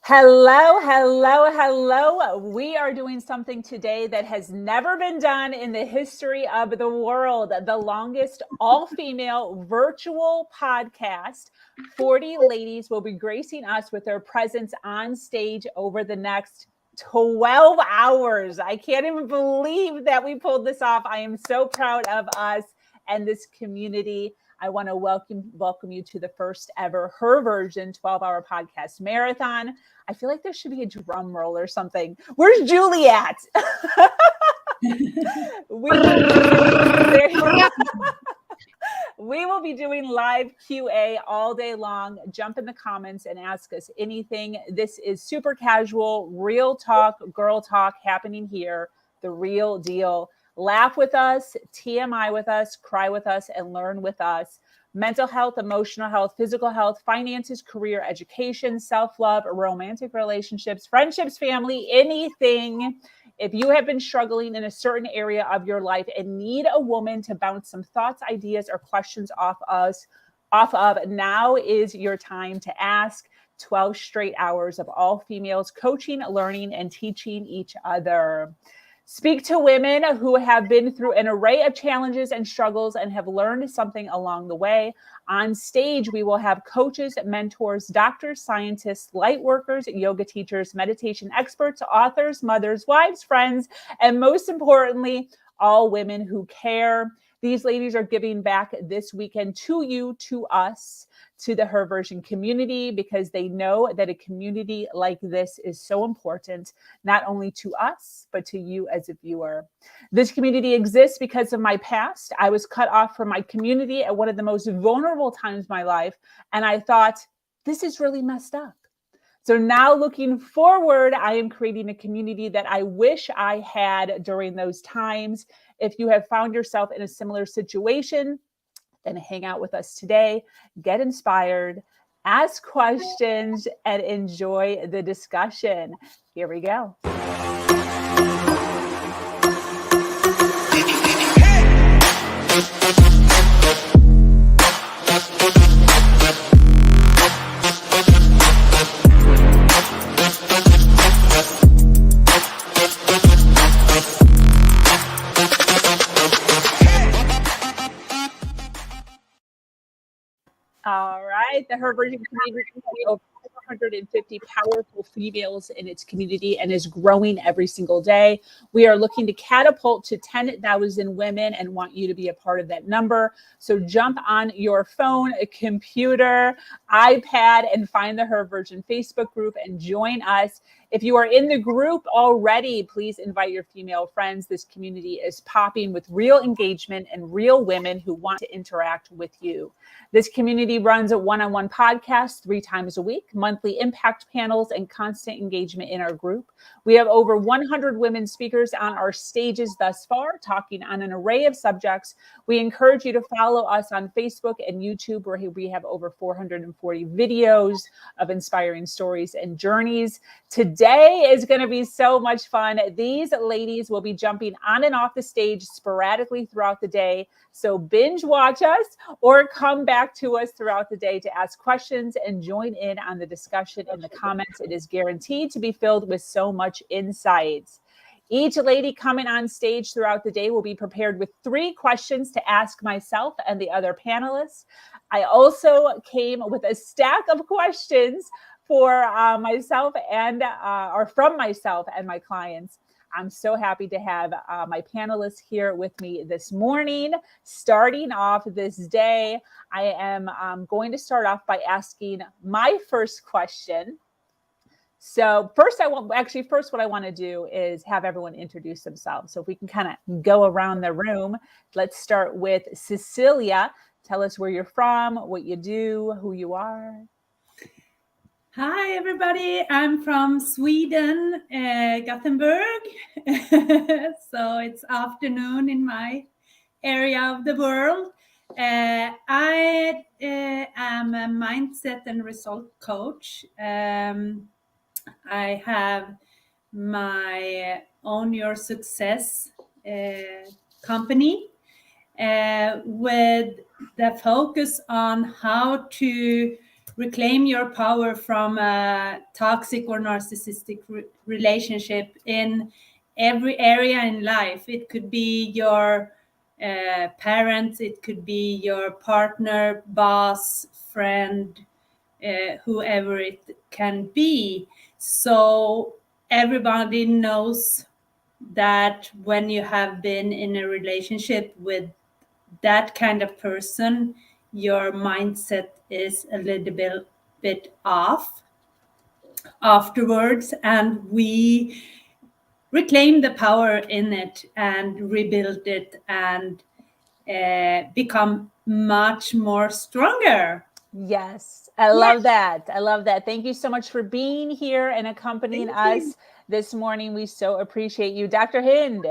Hello, hello, hello. We are doing something today that has never been done in the history of the world. The longest all-female virtual podcast. 40 ladies will be gracing us with their presence on stage over the next 12 hours. I can't even believe that we pulled this off. I am so proud of us and this community. I want to welcome you to the first ever Her Version 12-hour podcast marathon. I feel like there should be a drum roll or something. Where's Julie at? we will be doing live QA all day long. Jump in the comments and ask us anything. This is super casual, real talk, girl talk happening here. The real deal. Laugh with us, TMI with us, cry with us, and learn with us. Mental health, emotional health, physical health, finances, career, education, self-love, romantic relationships, friendships, family, anything. If you have been struggling in a certain area of your life and need a woman to bounce some thoughts, ideas, or questions off of, now is your time to ask. 12 straight hours of all females coaching, learning, and teaching each other. Speak to women who have been through an array of challenges and struggles and have learned something along the way. On stage, we will have coaches, mentors, doctors, scientists, light workers, yoga teachers, meditation experts, authors, mothers, wives, friends, and most importantly, all women who care. These ladies are giving back this weekend to you, to us, to the Her Version community, because they know that a community like this is so important, not only to us, but to you as a viewer. This community exists because of my past. I was cut off from my community at one of the most vulnerable times of my life, and I thought, this is really messed up. So now looking forward, I am creating a community that I wish I had during those times. If you have found yourself in a similar situation, then hang out with us today, get inspired, ask questions, and enjoy the discussion. Here we go. All right, the Her Version community has over 450 powerful females in its community and is growing every single day. We are looking to catapult to 10,000 women and want you to be a part of that number. So jump on your phone, a computer, iPad, and find the Her Version Facebook group and join us. If you are in the group already, please invite your female friends. This community is popping with real engagement and real women who want to interact with you. This community runs a one-on-one podcast 3 times a week, monthly impact panels, and constant engagement in our group. We have over 100 women speakers on our stages thus far, talking on an array of subjects. We encourage you to follow us on Facebook and YouTube, where we have over 440 videos of inspiring stories and journeys. Today is going to be so much fun. These ladies will be jumping on and off the stage sporadically throughout the day. So binge watch us or come back to us throughout the day to ask questions and join in on the discussion in the comments. It is guaranteed to be filled with so much insights. Each lady coming on stage throughout the day will be prepared with 3 questions to ask myself and the other panelists. I also came with a stack of questions for myself and or from myself and my clients. I'm so happy to have my panelists here with me this morning. Starting off this day, I am going to start off by asking my first question. So first, what I want to do is have everyone introduce themselves. So if we can kind of go around the room, let's start with Cecilia. Tell us where you're from, what you do, who you are. Hi, everybody. I'm from Sweden, Gothenburg. So it's afternoon in my area of the world. I am a mindset and result coach. I have my Own Your Success company with the focus on how to reclaim your power from a toxic or narcissistic relationship in every area in life. It could be your parents, it could be your partner, boss, friend, whoever it can be. So everybody knows that when you have been in a relationship with that kind of person, your mindset is a little bit off afterwards, and we reclaim the power in it and rebuild it and become much more stronger. Yes, I love that. I love that. Thank you so much for being here and accompanying us this morning. We so appreciate you. Dr. Hind.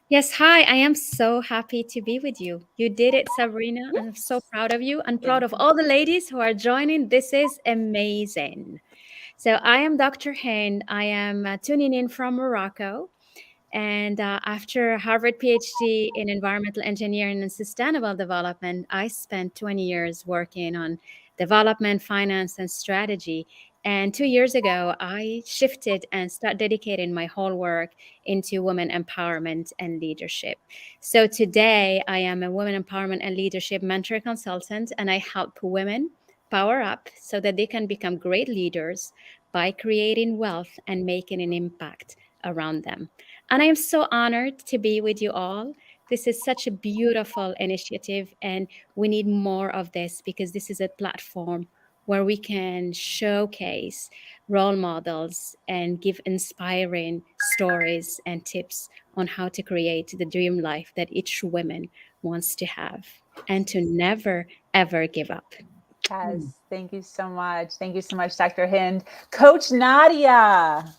Yes, hi. I am so happy to be with you. You did it, Sabrina. I'm so proud of you and proud of all the ladies who are joining. This is amazing. So, I am Dr. Hind. I am tuning in from Morocco. And after a Harvard PhD in environmental engineering and sustainable development, I spent 20 years working on development, finance, and strategy. And 2 years ago, I shifted and started dedicating my whole work into women empowerment and leadership. So today, I am a women empowerment and leadership mentor consultant, and I help women power up so that they can become great leaders by creating wealth and making an impact around them. And I am so honored to be with you all. This is such a beautiful initiative, and we need more of this because this is a platform where we can showcase role models and give inspiring stories and tips on how to create the dream life that each woman wants to have and to never, ever give up. Yes, thank you so much. Thank you so much, Dr. Hind. Coach Nadia.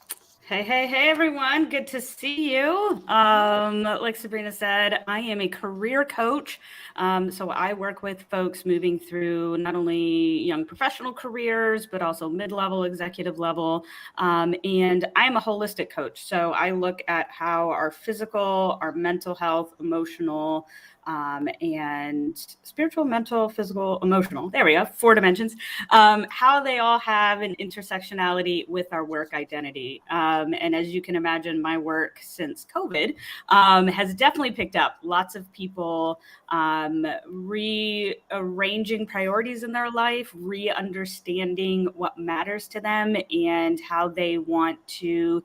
Hey, everyone. Good to see you. Like Sabrina said, I am a career coach. So I work with folks moving through not only young professional careers, but also mid-level, executive level. And I am a holistic coach. So I look at how our physical, our mental health, emotional, and spiritual, mental, physical, emotional. There we go, 4 dimensions. How they all have an intersectionality with our work identity. And as you can imagine, my work since COVID has definitely picked up. Lots of people rearranging priorities in their life, re-understanding what matters to them and how they want to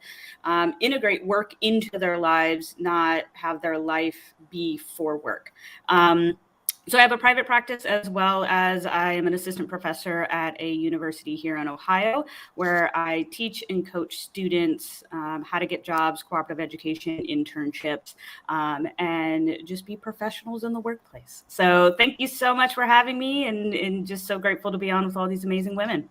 integrate work into their lives, not have their life be for work. So I have a private practice as well as I am an assistant professor at a university here in Ohio, where I teach and coach students how to get jobs, cooperative education, internships, and just be professionals in the workplace. So thank you so much for having me, and just so grateful to be on with all these amazing women.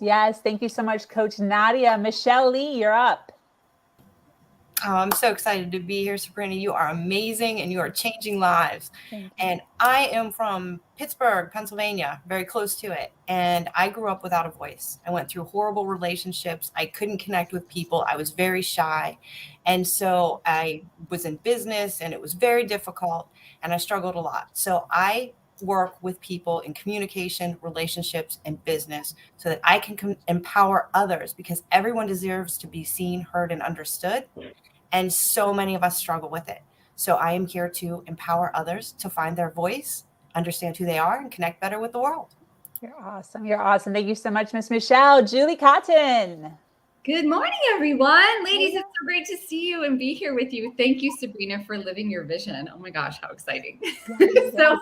Yes. Thank you so much, Coach Nadia. Michelle Lee, you're up. Oh, I'm so excited to be here, Sabrina. You are amazing and you are changing lives. And I am from Pittsburgh, Pennsylvania, very close to it. And I grew up without a voice. I went through horrible relationships. I couldn't connect with people. I was very shy. And so I was in business and it was very difficult and I struggled a lot. So I work with people in communication, relationships, and business so that I can empower others because everyone deserves to be seen, heard, and understood. And so many of us struggle with it. So I am here to empower others to find their voice, understand who they are, and connect better with the world. You're awesome. You're awesome. Thank you so much, Miss Michelle. Julie Cotton. Good morning, everyone. Ladies, it's so great to see you and be here with you. Thank you, Sabrina, for living your vision. Oh my gosh, how exciting. So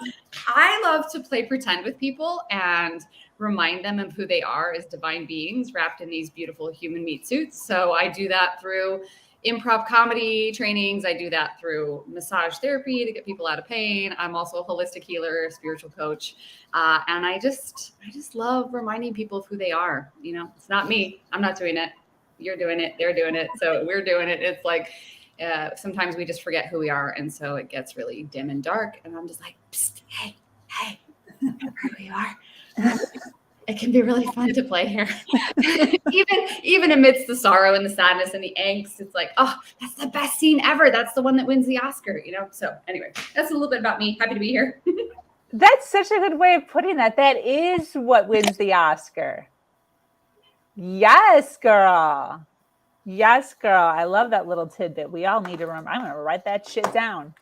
I love to play pretend with people and remind them of who they are as divine beings wrapped in these beautiful human meat suits. So I do that through improv comedy trainings. I do that through massage therapy to get people out of pain. I'm also a holistic healer, spiritual coach. And I just love reminding people of who they are. You know, it's not me. I'm not doing it. You're doing it. They're doing it. So we're doing it. It's like, sometimes we just forget who we are. And so it gets really dim and dark. And I'm just like, psst, hey, remember who you are. It can be really fun to play here. even amidst the sorrow and the sadness and the angst, it's like, oh, that's the best scene ever. That's the one that wins the Oscar, you know? So anyway, that's a little bit about me. Happy to be here. That's such a good way of putting that. That is what wins the Oscar. Yes, girl. Yes, girl. I love that little tidbit. We all need to remember. I'm going to write that shit down.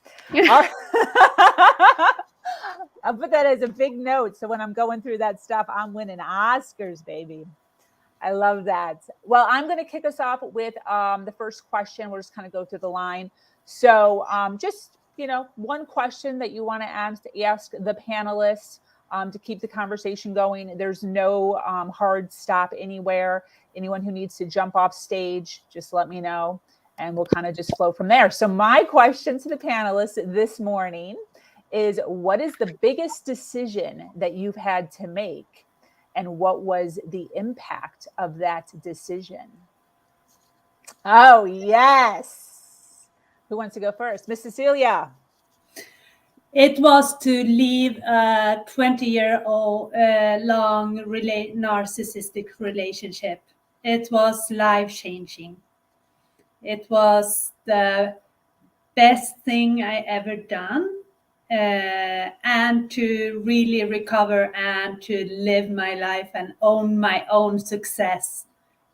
I'll put that as a big note. So when I'm going through that stuff, I'm winning Oscars, baby. I love that. Well, I'm going to kick us off with the first question. We'll just kind of go through the line. So just, one question that you want to ask the panelists to keep the conversation going. There's no hard stop anywhere. Anyone who needs to jump off stage, just let me know and we'll kind of just flow from there. So my question to the panelists this morning is, what is the biggest decision that you've had to make? And what was the impact of that decision? Oh, yes. Who wants to go first? Miss Cecilia. It was to leave a 20-year-old long narcissistic relationship. It was life-changing. It was the best thing I ever done. And to really recover and to live my life and own my own success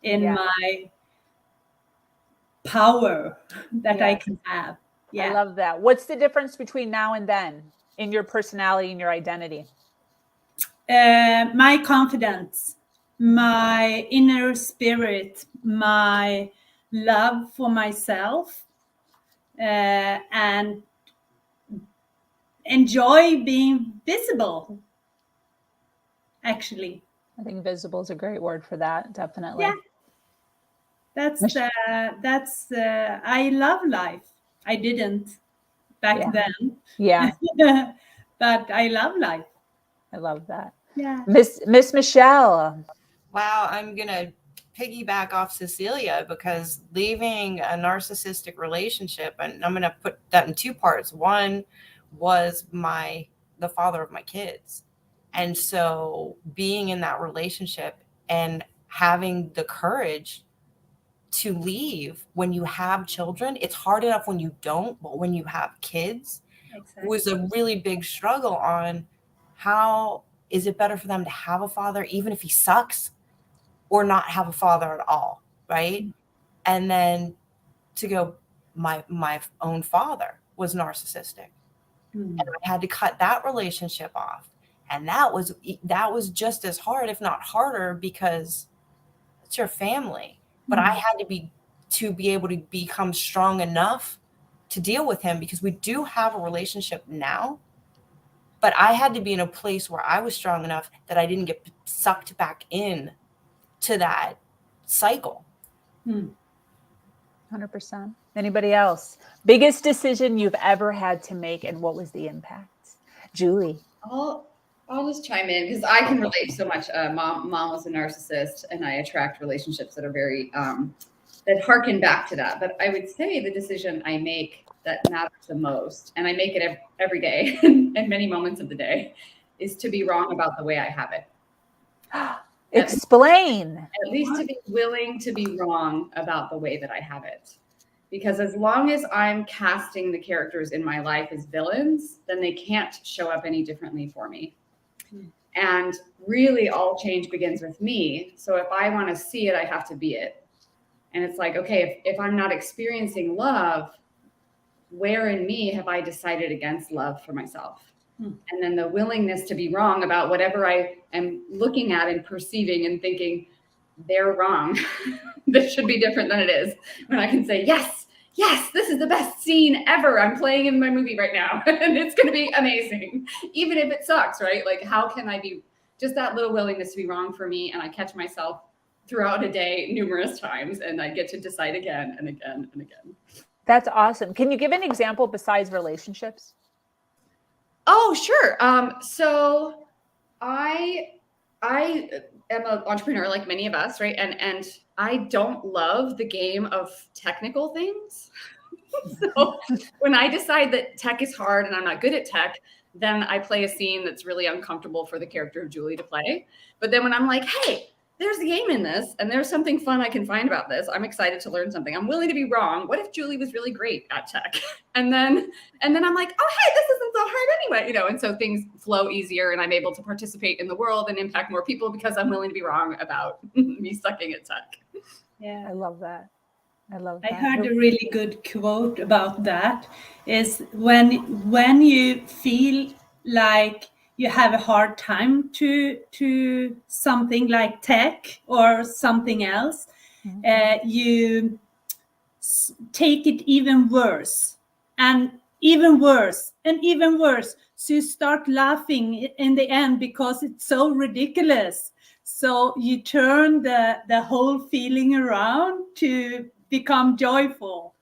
in my power that I can have. Yeah. I love that. What's the difference between now and then in your personality and your identity? My confidence, my inner spirit, my love for myself, and enjoy being visible. Actually, I think visible is a great word for that. Definitely. Yeah. That's I love life. I didn't back then. Yeah. But I love life. I love that. Yeah. Miss Michelle. Wow, I'm gonna piggyback off Cecilia, because leaving a narcissistic relationship, and I'm gonna put that in two parts. One was the father of my kids. And so being in that relationship and having the courage to leave when you have children, it's hard enough when you don't, but when you have kids, Exactly. it was a really big struggle on how is it better for them to have a father, even if he sucks, or not have a father at all, right? Mm-hmm. And then to go, my own father was narcissistic. Mm-hmm. And I had to cut that relationship off. And that was just as hard, if not harder, because it's your family. But I had to be able to become strong enough to deal with him, because we do have a relationship now. But I had to be in a place where I was strong enough that I didn't get sucked back in to that cycle. 100%. Anybody else? Biggest decision you've ever had to make, and what was the impact? Julie. I'll just chime in because I can relate so much. Mom was a narcissist, and I attract relationships that are very that harken back to that. But I would say the decision I make that matters the most, and I make it every day and many moments of the day, is to be wrong about the way I have it. Explain. At least to be willing to be wrong about the way that I have it. Because as long as I'm casting the characters in my life as villains, then they can't show up any differently for me. And really all change begins with me. So if I want to see it, I have to be it. And it's like, okay, if I'm not experiencing love, where in me have I decided against love for myself? And then the willingness to be wrong about whatever I am looking at and perceiving and thinking, they're wrong. This should be different than it is. When I can say, yes, this is the best scene ever. I'm playing in my movie right now. And it's going to be amazing. Even if it sucks, right? Like, how can I be just that little willingness to be wrong for me? And I catch myself throughout a day numerous times, and I get to decide again and again and again. That's awesome. Can you give an example besides relationships? Oh, sure. So I am an entrepreneur like many of us, right? And I don't love the game of technical things. So when I decide that tech is hard and I'm not good at tech, then I play a scene that's really uncomfortable for the character of Julie to play. But then when I'm like, hey, there's a game in this and there's something fun I can find about this. I'm excited to learn something. I'm willing to be wrong. What if Julie was really great at tech? And then I'm like, oh, hey, this isn't so hard anyway, you know, and so things flow easier and I'm able to participate in the world and impact more people because I'm willing to be wrong about me sucking at tech. Yeah. I love that. I love I that. heard a really good quote about that is when you feel like you have a hard time to something like tech or something else, you take it even worse and even worse and even worse. So you start laughing in the end because it's so ridiculous. So you turn the whole feeling around to become joyful.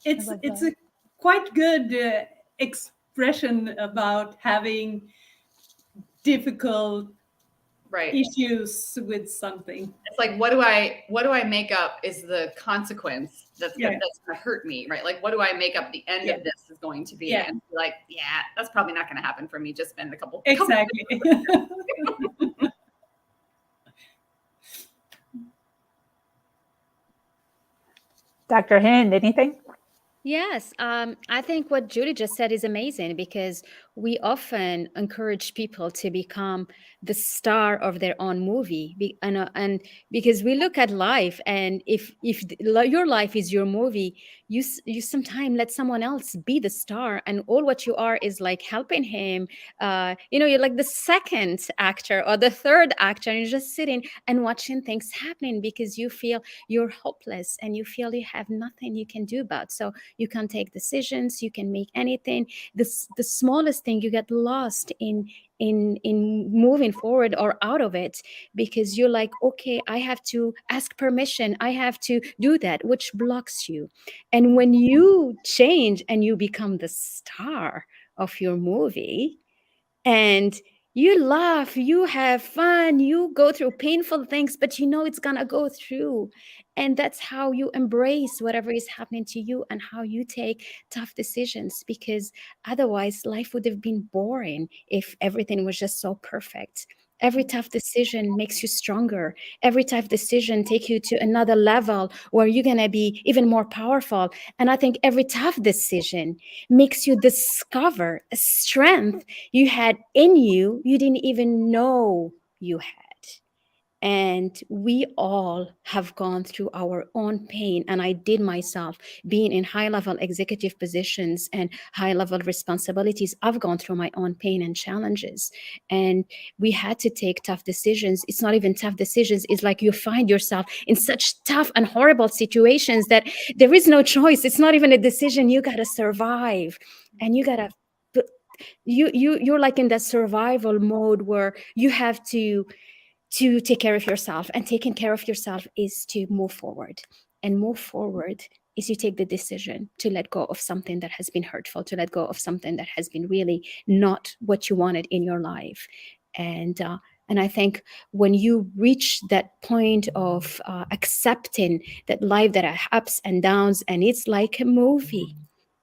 It's a quite good expression about having difficult issues with something. It's like, what do I make up is the consequence that's gonna hurt me, right? Like, what do I make up the end of this is going to be? And be like, yeah, that's probably not gonna happen for me. Just spend a couple. Exactly. Dr. Hind, anything? Yes, I think what Julie just said is amazing because we often encourage people to become the star of their own movie, and because we look at life, and if your life is your movie, you sometimes let someone else be the star, and all what you are is like helping him. You're like the second actor or the third actor, and you're just sitting and watching things happening because you feel you're hopeless and you feel you have nothing you can do about. So you can't take decisions, you can make anything. The smallest thing, you get lost in moving forward or out of it because you're like, okay, I have to ask permission, I have to do that, which blocks you. And when you change and you become the star of your movie, and you laugh, you have fun, you go through painful things, but you know it's gonna go through. And that's how you embrace whatever is happening to you and how you take tough decisions, because otherwise life would have been boring if everything was just so perfect. Every tough decision makes you stronger. Every tough decision take you to another level where you're going to be even more powerful. And I think every tough decision makes you discover a strength you had in you didn't even know you had. And we all have gone through our own pain. And I did myself, being in high level executive positions and high level responsibilities. I've gone through my own pain and challenges. And we had to take tough decisions. It's not even tough decisions. It's like you find yourself in such tough and horrible situations that there is no choice. It's not even a decision. You got to survive, and you got to you're like in that survival mode where you have to take care of yourself, and taking care of yourself is to move forward, and move forward is you take the decision to let go of something that has been hurtful, to let go of something that has been really not what you wanted in your life. And I think when you reach that point of accepting that life that has ups and downs, and it's like a movie,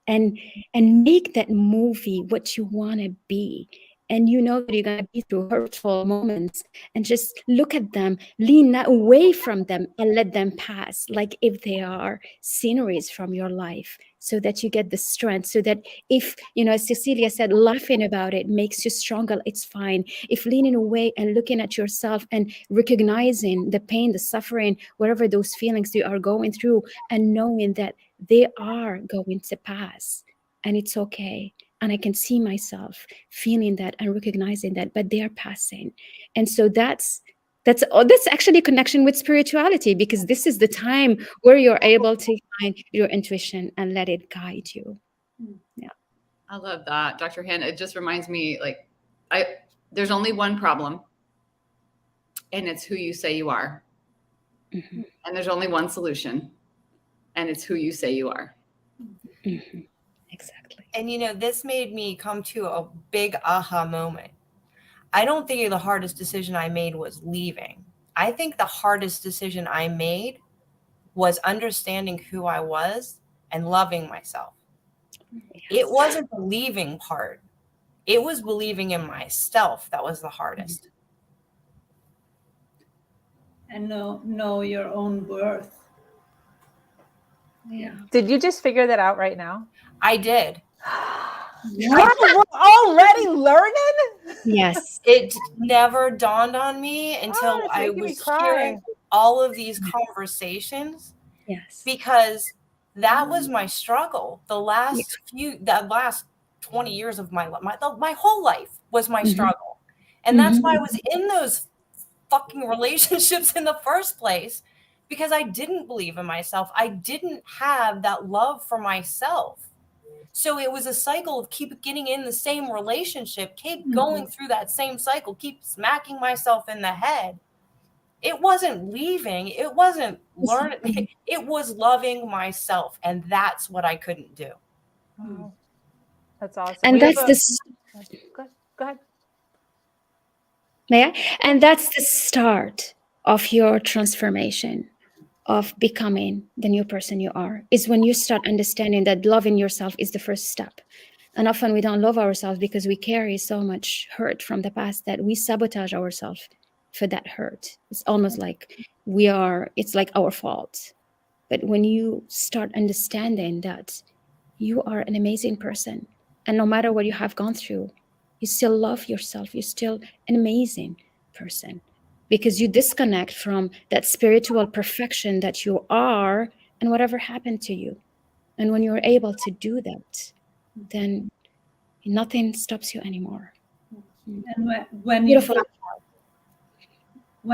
and make that movie what you want to be, and you know that you're going to be through hurtful moments, and just look at them, lean away from them, and let them pass like if they are sceneries from your life, so that you get the strength. So that if, as Cecilia said, laughing about it makes you stronger, it's fine. If leaning away and looking at yourself and recognizing the pain, the suffering, whatever those feelings you are going through, and knowing that they are going to pass and it's okay. And I can see myself feeling that and recognizing that, but they are passing. And so that's actually a connection with spirituality, because this is the time where you're able to find your intuition and let it guide you. Yeah. I love that, Dr. Hind. It just reminds me, like, there's only one problem, and it's who you say you are. Mm-hmm. And there's only one solution, and it's who you say you are. Mm-hmm. Exactly. And this made me come to a big aha moment. I don't think the hardest decision I made was leaving. I think the hardest decision I made was understanding who I was and loving myself. Yes. It wasn't the leaving part. It was believing in myself that was the hardest. and know your own worth. Yeah. Did you just figure that out right now? I did. God, we're already learning? Yes. It never dawned on me until it's I making me was cry. hearing all of these conversations, Yes. because that was my struggle. The last 20 years of my life, my whole life was my struggle. And that's why I was in those fucking relationships in the first place, because I didn't believe in myself. I didn't have that love for myself. So it was a cycle of keep getting in the same relationship, keep going through that same cycle, keep smacking myself in the head. It wasn't leaving, it wasn't learning, it was loving myself. And that's what I couldn't do. Wow. That's awesome. And that's the Go ahead. May I? And that's the start of your transformation, of becoming the new person you are, is when you start understanding that loving yourself is the first step. And often we don't love ourselves because we carry so much hurt from the past that we sabotage ourselves for that hurt. It's almost like it's like our fault. But when you start understanding that you are an amazing person, and no matter what you have gone through, you still love yourself, you're still an amazing person, because you disconnect from that spiritual perfection that you are and whatever happened to you. And when you're able to do that, then nothing stops you anymore. And when Beautiful.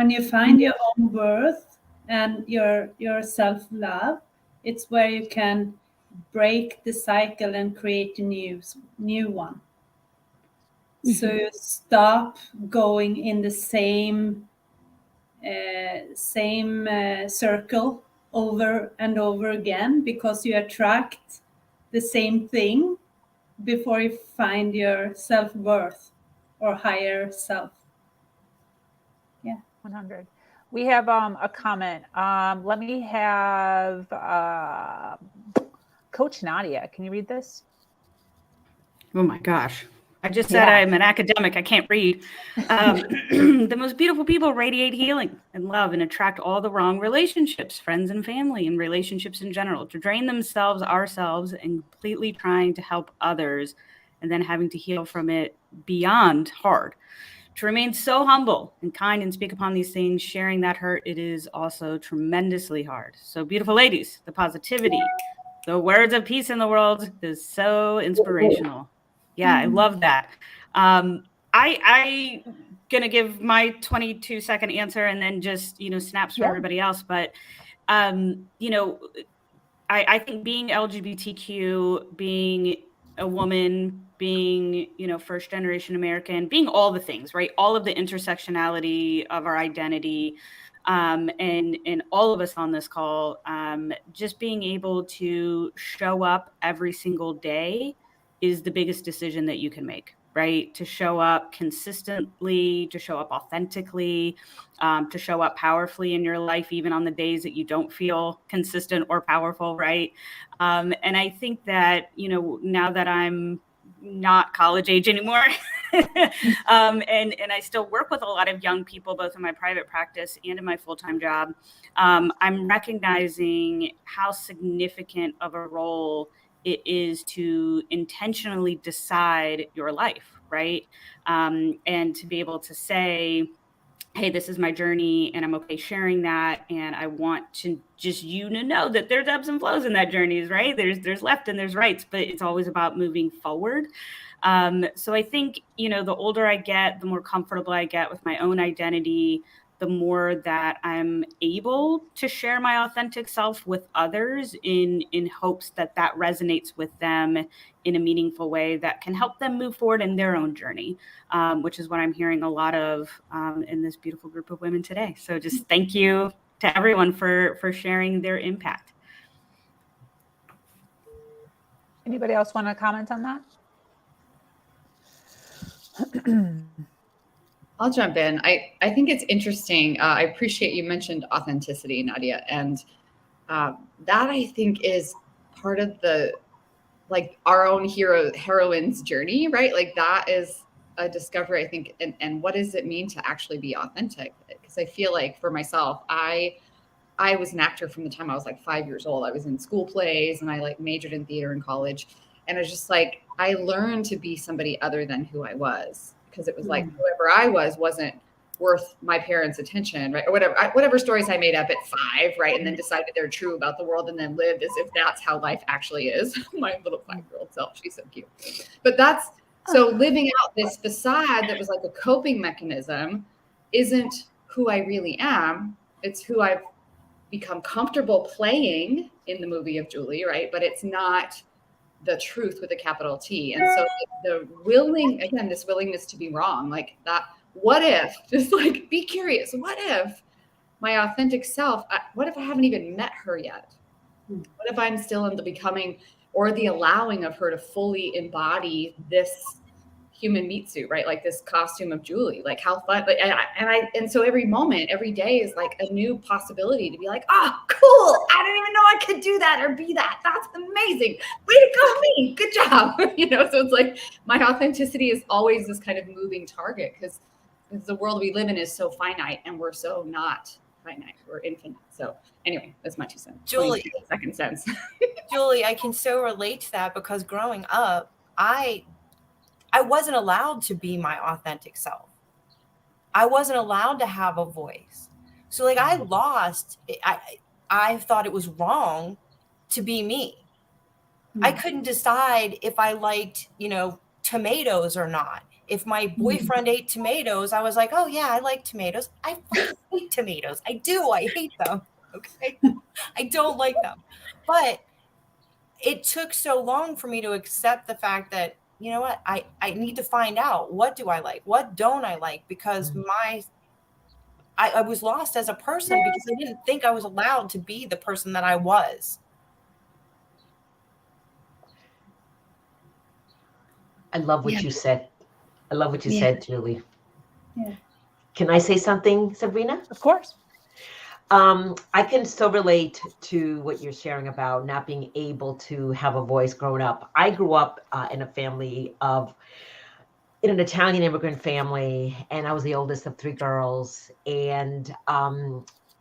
you find your own worth and your self-love, it's where you can break the cycle and create a new one. So you stop going in the same circle over and over again, because you attract the same thing before you find your self-worth or higher self. 100. We have a comment. Let me have Coach Nadia. Can you read this? Oh my gosh. I just said I'm an academic. I can't read. The most beautiful people radiate healing and love and attract all the wrong relationships, friends and family, and relationships in general, to drain themselves, ourselves, and completely trying to help others, and then having to heal from it beyond hard. To remain so humble and kind and speak upon these things, sharing that hurt, it is also tremendously hard. So beautiful ladies, the positivity, the words of peace in the world is so inspirational. Yeah, I love that. I gonna give my 22-second answer and then just, snaps for everybody else. But, I think being LGBTQ, being a woman, being, first generation American, being all the things, right? All of the intersectionality of our identity, and all of us on this call, just being able to show up every single day is the biggest decision that you can make, right? To show up consistently, to show up authentically, to show up powerfully in your life, even on the days that you don't feel consistent or powerful, right? And I think that, now that I'm not college age anymore, and I still work with a lot of young people, both in my private practice and in my full-time job, I'm recognizing how significant of a role it is to intentionally decide your life, right? And to be able to say, hey, this is my journey and I'm okay sharing that. And I want to just you to know that there's ebbs and flows in that journey, right? There's left and there's rights, but it's always about moving forward. So I think, the older I get, the more comfortable I get with my own identity, the more that I'm able to share my authentic self with others in hopes that resonates with them in a meaningful way that can help them move forward in their own journey, which is what I'm hearing a lot of in this beautiful group of women today. So just thank you to everyone for sharing their impact. Anybody else want to comment on that? I'll jump in. I think it's interesting. I appreciate you mentioned authenticity, Nadia. And that I think is part of our own heroine's journey, right? Like that is a discovery, I think, and what does it mean to actually be authentic? Because I feel like for myself, I was an actor from the time I was like 5 years old. I was in school plays and I like majored in theater in college. And I was just like, I learned to be somebody other than who I was, because it was like whoever I wasn't worth my parents' attention, right? Or whatever stories I made up at 5, right? And then decided they're true about the world and then lived as if that's how life actually is. My little 5-year-old self, she's so cute. But that's, so living out this facade that was like a coping mechanism isn't who I really am. It's who I've become comfortable playing in the movie of Julie, right? But it's not the truth with a capital T. And so the this willingness to be wrong, like that, what if, just like, be curious, what if my authentic self, what if I haven't even met her yet? What if I'm still in the becoming or the allowing of her to fully embody this human meat suit, right? Like this costume of Julie, like how fun. Like, and so every moment, every day is like a new possibility to be like, oh, cool. I didn't even know I could do that or be that. That's amazing. Way to go, me. Good job. So it's like my authenticity is always this kind of moving target, because the world we live in is so finite and we're so not finite. We're infinite. So anyway, that's my 2 cents. Julie, second sense. Julie, I can so relate to that, because growing up, I wasn't allowed to be my authentic self. I wasn't allowed to have a voice. So like I thought it was wrong to be me. I couldn't decide if I liked, tomatoes or not. If my boyfriend ate tomatoes, I was like, oh yeah, I like tomatoes. I fucking hate tomatoes. I do. I hate them. Okay. I don't like them. But it took so long for me to accept the fact that, you know what, I need to find out, what do I like? What don't I like? Because I was lost as a person, because I didn't think I was allowed to be the person that I was. I love what you said. I love what you said, Julie. Yeah. Can I say something, Sabrina? Of course. I can still relate to what you're sharing about not being able to have a voice growing up. I grew up in an Italian immigrant family, and I was the oldest of 3 girls, and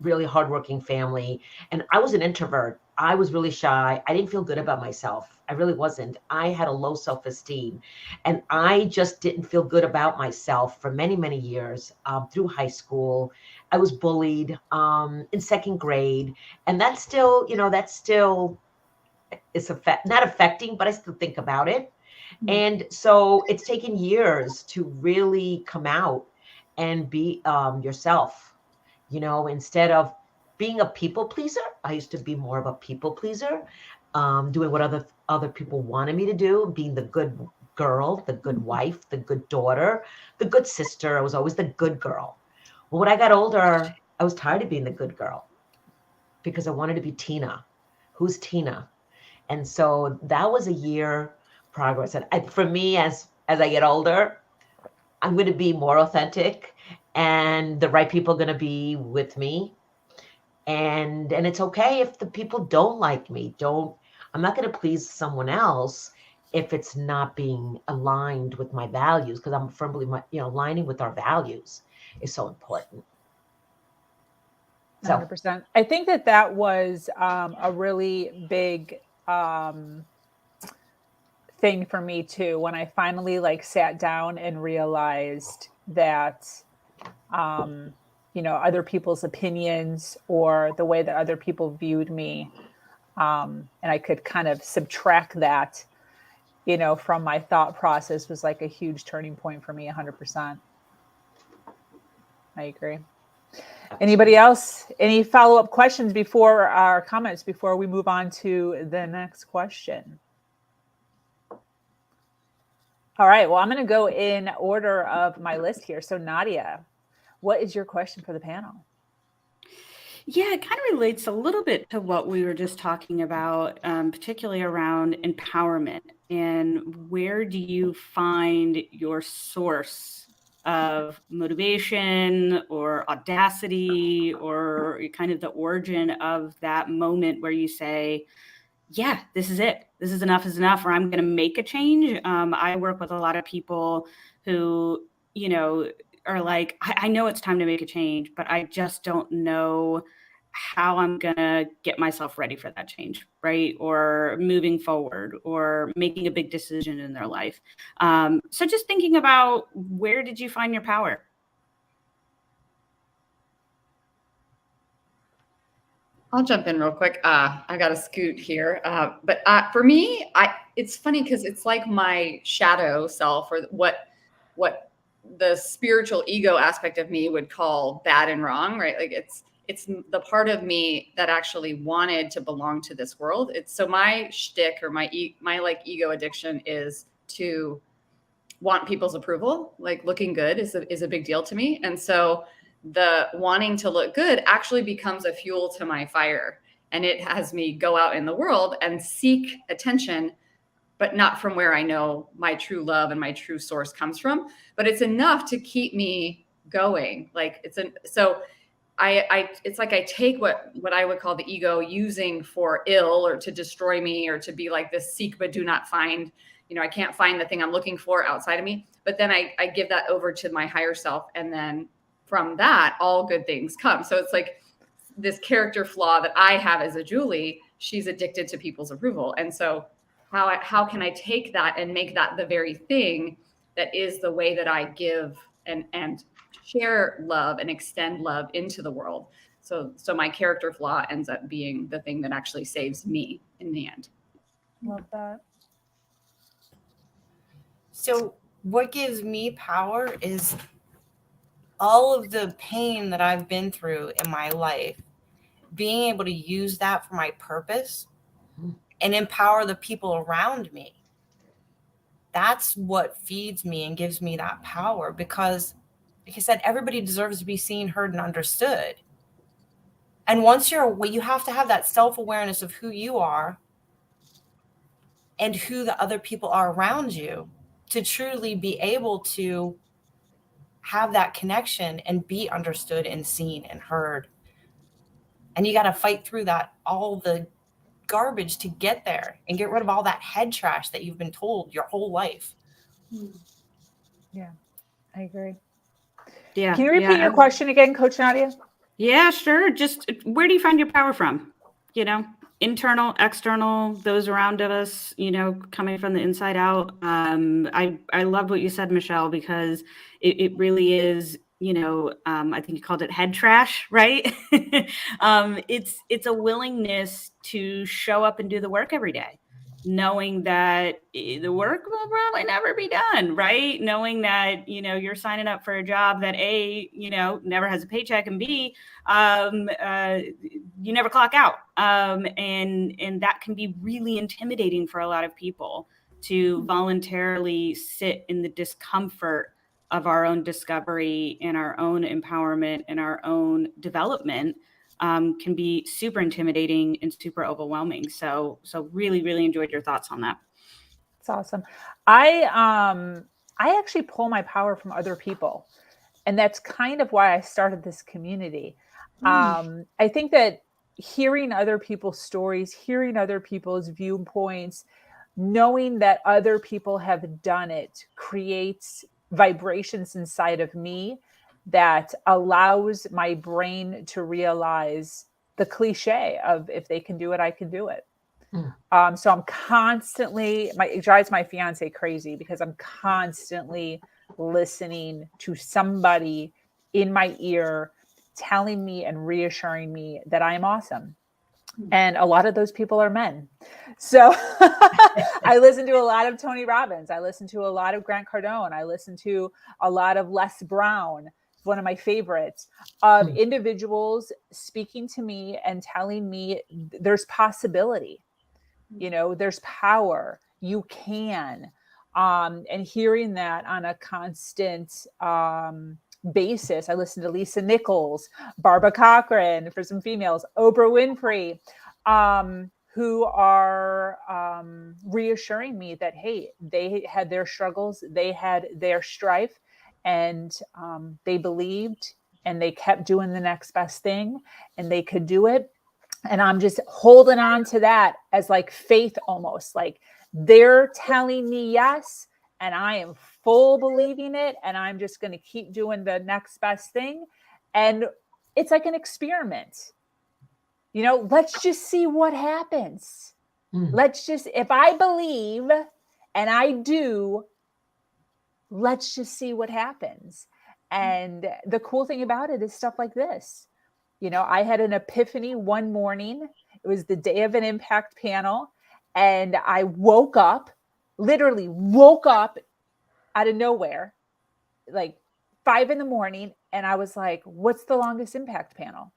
really hardworking family. And I was an introvert. I was really shy. I didn't feel good about myself. I really wasn't. I had a low self-esteem, and I just didn't feel good about myself for many, many years through high school. I was bullied in 2nd grade, and that still is not affecting, but I still think about it. And so it's taken years to really come out and be yourself, instead of being a people pleaser. I used to be more of a people pleaser, doing what other people wanted me to do, being the good girl, the good wife, the good daughter, the good sister. I was always the good girl. Well, when I got older, I was tired of being the good girl, because I wanted to be Tina. Who's Tina? And so that was a year progress. And for me, as I get older, I'm going to be more authentic, and the right people are going to be with me. And it's okay if the people don't like me. I'm not going to please someone else if it's not being aligned with my values, because I'm firmly, aligning with our values is so important. 100%. I think that was a really big thing for me too, when I finally sat down and realized that other people's opinions or the way that other people viewed me, and I could kind of subtract that from my thought process, was like a huge turning point for me. 100%. I agree. Anybody else? Any follow-up questions before our comments, before we move on to the next question? All right. Well, I'm going to go in order of my list here. So Nadia, what is your question for the panel? Yeah, it kind of relates a little bit to what we were just talking about, particularly around empowerment. And where do you find your source of motivation or audacity, or kind of the origin of that moment where you say, yeah, this is it. This is enough, or I'm going to make a change. I work with a lot of people who, you know, are like, I know it's time to make a change, but I just don't know how I'm going to get myself ready for that change, right? Or moving forward or making a big decision in their life. So just thinking about, where did you find your power? I'll jump in real quick. I got to scoot here. But for me, it's funny because it's like my shadow self, or what the spiritual ego aspect of me would call bad and wrong, right? Like it's the part of me that actually wanted to belong to this world. It's so my shtick, or my like ego addiction is to want people's approval. Like looking good is a big deal to me. And so the wanting to look good actually becomes a fuel to my fire. And it has me go out in the world and seek attention, but not from where I know my true love and my true source comes from. But it's enough to keep me going. Like it's like I take what I would call the ego using for ill, or to destroy me, or to be like this seek but do not find. You know, I can't find the thing I'm looking for outside of me. But then I give that over to my higher self, and then from that, all good things come. So it's like this character flaw that I have as a Julie. She's addicted to people's approval, and so how can I take that and make that the very thing that is the way that I give and share love and extend love into the world. So my character flaw ends up being the thing that actually saves me in the end. Love that. So what gives me power is all of the pain that I've been through in my life, being able to use that for my purpose and empower the people around me. That's what feeds me and gives me that power, because like I said, everybody deserves to be seen, heard, and understood. And once you have to have that self-awareness of who you are and who the other people are around you to truly be able to have that connection and be understood and seen and heard. And you got to fight through that, all the garbage to get there, and get rid of all that head trash that you've been told your whole life. Yeah, I agree. Yeah. Can you repeat your question again, Coach Nadia? Yeah, sure. Just where do you find your power from? You know, internal, external, those around us, you know, coming from the inside out. I loved what you said, Michelle, because it really is, you know, I think you called it head trash, right? It's a willingness to show up and do the work every day, knowing that the work will probably never be done, right? Knowing that, you know, you're signing up for a job that A, you know, never has a paycheck, and B, you never clock out. And that can be really intimidating for a lot of people, to voluntarily sit in the discomfort of our own discovery and our own empowerment and our own development. Can be super intimidating and super overwhelming. So really, really enjoyed your thoughts on that. It's awesome. I actually pull my power from other people, and that's kind of why I started this community. I think that hearing other people's stories, hearing other people's viewpoints, knowing that other people have done it creates vibrations inside of me that allows my brain to realize the cliche of, if they can do it, I can do it. So I'm constantly, it drives my fiance crazy, because I'm constantly listening to somebody in my ear telling me and reassuring me that I am awesome. And a lot of those people are men. So I listen to a lot of Tony Robbins. I listen to a lot of Grant Cardone. I listen to a lot of Les Brown, one of my favorites, of individuals speaking to me and telling me there's possibility, you know, there's power, you can. And hearing that on a constant basis. I listen to Lisa Nichols, Barbara Cochran, for some females, Oprah Winfrey, who are reassuring me that, hey, they had their struggles, they had their strife, and they believed, and they kept doing the next best thing, and they could do it. And I'm just holding on to that as like faith, almost like they're telling me yes, and I am full believing it, and I'm just going to keep doing the next best thing. And it's like an experiment. Let's just see what happens. Let's just, if I believe and I do, let's just see what happens. And the cool thing about it is stuff like this. I had an epiphany one morning. It was the day of an impact panel. And I literally woke up out of nowhere, like 5 a.m. And I was like, what's the longest impact panel?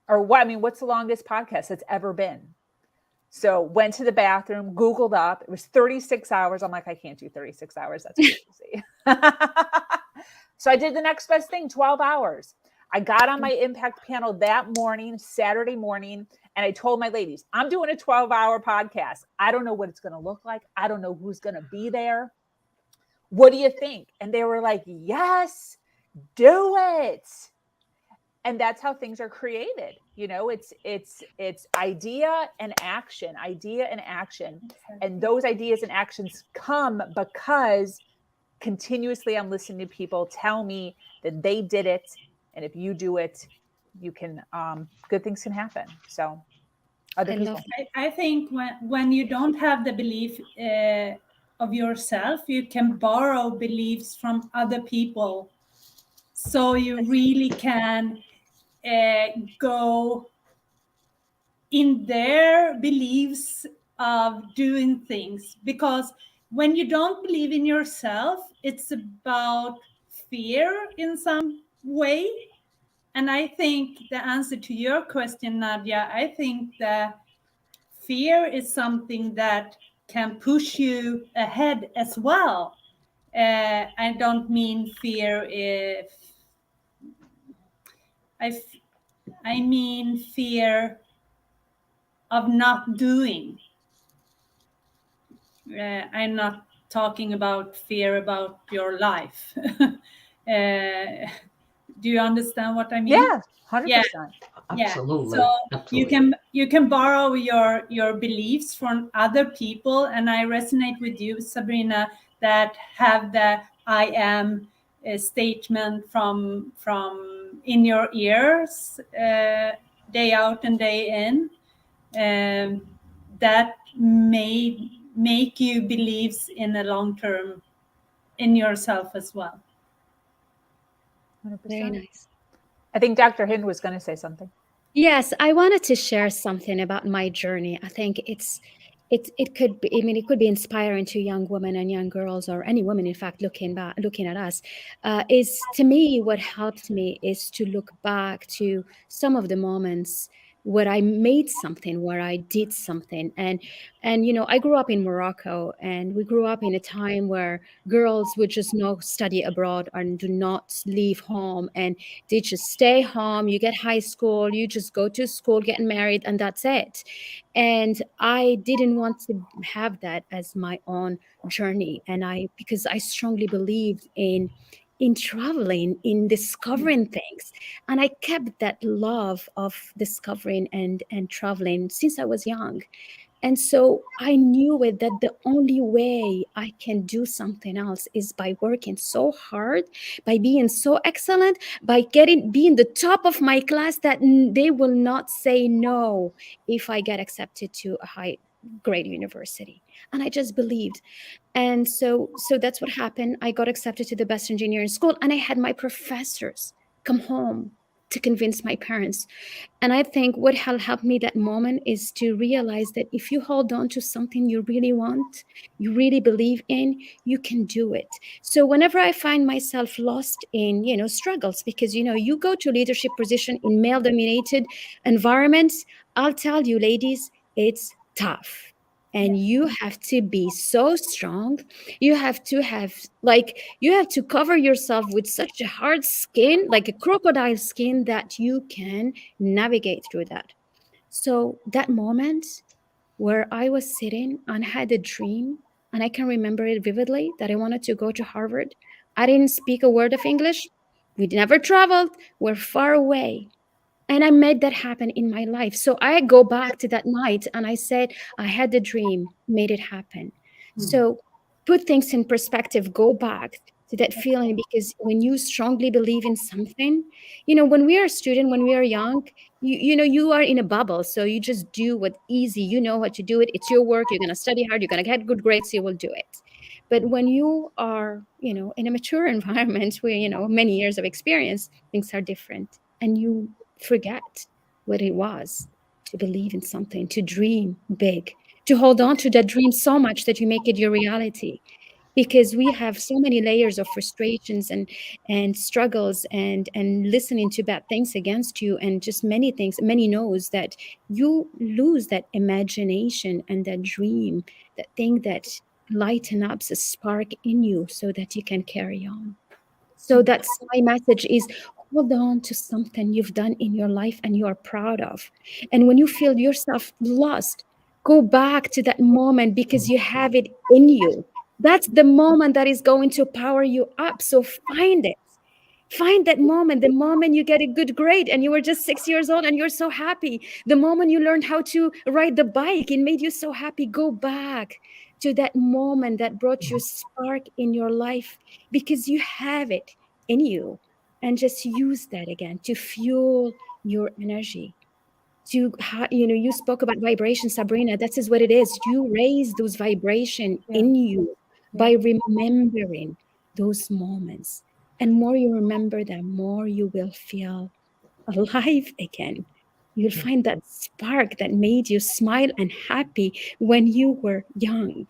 Or what's the longest podcast that's ever been? So went to the bathroom, Googled up. It was 36 hours. I'm like, I can't do 36 hours. That's crazy. So I did the next best thing, 12 hours. I got on my impact panel that morning, Saturday morning, and I told my ladies, I'm doing a 12-hour podcast. I don't know what it's going to look like. I don't know who's going to be there. What do you think? And they were like, yes, do it. And that's how things are created. It's idea and action. And those ideas and actions come because continuously I'm listening to people tell me that they did it. And if you do it, you can, good things can happen. So other people. I think when you don't have the belief of yourself, you can borrow beliefs from other people. So you really can go in their beliefs of doing things, because when you don't believe in yourself, it's about fear in some way. And I think the answer to your question, Nadia, I think that fear is something that can push you ahead as well. I don't mean fear if I mean fear of not doing. I'm not talking about fear about your life. Do you understand what I mean? Yeah, 100%. Yeah. Absolutely. So Absolutely. you can borrow your beliefs from other people, and I resonate with you, Sabrina, that have the I am statement from in your ears day out and day in. That may make you believe in a long term in yourself as well. 100%. Very nice. I think Dr. Hind was going to say something. Yes, I wanted to share something about my journey. I think it could be, I mean, it could be inspiring to young women and young girls, or any woman, in fact, looking at us. Is, to me, what helped me is to look back to some of the moments where I made something, where I did something. And I grew up in Morocco, and we grew up in a time where girls would just not study abroad and do not leave home, and they just stay home. You get high school, you just go to school, get married, and that's it. And I didn't want to have that as my own journey. And because I strongly believed in traveling, in discovering things. And I kept that love of discovering and traveling since I was young. And so I knew it, that the only way I can do something else is by working so hard, by being so excellent, by being the top of my class, that they will not say no if I get accepted to a high grade university. And I just believed. And so that's what happened. I got accepted to the best engineering school, and I had my professors come home to convince my parents. And I think what helped me that moment is to realize that if you hold on to something you really want, you really believe in, you can do it. So whenever I find myself lost in, struggles, because, you go to leadership position in male dominated environments, I'll tell you, ladies, it's tough. And you have to be so strong. You have to cover yourself with such a hard skin, like a crocodile skin, that you can navigate through that. So that moment where I was sitting and had a dream, and I can remember it vividly, that I wanted to go to Harvard. I didn't speak a word of English. We never traveled. We're far away. And I made that happen in my life. So I go back to that night and I said, I had the dream, made it happen. So put things in perspective, go back to that feeling, because when you strongly believe in something, when we are a student, when we are young, you are in a bubble, so you just do what easy, you know what to do, it's your work, you're going to study hard, you're going to get good grades, you will do it. But when you are in a mature environment where many years of experience, things are different, and you forget what it was to believe in something, to dream big, to hold on to that dream so much that you make it your reality. Because we have so many layers of frustrations and struggles and listening to bad things against you, and just many things, many no's, that you lose that imagination and that dream, that thing that lighten up a spark in you so that you can carry on. So that's my message, is hold on to something you've done in your life and you are proud of. And when you feel yourself lost, go back to that moment, because you have it in you. That's the moment that is going to power you up. So find it. Find that moment, the moment you get a good grade and you were just 6 years old and you're so happy. The moment you learned how to ride the bike, it made you so happy. Go back to that moment that brought you spark in your life, because you have it in you. And just use that again to fuel your energy. You spoke about vibration, Sabrina. That is what it is. You raise those vibration in you by remembering those moments. And more you remember them, more you will feel alive again. You'll find that spark that made you smile and happy when you were young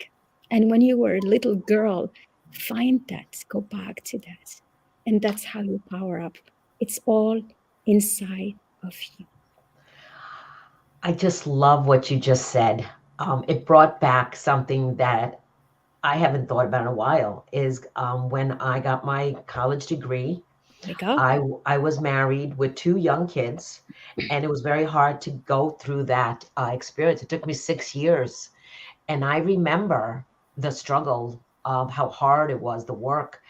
and when you were a little girl. Find that, go back to that. And that's how you power up. It's all inside of you. I just love what you just said. It brought back something that I haven't thought about in a while, is when I got my college degree, There you go. I was married with 2 young kids, and it was very hard to go through that experience. It took me 6 years. And I remember the struggle of how hard it was, the work.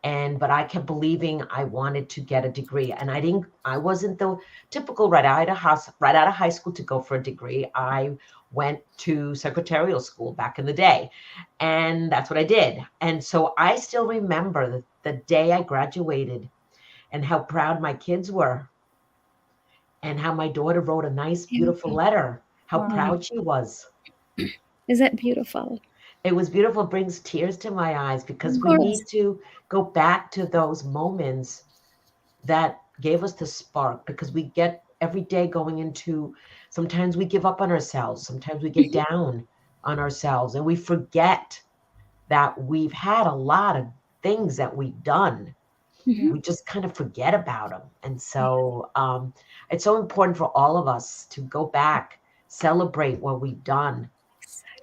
But I kept believing I wanted to get a degree. And I wasn't the typical right out of high school to go for a degree. I went to secretarial school back in the day. And that's what I did. And so I still remember the day I graduated and how proud my kids were, and how my daughter wrote a nice, beautiful letter, how proud she was. Is that beautiful? It was beautiful. It brings tears to my eyes, because Of we course. need to go back to those moments that gave us the spark, because we get every day going into, sometimes we give up on ourselves. Sometimes we get down on ourselves, and we forget that we've had a lot of things that we've done. Mhm. We just kind of forget about them. And so it's so important for all of us to go back, celebrate what we've done.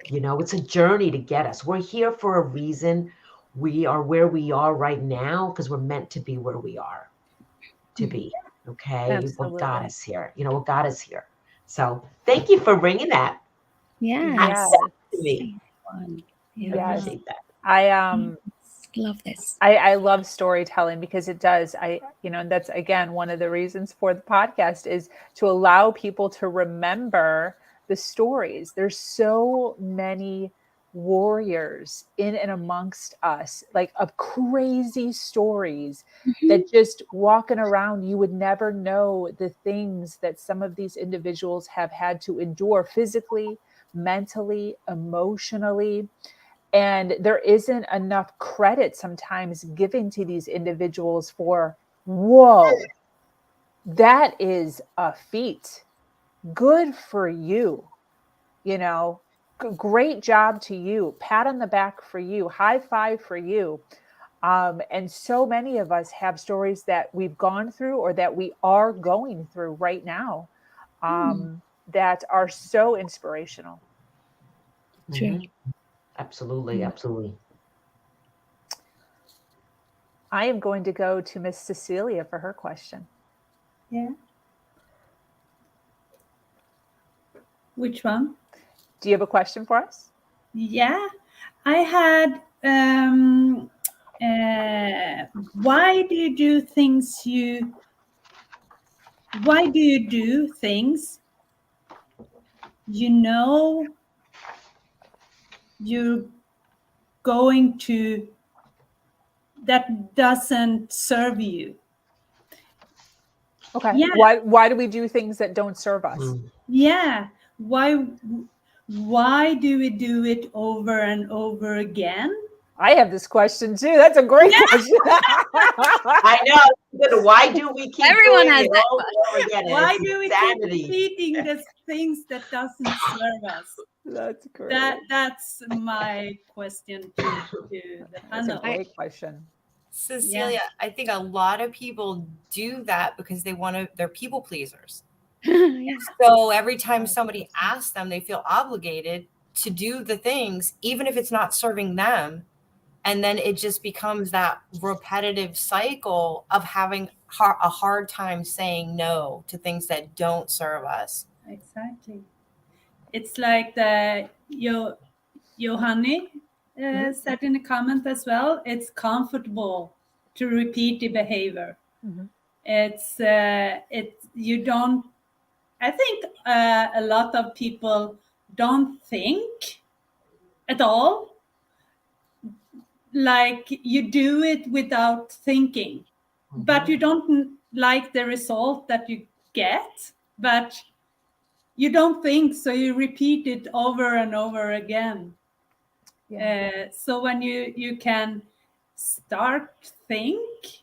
It's a journey to get us. We're here for a reason. We are where we are right now because we're meant to be where we are to be. Okay. What got Absolutely. us here? What got us here. So thank you for bringing that. Yes. To me. Fun. I Yeah. appreciate that. I Love this. I love storytelling because it does. And that's again one of the reasons for the podcast, is to allow people to remember the stories. There's so many warriors in and amongst us, like of crazy stories that just walking around, you would never know the things that some of these individuals have had to endure physically, mentally, emotionally. And there isn't enough credit sometimes given to these individuals for, whoa, that is a feat. Good for you. Great job to you. Pat on the back for you. High five for you. And so many of us have stories that we've gone through or that we are going through right now that are so inspirational. True. Absolutely. Absolutely. I am going to go to Miss Cecilia for her question. Yeah. Which one? Do you have a question for us? Yeah, I had. Why do you do things you? Why do you do things? You're going to, that doesn't serve you. Okay. Yeah. Why do we do things that don't serve us? Yeah. Why do we do it over and over again? I have this question too. That's a great question. I know. But why do we keep Everyone doing has it that over and over again? And Why it's do we insanity. keep repeating the things that doesn't serve us? That's great. That's my question to the That's a panel. great question. Cecilia, I think a lot of people do that because they're people pleasers. Yeah. So every time somebody asks them, they feel obligated to do the things, even if it's not serving them. And then it just becomes that repetitive cycle of having a hard time saying no to things that don't serve us. Exactly. It's like Johanni said in a comment as well. It's comfortable to repeat the behavior. Mm-hmm. You don't. I think a lot of people don't think at all. Like you do it without thinking, but you don't like the result that you get, but you don't think, so you repeat it over and over again. So when you can start think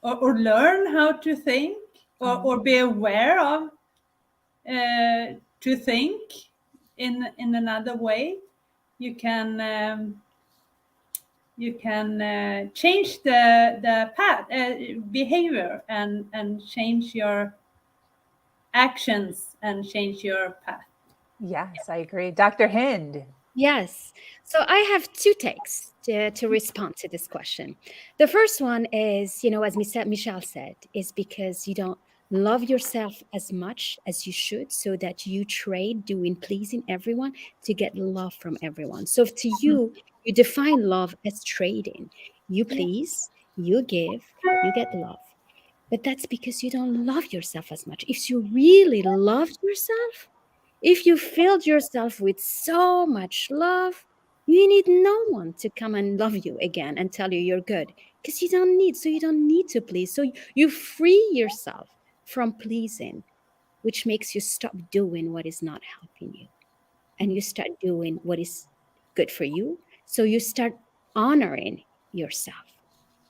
or learn how to think or be aware of to think in another way, you can change the path behavior and change your actions and change your path. Yes, I agree. Dr. Hind. Yes. So I have two takes to respond to this question. The first one is, as Michelle said, is because you don't love yourself as much as you should, so that you trade doing pleasing everyone to get love from everyone. So to you, you define love as trading. You please, you give, you get love. But that's because you don't love yourself as much. If you really loved yourself, if you filled yourself with so much love, you need no one to come and love you again and tell you you're good, because you don't need to please. So you free yourself from pleasing, which makes you stop doing what is not helping you, and you start doing what is good for you. So you start honoring yourself,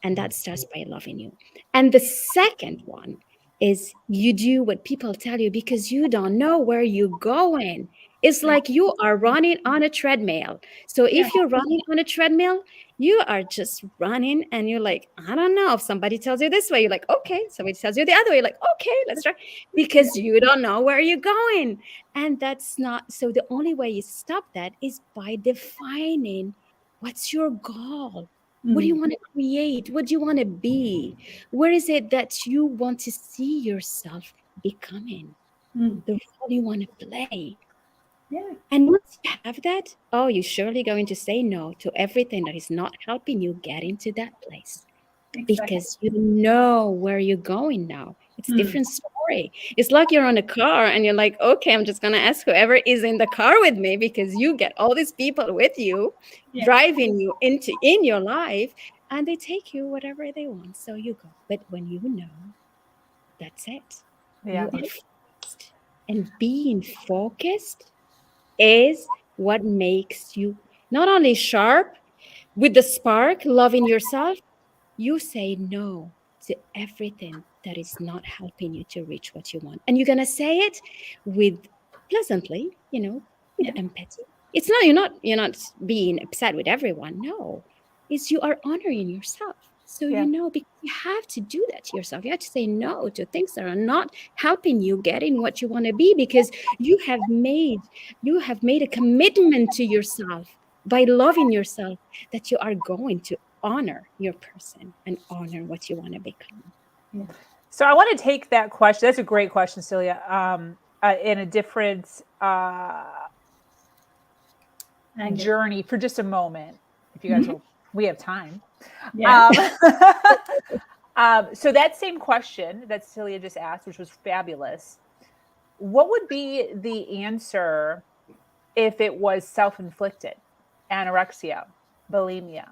and that starts by loving you. And the second one is you do what people tell you because you don't know where you're going. It's like you are running on a treadmill. So if you're running on a treadmill, you are just running and you're like, I don't know. If somebody tells you this way, you're like, okay. Somebody tells you the other way, you're like, okay, let's try. Because you don't know where you're going. And that's not, so the only way you stop that is by defining what's your goal. What do you want to create? What do you want to be? Where is it that you want to see yourself becoming? The role you want to play. Yeah. And once you have that, oh, you're surely going to say no to everything that is not helping you get into that place. Because you know where you're going now. It's a different story. It's like you're on a car and you're like, okay, I'm just going to ask whoever is in the car with me, because you get all these people with you, driving you in your life, and they take you whatever they want. So you go. But when you know, that's it. Yeah. You are focused. And being focused is what makes you not only sharp with the spark, loving yourself, you say no to everything that is not helping you to reach what you want. And you're going to say it with pleasantly, with empathy. It's not, you're not being upset with everyone. No, it's you are honoring yourself. So, because you have to do that to yourself. You have to say no to things that are not helping you getting what you want to be, because you have made a commitment to yourself by loving yourself, that you are going to honor your person and honor what you want to become. So I want to take that question. That's a great question, Celia. In a different journey for just a moment, if you guys will, we have time. So that same question that Celia just asked, which was fabulous. What would be the answer if it was self-inflicted anorexia? bulimia,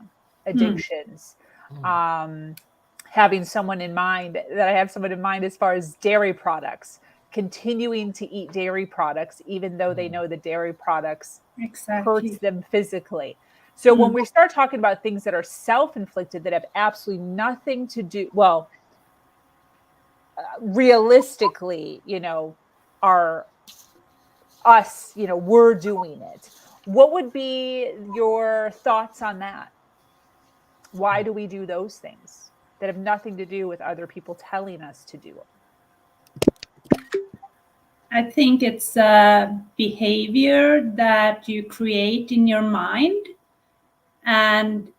addictions, having someone in mind that I have someone in mind as far as dairy products, continuing to eat dairy products, even though they know the dairy products hurts them physically. So when we start talking about things that are self-inflicted, that have absolutely nothing to do, well, realistically, are us, we're doing it. What would be your thoughts on that? Why do we do those things that have nothing to do with other people telling us to do them? I think it's a behavior that you create in your mind. And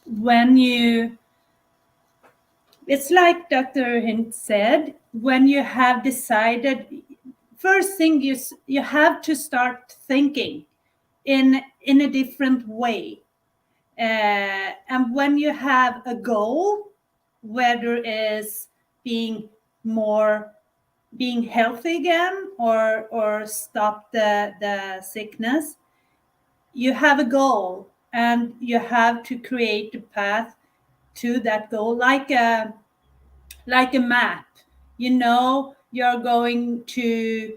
when it's like Dr. Hint said, when you have decided, first thing you have to start thinking in a different way. And when you have a goal, whether it's being healthy again or stop the sickness, you have a goal and you have to create a path to that goal, like a map. You're going to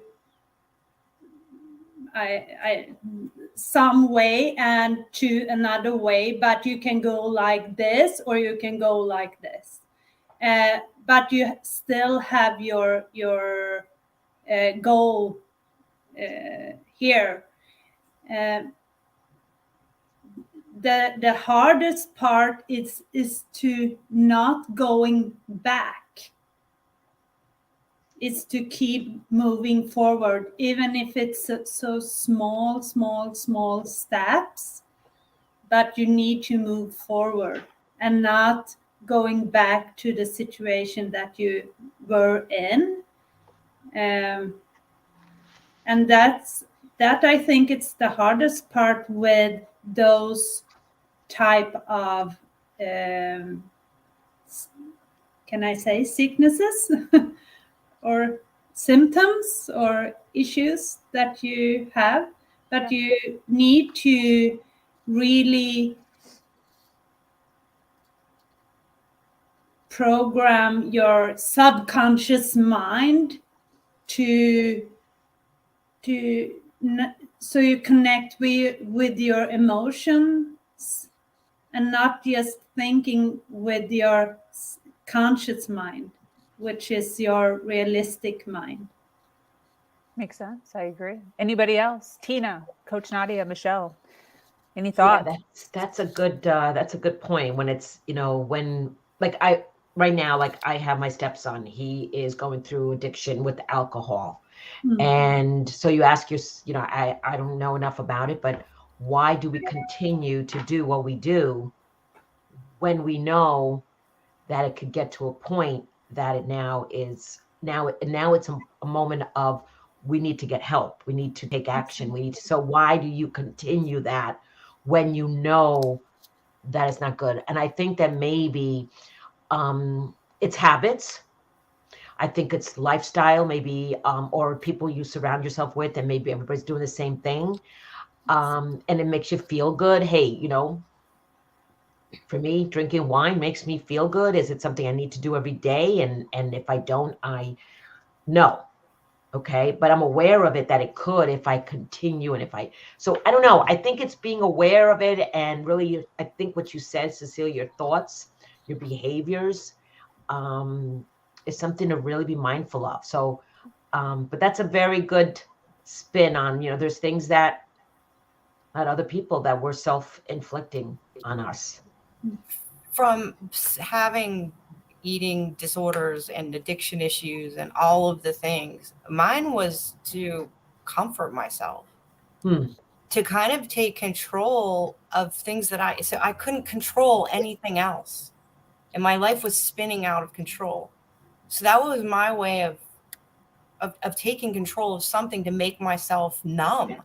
some way and to another way, but you can go like this or you can go like this. But you still have your goal here. The hardest part is to not going back. It's to keep moving forward, even if it's so small steps. But you need to move forward and not going back to the situation that you were in. And that I think it's the hardest part with those type of can I say sicknesses or symptoms or issues that you have, but you need to really program your subconscious mind so you connect with your emotions and not just thinking with your conscious mind, which is your realistic mind. Makes sense. I agree. Anybody else? Tina, Coach Nadia, Michelle, any thoughts? Yeah, that's a good point. When it's, when right now, like I have my stepson, he is going through addiction with alcohol. And so you ask I don't know enough about it, but why do we continue to do what we do when we know that it could get to a point that it now it's a moment of we need to get help, we need to take action, so why do you continue that when you know that it's not good? And I think that maybe it's habits. I think it's lifestyle, maybe, or people you surround yourself with, and maybe everybody's doing the same thing. And it makes you feel good. Hey, for me, drinking wine makes me feel good. Is it something I need to do every day? And if I don't, no. Okay. But I'm aware of it, that it could if I continue. So I don't know. I think it's being aware of it. And really, I think what you said, Cecilia, your thoughts, your behaviors, is something to really be mindful of. So, but that's a very good spin on, there's things that other people that we're self-inflicting on us. From having eating disorders and addiction issues and all of the things, mine was to comfort myself, to kind of take control of things that I couldn't control anything else. And my life was spinning out of control. So that was my way of taking control of something, to make myself numb.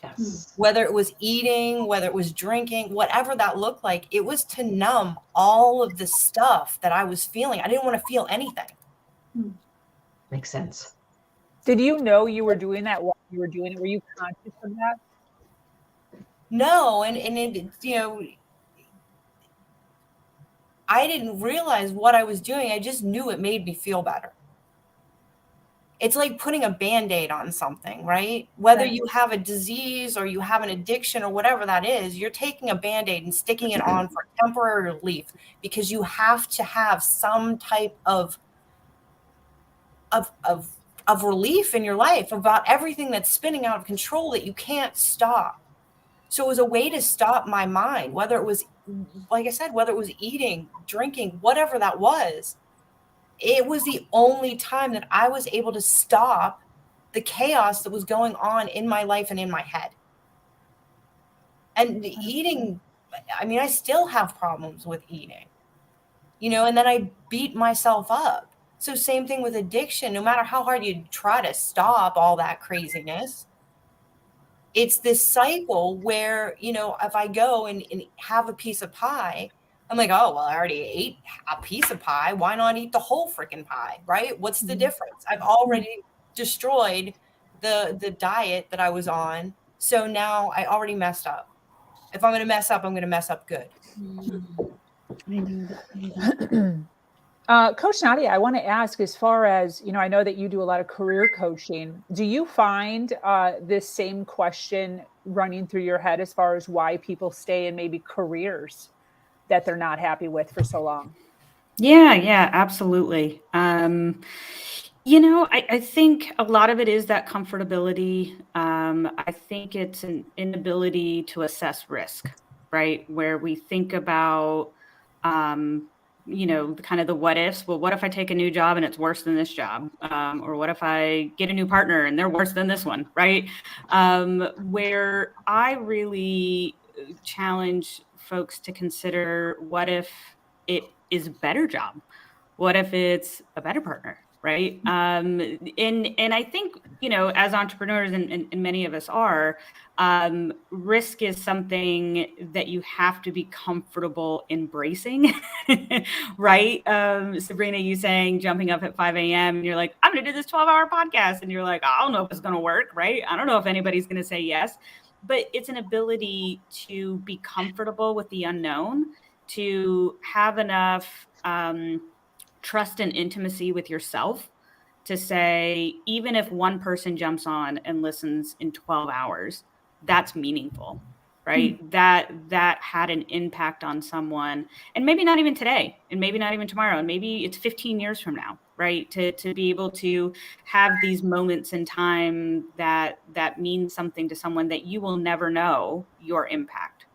Yes. Whether it was eating, whether it was drinking, whatever that looked like, it was to numb all of the stuff that I was feeling. I didn't want to feel anything. Makes sense. Did you know you were doing that while you were doing it? Were you conscious of that? No, and it, you know, I didn't realize what I was doing. I just knew it made me feel better. It's like putting a Band-Aid on something, right? Whether Right. you have a disease or you have an addiction or whatever that is, you're taking a Band-Aid and sticking it on for temporary relief because you have to have some type of of of of relief in your life about everything that's spinning out of control that you can't stop. So it was a way to stop my mind, whether it was, like I said, whether it was eating, drinking, whatever that was. It was the only time that I was able to stop the chaos that was going on in my life and in my head. And eating, I mean, I still have problems with eating, you know, and then I beat myself up. So same thing with addiction, no matter how hard you try to stop all that craziness, it's this cycle where, you know, if I go and have a piece of pie, I'm like, oh, well, I already ate a piece of pie. Why not eat the whole freaking pie? Right? What's the difference? I've already destroyed the diet that I was on. So now I already messed up. If I'm going to mess up, I'm going to mess up good. I know. Coach Nadia, I want to ask, as far as, you know, I know that you do a lot of career coaching. Do you find this same question running through your head as far as why people stay in maybe careers that they're not happy with for so long? Yeah, absolutely. You know, I think a lot of it is that comfortability. I think it's an inability to assess risk, right? Where we think about, you know, kind of the what ifs. Well, what if I take a new job and it's worse than this job? Or what if I get a new partner and they're worse than this one, right? Where I really challenge folks to consider, what if it is a better job? What if it's a better partner, right? And I think, you know, as entrepreneurs, and many of us are, risk is something that you have to be comfortable embracing, right? Sabrina, you saying jumping up at 5 a.m. and you're like, I'm going to do this 12-hour podcast. And you're like, I don't know if it's going to work, right? I don't know if anybody's going to say yes. But it's an ability to be comfortable with the unknown, to have enough trust and intimacy with yourself to say, even if one person jumps on and listens in 12 hours, that's meaningful, right? That had an impact on someone, and maybe not even today, and maybe not even tomorrow, and maybe it's 15 years from now, right? To be able to have these moments in time that mean something to someone that you will never know your impact.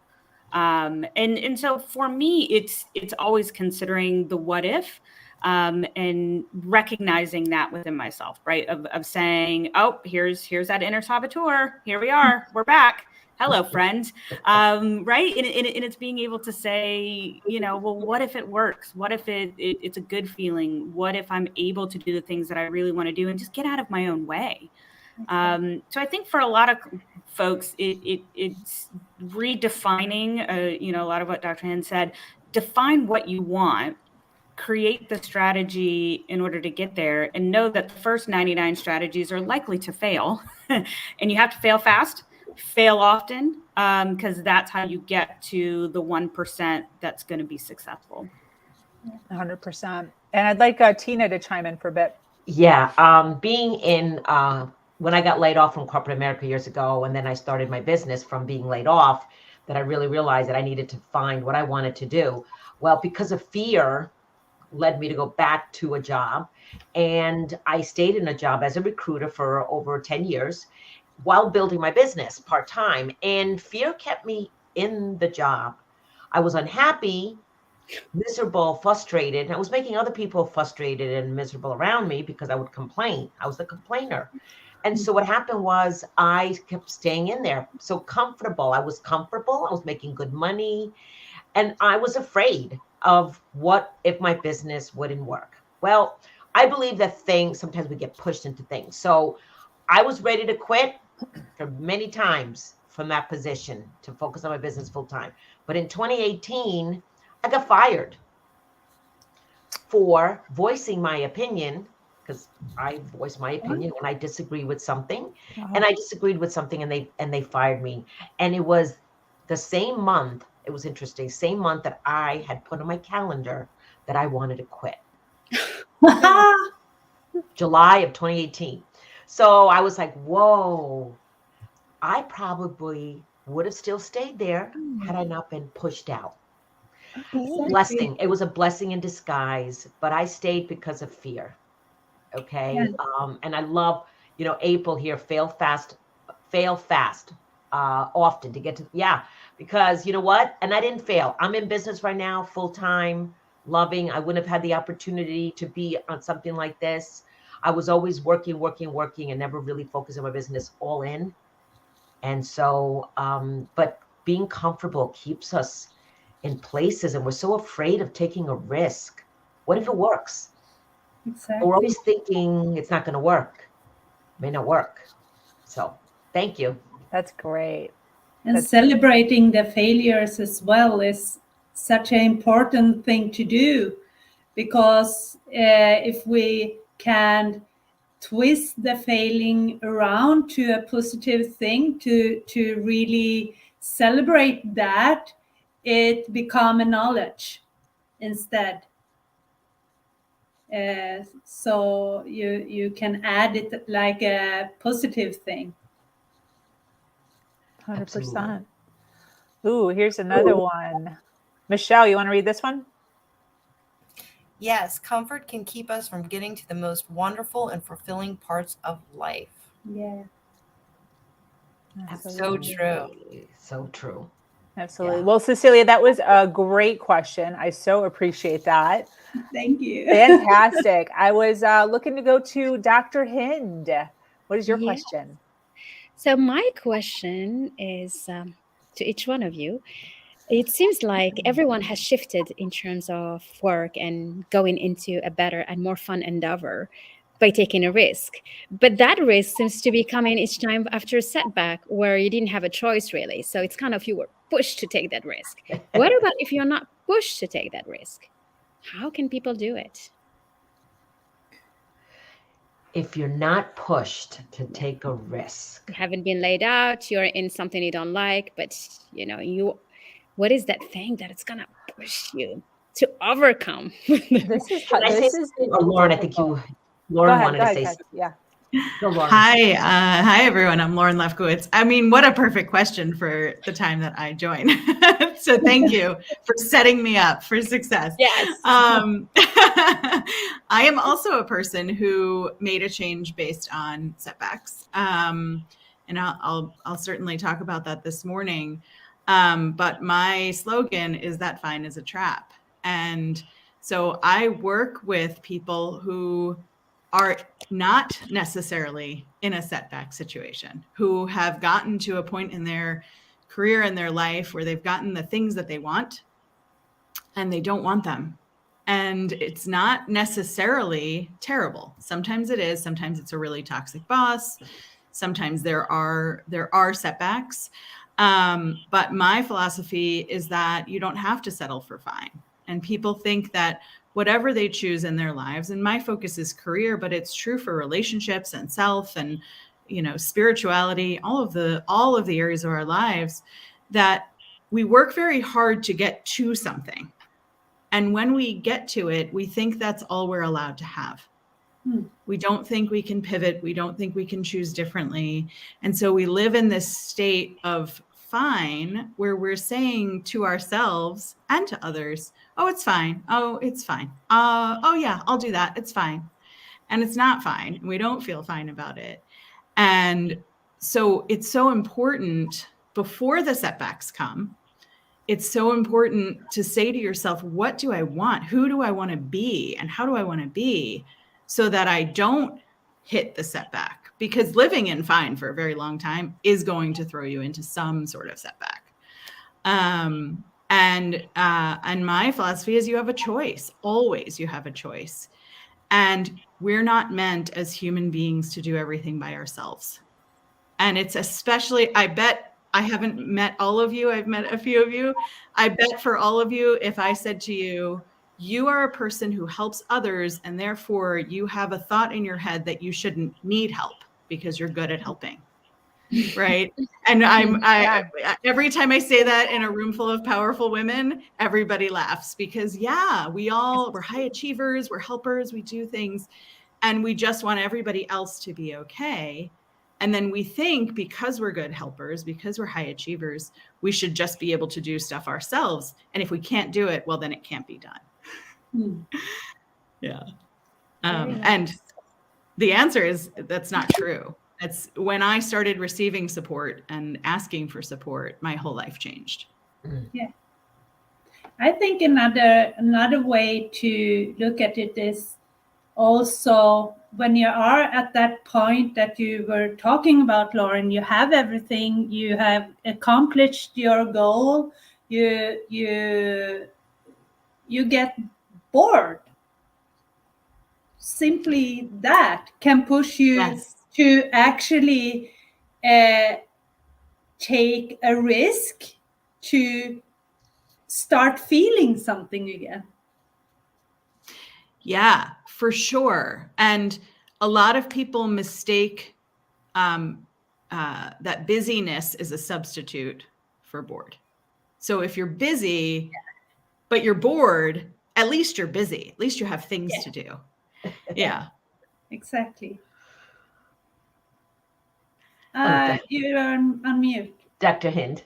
And so for me, it's always considering the what if, and recognizing that within myself, right? Of saying, oh, here's that inner saboteur. Here we are. We're back. Hello, friends. Right. And it's being able to say, you know, well, what if it works? What if it's a good feeling? What if I'm able to do the things that I really want to do and just get out of my own way? So I think for a lot of folks, it's redefining, you know, a lot of what Dr. Hand said. Define what you want, create the strategy in order to get there, and know that the first 99 strategies are likely to fail. And you have to fail fast, fail often, because that's how you get to the 1% that's going to be successful. 100%. And I'd like Tina to chime in for a bit. Yeah, being in when I got laid off from corporate America years ago, and then I started my business from being laid off, that I really realized that I needed to find what I wanted to do. Well, because of fear, led me to go back to a job, and I stayed in a job as a recruiter for over 10 years while building my business part-time, and fear kept me in the job. I was unhappy, miserable, frustrated. I was making other people frustrated and miserable around me because I would complain. I was the complainer. And so what happened was I kept staying in there. So comfortable. I was comfortable. I was making good money. And I was afraid of what if my business wouldn't work. Well, I believe that sometimes we get pushed into things. So I was ready to quit for many times from that position to focus on my business full time. But in 2018, I got fired for voicing my opinion, because I voiced my opinion when I disagree with something. And I disagreed with something, and they fired me. And it was the same month, it was interesting, same month that I had put on my calendar that I wanted to quit. July of 2018. So I was like, whoa, I probably would have still stayed there had I not been pushed out. Blessing. It was a blessing in disguise, but I stayed because of fear. Okay. Yeah. And I love, April here, fail fast, often to get to, because you know what? And I didn't fail. I'm in business right now, full time, loving. I wouldn't have had the opportunity to be on something like this. I was always working, and never really focused on my business all in. And so, but being comfortable keeps us in places, and we're so afraid of taking a risk. What if it works? Exactly. We're always thinking it's not going to work. It may not work. So thank you. That's great. And celebrating the failures as well is such an important thing to do, because if we can twist the failing around to a positive thing, to really celebrate that, it become a knowledge instead. So you can add it like a positive thing. 100%. Ooh, here's another one. Michelle, you want to read this one? Yes, comfort can keep us from getting to the most wonderful and fulfilling parts of life. Yeah. So true. So true. Absolutely. Yeah. Well, Cecilia, that was a great question. I so appreciate that. Thank you. Fantastic. I was looking to go to Dr. Hind. What is your question? So my question is to each one of you. It seems like everyone has shifted in terms of work and going into a better and more fun endeavor by taking a risk. But that risk seems to be coming each time after a setback where you didn't have a choice, really. So it's kind of you were pushed to take that risk. What about if you're not pushed to take that risk? How can people do it? If you're not pushed to take a risk. You haven't been laid out, you're in something you don't like, but what is that thing that it's gonna push you to overcome? This is Lauren, I think Lauren wanted to say something. Yeah. Hi everyone. I'm Lauren Lefkowitz. I mean, what a perfect question for the time that I joined. So thank you for setting me up for success. Yes. I am also a person who made a change based on setbacks. And I'll certainly talk about that this morning. But my slogan is that fine is a trap. And so I work with people who are not necessarily in a setback situation, who have gotten to a point in their career and their life where they've gotten the things that they want and they don't want them. And it's not necessarily terrible. Sometimes it is. Sometimes it's a really toxic boss. Sometimes there are setbacks. But my philosophy is that you don't have to settle for fine. And people think that whatever they choose in their lives, and my focus is career, but it's true for relationships and self and, spirituality, all of the areas of our lives, that we work very hard to get to something. And when we get to it, we think that's all we're allowed to have. We don't think we can pivot. We don't think we can choose differently. And so we live in this state of fine where we're saying to ourselves and to others, oh, it's fine. Oh, it's fine. Oh, yeah, I'll do that. It's fine. And it's not fine. We don't feel fine about it. And so it's so important before the setbacks come. It's so important to say to yourself, what do I want? Who do I want to be? And how do I want to be? So that I don't hit the setback, because living in fine for a very long time is going to throw you into some sort of setback. And my philosophy is you have a choice. Always you have a choice. And we're not meant as human beings to do everything by ourselves. And it's especially, I bet I haven't met all of you. I've met a few of you. I bet for all of you, if I said to you, you are a person who helps others, and therefore you have a thought in your head that you shouldn't need help because you're good at helping. right? And every time I say that in a room full of powerful women, everybody laughs because we're high achievers, we're helpers, we do things, and we just want everybody else to be okay. And then we think because we're good helpers, because we're high achievers, we should just be able to do stuff ourselves. And if we can't do it, well, then it can't be done. Yeah. And the answer is that's not true. It's when I started receiving support and asking for support, my whole life changed. Yeah. I think another way to look at it is also when you are at that point that you were talking about, Lauren, you have everything, you have accomplished your goal, you get bored. Simply that can push you to actually take a risk to start feeling something again. Yeah, for sure. And a lot of people mistake that busyness is a substitute for bored. So if you're busy, but you're bored, at least you're busy. At least you have things to do. Yeah. Exactly. Oh, You're on mute. Dr. Hind.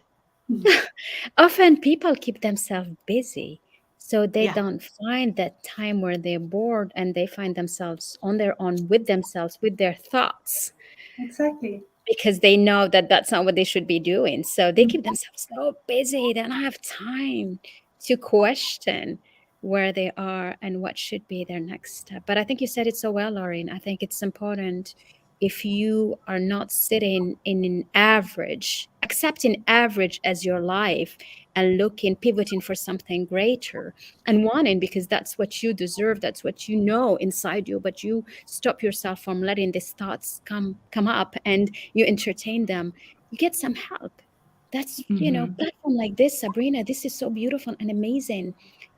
Often people keep themselves busy, so they don't find that time where they're bored and they find themselves on their own with themselves, with their thoughts. Exactly. Because they know that that's not what they should be doing. So they keep themselves so busy. They don't have time to question where they are and what should be their next step. But I think you said it so well, Lauren. I think it's important if you are not sitting in an average, accepting average as your life and pivoting for something greater and wanting, because that's what you deserve, that's what you know inside you, but you stop yourself from letting these thoughts come up and you entertain them, you get some help. That's, platform like this, Sabrina, this is so beautiful and amazing.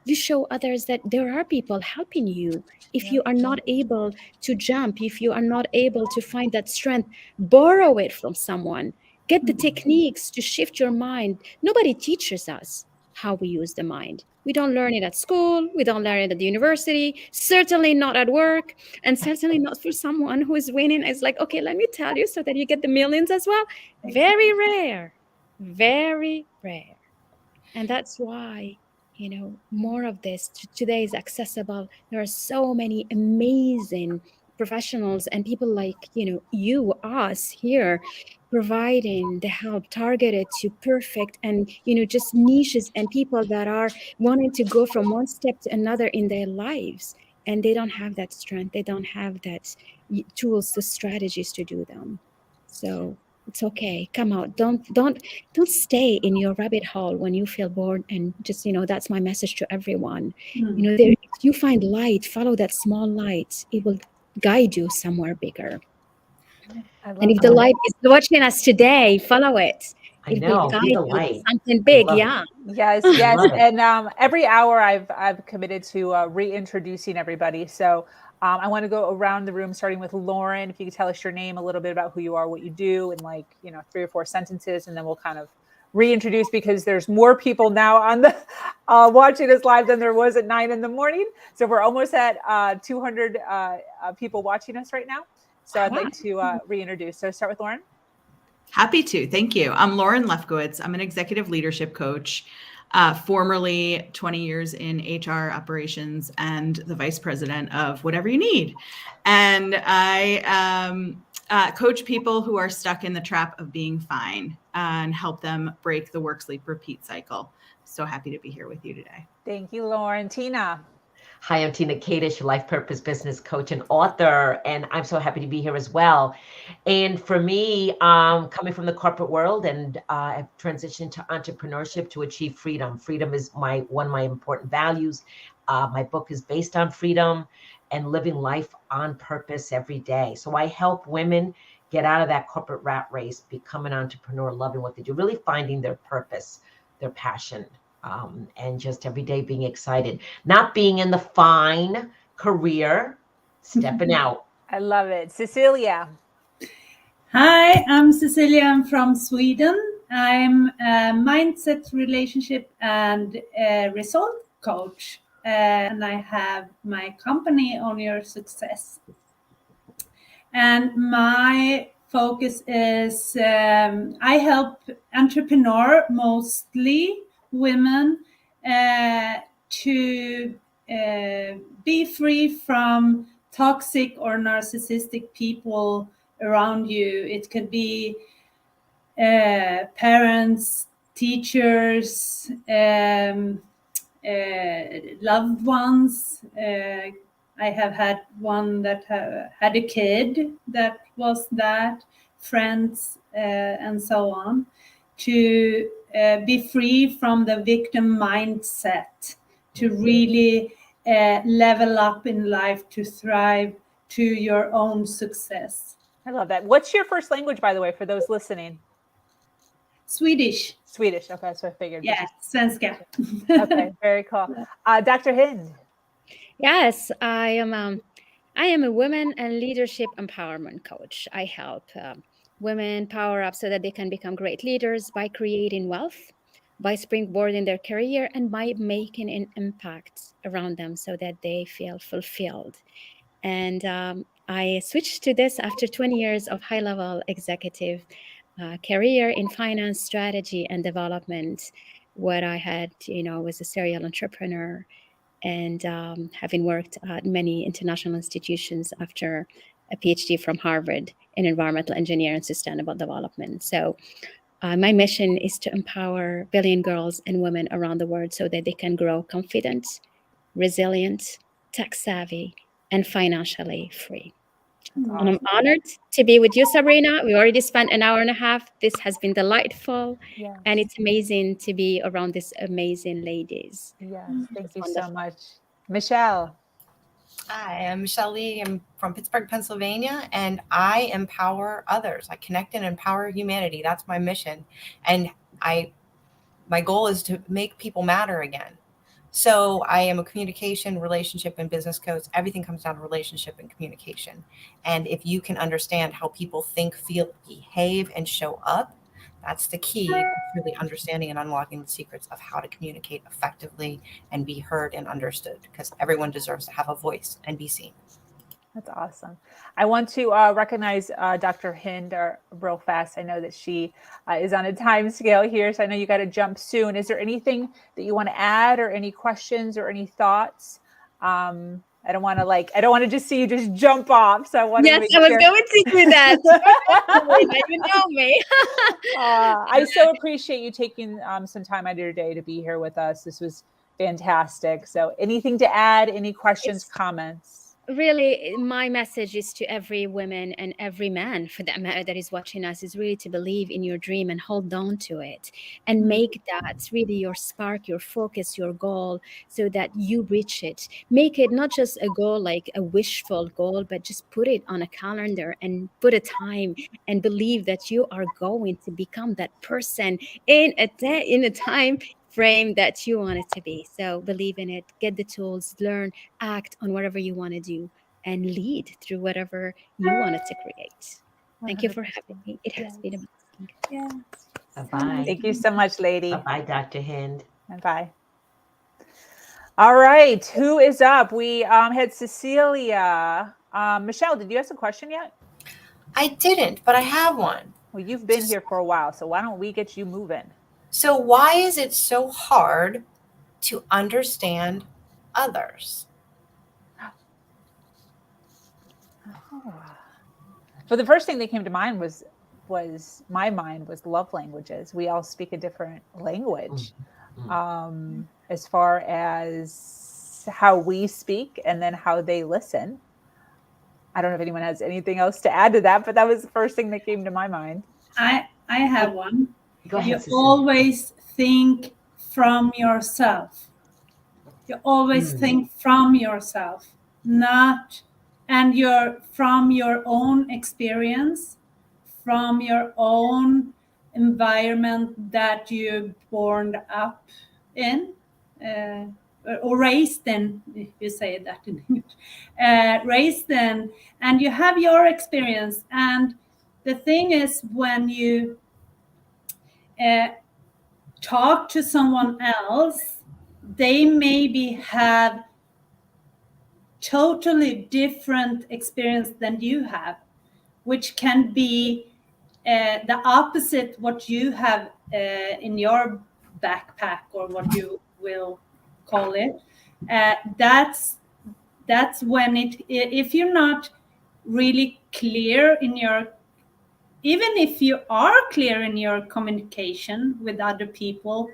You show others that there are people helping you. If you are not able to jump, if you are not able to find that strength, borrow it from someone. Get the techniques to shift your mind. Nobody teaches us how we use the mind. We don't learn it at school. We don't learn it at the university. Certainly not at work. And certainly not for someone who is winning. It's like, okay, let me tell you so that you get the millions as well. Very rare. Very rare. And that's why, more of this today is accessible. There are so many amazing professionals and people like, you, us here, providing the help targeted to perfect and, just niches and people that are wanting to go from one step to another in their lives. And they don't have that strength. They don't have that tools, the strategies to do them. So it's okay. Come out. Don't stay in your rabbit hole when you feel bored. And just, that's my message to everyone. If you find light, follow that small light. It will guide you somewhere bigger. And if the light is watching us today, follow it. It will guide you to something big. Yeah. Yes. And every hour I've committed to reintroducing everybody. So I want to go around the room, starting with Lauren. If you could tell us your name, a little bit about who you are, what you do, in 3 or 4 sentences, and then we'll kind of reintroduce, because there's more people now on the watching us live than there was at 9 a.m. So we're almost at 200 people watching us right now. So I'd like to reintroduce. So start with Lauren. Happy to. Thank you. I'm Lauren Lefkowitz. I'm an executive leadership coach, formerly 20 years in HR operations and the vice president of Whatever You Need. And I coach people who are stuck in the trap of being fine and help them break the work, sleep, repeat cycle. So happy to be here with you today. Thank you, Lauren. Tina. Hi, I'm Tina Kadish, life purpose business coach and author, and I'm so happy to be here as well. And for me, coming from the corporate world, and I've transitioned to entrepreneurship to achieve freedom. Freedom is one of my important values. My book is based on freedom and living life on purpose every day. So I help women get out of that corporate rat race, become an entrepreneur, loving what they do, really finding their purpose, their passion. And just every day being excited, not being in the fine career, stepping out. I love it. Cecilia. Hi, I'm Cecilia. I'm from Sweden. I'm a mindset, relationship, and result coach. And I have my company On Your Success. And my focus is I help entrepreneur, mostly women, to be free from toxic or narcissistic people around you. It could be parents, teachers, loved ones. I have had one that had a kid that was that, friends, and so on, to be free from the victim mindset, to really level up in life, to thrive, to your own success. I love that. What's your first language, by the way, for those listening? Swedish. Swedish. Okay, so I figured. Yeah, svenska. Okay, very cool. Dr. Hind. Yes, I am a women and leadership empowerment coach. I help women power up so that they can become great leaders by creating wealth, by springboarding their career, and by making an impact around them so that they feel fulfilled. And I switched to this after 20 years of high-level executive career in finance, strategy, and development. What I had, was a serial entrepreneur, and having worked at many international institutions after a PhD from Harvard in environmental engineering and sustainable development. So my mission is to empower billion girls and women around the world so that they can grow confident, resilient, tech savvy, and financially free. And I'm honored to be with you, Sabrina. We already spent an hour and a half. This has been delightful. Yes. And it's amazing to be around these amazing ladies. Yes, thank It's you wonderful. so much. Michelle. Hi, I'm Michelle Lee. I'm from Pittsburgh, Pennsylvania, and I empower others. I connect and empower humanity. That's my mission. And my goal is to make people matter again. So I am a communication, relationship, and business coach. Everything comes down to relationship and communication. And if you can understand how people think, feel, behave, and show up, that's the key to really understanding and unlocking the secrets of how to communicate effectively and be heard and understood, because everyone deserves to have a voice and be seen. That's awesome. I want to recognize Dr. Hind real fast. I know that she is on a time scale here, so I know you got to jump soon. Is there anything that you want to add, or any questions, or any thoughts? I don't want to just see you just jump off. So I want to Yes, make I was sure. going to do that. You know me. I so appreciate you taking some time out of your day to be here with us. This was fantastic. So anything to add? Any questions, comments? Really, my message is to every woman and every man, for that matter, that is watching us, is really to believe in your dream and hold on to it, and make that really your spark, your focus, your goal, so that you reach it. Make it not just a goal, like a wishful goal, but just put it on a calendar and put a time, and believe that you are going to become that person in a time frame that you want it to be. So believe in it, get the tools, learn, act on whatever you want to do, and lead through whatever you wanted to create. Thank you for having me. It has been a blessing. Yes. Bye-bye. Thank you so much, lady. Bye-bye, Dr. Hind. Bye. All right, who is up? We had Cecilia. Michelle, did you ask a question yet? I didn't, but I have one. Well, you've been here for a while, so why don't we get you moving? So why is it so hard to understand others? So the first thing that came to mind was love languages. We all speak a different language as far as how we speak and then how they listen. I don't know if anyone has anything else to add to that, but that was the first thing that came to my mind. I have one. Go ahead, You Cecilia. always think from yourself. You always think from yourself, not, and from your own experience, from your own environment that you're born up in, or raised in, if you say that in English, raised in, and you have your experience, and the thing is, when you talk to someone else, they maybe have totally different experience than you have, which can be the opposite what you have in your backpack, or what you will call it. That's when if you're not really clear in your, even if you are clear in your communication with other people,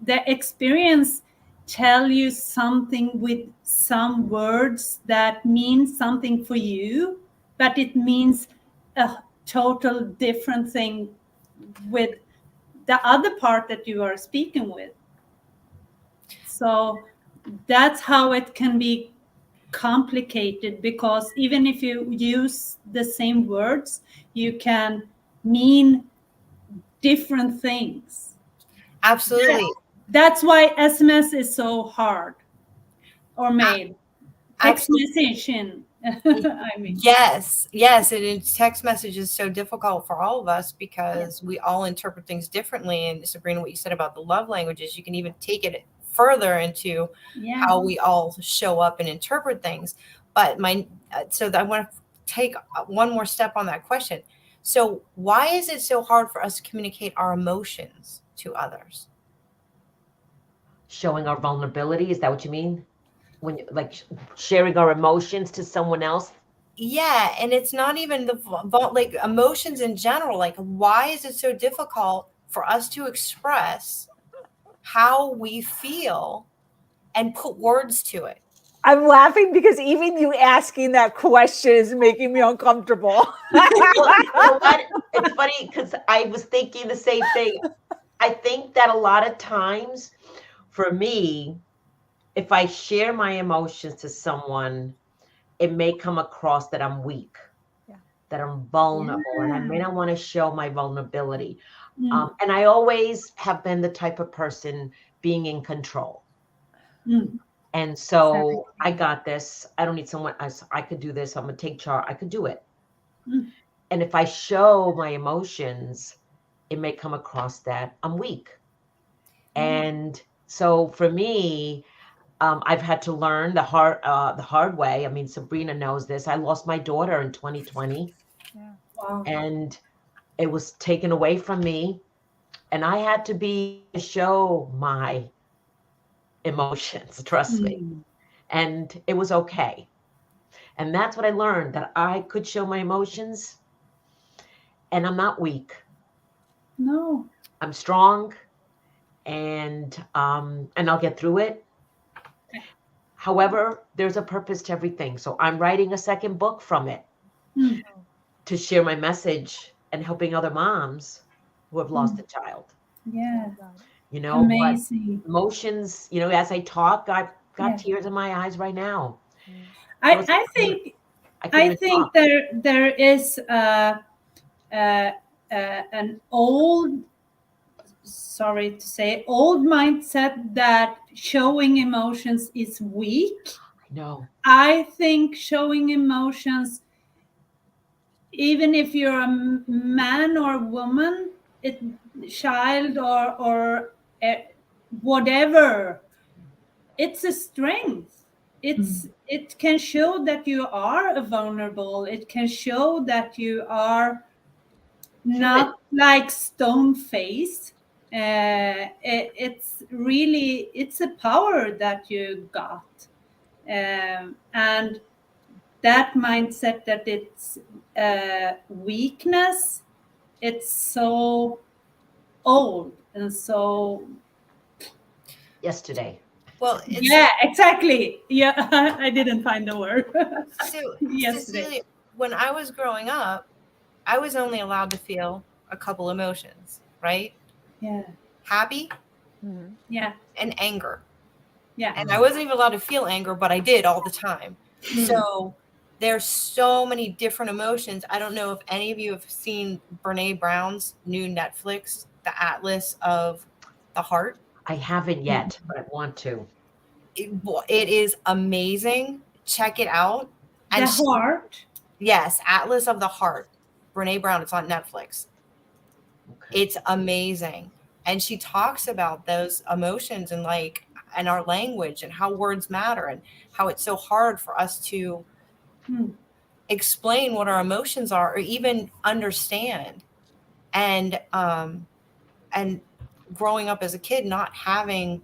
the experience tell you something with some words that mean something for you, but it means a total different thing with the other part that you are speaking with. So that's how it can be complicated, because even if you use the same words, you can mean different things. Absolutely. That's why SMS is so hard, or made. Text messaging. I mean, Yes, and text message is so difficult for all of us because we all interpret things differently. And Sabrina, what you said about the love languages, you can even take it further into how we all show up and interpret things. But so I want to take one more step on that question. So why is it so hard for us to communicate our emotions to others? Showing our vulnerability, is that what you mean? When like sharing our emotions to someone else? Yeah, and it's not even like emotions in general. Like, why is it so difficult for us to express how we feel and put words to it? I'm laughing because even you asking that question is making me uncomfortable. Well, you know what? It's funny because I was thinking the same thing. I think that a lot of times for me, if I share my emotions to someone, it may come across that I'm weak, that I'm vulnerable, and I may not want to show my vulnerability. And I always have been the type of person being in control. And so I got this. I don't need someone else. I could do this. I'm going to take charge. I could do it. And if I show my emotions, it may come across that I'm weak. And so for me, I've had to learn the hard way. I mean, Sabrina knows this. I lost my daughter in 2020, and it was taken away from me, and I had to show my emotions. Trust me, and it was okay. And that's what I learned, that I could show my emotions, and I'm not weak. No, I'm strong, and I'll get through it. However, there's a purpose to everything. So I'm writing a second book from it to share my message and helping other moms who have lost a child. Yeah. You know, Amazing. but emotions, you know, as I talk, I've got tears in my eyes right now. I think there is an old, sorry to say, old mindset that showing emotions is weak. No. I think showing emotions, even if you're a man or woman, child or whatever, it's a strength. It can show that you are vulnerable. It can show that you are not like stone face. It's really, it's a power that you got, and that mindset that it's weakness, it's so old and so yesterday. Well, yeah, exactly. Yeah, I didn't find the word. Yesterday. Cecilia, when I was growing up, I was only allowed to feel a couple emotions, right? Yeah. Happy, yeah, and anger. Yeah. And I wasn't even allowed to feel anger, but I did all the time. So there's so many different emotions. I don't know if any of you have seen Brene Brown's new Netflix, The Atlas of the Heart. I haven't yet, but I want to. It is amazing. Check it out. The Heart? Yes, Atlas of the Heart. Brene Brown. It's on Netflix. Okay. It's amazing. And she talks about those emotions and like, and our language and how words matter and how it's so hard for us to explain what our emotions are or even understand. And growing up as a kid, not having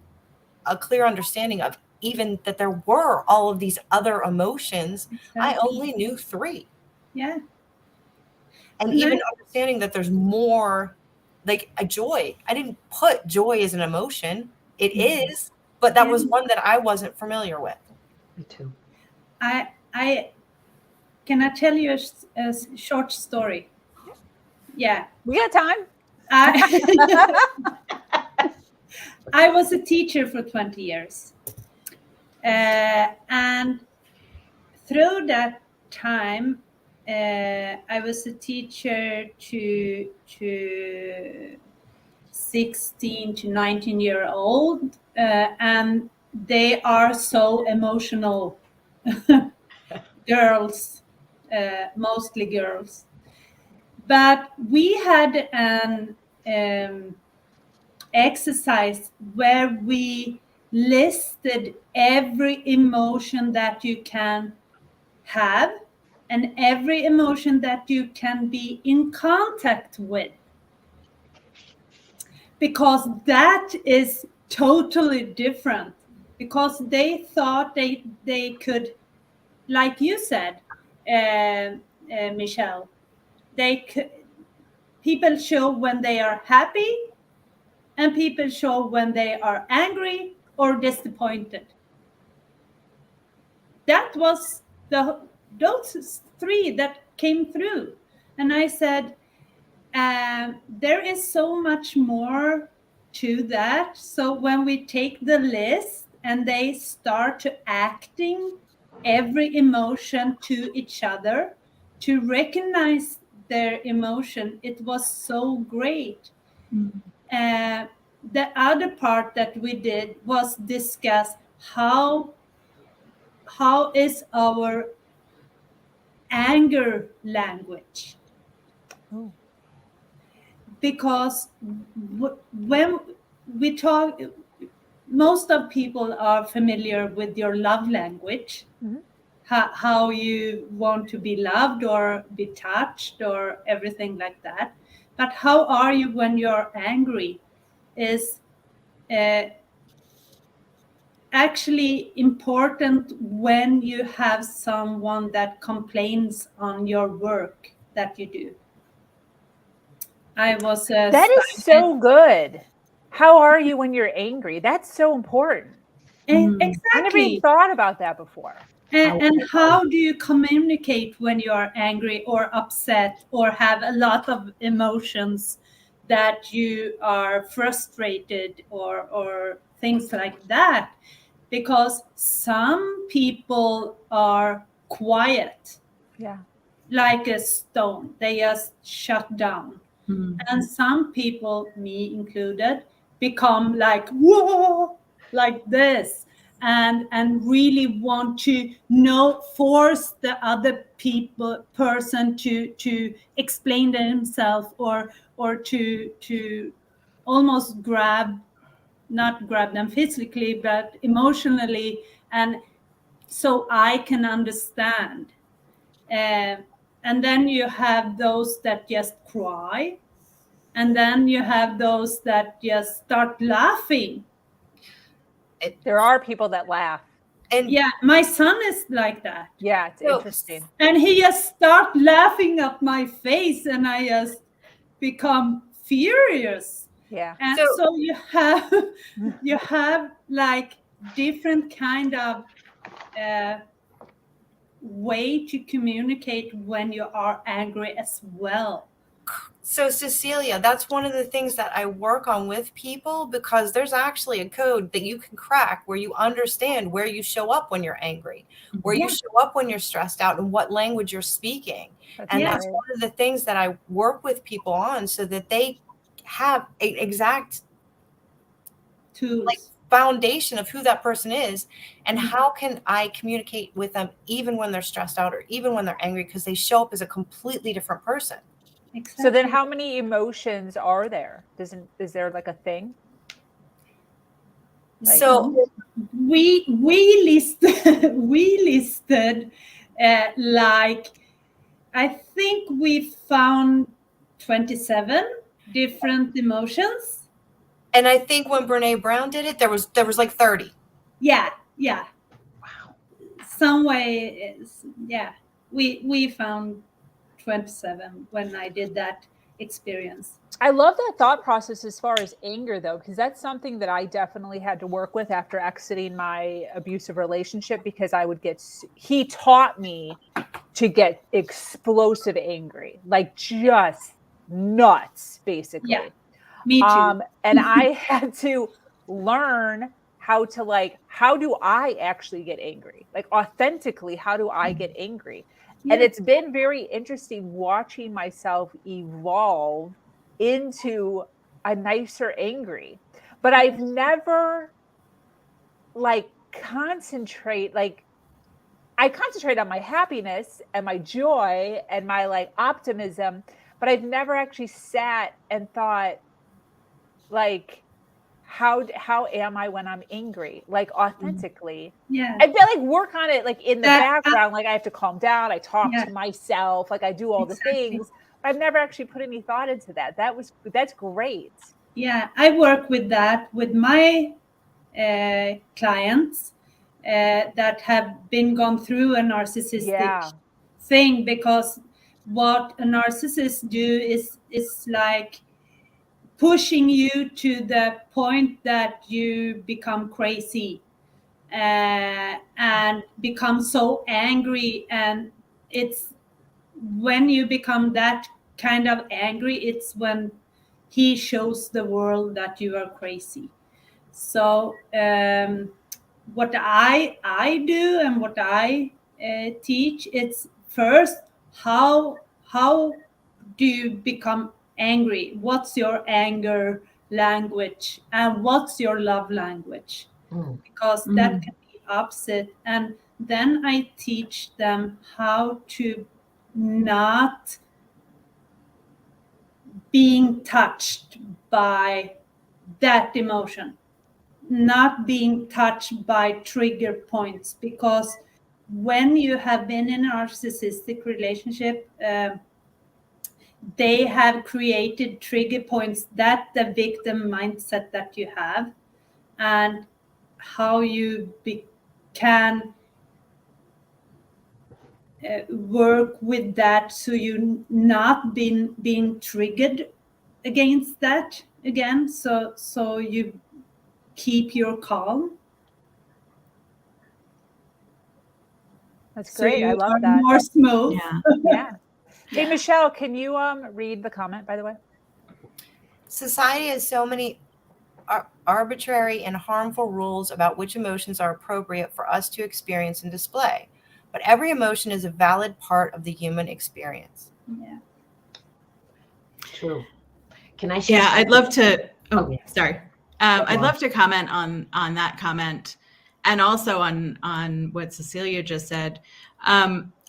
a clear understanding of even that there were all of these other emotions. I only knew 3. Yeah. And even understanding that there's more, like a joy. I didn't put joy as an emotion. It is, but that was one that I wasn't familiar with. Me too. I can I tell you a short story? Yeah. We got time. I was a teacher for 20 years. And through that time, I was a teacher to 16 to 19-year-old, and they are so emotional girls, mostly girls. But we had an exercise where we listed every emotion that you can have and every emotion that you can be in contact with, because that is totally different. Because they thought they could, like you said, Michelle, people show when they are happy and people show when they are angry or disappointed. That was those 3 that came through. And I said, there is so much more to that. So when we take the list and they start to acting every emotion to each other, to recognize their emotion, it was so great. The other part that we did was discuss how is our anger language. Oh. Because when we talk, most of people are familiar with your love language, how you want to be loved or be touched or everything like that. But how are you when you're angry is actually important when you have someone that complains on your work that you do. I was That is so good. How are you when you're angry? That's so important. Exactly. I never even thought about that before. And how do you communicate when you are angry or upset or have a lot of emotions that you are frustrated or things like that? Because some people are quiet, like a stone. They just shut down. And some people, me included, become like, whoa, like this. And really want to force the other person to explain themselves or to almost not grab them physically but emotionally, and so I can understand. And then you have those that just cry, and then you have those that just start laughing. There are people that laugh. And yeah, my son is like that. Yeah, it's interesting. And he just start laughing at my face, and I just become furious. Yeah. And so you have like different kind of way to communicate when you are angry as well. So Cecilia, that's one of the things that I work on with people, because there's actually a code that you can crack where you understand where you show up when you're angry, where you show up when you're stressed out, and what language you're speaking. That's one of the things that I work with people on, so that they have an exact tools, like foundation of who that person is, and how can I communicate with them even when they're stressed out or even when they're angry, because they show up as a completely different person. Exactly. So then how many emotions are there? Is there like a thing? Like, So we listed like, I think we found 27 different emotions. and I think when Brene Brown did it, there was like 30. Yeah. Wow. Some way is, yeah. We found 27 when I did that experience. I love that thought process as far as anger, though, because that's something that I definitely had to work with after exiting my abusive relationship, because I would he taught me to get explosive angry, like just nuts, basically. Yeah, me too. And I had to learn how to, like, how do I actually get angry? Like, authentically, how do I get angry? And Yeah. it's been very interesting watching myself evolve into a nicer angry. But I've never like I concentrate on my happiness and my joy and my like optimism, but I've never actually sat and thought, like, how am I when I'm angry? Like, authentically. Yeah. I feel like work on it, like in the That- background, like I have to calm down, I talk Yeah. to myself, like I do all the Exactly. things. But I've never actually put any thought into that. That's great. Yeah, I work with that with my clients that have been gone through a narcissistic Yeah. thing, because what a narcissist do is like pushing you to the point that you become crazy and become so angry. And it's when you become that kind of angry, it's when he shows the world that you are crazy. So what I do and what I teach, it's first how do you become angry? What's your anger language and what's your love language? Because that can be opposite. And then I teach them how to not being touched by that emotion, not being touched by trigger points. Because when you have been in a narcissistic relationship, they have created trigger points, that the victim mindset that you have, and how you can work with that, so you not being triggered against that again, so you keep your calm. That's So great. I you love are that. more smooth. Yeah. Yeah. Hey, Michelle, can you read the comment, by the way? Society has so many arbitrary and harmful rules about which emotions are appropriate for us to experience and display. But every emotion is a valid part of the human experience. Yeah. True. Can I share? Yeah, I'd love to. Oh, yeah. Sorry. I'd love to comment on that comment, and also on what Cecilia just said.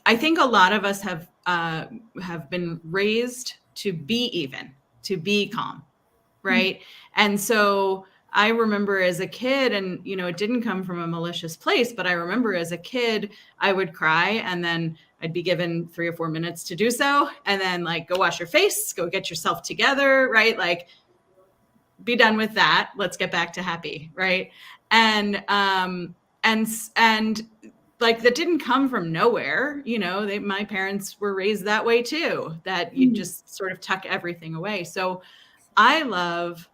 I think a lot of us have been raised to be even, to be calm, right? And so I remember as a kid, and it didn't come from a malicious place, but I remember as a kid, I would cry, and then I'd be given 3 or 4 minutes to do so, and then like, go wash your face, go get yourself together, right? Like, be done with that. Let's get back to happy, right? And like, that didn't come from nowhere. My parents were raised that way too, that you just sort of tuck everything away. So I love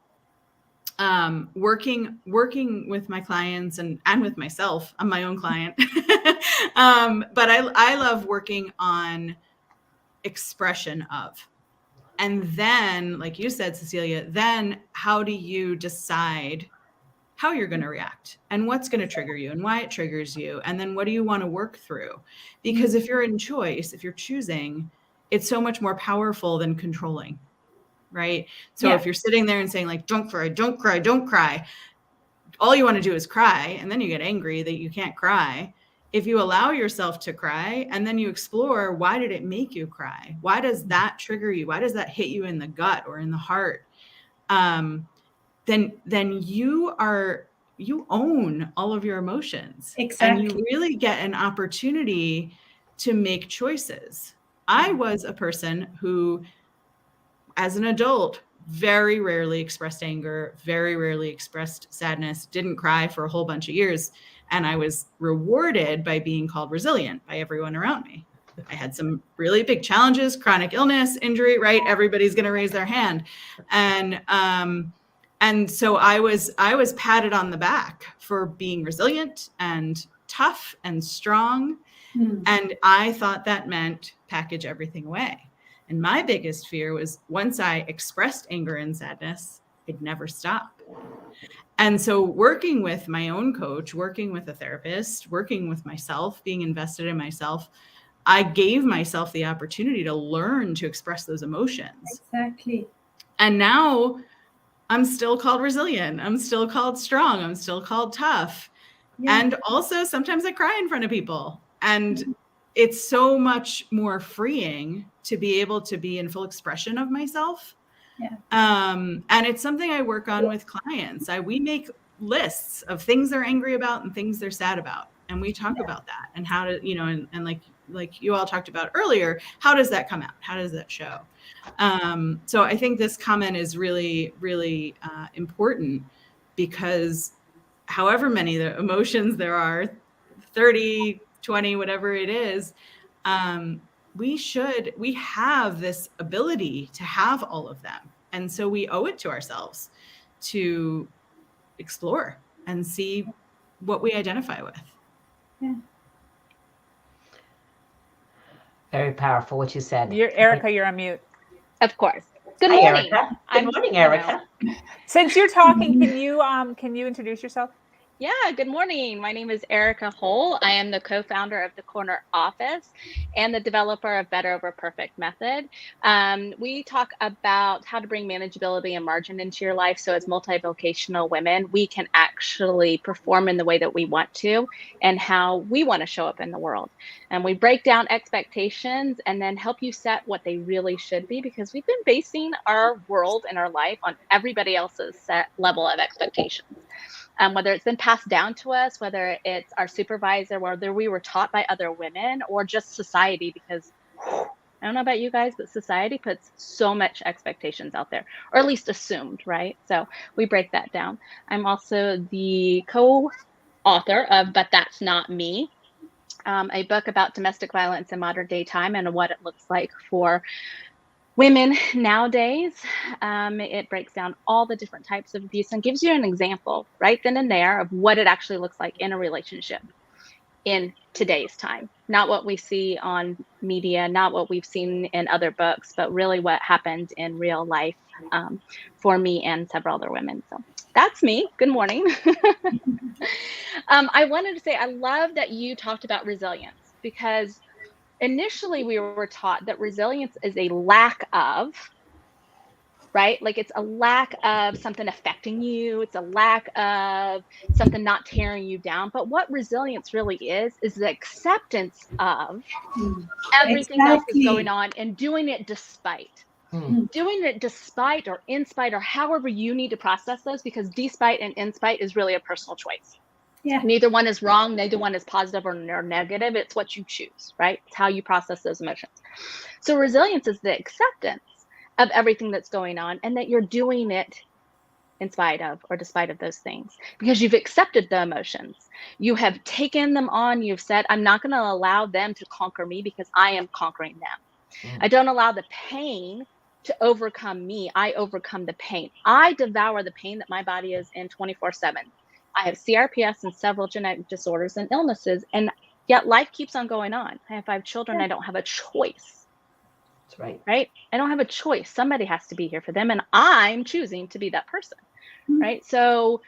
working with my clients and with myself. I'm my own client. But I love working on expression of. And then, like you said, Cecilia, then how do you decide how you're going to react and what's going to trigger you and why it triggers you? And then what do you want to work through? Because if you're in choice, if you're choosing, it's so much more powerful than controlling, right? So if you're sitting there and saying like, don't cry, don't cry, don't cry, all you want to do is cry. And then you get angry that you can't cry. if you allow yourself to cry and then you explore, why did it make you cry? Why does that trigger you? Why does that hit you in the gut or in the heart? Then you own all of your emotions. Exactly. And you really get an opportunity to make choices. I was a person who, as an adult, very rarely expressed anger, very rarely expressed sadness, didn't cry for a whole bunch of years. And I was rewarded by being called resilient by everyone around me. I had some really big challenges, chronic illness, injury, right? Everybody's going to raise their hand. And so I was patted on the back for being resilient and tough and strong. And I thought that meant package everything away. And my biggest fear was once I expressed anger and sadness, it'd never stop. And so working with my own coach, working with a therapist, working with myself, being invested in myself, I gave myself the opportunity to learn to express those emotions. Exactly. And now I'm still called resilient. I'm still called strong. I'm still called tough. Yeah. And also sometimes I cry in front of people. And it's so much more freeing to be able to be in full expression of myself. Yeah. And it's something I work on with clients. We make lists of things they're angry about and things they're sad about. And we talk about that and how to, and like you all talked about earlier, how does that come out? How does that show? So I think this comment is really, really important, because however many the emotions there are, 30, 20, whatever it is, we have this ability to have all of them. And so we owe it to ourselves to explore and see what we identify with. Yeah. Very powerful what you said. Erica, you're on mute. Of course. Good Hi, morning. Erica. Good morning, Erica. Since you're talking, can you introduce yourself? Yeah, good morning. My name is Erica Hull. I am the co-founder of the Corner Office and the developer of Better Over Perfect Method. We talk about how to bring manageability and margin into your life. So as multi-vocational women, we can actually perform in the way that we want to and how we want to show up in the world. And we break down expectations and then help you set what they really should be, because we've been basing our world and our life on everybody else's set level of expectations. Whether it's been passed down to us, whether it's our supervisor, whether we were taught by other women, or just society, because I don't know about you guys, but society puts so much expectations out there, or at least assumed, right? So we break that down. I'm also the co-author of But That's Not Me, a book about domestic violence in modern day time and what it looks like for women nowadays. It breaks down all the different types of abuse and gives you an example right then and there of what it actually looks like in a relationship in today's time. Not what we see on media, not what we've seen in other books, but really what happened in real life for me and several other women. So that's me. Good morning. I wanted to say, I love that you talked about resilience, because initially we were taught that resilience is a lack of, right? Like it's a lack of something affecting you. It's a lack of something not tearing you down. But what resilience really is the acceptance of everything else that's going on and doing it despite. Doing it despite or in spite, or however you need to process those, because despite and in spite is really a personal choice. Yeah. Neither one is wrong. Neither one is positive or negative. It's what you choose, right? It's how you process those emotions. So resilience is the acceptance of everything that's going on, and that you're doing it in spite of or despite of those things, because you've accepted the emotions. You have taken them on. You've said, I'm not going to allow them to conquer me, because I am conquering them. I don't allow the pain to overcome me. I overcome the pain. I devour the pain that my body is in 24/7. I have CRPS and several genetic disorders and illnesses, and yet life keeps on going on. I have 5 children. I don't have a choice. That's right. Right? I don't have a choice. Somebody has to be here for them, and I'm choosing to be that person. Right? So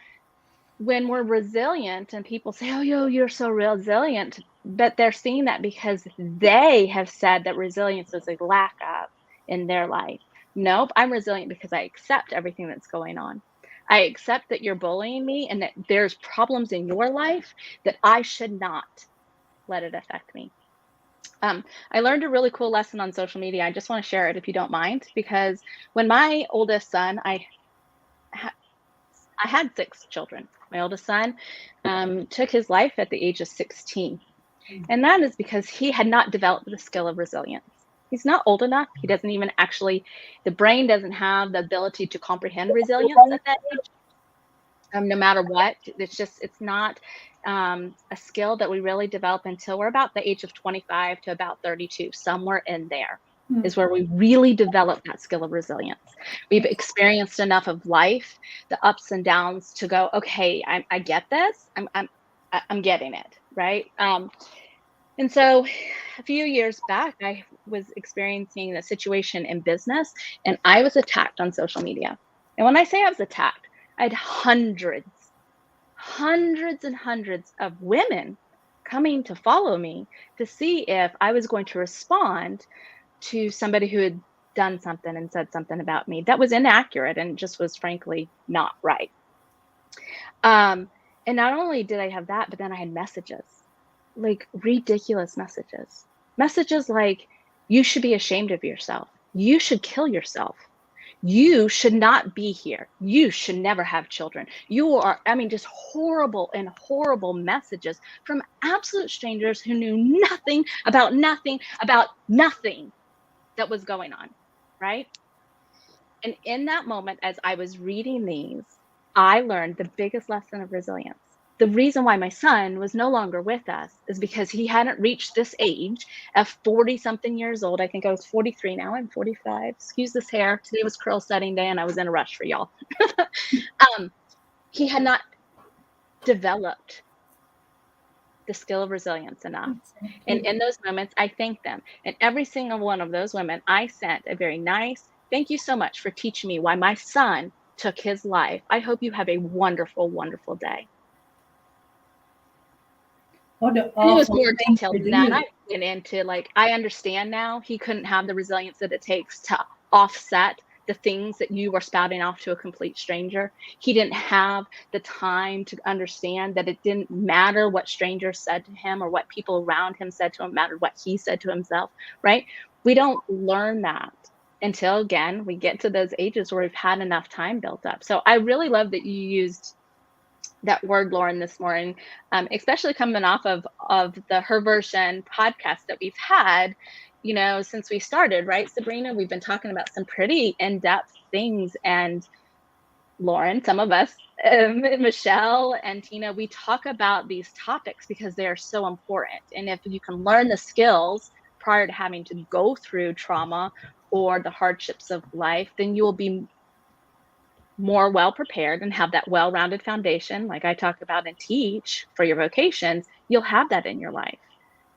when we're resilient and people say, oh, you're so resilient, but they're seeing that because they have said that resilience is a lack of in their life. Nope, I'm resilient because I accept everything that's going on. I accept that you're bullying me and that there's problems in your life that I should not let it affect me. I learned a really cool lesson on social media. I just want to share it if you don't mind, because when my oldest son, I had 6 children. My oldest son took his life at the age of 16. And that is because he had not developed the skill of resilience. He's not old enough. He doesn't even actually, the brain doesn't have the ability to comprehend resilience at that age. No matter what, it's not a skill that we really develop until we're about the age of 25 to about 32, somewhere in there is where we really develop that skill of resilience. We've experienced enough of life, the ups and downs, to go, okay, I get this. I'm getting it, right? And so a few years back, I was experiencing a situation in business, and I was attacked on social media. And when I say I was attacked, I had hundreds and hundreds of women coming to follow me to see if I was going to respond to somebody who had done something and said something about me that was inaccurate and just was frankly not right. And not only did I have that, but then I had messages, like ridiculous messages like, you should be ashamed of yourself. You should kill yourself. You should not be here. You should never have children. You are, just horrible and horrible messages from absolute strangers who knew nothing about nothing that was going on, right? And in that moment, as I was reading these, I learned the biggest lesson of resilience. The reason why my son was no longer with us is because he hadn't reached this age of 40 something years old. I think I was 43 now. I'm 45. Excuse this hair. Today was curl setting day and I was in a rush for y'all. He had not developed the skill of resilience enough. And in those moments, I thanked them. And every single one of those women, I sent a very nice, thank you so much for teaching me why my son took his life. I hope you have a wonderful, wonderful day. What an And it was awful more thing detailed to than that. do. I went into, like, I understand now he couldn't have the resilience that it takes to offset the things that you were spouting off to a complete stranger. He didn't have the time to understand that it didn't matter what strangers said to him or what people around him said to him, mattered what he said to himself, right? We don't learn that until, again, we get to those ages where we've had enough time built up. So I really love that you used that word, Lauren, this morning, especially coming off of the Her Version podcast that we've had, since we started, right, Sabrina? We've been talking about some pretty in-depth things. And Lauren, some of us, Michelle and Tina, we talk about these topics because they are so important. And if you can learn the skills prior to having to go through trauma or the hardships of life, then you will be more well prepared and have that well-rounded foundation, like I talk about and teach for your vocations. You'll have that in your life,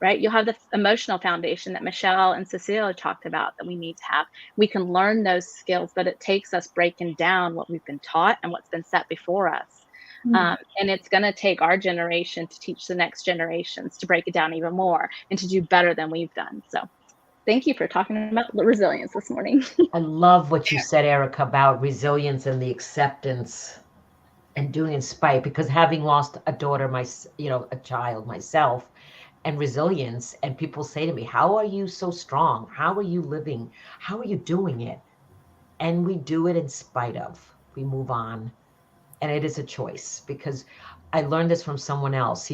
right? You'll have the emotional foundation that Michelle and Cecilia talked about that we need to have. We can learn those skills, but it takes us breaking down what we've been taught and what's been set before us. And it's going to take our generation to teach the next generations to break it down even more and to do better than we've done. So thank you for talking about resilience this morning. I love what you said, Erica, about resilience and the acceptance and doing in spite, because having lost a daughter, a child myself, and resilience, and people say to me, how are you so strong? How are you living? How are you doing it? And we do it in spite of. We move on. And it is a choice, because I learned this from someone else.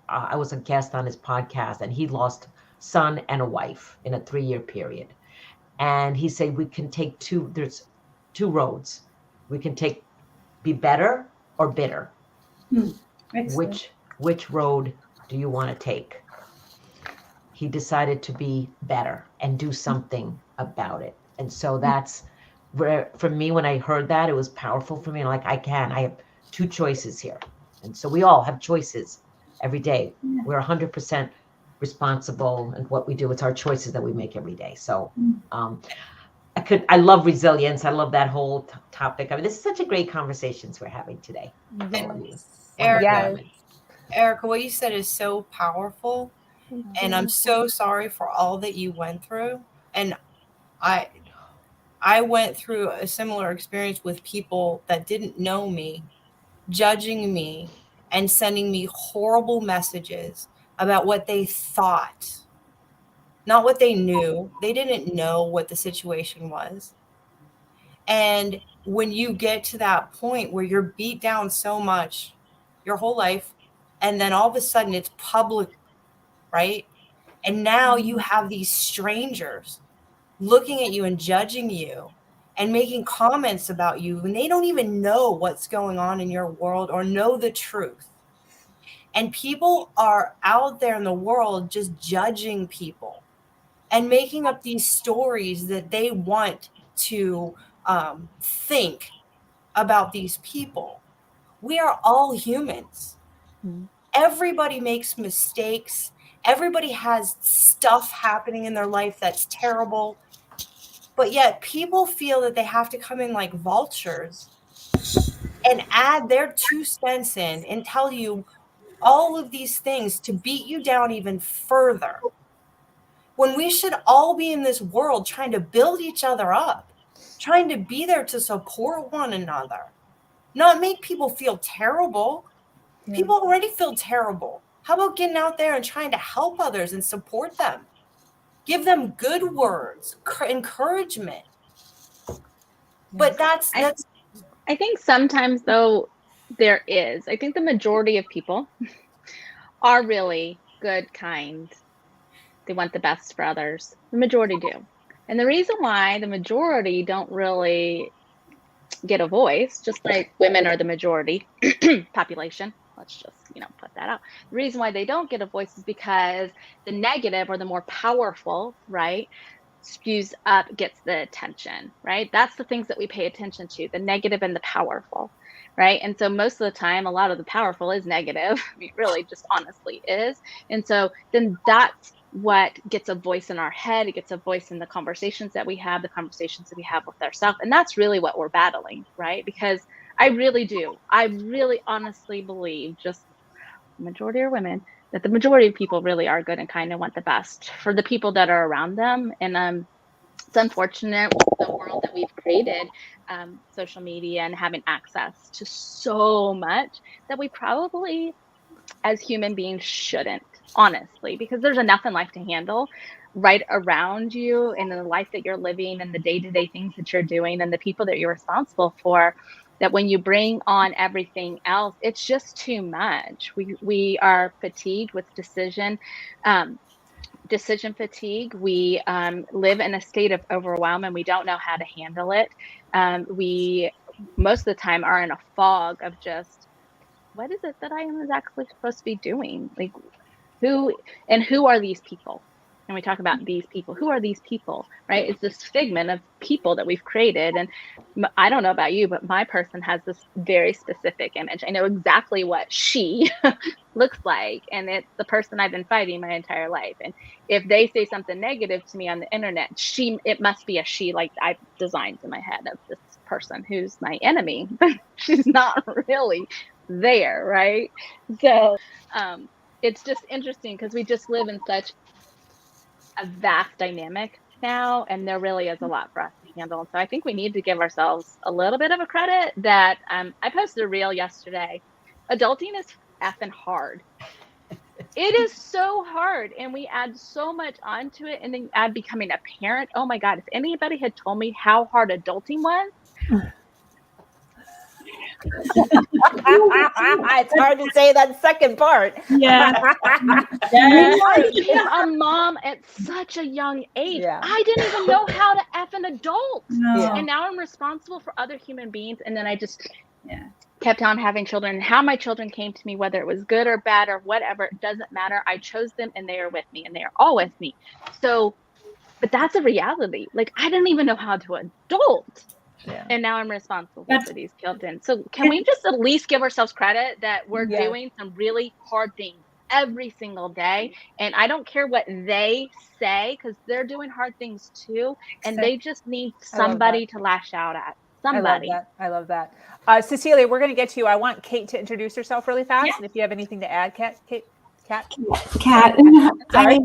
I was a guest on his podcast, and he lost son and a wife in a 3-year period. And he said, we can take there's 2 roads. We can be better or bitter. Which road do you want to take? He decided to be better and do something about it. And so that's where, for me, when I heard that, it was powerful for me. Like, I have 2 choices here. And so we all have choices every day. We're 100% responsible in what we do. It's our choices that we make every day. So I love resilience. I love that whole topic. I mean, this is such a great conversations we're having today. Erica, what you said is so powerful. And I'm so sorry for all that you went through. And I went through a similar experience with people that didn't know me, judging me and sending me horrible messages about what they thought, not what they knew. They didn't know what the situation was. And when you get to that point where you're beat down so much your whole life, and then all of a sudden it's public, right? And now you have these strangers looking at you and judging you and making comments about you, and they don't even know what's going on in your world or know the truth. And people are out there in the world just judging people and making up these stories that they want to think about these people. We are all humans. Everybody makes mistakes. Everybody has stuff happening in their life that's terrible. But yet people feel that they have to come in like vultures and add their 2 cents in and tell you all of these things to beat you down even further. When we should all be in this world trying to build each other up, trying to be there to support one another, not make people feel terrible. Yeah. People already feel terrible. How about getting out there and trying to help others and support them? Give them good words, encouragement. But that's I think sometimes, though, I think the majority of people are really good, kind. They want the best for others. The majority do. And the reason why the majority don't really get a voice, just like women are the majority population, let's just, put that out. The reason why they don't get a voice is because the negative or the more powerful, right, spews up, gets the attention, right? That's the things that we pay attention to, the negative and the powerful, right? And so most of the time, a lot of the powerful is negative. I mean, really just honestly is. And so then that's what gets a voice in our head. It gets a voice in the conversations that we have, with ourselves. And that's really what we're battling, right? Because I really honestly believe, just the majority are women, that the majority of people really are good and kind and want the best for the people that are around them. And it's unfortunate the world that we've created, social media and having access to so much that we probably as human beings shouldn't, honestly, because there's enough in life to handle right around you and in the life that you're living and the day-to-day things that you're doing and the people that you're responsible for, that when you bring on everything else, it's just too much. We are fatigued with decision fatigue. We live in a state of overwhelm and we don't know how to handle it. We most of the time are in a fog of just, what is it that I am exactly supposed to be doing? Like, who are these people? And we talk about these people. Who are these people, right? It's this figment of people that we've created. And I don't know about you, but my person has this very specific image. I know exactly what she looks like. And it's the person I've been fighting my entire life. And if they say something negative to me on the internet, it must be a she like I've designed in my head of this person who's my enemy, but she's not really there, right? So it's just interesting because we just live in such a vast dynamic now, and there really is a lot for us to handle. And so I think we need to give ourselves a little bit of a credit that I posted a reel yesterday. Adulting is effing hard. It is so hard, and we add so much onto it, and then add becoming a parent. Oh my God, if anybody had told me how hard adulting was. It's hard to say that second part. Yeah. I became a mom at such a young age. Yeah. I didn't even know how to F an adult. No. And now I'm responsible for other human beings. And then I just kept on having children. And how my children came to me, whether it was good or bad or whatever, it doesn't matter. I chose them and they are with me and they are all with me. So, but that's a reality. Like, I didn't even know how to adult. Yeah. And now I'm responsible for these children. So can we just at least give ourselves credit that we're doing some really hard things every single day? And I don't care what they say, because they're doing hard things too. And they just need somebody to lash out at. Somebody. I love that. Cecilia, we're going to get to you. I want Kate to introduce herself really fast. And if you have anything to add, Kat. Sorry.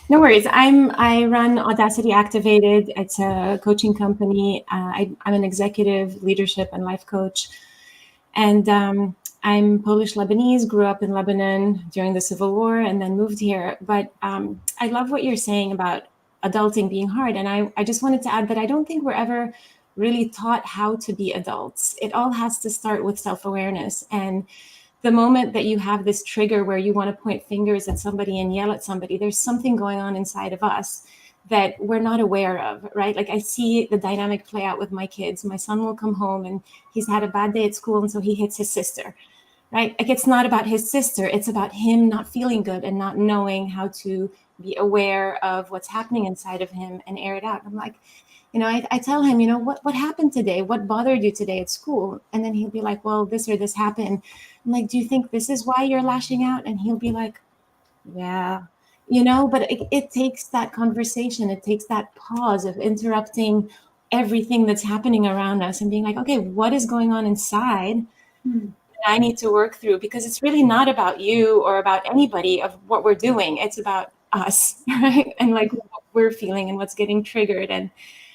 No worries. I run Audacity Activated. It's a coaching company. I'm an executive leadership and life coach. And I'm Polish Lebanese, grew up in Lebanon during the Civil War and then moved here. But I love what you're saying about adulting being hard. And I just wanted to add that I don't think we're ever really taught how to be adults. It all has to start with self-awareness. And the moment that you have this trigger where you want to point fingers at somebody and yell at somebody, there's something going on inside of us that we're not aware of, right? Like I see the dynamic play out with my kids. My son will come home and he's had a bad day at school, and so he hits his sister, right? Like it's not about his sister, it's about him not feeling good and not knowing how to be aware of what's happening inside of him and air it out. I'm like, I tell him, what happened today? What bothered you today at school? And then he'll be like, well, this or this happened. I'm like, do you think this is why you're lashing out? And he'll be like, yeah, but it takes that conversation. It takes that pause of interrupting everything that's happening around us and being like, okay, what is going on inside that I need to work through? Because it's really not about you or about anybody of what we're doing. It's about us, right? And like what we're feeling and what's getting triggered and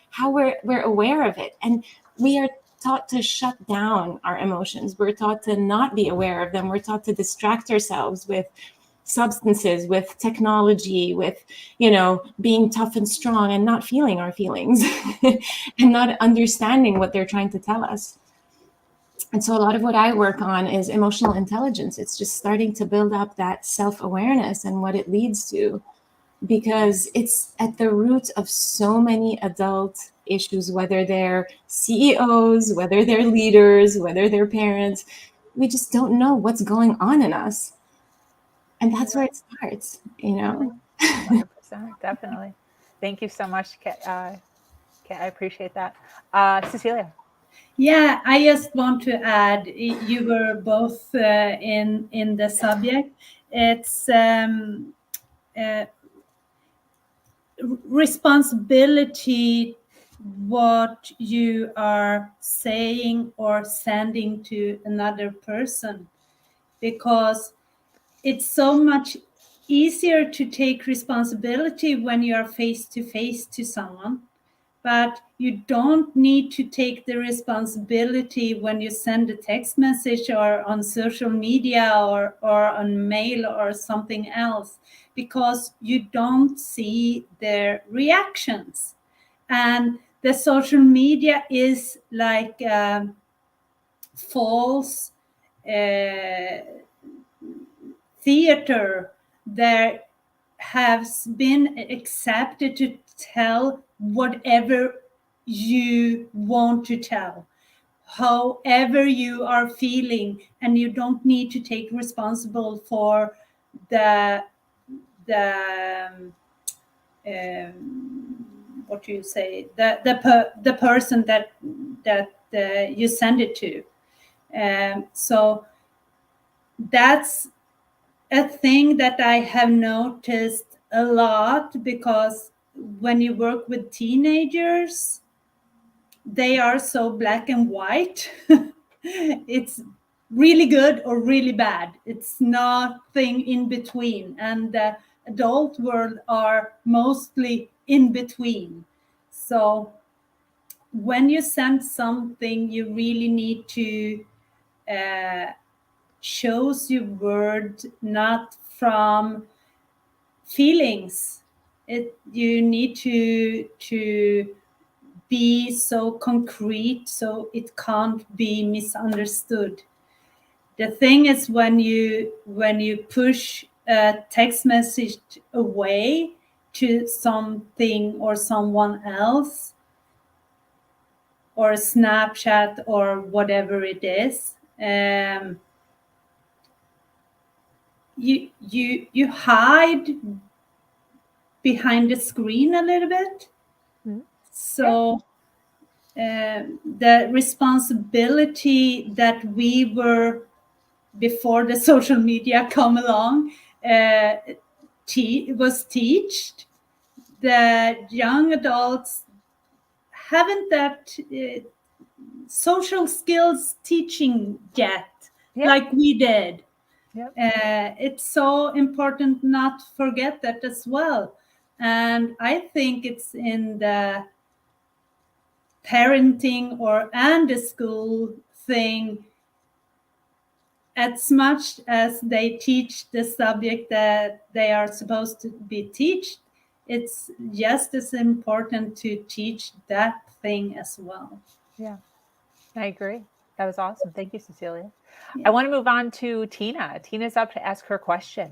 how we're aware of it. And we are taught to shut down our emotions. We're taught to not be aware of them. We're taught to distract ourselves with substances, with technology, with, being tough and strong and not feeling our feelings and not understanding what they're trying to tell us. And so a lot of what I work on is emotional intelligence. It's just starting to build up that self-awareness and what it leads to, because it's at the root of so many adult issues, whether they're CEOs, whether they're leaders, whether they're parents. We just don't know what's going on in us. And that's where it starts, 100%, definitely. Thank you so much, Kate. I appreciate that. Cecilia. Yeah, I just want to add, you were both in the subject. It's responsibility what you are saying or sending to another person, because it's so much easier to take responsibility when you are face to face to someone, but you don't need to take the responsibility when you send a text message or on social media or on mail or something else, because you don't see their reactions. And the social media is like false theater that has been accepted to tell whatever you want to tell, however you are feeling, and you don't need to take responsible for the what do you say, the person that you send it to. So that's a thing that I have noticed a lot, because when you work with teenagers, they are so black and white. It's really good or really bad. It's nothing in between. And the adult world are mostly in between. So when you send something, you really need to choose your word not from feelings. You need to be so concrete so it can't be misunderstood. The thing is, when you push a text message away to something or someone else, or a Snapchat or whatever it is, you hide behind the screen a little bit. So the responsibility that we were before the social media come along was taught. The young adults haven't that social skills teaching yet, like we did. It's so important not to forget that as well. And I think it's in the parenting and the school thing as much as they teach the subject that they are supposed to be taught, it's just as important to teach that thing as well. Yeah, I agree. That was awesome. Thank you, Cecilia. Yeah. I want to move on to Tina. Tina's up to ask her question.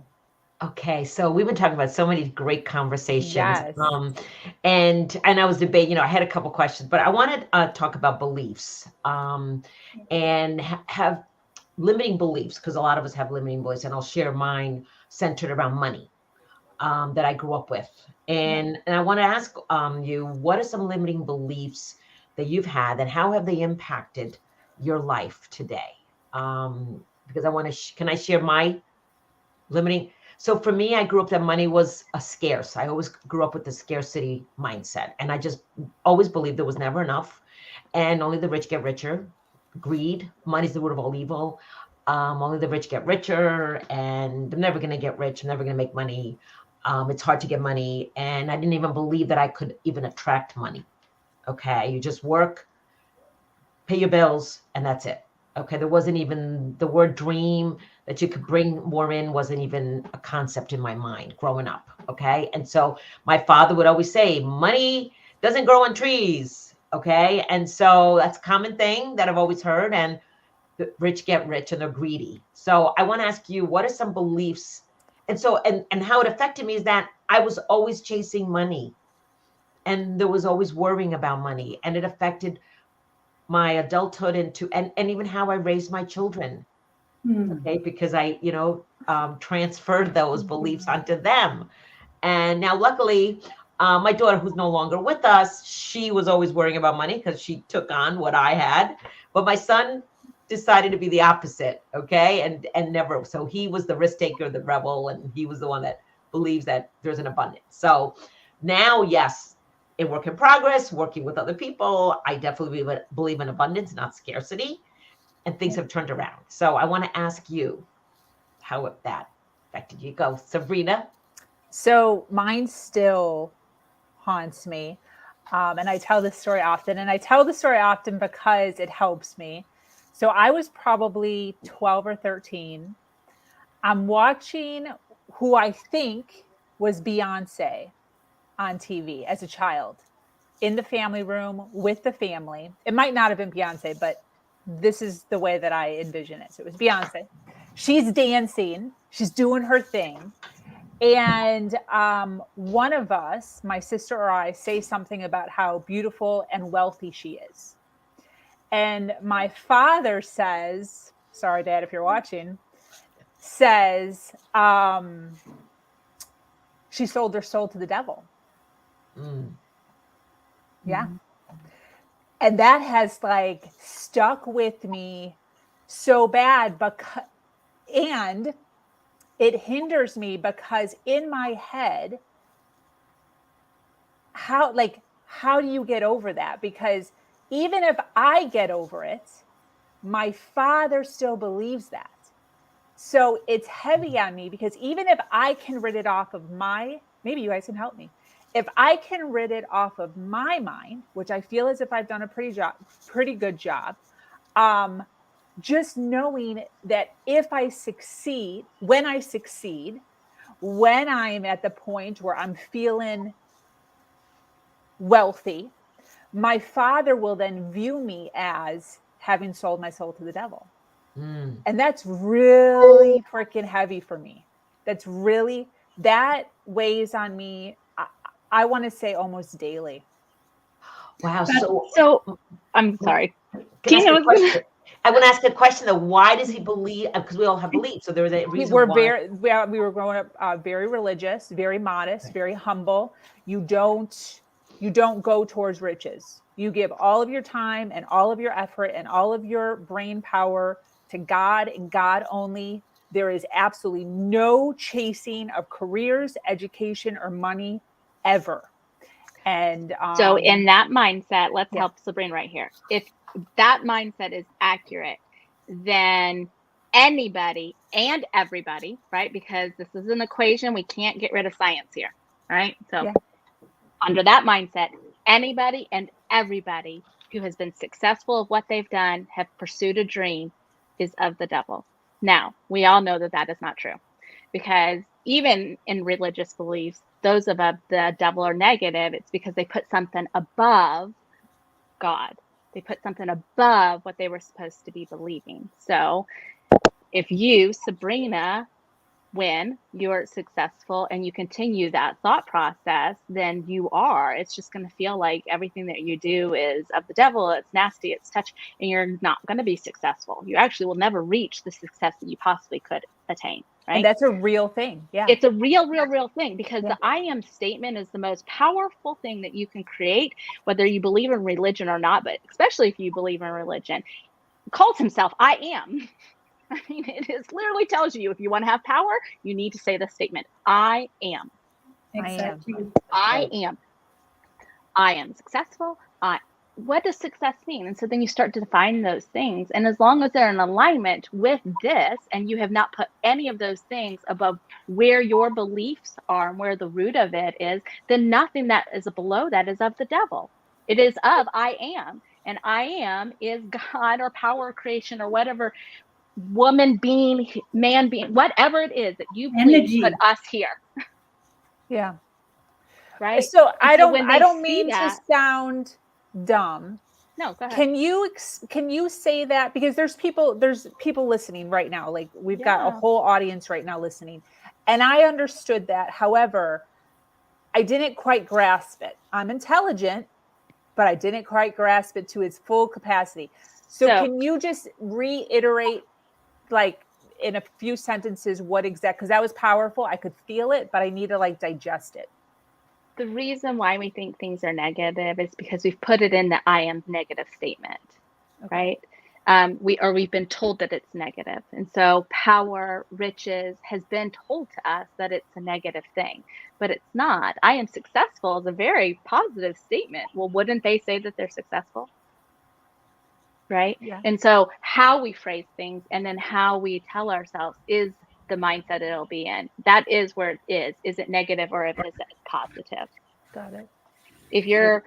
Okay, so we've been talking about so many great conversations, Yes. and I was debating. I had a couple questions, but I wanted to talk about beliefs, and have limiting beliefs, because a lot of us have limiting beliefs, and I'll share mine centered around money that I grew up with, and I want to ask you, what are some limiting beliefs that you've had, and how have they impacted your life today? Because I want to, can I share my limiting? So for me, I grew up that money was a scarce. I always grew up with the scarcity mindset. And I just always believed there was never enough. And only the rich get richer. Greed, money's the root of all evil. Only the rich get richer. And I'm never going to get rich. I'm never going to make money. It's hard to get money. And I didn't even believe that I could even attract money. Okay. You just work, pay your bills, and that's it. Okay. There wasn't even the word dream, that you could bring more in, wasn't even a concept in my mind growing up. Okay. And so my father would always say, money doesn't grow on trees. Okay. And so that's a common thing that I've always heard. And the rich get rich and they're greedy. So I want to ask you, what are some beliefs? And so, and how it affected me is that I was always chasing money, and there was always worrying about money, and it affected my adulthood and even how I raised my children. Okay, because I, transferred those beliefs onto them. And now, luckily, my daughter, who's no longer with us, she was always worrying about money because she took on what I had. But my son decided to be the opposite. Okay, and never. So he was the risk taker, the rebel, and he was the one that believes that there's an abundance. So now, yes, in work in progress, working with other people, I definitely believe in abundance, not scarcity. And things have turned around. So I want to ask you how that affected you. Go, Sabrina. So mine still haunts me. And I tell this story often. And I tell the story often because it helps me. So I was probably 12 or 13. I'm watching who I think was Beyonce on TV as a child in the family room with the family. It might not have been Beyonce, but this is the way that I envision it. So it was Beyonce. She's dancing, she's doing her thing. And one of us, my sister or I, say something about how beautiful and wealthy she is. And my father says, sorry, Dad, if you're watching, says, she sold her soul to the devil. Yeah. And that has like stuck with me so bad, and it hinders me because in my head, how do you get over that? Because even if I get over it, my father still believes that. So it's heavy on me, because even if I can rid it off of maybe you guys can help me. If I can rid it off of my mind, which I feel as if I've done a pretty good job, just knowing that if I succeed, when I'm at the point where I'm feeling wealthy, my father will then view me as having sold my soul to the devil. And that's really freaking heavy for me. That weighs on me. I want to say almost daily. Wow. So I'm sorry. I want to ask a question though. Why does he believe? Because we all have beliefs. So there's a reason why. We were growing up very religious, very modest, very humble. You don't go towards riches. You give all of your time and all of your effort and all of your brain power to God and God only. There is absolutely no chasing of careers, education, or money ever. And so in that mindset, let's help Sabrina right here. If that mindset is accurate, then anybody and everybody, right? Because this is an equation, we can't get rid of science here, right? So under that mindset, anybody and everybody who has been successful of what they've done, have pursued a dream, is of the devil. Now, we all know that that is not true, because even in religious beliefs, those of the devil are negative. It's because they put something above God. They put something above what they were supposed to be believing. So if you, Sabrina, when you're successful and you continue that thought process, then you are. It's just going to feel like everything that you do is of the devil. It's nasty, it's touch, and you're not going to be successful. You actually will never reach the success that you possibly could attain, right? And that's a real thing. Yeah. It's a real thing, because the I am statement is the most powerful thing that you can create, whether you believe in religion or not, but especially if you believe in religion. Calls himself I am. I mean, it is literally tells you, if you want to have power, you need to say the statement, I am. Exactly. I am. I am successful. What does success mean? And so then you start to define those things. And as long as they're in alignment with this, and you have not put any of those things above where your beliefs are and where the root of it is, then nothing that is below that is of the devil. It is of I am. And I am is God or power, creation, or whatever, woman being, man being, whatever it is that you believe Energy. put us here. Yeah. Right. So And I so when they don't see mean that, to sound dumb. no, go ahead. Can you say that, because there's people listening right now, like we've got a Yeah. whole audience right now listening, and I understood that. However, I didn't quite grasp it. I'm intelligent, but I didn't quite grasp it to its full capacity. So can you just reiterate, like in a few sentences, what exact, because that was powerful. I could feel it, but I need to like digest it. The reason why we think things are negative is because we've put it in the I am negative statement, right? We've been told that it's negative. And so power, riches has been told to us that it's a negative thing, but it's not. I am successful is a very positive statement. Well, wouldn't they say that they're successful? Right? Yeah. And so how we phrase things and then how we tell ourselves is the mindset it'll be in. That is where it is. Is it negative or is it positive? Got it. If you're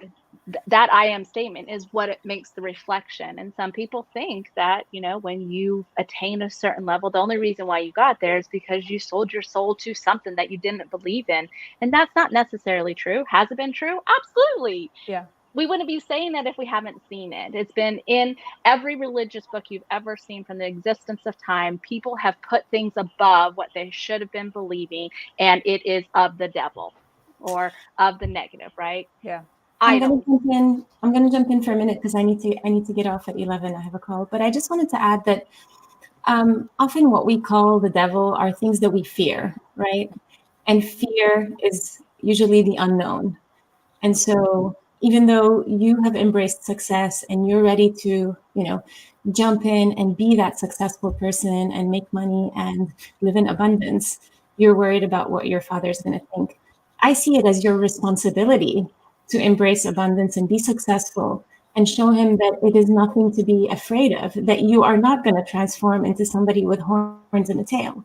that I am statement is what it makes the reflection. And some people think that, you know, when you attain a certain level, the only reason why you got there is because you sold your soul to something that you didn't believe in. And that's not necessarily true. Has it been true? Absolutely. Yeah. We wouldn't be saying that if we haven't seen it. It's been in every religious book you've ever seen from the existence of time. People have put things above what they should have been believing, and it is of the devil or of the negative, right? Yeah. I'm going to jump in for a minute because I need to get off at 11. I have a call, but I just wanted to add that often what we call the devil are things that we fear, right? And fear is usually the unknown. And so even though you have embraced success and you're ready to, you know, jump in and be that successful person and make money and live in abundance, you're worried about what your father's going to think. I see it as your responsibility to embrace abundance and be successful and show him that it is nothing to be afraid of, that you are not going to transform into somebody with horns and a tail,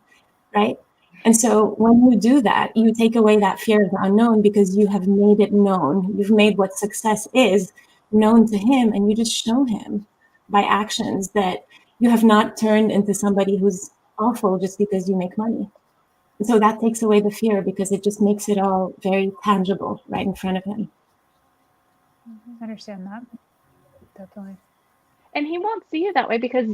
right? And so when you do that, you take away that fear of the unknown because you have made it known. You've made what success is known to him, and you just show him by actions that you have not turned into somebody who's awful just because you make money. And so that takes away the fear because it just makes it all very tangible right in front of him. I understand that. Definitely. And he won't see you that way because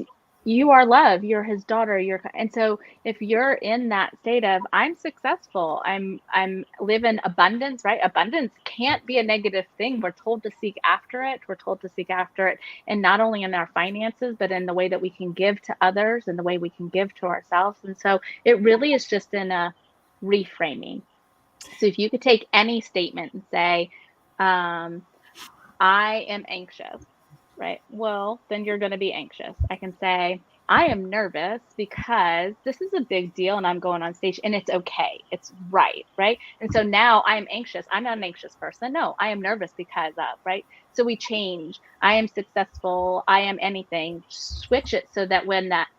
you are love, you're his daughter, and so if you're in that state of I'm successful, I'm living abundance, right? Abundance can't be a negative thing. We're told to seek after it. We're told to seek after it, and not only in our finances, but in the way that we can give to others and the way we can give to ourselves. And so it really is just in a reframing. So if you could take any statement and say, I am anxious, right? Well, then you're going to be anxious. I can say, I am nervous because this is a big deal and I'm going on stage and it's okay. It's right. Right. And so now I am anxious. I'm not an anxious person. No, I am nervous because of, right. So we change. I am successful. I am anything. Switch it so that when that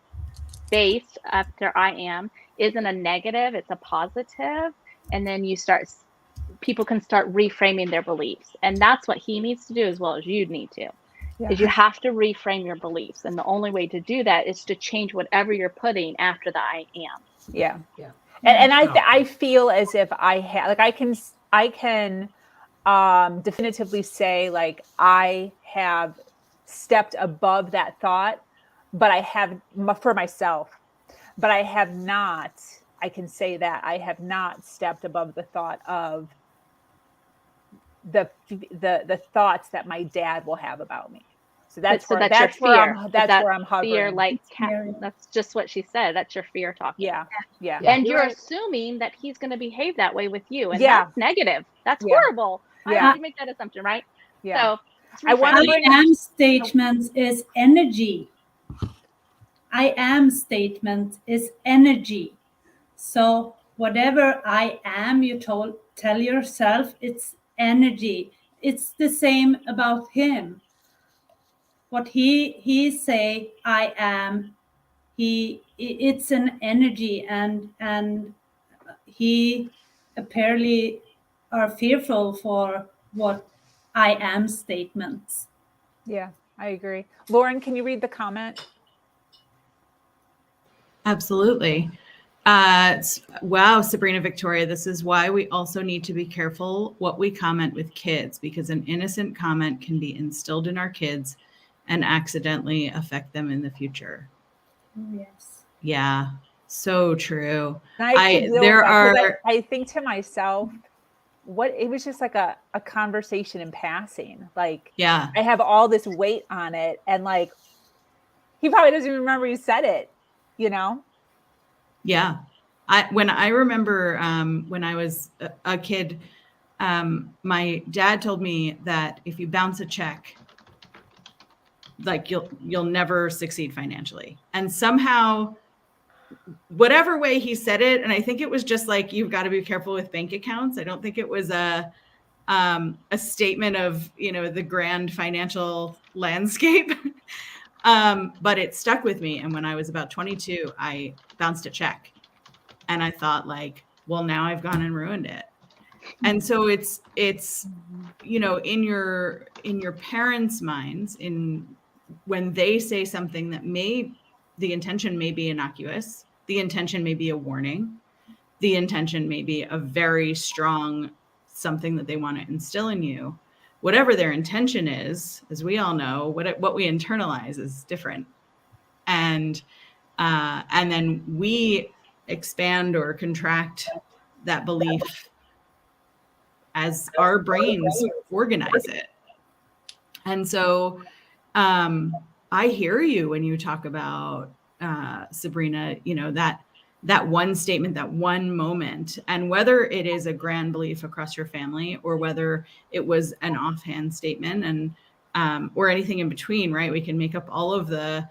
base after I am isn't a negative, it's a positive. And then people can start reframing their beliefs. And that's what he needs to do as well as you need to. is you have to reframe your beliefs. And the only way to do that is to change whatever you're putting after the I am. Yeah. Yeah. And I feel as if I can definitively say like I have stepped above that thought, but I have for myself, but I have not, I can say that I have not stepped above the thought of the thoughts that my dad will have about me. So that's your where fear. I'm hovering. Fear, like scary. that's just what she said. That's your fear talking. Yeah. And you're right. assuming that he's going to behave that way with you, and Yeah. that's negative. That's Yeah. horrible. Why Yeah. would you make that assumption, right? Yeah. So I want to I bring am statement is energy. I am statement is energy. So whatever I am, you tell yourself it's energy. It's the same about him. What he say I am, it's an energy, and he apparently are fearful for what I am statements. Yeah, I agree. Lauren, can you read the comment? Absolutely. Wow, Sabrina Victoria, this is why we also need to be careful what we comment with kids, because an innocent comment can be instilled in our kids and accidentally affect them in the future. Yes. Yeah, so true. I think to myself, it was just like a conversation in passing. Like, yeah, I have all this weight on it, and like, he probably doesn't even remember you said it, you know? Yeah. When I remember when I was a kid, my dad told me that if you bounce a check, like you'll never succeed financially. And somehow, whatever way he said it, and I think it was just like, you've got to be careful with bank accounts. I don't think it was a statement of, the grand financial landscape. But it stuck with me. And when I was about 22, I bounced a check. And I thought, like, well, now I've gone and ruined it. And so it's in your parents' minds, when they say something that the intention may be innocuous, the intention may be a warning, the intention may be a very strong something that they want to instill in you. Whatever their intention is, as we all know, what we internalize is different. And then we expand or contract that belief as our brains organize it. And so I hear you when you talk about Sabrina, that one statement, that one moment, and whether it is a grand belief across your family or whether it was an offhand statement, and or anything in between, right? We can make up all of the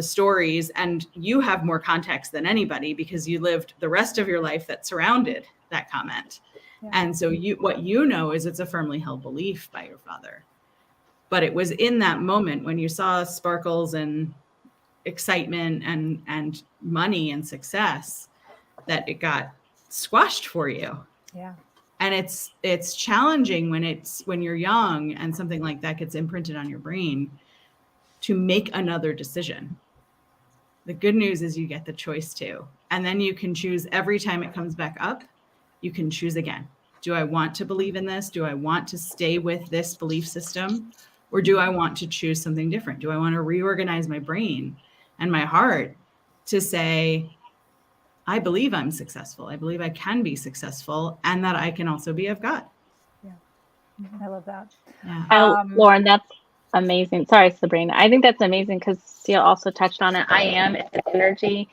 stories, and you have more context than anybody because you lived the rest of your life that surrounded that comment. Yeah. And so what you know is it's a firmly held belief by your father. But it was in that moment when you saw sparkles and excitement and money and success that it got squashed for you. Yeah. And it's challenging when you're young and something like that gets imprinted on your brain to make another decision. The good news is you get the choice to, and then you can choose every time it comes back up, you can choose again. Do I want to believe in this? Do I want to stay with this belief system? Or do I want to choose something different? Do I want to reorganize my brain and my heart to say, I believe I'm successful. I believe I can be successful and that I can also be of God. Yeah. I love that. Yeah. Lauren, that's amazing. Sorry, Sabrina. I think that's amazing because Sia also touched on it. I am, it's energy.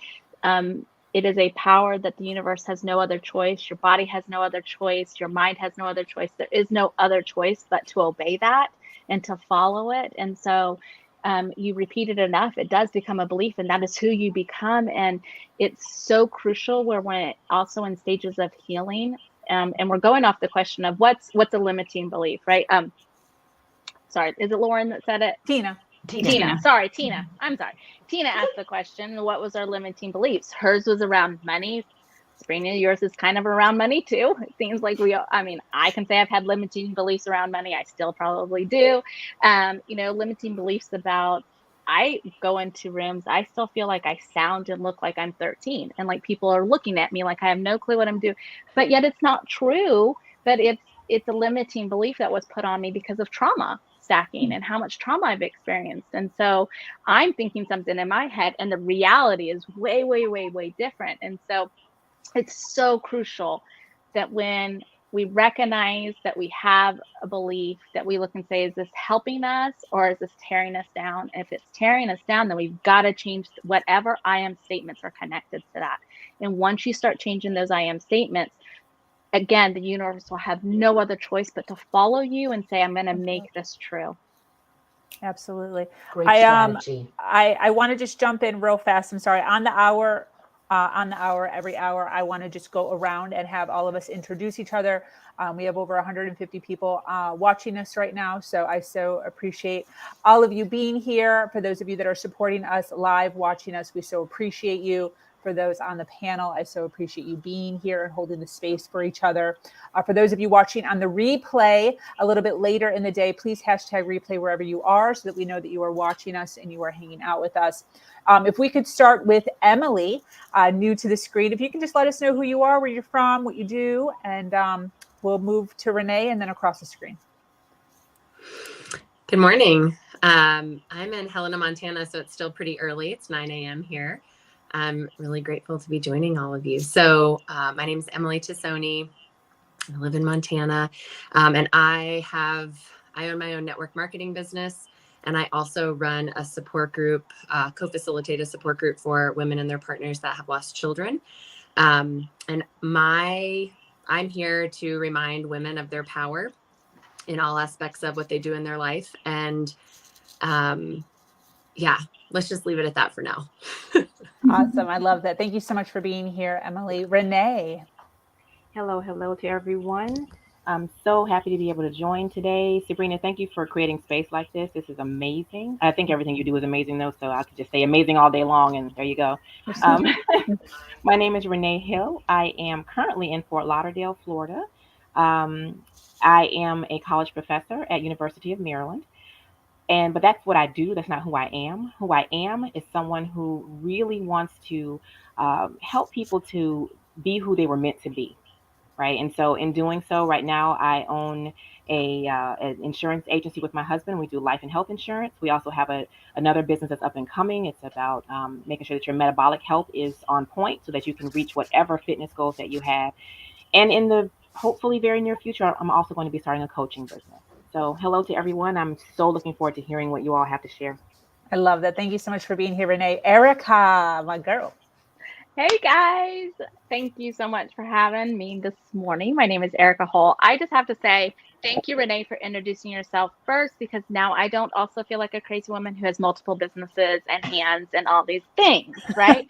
It is a power that the universe has no other choice. Your body has no other choice. Your mind has no other choice. There is no other choice but to obey that and to follow it. And so you repeat it enough, it does become a belief, and that is who you become. And it's so crucial when we're also in stages of healing. And we're going off the question of what's a limiting belief, right? Sorry, is it Lauren that said it? Tina. Sorry, Tina. I'm sorry. Tina asked the question, what was our limiting beliefs? Hers was around money. Sabrina, yours is kind of around money too. It seems like I can say I've had limiting beliefs around money. I still probably do. Limiting beliefs about, I go into rooms, I still feel like I sound and look like I'm 13, and like people are looking at me like I have no clue what I'm doing, but yet it's not true. But it's a limiting belief that was put on me because of trauma stacking and how much trauma I've experienced. And so I'm thinking something in my head, and the reality is way, way, way, way different. And so it's so crucial that when we recognize that we have a belief, that we look and say, is this helping us or is this tearing us down? If it's tearing us down, then we've got to change whatever I am statements are connected to that. And once you start changing those I am statements, again, the universe will have no other choice but to follow you and say, I'm going to make this true. Absolutely. Great strategy. I want to just jump in real fast. I'm sorry. On the hour, every hour, I want to just go around and have all of us introduce each other. We have over 150 people watching us right now. So I so appreciate all of you being here. For those of you that are supporting us live, watching us, we so appreciate you. For those on the panel, I so appreciate you being here and holding the space for each other. For those of you watching on the replay a little bit later in the day, please hashtag replay wherever you are so that we know that you are watching us and you are hanging out with us. If we could start with Emily, new to the screen, if you can just let us know who you are, where you're from, what you do, and we'll move to Renee and then across the screen. Good morning. I'm in Helena, Montana, so it's still pretty early. It's 9 a.m. here. I'm really grateful to be joining all of you. So my name is Emily Tassoni. I live in Montana, and I own my own network marketing business, and I also run a support group, co-facilitate a support group for women and their partners that have lost children. And I'm here to remind women of their power in all aspects of what they do in their life. And let's just leave it at that for now. Awesome. I love that. Thank you so much for being here, Emily. Renee. Hello to everyone. I'm so happy to be able to join today. Sabrina, thank you for creating space like this. This is amazing. I think everything you do is amazing, though, so I could just say amazing all day long, and there you go. My name is Renee Hill. I am currently in Fort Lauderdale, Florida. I am a college professor at University of Maryland. But that's what I do. That's not who I am. Who I am is someone who really wants to help people to be who they were meant to be. Right. And so in doing so, right now, I own an insurance agency with my husband. We do life and health insurance. We also have another business that's up and coming. It's about making sure that your metabolic health is on point so that you can reach whatever fitness goals that you have. And in the hopefully very near future, I'm also going to be starting a coaching business. So hello to everyone. I'm so looking forward to hearing what you all have to share. I love that. Thank you so much for being here, Renee. Erica, my girl. Hey guys, thank you so much for having me this morning. My name is Erica Hull. I just have to say thank you, Renee, for introducing yourself first, because now I don't also feel like a crazy woman who has multiple businesses and hands and all these things, right?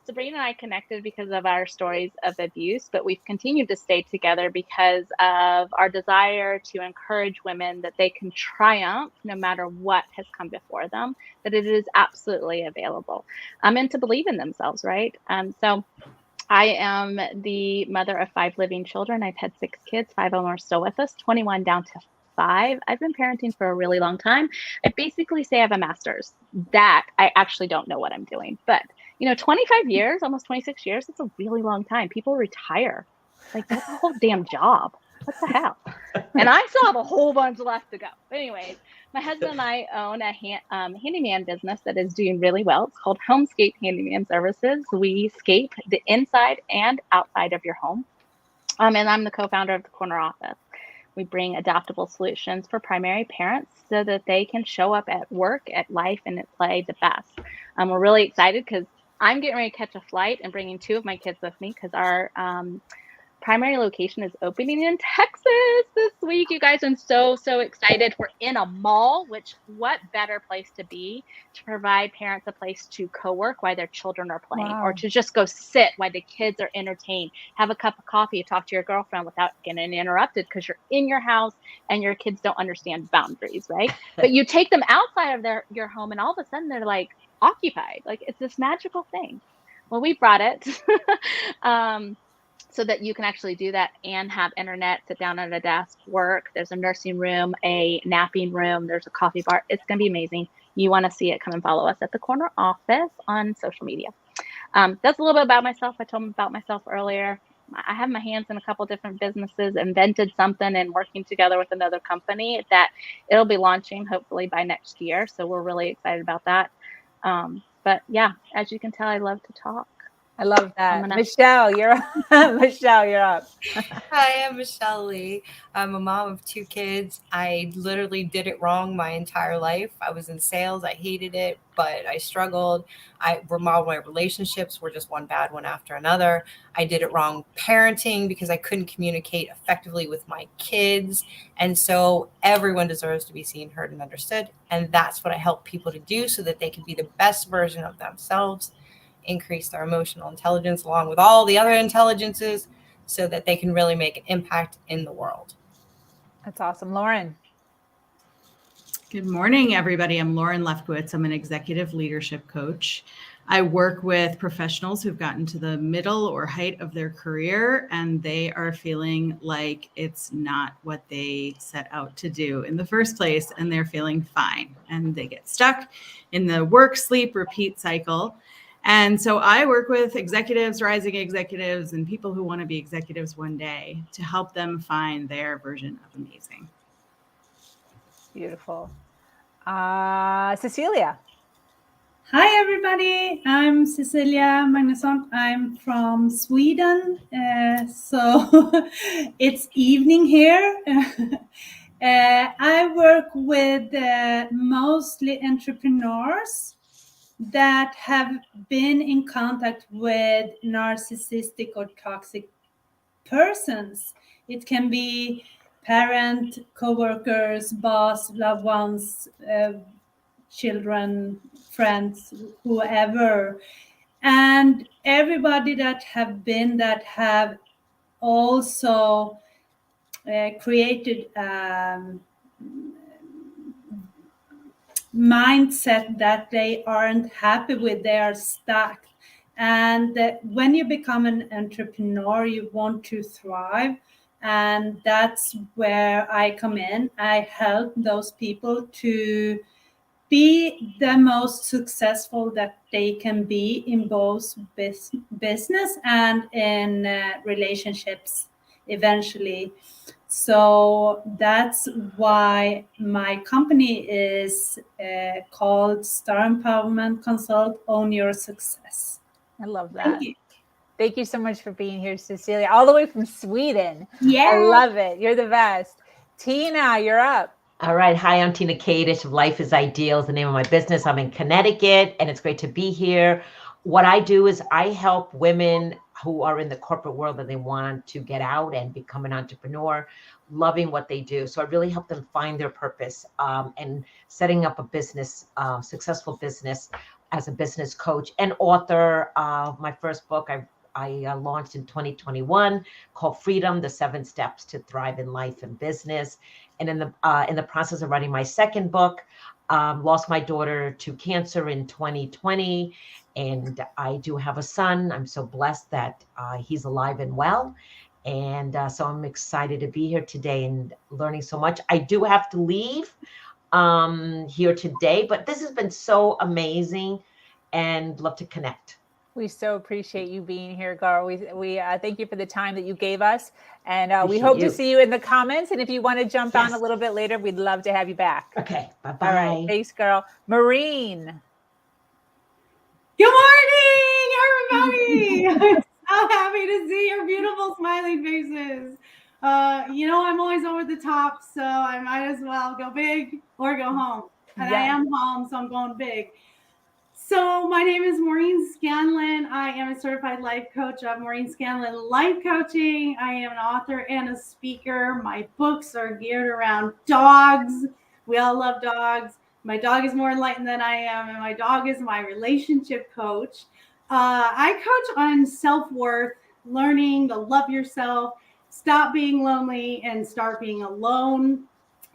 Sabrina and I connected because of our stories of abuse, but we've continued to stay together because of our desire to encourage women that they can triumph no matter what has come before them, that it is absolutely available, and to believe in themselves, right? So I am the mother of 5 living children. I've had 6 kids, 5 of them are still with us, 21 down to 5. I've been parenting for a really long time. I basically say I have a master's. That I actually don't know what I'm doing, but 25 years, almost 26 years, that's a really long time. People retire. Like, that's a whole damn job. What the hell? And I still have a whole bunch left to go. But anyways, my husband and I own a handyman business that is doing really well. It's called Homescape Handyman Services. We scape the inside and outside of your home. And I'm the co-founder of the Corner Office. We bring adaptable solutions for primary parents so that they can show up at work, at life, and at play the best. We're really excited because I'm getting ready to catch a flight and bringing 2 of my kids with me because our primary location is opening in Texas this week. You guys, I'm so excited. We're in a mall, which what better place to be to provide parents a place to co-work while their children are playing, or to just go sit while the kids are entertained, have a cup of coffee, talk to your girlfriend without getting interrupted because you're in your house and your kids don't understand boundaries, right? But you take them outside of your home and all of a sudden they're like occupied. Like it's this magical thing. Well, we brought it so that you can actually do that and have internet, sit down at a desk, work. There's a nursing room, a napping room, there's a coffee bar. It's going to be amazing. You want to see it, come and follow us at the Corner Office on social media. That's a little bit about myself. I told them about myself earlier. I have my hands in a couple different businesses, invented something and working together with another company that it'll be launching hopefully by next year. So we're really excited about that. But yeah, as you can tell, I love to talk. I love that. Michelle, you're up. Michelle, you're up. Hi, I'm Michelle Lee. I'm a mom of 2 kids. I literally did it wrong my entire life. I was in sales. I hated it, but I struggled. I remodeled my relationships, were just one bad one after another. I did it wrong parenting because I couldn't communicate effectively with my kids. And so everyone deserves to be seen, heard, and understood. And that's what I help people to do so that they can be the best version of themselves, increase their emotional intelligence along with all the other intelligences so that they can really make an impact in the world. That's awesome. Lauren. Good morning, everybody. I'm Lauren Lefkowitz. I'm an executive leadership coach. I work with professionals who've gotten to the middle or height of their career, and they are feeling like it's not what they set out to do in the first place, and they're feeling fine, and they get stuck in the work, sleep, repeat cycle. And so I work with executives, rising executives, and people who want to be executives one day to help them find their version of amazing. Beautiful. Cecilia. Hi, everybody. I'm Cecilia Magnusson. I'm from Sweden. So it's evening here. I work with mostly entrepreneurs that have been in contact with narcissistic or toxic persons. It can be parent, co-workers, boss, loved ones, children, friends, whoever. And everybody that have been that have also created mindset that they aren't happy with, they are stuck. And when you become an entrepreneur, you want to thrive. And that's where I come in. I help those people to be the most successful that they can be in both business and in relationships eventually. So that's why my company is called Star Empowerment Consult. Own Your Success. I love that. Thank you. Thank you so much for being here, Cecilia, all the way from Sweden. Yeah. I love it. You're the best. Tina, you're up. All right. Hi, I'm Tina Kadish of Life is Ideal is the name of my business. I'm in Connecticut, and it's great to be here. What I do is I help women who are in the corporate world and they want to get out and become an entrepreneur, loving what they do. So I really help them find their purpose and setting up a business, successful business as a business coach and author of my first book. I launched in 2021 called Freedom, the 7 Steps to Thrive in Life and Business. And in the process of writing my second book, lost my daughter to cancer in 2020. And I do have a son. I'm so blessed that he's alive and well. And so I'm excited to be here today and learning so much. I do have to leave here today, but this has been so amazing and love to connect. We so appreciate you being here, Gar. We thank you for the time that you gave us. And we Appreciate hope you. to see you in the comments. And if you want to jump on a Yes. little bit later, we'd love to have you back. Okay. Bye-bye. All right. Thanks, girl. Maureen. Good morning, everybody. I'm so happy to see your beautiful smiling faces. I'm always over the top, so I might as well go big or go home. And I am home, so I'm going big. So my name is Maureen Scanlon. I am a certified life coach of Maureen Scanlon Life Coaching. I am an author and a speaker. My books are geared around dogs. We all love dogs. My dog is more enlightened than I am, and my dog is my relationship coach. I coach on self-worth, learning to love yourself, stop being lonely, and start being alone.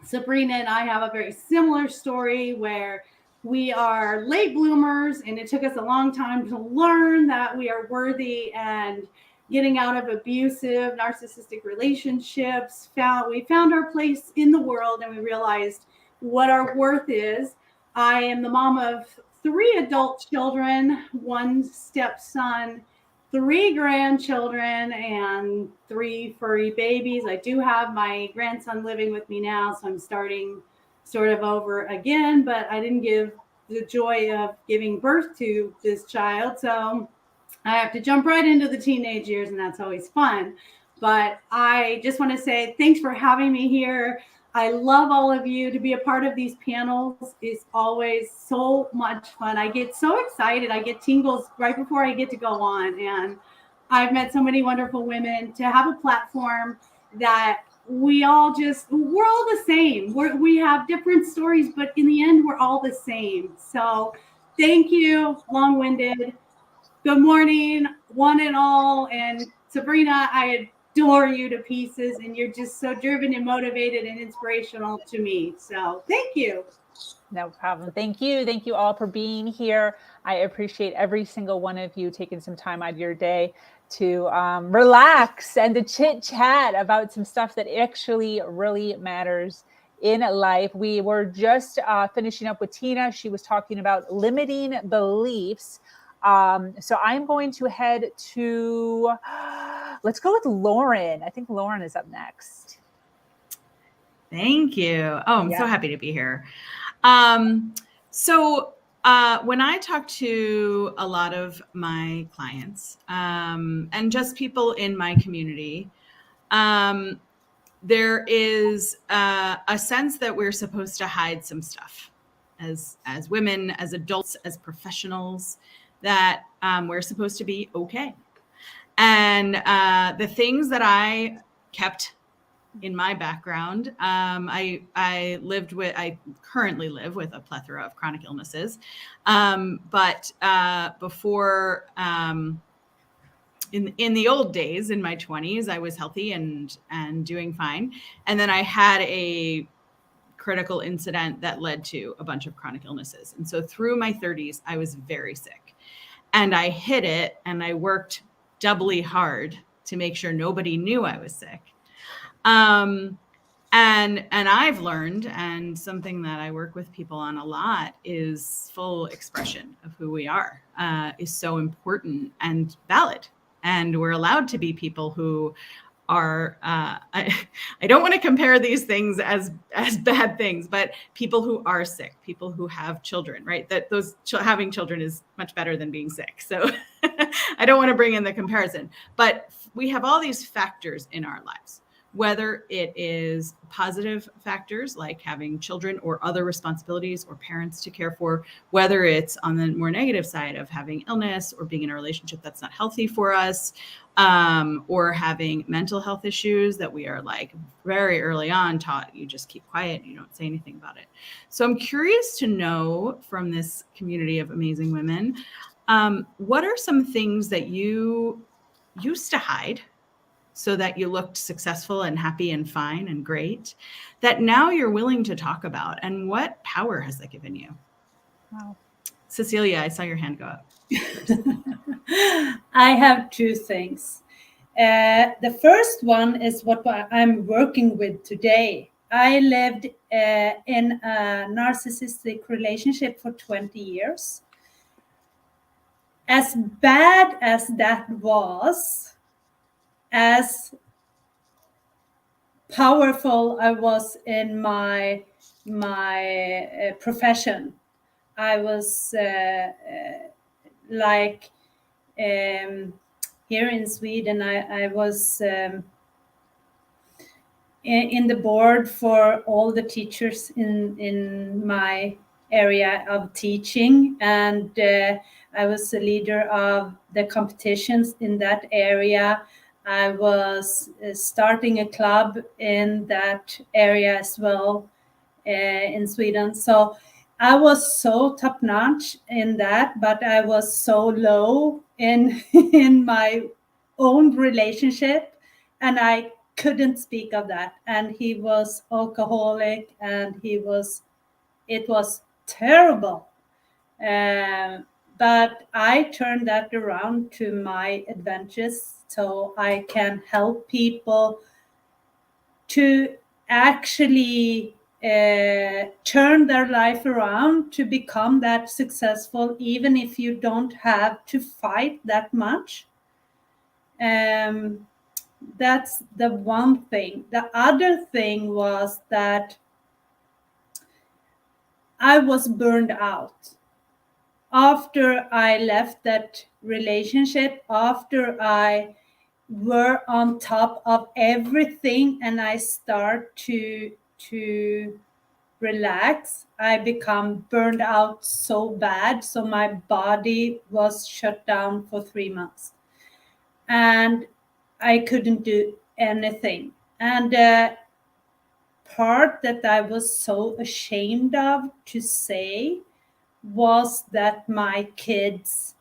Sabrina and I have a very similar story where we are late bloomers, and it took us a long time to learn that we are worthy, and getting out of abusive, narcissistic relationships. We found our place in the world, and we realized what our worth is. I am the mom of 3 adult children, 1 stepson, 3 grandchildren, and 3 furry babies. I do have my grandson living with me now, so I'm starting sort of over again, but I didn't give the joy of giving birth to this child. So I have to jump right into the teenage years, and that's always fun. But I just want to say thanks for having me here. I love all of you. To be a part of these panels is always so much fun. I get so excited. I get tingles right before I get to go on. And I've met so many wonderful women. To have a platform that we're all the same. We have different stories, but in the end, we're all the same. So thank you, long-winded. Good morning, one and all. And Sabrina, I adore you to pieces, and you're just so driven and motivated and inspirational to me. So thank you. No problem. Thank you. Thank you all for being here. I appreciate every single one of you taking some time out of your day to relax and to chit chat about some stuff that actually really matters in life. We were just finishing up with Tina. She was talking about limiting beliefs. So I'm going to head to, let's go with Lauren. I think Lauren is up next. Thank you. Oh, I'm so happy to be here. When I talk to a lot of my clients and just people in my community, there is a sense that we're supposed to hide some stuff as women, as adults, as professionals, that we're supposed to be okay. And the things that I kept in my background, I currently live with a plethora of chronic illnesses. But before, in the old days, in my 20s, I was healthy and doing fine. And then I had a critical incident that led to a bunch of chronic illnesses. And so through my 30s, I was very sick. And I hid it, and I worked doubly hard to make sure nobody knew I was sick. And I've learned, and something that I work with people on a lot, is full expression of who we are is so important and valid. And we're allowed to be people who are, I don't want to compare these things as bad things, but people who are sick, people who have children, right? That having children is much better than being sick. So I don't want to bring in the comparison, but we have all these factors in our lives, whether it is positive factors like having children or other responsibilities or parents to care for, whether it's on the more negative side of having illness or being in a relationship that's not healthy for us, or having mental health issues that we are like very early on taught, you just keep quiet, you don't say anything about it. So I'm curious to know from this community of amazing women, what are some things that you used to hide so that you looked successful and happy and fine and great, that now you're willing to talk about? And what power has that given you? Wow. Cecilia, I saw your hand go up. I have 2 things. The first one is what I'm working with today. I lived in a narcissistic relationship for 20 years. As bad as that was, as powerful I was in my profession, I was here in Sweden, I was in the board for all the teachers in my area of teaching, and I was the leader of the competitions in that area. I was starting a club in that area as well in Sweden. So I was so top notch in that, but I was so low in in my own relationship, and I couldn't speak of that. And he was alcoholic, and it was terrible. But I turned that around to my advantage, so I can help people to actually turn their life around to become that successful, even if you don't have to fight that much. That's the one thing. The other thing was that I was burned out after I left that relationship, after I were on top of everything and I start to relax, I become burned out so bad, so my body was shut down for 3 months and I couldn't do anything. And the part that I was so ashamed of to say was that my kids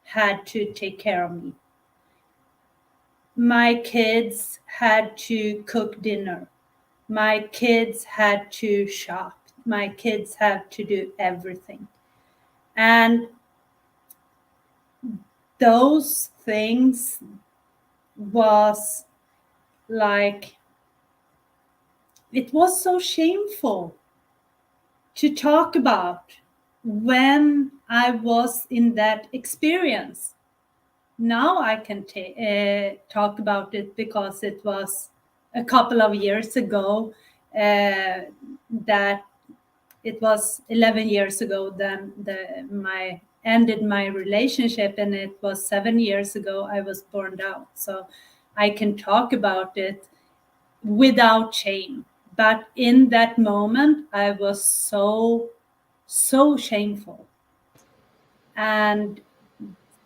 had to take care of me. My kids had to cook dinner. My kids had to shop. My kids had to do everything. And those things was like, it was so shameful to talk about when I was in that experience. Now I can talk about it because it was a couple of years ago, that it was 11 years ago then my ended my relationship, and it was 7 years ago I was burned out. So I can talk about it without shame. But in that moment I was so shameful. And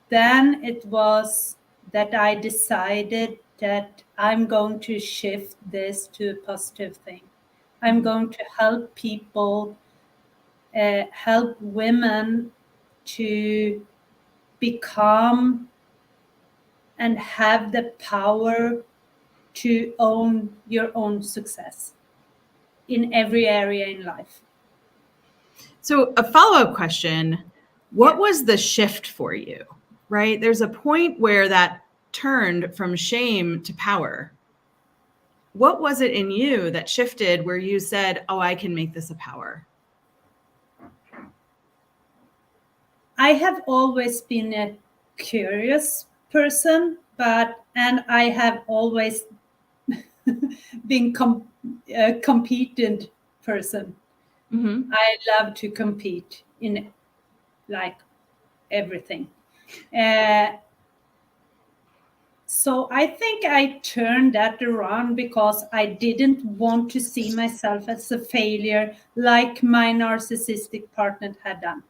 then it was that I decided that I'm going to shift this to a positive thing. I'm going to help people, help women to become and have the power to own your own success in every area in life. So a follow-up question, what was the shift for you, right? There's a point where that turned from shame to power. What was it in you that shifted where you said, oh, I can make this a power? I have always been a curious person, and I have always been a competent person. Mm-hmm. I love to compete in like everything. So I think I turned that around because I didn't want to see myself as a failure like my narcissistic partner had done.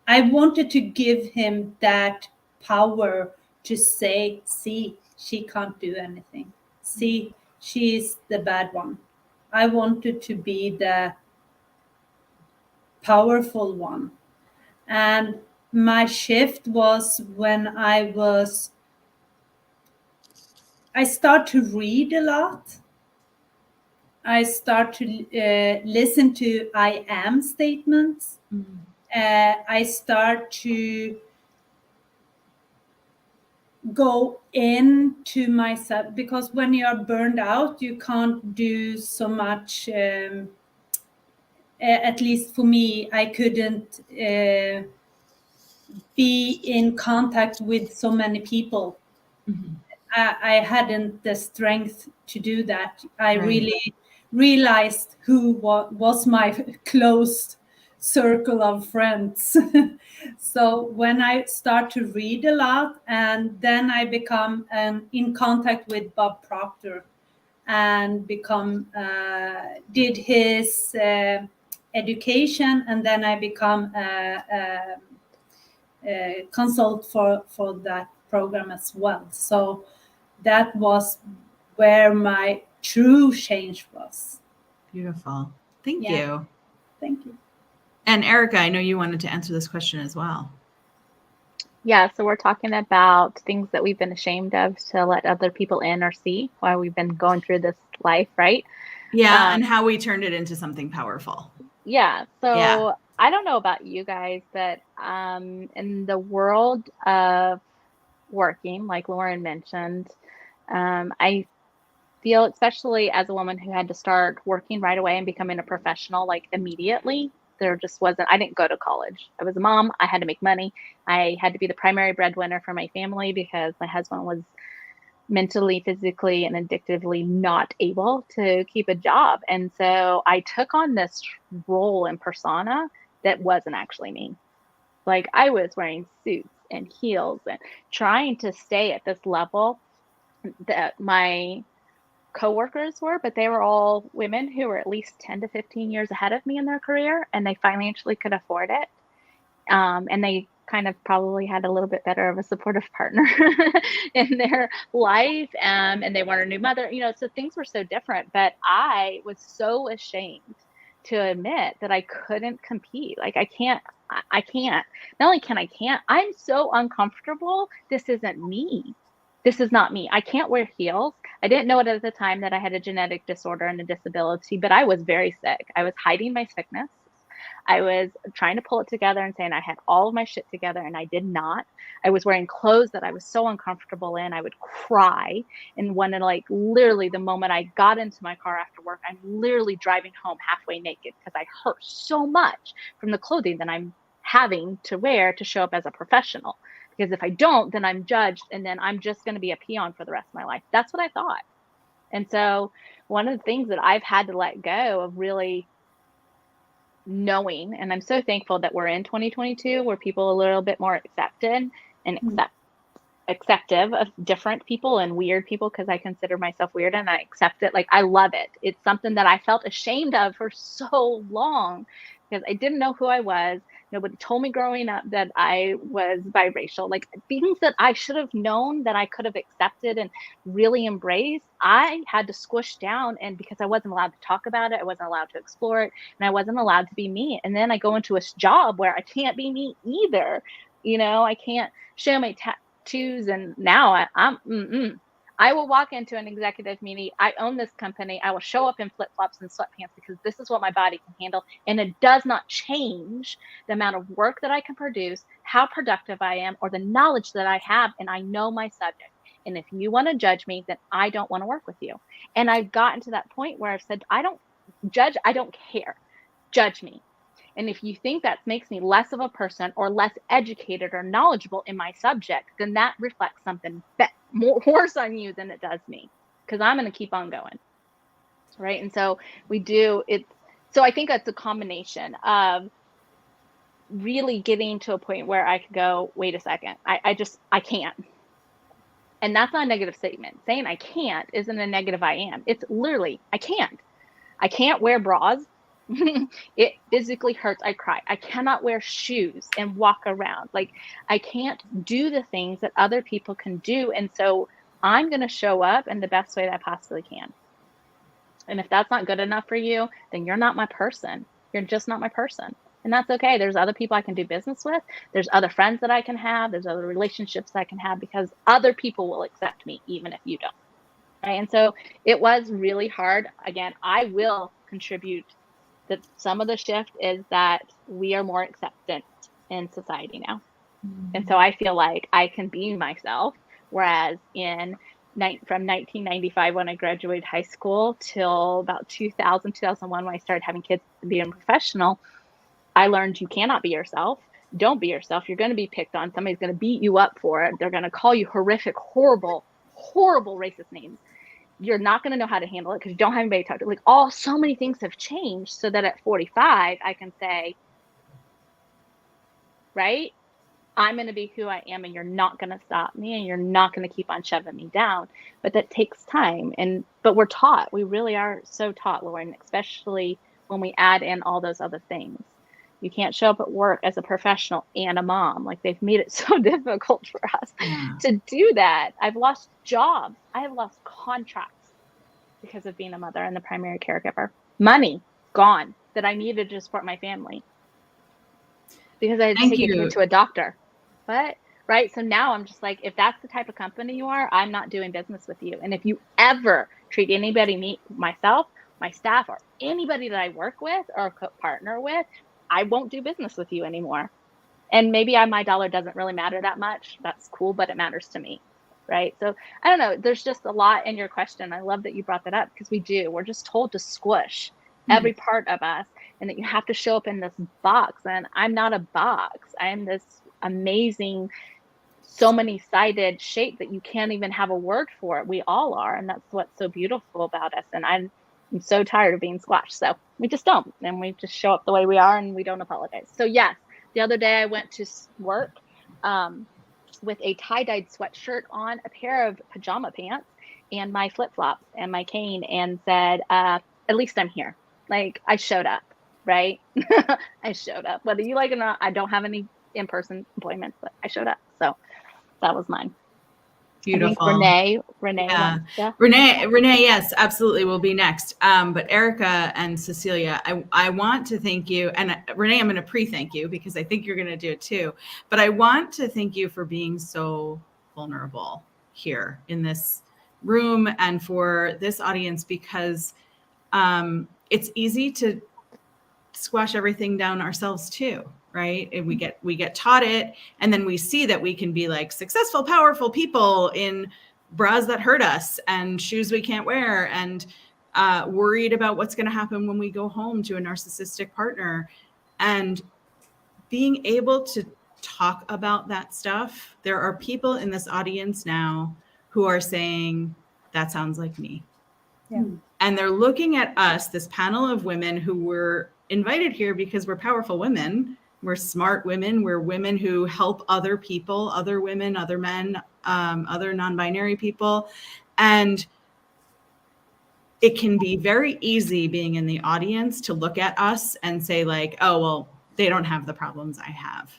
I wanted to give him that power to say, see, she can't do anything. See, she's the bad one. I wanted to be the powerful one. And my shift was when I start to read a lot. I start to listen to I am statements. I start to go into myself, because when you are burned out, you can't do so much. At least for me, I couldn't be in contact with so many people. Mm-hmm. I hadn't the strength to do that. I Right. really realized who was my close circle of friends. So when I start to read a lot, and then I become in contact with Bob Proctor, and become did his education, and then I become a consult for that program as well. So that was where my true change was. Beautiful. Thank Yeah. you. Thank you. And Erica, I know you wanted to answer this question as well. Yeah, so we're talking about things that we've been ashamed of to let other people in or see while we've been going through this life, right? Yeah, and how we turned it into something powerful. Yeah, so Yeah. I don't know about you guys, but in the world of working, like Lauren mentioned, I feel, especially as a woman who had to start working right away and becoming a professional like immediately, there just wasn't, I didn't go to college. I was a mom. I had to make money. I had to be the primary breadwinner for my family because my husband was mentally, physically, and addictively not able to keep a job. And so I took on this role and persona that wasn't actually me. Like I was wearing suits and heels and trying to stay at this level that my coworkers were, but they were all women who were at least 10 to 15 years ahead of me in their career, and they financially could afford it. And they kind of probably had a little bit better of a supportive partner in their life. And they weren't a new mother, so things were so different. But I was so ashamed to admit that I couldn't compete. Like I can't. Not only can I can't, I'm so uncomfortable. This isn't me. This is not me. I can't wear heels. I didn't know it at the time that I had a genetic disorder and a disability, but I was very sick. I was hiding my sickness. I was trying to pull it together and saying I had all of my shit together, and I did not. I was wearing clothes that I was so uncomfortable in. I would cry and when like literally the moment I got into my car after work, I'm literally driving home halfway naked because I hurt so much from the clothing that I'm having to wear to show up as a professional. Because if I don't, then I'm judged, and then I'm just going to be a peon for the rest of my life. That's what I thought. And so one of the things that I've had to let go of really knowing, and I'm so thankful that we're in 2022 where people are a little bit more accepted and acceptive of different people and weird people, because I consider myself weird and I accept it. Like I love it. It's something that I felt ashamed of for so long because I didn't know who I was. Nobody told me growing up that I was biracial. Like things that I should have known that I could have accepted and really embraced, I had to squish down. And because I wasn't allowed to talk about it, I wasn't allowed to explore it, and I wasn't allowed to be me. And then I go into a job where I can't be me either. I can't show my tattoos, and now I will walk into an executive meeting. I own this company. I will show up in flip-flops and sweatpants because this is what my body can handle. And it does not change the amount of work that I can produce, how productive I am, or the knowledge that I have. And I know my subject. And if you want to judge me, then I don't want to work with you. And I've gotten to that point where I've said, I don't judge. I don't care. Judge me. And if you think that makes me less of a person or less educated or knowledgeable in my subject, then that reflects something more worse on you than it does me, because I'm going to keep on going. Right. And so we do it. So I think that's a combination of really getting to a point where I could go, wait a second, I can't. And that's not a negative statement. Saying I can't isn't a negative I am. It's literally, I can't. I can't wear bras. It physically hurts. I cry. I cannot wear shoes and walk around. Like I can't do the things that other people can do. And so I'm going to show up in the best way that I possibly can. And if that's not good enough for you, then you're not my person. You're just not my person. And that's okay. There's other people I can do business with. There's other friends that I can have. There's other relationships that I can have, because other people will accept me even if you don't. Right. And so it was really hard. Again, I will contribute that some of the shift is that we are more accepted in society now. And so I feel like I can be myself. Whereas from 1995, when I graduated high school, till about 2000, 2001, when I started having kids and being a professional, I learned you cannot be yourself. Don't be yourself. You're going to be picked on. Somebody's going to beat you up for it. They're going to call you horrific, horrible, horrible racist names. You're not going to know how to handle it because you don't have anybody to talk to. Like so many things have changed, so that at 45, I can say, right, I'm going to be who I am, and you're not going to stop me, and you're not going to keep on shoving me down. But that takes time. But we're taught, we really are so taught, Lauren, especially when we add in all those other things. You can't show up at work as a professional and a mom. Like, they've made it so difficult for us to do that. I've lost jobs. I have lost contracts because of being a mother and the primary caregiver. Money gone that I needed to support my family because I had to Thank take a you. kid to a doctor. But right. So now I'm just like, if that's the type of company you are, I'm not doing business with you. And if you ever treat anybody, myself, my staff, or anybody that I work with or partner with, I won't do business with you anymore. And maybe my dollar doesn't really matter that much. That's cool, but it matters to me. Right. So I don't know. There's just a lot in your question. I love that you brought that up because we're just told to squish every part of us and that you have to show up in this box. And I'm not a box. I am this amazing, so many sided shape that you can't even have a word for it. We all are. And that's what's so beautiful about us. And I'm so tired of being squashed. So we just don't. And we just show up the way we are and we don't apologize. So yes, the other day I went to work with a tie-dyed sweatshirt on, a pair of pajama pants, and my flip-flops and my cane, and said, at least I'm here. Like, I showed up, right? I showed up. Whether you like it or not, I don't have any in-person appointments, but I showed up. So that was mine. Beautiful. I think Renee Yeah. wants to. Renee, yes, absolutely, will be next. But Erica and Cecilia, I want to thank you. And Renee, I'm going to pre-thank you because I think you're going to do it too. But I want to thank you for being so vulnerable here in this room and for this audience, because it's easy to squash everything down ourselves too, right? And we get taught it, and then we see that we can be like successful, powerful people in bras that hurt us and shoes we can't wear, and worried about what's going to happen when we go home to a narcissistic partner. And being able to talk about that stuff, there are people in this audience now who are saying, that sounds like me. Yeah. And they're looking at us, this panel of women who were invited here because we're powerful women. We're smart women. We're women who help other people, other women, other men, other non-binary people. And it can be very easy being in the audience to look at us and say like, oh, well, they don't have the problems I have.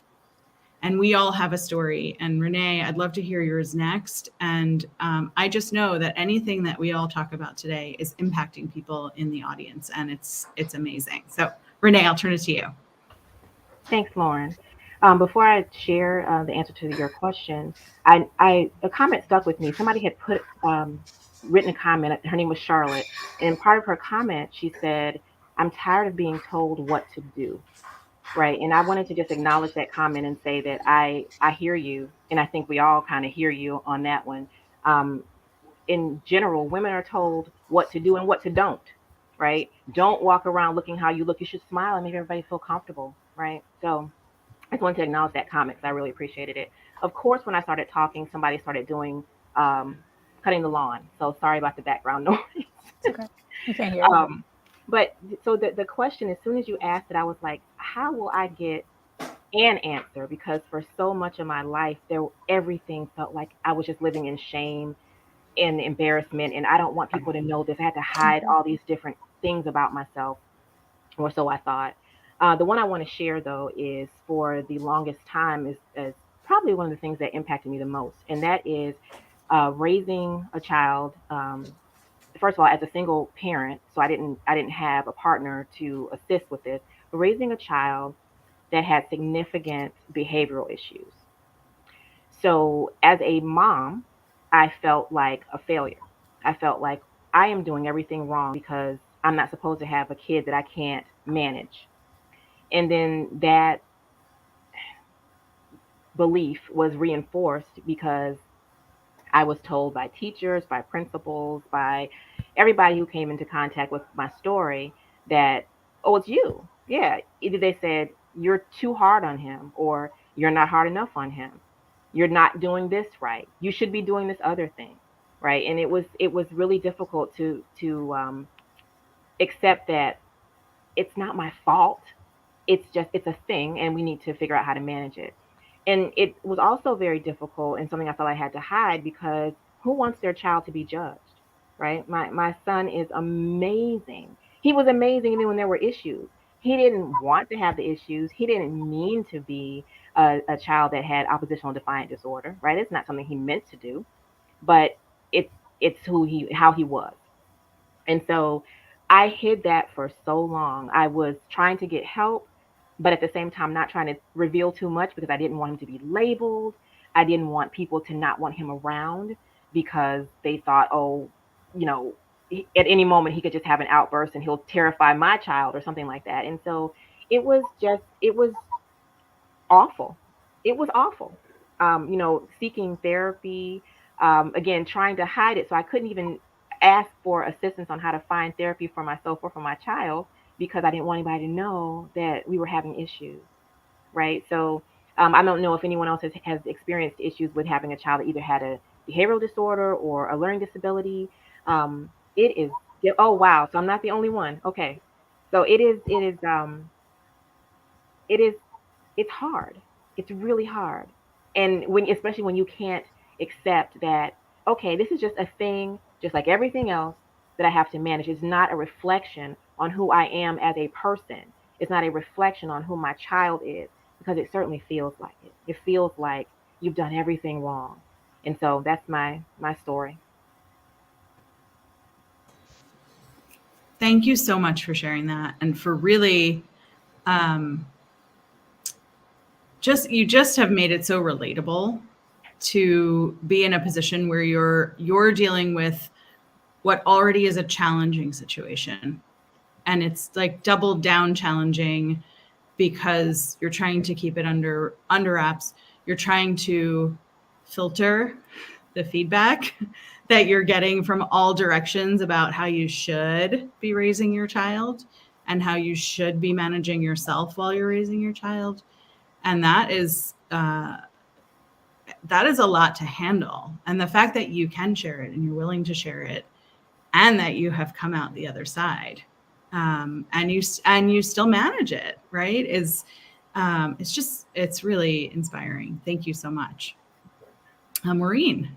And we all have a story. And Renee, I'd love to hear yours next. And I just know that anything that we all talk about today is impacting people in the audience, and it's amazing. So Renee, I'll turn it to you. Thanks, Lauren. Before I share the answer to your question, a comment stuck with me. Somebody had written a comment. Her name was Charlotte. And part of her comment, she said, I'm tired of being told what to do. Right. And I wanted to just acknowledge that comment and say that I hear you. And I think we all kind of hear you on that one. In general, women are told what to do and what to don't. Right. Don't walk around looking how you look. You should smile and make everybody feel comfortable. Right. So I just wanted to acknowledge that comment because I really appreciated it. Of course, when I started talking, somebody started doing cutting the lawn. So sorry about the background noise. It's okay. You can't hear. But so the question, as soon as you asked it, I was like, how will I get an answer? Because for so much of my life, everything felt like I was just living in shame and embarrassment. And I don't want people to know this. I had to hide all these different things about myself, or so I thought. The one I want to share, though, is for the longest time is probably one of the things that impacted me the most. And that is raising a child. First of all, as a single parent, so I didn't have a partner to assist with this, but raising a child that had significant behavioral issues. So as a mom, I felt like a failure. I felt like I am doing everything wrong because I'm not supposed to have a kid that I can't manage. And then that belief was reinforced because I was told by teachers, by principals, by everybody who came into contact with my story that, oh, it's you. Yeah. Either they said, you're too hard on him, or you're not hard enough on him. You're not doing this right. You should be doing this other thing. Right. And it was really difficult to accept that it's not my fault. It's a thing, and we need to figure out how to manage it. And it was also very difficult and something I felt I had to hide because who wants their child to be judged, right? My son is amazing. He was amazing even when there were issues. He didn't want to have the issues. He didn't mean to be a child that had oppositional defiant disorder, right? It's not something he meant to do, but it's how he was. And so I hid that for so long. I was trying to get help, but at the same time, not trying to reveal too much because I didn't want him to be labeled. I didn't want people to not want him around because they thought, oh, you know, at any moment he could just have an outburst and he'll terrify my child or something like that. And so it was awful. It was awful. Seeking therapy, again, trying to hide it. So I couldn't even ask for assistance on how to find therapy for myself or for my child because I didn't want anybody to know that we were having issues, right? So I don't know if anyone else has experienced issues with having a child that either had a behavioral disorder or a learning disability. It is, oh, wow. So I'm not the only one. Okay. So it is it's hard. It's really hard. And especially when you can't accept that, okay, this is just a thing, just like everything else that I have to manage. It's not a reflection on who I am as a person. It's not a reflection on who my child is, because it certainly feels like it. It feels like you've done everything wrong. And so that's my story. Thank you so much for sharing that and for really you just have made it so relatable to be in a position where you're dealing with what already is a challenging situation, and it's like doubled down challenging because you're trying to keep it under wraps. You're trying to filter the feedback that you're getting from all directions about how you should be raising your child and how you should be managing yourself while you're raising your child. And that is a lot to handle. And the fact that you can share it and you're willing to share it, and that you have come out the other side, and you still manage it, right? It's really inspiring. Thank you so much, Maureen.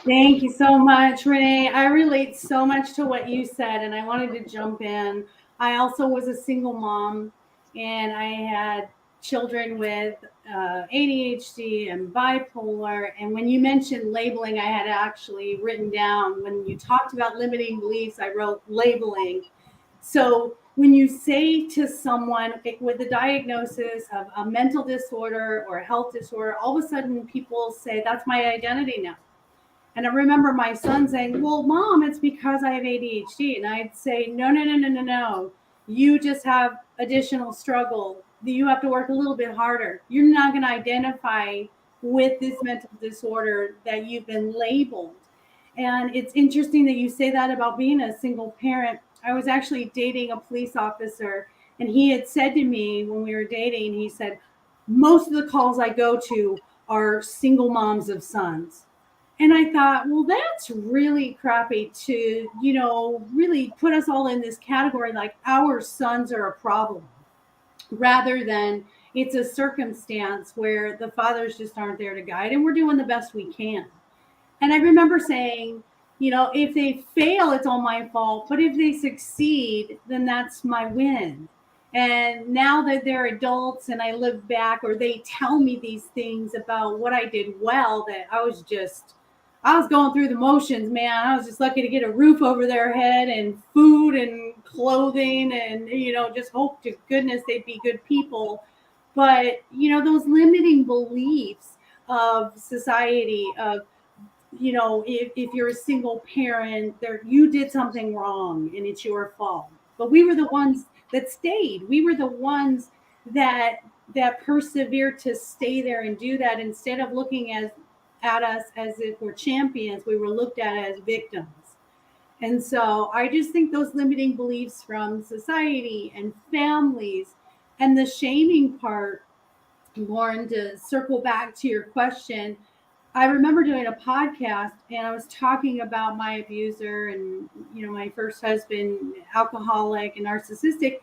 Thank you so much, Renee. I relate so much to what you said, and I wanted to jump in. I also was a single mom, and I had children with ADHD and bipolar. And when you mentioned labeling, I had actually written down, when you talked about limiting beliefs, I wrote labeling. So when you say to someone with a diagnosis of a mental disorder or a health disorder, all of a sudden people say, that's my identity now. And I remember my son saying, well, Mom, it's because I have ADHD. And I'd say, no. You just have additional struggle. You have to work a little bit harder. You're not going to identify with this mental disorder that you've been labeled. And it's interesting that you say that about being a single parent. I was actually dating a police officer, and he had said to me when we were dating, he said, most of the calls I go to are single moms of sons. And I thought, well, that's really crappy to, really put us all in this category like our sons are a problem, rather than it's a circumstance where the fathers just aren't there to guide and we're doing the best we can. And I remember saying, if they fail, it's all my fault. But if they succeed, then that's my win. And now that they're adults and I look back, or they tell me these things about what I did well, that I was going through the motions, man. I was just lucky to get a roof over their head and food and clothing, and, just hope to goodness they'd be good people. But, those limiting beliefs of society, of, if you're a single parent, you did something wrong and it's your fault. But we were the ones that stayed. We were the ones that persevered to stay there and do that, instead of looking at us as if we're champions. We were looked at as victims. And so I just think those limiting beliefs from society and families, and the shaming part, Lauren, to circle back to your question, I remember doing a podcast and I was talking about my abuser and, my first husband, alcoholic and narcissistic.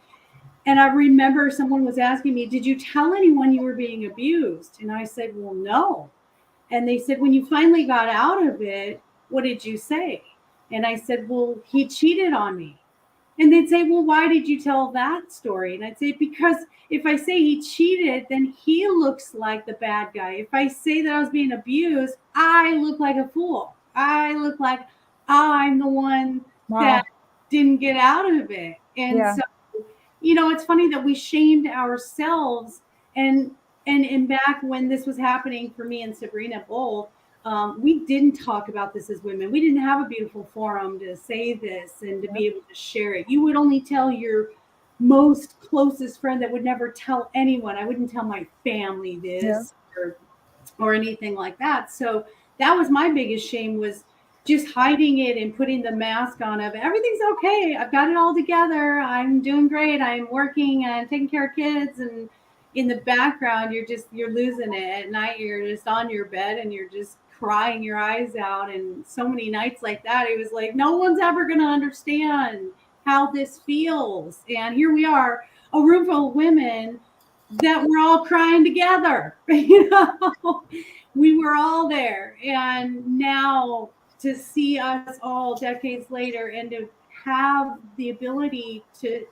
And I remember someone was asking me, did you tell anyone you were being abused? And I said, well, no. And they said, when you finally got out of it, what did you say? And I said, well, he cheated on me. And they'd say, well, why did you tell that story? And I'd say, because if I say he cheated, then he looks like the bad guy. If I say that I was being abused, I look like a fool. I look like I'm the one that didn't get out of it. And so, it's funny that we shamed ourselves. And back when this was happening for me and Sabrina both, we didn't talk about this as women. We didn't have a beautiful forum to say this and to be able to share it. You would only tell your most closest friend that would never tell anyone. I wouldn't tell my family this or anything like that. So that was my biggest shame, was just hiding it and putting the mask on of everything's okay. I've got it all together. I'm doing great. I'm working and taking care of kids, and in the background you're losing it. At night you're just on your bed and you're just crying your eyes out. And so many nights like that, it was like, no one's ever going to understand how this feels. And here we are, a room full of women that we're all crying together. We were all there. And now to see us all decades later and to have the ability to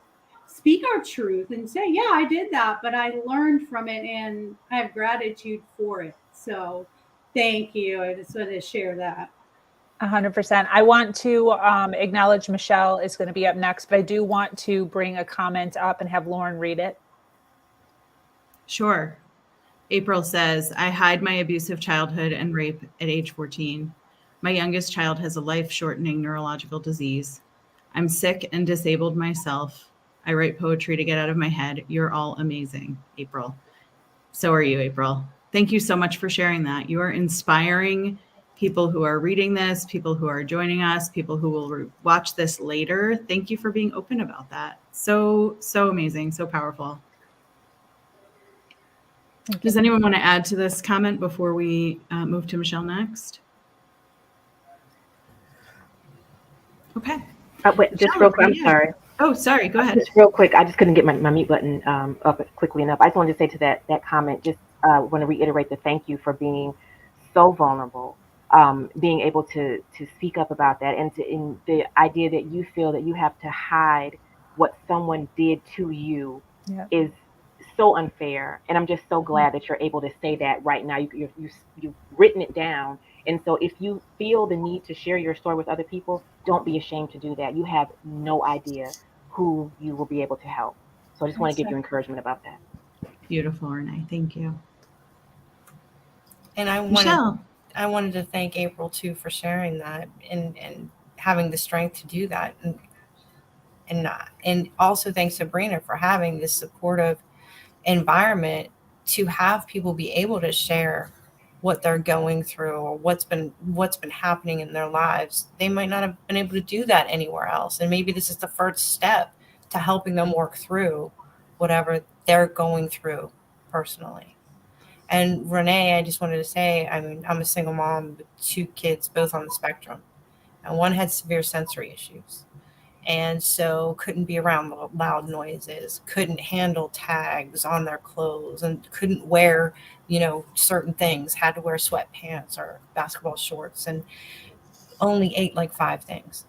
speak our truth and say, yeah, I did that, but I learned from it and I have gratitude for it. So thank you. I just wanted to share that. 100%. I want to acknowledge Michelle is going to be up next, but I do want to bring a comment up and have Lauren read it. Sure. April says, I hide my abusive childhood and rape at age 14. My youngest child has a life-shortening neurological disease. I'm sick and disabled myself. I write poetry to get out of my head. You're all amazing, April. So are you, April. Thank you so much for sharing that. You are inspiring people who are reading this, people who are joining us, people who will watch this later. Thank you for being open about that. So amazing, so powerful. Does anyone want to add to this comment before we move to Michelle next? Okay. Wait, just Michelle, real quick. I'm sorry. Oh, sorry. Go ahead. Just real quick. I just couldn't get my mute button up quickly enough. I just wanted to say to that comment, just want to reiterate the thank you for being so vulnerable, being able to speak up about that, and in the idea that you feel that you have to hide what someone did to you is so unfair. And I'm just so glad that you're able to say that right now. You've written it down. And so if you feel the need to share your story with other people, don't be ashamed to do that. You have no idea who you will be able to help. So I just want to give you encouragement about that. Beautiful, Renee. Thank you. And I wanted to thank April too for sharing that and having the strength to do that. And also thanks Sabrina for having this supportive environment to have people be able to share what they're going through or what's been happening in their lives. They might not have been able to do that anywhere else. And maybe this is the first step to helping them work through whatever they're going through personally. And Renee, I just wanted to say, I mean, I'm a single mom with 2 kids, both on the spectrum. And one had severe sensory issues. And so couldn't be around loud noises, couldn't handle tags on their clothes, and couldn't wear, certain things, had to wear sweatpants or basketball shorts, and only ate like 5 things.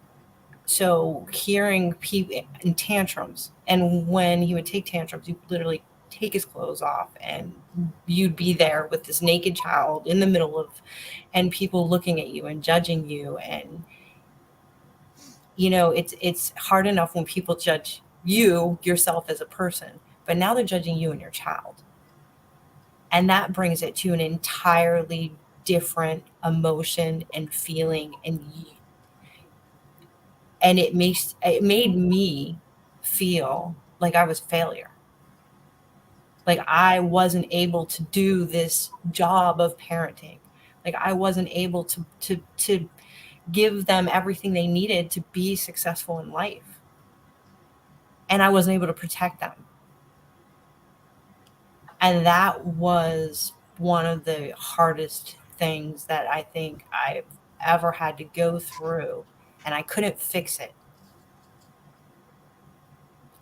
So hearing people in tantrums, and when he would take tantrums, you literally take his clothes off and you'd be there with this naked child in the middle of, and people looking at you and judging you. And it's hard enough when people judge yourself as a person, but now they're judging you and your child. And that brings it to an entirely different emotion and feeling. And it made me feel like I was a failure. Like I wasn't able to do this job of parenting. Like I wasn't able to give them everything they needed to be successful in life. And I wasn't able to protect them. And that was one of the hardest things that I think I've ever had to go through. And I couldn't fix it.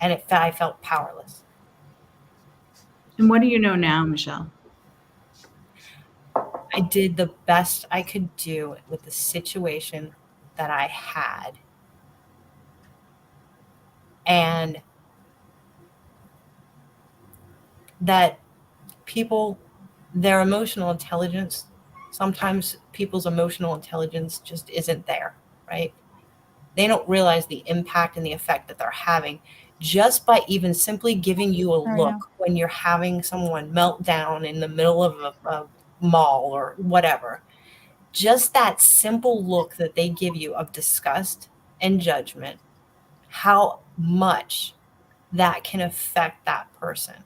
And I felt powerless. And what do you know now, Michelle? I did the best I could do with the situation that I had. And that people, their emotional intelligence, sometimes people's emotional intelligence just isn't there, right? They don't realize the impact and the effect that they're having just by even simply giving you a look when you're having someone melt down in the middle of a mall or whatever. Just that simple look that they give you of disgust and judgment, how much that can affect that person.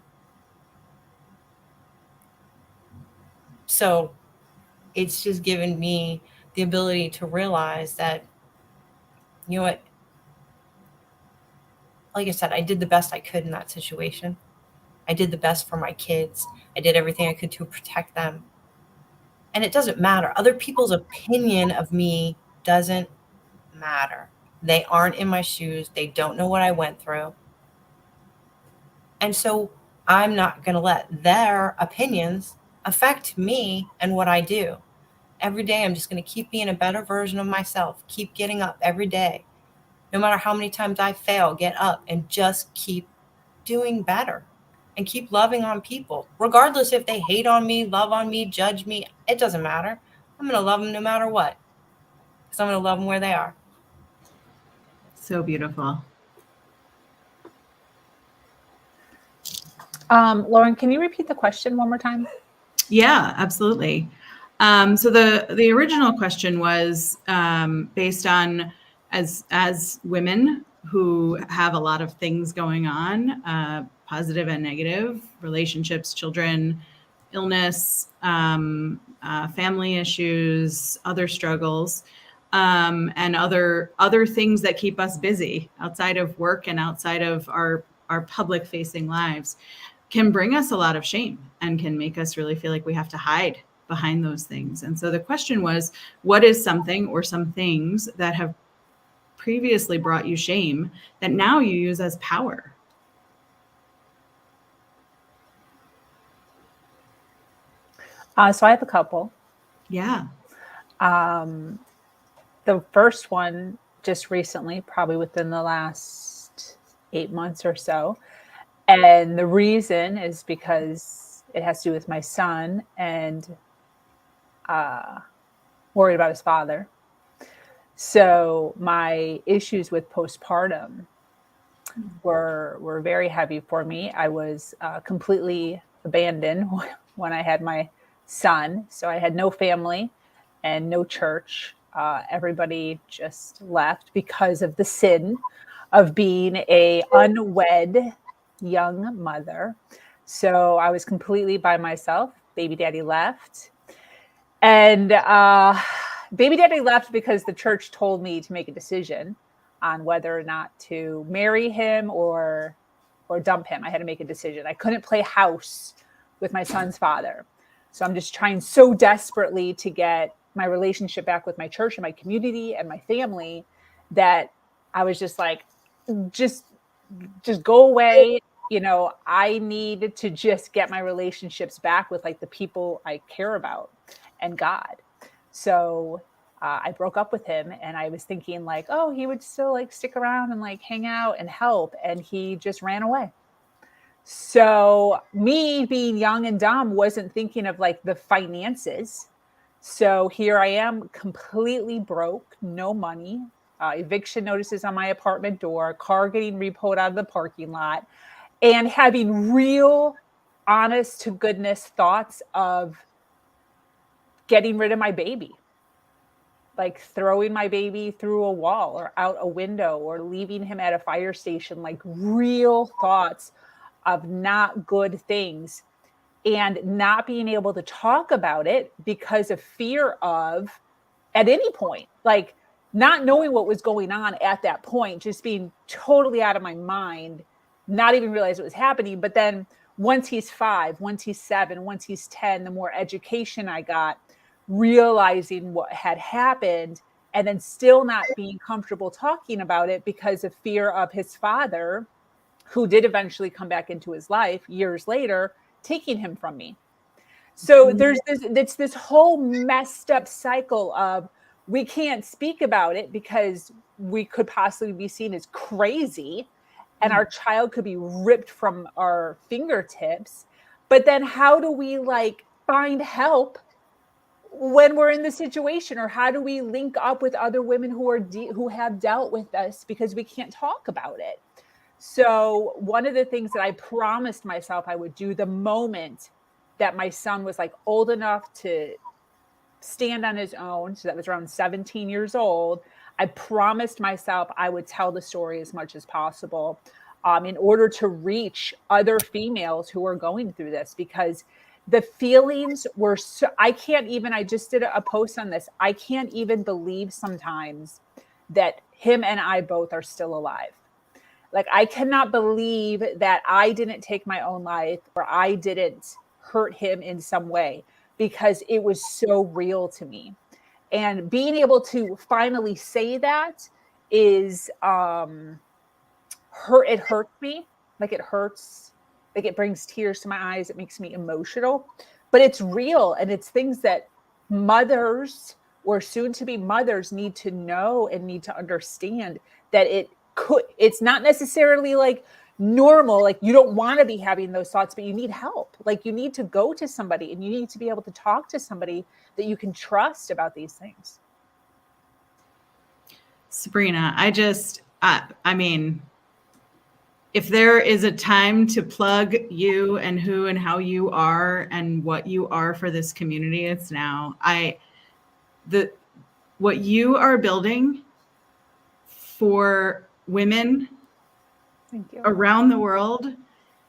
So it's just given me the ability to realize that, you know what, like I said, I did the best I could in that situation. I did the best for my kids. I did everything I could to protect them. And it doesn't matter. Other people's opinion of me doesn't matter. They aren't in my shoes. They don't know what I went through. And so I'm not going to let their opinions affect me and what I do. Every day, I'm just going to keep being a better version of myself, keep getting up every day. No matter how many times I fail, get up and just keep doing better and keep loving on people. Regardless if they hate on me, love on me, judge me, it doesn't matter. I'm going to love them no matter what, because I'm going to love them where they are. So beautiful. Lauren, can you repeat the question one more time? Yeah, absolutely. So the original question was based on as women who have a lot of things going on, positive and negative, relationships, children, illness, family issues, other struggles, and other things that keep us busy outside of work and outside of our public facing lives, can bring us a lot of shame and can make us really feel like we have to hide behind those things. And so the question was, what is something or some things that have previously brought you shame that now you use as power? So I have a couple. Yeah. The first one just recently, probably within the last 8 months or so. And the reason is because it has to do with my son and worried about his father. So my issues with postpartum were very heavy for me. I was completely abandoned when I had my son. So I had no family and no church. Everybody just left because of the sin of being a unwed young mother. So I was completely by myself. Baby daddy left. And baby daddy left because the church told me to make a decision on whether or not to marry him or dump him. I had to make a decision. I couldn't play house with my son's father. So I'm just trying so desperately to get my relationship back with my church and my community and my family that I was just like, just go away. You know, I need to just get my relationships back with like the people I care about and God. So I broke up with him, and I was thinking like, oh, he would still like stick around and like hang out and help. And he just ran away. So me being young and dumb wasn't thinking of like the finances. So here I am completely broke, no money, eviction notices on my apartment door, car getting repoed out of the parking lot, and having real honest to goodness thoughts of getting rid of my baby, like throwing my baby through a wall or out a window or leaving him at a fire station, like real thoughts of not good things, and not being able to talk about it because of fear of, at any point, like not knowing what was going on at that point, just being totally out of my mind, not even realize it was happening. But then once he's 5, once he's 7, once he's 10, the more education I got, realizing what had happened, and then still not being comfortable talking about it because of fear of his father, who did eventually come back into his life years later, taking him from me. So there's this whole messed up cycle of we can't speak about it because we could possibly be seen as crazy and our child could be ripped from our fingertips. But then how do we like find help when we're in the situation, or how do we link up with other women who are who have dealt with this, because we can't talk about it? So one of the things that I promised myself I would do the moment that my son was like old enough to stand on his own, so that was around 17 years old, I promised myself I would tell the story as much as possible, in order to reach other females who are going through this, because the feelings were so, I can't even, I just did a post on this, I can't even believe sometimes that him and I both are still alive. Like, I cannot believe that I didn't take my own life, or I didn't hurt him in some way, because it was so real to me. And being able to finally say that is hurt. It hurts me. Like, it hurts. Like, it brings tears to my eyes. It makes me emotional, but it's real. And it's things that mothers or soon to be mothers need to know and need to understand, that it's not necessarily like normal. Like, you don't want to be having those thoughts, but you need help. Like, you need to go to somebody, and you need to be able to talk to somebody that you can trust about these things. Sabrina, I mean, if there is a time to plug you and who and how you are and what you are for this community, it's now. What you are building for women around the world,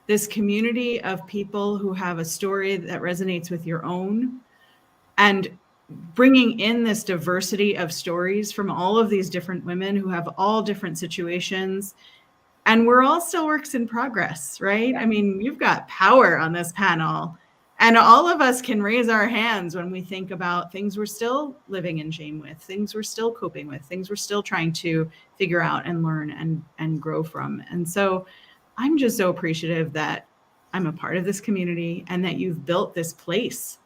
this community of people who have a story that resonates with your own, and bringing in this diversity of stories from all of these different women who have all different situations. And we're all still works in progress, right? I mean, you've got power on this panel, and all of us can raise our hands when we think about things we're still living in shame with, things we're still coping with, things we're still trying to figure out and learn and grow from. And so I'm just so appreciative that I'm a part of this community, and that you've built this place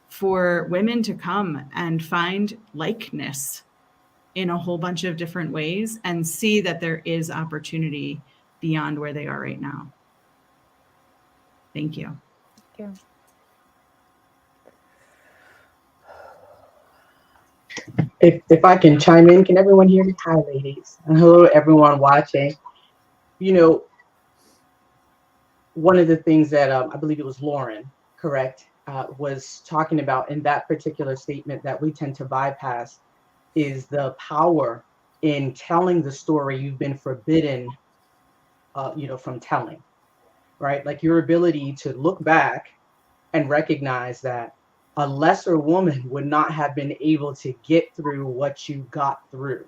for women to come and find likeness in a whole bunch of different ways, and see that there is opportunity beyond where they are right now. Thank you. Thank you. If I can chime in, can everyone hear me? Hi, ladies. And hello, everyone watching. You know, one of the things that I believe it was Lauren, correct, was talking about in that particular statement that we tend to bypass is the power in telling the story you've been forbidden, from telling, right? Like, your ability to look back and recognize that a lesser woman would not have been able to get through what you got through,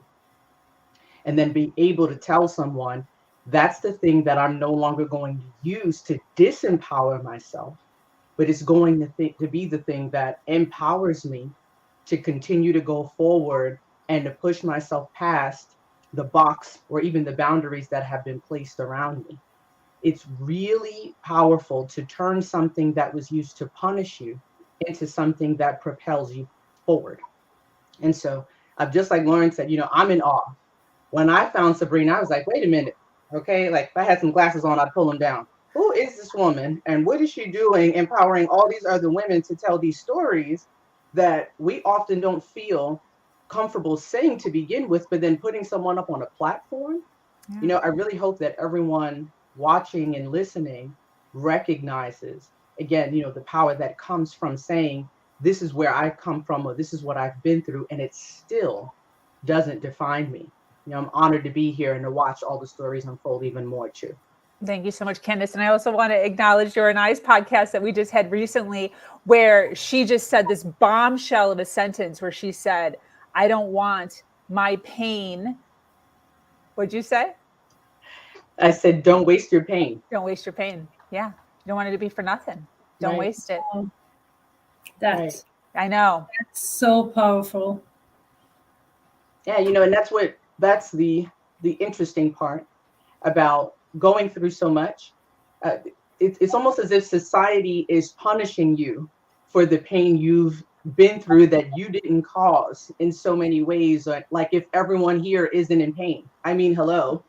and then be able to tell someone, that's the thing that I'm no longer going to use to disempower myself, but it's going to be the thing that empowers me to continue to go forward and to push myself past the box or even the boundaries that have been placed around me. It's really powerful to turn something that was used to punish you into something that propels you forward. And so, just like Lauren said, I'm in awe. When I found Sabrina, I was like, wait a minute, okay? Like, if I had some glasses on, I'd pull them down. Who is this woman, and what is she doing empowering all these other women to tell these stories that we often don't feel comfortable saying to begin with, but then putting someone up on a platform? Yeah. I really hope that everyone watching and listening recognizes, again, the power that comes from saying, this is where I come from, or this is what I've been through, and it still doesn't define me. I'm honored to be here and to watch all the stories unfold even more too. Thank you so much, Candace. And I also want to acknowledge your and I's podcast that we just had recently, where she just said this bombshell of a sentence where she said, I don't want my pain. What'd you say? I said, don't waste your pain. Don't waste your pain. Yeah. You don't want it to be for nothing. Don't waste it. That I know. That's so powerful. Yeah, and that's the interesting part about going through so much. It's almost as if society is punishing you for the pain you've been through that you didn't cause in so many ways. Like if everyone here isn't in pain, I mean, hello.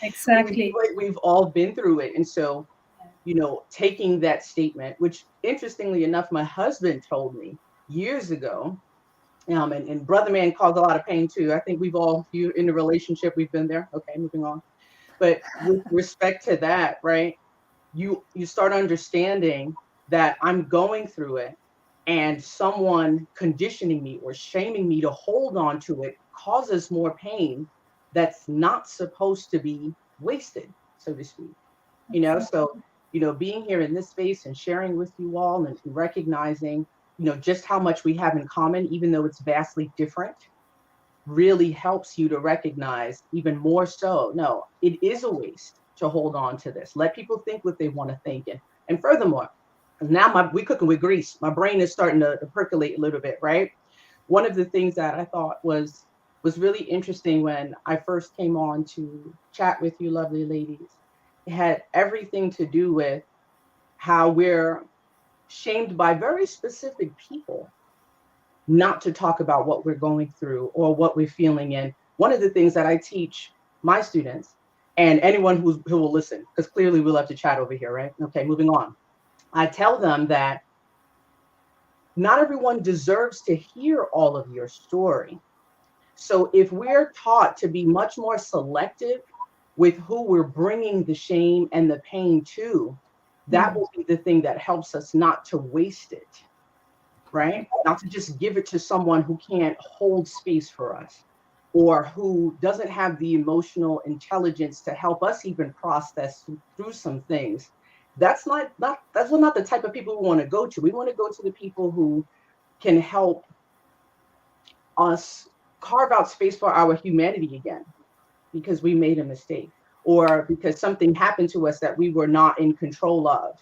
Exactly. We've all been through it. And so, you know, taking that statement, which interestingly enough, my husband told me years ago, and brother man caused a lot of pain too. I think we've all, if you're in a relationship, we've been there. Okay, moving on. But with respect to that, right? You start understanding that I'm going through it, and someone conditioning me or shaming me to hold on to it causes more pain that's not supposed to be wasted, so to speak. You know, so, you know, being here in this space and sharing with you all and recognizing, you know, just how much we have in common, even though it's vastly different, really helps you to recognize even more so, no, it is a waste to hold on to this. Let people think what they want to think. And furthermore, now we cooking with grease. My brain is starting to percolate a little bit, right? One of the things that I thought was really interesting when I first came on to chat with you lovely ladies, it had everything to do with how we're shamed by very specific people not to talk about what we're going through or what we're feeling. And one of the things that I teach my students and anyone who will listen, because clearly we love to chat over here, right? Okay, moving on. I tell them that not everyone deserves to hear all of your story. So if we're taught to be much more selective with who we're bringing the shame and the pain to, that will be the thing that helps us not to waste it, right? Not to just give it to someone who can't hold space for us or who doesn't have the emotional intelligence to help us even process through some things. That's not the type of people we want to go to. We want to go to the people who can help us carve out space for our humanity again because we made a mistake or because something happened to us that we were not in control of.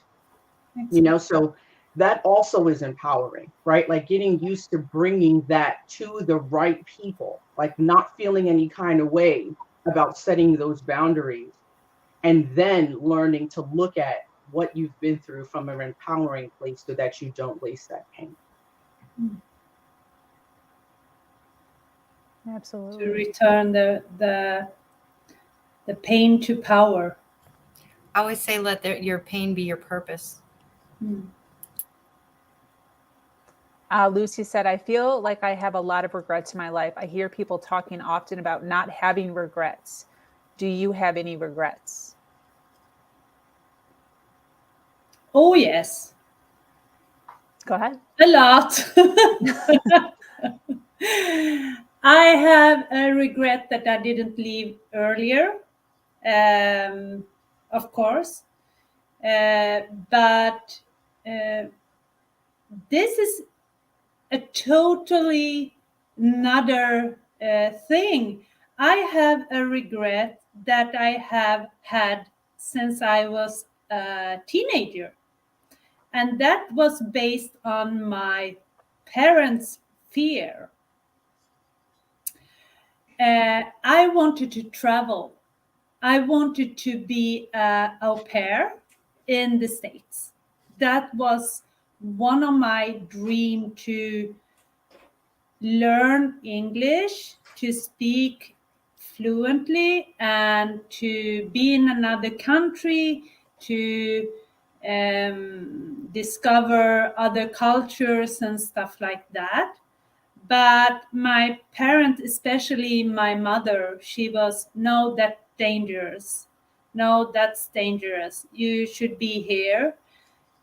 You know, so that also is empowering, right? Like getting used to bringing that to the right people, like not feeling any kind of way about setting those boundaries, and then learning to look at what you've been through from an empowering place so that you don't waste that pain. Absolutely. To return the pain to power. I always say, let your pain be your purpose. Lucy said, I feel like I have a lot of regrets in my life. I hear people talking often about not having regrets. Do you have any regrets? Oh, yes. Go ahead. A lot. I have a regret that I didn't leave earlier, of course. But this is a totally another thing. I have a regret that I have had since I was a teenager. And that was based on my parents' fear. I wanted to travel. I wanted to be an au pair in the States. That was one of my dreams, to learn English, to speak fluently, and to be in another country, to discover other cultures and stuff like that. But my parent, especially my mother, she was, no, that's dangerous. No, that's dangerous. You should be here.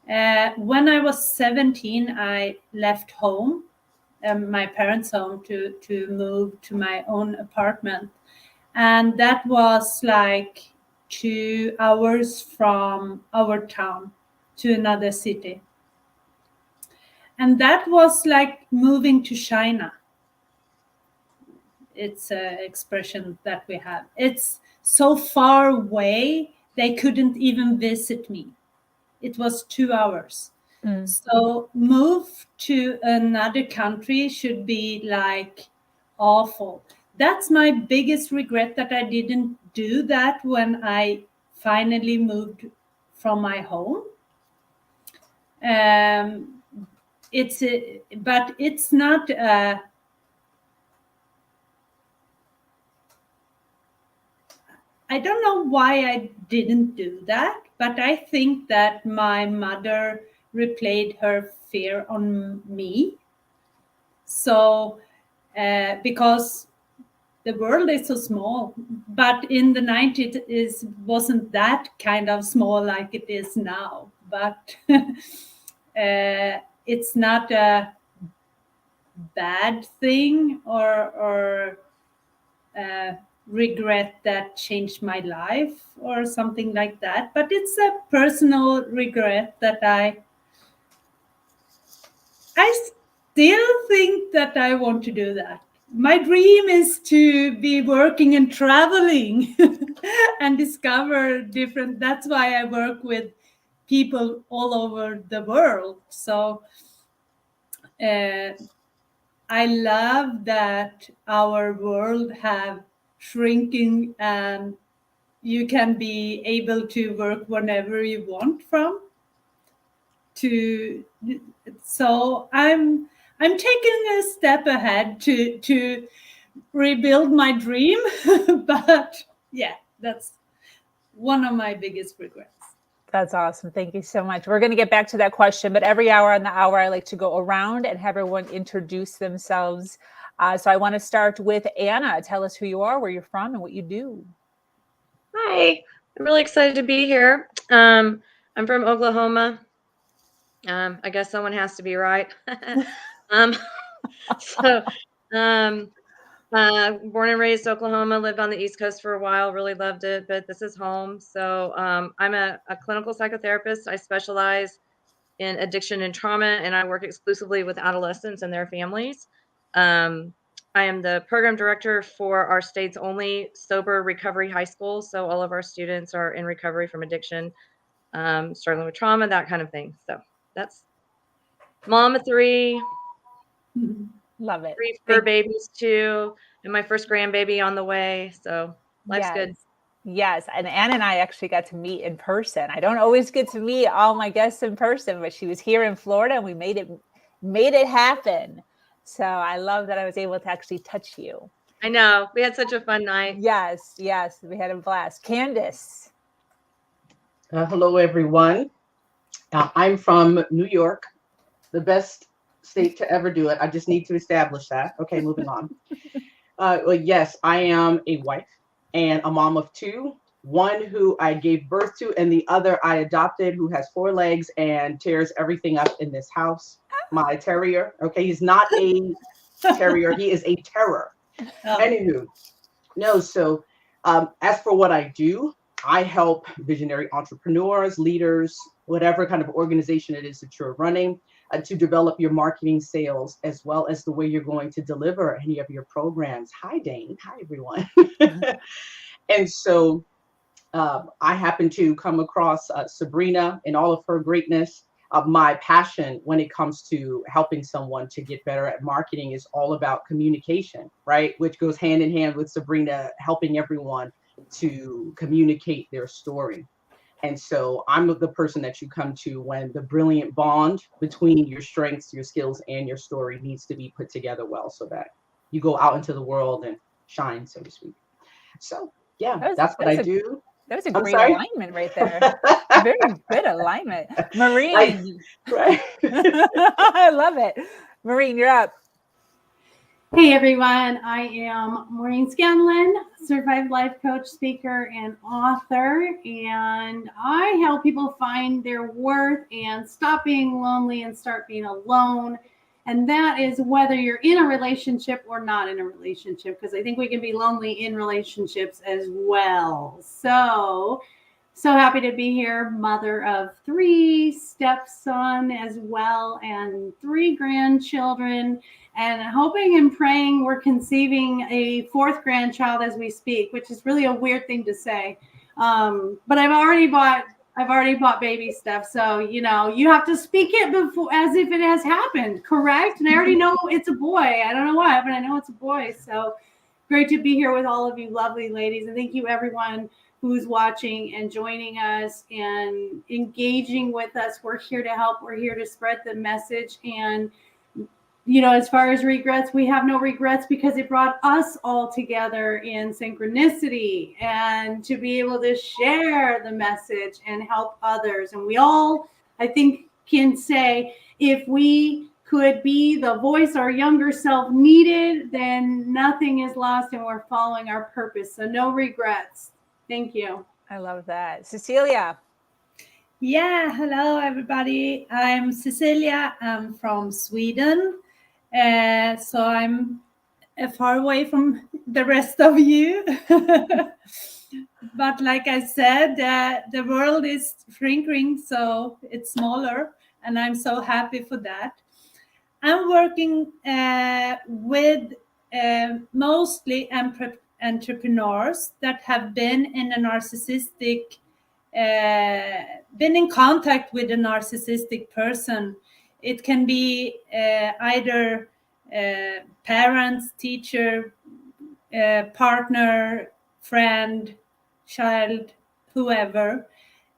When I was 17, I left home, my parents' home, to move to my own apartment. And that was like 2 hours from our town to another city. And that was like moving to China. It's an expression that we have. It's so far away, they couldn't even visit me. It was 2 hours. So move to another country should be like awful. That's my biggest regret, that I didn't do that when I finally moved from my home. but it's not. I don't know why I didn't do that, but I think that my mother replayed her fear on me. So, because the world is so small, but in the 90s it wasn't that kind of small like it is now. But it's not a bad thing or regret that changed my life or something like that. But it's a personal regret that I still think that I want to do that. My dream is to be working and traveling and discover different. That's why I work with people all over the world. So I love that our world have shrinking and you can be able to work whenever you want from. So I'm taking a step ahead to rebuild my dream. But yeah, that's one of my biggest regrets. That's awesome. Thank you so much. We're going to get back to that question, but every hour on the hour, I like to go around and have everyone introduce themselves. So I want to start with Anna. Tell us who you are, where you're from, and what you do. Hi, I'm really excited to be here. I'm from Oklahoma. I guess someone has to be right. So, born and raised Oklahoma, lived on the East Coast for a while, really loved it, but this is home. So I'm a clinical psychotherapist. I specialize in addiction and trauma, and I work exclusively with adolescents and their families. I am the program director for our state's only sober recovery high school. So all of our students are in recovery from addiction, struggling with trauma, that kind of thing. So that's mom of 3. Love it. 3 fur babies too, and my first grandbaby on the way. So life's good. Yes. And Anna and I actually got to meet in person. I don't always get to meet all my guests in person, but she was here in Florida and we made it happen. So I love that I was able to actually touch you. I know. We had such a fun night. Yes. We had a blast. Candace. Hello, everyone. I'm from New York, the best state to ever do it. I just need to establish that. Okay, moving on. Well, yes, I am a wife and a mom of 2. One who I gave birth to and the other I adopted, who has 4 legs and tears everything up in this house. My terrier. Okay, he's not a terrier. He is a terror. Anywho, no, so as for what I do, I help visionary entrepreneurs, leaders, whatever kind of organization it is that you're running, to develop your marketing, sales, as well as the way you're going to deliver any of your programs. Hi, Dane. Hi, everyone. And so I happen to come across Sabrina in all of her greatness. My passion when it comes to helping someone to get better at marketing is all about communication, right? Which goes hand in hand with Sabrina helping everyone to communicate their story. And so I'm the person that you come to when the brilliant bond between your strengths, your skills, and your story needs to be put together well so that you go out into the world and shine, so to speak. So yeah, that's what I do. That was a great alignment right there. Very good alignment. Maureen. Right. I love it. Maureen, you're up. Hey everyone, I am Maureen Scanlon, certified life coach, speaker, and author, and I help people find their worth and stop being lonely and start being alone. And that is whether you're in a relationship or not in a relationship, because I think we can be lonely in relationships as well. So happy to be here, mother of 3, stepson as well, and 3 grandchildren. And hoping and praying we're conceiving a 4th grandchild as we speak, which is really a weird thing to say. But I've already bought baby stuff. So, you have to speak it before as if it has happened, correct? And I already know it's a boy. I don't know why, but I know it's a boy. So great to be here with all of you lovely ladies. And thank you everyone who's watching and joining us and engaging with us. We're here to help. We're here to spread the message. And, as far as regrets, we have no regrets because it brought us all together in synchronicity and to be able to share the message and help others. And we all, I think, can say if we could be the voice our younger self needed, then nothing is lost and we're following our purpose. So no regrets. Thank you. I love that. Cecilia. Yeah, hello everybody. I'm Cecilia. I'm from Sweden. So I'm far away from the rest of you. But like I said, the world is shrinking, so it's smaller, and I'm so happy for that. I'm working with mostly entrepreneurs that have been in a narcissistic, been in contact with a narcissistic person. It can be either parents, teacher, partner, friend, child, whoever,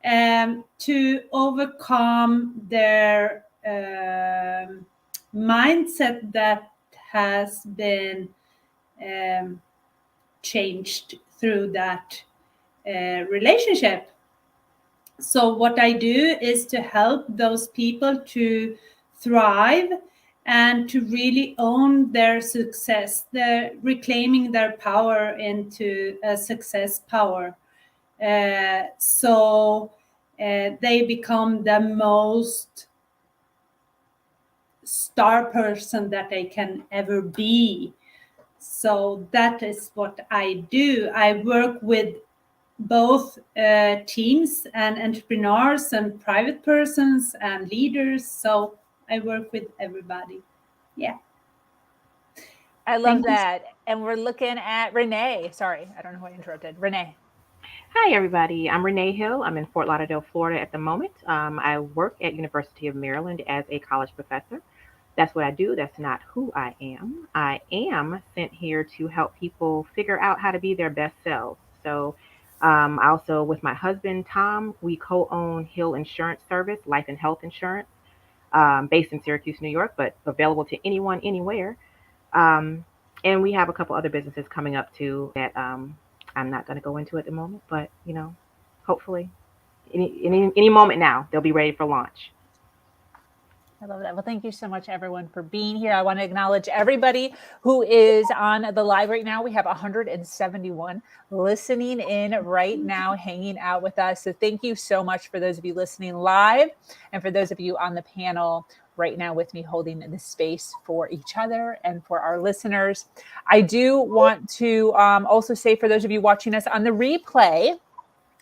to overcome their mindset that has been changed through that relationship. So what I do is to help those people to thrive and to really own their success. They're reclaiming their power into a success power. So they become the most star person that they can ever be. So that is what I do. I work with both teams and entrepreneurs and private persons and leaders. So I work with everybody. Yeah. I love that. And we're looking at Renee. Sorry, I don't know who I interrupted. Renee. Hi, everybody. I'm Renee Hill. I'm in Fort Lauderdale, Florida at the moment. I work at University of Maryland as a college professor. That's what I do. That's not who I am. I am sent here to help people figure out how to be their best selves. So also with my husband, Tom, we co-own Hill Insurance Service, life and health insurance, based in Syracuse, New York, but available to anyone, anywhere. And we have a couple other businesses coming up too that I'm not going to go into at the moment, but hopefully any moment now they'll be ready for launch. I love that. Well, thank you so much, everyone, for being here. I want to acknowledge everybody who is on the live right now. We have 171 listening in right now, hanging out with us. So thank you so much for those of you listening live and for those of you on the panel right now with me holding the space for each other and for our listeners. I do want to also say for those of you watching us on the replay,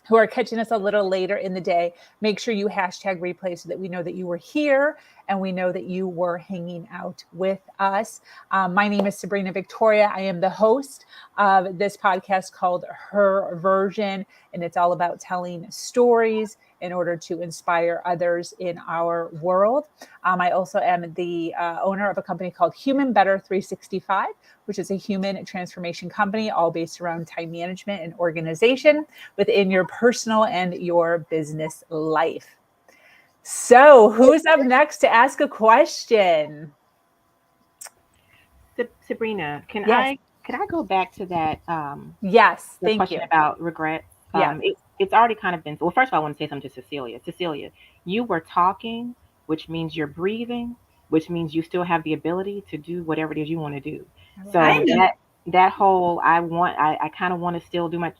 who are catching us a little later in the day, make sure you hashtag replay so that we know that you were here and we know that you were hanging out with us. My name is Sabrina Victoria. I am the host of this podcast called Her Version, and it's all about telling stories in order to inspire others in our world. I also am the owner of a company called Human Better 365, which is a human transformation company all based around time management and organization within your personal and your business life. So who's up next to ask a question? Sabrina, can Yes. I go back to that yes, the thank question you. about regrets? Yeah. It's already kind of been, well, first of all, I want to say something to Cecilia. Cecilia, you were talking, which means you're breathing, which means you still have the ability to do whatever it is you want to do. So that whole I kind of want to still do it.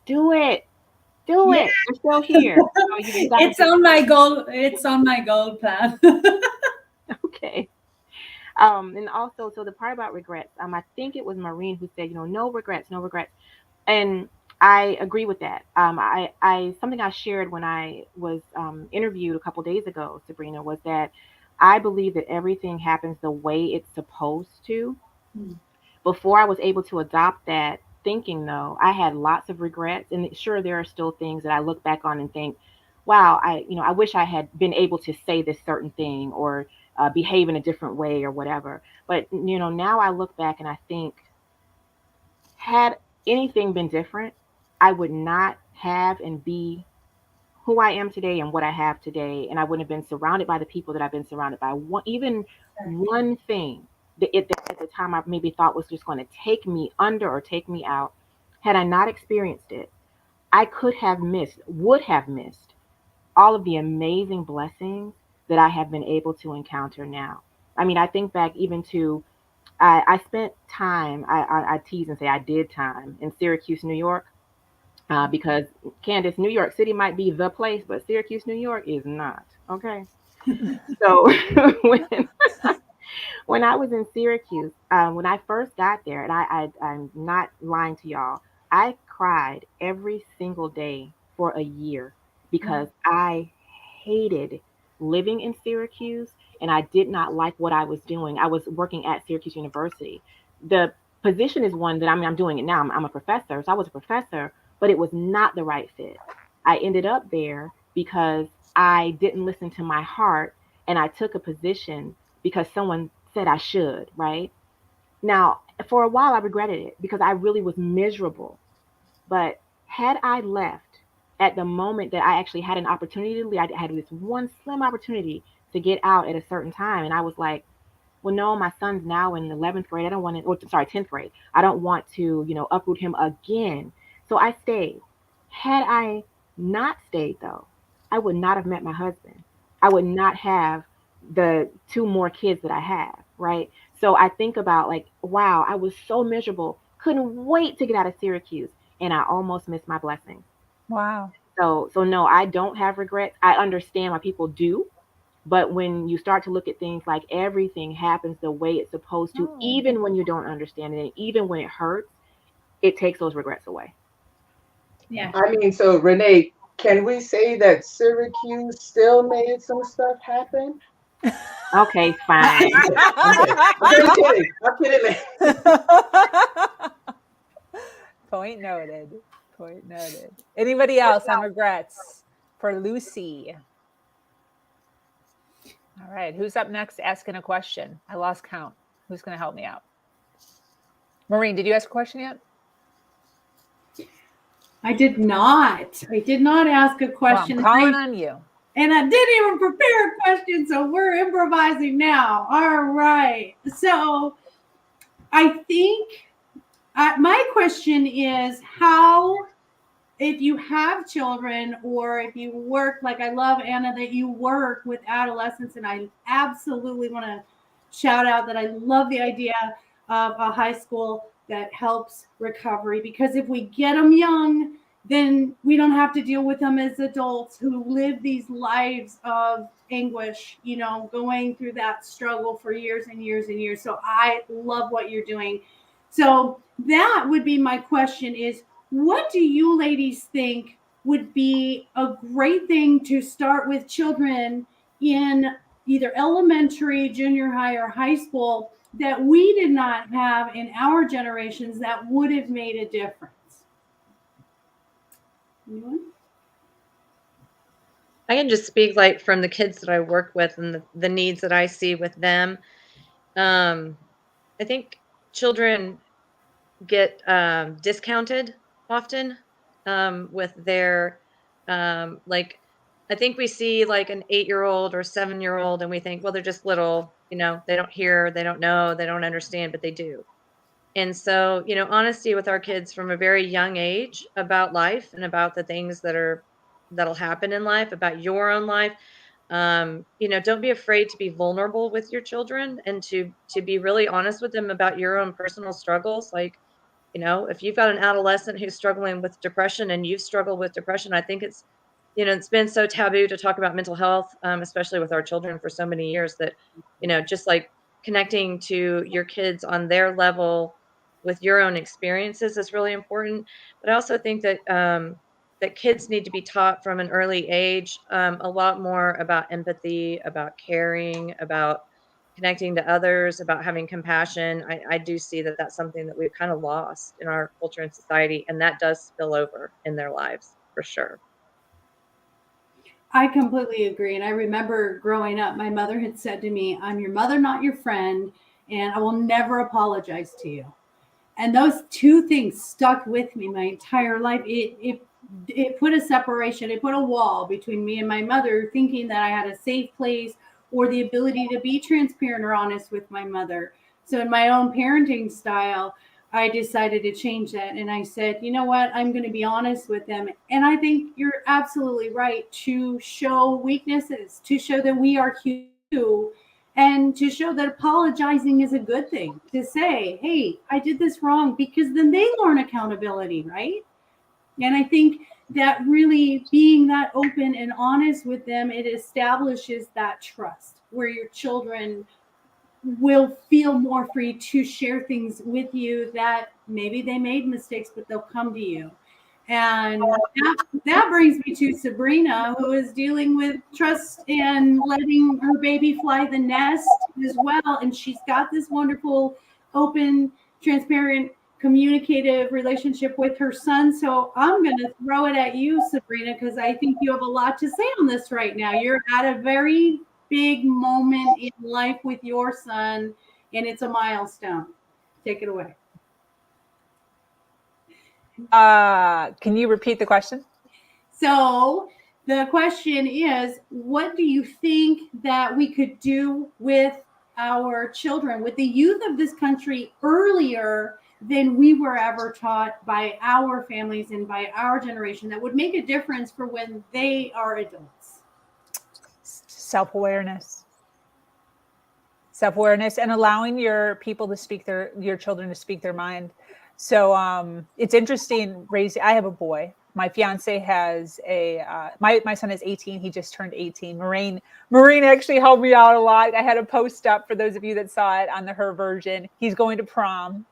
Do it. You're still here. So It's on my goal. It's on my goal plan. Okay. And also, so the part about regrets, I think it was Maureen who said, no regrets, no regrets. And I agree with that. I something I shared when I was interviewed a couple days ago, Sabrina, was that I believe that everything happens the way it's supposed to. Before I was able to adopt that thinking, though, I had lots of regrets. And sure, there are still things that I look back on and think, wow, I wish I had been able to say this certain thing or behave in a different way or whatever. But, now I look back and I think, had anything been different, I would not have and be who I am today and what I have today, and I wouldn't have been surrounded by the people that I've been surrounded by. One thing that at the time I maybe thought was just going to take me under or take me out, had I not experienced it, I would have missed all of the amazing blessings that I have been able to encounter now. I mean, I think back even to I spent time. I tease and say I did time in Syracuse, New York, because Candace, New York City might be the place, but Syracuse, New York is not. Okay, so when when I was in Syracuse, when I first got there, and I'm not lying to y'all, I cried every single day for a year because I hated living in Syracuse and I did not like what I was doing. I was working at Syracuse University. The position is one that I'm doing it now. I'm a professor. So I was a professor, but it was not the right fit. I ended up there because I didn't listen to my heart and I took a position because someone said I should, right? Now, for a while, I regretted it because I really was miserable. But had I left at the moment that I actually had an opportunity to leave, I had this one slim opportunity to get out at a certain time. And I was like, well, no, my son's now in 11th grade. I don't want to, or sorry, 10th grade. I don't want to, uproot him again. So I stayed. Had I not stayed, though, I would not have met my husband. I would not have the two more kids that I have, right? So I think about like, wow, I was so miserable, couldn't wait to get out of Syracuse, and I almost missed my blessing. Wow. So no, I don't have regrets. I understand why people do, but when you start to look at things like everything happens the way it's supposed to, even when you don't understand it, and even when it hurts, it takes those regrets away. Yeah. I mean, so Renee, can we say that Syracuse still made some stuff happen? Okay, fine. I'm just kidding. I'm kidding. Point noted. Point noted. Anybody else on regrets for Lucy? All right. Who's up next asking a question? I lost count. Who's going to help me out? Maureen, did you ask a question yet? I did not. I did not ask a question. Well, I'm calling on you. And I didn't even prepare a question, so we're improvising now. All right. So I think my question is how, if you have children or if you work, like I love, Anna, that you work with adolescents, and I absolutely want to shout out that I love the idea of a high school that helps recovery, because if we get them young, then we don't have to deal with them as adults who live these lives of anguish, going through that struggle for years and years and years. So I love what you're doing. So that would be my question is, what do you ladies think would be a great thing to start with children in either elementary, junior high, or high school that we did not have in our generations that would have made a difference? Anyone? I can just speak like from the kids that I work with and the needs that I see with them. I think children get discounted often with their like I think we see like an 8-year-old or 7-year-old and we think, well, they're just little, they don't hear, they don't know, they don't understand, but they do. And so, honesty with our kids from a very young age about life and about the things that'll happen in life, about your own life. Don't be afraid to be vulnerable with your children and to be really honest with them about your own personal struggles. Like, if you've got an adolescent who's struggling with depression and you've struggled with depression, I think it's been so taboo to talk about mental health, especially with our children for so many years that, just like connecting to your kids on their level with your own experiences is really important. But I also think that kids need to be taught from an early age a lot more about empathy, about caring, about connecting to others, about having compassion. I do see that that's something that we've kind of lost in our culture and society, and that does spill over in their lives for sure. I completely agree. And I remember growing up, my mother had said to me, I'm your mother, not your friend, and I will never apologize to you. And those two things stuck with me my entire life. If it put a separation, it put a wall between me and my mother, thinking that I had a safe place or the ability to be transparent or honest with my mother. So in my own parenting style, I decided to change that. And I said, you know what? I'm going to be honest with them. And I think you're absolutely right to show weaknesses, to show that we are human, and to show that apologizing is a good thing, to say, hey, I did this wrong, because then they learn accountability, right? And I think that really being that open and honest with them, it establishes that trust where your children will feel more free to share things with you that maybe they made mistakes, but they'll come to you. And that brings me to Sabrina, who is dealing with trust and letting her baby fly the nest as well. And she's got this wonderful, open, transparent, communicative relationship with her son. So I'm going to throw it at you, Sabrina, because I think you have a lot to say on this right now. You're at a very big moment in life with your son, and it's a milestone. Take it away. Can you repeat the question? So the question is, what do you think that we could do with our children, with the youth of this country earlier than we were ever taught by our families and by our generation, that would make a difference for when they are adults? Self-awareness and allowing your people to speak your children to speak their mind. So it's interesting raising. I have a boy. My fiance has my son is 18. He just turned 18. Maureen actually helped me out a lot. I had a post up for those of you that saw it on her version. He's going to prom,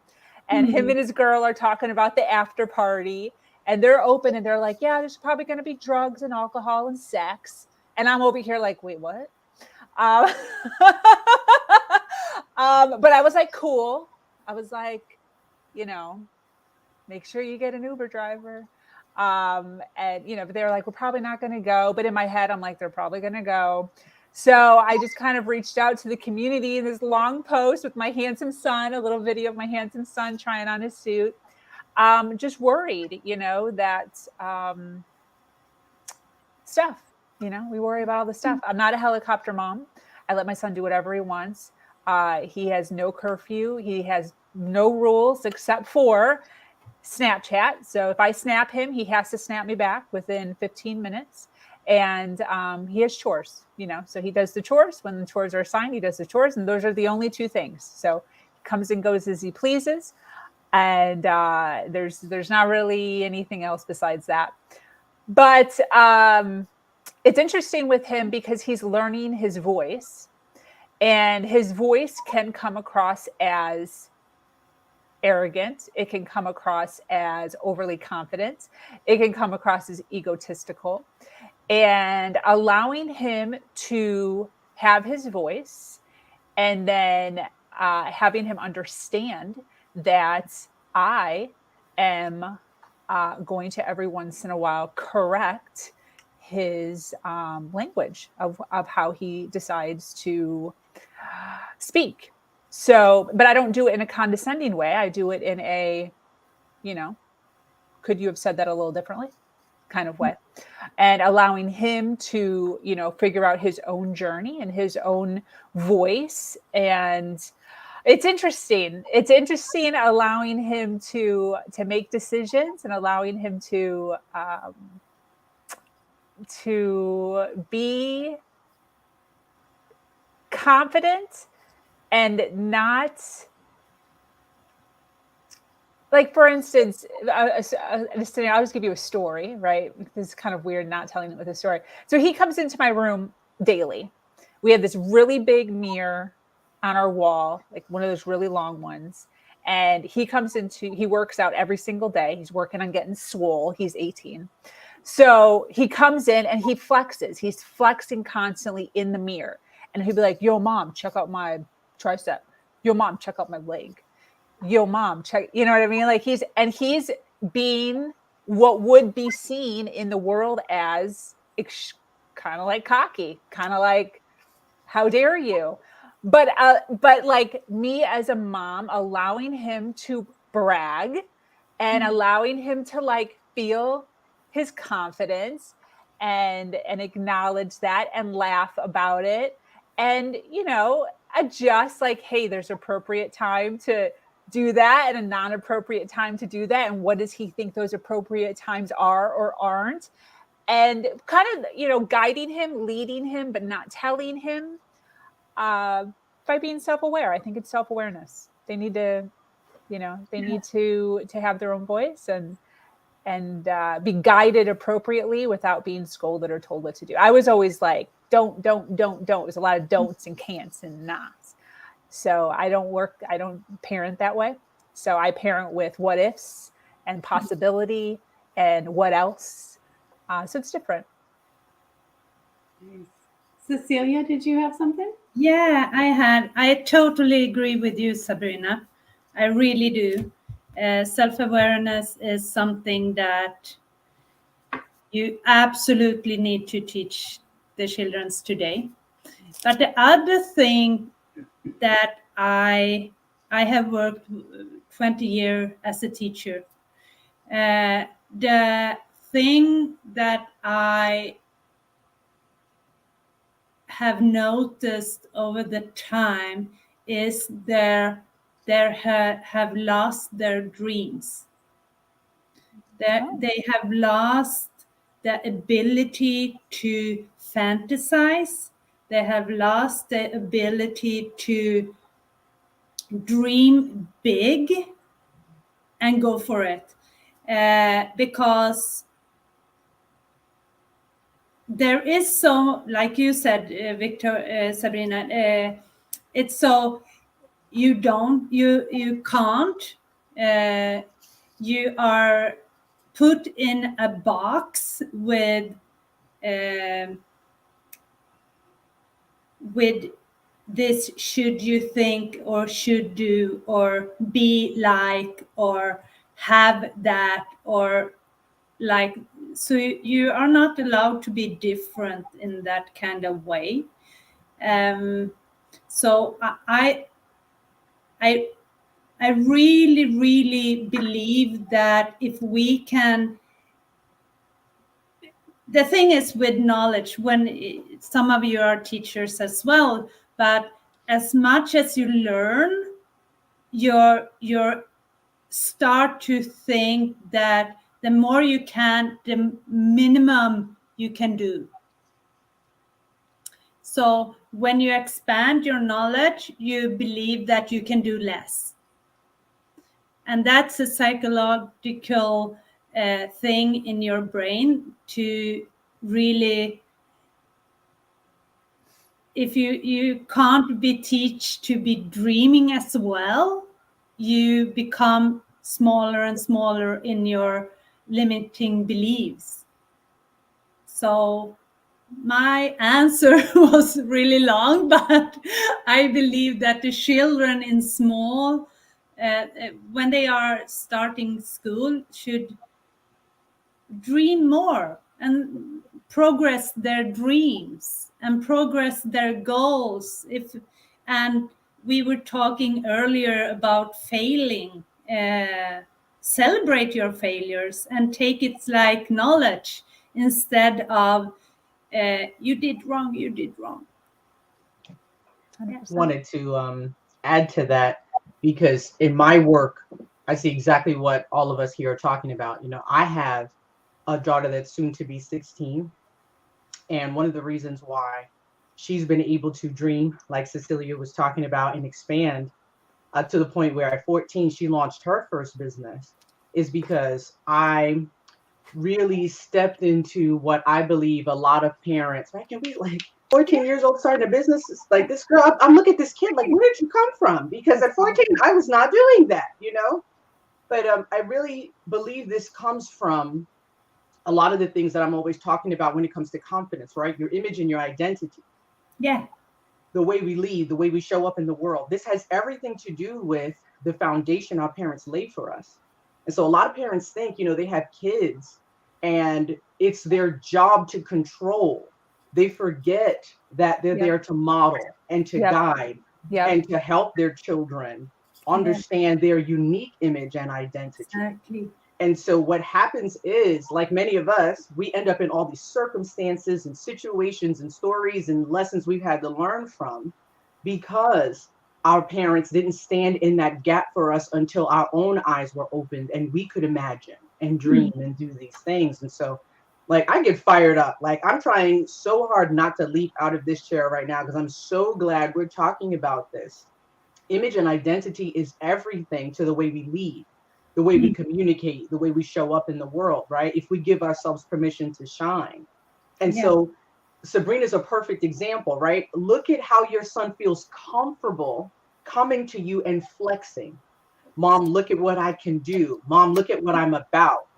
and him and his girl are talking about the after party, and they're open and they're like, yeah, there's probably going to be drugs and alcohol and sex. And I'm over here like, wait, what? But I was like, cool. I was like, make sure you get an Uber driver. And, but they were like, we're probably not going to go. But in my head, I'm like, they're probably going to go. So I just kind of reached out to the community in this long post with my handsome son, a little video of my handsome son trying on his suit. Just worried, that stuff, we worry about all the stuff. I'm not a helicopter mom. I let my son do whatever he wants. He has no curfew. He has no rules except for Snapchat. So if I snap him, he has to snap me back within 15 minutes. And he has chores, so he does the chores. When the chores are assigned, he does the chores. And those are the only two things. So he comes and goes as he pleases. And there's not really anything else besides that. But it's interesting with him because he's learning his voice. And his voice can come across as arrogant. It can come across as overly confident. It can come across as egotistical. And allowing him to have his voice, and then having him understand that I am going to every once in a while correct his language of how he decides to speak. So, but I don't do it in a condescending way. I do it in a, could you have said that a little differently kind of way, and allowing him to, figure out his own journey and his own voice. And it's interesting. It's interesting allowing him to make decisions and allowing him to be confident and not, like, for instance, I'll just give you a story, right? This is kind of weird not telling it with a story. So he comes into my room daily. We have this really big mirror on our wall, like one of those really long ones. And he works out every single day. He's working on getting swole. He's 18. So he comes in and he flexes. He's flexing constantly in the mirror. And he'll be like, yo, mom, check out my tricep. Yo, mom, check out my leg. Yo, mom, check. You know what I mean? Like he's being what would be seen in the world as kind of like cocky, kind of like, how dare you? But like me as a mom, allowing him to brag and allowing him to like feel his confidence and acknowledge that and laugh about it and, adjust like, hey, there's appropriate time to do that and a non-appropriate time to do that. And what does he think those appropriate times are or aren't? And kind of, guiding him, leading him, but not telling him by being self-aware. I think it's self-awareness. They need to, they need to have their own voice and be guided appropriately without being scolded or told what to do. I was always like, don't. There's a lot of don'ts and can'ts and nots. So I don't parent that way. So I parent with what ifs and possibility and what else. So it's different. Cecilia, did you have something? Yeah, I totally agree with you, Sabrina. I really do. Self-awareness is something that you absolutely need to teach the children today. But the other thing that I have worked 20 years as a teacher. The thing that I have noticed over the time is they have lost their dreams. They have lost the ability to fantasize. They have lost the ability to dream big and go for it. Because there is so, like you said, Sabrina, it's so you can't, you are put in a box with this should you think or should do or be like or have that or like, so you are not allowed to be different in that kind of way. So I really, really believe that if we can, the thing is with knowledge, when some of you are teachers as well, but as much as you learn, you're start to think that the more you can, the minimum you can do. So when you expand your knowledge, you believe that you can do less. And that's a psychological thing in your brain to really, if you can't be teach to be dreaming as well, you become smaller and smaller in your limiting beliefs. So my answer was really long, but I believe that the children in small, when they are starting school, should dream more and progress their dreams and progress their goals. And we were talking earlier about failing. Celebrate your failures and take it like knowledge instead of you did wrong. Wanted to add to that because in my work, I see exactly what all of us here are talking about. I have a daughter that's soon to be 16. And one of the reasons why she's been able to dream, like Cecilia was talking about, and expand to the point where at 14, she launched her first business is because I really stepped into what I believe a lot of parents, right? Can we like 14 years old starting a business? It's like this girl, I'm looking at this kid like, where did you come from? Because at 14, I was not doing that, But I really believe this comes from a lot of the things that I'm always talking about when it comes to confidence, right? Your image and your identity. Yeah. The way we lead, the way we show up in the world. This has everything to do with the foundation our parents laid for us. And so a lot of parents think, they have kids and it's their job to control. They forget that they're there to model and to guide and to help their children understand their unique image and identity. Exactly. And so what happens is, like many of us, we end up in all these circumstances and situations and stories and lessons we've had to learn from because our parents didn't stand in that gap for us until our own eyes were opened and we could imagine and dream and do these things. And so, like, I get fired up. Like, I'm trying so hard not to leap out of this chair right now because I'm so glad we're talking about this. Image and identity is everything to the way we lead, the way we communicate, the way we show up in the world, right? If we give ourselves permission to shine. And so Sabrina's a perfect example, right? Look at how your son feels comfortable coming to you and flexing. Mom, look at what I can do. Mom, look at what I'm about.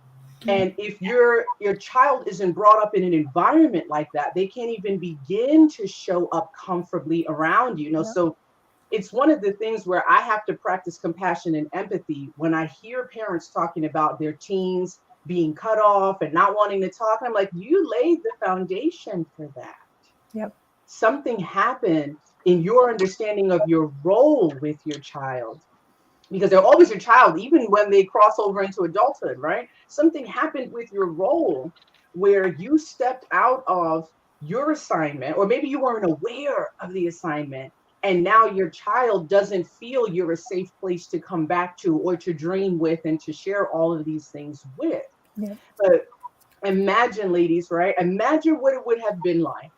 And if your child isn't brought up in an environment like that, they can't even begin to show up comfortably around you. So it's one of the things where I have to practice compassion and empathy when I hear parents talking about their teens being cut off and not wanting to talk. I'm like, you laid the foundation for that. Yep. Something happened in your understanding of your role with your child, because they're always your child, even when they cross over into adulthood, right? Something happened with your role where you stepped out of your assignment, or maybe you weren't aware of the assignment. And now your child doesn't feel you're a safe place to come back to or to dream with and to share all of these things with. Yeah. But imagine, ladies, right? Imagine what it would have been like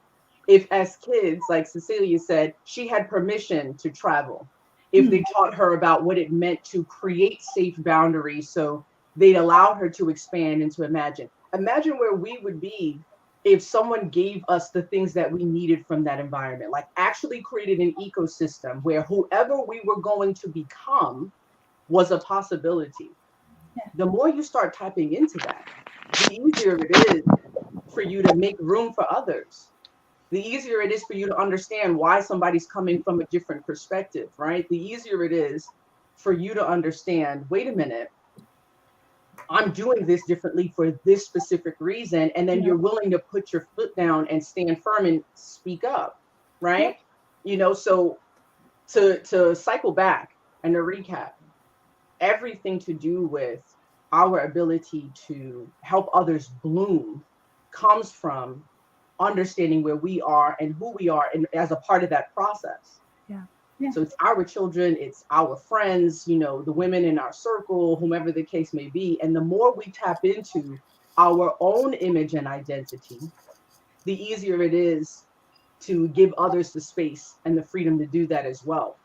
if, as kids, like Cecilia said, she had permission to travel. If they taught her about what it meant to create safe boundaries, so they'd allow her to expand and to imagine. Imagine where we would be if someone gave us the things that we needed from that environment, like actually created an ecosystem where whoever we were going to become was a possibility. The more you start tapping into that, the easier it is for you to make room for others. The easier it is for you to understand why somebody's coming from a different perspective, right? The easier it is for you to understand, wait a minute, I'm doing this differently for this specific reason. And then you're willing to put your foot down and stand firm and speak up, right? So to cycle back and to recap, everything to do with our ability to help others bloom comes from understanding where we are and who we are, and as a part of that process. So it's our children, it's our friends, the women in our circle, whomever the case may be. And the more we tap into our own image and identity, the easier it is to give others the space and the freedom to do that as well,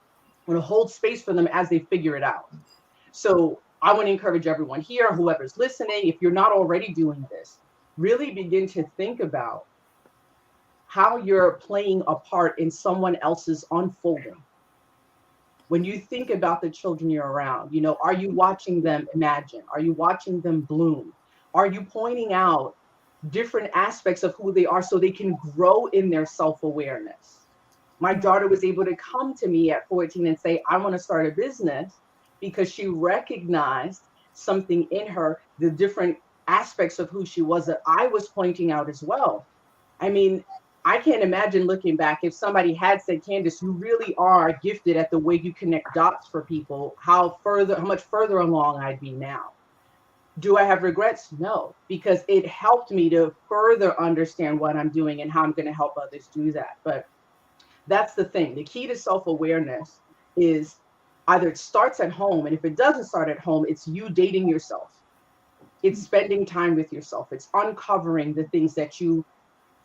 or to hold space for them as they figure it out. So I want to encourage everyone here, whoever's listening, if you're not already doing this, really begin to think about how you're playing a part in someone else's unfolding. When you think about the children you're around, are you watching them imagine? Are you watching them bloom? Are you pointing out different aspects of who they are so they can grow in their self-awareness? My daughter was able to come to me at 14 and say, I want to start a business, because she recognized something in her, the different aspects of who she was that I was pointing out as well. I mean, I can't imagine looking back if somebody had said, Candace, you really are gifted at the way you connect dots for people, how much further along I'd be now. Do I have regrets? No, because it helped me to further understand what I'm doing and how I'm going to help others do that. But that's the thing. The key to self-awareness is either it starts at home, and if it doesn't start at home, it's you dating yourself. It's spending time with yourself. It's uncovering the things that you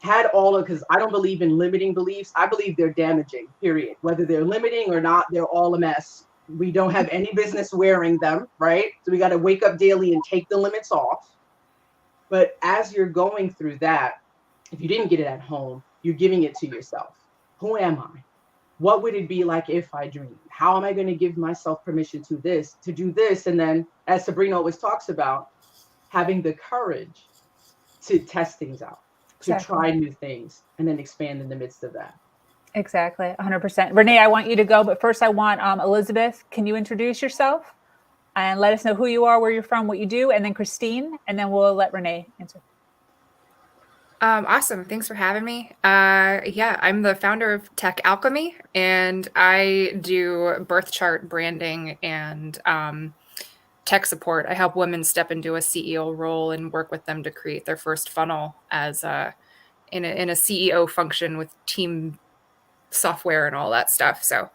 had because I don't believe in limiting beliefs. I believe they're damaging, period. Whether they're limiting or not, they're all a mess. We don't have any business wearing them, right? So we got to wake up daily and take the limits off. But as you're going through that, if you didn't get it at home, you're giving it to yourself. Who am I? What would it be like if I dreamed? How am I going to give myself permission to do this? And then, as Sabrina always talks about, having the courage to test things out, to try new things, and then expand in the midst of that. Exactly. 100%. Renee, I want you to go, but first I want Elizabeth. Can you introduce yourself and let us know who you are, where you're from, what you do, and then Christine, and then we'll let Renee answer. Awesome. Thanks for having me. I'm the founder of Tech Alchemy, and I do birth chart branding and tech support. I help women step into a CEO role and work with them to create their first funnel as in a CEO function with team software and all that stuff. So,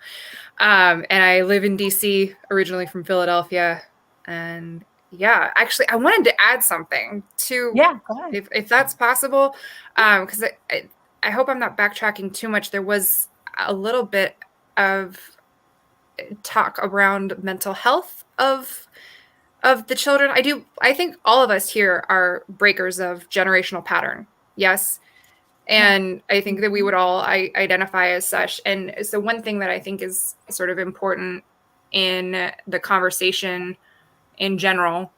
and I live in DC, originally from Philadelphia. And yeah, actually, I wanted to add something to, yeah, go ahead. if that's possible, because I hope I'm not backtracking too much. There was a little bit of talk around mental health of the children. I think all of us here are breakers of generational pattern. Yes. And I think that we would all identify as such. And so one thing that I think is sort of important in the conversation in general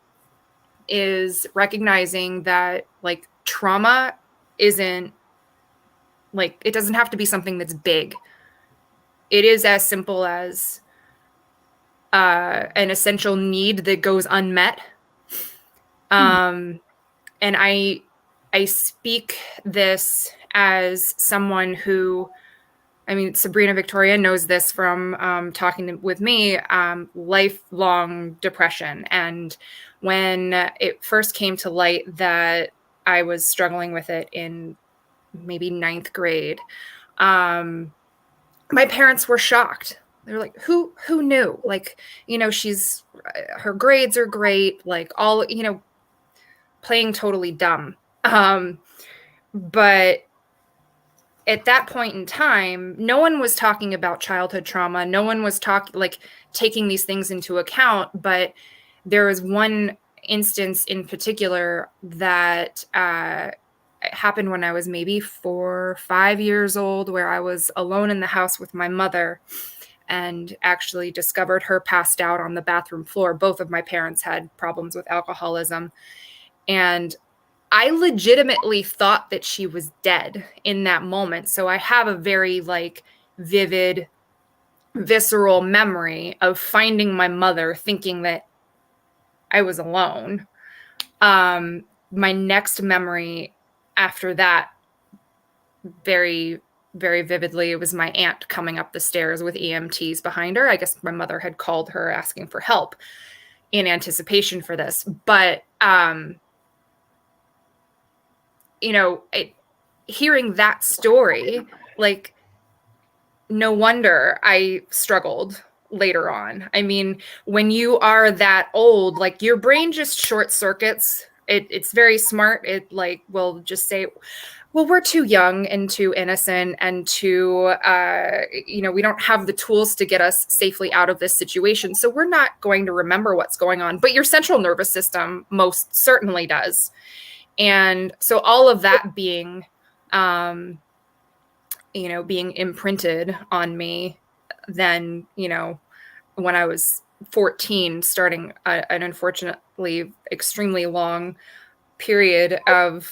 is recognizing that like trauma isn't like, it doesn't have to be something that's big. It is as simple as an essential need that goes unmet. And I speak this as someone who, I mean, Sabrina Victoria knows this from talking with me, lifelong depression. And when it first came to light that I was struggling with it in maybe 9th grade, my parents were shocked. They were like, who knew? Like, you know, her grades are great, like all, you know, playing totally dumb. But at that point in time, no one was talking about childhood trauma. No one was taking these things into account. But there was one instance in particular that happened when I was maybe 4 or 5 years old, where I was alone in the house with my mother and actually discovered her passed out on the bathroom floor. Both of my parents had problems with alcoholism. And I legitimately thought that she was dead in that moment. So I have a very like vivid, visceral memory of finding my mother, thinking that I was alone. My next memory after that, very, very vividly, it was my aunt coming up the stairs with EMTs behind her. I guess my mother had called her asking for help in anticipation for this. But you know, hearing that story, like, no wonder I struggled later on. I mean, when you are that old, like your brain just short circuits. It's very smart. It like will just say, well, we're too young and too innocent and too, you know, we don't have the tools to get us safely out of this situation. So we're not going to remember what's going on. But your central nervous system most certainly does. And so all of that being, you know, being imprinted on me, then, you know, when I was 14, starting an unfortunately extremely long period of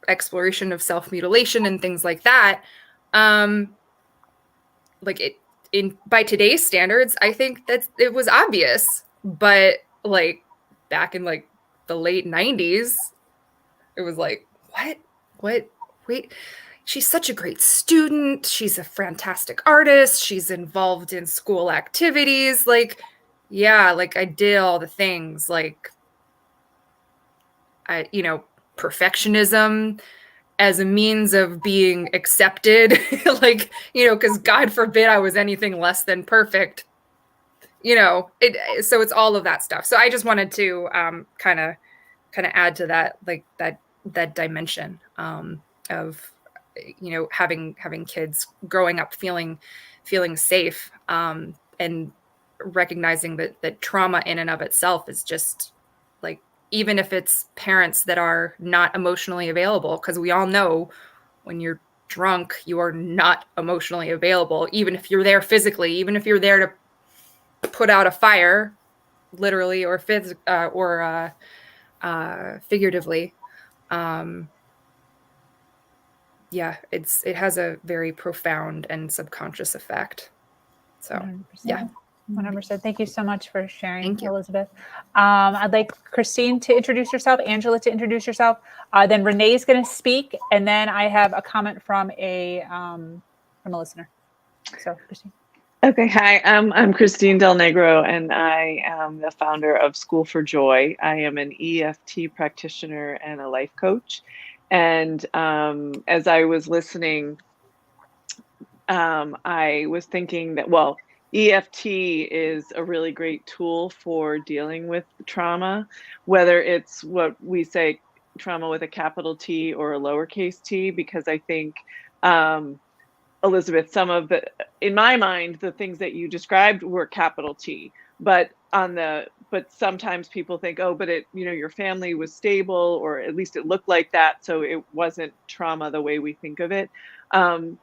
exploration of self-mutilation and things like that, like by today's standards, I think that it was obvious. But like back in like the late 90s, it was like, what, wait, she's such a great student. She's a fantastic artist. She's involved in school activities. Like, yeah, like I did all the things, like, you know, perfectionism as a means of being accepted. Like, you know, because God forbid I was anything less than perfect, you know, so it's all of that stuff. So I just wanted to kind of add to that, like that dimension of, you know, having kids growing up feeling safe, and recognizing that trauma in and of itself is just like, even if it's parents that are not emotionally available, because we all know when you're drunk, you are not emotionally available, even if you're there physically, even if you're there to put out a fire, literally or figuratively. Yeah, it has a very profound and subconscious effect. So 100%. yeah. 100%. Thank you so much for sharing, Thank you. Elizabeth. I'd like Christine to introduce herself, Angela to introduce herself. Then Renee is going to speak, and then I have a comment from a listener. So, Christine. Okay, hi, I'm Christine Del Negro, and I am the founder of School for Joy. I am an EFT practitioner and a life coach. And as I was listening, I was thinking that, well, EFT is a really great tool for dealing with trauma, whether it's what we say trauma with a capital T or a lowercase t, because I think um, Elizabeth, some of the, in my mind, the things that you described were capital T, but but sometimes people think, oh, but your family was stable, or at least it looked like that, so it wasn't trauma the way we think of it. Um,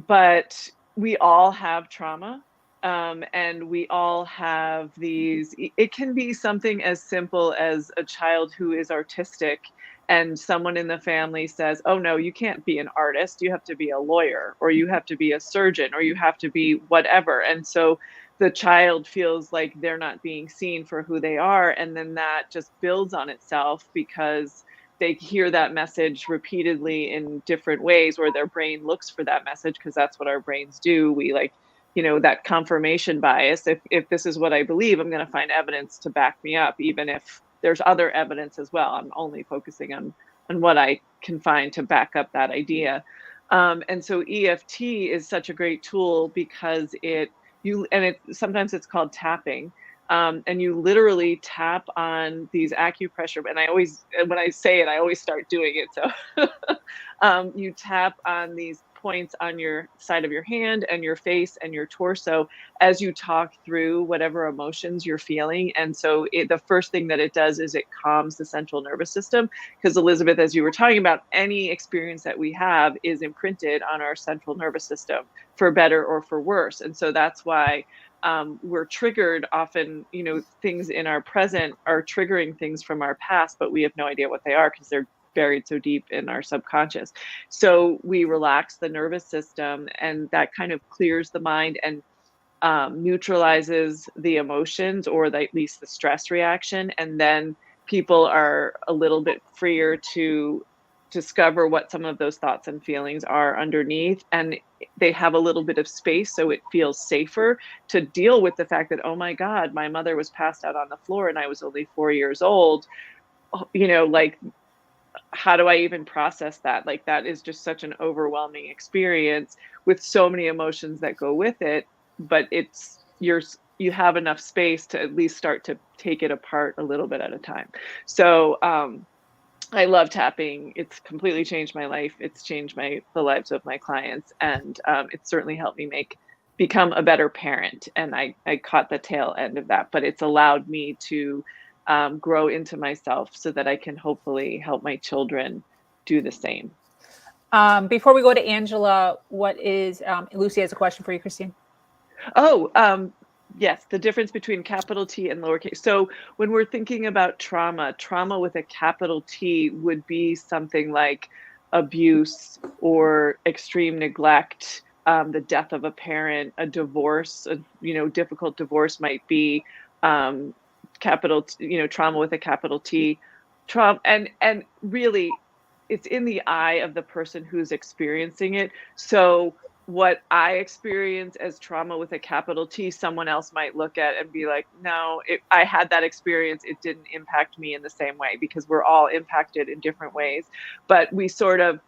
but we all have trauma, and we all have these. It can be something as simple as a child who is artistic and someone in the family says, oh no, you can't be an artist, you have to be a lawyer, or you have to be a surgeon, or you have to be whatever. And so the child feels like they're not being seen for who they are, and then that just builds on itself because they hear that message repeatedly in different ways, or their brain looks for that message, because that's what our brains do. We like, that confirmation bias. If this is what I believe, I'm going to find evidence to back me up, even if there's other evidence as well. I'm only focusing on what I can find to back up that idea. And so EFT is such a great tool because sometimes it's called tapping. And you literally tap on these acupressure, and when I say it, I always start doing it. So you tap on these points on your side of your hand and your face and your torso as you talk through whatever emotions you're feeling. And so the first thing that it does is it calms the central nervous system, because Elizabeth, as you were talking about, any experience that we have is imprinted on our central nervous system for better or for worse. And so that's why we're triggered often. Things in our present are triggering things from our past, but we have no idea what they are because they're buried so deep in our subconscious. So we relax the nervous system, and that kind of clears the mind and neutralizes the emotions, or at least the stress reaction. And then people are a little bit freer to discover what some of those thoughts and feelings are underneath, and they have a little bit of space, so it feels safer to deal with the fact that, oh my god, my mother was passed out on the floor and I was only 4 years old. Like, how do I even process that? Like, that is just such an overwhelming experience with so many emotions that go with it. But you have enough space to at least start to take it apart a little bit at a time. So I love tapping. It's completely changed my life. It's changed the lives of my clients, and it's certainly helped me become a better parent. And I caught the tail end of that, but it's allowed me to grow into myself so that I can hopefully help my children do the same. Before we go to Angela, Lucy has a question for you, Christine. Oh, yes, the difference between capital T and lowercase. So when we're thinking about trauma with a capital T would be something like abuse or extreme neglect, the death of a parent, a divorce, difficult divorce might be trauma with a capital T. Trauma, and really, it's in the eye of the person who's experiencing it. So what I experience as trauma with a capital T, someone else might look at and be like, no, I had that experience. It didn't impact me in the same way, because we're all impacted in different ways. But we sort of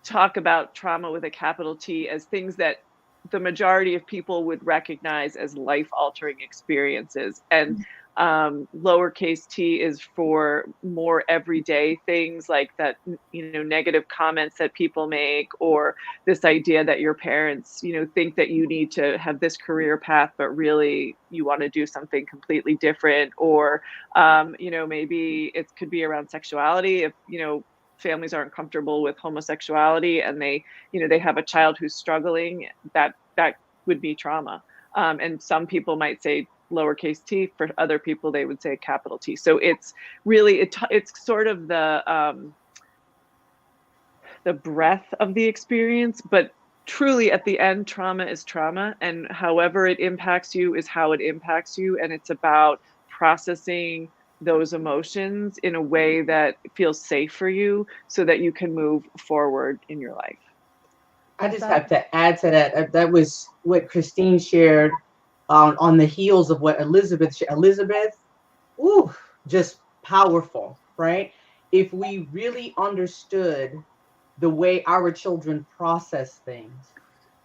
talk about trauma with a capital T as things that the majority of people would recognize as life-altering experiences. And lowercase t is for more everyday things, like that, negative comments that people make, or this idea that your parents, think that you need to have this career path, but really you want to do something completely different. Or, maybe it could be around sexuality. If, families aren't comfortable with homosexuality and they have a child who's struggling, that would be trauma. And some people might say lowercase t. For other people, they would say capital T. So it's really, it's sort of the breadth of the experience, but truly at the end, trauma is trauma, and however it impacts you is how it impacts you. And it's about processing those emotions in a way that feels safe for you so that you can move forward in your life. I just have to add to that. That was what Christine shared on the heels of what Elizabeth, ooh, just powerful, right? If we really understood the way our children process things,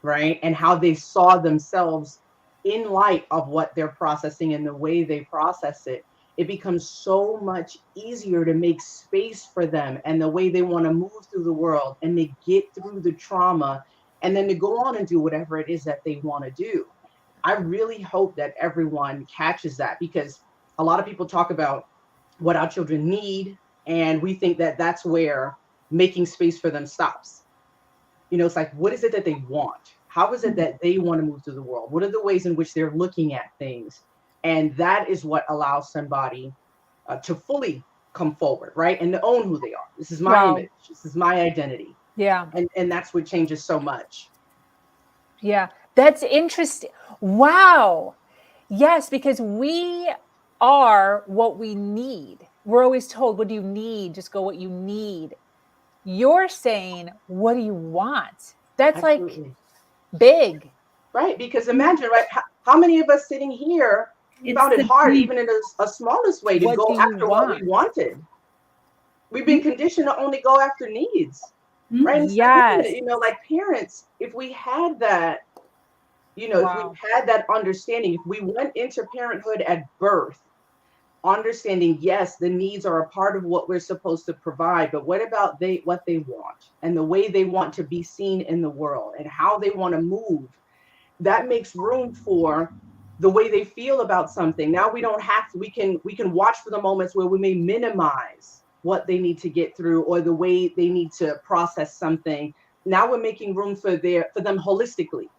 right? And how they saw themselves in light of what they're processing and the way they process it, it becomes so much easier to make space for them and the way they want to move through the world and to get through the trauma and then to go on and do whatever it is that they want to do. I really hope that everyone catches that, because a lot of people talk about what our children need, and we think that that's where making space for them stops. You know, it's like, what is it that they want? How is it that they want to move through the world? What are the ways in which they're looking at things? And that is what allows somebody to fully come forward, right? And to own who they are. This is my image. This is my identity. Yeah. And that's what changes so much. Yeah, that's interesting. Wow. Yes, because we are what we need. We're always told, what do you need? Just go what you need. You're saying, what do you want? That's Absolutely. like big. Right, because imagine, right, how many of us sitting here found it hard, even in a smallest way, to go after what we wanted? We've been conditioned to only go after needs, right? Instead of looking at it, you know, like parents, if we had that, you know, if we had that understanding, if we went into parenthood at birth, understanding, yes, the needs are a part of what we're supposed to provide, but what about what they want and the way they want to be seen in the world and how they want to move? That makes room for the way they feel about something. Now we don't have to, we can watch for the moments where we may minimize what they need to get through or the way they need to process something. Now we're making room for them holistically.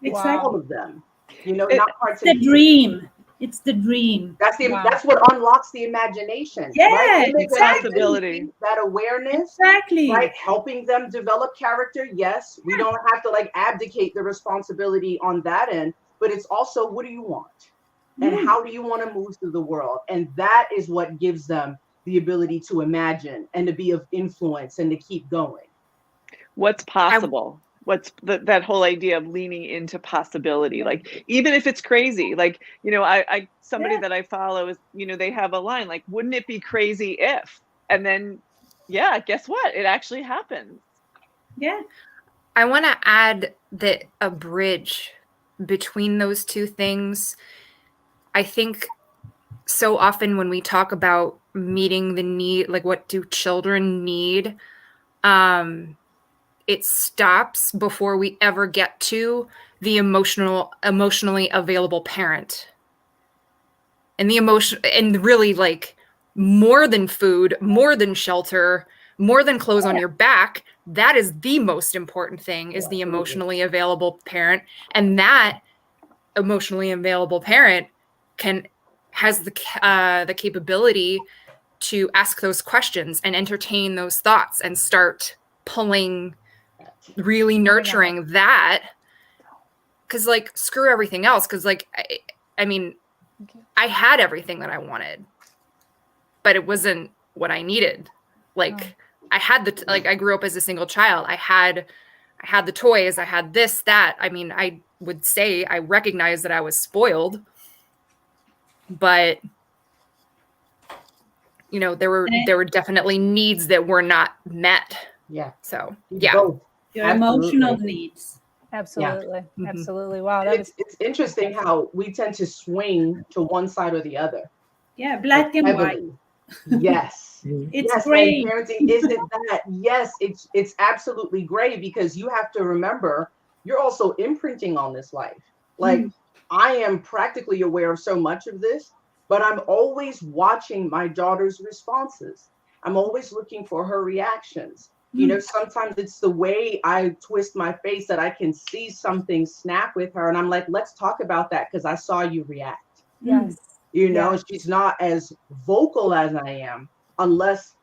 Exactly. All of them, you know, not parts of the dream. It's the dream. That's what unlocks the imagination. Yeah, right? Possibility. That awareness. Exactly. Right. Helping them develop character. Yes. We don't have to like abdicate the responsibility on that end, but it's also, what do you want? And how do you want to move through the world? And that is what gives them the ability to imagine and to be of influence and to keep going. What's possible? What's that whole idea of leaning into possibility? Like, even if it's crazy, like, you know, somebody that I follow is, you know, they have a line like, wouldn't it be crazy if? And then, yeah, guess what? It actually happens. Yeah. I want to add that a bridge between those two things. I think so often when we talk about meeting the need, like what do children need? It stops before we ever get to the emotionally available parent. And the emotion, and really like more than food, more than shelter, more than clothes on your back. That is the most important thing, is the emotionally available parent. And that emotionally available parent has the capability to ask those questions and entertain those thoughts and start pulling, really nurturing that. Because like, screw everything else. Because like, I mean, I had everything that I wanted, but it wasn't what I needed. Like I had I grew up as a single child. I had the toys, I had this, that. I mean, I would say I recognize that I was spoiled, but you know, there were definitely needs that were not met. Yeah. So Both. Your emotional needs. Absolutely. Yeah. Absolutely. Wow. It's interesting how we tend to swing to one side or the other. Yeah, black and white. Yes. It's gray. And parenting isn't that. Yes, it's absolutely gray, because you have to remember you're also imprinting on this life. Like I am practically aware of so much of this, but I'm always watching my daughter's responses. I'm always looking for her reactions. You know, sometimes it's the way I twist my face that I can see something snap with her. And I'm like, let's talk about that, because I saw you react. Yes. You know, she's not as vocal as I am unless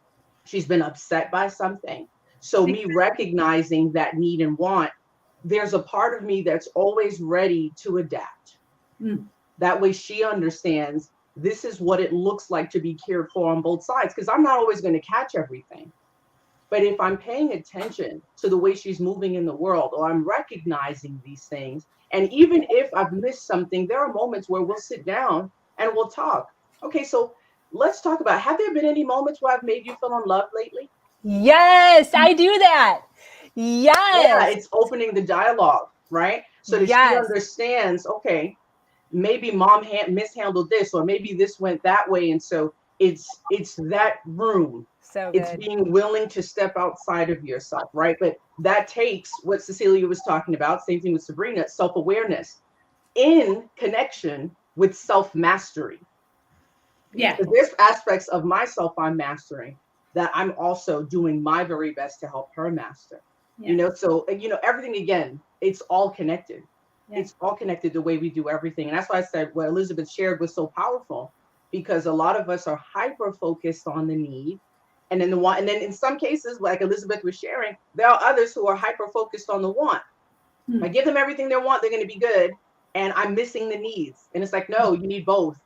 she's been upset by something. So me recognizing that need and want, there's a part of me that's always ready to adapt. That way she understands this is what it looks like to be cared for on both sides, because I'm not always going to catch everything. But if I'm paying attention to the way she's moving in the world, or I'm recognizing these things, And even if I've missed something, there are moments where we'll sit down and we'll talk. Okay, so let's talk about, have there been any moments where I've made you feel unloved lately? Yes, I do that. Yeah, Yes. it's opening the dialogue, right? So that she Yes. understands, okay, maybe mom mishandled this, or maybe this went that way. And so it's that room. So It's good. being willing to step outside of yourself, right? But that takes what Cecilia was talking about, same thing with Sabrina, self-awareness in connection with self-mastery. Yeah. Because there's aspects of myself I'm mastering that I'm also doing my very best to help her master. Yeah. You know, so everything, again, it's all connected. Yeah. It's all connected, the way we do everything. And that's why I said what Elizabeth shared was so powerful, because a lot of us are hyper focused on the need. And then in some cases, like Elizabeth was sharing, there are others who are hyper focused on the want. If I give them everything they want, they're going to be good. And I'm missing the needs. And it's like, no, you need both.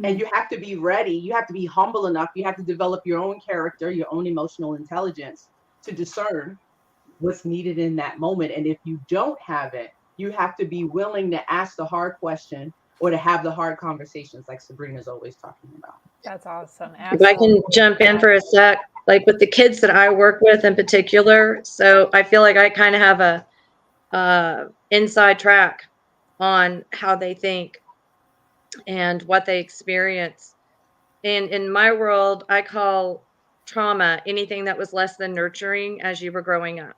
And you have to be ready. You have to be humble enough. You have to develop your own character, your own emotional intelligence to discern what's needed in that moment. And if you don't have it, you have to be willing to ask the hard question or to have the hard conversations, like Sabrina's always talking about. That's awesome. If I can jump in for a sec, like with the kids that I work with in particular, so I feel like I kind of have a inside track on how they think and what they experience. And in my world, I call trauma anything that was less than nurturing as you were growing up.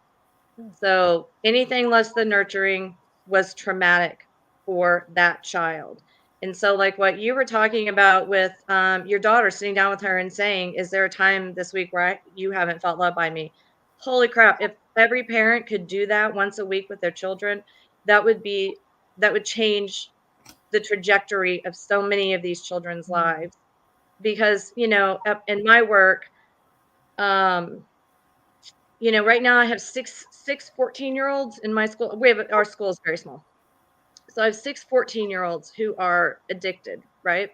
So anything less than nurturing was traumatic for that child. And so, like what you were talking about with your daughter, sitting down with her and saying, "Is there a time this week where you haven't felt loved by me?" Holy crap! If every parent could do that once a week with their children, that would change the trajectory of so many of these children's lives. Because in my work, right now I have six 14-year-olds in my school. Our school is very small. So I have 6 14-year-olds who are addicted, right?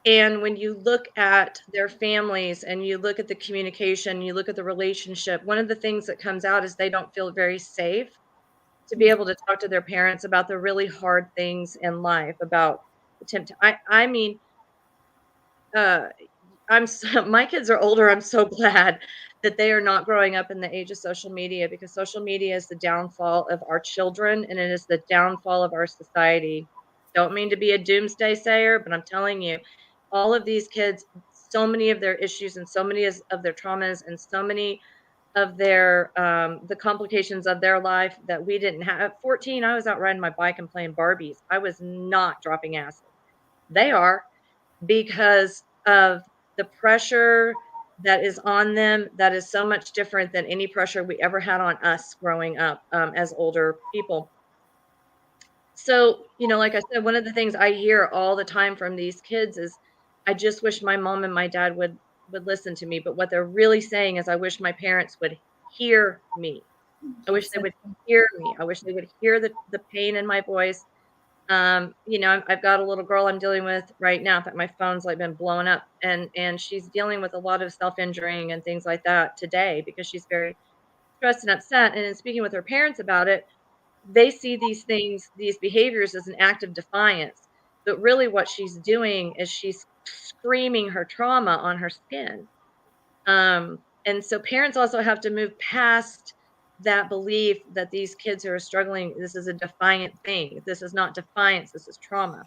And when you look at their families and you look at the communication, you look at the relationship, one of the things that comes out is they don't feel very safe to be able to talk to their parents about the really hard things in life, about I mean, my kids are older. I'm so glad that they are not growing up in the age of social media, because social media is the downfall of our children and it is the downfall of our society. Don't mean to be a doomsday sayer, but I'm telling you, all of these kids, so many of their issues and so many of their traumas and so many of their the complications of their life that we didn't have. At 14, I was out riding my bike and playing Barbies. I was not dropping acid. They are, because of the pressure that is on them that is so much different than any pressure we ever had on us growing up as older people. So, like I said, one of the things I hear all the time from these kids is, I just wish my mom and my dad would listen to me. But what they're really saying is, I wish my parents would hear me. I wish they would hear me. I wish they would hear the pain in my voice. I've got a little girl I'm dealing with right now. In fact, my phone's like been blowing up, and she's dealing with a lot of self-injuring and things like that today because she's very stressed and upset. And in speaking with her parents about it, they see these things, these behaviors, as an act of defiance. But really what she's doing is she's screaming her trauma on her skin. And so parents also have to move past that belief that these kids who are struggling, this is a defiant thing. This is not defiance, this is trauma.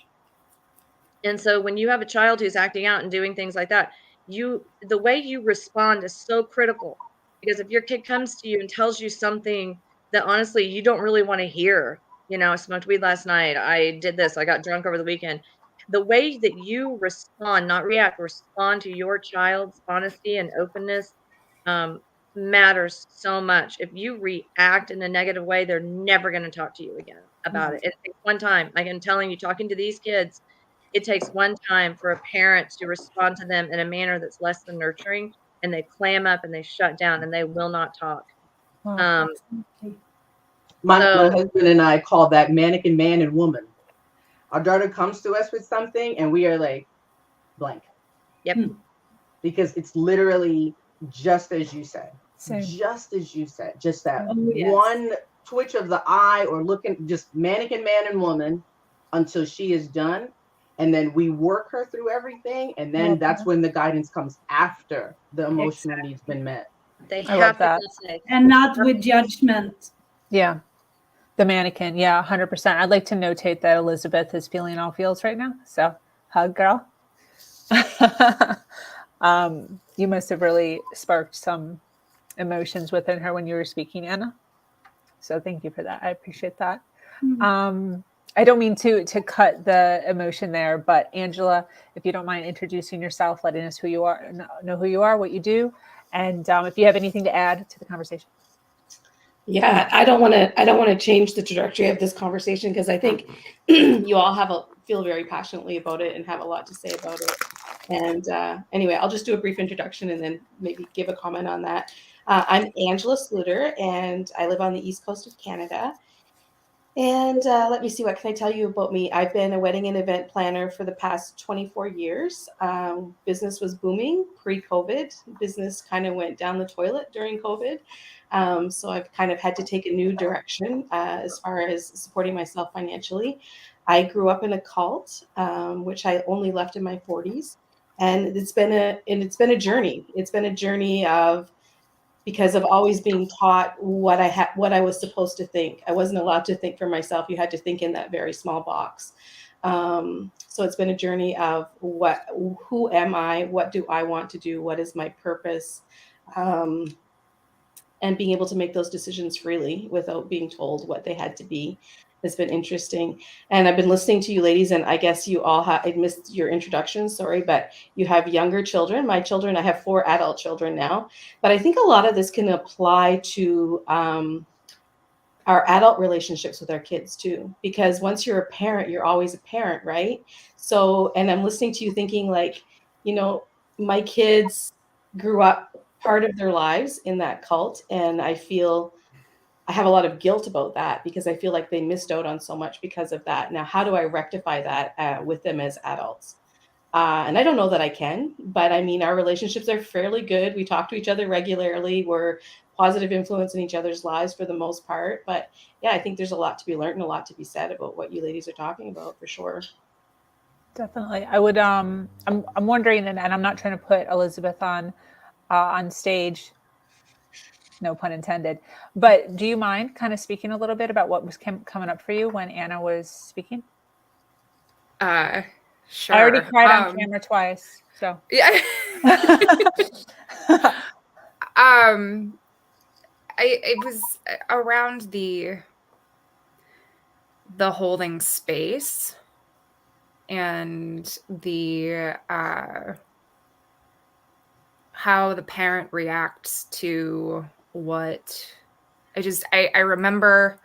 And so when you have a child who's acting out and doing things like that, the way you respond is so critical. Because if your kid comes to you and tells you something that honestly you don't really want to hear, I smoked weed last night, I did this, I got drunk over the weekend. The way that you respond, not react, respond to your child's honesty and openness matters so much. If you react in a negative way, they're never going to talk to you again about it. It takes one time. Like I'm telling you, talking to these kids, it takes one time for a parent to respond to them in a manner that's less than nurturing, and they clam up and they shut down and they will not talk. My husband and I call that mannequin man and woman. Our daughter comes to us with something and we are like, blank. Yep. Because it's literally just as you said. Just as you said. Just that one twitch of the eye or looking, just mannequin man and woman until she is done. And then we work her through everything. And then that's when the guidance comes after the emotional needs been met. They I love that. And not with judgment. Yeah. The mannequin. Yeah, 100%. I'd like to notate that Elizabeth is feeling all feels right now. So hug, girl. You must have really sparked some emotions within her when you were speaking, Anna. So thank you for that. I appreciate that. I don't mean to cut the emotion there, but Angela, if you don't mind introducing yourself, letting us who you are, know who you are, what you do, and if you have anything to add to the conversation. Yeah, I don't want to change the trajectory of this conversation because I think you all feel very passionately about it and have a lot to say about it. And anyway, I'll just do a brief introduction and then maybe give a comment on that. I'm Angela Sluter, and I live on the East Coast of Canada. And let me see, what can I tell you about me? I've been a wedding and event planner for the past 24 years. Business was booming pre-COVID. Business kind of went down the toilet during COVID. So I've kind of had to take a new direction as far as supporting myself financially. I grew up in a cult, which I only left in my 40s. And it's been a journey. It's been a journey of, because of always being taught what I was supposed to think. I wasn't allowed to think for myself. You had to think in that very small box. So it's been a journey of who am I? What do I want to do? What is my purpose? And being able to make those decisions freely without being told what they had to be has been interesting. And I've been listening to you ladies, and I guess you all I missed your introduction, sorry, but you have younger children. My children, I have 4 adult children now, but I think a lot of this can apply to our adult relationships with our kids too, because once you're a parent, you're always a parent, right? So, and I'm listening to you thinking like, my kids grew up part of their lives in that cult, and I have a lot of guilt about that because I feel like they missed out on so much because of that. Now, how do I rectify that with them as adults? And I don't know that I can, but I mean, our relationships are fairly good. We talk to each other regularly. We're positive influence in each other's lives for the most part. But yeah, I think there's a lot to be learned and a lot to be said about what you ladies are talking about, for sure. Definitely. I would, I'm wondering, and I'm not trying to put Elizabeth on stage, no pun intended, but do you mind kind of speaking a little bit about what was coming up for you when Anna was speaking? Sure. I already cried on camera twice, so. Yeah. It was around the holding space and the how the parent reacts to what I remember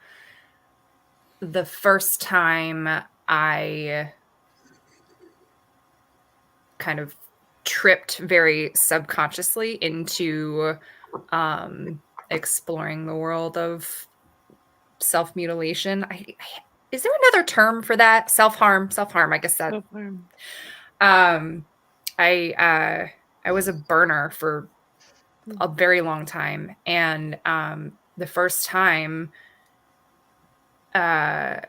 the first time I kind of tripped very subconsciously into exploring the world of self-mutilation. Is there another term for that? Self-harm, I guess that. Self-harm. I was a burner for a very long time, and the first time I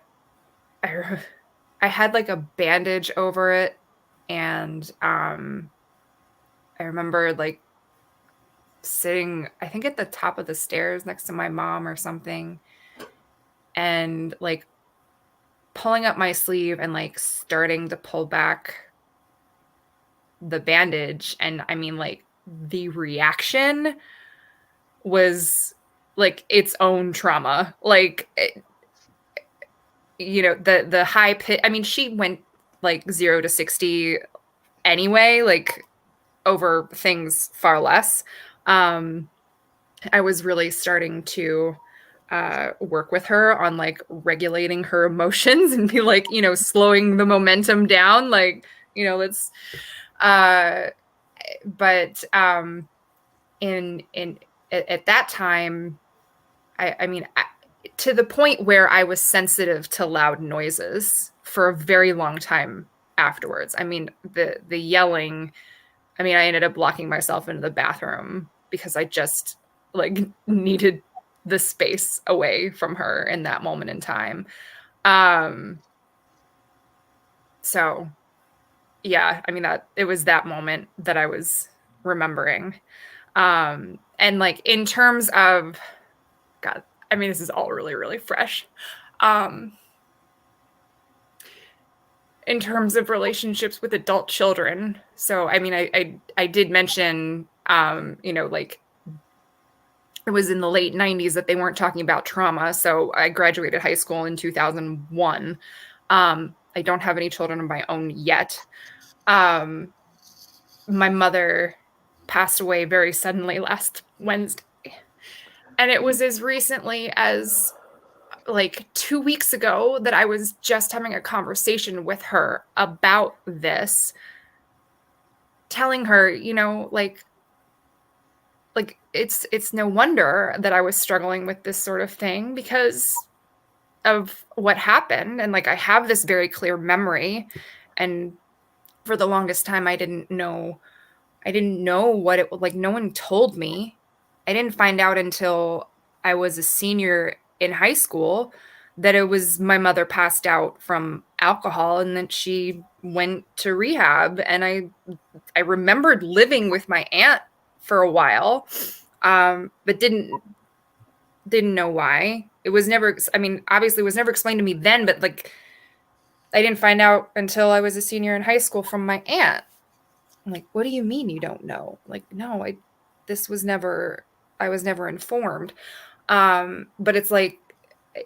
had like a bandage over it, and I remember like sitting, I think at the top of the stairs next to my mom or something, and like pulling up my sleeve and like starting to pull back the bandage. And I mean, like the reaction was like its own trauma. Like, the high pitch. I mean, she went like 0 to 60 anyway, like over things far less. I was really starting to work with her on like regulating her emotions and be like, slowing the momentum down. Like, let's, but at that time, I mean, to the point where I was sensitive to loud noises for a very long time afterwards. I mean, the yelling, I mean, I ended up locking myself into the bathroom because I just like needed the space away from her in that moment in time. So yeah, I mean, that it was that moment that I was remembering. And like in terms of, God, I mean, this is all really, really fresh. In terms of relationships with adult children. So, I mean, I did mention, you know, like it was in the late 90s that they weren't talking about trauma. So I graduated high school in 2001. I don't have any children of my own yet. My mother passed away very suddenly last Wednesday. And it was as recently as like 2 weeks ago that I was just having a conversation with her about this, telling her, you know, like it's no wonder that I was struggling with this sort of thing because of what happened. And like I have this very clear memory, and for the longest time I didn't know what it, like no one told me. I didn't find out until I was a senior in high school that it was my mother passed out from alcohol and that she went to rehab. And I remembered living with my aunt for a while, but didn't know why. It was never, I mean, obviously it was never explained to me then, but like I didn't find out until I was a senior in high school from my aunt. I'm like, what do you mean you don't know? Like, no, I was never informed. But it's like,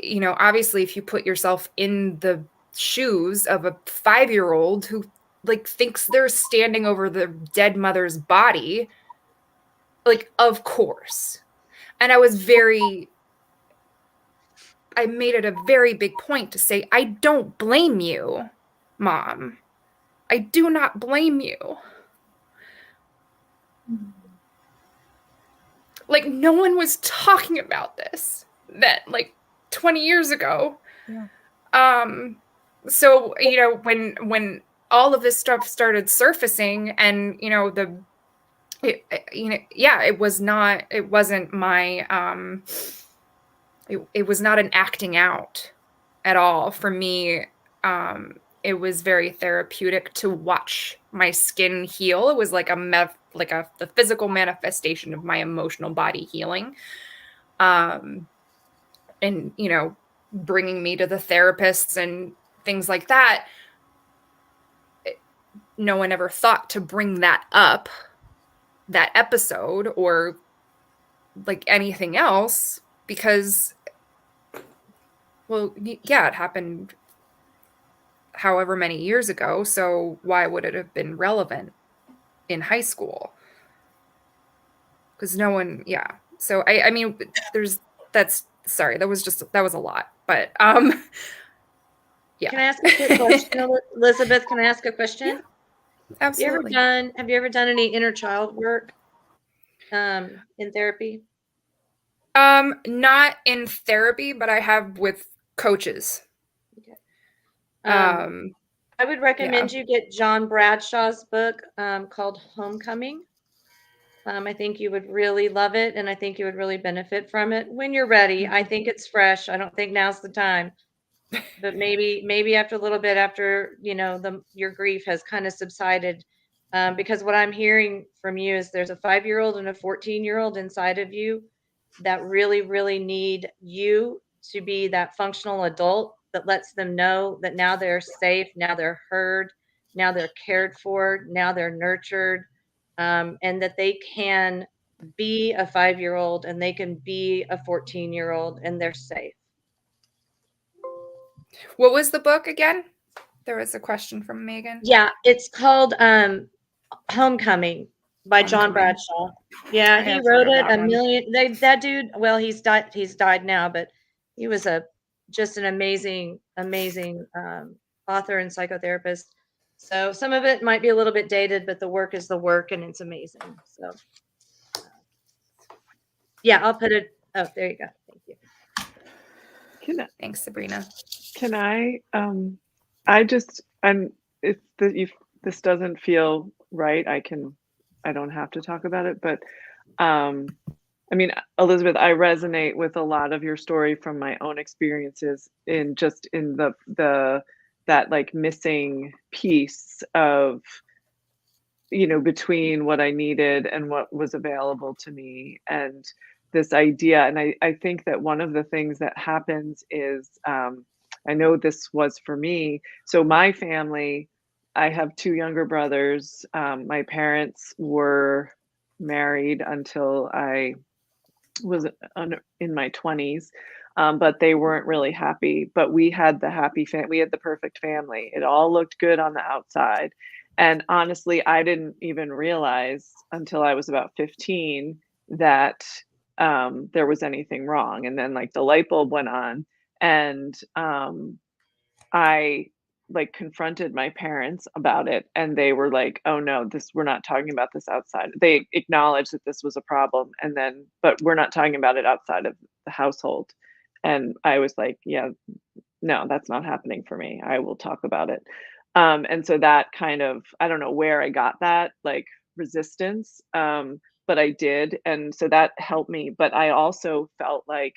you know, obviously if you put yourself in the shoes of a 5-year-old who like thinks they're standing over the dead mother's body, like, of course. And I made it a very big point to say, I don't blame you, Mom. I do not blame you. Like, no one was talking about this then, like 20 years ago. Yeah. So, you know, when all of this stuff started surfacing and, you know, it wasn't my, it was not an acting out at all for me. It was very therapeutic to watch my skin heal. It was like the physical manifestation of my emotional body healing. And, you know, bringing me to the therapists and things like that. No one ever thought to bring that up, that episode, or like anything else, because, well, yeah, it happened however many years ago. So why would it have been relevant in high school? Because no one, yeah. So I mean, sorry, that was a lot, but yeah. Can I ask a quick question, Elizabeth? Can I ask a question? Yeah, absolutely. Have you ever done any inner child work in therapy? Not in therapy, but I have with coaches. Okay. I would recommend you get John Bradshaw's book called Homecoming. I think you would really love it, and I think you would really benefit from it when you're ready. I think it's fresh. I don't think now's the time, but maybe after a little bit, after you know your grief has kind of subsided, because what I'm hearing from you is there's a 5-year-old and a 14-year-old inside of you that really, really need you to be that functional adult that lets them know that now they're safe, now they're heard, now they're cared for, now they're nurtured, and that they can be a 5-year-old and they can be a 14-year-old and they're safe. What was the book again? There was a question from Megan. Yeah, it's called Homecoming by John Bradshaw. Yeah, he wrote it that dude, well, he's died now, but he was just an amazing author and psychotherapist. So some of it might be a little bit dated, but the work is the work and it's amazing. So yeah, I'll put it. Oh, there you go. Thank you. Thanks, Sabrina. Can I? If this doesn't feel right, I don't have to talk about it. But I mean, Elizabeth, I resonate with a lot of your story from my own experiences in just in the that like missing piece of, you know, between what I needed and what was available to me, and this idea. And I think that one of the things that happens is, I know this was for me. So my family, I have two younger brothers. My parents were married until I was in my 20s, but they weren't really happy. But we had the we had the perfect family. It all looked good on the outside. And honestly, I didn't even realize until I was about 15 that there was anything wrong. And then like the light bulb went on, and I like confronted my parents about it, and they were like, "Oh no, we're not talking about this outside." They acknowledged that this was a problem, and then but we're not talking about it outside of the household. And I was like, "Yeah, no, that's not happening for me. I will talk about it." And so that kind of, I don't know where I got that like resistance, but I did, and so that helped me. But I also felt like,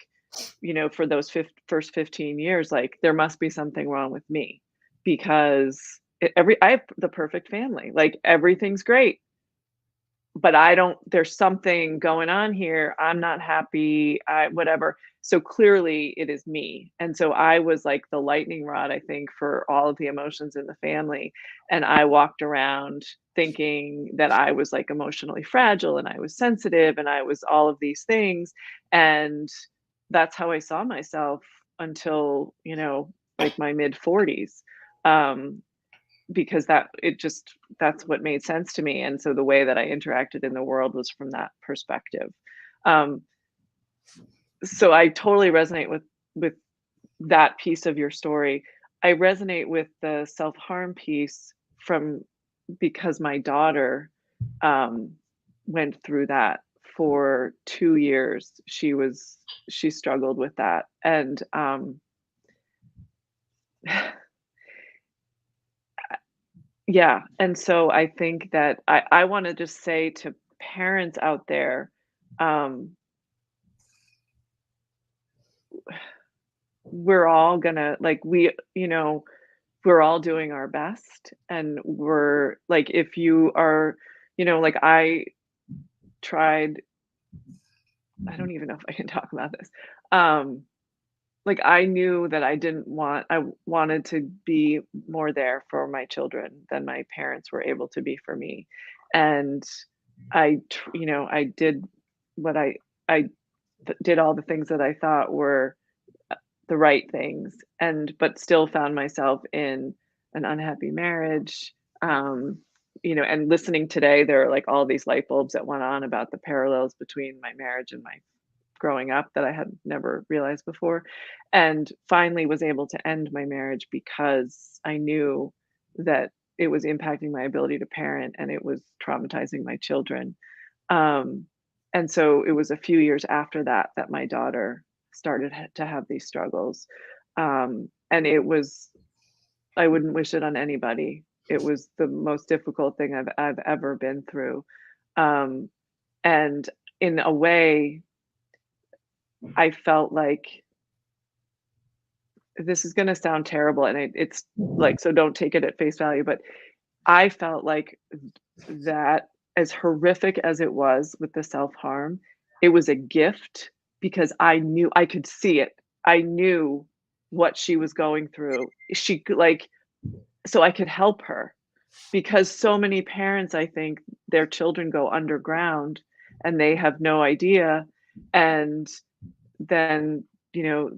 you know, for those first 15 years, like there must be something wrong with me, because I have the perfect family, like everything's great, but I don't, there's something going on here. I'm not happy, whatever. So clearly it is me. And so I was like the lightning rod, I think, for all of the emotions in the family. And I walked around thinking that I was like emotionally fragile, and I was sensitive, and I was all of these things. And that's how I saw myself until, you know, like my mid 40s. Because that's what made sense to me, and so the way that I interacted in the world was from that perspective. Um, so I totally resonate with that piece of your story. I resonate with the self-harm piece from because my daughter went through that for 2 years. She struggled with that, and yeah, and so I think that I wanna just say to parents out there, um, we're all gonna like, you know, we're all doing our best, and we're like, if you are, you know, like I tried, I don't even know if I can talk about this. Um, like I knew that I wanted to be more there for my children than my parents were able to be for me. And you know, I did what I did all the things that I thought were the right things, and but still found myself in an unhappy marriage. You know, and listening today, there are like all these light bulbs that went on about the parallels between my marriage and my growing up that I had never realized before, and finally was able to end my marriage because I knew that it was impacting my ability to parent, and it was traumatizing my children. Um, and so it was a few years after that that my daughter started to have these struggles. And it was, I wouldn't wish it on anybody. It was the most difficult thing I've ever been through. Um, and in a way, I felt like this is going to sound terrible, and it's like, so don't take it at face value, but I felt like that, as horrific as it was with the self-harm, it was a gift because I knew I could see it. I knew what she was going through. She could like, so I could help her, because so many parents, I think their children go underground and they have no idea. And then, you know,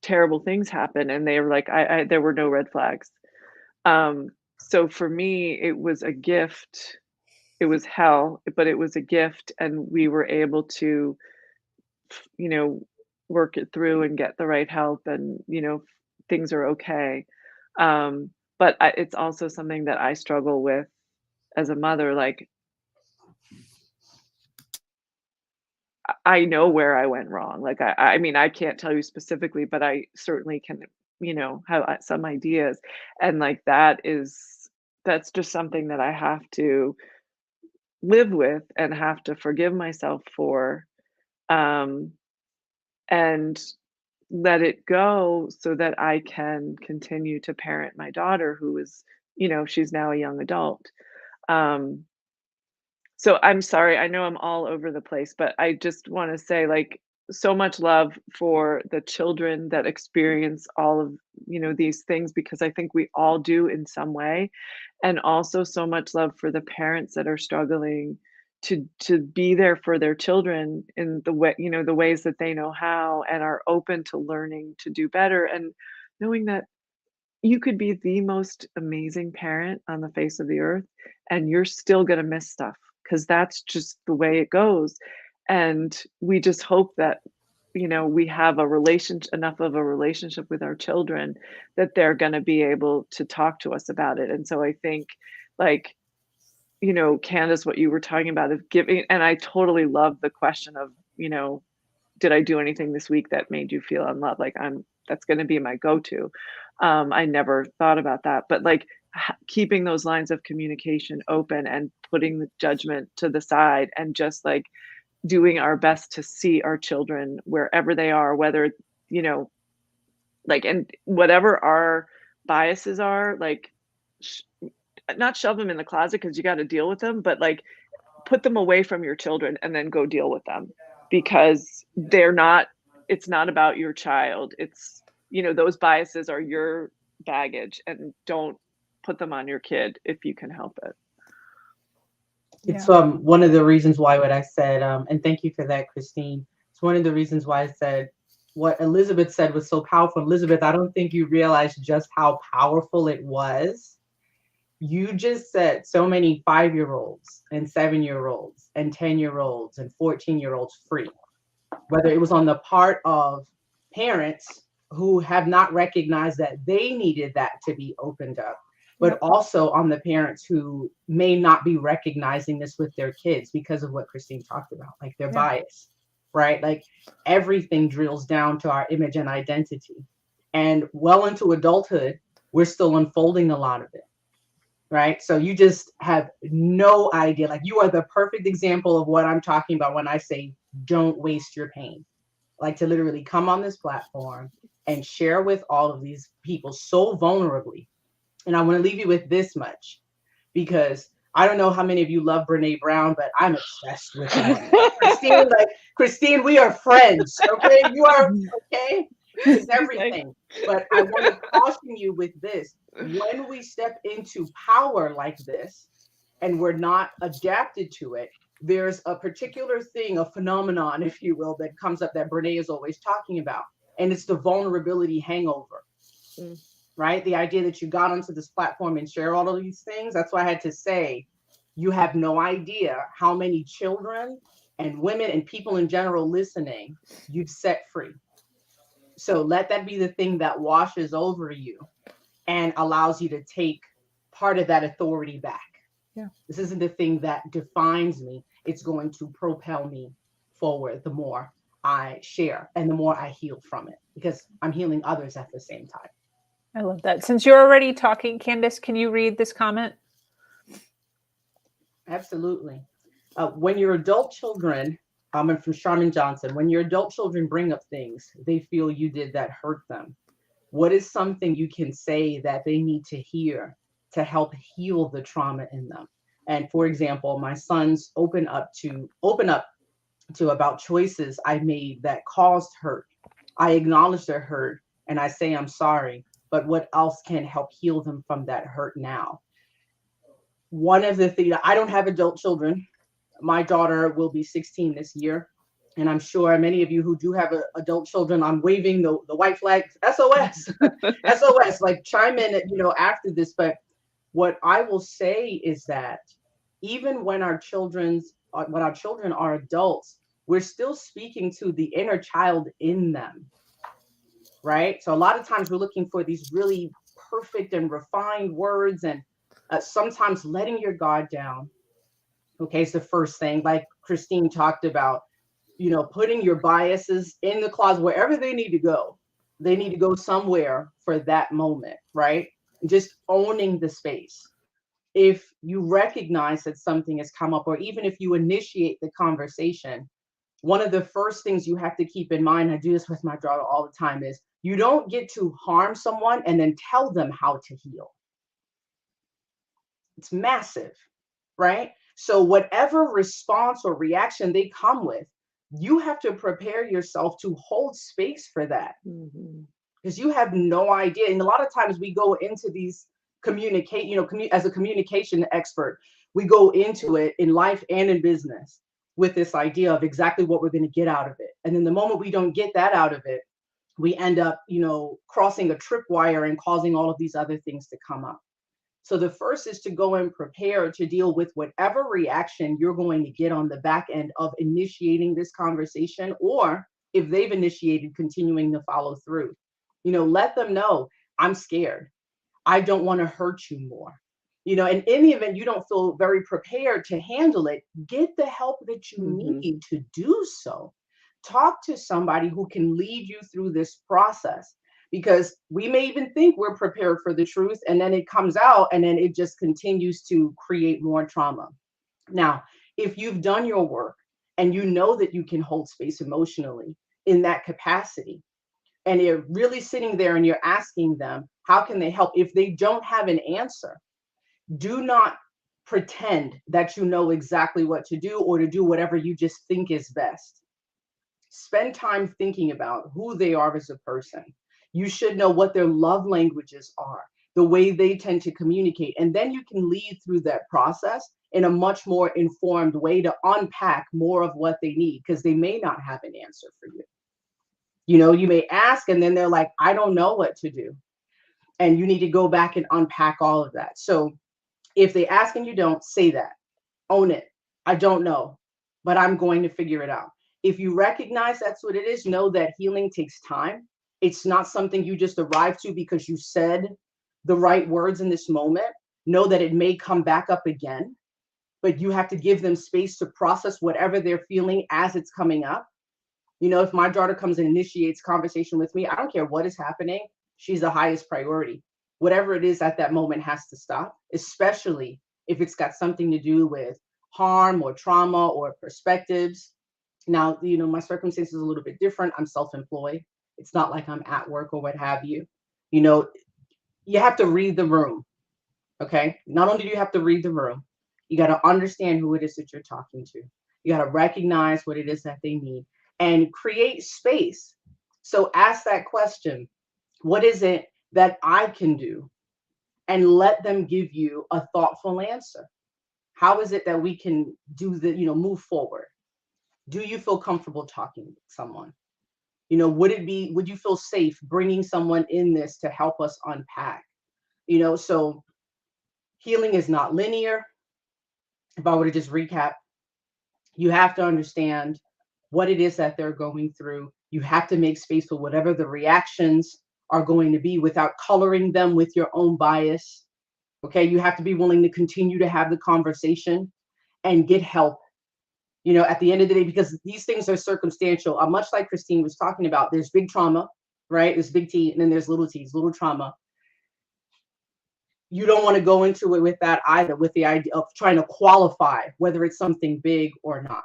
terrible things happen, and they were like, I there were no red flags. So for me, it was a gift. It was hell, but it was a gift, and we were able to, you know, work it through and get the right help, and, you know, things are okay. But it's also something that I struggle with as a mother. Like, I know where I went wrong. Like, I mean, I can't tell you specifically, but I certainly can, you know, have some ideas. And like, that's just something that I have to live with and have to forgive myself for, and let it go so that I can continue to parent my daughter who is, she's now a young adult. Um, so I'm sorry, I know I'm all over the place, but I just want to say, like, so much love for the children that experience all of, these things, because I think we all do in some way. And also so much love for the parents that are struggling to be there for their children in the way, the ways that they know how, and are open to learning to do better, and knowing that you could be the most amazing parent on the face of the earth, and you're still gonna miss stuff, because that's just the way it goes. And we just hope that, we have enough of a relationship with our children that they're gonna be able to talk to us about it. And so I think, like, Candace, what you were talking about is giving, and I totally love the question of, did I do anything this week that made you feel unloved? Like, that's going to be my go-to. I never thought about that, but like keeping those lines of communication open and putting the judgment to the side, and just like doing our best to see our children wherever they are, whether, like, and whatever our biases are, like, not shove them in the closet because you got to deal with them, but like put them away from your children and then go deal with them, because it's not about your child. It's, those biases are your baggage, and don't put them on your kid if you can help it. It's one of the reasons why what I said, and thank you for that, Christine. It's one of the reasons why I said what Elizabeth said was so powerful. Elizabeth, I don't think you realize just how powerful it was. You just set so many 5-year-olds and 7-year-olds and 10-year-olds and 14-year-olds free, whether it was on the part of parents who have not recognized that they needed that to be opened up, but also on the parents who may not be recognizing this with their kids because of what Christine talked about, like their bias, right? Like everything drills down to our image and identity. And well into adulthood, we're still unfolding a lot of it. Right. So you just have no idea. Like, you are the perfect example of what I'm talking about when I say don't waste your pain. Like, to literally come on this platform and share with all of these people so vulnerably. And I want to leave you with this much, because I don't know how many of you love Brene Brown, but I'm obsessed with her. Christine, we are friends. Okay. You are okay. It's everything. But I want to caution you with this. When we step into power like this and we're not adapted to it, there's a particular thing, a phenomenon, if you will, that comes up that Brene is always talking about. And it's the vulnerability hangover, right? The idea that you got onto this platform and share all of these things. That's why I had to say, you have no idea how many children and women and people in general listening you've set free. So let that be the thing that washes over you and allows you to take part of that authority back. Yeah. This isn't the thing that defines me. It's going to propel me forward the more I share and the more I heal from it, because I'm healing others at the same time. I love that. Since you're already talking, Candace, can you read this comment? Absolutely. When your adult children, and from Charmin Johnson, when your adult children bring up things they feel you did that hurt them, what is something you can say that they need to hear to help heal the trauma in them? And for example, my sons open up to about choices I made that caused hurt. I acknowledge their hurt and I say, I'm sorry, but what else can help heal them from that hurt now? One of the things, I don't have adult children. My daughter will be 16 this year. And I'm sure many of you who do have adult children, I'm waving the white flag, SOS, SOS, like chime in, after this. But what I will say is that even when our children are adults, we're still speaking to the inner child in them, right? So a lot of times we're looking for these really perfect and refined words, and sometimes letting your guard down, okay, is the first thing. Like Christine talked about, putting your biases in the closet, wherever they need to go. They need to go somewhere for that moment, right? Just owning the space. if you recognize that something has come up, or even if you initiate the conversation, one of the first things you have to keep in mind, I do this with my daughter all the time, is you don't get to harm someone and then tell them how to heal. It's massive, right? So whatever response or reaction they come with, you have to prepare yourself to hold space for that. Because you have no idea. And a lot of times we go into these as a communication expert, we go into it in life and in business with this idea of exactly what we're going to get out of it. And then the moment we don't get that out of it, we end up, crossing a tripwire and causing all of these other things to come up. So the first is to go and prepare to deal with whatever reaction you're going to get on the back end of initiating this conversation, or if they've initiated, continuing to follow through. Let them know, I'm scared. I don't want to hurt you more. And in the event you don't feel very prepared to handle it, get the help that you need to do so. Talk to somebody who can lead you through this process, because we may even think we're prepared for the truth, and then it comes out and then it just continues to create more trauma. Now, if you've done your work and you know that you can hold space emotionally in that capacity, and you're really sitting there and you're asking them, how can they help? If they don't have an answer, do not pretend that you know exactly what to do, or to do whatever you just think is best. Spend time thinking about who they are as a person. You should know what their love languages are, the way they tend to communicate, and then you can lead through that process in a much more informed way to unpack more of what they need, because they may not have an answer for you. You may ask and then they're like, I don't know what to do. And you need to go back and unpack all of that. So if they ask and you don't, say that. Own it. I don't know, but I'm going to figure it out. If you recognize that's what it is, know that healing takes time. It's not something you just arrive to because you said the right words in this moment. Know that it may come back up again, but you have to give them space to process whatever they're feeling as it's coming up. If my daughter comes and initiates conversation with me, I don't care what is happening. She's the highest priority. Whatever it is at that moment has to stop, especially if it's got something to do with harm or trauma or perspectives. Now, my circumstance is a little bit different. I'm self-employed. It's not like I'm at work or what have you. You have to read the room. Okay. Not only do you have to read the room, you got to understand who it is that you're talking to. You got to recognize what it is that they need and create space. So ask that question, what is it that I can do? And let them give you a thoughtful answer. How is it that we can do move forward? Do you feel comfortable talking with someone? Would you feel safe bringing someone in this to help us unpack? So healing is not linear. If I were to just recap, you have to understand what it is that they're going through. You have to make space for whatever the reactions are going to be without coloring them with your own bias. Okay, you have to be willing to continue to have the conversation and get help. At the end of the day, because these things are circumstantial. Much like Christine was talking about, there's big trauma, right? There's big T, and then there's little t's, little trauma. You don't want to go into it with that either, with the idea of trying to qualify whether it's something big or not.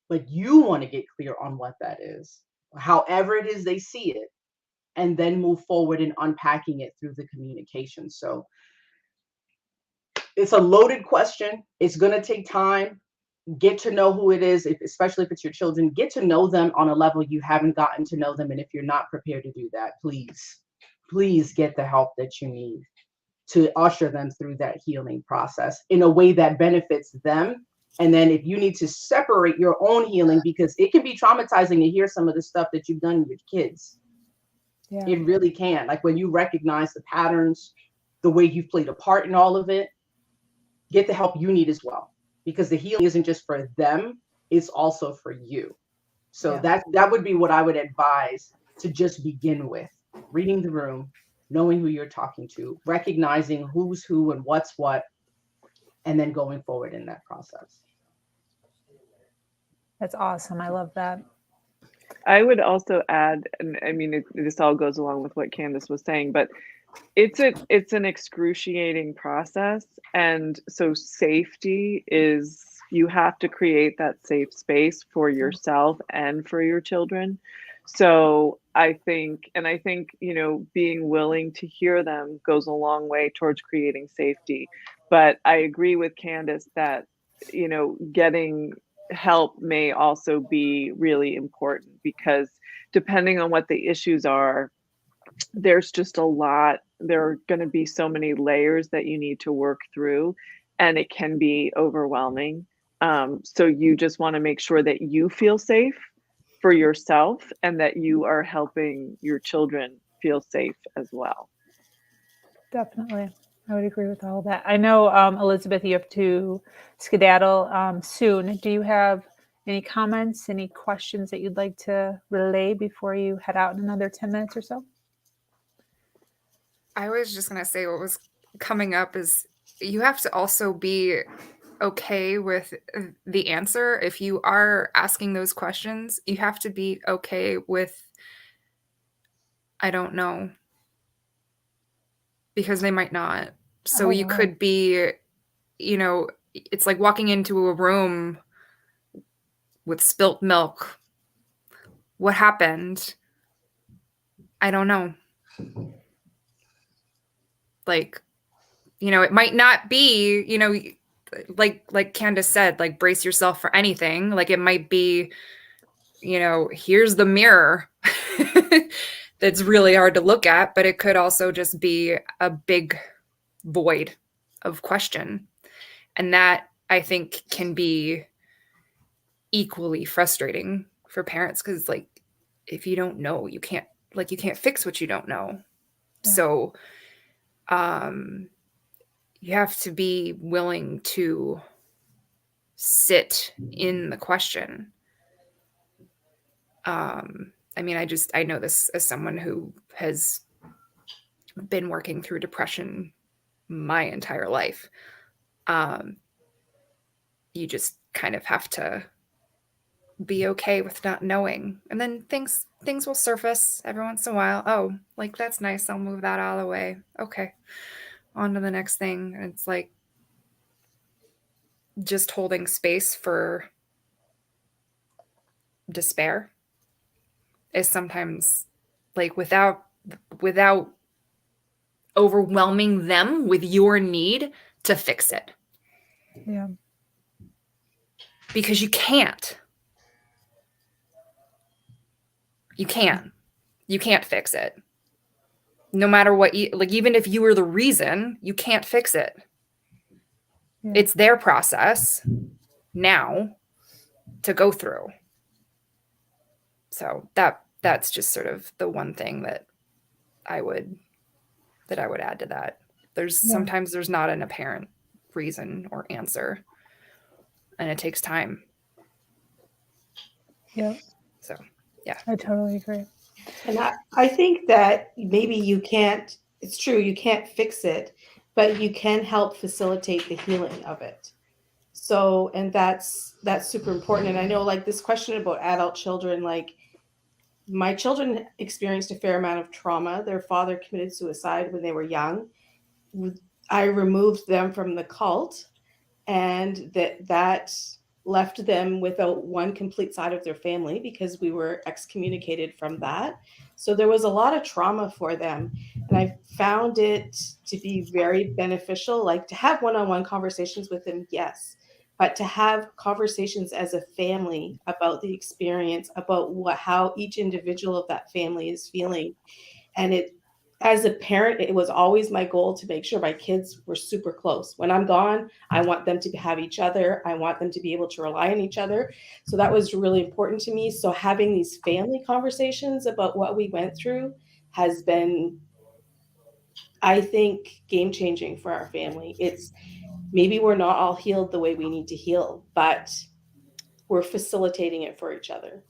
But you want to get clear on what that is, however it is they see it, and then move forward in unpacking it through the communication. So it's a loaded question. It's going to take time. Get to know who it is, especially if it's your children. Get to know them on a level you haven't gotten to know them. And if you're not prepared to do that, please get the help that you need to usher them through that healing process in a way that benefits them. And then if you need to separate your own healing, because it can be traumatizing to hear some of the stuff that you've done with kids. Yeah. It really can. Like when you recognize the patterns, the way you've played a part in all of it, get the help you need as well. Because the healing isn't just for them, it's also for you. So that would be what I would advise to just begin with. Reading the room, knowing who you're talking to, recognizing who's who and what's what, and then going forward in that process. That's awesome. I love that. I would also add, and I mean, this all goes along with what Candace was saying, but it's an excruciating process, and so safety is, you have to create that safe space for yourself and for your children. So I think being willing to hear them goes a long way towards creating safety. But I agree with Candace that getting help may also be really important, because depending on what the issues are, there's just a lot. There are going to be so many layers that you need to work through, and it can be overwhelming. So you just want to make sure that you feel safe for yourself and that you are helping your children feel safe as well. Definitely. I would agree with all that. I know, Elizabeth, you have to skedaddle soon. Do you have any comments, any questions that you'd like to relay before you head out in another 10 minutes or so? I was just going to say what was coming up is you have to also be okay with the answer. If you are asking those questions, you have to be okay with, I don't know, because they might not. So you could be, it's like walking into a room with spilt milk. What happened? I don't know. Like, it might not be, like Candace said, like brace yourself for anything. Like it might be, here's the mirror that's really hard to look at, but it could also just be a big void of question. And that, I think, can be equally frustrating for parents, because like if you don't know, you can't fix what you don't know. Yeah. So you have to be willing to sit in the question. I mean, I know this as someone who has been working through depression my entire life. You just kind of have to be okay with not knowing. And then things will surface every once in a while. Oh, like that's nice. I'll move that out of the way. Okay. On to the next thing. And it's like just holding space for despair is sometimes like without overwhelming them with your need to fix it. Yeah. Because you can't. You can't fix it. No matter what, like even if you were the reason, you can't fix it. Yeah. It's their process now to go through. So that's just sort of the one thing that I would add to that. Sometimes there's not an apparent reason or answer, and it takes time. Yeah. So, yeah. I totally agree. And I think that maybe it's true, you can't fix it, but you can help facilitate the healing of it. So, and that's super important. And I know like this question about adult children, like my children experienced a fair amount of trauma. Their father committed suicide when they were young. I removed them from the cult, and that left them without one complete side of their family because we were excommunicated from that. So there was a lot of trauma for them. And I found it to be very beneficial, like to have one-on-one conversations with them, yes, but to have conversations as a family about the experience, about how each individual of that family is feeling. And as a parent, it was always my goal to make sure my kids were super close. When I'm gone, I want them to have each other. I want them to be able to rely on each other. So that was really important to me. So having these family conversations about what we went through has been, I think, game-changing for our family. It's maybe we're not all healed the way we need to heal, but we're facilitating it for each other.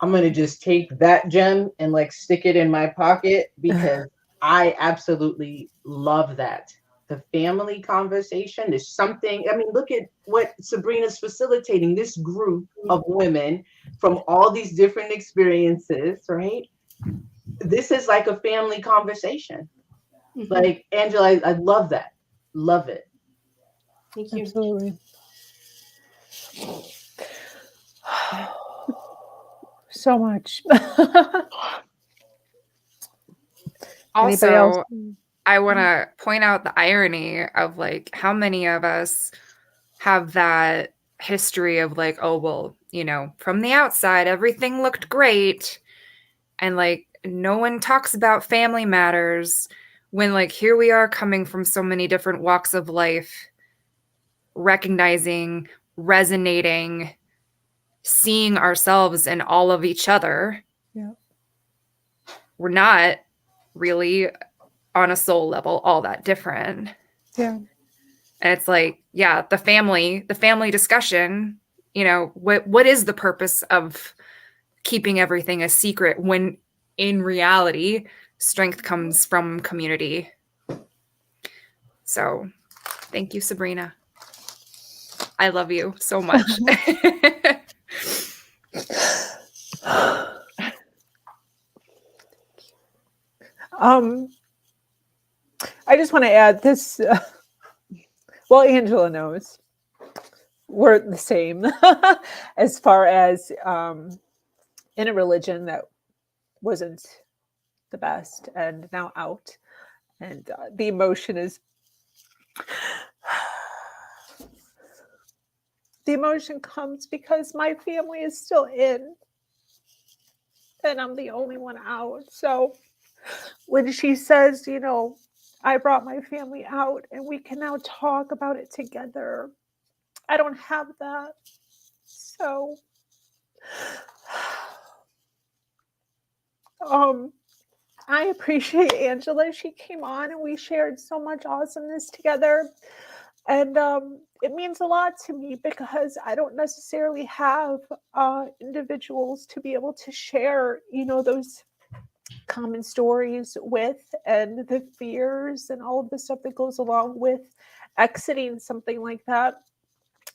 I'm going to just take that gem and like stick it in my pocket because I absolutely love that. The family conversation is something, I mean, look at what Sabrina's facilitating, this group of women from all these different experiences, right? this is like a family conversation. Mm-hmm. Like, Angela, I love that. Love it. Thank you. Absolutely. So much. Anybody else? Also, I want to point out the irony of like how many of us have that history of like, oh, well, you know, from the outside, everything looked great. And like, no one talks about family matters when like, here we are coming from so many different walks of life, recognizing, resonating, seeing ourselves in all of each other. Yeah. We're not really on a soul level all that different. Yeah. And it's like, yeah, the family discussion, you know, what is the purpose of keeping everything a secret when in reality, strength comes from community. So thank you, Sabrina. I love you so much. I just want to add this. Well, Angela knows we're the same as far as in a religion that wasn't the best and now out. And the emotion is the emotion comes because my family is still in and I'm the only one out. So when she says, you know, I brought my family out and we can now talk about it together, I don't have that. So I appreciate Angela. She came on and we shared so much awesomeness together. And it means a lot to me because I don't necessarily have individuals to be able to share, you know, those common stories with and the fears and all of the stuff that goes along with exiting something like that.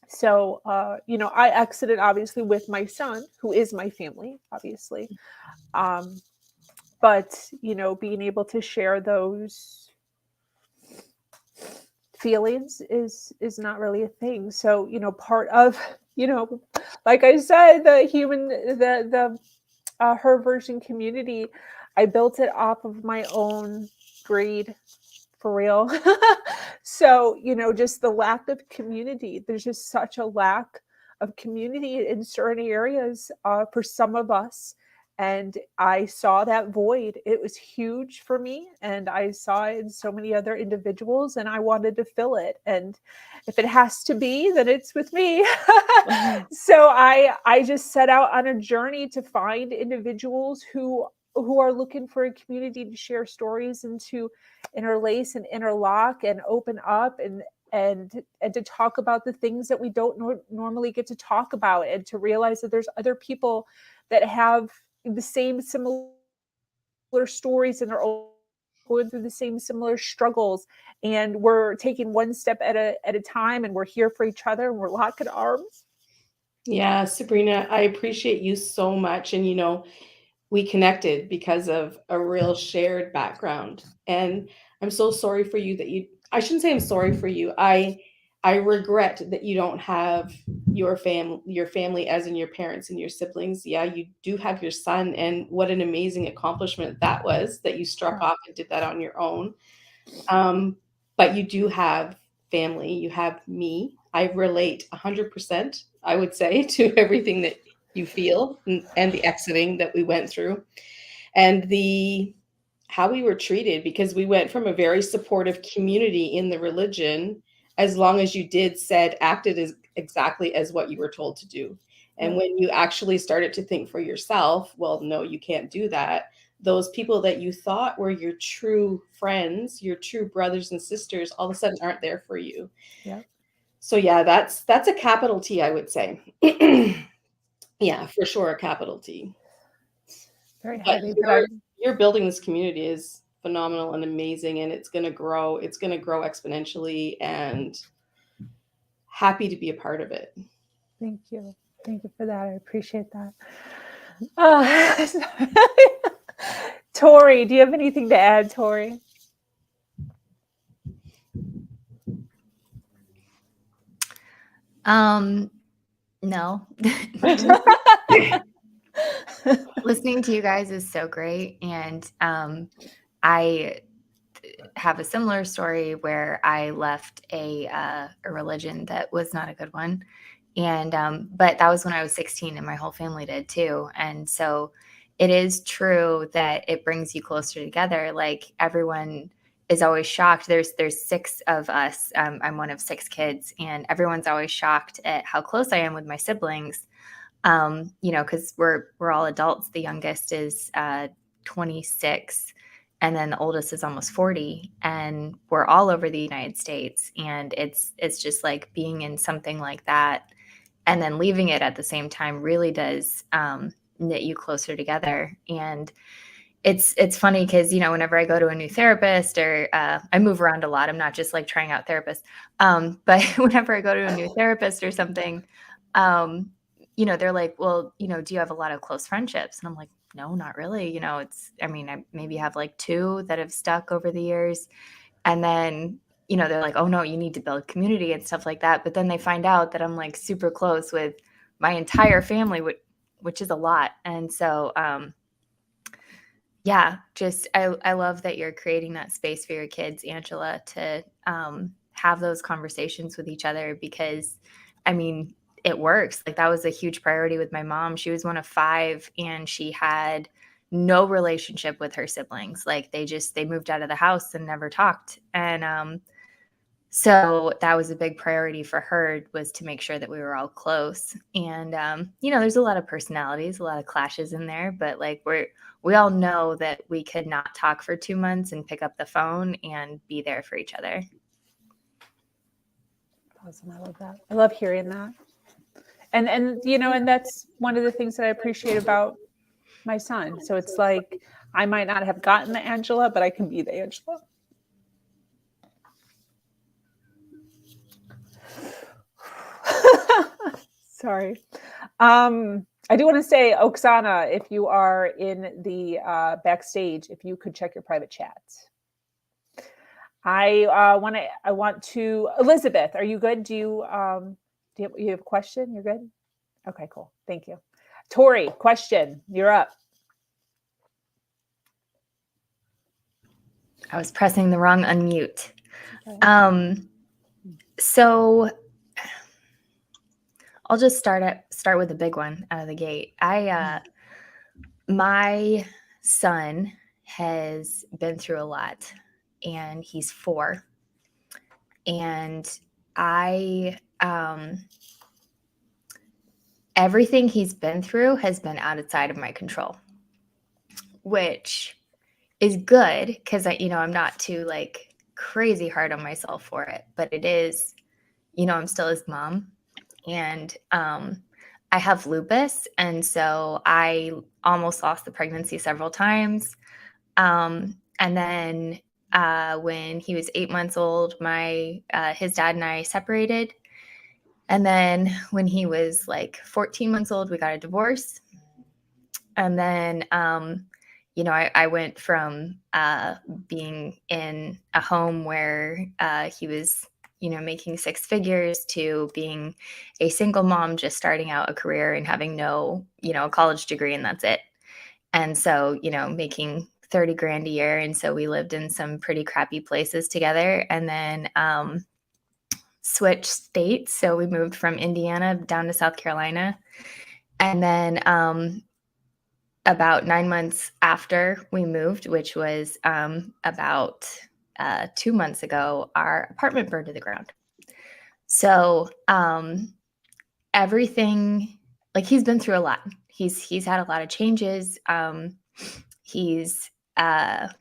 So, you know, I exited obviously with my son, who is my family, obviously. But, you know, being able to share those feelings is not really a thing. So, you know, part of, you know, like I said, the her version community, I built it off of my own greed, for real. So, you know, just the lack of community, there's just such a lack of community in certain areas for some of us. And I saw that void. It was huge for me. And I saw it in so many other individuals, and I wanted to fill it. And if it has to be, then it's with me. So I just set out on a journey to find individuals who are looking for a community to share stories and to interlace and interlock and open up and to talk about the things that we don't normally get to talk about, and to realize that there's other people that have the same similar stories and are going through the same similar struggles, and we're taking one step at a time, and we're here for each other, and we're locking arms. Yeah, Sabrina, I appreciate you so much. And, you know, we connected because of a real shared background. And I'm so sorry for you that I shouldn't say I'm sorry for you. I regret that you don't have your family as in your parents and your siblings. Yeah, you do have your son, and what an amazing accomplishment that was, that you struck off and did that on your own. But you do have family. You have me. I relate 100%, I would say, to everything that you feel and the exiting that we went through and how we were treated, because we went from a very supportive community in the religion, as long as you acted as exactly as what you were told to do. And when you actually started to think for yourself, well, no, you can't do that. Those people that you thought were your true friends, your true brothers and sisters, all of a sudden aren't there for you. Yeah. So yeah, that's a capital T, I would say. Yeah, for sure, a capital T. Very But heavy, but you're building this community is phenomenal and amazing, and it's going to grow. It's going to grow exponentially, and happy to be a part of it. Thank you for that. I appreciate that. Tori, do you have anything to add, Tori? No. Listening to you guys is so great. And I have a similar story where I left a religion that was not a good one. And but that was when I was 16, and my whole family did too. And so it is true that it brings you closer together. Like, everyone is always shocked. There's 6 of us. I'm one of 6 kids, and everyone's always shocked at how close I am with my siblings. You know, because we're all adults. The youngest is 26, and then the oldest is almost 40, and we're all over the United States. And it's just like being in something like that and then leaving it at the same time really does knit you closer together. And it's funny because, you know, whenever I go to a new therapist, or I move around a lot, I'm not just like trying out therapists, but whenever I go to a new therapist or something, you know, they're like, well, you know, do you have a lot of close friendships? And I'm like, no, not really. You know, I mean, I maybe have like 2 that have stuck over the years. And then, you know, they're like, oh no, you need to build community and stuff like that. But then they find out that I'm like super close with my entire family, which is a lot. And so, yeah, just I love that you're creating that space for your kids, Angela, to have those conversations with each other, because, I mean, it works. Like, that was a huge priority with my mom. She was one of 5, and she had no relationship with her siblings. Like, they moved out of the house and never talked. And so that was a big priority for her, was to make sure that we were all close. And you know, there's a lot of personalities, a lot of clashes in there, but like we all know that we could not talk for 2 months and pick up the phone and be there for each other. Awesome. I love that. I love hearing that. And you know, and that's one of the things that I appreciate about my son. So it's like, I might not have gotten the Angela, but I can be the Angela. Sorry. I do want to say, Oksana, if you are in the backstage, if you could check your private chat. I want to, Elizabeth, are you good? Do you have a question? You're good? Okay, cool. Thank you. Tori, question. You're up. I was pressing the wrong unmute. Okay. So I'll just start with a big one out of the gate. My son has been through a lot, and he's 4. And everything he's been through has been outside of my control, which is good, because I'm not too like crazy hard on myself for it, but it is, I'm still his mom. And I have lupus, and so I almost lost the pregnancy several times. And then when he was 8 months old, his dad and I separated. And then when he was like 14 months old, we got a divorce. And then, I went from being in a home where he was making 6 figures, to being a single mom, just starting out a career and having no, a college degree, and that's it. And so, making 30 grand a year. And so we lived in some pretty crappy places together, and then switched states. So we moved from Indiana down to South Carolina. And then about 9 months after we moved, which was about 2 months ago, our apartment burned to the ground. So everything, like, he's been through a lot. He's had a lot of changes. He's and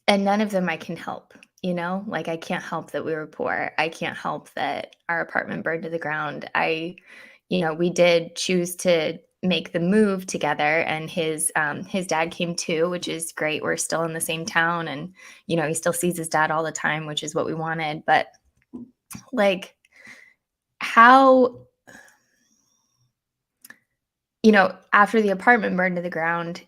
none of them I can help, like, I can't help that we were poor. I can't help that our apartment burned to the ground. We did choose to make the move together, and his dad came too, which is great. We're still in the same town, and, he still sees his dad all the time, which is what we wanted. But you know, after the apartment burned to the ground,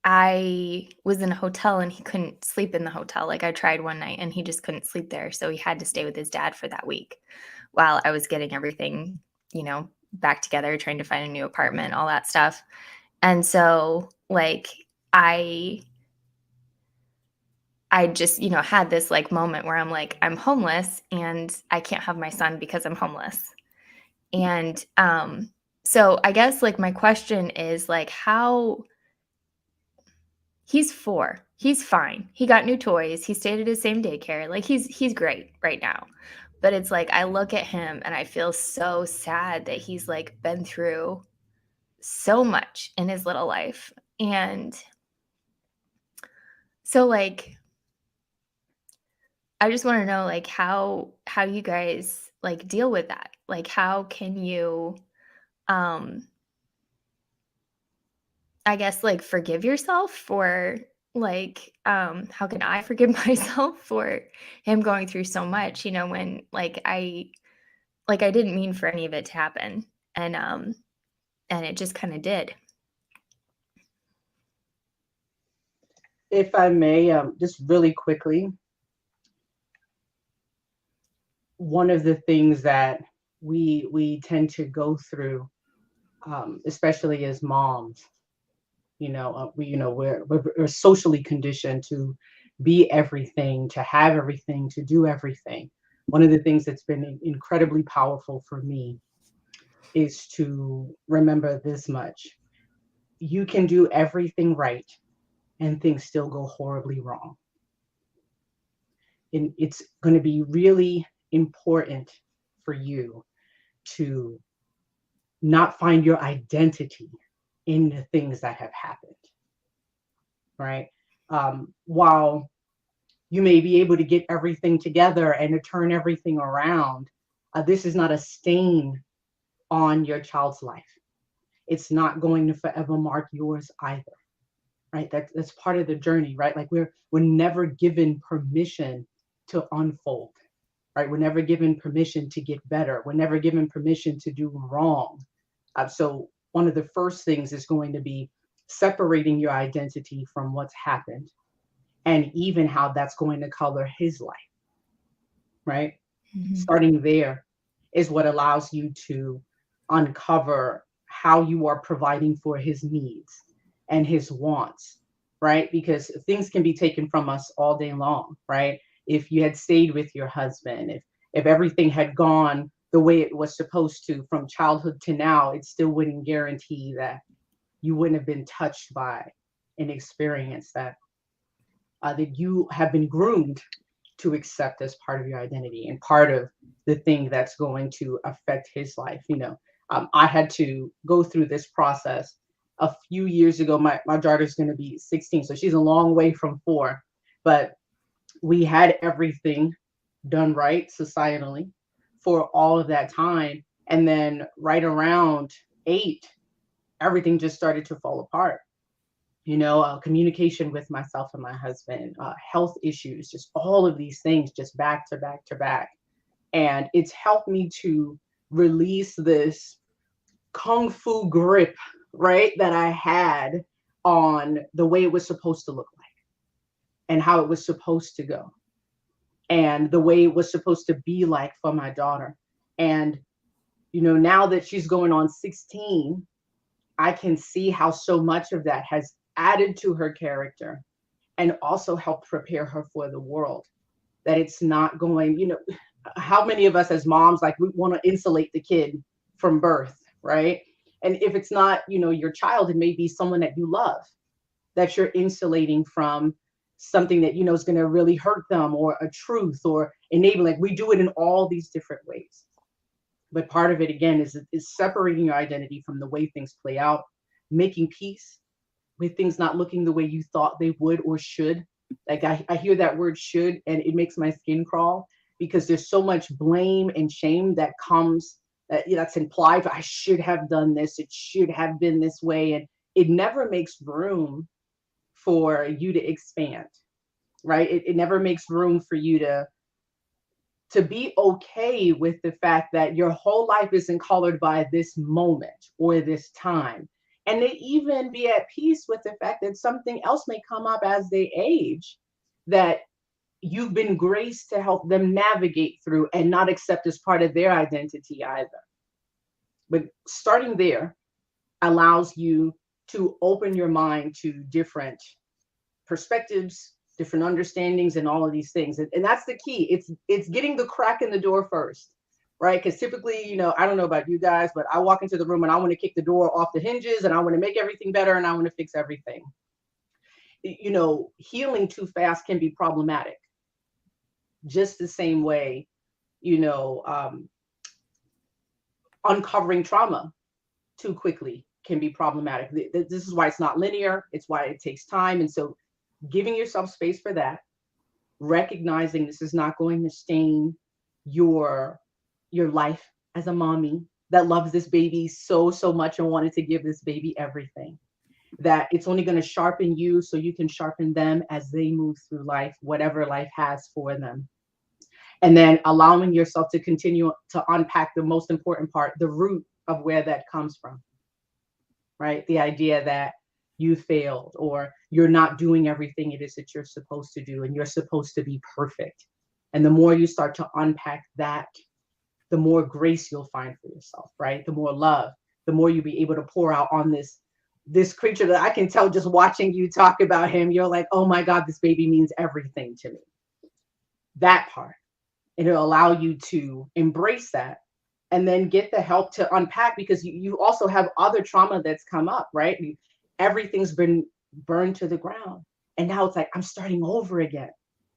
I was in a hotel and he couldn't sleep in the hotel. Like I tried one night and he just couldn't sleep there. So he had to stay with his dad for that week while I was getting everything, you know, back together, trying to find a new apartment, all that stuff. And so like I just, you know, had this like moment where I'm like, I'm homeless and I can't have my son because I'm homeless. And so I guess like my question is like how he's 4. He's fine. He got new toys. He stayed at his same daycare. Like he's great right now. But it's like I look at him and I feel so sad that he's like been through so much in his little life. And so like I just want to know like how you guys like deal with that. Like how can you I guess like forgive yourself for like how can I forgive myself for him going through so much, you know, when like I didn't mean for any of it to happen. And it just kind of did. If I may, just really quickly, one of the things that we tend to go through, especially as moms, you know, we're socially conditioned to be everything, to have everything, to do everything. One of the things that's been incredibly powerful for me is to remember this much: you can do everything right, and things still go horribly wrong. And it's going to be really important for you to not find your identity in the things that have happened, right? While you may be able to get everything together and to turn everything around, this is not a stain on your child's life. It's not going to forever mark yours either, right? That's part of the journey, right? Like we're never given permission to unfold, right? We're never given permission to get better. We're never given permission to do wrong. So one of the first things is going to be separating your identity from what's happened and even how that's going to color his life, right? Mm-hmm. Starting there is what allows you to uncover how you are providing for his needs and his wants, right? Because things can be taken from us all day long, right? If you had stayed with your husband, if everything had gone the way it was supposed to from childhood to now, it still wouldn't guarantee that you wouldn't have been touched by an experience that you have been groomed to accept as part of your identity and part of the thing that's going to affect his life. You know, I had to go through this process a few years ago. My daughter's going to be 16, so she's a long way from 4, but we had everything done right societally for all of that time. And then right around 8, everything just started to fall apart. You know, communication with myself and my husband, health issues, just all of these things just back to back to back. And it's helped me to release this kung fu grip, right, that I had on the way it was supposed to look like and how it was supposed to go and the way it was supposed to be like for my daughter. And, you know, now that she's going on 16, I can see how so much of that has added to her character and also helped prepare her for the world. That it's not going, you know, how many of us as moms, like we want to insulate the kid from birth, right? And if it's not, you know, your child, it may be someone that you love that you're insulating from something that, you know, is going to really hurt them, or a truth, or enabling. Like we do it in all these different ways. But part of it, again, is separating your identity from the way things play out, making peace with things not looking the way you thought they would or should. Like I hear that word should, and it makes my skin crawl, because there's so much blame and shame that comes, that's implied. I should have done this. It should have been this way. And it never makes room for you to expand, right? It never makes room for you to to be okay with the fact that your whole life isn't colored by this moment or this time. And to even be at peace with the fact that something else may come up as they age that you've been graced to help them navigate through and not accept as part of their identity either. But starting there allows you to open your mind to different perspectives, different understandings, and all of these things. And that's the key. It's getting the crack in the door first, right? Because typically, you know, I don't know about you guys, but I walk into the room and I want to kick the door off the hinges and I want to make everything better and I want to fix everything. You know, healing too fast can be problematic. Just the same way, you know, uncovering trauma too quickly can be problematic. This is why it's not linear. It's why it takes time. And so giving yourself space for that, recognizing this is not going to stain your life as a mommy that loves this baby so much and wanted to give this baby everything, that it's only going to sharpen you so you can sharpen them as they move through life, whatever life has for them. And then allowing yourself to continue to unpack the most important part, the root of where that comes from, right? The idea that you failed or you're not doing everything it is that you're supposed to do and you're supposed to be perfect. And the more you start to unpack that, the more grace you'll find for yourself, right? The more love, the more you'll be able to pour out on this creature that I can tell just watching you talk about him. You're like, oh my God, this baby means everything to me. That part. And it'll allow you to embrace that and then get the help to unpack, because you also have other trauma that's come up, right? Everything's been burned to the ground. And now it's like, I'm starting over again,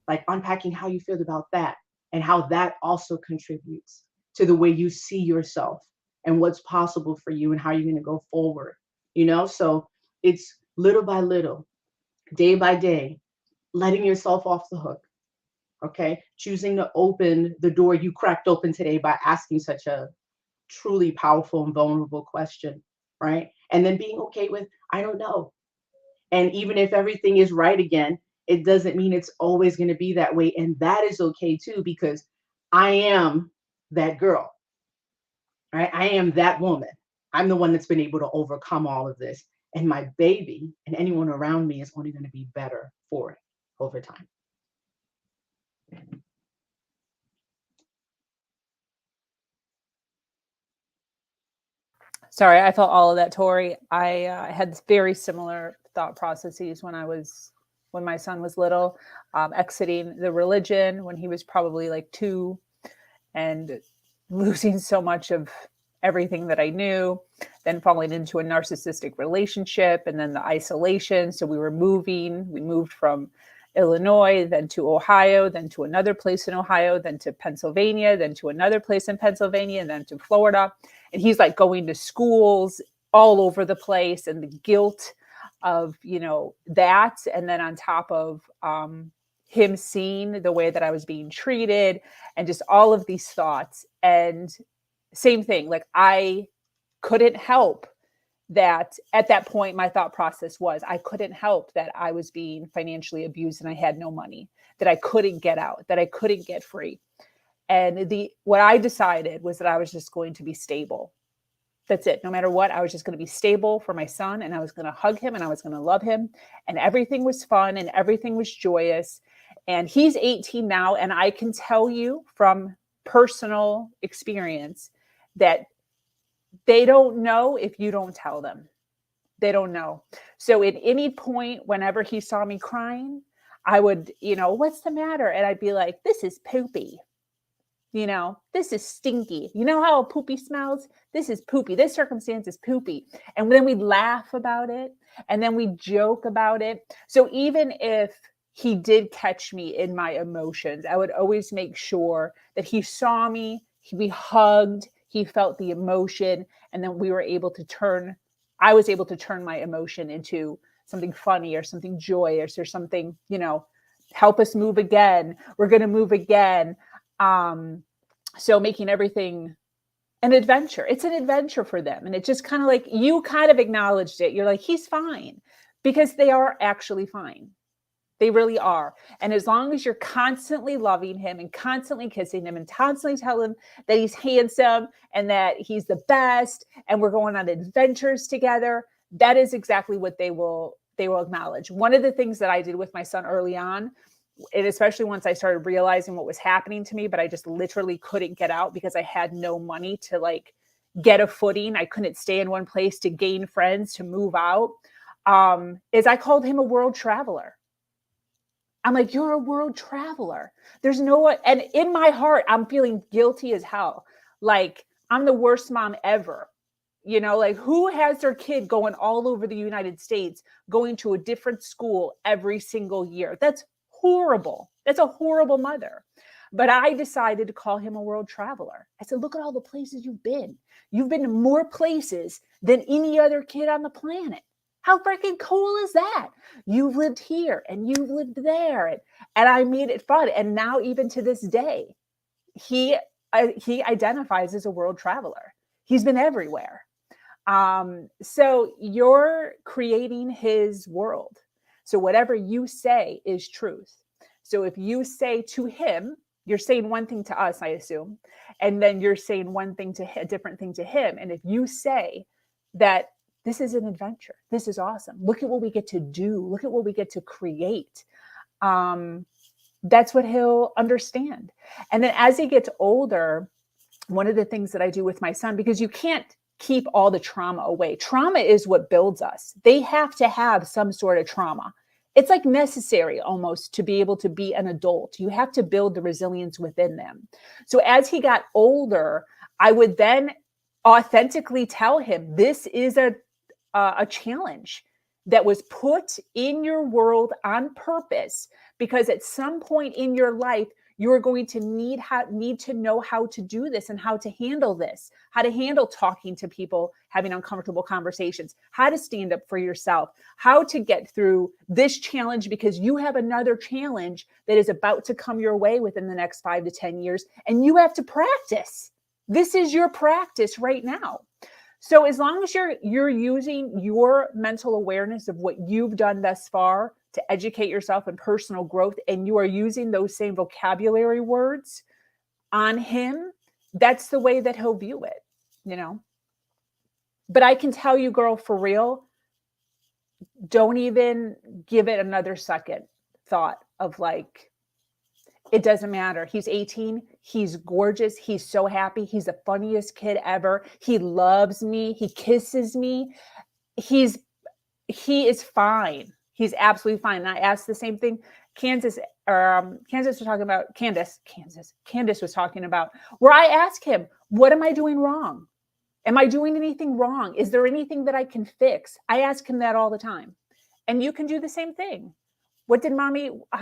like unpacking how you feel about that and how that also contributes to the way you see yourself and what's possible for you and how you're going to go forward, you know? So it's little by little, day by day, letting yourself off the hook. Okay, choosing to open the door you cracked open today by asking such a truly powerful and vulnerable question, right? And then being okay with, I don't know. And even if everything is right again, it doesn't mean it's always going to be that way. And that is okay too, because I am that girl, right? I am that woman. I'm the one that's been able to overcome all of this. And my baby and anyone around me is only going to be better for it over time. Sorry, I felt all of that, Tori. I had very similar thought processes when my son was little, exiting the religion when he was probably like 2, and losing so much of everything that I knew, then falling into a narcissistic relationship, and then the isolation. So we moved from Illinois, then to Ohio, then to another place in Ohio, then to Pennsylvania, then to another place in Pennsylvania, and then to Florida. And he's like going to schools all over the place, and the guilt of, you know, that. And then on top of him seeing the way that I was being treated and just all of these thoughts. And same thing, like I couldn't help that at that point, my thought process was, I couldn't help that I was being financially abused and I had no money, that I couldn't get out, that I couldn't get free. And what I decided was that I was just going to be stable. That's it. No matter what, I was just going to be stable for my son, and I was going to hug him and I was going to love him, and everything was fun and everything was joyous. And he's 18 now. And I can tell you from personal experience that they don't know if you don't tell them. They don't know. So at any point, whenever he saw me crying, I would, you know, what's the matter? And I'd be like, this is poopy. You know, this is stinky. You know how poopy smells? This is poopy. This circumstance is poopy. And then we'd laugh about it, and then we'd joke about it. So even if he did catch me in my emotions, I would always make sure that he saw me, we hugged, he felt the emotion, and then I was able to turn my emotion into something funny or something joyous or something, you know, help us move again. We're going to move again. So making everything an adventure. It's an adventure for them. And it just kind of like, you kind of acknowledged it. You're like, he's fine, because they are actually fine. They really are. And as long as you're constantly loving him and constantly kissing him and constantly telling him that he's handsome and that he's the best and we're going on adventures together, that is exactly what they will acknowledge. One of the things that I did with my son early on, and especially once I started realizing what was happening to me, but I just literally couldn't get out because I had no money to like get a footing. I couldn't stay in one place to gain friends, to move out, is I called him a world traveler. I'm like, you're a world traveler. There's no one. And in my heart, I'm feeling guilty as hell. Like, I'm the worst mom ever. You know, like, who has their kid going all over the United States, going to a different school every single year? That's horrible. That's a horrible mother. But I decided to call him a world traveler. I said, look at all the places you've been. You've been to more places than any other kid on the planet. How freaking cool is that? You've lived here and you've lived there. And I made it fun. And now, even to this day, he identifies as a world traveler. He's been everywhere. So you're creating his world. So whatever you say is truth. So if you say to him, you're saying one thing to us, I assume, and then you're saying one thing to a different thing to him. And if you say that this is an adventure, this is awesome, look at what we get to do, look at what we get to create, that's what he'll understand. And then as he gets older, one of the things that I do with my son, because you can't keep all the trauma away. Trauma is what builds us. They have to have some sort of trauma. It's like necessary almost to be able to be an adult. You have to build the resilience within them. So as he got older, I would then authentically tell him, this is a challenge that was put in your world on purpose, because at some point in your life, you're going to need to know how to do this and how to handle this, how to handle talking to people, having uncomfortable conversations, how to stand up for yourself, how to get through this challenge, because you have another challenge that is about to come your way within the next 5 to 10 years. And you have to practice. This is your practice right now. So as long as you're using your mental awareness of what you've done thus far to educate yourself in personal growth, and you are using those same vocabulary words on him, that's the way that he'll view it, you know? But I can tell you, girl, for real, don't even give it another second thought of like, it doesn't matter. He's 18. He's gorgeous. He's so happy. He's the funniest kid ever. He loves me. He kisses me. He is fine. He's absolutely fine. And I asked the same thing. Candace was talking about, Candace was talking about, where I asked him, what am I doing wrong? Am I doing anything wrong? Is there anything that I can fix? I ask him that all the time. And you can do the same thing. How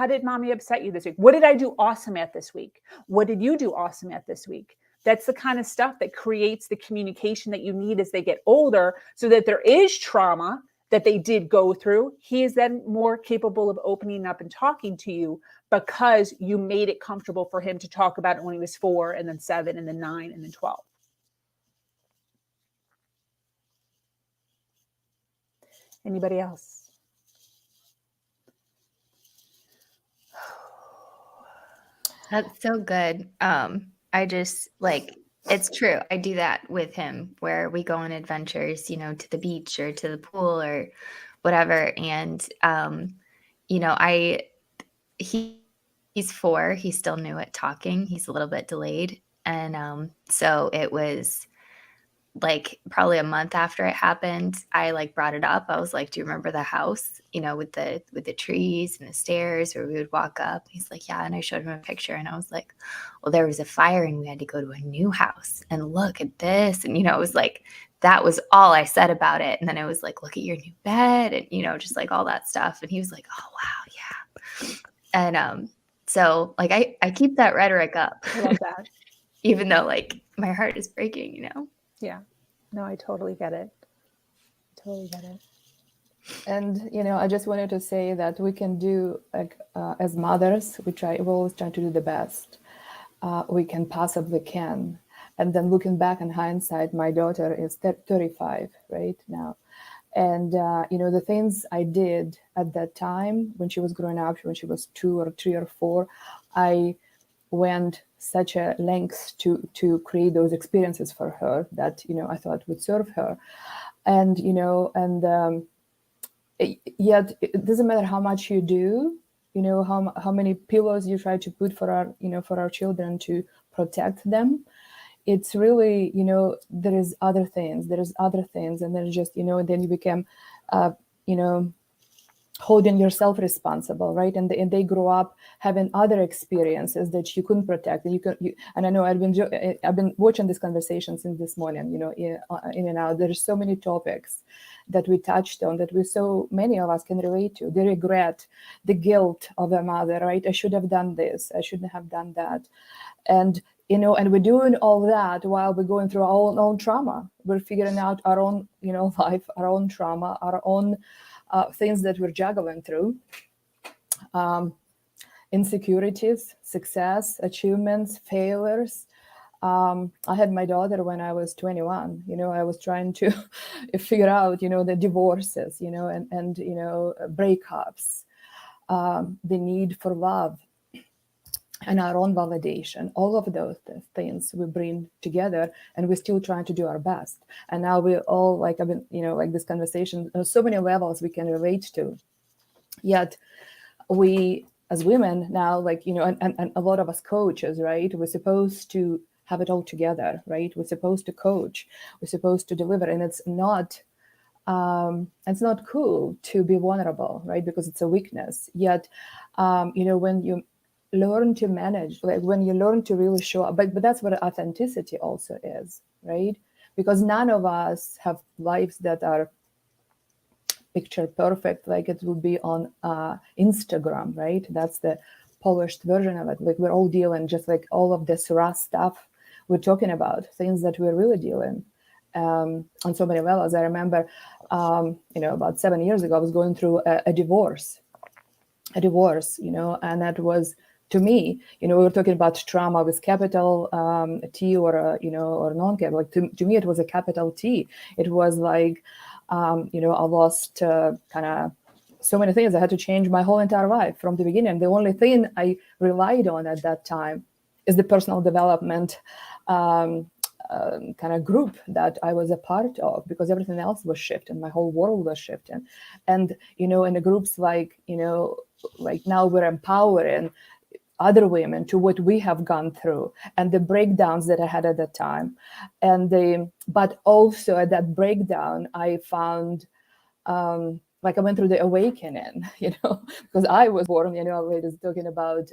did mommy upset you this week? What did I do awesome at this week? What did you do awesome at this week? That's the kind of stuff that creates the communication that you need as they get older, so that there is trauma that they did go through. He is then more capable of opening up and talking to you because you made it comfortable for him to talk about it when he was 4, and then 7, and then 9, and then 12. Anybody else? That's so good. I just it's true. I do that with him where we go on adventures, to the beach or to the pool or whatever. And, he's 4. He's still new at talking. He's a little bit delayed. And so it was probably a month after it happened, I brought it up. I was like, do you remember the house, with the trees and the stairs where we would walk up? He's like, yeah. And I showed him a picture and I was like, well, there was a fire and we had to go to a new house and look at this. And, it was that was all I said about it. And then it was like, look at your new bed and, just all that stuff. And he was like, oh, wow. Yeah. And so I keep that rhetoric up. I love that. Even though my heart is breaking, Yeah. No, I totally get it. And, I just wanted to say that we can do, as mothers, we always try to do the best we can possibly can. And then looking back in hindsight, my daughter is 35 right now. And the things I did at that time when she was growing up, when she was 2 or 3 or 4, I went such a length to create those experiences for her that I thought would serve her. And yet it doesn't matter how much you do, how many pillows you try to put for our children to protect them. It's really, there is other things, and then just, then you become, holding yourself responsible, right? And they grow up having other experiences that you couldn't protect. And and I know I've been watching this conversation since this morning, in and out. There's so many topics that we touched on that so many of us can relate to. The regret, the guilt of a mother, right? I should have done this, I shouldn't have done that. And and we're doing all that while we're going through our own trauma. We're figuring out our own, life, our own trauma, our own things that we're juggling through. Insecurities, success, achievements, failures. I had my daughter when I was 21. I was trying to figure out, the divorces, and breakups, the need for love, and our own validation. All of those things we bring together, and we're still trying to do our best. And now we all, like, I've been, like this conversation, so many levels we can relate to. Yet we, as women now, like, and a lot of us coaches, right? We're supposed to have it all together, right? We're supposed to coach, we're supposed to deliver, and it's not cool to be vulnerable, right? Because it's a weakness. Yet, when you learn to manage, like when you learn to really show up, but that's what authenticity also is, right? Because none of us have lives that are picture perfect, like it would be on Instagram, right? That's the polished version of it. Like we're all dealing just like all of this raw stuff we're talking about, things that we're really dealing on so many levels. I remember, about 7 years ago, I was going through a divorce, and that was, to me, we were talking about trauma with capital T or non-capital. Like to me, it was a capital T. It was like, I lost kind of so many things. I had to change my whole entire life from the beginning. The only thing I relied on at that time is the personal development kind of group that I was a part of, because everything else was shifting. My whole world was shifting. And, in the groups like now we're empowering other women to what we have gone through and the breakdowns that I had at that time. But also at that breakdown, I found, like I went through the awakening, because I was born, ladies talking about,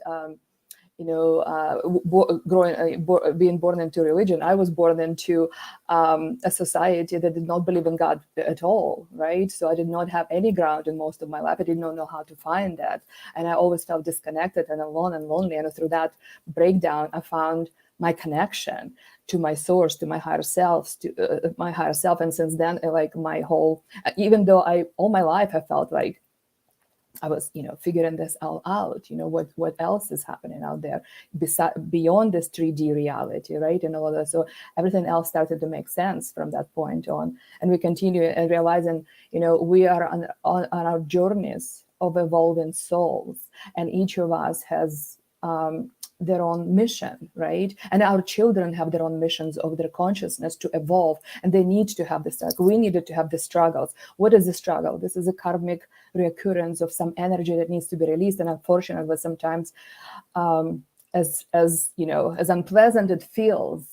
being born into religion. I was born into a society that did not believe in God at all, right? So I did not have any ground in most of my life. I did not know how to find that. And I always felt disconnected and alone and lonely. And through that breakdown, I found my connection to my source, to my higher self, And since then, like my whole, even though all my life, I felt like I was, figuring this all out, what else is happening out there beyond this 3D reality, right? And all of that. So everything else started to make sense from that point on. And we continue and realizing, we are on our journeys of evolving souls, and each of us has their own mission, right? And our children have their own missions of their consciousness to evolve, and they need to have this struggle. We needed to have the struggles. What is the struggle? This is a karmic reoccurrence of some energy that needs to be released. And unfortunately, sometimes, as unpleasant it feels,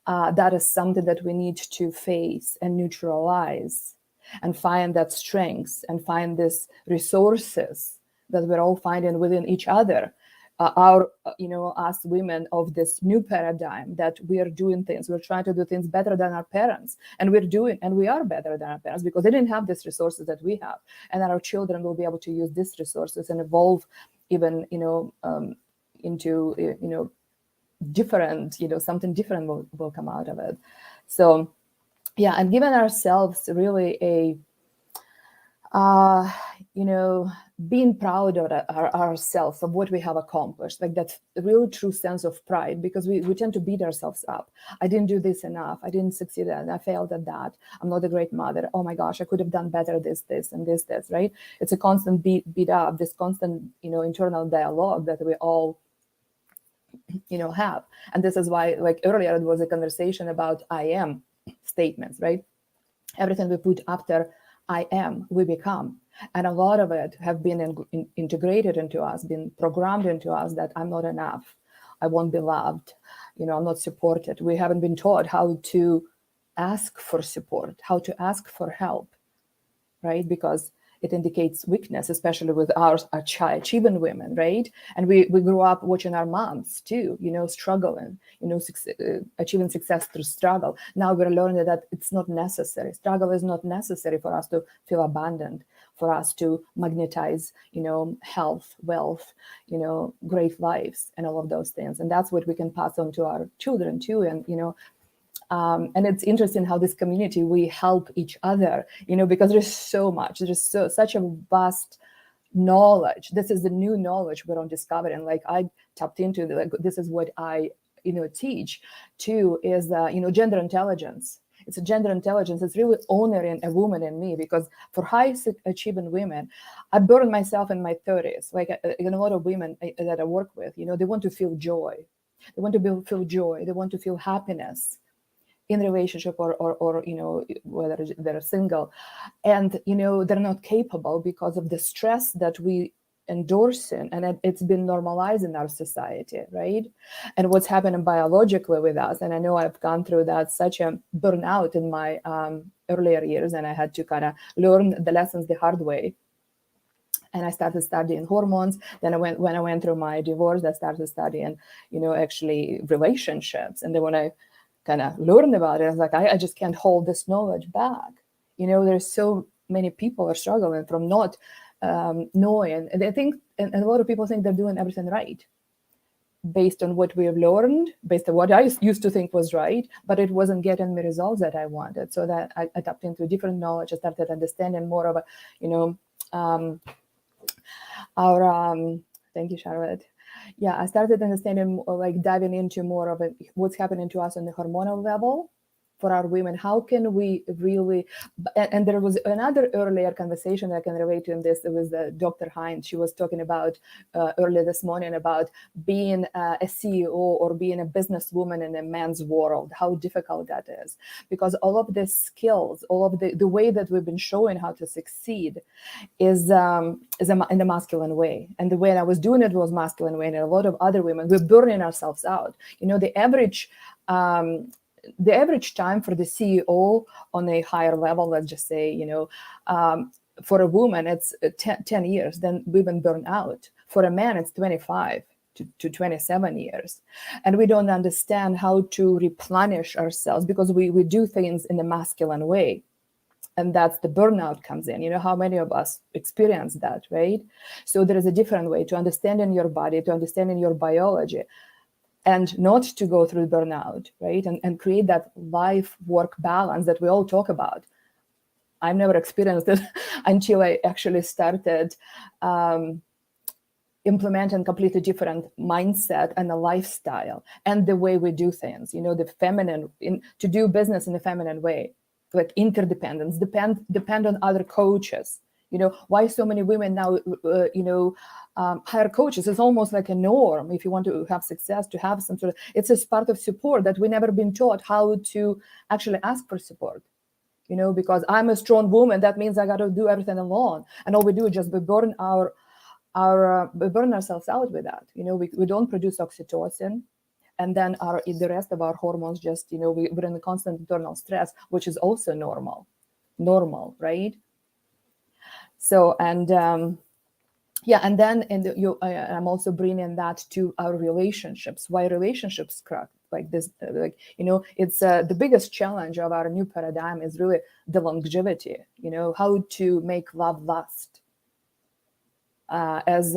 that is something that we need to face and neutralize, and find that strength and find these resources that we're all finding within each other. Us women of this new paradigm, that we are doing things, we're trying to do things better than our parents, and we are better than our parents because they didn't have these resources that we have, and our children will be able to use these resources and evolve even, into, different, something different will come out of it. So, yeah, and giving ourselves really a, being proud of ourselves, of what we have accomplished, like that real true sense of pride, because we tend to beat ourselves up. I didn't do this enough. I didn't succeed and I failed at that. I'm not a great mother. Oh my gosh, I could have done better this, and this, right? It's a constant beat up, this constant, internal dialogue that we all, have. And this is why, like earlier, it was a conversation about I am statements, right? Everything we put after I am, we become. And a lot of it have been integrated into us, been programmed into us that I'm not enough. I won't be loved. I'm not supported. We haven't been taught how to ask for support, how to ask for help, right? Because it indicates weakness, especially with our achieving women, right? And we grew up watching our moms too, struggling, achieving success through struggle. Now we're learning that it's not necessary. Struggle is not necessary for us to feel abandoned, for us to magnetize, health, wealth, great lives, and all of those things. And that's what we can pass on to our children too. And it's interesting how this community, we help each other, because there's so much, there's such a vast knowledge. This is the new knowledge we're on discovering. Like I tapped into, this is what I, teach too, is, gender intelligence. It's a gender intelligence. It's really honoring a woman in me, because for high achieving women, I burned myself in my 30s. Like a lot of women that I work with, they want to feel joy. They want to feel joy. They want to feel happiness in relationship or whether they're single, and they're not capable because of the stress that we endorsing, and it's been normalized in our society, right? And what's happening biologically with us, and I know I've gone through that, such a burnout in my earlier years, and I had to kind of learn the lessons the hard way. And I started studying hormones. Then when I went through my divorce, I started studying, actually relationships. And then when I kind of learned about it, I was like, I just can't hold this knowledge back. There's so many people are struggling from not knowing. And I think, and a lot of people think they're doing everything right based on what we have learned, based on what I used to think was right, but it wasn't getting the results that I wanted. So that I tapped into different knowledge. I started understanding more of thank you, Charlotte. Yeah, I started understanding, like diving into more of it, what's happening to us on the hormonal level for our women. How can we really, and there was another earlier conversation that I can relate to in this. It was Dr. Hines. She was talking about earlier this morning about being a CEO or being a businesswoman in a man's world, how difficult that is. Because all of the skills, all of the way that we've been showing how to succeed is in the masculine way. And the way I was doing it was masculine way. And a lot of other women, we're burning ourselves out. The average time for the CEO on a higher level, let's just say, for a woman, it's 10 years, then we've been burned out. For a man, it's 25 to 27 years. And we don't understand how to replenish ourselves because we do things in the masculine way. And that's the burnout comes in. How many of us experience that, right? So there is a different way to understanding your body, to understanding your biology, and not to go through burnout, right? And create that life-work balance that we all talk about. I've never experienced it until I actually started implementing completely different mindset and a lifestyle and the way we do things, the feminine, to do business in a feminine way, like interdependence, depend on other coaches. Why so many women now, hire coaches? It's almost like a norm. If you want to have success, to have some sort of, it's a part of support that we never been taught how to actually ask for support. Because I'm a strong woman, that means I got to do everything alone, and all we do is just burn ourselves out with that. We don't produce oxytocin. And then the rest of our hormones just, we're in a constant internal stress, which is also normal, right? So, and then I'm also bringing that to our relationships. Why relationships crack like this? It's the biggest challenge of our new paradigm is really the longevity. How to make love last. As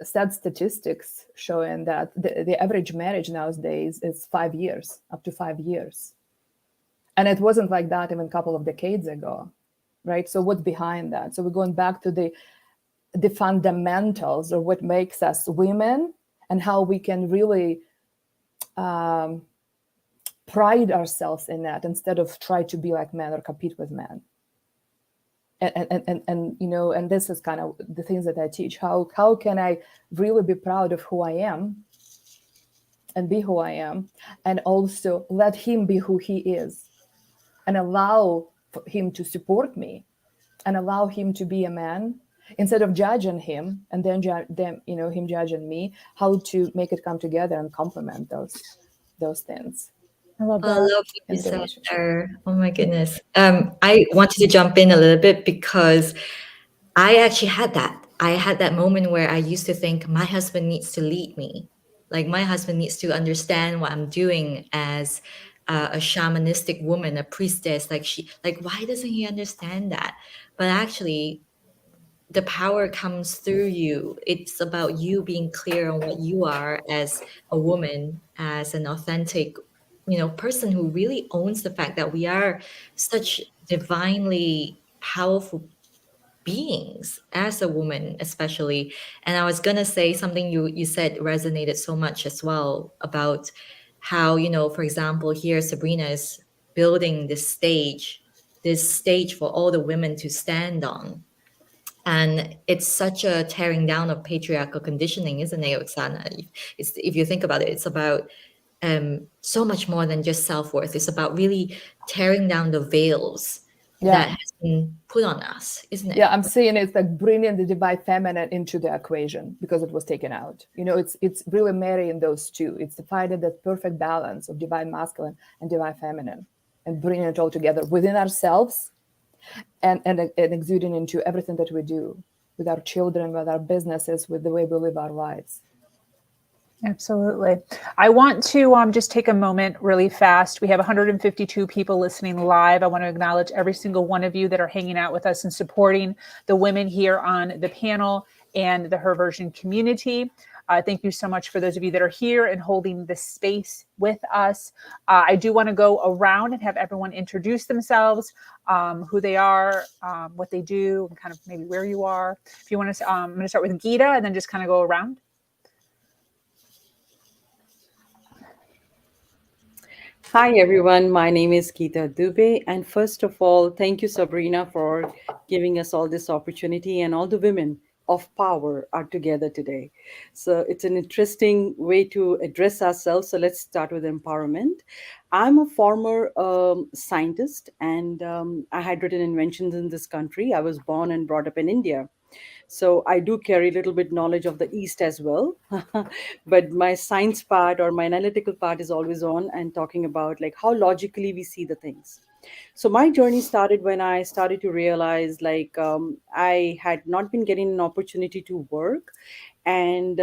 sad statistics showing that the average marriage nowadays is 5 years, up to 5 years. And it wasn't like that even a couple of decades ago, right? So what's behind that? So we're going back to the fundamentals of what makes us women and how we can really pride ourselves in that instead of try to be like men or compete with men. And you know, and this is kind of the things that I teach. How can I really be proud of who I am and be who I am, and also let him be who he is, and allow him to support me, and allow him to be a man instead of judging him and then you know, him judging me. How to make it come together and complement those things. I love I that. love what in you the said relationship. there. Oh my goodness. I wanted to jump in a little bit because I actually had that. I had that moment where I used to think my husband needs to lead me. Like my husband needs to understand what I'm doing as a shamanistic woman, a priestess. Like why doesn't he understand that? But actually, the power comes through you. It's about you being clear on what you are as a woman, as an authentic, you know, person who really owns the fact that we are such divinely powerful beings as a woman, especially. And I was gonna say something you said resonated so much as well about how, you know, for example, here Sabrina is building this stage for all the women to stand on. And it's such a tearing down of patriarchal conditioning, isn't it, Oksana? If you think about it, it's about so much more than just self-worth. It's about really tearing down the veils that has been put on us, isn't it? Yeah, I'm saying it's like bringing the divine feminine into the equation because it was taken out. You know, it's really marrying those two. It's finding that perfect balance of divine masculine and divine feminine, and bringing it all together within ourselves, and exuding into everything that we do with our children, with our businesses, with the way we live our lives. Absolutely. I want to just take a moment really fast. We have 152 people listening live. I want to acknowledge every single one of you that are hanging out with us and supporting the women here on the panel and the Her Version community. Thank you so much for those of you that are here and holding this space with us. I do want to go around and have everyone introduce themselves, who they are, what they do, and kind of maybe where you are. If you want to, I'm going to start with Geeta and then just kind of go around. Hi everyone, my name is Geeta Dubey, and first of all, thank you Sabrina for giving us all this opportunity, and all the women of power are together today. So it's an interesting way to address ourselves. So let's start with empowerment. I'm a former scientist, and I had written inventions in this country. I was born and brought up in India. So I do carry a little bit knowledge of the East as well. But my science part or my analytical part is always on and talking about like how logically we see the things. So my journey started when I started to realize like I had not been getting an opportunity to work, and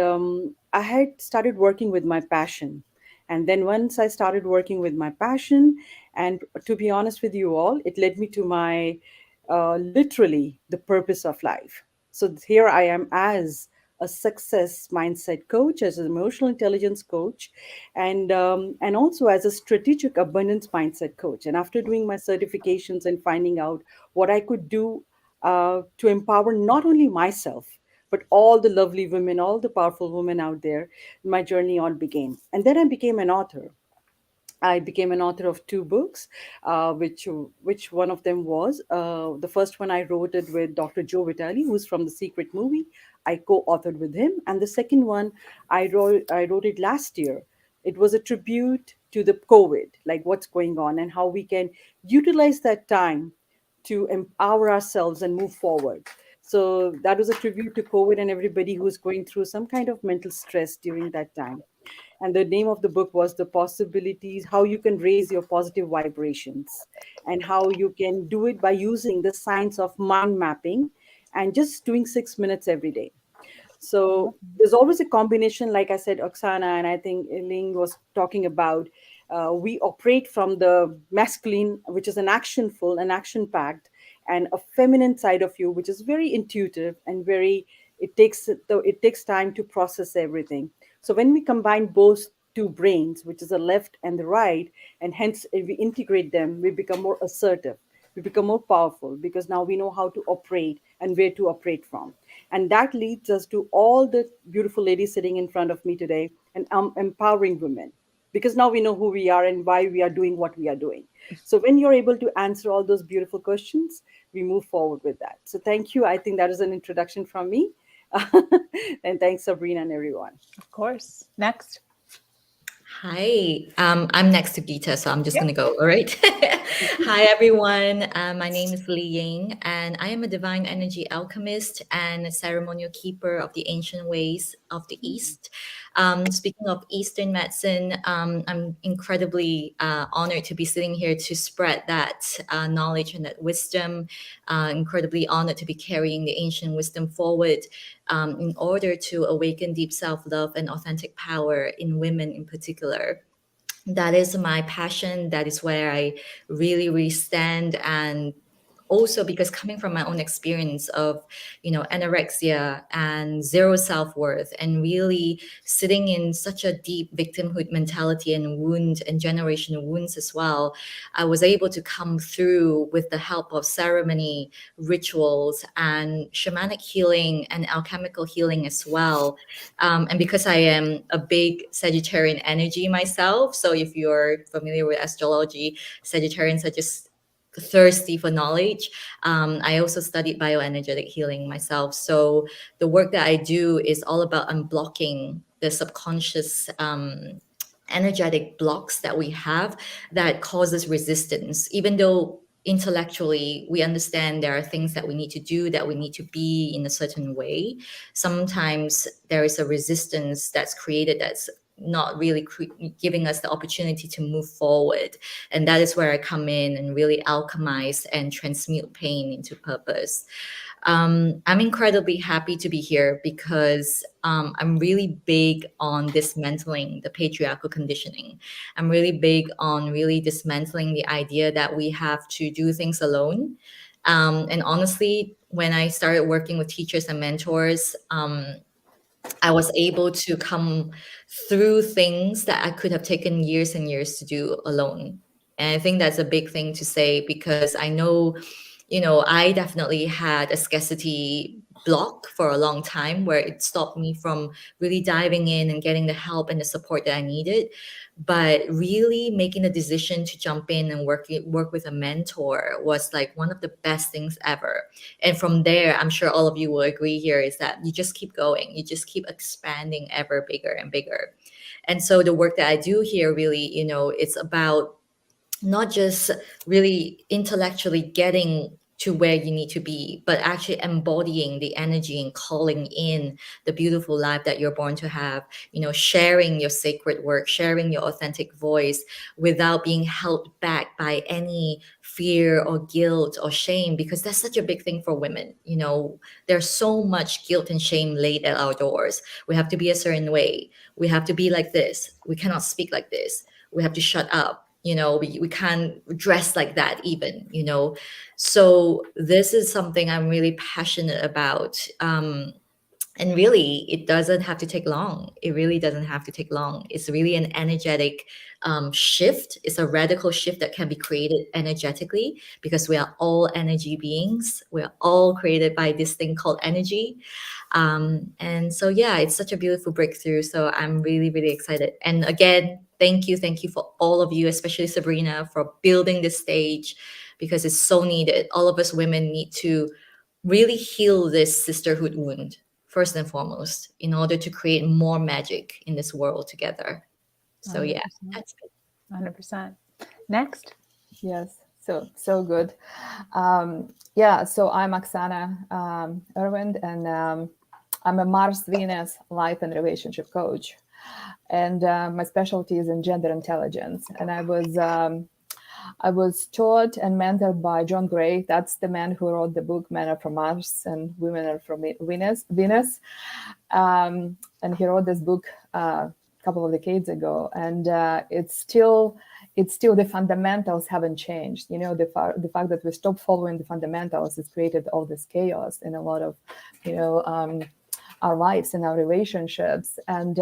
I had started working with my passion. And then once I started working with my passion, and to be honest with you all, it led me to my literally the purpose of life. So here I am as a success mindset coach, as an emotional intelligence coach, and also as a strategic abundance mindset coach. And after doing my certifications and finding out what I could do to empower not only myself but all the lovely women, all the powerful women out there, my journey all began. And then I became an author. I became an author of two books, which one of them was the first one I wrote it with Dr. Joe Vitale, who's from The Secret Movie. I co-authored with him, and the second one I wrote it last year. It was a tribute to the COVID, like what's going on and how we can utilize that time to empower ourselves and move forward. So that was a tribute to COVID and everybody who's going through some kind of mental stress during that time. And the name of the book was The Possibilities, how you can raise your positive vibrations, and how you can do it by using the science of mind mapping and just doing 6 minutes every day. So there's always a combination, like I said, Oksana, and I think Ling was talking about. We operate from the masculine, which is an actionful and action packed, and a feminine side of you, which is very intuitive and very. It takes time to process everything. So when we combine both two brains, which is the left and the right, and hence if we integrate them, we become more assertive. We become more powerful because now we know how to operate and where to operate from. And that leads us to all the beautiful ladies sitting in front of me today and empowering women, because now we know who we are and why we are doing what we are doing. So when you're able to answer all those beautiful questions, we move forward with that. So thank you. I think that is an introduction from me. And thanks, Sabrina, and everyone. Of course. Next. Hi, I'm next to Geeta, so I'm just going to go. All right. Hi, everyone. My name is Li Ying, and I am a divine energy alchemist and a ceremonial keeper of the ancient ways of the East. Speaking of Eastern medicine, I'm incredibly honored to be sitting here to spread that knowledge and that wisdom. Incredibly honored to be carrying the ancient wisdom forward in order to awaken deep self-love and authentic power in women in particular. That is my passion. That is where I really, really stand. And also because coming from my own experience of, anorexia and zero self-worth and really sitting in such a deep victimhood mentality and wound and generational wounds as well, I was able to come through with the help of ceremony, rituals, and shamanic healing and alchemical healing as well. And because I am a big Sagittarian energy myself, so if you're familiar with astrology, Sagittarians are just thirsty for knowledge. I also studied bioenergetic healing myself. So the work that I do is all about unblocking the subconscious energetic blocks that we have that causes resistance, even though intellectually we understand there are things that we need to do, that we need to be in a certain way. Sometimes there is a resistance that's created that's not really giving us the opportunity to move forward. And that is where I come in and really alchemize and transmute pain into purpose. I'm incredibly happy to be here because I'm really big on dismantling the patriarchal conditioning. I'm really big on really dismantling the idea that we have to do things alone. And honestly, when I started working with teachers and mentors, I was able to come through things that I could have taken years and years to do alone. And I think that's a big thing to say because I know, I definitely had a scarcity block for a long time where it stopped me from really diving in and getting the help and the support that I needed. But really making the decision to jump in and work with a mentor was like one of the best things ever. And from there, I'm sure all of you will agree here is that you just keep going, you just keep expanding ever bigger and bigger. And so the work that I do here really, it's about not just really intellectually getting to where you need to be, but actually embodying the energy and calling in the beautiful life that you're born to have, sharing your sacred work, sharing your authentic voice without being held back by any fear or guilt or shame, because that's such a big thing for women. There's so much guilt and shame laid at our doors. We have to be a certain way. We have to be like this. We cannot speak like this. We have to shut up. We can't dress like that even. So this is something I'm really passionate about. And really, it doesn't have to take long. It really doesn't have to take long. It's really an energetic shift. It's a radical shift that can be created energetically because we are all energy beings. We're all created by this thing called energy. And so, yeah, it's such a beautiful breakthrough. So I'm really, really excited. And again, thank you for all of you, especially Sabrina, for building this stage because it's so needed. All of us women need to really heal this sisterhood wound first and foremost in order to create more magic in this world together. So 100%. yeah, that's it. 100%. Next. Yes, so good. So I'm Oksana Erwind, and I'm a Mars-Venus life and relationship coach. And my specialty is in gender intelligence. And I was taught and mentored by John Gray. That's the man who wrote the book Men Are From Mars and Women Are From Venus. And he wrote this book a couple of decades ago. And it's still the fundamentals haven't changed. The fact that we stopped following the fundamentals has created all this chaos and a lot of, our lives and our relationships. And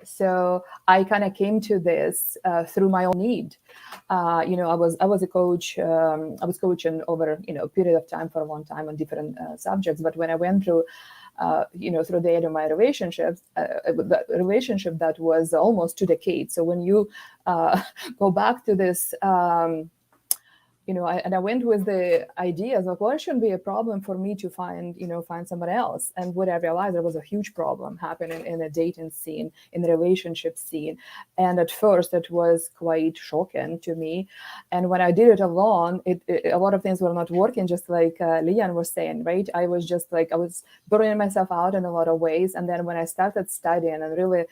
so I kind of came to this through my own need. I was a coach. I was coaching over a period of time for a long time on different subjects. But when I went through through the end of my relationships, the relationship that was almost 2 decades. So when you go back to this, I went with the ideas of, well, it shouldn't be a problem for me to find someone else. And what I realized, there was a huge problem happening in the dating scene, in the relationship scene. And at first it was quite shocking to me. And when I did it alone, a lot of things were not working, just like Leanne was saying, right? I was burning myself out in a lot of ways. And then when I started studying and really,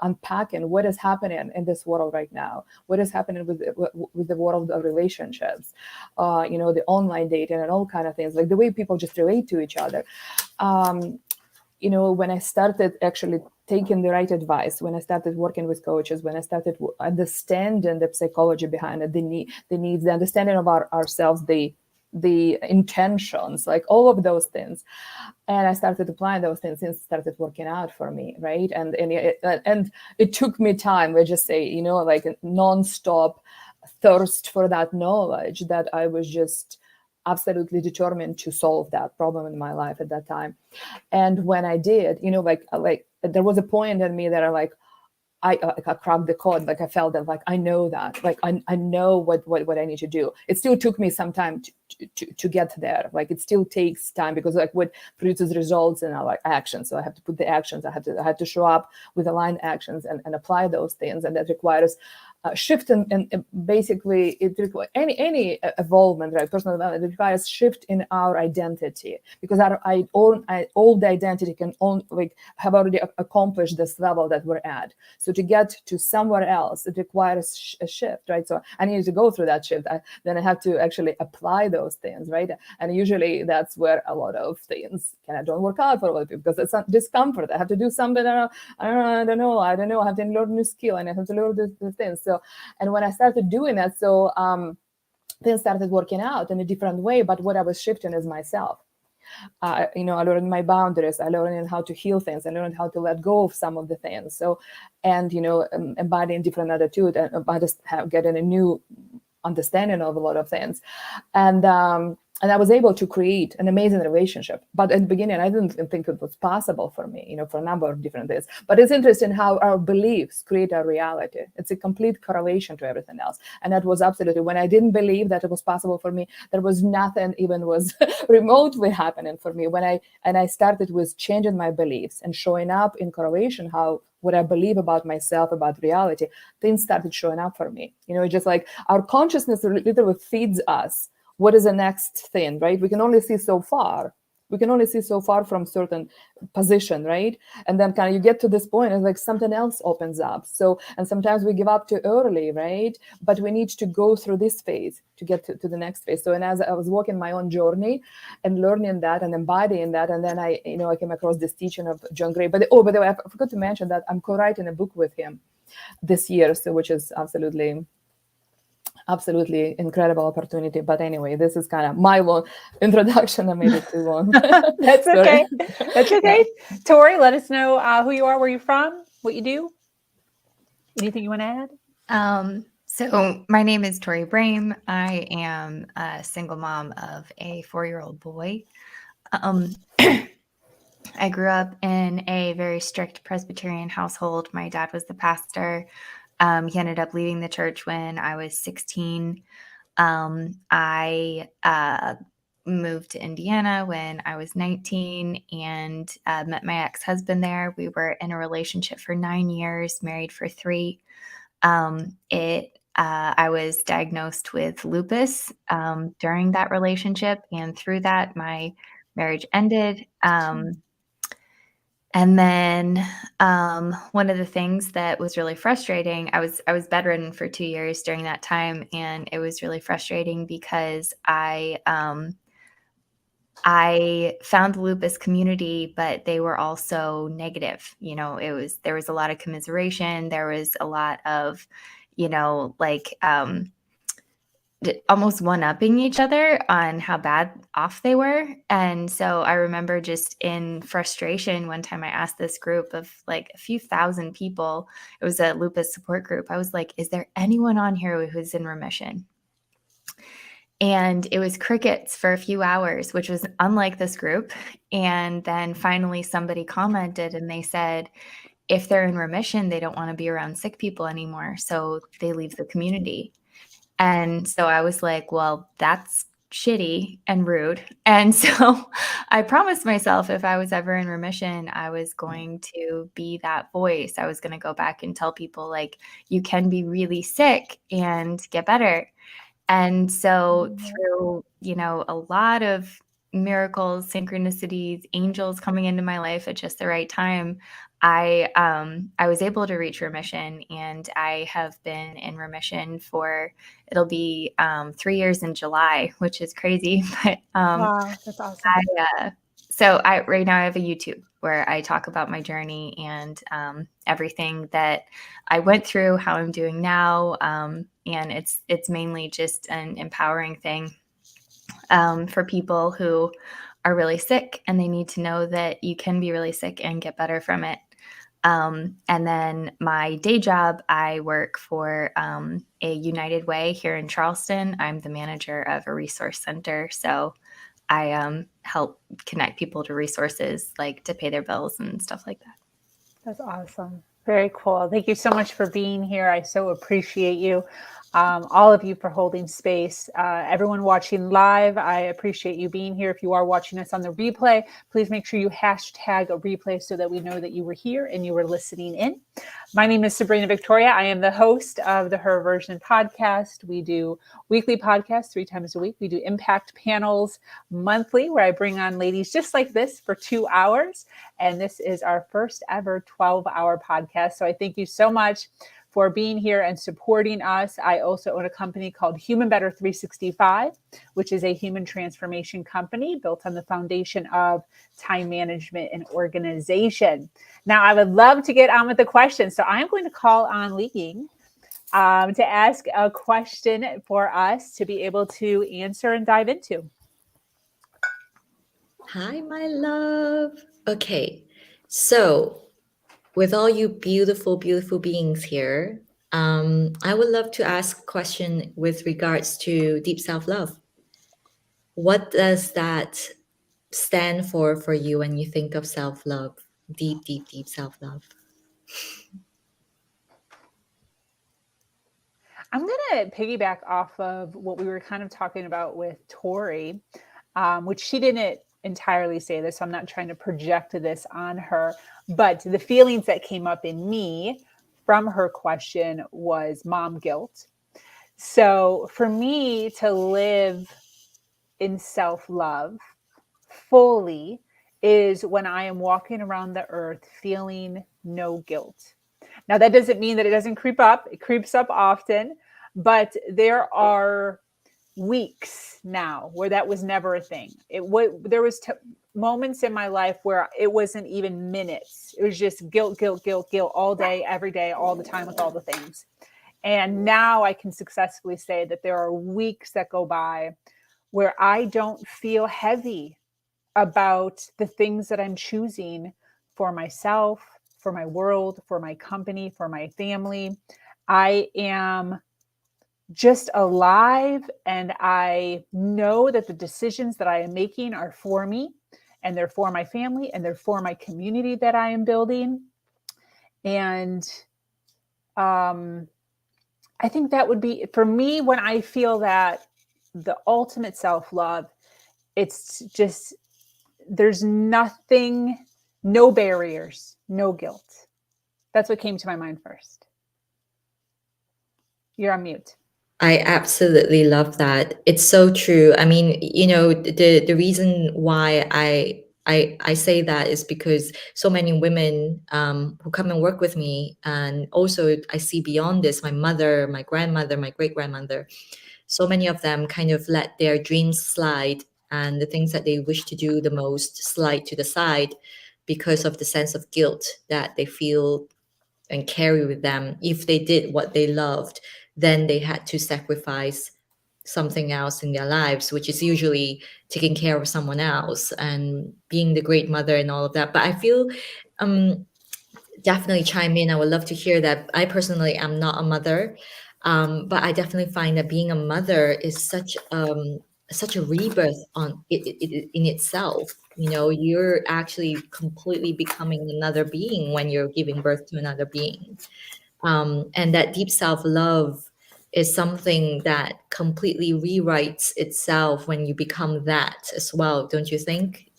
unpacking what is happening in this world right now, what is happening with the world of relationships, the online dating and all kind of things, like the way people just relate to each other. When I started actually taking the right advice, when I started working with coaches, when I started understanding the psychology behind it, the needs, the understanding of ourselves, the intentions, like all of those things. And I started applying those things, and it started working out for me, right? And it took me time, let's just say, like a nonstop thirst for that knowledge, that I was just absolutely determined to solve that problem in my life at that time. And when I did, like there was a point in me that I cracked the code. Like I felt that, like I know that, like I know what I need to do. It still took me some time to get there. Like it still takes time, because like what produces results in our actions. So I have to put the actions. I had to show up with aligned actions and apply those things, and that requires shift and basically it requires any evolvement, right? Personal development, it requires shift in our identity, because our old identity can have already accomplished this level that we're at. So to get to somewhere else, it requires a shift, right? So I needed to go through that shift. Then I have to actually apply those things, right? And usually that's where a lot of things kind of don't work out for a lot of people, because it's not discomfort. I have to do something. I don't know. I have to learn a new skill, and I have to learn this things. So, and when I started doing that, things started working out in a different way. But what I was shifting is myself. I learned my boundaries. I learned how to heal things. I learned how to let go of some of the things. So, and embodying different attitude, and by just getting a new understanding of a lot of things, and I was able to create an amazing relationship. But at the beginning, I didn't think it was possible for me, for a number of different things. But it's interesting how our beliefs create our reality. It's a complete correlation to everything else. And that was absolutely, when I didn't believe that it was possible for me, there was nothing even was remotely happening for me. When I started with changing my beliefs and showing up in correlation, what I believe about myself, about reality, things started showing up for me. Just like our consciousness literally feeds us what is the next thing, right? We can only see so far. We can only see so far from certain position, right? And then kind of you get to this point, and like something else opens up. So, and sometimes we give up too early, right? But we need to go through this phase to get to the next phase. So, and as I was walking my own journey and learning that and embodying that, and then I came across this teaching of John Gray. By the way, I forgot to mention that I'm co-writing a book with him this year, so which is absolutely incredible opportunity. But anyway, this is kind of my long introduction. I made it too long. That's okay. That's okay. Yeah. Tori, let us know who you are, where you're from, what you do. Anything you want to add? So my name is Tori Brame. I am a single mom of a 4-year-old boy. I grew up in a very strict Presbyterian household. My dad was the pastor. He ended up leaving the church when I was 16. I moved to Indiana when I was 19 and met my ex-husband there. We were in a relationship for 9 years, married for 3. I was diagnosed with lupus during that relationship, and through that, my marriage ended. And then one of the things that was really frustrating, I was bedridden for 2 years during that time, and it was really frustrating because I found the lupus community, but they were also negative. There was a lot of commiseration. There was a lot of, almost one-upping each other on how bad off they were. And so I remember just in frustration, one time I asked this group of like a few thousand people, it was a lupus support group. I was like, is there anyone on here who's in remission? And it was crickets for a few hours, which was unlike this group. And then finally somebody commented and they said, if they're in remission, they don't want to be around sick people anymore. So they leave the community. And so I was like, well, that's shitty and rude. And so I promised myself if I was ever in remission, I was going to be that voice. I was going to go back and tell people, like, you can be really sick and get better. And so through, a lot of miracles, synchronicities, angels coming into my life at just the right time, I was able to reach remission, and I have been in remission it'll be 3 years in July, which is crazy. But Wow, that's awesome. right now I have a YouTube where I talk about my journey and everything that I went through, how I'm doing now, and it's mainly just an empowering thing for people who are really sick, and they need to know that you can be really sick and get better from it. And then my day job, I work for a United Way here in Charleston. I'm the manager of a resource center. So I help connect people to resources, like to pay their bills and stuff like that. That's awesome. Very cool. Thank you so much for being here. I so appreciate you. All of you for holding space. Everyone watching live, I appreciate you being here. If you are watching us on the replay, please make sure you hashtag a replay so that we know that you were here and you were listening in. My name is Sabrina Victoria. I am the host of the Her Version podcast. We do weekly podcasts 3 times a week. We do impact panels monthly where I bring on ladies just like this for 2 hours. And this is our first ever 12-hour podcast. So I thank you so much for being here and supporting us. I also own a company called Human Better 365, which is a human transformation company built on the foundation of time management and organization. Now, I would love to get on with the questions. So I'm going to call on Li Ying to ask a question for us to be able to answer and dive into. Hi, my love. Okay, so with all you beautiful, beautiful beings here, I would love to ask a question with regards to deep self-love. What does that stand for you when you think of self-love? Deep, deep, deep self-love. I'm going to piggyback off of what we were kind of talking about with Tori, which she didn't entirely say this, so I'm not trying to project this on her, but the feelings that came up in me from her question was mom guilt. So for me to live in self-love fully is when I am walking around the earth feeling no guilt. Now, that doesn't mean that it doesn't creep up. It creeps up often, but there are weeks now where that was never a thing. There was moments in my life where it wasn't even minutes. It was just guilt, guilt, guilt, guilt all day, every day, all the time with all the things. And now I can successfully say that there are weeks that go by where I don't feel heavy about the things that I'm choosing for myself, for my world, for my company, for my family. I am just alive, and I know that the decisions that I am making are for me, and they're for my family, and they're for my community that I am building. And I think that would be, for me, when I feel that the ultimate self-love, it's just, there's nothing, no barriers, no guilt. That's what came to my mind first. You're on mute. I absolutely love that. It's so true. I mean, the reason why I say that is because so many women who come and work with me, and also I see beyond this, my mother, my grandmother, my great-grandmother, so many of them kind of let their dreams slide, and the things that they wish to do the most slide to the side because of the sense of guilt that they feel and carry with them. If they did what they loved, then they had to sacrifice something else in their lives, which is usually taking care of someone else and being the great mother and all of that. But I feel um, definitely chime in. I would love to hear that. I personally am not a mother, but I definitely find that being a mother is such a rebirth in itself. You know, you're actually completely becoming another being when you're giving birth to another being, and that deep self love is something that completely rewrites itself when you become that as well. Don't you think?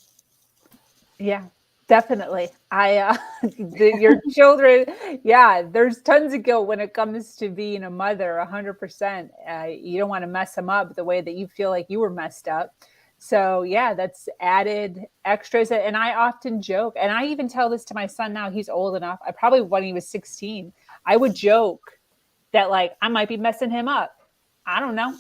Yeah, definitely. Your children, yeah, there's tons of guilt when it comes to being a mother, 100%. You don't want to mess them up the way that you feel like you were messed up. So, yeah, that's added extras. And I often joke, and I even tell this to my son now, he's old enough. I probably, when he was 16, I would joke that, like, I might be messing him up. I don't know,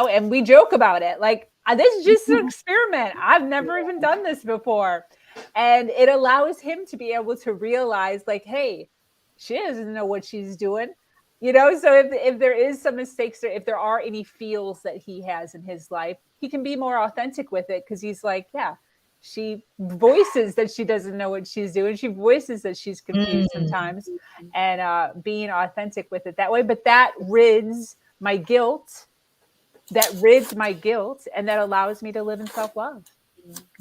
and we joke about it. Like, this is just an experiment. I've never even done this before. And it allows him to be able to realize, like, hey, she doesn't know what she's doing. So if there is some mistakes, or if there are any feels that he has in his life, he can be more authentic with it, because he's like, yeah, she voices that she doesn't know what she's doing. She voices that she's confused sometimes, and being authentic with it that way. But that rids my guilt, and that allows me to live in self-love.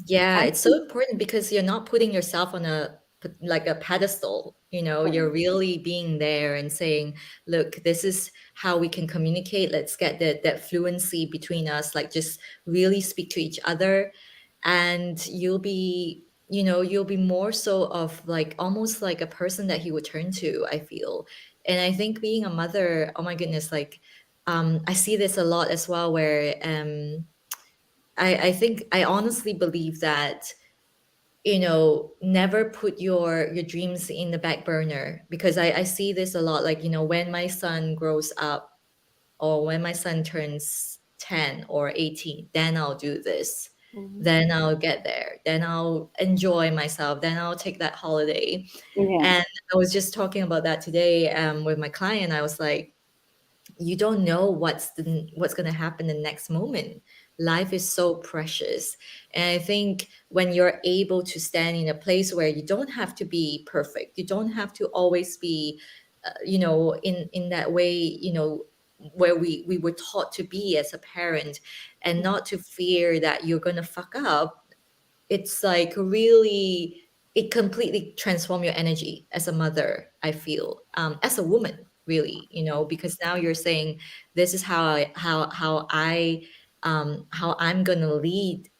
Yeah, it's so important because you're not putting yourself on like a pedestal, you're really being there and saying, look, this is how we can communicate. Let's get that fluency between us, like just really speak to each other. And you'll be more so of like almost like a person that he would turn to, I feel. And I think being a mother, oh my goodness, like I see this a lot as well, where I think I honestly believe that never put your dreams in the back burner, because I see this a lot, like when my son grows up, or when my son turns 10 or 18, then I'll do this, then I'll get there, then I'll enjoy myself, then I'll take that holiday. Yeah. And I was just talking about that today with my client. I was like, you don't know what's going to happen the next moment. Life is so precious. And I think when you're able to stand in a place where you don't have to be perfect, you don't have to always be in that way, where we were taught to be as a parent, and not to fear that you're going to fuck up. It's like really, it completely transform your energy as a mother, I feel, as a woman, really, because now you're saying, this is how I'm gonna lead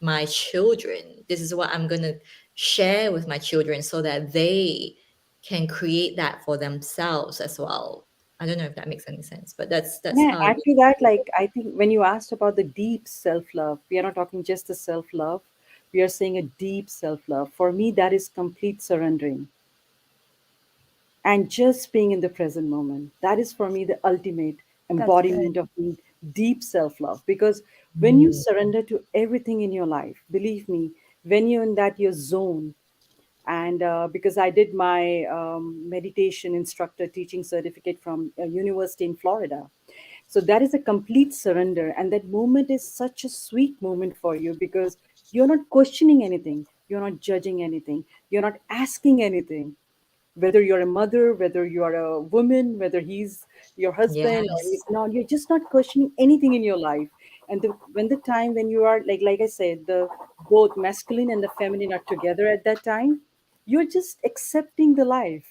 my children. This is what I'm gonna share with my children, so that they can create that for themselves as well. I don't know if that makes any sense, but that's Yeah, how add to that, like I think when you asked about the deep self-love, we are not talking just the self-love. We are saying a deep self-love. For me, that is complete surrendering and just being in the present moment. That is for me the ultimate That's good. embodiment of being deep self-love. Because when you surrender to everything in your life, believe me, when you're in that your zone, and because I did my meditation instructor teaching certificate from a university in Florida, so that is a complete surrender, and that moment is such a sweet moment for you, because you're not questioning anything, you're not judging anything, you're not asking anything, whether you're a mother, whether you're a woman, whether he's your husband or yes, he's not. You're just not questioning anything in your life. And when the time when you are like I said, the both masculine and the feminine are together at that time, you're just accepting the life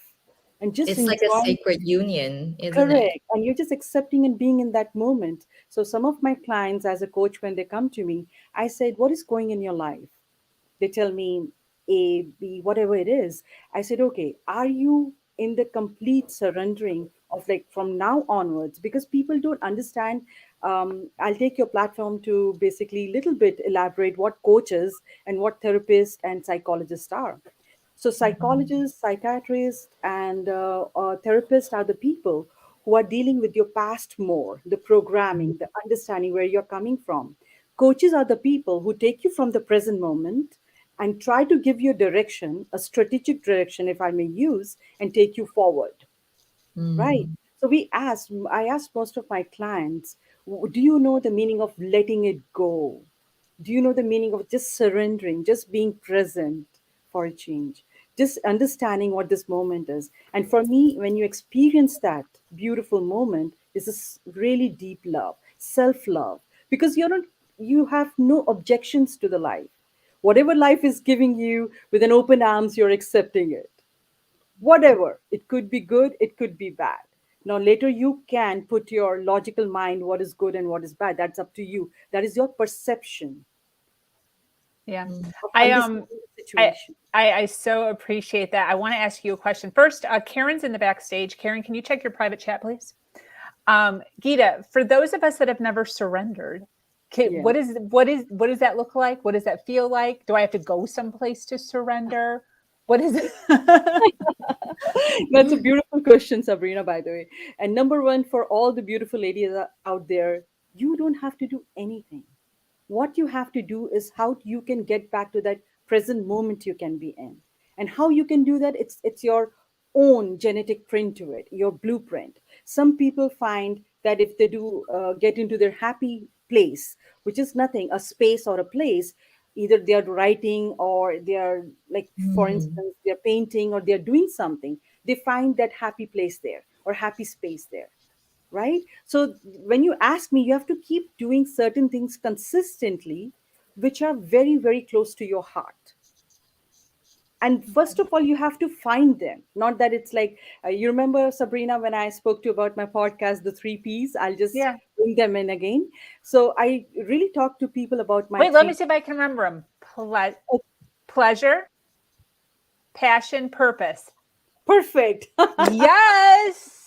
and just it's like a enjoying. sacred union, isn't it? Correct. And you're just accepting and being in that moment. So some of my clients as a coach, when they come to me, I said, what is going in your life? They tell me A, B, whatever it is. I said, okay, are you in the complete surrendering of like from now onwards? Because people don't understand. I'll take your platform to basically little bit elaborate what coaches and what therapists and psychologists are. So psychologists, psychiatrists, and therapists are the people who are dealing with your past more, the programming, the understanding where you're coming from. Coaches are the people who take you from the present moment and try to give you direction, a strategic direction, if I may use, and take you forward. Right. Mm. So I asked most of my clients, Do you know the meaning of letting it go? Do you know the meaning of just surrendering, just being present for a change, just understanding what this moment is? And for me, when you experience that beautiful moment, is this really deep love, self love, because you have no objections to the life. Whatever life is giving you with an open arms, you're accepting it. Whatever, it could be good, it could be bad. Now later you can put your logical mind what is good and what is bad. That's up to you. That is your perception Yeah. of I understanding the I situation. I so appreciate that. I want to ask you a question. First, Karen's in the backstage. Karen, can you check your private chat, please? Geeta, for those of us that have never surrendered, Yeah. what does that look like? What does that feel like? Do I have to go someplace to surrender? What is it? That's a beautiful question, Sabrina, by the way. And number one, for all the beautiful ladies out there, you don't have to do anything. What you have to do is how you can get back to that present moment you can be in. And how you can do that, it's your own genetic print to it, your blueprint. Some people find that if they do get into their happy place, which is nothing, a space or a place, either they are writing or they are, like, for Mm. instance, they're painting or they're doing something, they find that happy place there or happy space there, right? So when you ask me, you have to keep doing certain things consistently, which are very, very close to your heart. And first of all, you have to find them. Not that it's like, you remember, Sabrina, when I spoke to you about my podcast, The Three Ps, I'll just Yeah. bring them in again. So I really talk to people about my Wait, let me three. see if I can remember them. Pleasure, passion, purpose. Perfect. Yes.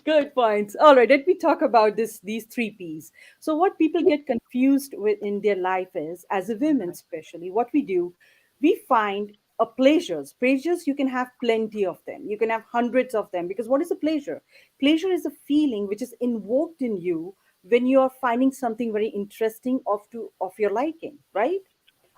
Good points. All right, let me talk about these three P's. So what people get confused with in their life is, as a women especially, what we do, we find a pleasures. Pleasures, you can have plenty of them. You can have hundreds of them, because what is a pleasure? Pleasure is a feeling which is invoked in you when you are finding something very interesting of your liking, right?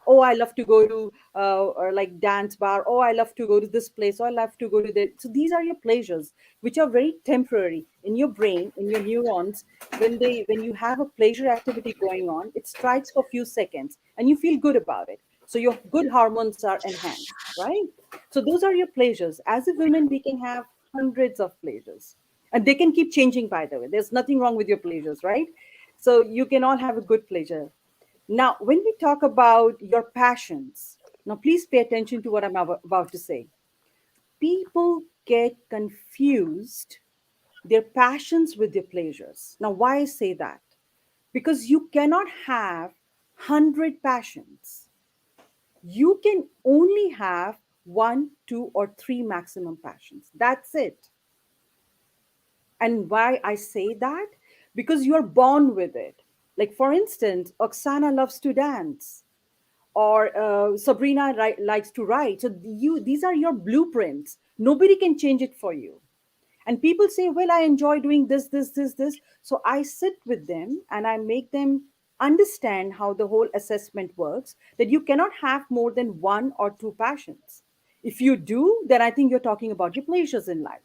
Oh, I love to go to or like dance bar. Oh, I love to go to this place. Oh, I love to go to that. So these are your pleasures, which are very temporary in your brain, in your neurons. When you have a pleasure activity going on, it strikes for a few seconds and you feel good about it. So your good hormones are enhanced, right? So those are your pleasures. As a woman, we can have hundreds of pleasures, and they can keep changing, by the way. There's nothing wrong with your pleasures, right? So you can all have a good pleasure. Now, when we talk about your passions, now please pay attention to what I'm about to say. People get confused their passions with their pleasures. Now, why I say that? Because you cannot have 100 passions. You can only have one, two, or three maximum passions. That's it. And why I say that? Because you're born with it. Like, for instance, Oksana loves to dance, or Sabrina likes to write. So these are your blueprints. Nobody can change it for you. And people say, "Well, I enjoy doing this, this, this, this." So I sit with them and I make them understand how the whole assessment works. That you cannot have more than one or two passions. If you do, then I think you're talking about your pleasures in life,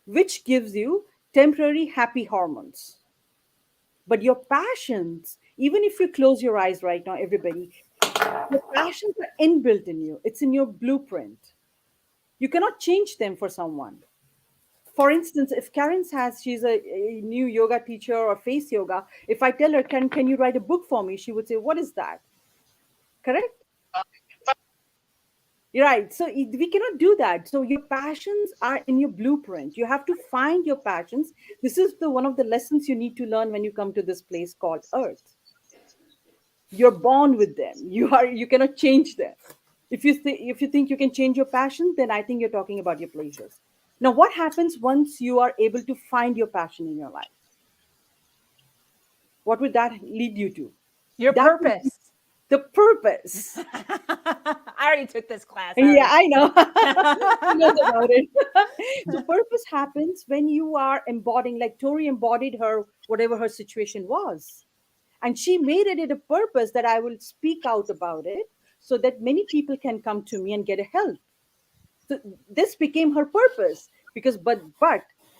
which gives you temporary happy hormones. But your passions, even if you close your eyes right now, everybody, your passions are inbuilt in you. It's in your blueprint. You cannot change them for someone. For instance, if she's a new yoga teacher or face yoga, if I tell her, can you write a book for me? She would say, what is that? Correct? Right. So we cannot do that. So your passions are in your blueprint. You have to find your passions. This is the one of the lessons you need to learn when you come to this place called Earth. You're born with them. You cannot change them. If you think you can change your passion, then I think you're talking about your pleasures. Now, what happens once you are able to find your passion in your life? What would that lead you to? Your That would be purpose. the purpose. I already took this class. Yeah, I know. She knows about it. So purpose happens when you are embodying, like Tori embodied her, whatever her situation was. And she made it a purpose that I will speak out about it so that many people can come to me and get a help. So this became her purpose, because but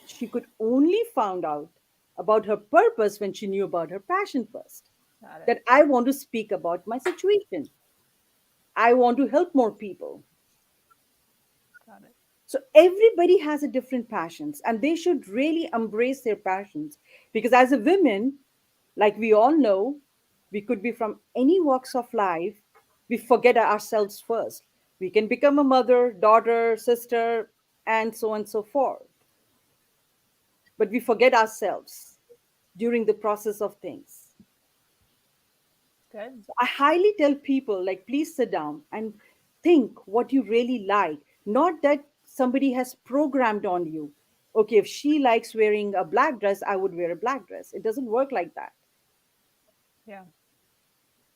she could only found out about her purpose when she knew about her passion first. Got it. That I want to speak about my situation. I want to help more people. Got it. So everybody has a different passions, and they should really embrace their passions, because as a woman, like we all know, we could be from any walks of life. We forget ourselves first. We can become a mother, daughter, sister, and so on and so forth. But we forget ourselves during the process of things. Good. So I highly tell people, like, please sit down and think what you really like. Not that somebody has programmed on you. Okay, if she likes wearing a black dress, I would wear a black dress. It doesn't work like that. Yeah.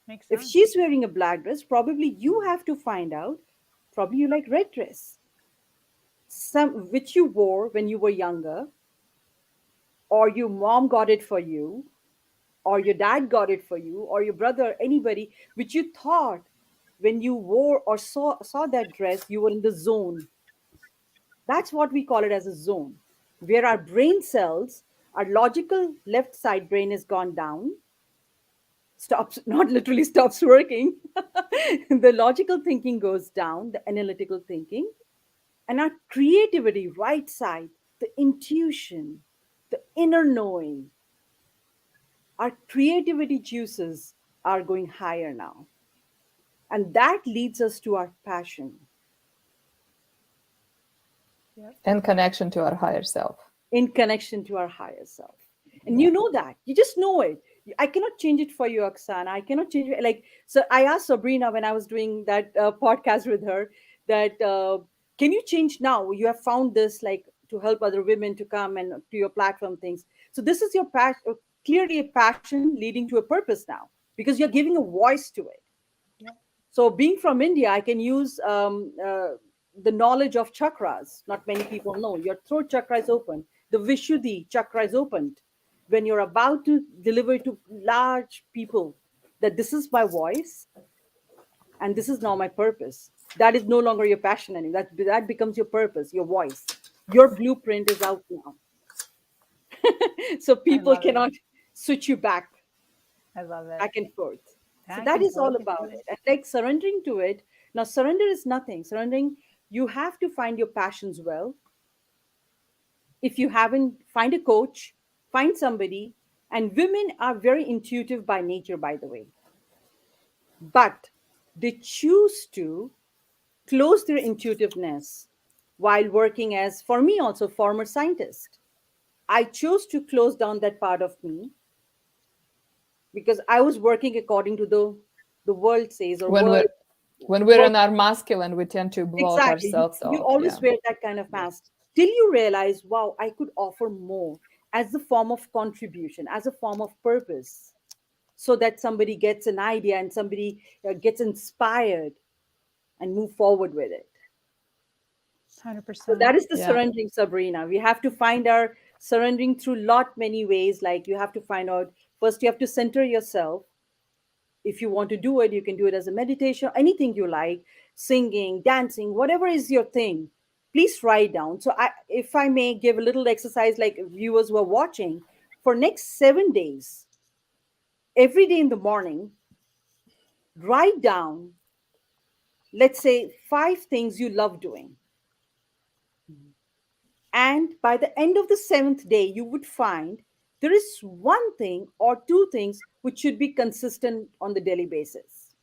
Makes If sense. she's wearing a black dress, probably you have to find out. Probably you like red dress, some which you wore when you were younger, or your mom got it for you, or your dad got it for you, or your brother, anybody, which you thought when you wore or saw that dress, you were in the zone. That's what we call it, as a zone, where our brain cells, our logical left side brain has gone down, stops, not literally stops working. The logical thinking goes down, the analytical thinking, and our creativity, right side, the intuition, the inner knowing, our creativity juices are going higher now. And that leads us to our passion. Yep. And connection to our higher self. In connection to our higher self. And you know that. You just know it. I cannot change it for you, Oksana. I cannot change it. Like, so I asked Sabrina when I was doing that podcast with her that, can you change now? You have found this, like, to help other women to come and to your platform things. So this is your passion, clearly a passion leading to a purpose now, because you're giving a voice to it. Yep. So being from India, I can use the knowledge of chakras. Not many people know. Your throat chakra is open. The Vishuddhi chakra is opened. When you're about to deliver to large people that this is my voice and this is now my purpose, that is no longer your passion anymore. That becomes your purpose, your voice. Your blueprint is out now. So people cannot switch you back I love it. back and forth. So Back that and is all forth and about forth. it. And like surrendering to it. Now, surrender is nothing. Surrendering, you have to find your passions well. If you haven't, find a coach, find somebody. And women are very intuitive by nature, by the way. But they choose to close their intuitiveness while working as, for me also, former scientist. I chose to close down that part of me because I was working according to the world says, or When world. we're in our masculine, we tend to block Exactly. ourselves You off. always Yeah. wear that kind of mask till you realize, wow, I could offer more as a form of contribution, as a form of purpose, so that somebody gets an idea and somebody gets inspired and move forward with it. 100%. So that is the Yeah. surrendering, Sabrina. We have to find our surrendering through lot many ways. Like, you have to find out first, you have to center yourself. If you want to do it, you can do it as a meditation, anything you like, singing, dancing, whatever is your thing. Please write down. So if I may give a little exercise, like viewers who are watching, for next 7 days, every day in the morning, write down, let's say, 5 things you love doing. And by the end of the 7th day, you would find there is one thing or 2 things which should be consistent on the daily basis.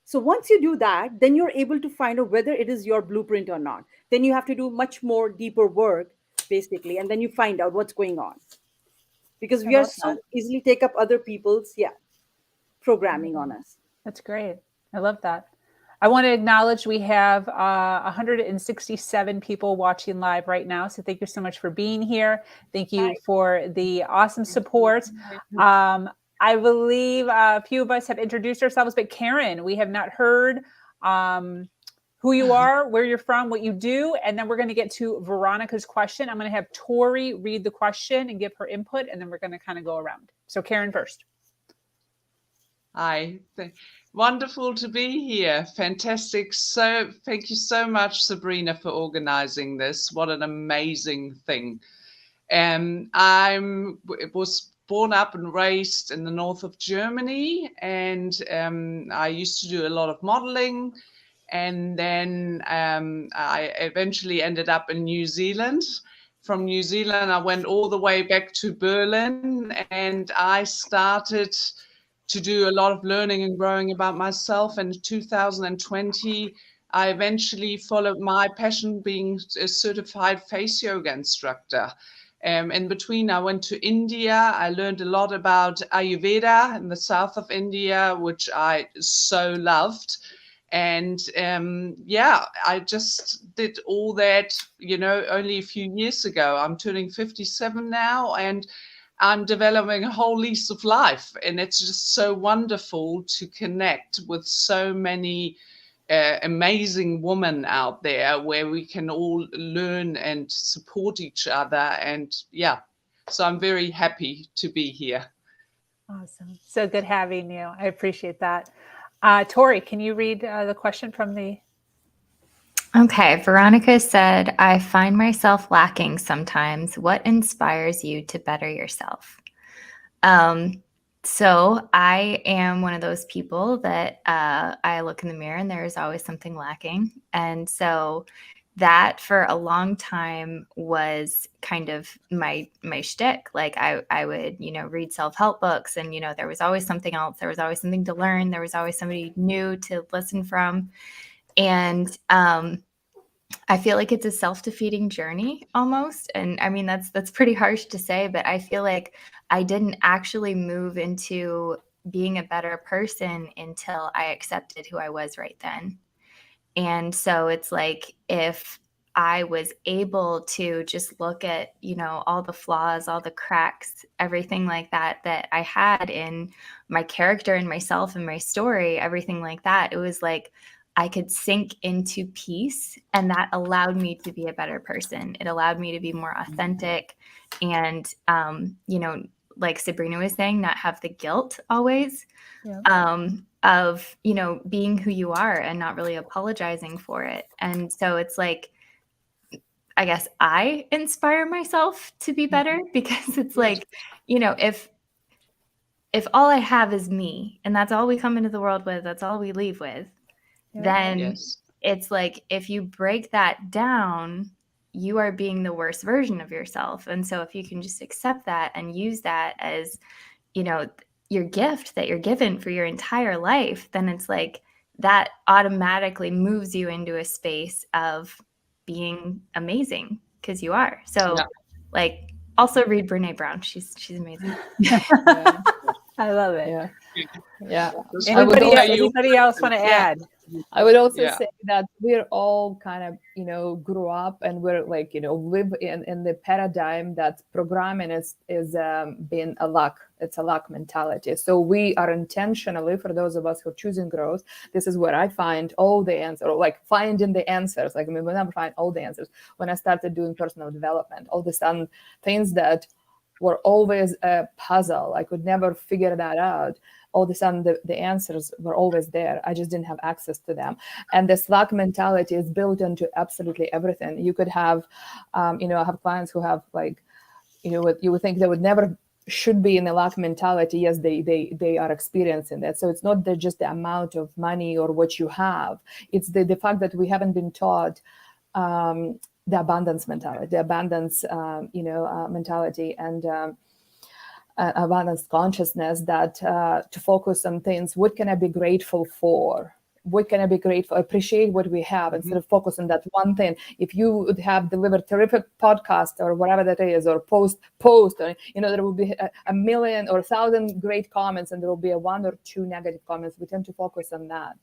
So once you do that, then you're able to find out whether it is your blueprint or not. Then you have to do much more deeper work, basically, and then you find out what's going on. Because I we are love so that. easily take up other people's, programming on us. That's great. I love that. I want to acknowledge we have 167 people watching live right now. So thank you so much for being here. Thank you for the awesome support. I believe a few of us have introduced ourselves, but Karen, we have not heard who you are, where you're from, what you do. And then we're going to get to Veronica's question. I'm going to have Tori read the question and give her input, and then we're going to kind of go around. So Karen first. Hi, wonderful to be here. Fantastic. So thank you so much, Sabrina, for organizing this. What an amazing thing. Was born up and raised in the north of Germany, and I used to do a lot of modeling. And then I eventually ended up in New Zealand. From New Zealand, I went all the way back to Berlin, and I started to do a lot of learning and growing about myself. In 2020, I eventually followed my passion, being a certified face yoga instructor. In between, I went to India. I learned a lot about Ayurveda in the south of India, which I so loved. And yeah, I just did all that, only a few years ago. I'm turning 57 now, and I'm developing a whole lease of life. And it's just so wonderful to connect with so many amazing women out there, where we can all learn and support each other. And yeah, so I'm very happy to be here. Awesome. So good having you. I appreciate that. Tori, can you read the question from the... Okay, Veronica said, I find myself lacking sometimes. What inspires you to better yourself? So I am one of those people that I look in the mirror and there's always something lacking. And so that for a long time was kind of my shtick. Like I would, read self-help books, and, there was always something else. There was always something to learn. There was always somebody new to listen from. And I feel like it's a self-defeating journey almost. And I mean, that's pretty harsh to say, but I feel like I didn't actually move into being a better person until I accepted who I was right then. And so it's like, if I was able to just look at, all the flaws, all the cracks, everything like that I had in my character and myself and my story, everything like that, it was like I could sink into peace, and that allowed me to be a better person. It allowed me to be more authentic and, like Sabrina was saying, not have the guilt always. Yeah. Of, being who you are and not really apologizing for it. And so it's like, I guess I inspire myself to be better, because it's like, if all I have is me, and that's all we come into the world with, that's all we leave with, then Yes. it's like, if you break that down, you are being the worst version of yourself. And so if you can just accept that and use that as, your gift that you're given for your entire life, then it's like that automatically moves you into a space of being amazing, because you are. So like, also read Brene Brown. She's amazing. I love it. Yeah. Anybody else want to add? I would also say that we're all kind of, grew up, and we're like, live in the paradigm that programming is being a luck. It's a luck mentality. So we are intentionally, for those of us who are choosing growth, this is where I find all the answers, or like finding the answers. Like, I mean, we never find all the answers. When I started doing personal development, all of a sudden things that were always a puzzle, I could never figure that out. All of a sudden the answers were always there. I just didn't have access to them. And the luck mentality is built into absolutely everything. You could have, I have clients who have like, what you would think they would never should be in a luck mentality. Yes, they are experiencing that. So it's not just the amount of money or what you have. It's the fact that we haven't been taught the abundance mentality, mentality, and abundance consciousness, that to focus on things. What can I be grateful for? What can I be grateful? Appreciate what we have instead of focus on that one thing. If you would have delivered terrific podcast or whatever that is, or post, or, there will be a million or 1,000 great comments, and there will be a 1 or 2 negative comments. We tend to focus on that,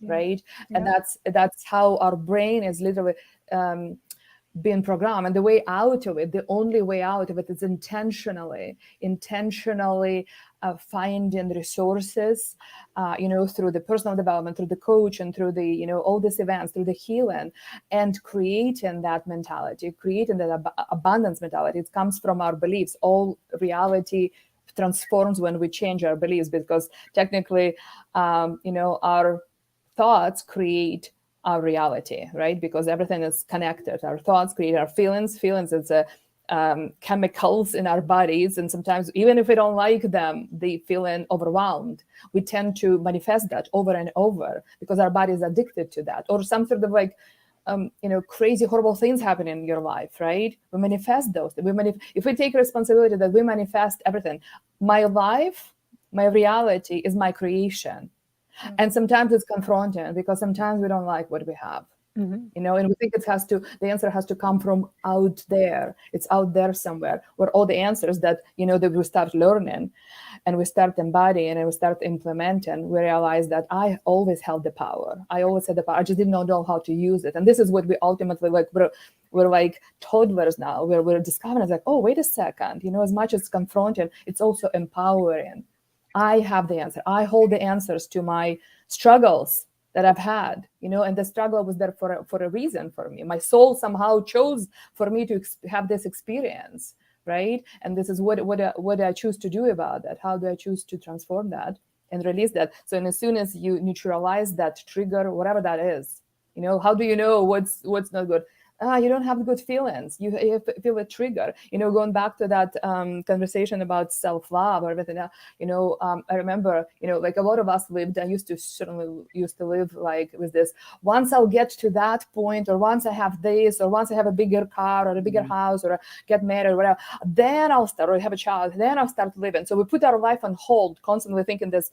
right? And that's how our brain is literally being programmed. And the way out of it, the only way out of it, is intentionally finding resources, through the personal development, through the coach, and through the, all these events, through the healing, and creating that mentality, creating that abundance mentality. It comes from our beliefs. All reality transforms when we change our beliefs, because technically, our thoughts create our reality, right? Because everything is connected. Our thoughts create our feelings. Feelings is chemicals in our bodies, and sometimes even if we don't like them, they feeling overwhelmed. We tend to manifest that over and over because our body is addicted to that, or some sort of like crazy, horrible things happen in your life, right? We manifest those. If we take responsibility that we manifest everything, my life, my reality is my creation. Mm-hmm. And sometimes it's confronting because sometimes we don't like what we have. Mm-hmm. And we think the answer has to come from out there. It's out there somewhere where all the answers that we start learning and we start embodying and we start implementing, we realize that I always held the power. I always had the power. I just didn't know how to use it. And this is what we ultimately we're like toddlers now, where we're discovering it's like, oh, wait a second, as much as confronting, it's also empowering. I have the answer. I hold the answers to my struggles that I've had, and the struggle was there for a reason for me. My soul somehow chose for me to have this experience, right? And this is what I choose to do about that. How do I choose to transform that and release that? So, and as soon as you neutralize that trigger, whatever that is, how do you know what's not good? You don't have good feelings. You feel a trigger. Going back to that conversation about self-love or everything. I remember, like a lot of us lived. I certainly used to live like with this. Once I'll get to that point, or once I have this, or once I have a bigger car or a bigger house, or get married or whatever, then I'll start, or have a child. Then I'll start living. So we put our life on hold, constantly thinking this,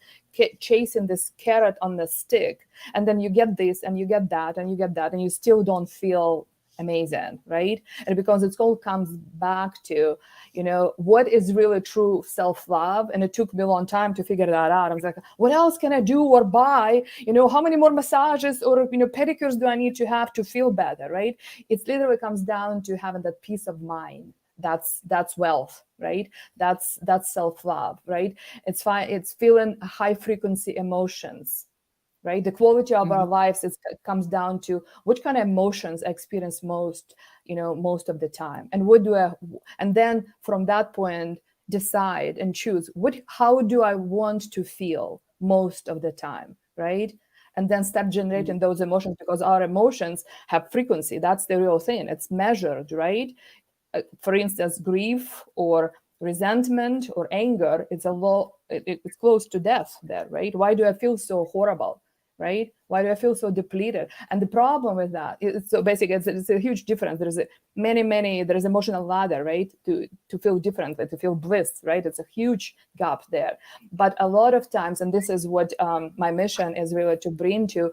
chasing this carrot on the stick, and then you get this, and you get that, and you get that, and you still don't feel amazing, right? And because it all comes back to, what is really true self-love. And it took me a long time to figure that out. I was like, what else can I do or buy? How many more massages or, pedicures do I need to have to feel better, right? It literally comes down to having that peace of mind. That's wealth, right? That's self-love, right? It's fine. It's feeling high frequency emotions, right? The quality of our lives comes down to which kind of emotions I experience most of the time, and then from that point decide and choose how do I want to feel most of the time, right? And then start generating those emotions, because our emotions have frequency. That's the real thing. It's measured, right? For instance, grief or resentment or anger, it's close to death there, right? Why do I feel so horrible? Right? Why do I feel so depleted? And the problem with that is, so basically, it's a huge difference. There's there's emotional ladder, right? To feel differently, to feel bliss, right? It's a huge gap there. But a lot of times, and this is what my mission is really to bring to,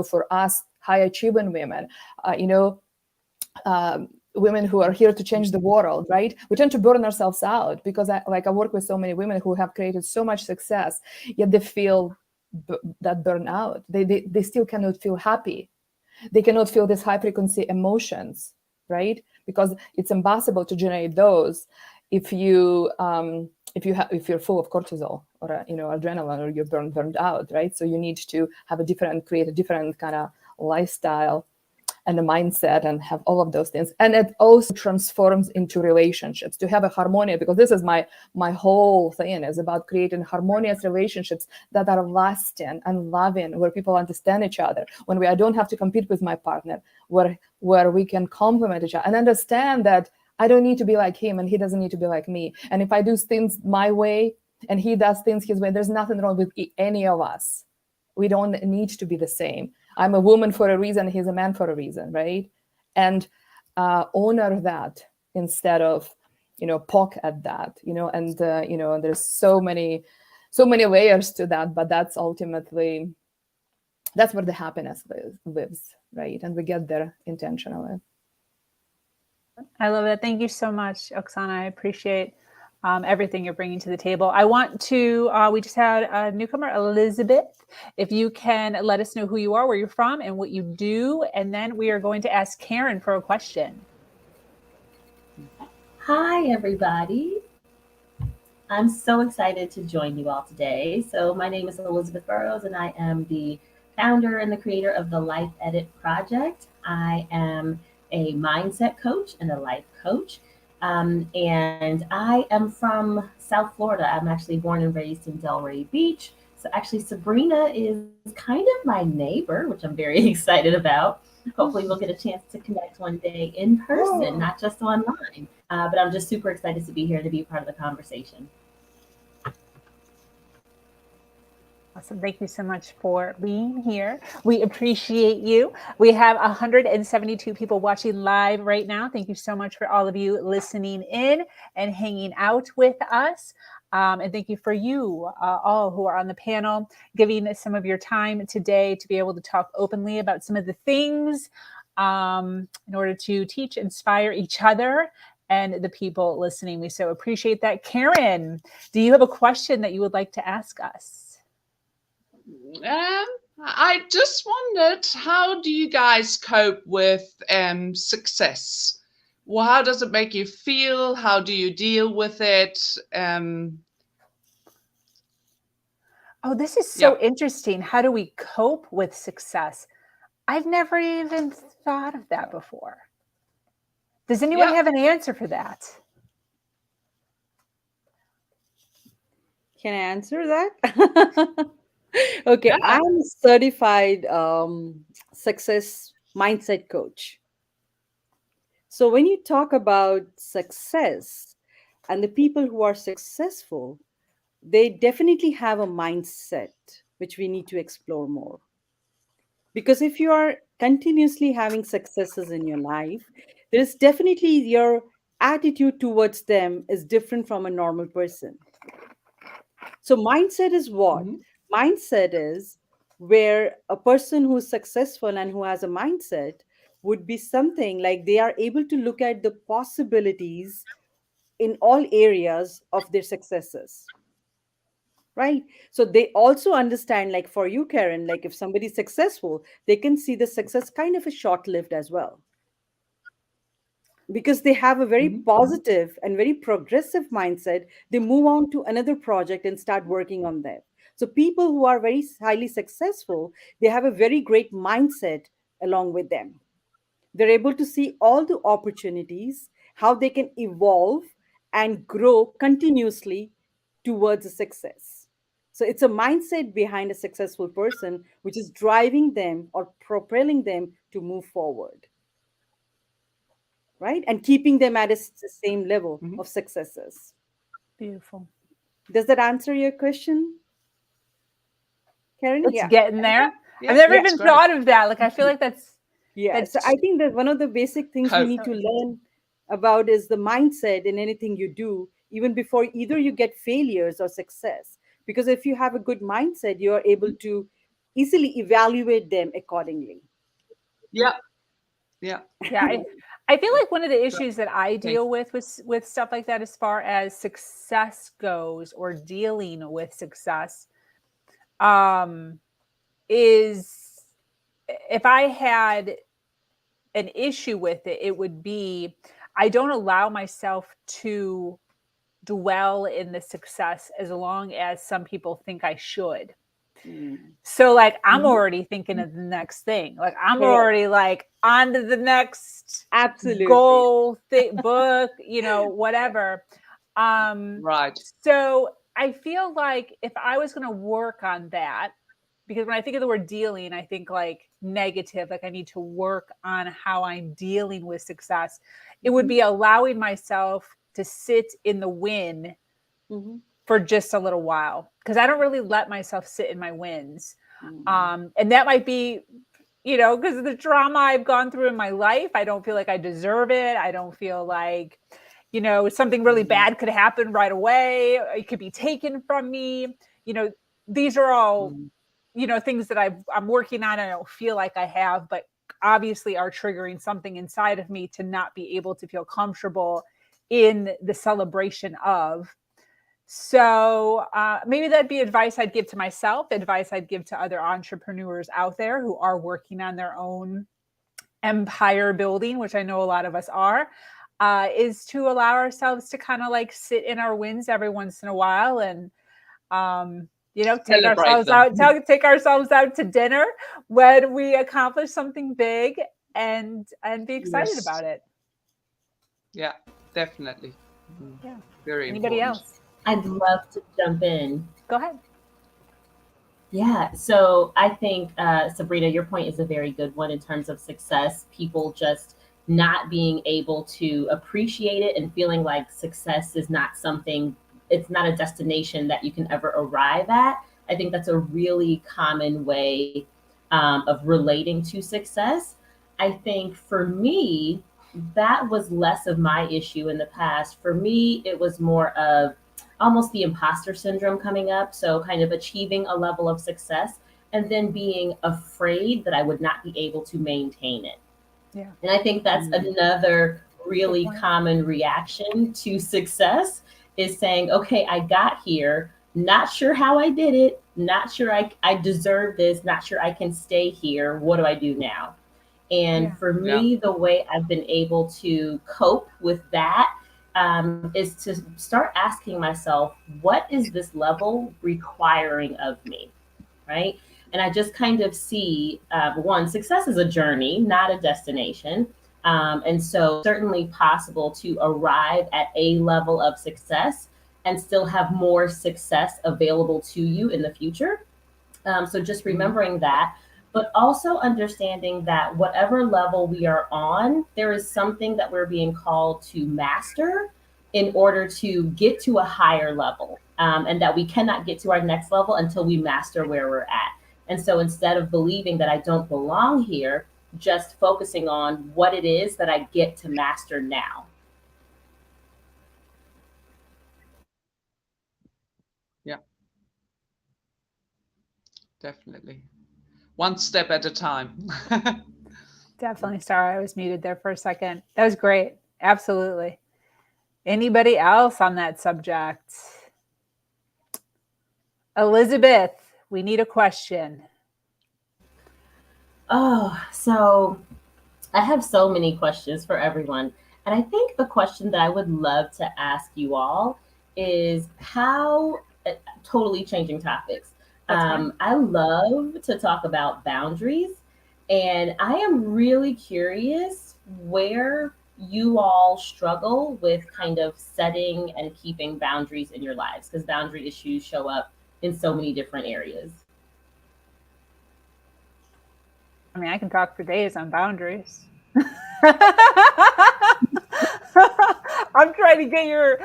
for us high achieving women, women who are here to change the world, right? We tend to burn ourselves out because I work with so many women who have created so much success, yet they feel that burnout. They still cannot feel happy. They cannot feel these high frequency emotions, right? Because it's impossible to generate those if you're full of cortisol or adrenaline, or you're burned out, right? So you need to create a different kind of lifestyle and a mindset, and have all of those things. And it also transforms into relationships, to have a harmony, because this is my whole thing is about creating harmonious relationships that are lasting and loving, where people understand each other, when I don't have to compete with my partner, where we can complement each other and understand that I don't need to be like him and he doesn't need to be like me. And if I do things my way and he does things his way, there's nothing wrong with any of us. We don't need to be the same. I'm a woman for a reason, he's a man for a reason, right? And honor that instead of, poke at that, and there's so many layers to that, but that's ultimately, that's where the happiness lives, right? And we get there intentionally. I love that. Thank you so much, Oksana. I appreciate everything you're bringing to the table. I want to, we just had a newcomer, Elizabeth. If you can let us know who you are, where you're from, and what you do, and then we are going to ask Karen for a question. Hi, everybody. I'm so excited to join you all today. So my name is Elizabeth Burrows, and I am the founder and the creator of the Life Edit Project. I am a mindset coach and a life coach. And I am from South Florida. I'm actually born and raised in Delray Beach. So actually Sabrina is kind of my neighbor, which I'm very excited about. Hopefully, we'll get a chance to connect one day in person, not just online. But I'm just super excited to be here to be part of the conversation. Awesome. Thank you so much for being here. We appreciate you. We have 172 people watching live right now. Thank you so much for all of you listening in and hanging out with us. And thank you for you all who are on the panel, giving us some of your time today to be able to talk openly about some of the things in order to teach, inspire each other and the people listening. We so appreciate that. Karen, do you have a question that you would like to ask us? I just wondered, how do you guys cope with success? Well, how does it make you feel? How do you deal with it? Oh, this is so interesting. How do we cope with success? I've never even thought of that before. Does anyone have an answer for that? Can I answer that? Okay, I'm certified success mindset coach. So when you talk about success and the people who are successful, they definitely have a mindset which we need to explore more. Because if you are continuously having successes in your life, there is definitely your attitude towards them is different from a normal person. So mindset is what? Mindset is where a person who's successful and who has a mindset would be something like they are able to look at the possibilities in all areas of their successes, right? So they also understand, like for you, Karen, like if somebody's successful, they can see the success kind of a short lived as well, because they have a very positive and very progressive mindset. They move on to another project and start working on that. So people who are very highly successful, they have a very great mindset along with them. They're able to see all the opportunities, how they can evolve and grow continuously towards a success. So it's a mindset behind a successful person which is driving them or propelling them to move forward, right? And keeping them at the same level of successes. Beautiful. Does that answer your question, Karen? It's Yeah. getting there. I've never Yeah. even thought of that. Like, I feel like that's So I think that one of the basic things we need to learn about is the mindset in anything you do, even before either you get failures or success. Because if you have a good mindset, you are able to easily evaluate them accordingly. Yeah. Yeah, I feel like one of the issues that I deal with stuff like that, as far as success goes or dealing with success, is if I had an issue with it, it would be I don't allow myself to dwell in the success as long as some people think I should. So like I'm already thinking of the next thing. Like I'm already like on to the next goal, book, whatever. Right. So I feel like if I was going to work on that, because when I think of the word dealing, I think like negative, like I need to work on how I'm dealing with success. It would be allowing myself to sit in the win for just a little while, because I don't really let myself sit in my wins. And that might be, because of the trauma I've gone through in my life. I don't feel like I deserve it. I don't feel like, something really bad could happen right away. It could be taken from me. These are all, things that I'm working on. I don't feel like I have, but obviously are triggering something inside of me to not be able to feel comfortable in the celebration of. So maybe that'd be advice I'd give to myself, advice I'd give to other entrepreneurs out there who are working on their own empire building, which I know a lot of us are, is to allow ourselves to kind of like sit in our wins every once in a while and, take ourselves out to dinner when we accomplish something big and be excited about it. Yeah, definitely. Yeah. Very Anybody important. else? I'd love to jump in. Go ahead. Yeah, so I think, Sabrina, your point is a very good one in terms of success. People just not being able to appreciate it and feeling like success is not something, it's not a destination that you can ever arrive at. I think that's a really common way of relating to success. I think for me, that was less of my issue in the past. For me, it was more of almost the imposter syndrome coming up. So, kind of achieving a level of success and then being afraid that I would not be able to maintain it. Yeah. And I think that's another really point. common reaction to success is saying, okay, I got here, not sure how I did it, not sure I deserve this, not sure I can stay here. What do I do now? And Yeah. for me, the way I've been able to cope with that is to start asking myself, what is this level requiring of me? Right. And I just kind of see one, success is a journey, not a destination. And so, certainly possible to arrive at a level of success and still have more success available to you in the future. So just remembering that, but also understanding that whatever level we are on, there is something that we're being called to master in order to get to a higher level. And that we cannot get to our next level until we master where we're at. And so instead of believing that I don't belong here, just focusing on what it is that I get to master now. Yeah, definitely. One step at a time. Definitely. Sorry, I was muted there for a second. That was great. Absolutely. Anybody else on that subject? Elizabeth, we need a question. Oh, so I have so many questions for everyone. And I think the question that I would love to ask you all is how, totally changing topics. I love to talk about boundaries. And I am really curious where you all struggle with kind of setting and keeping boundaries in your lives, because boundary issues show up in so many different areas. I mean, I can talk for days on boundaries. I'm trying to get your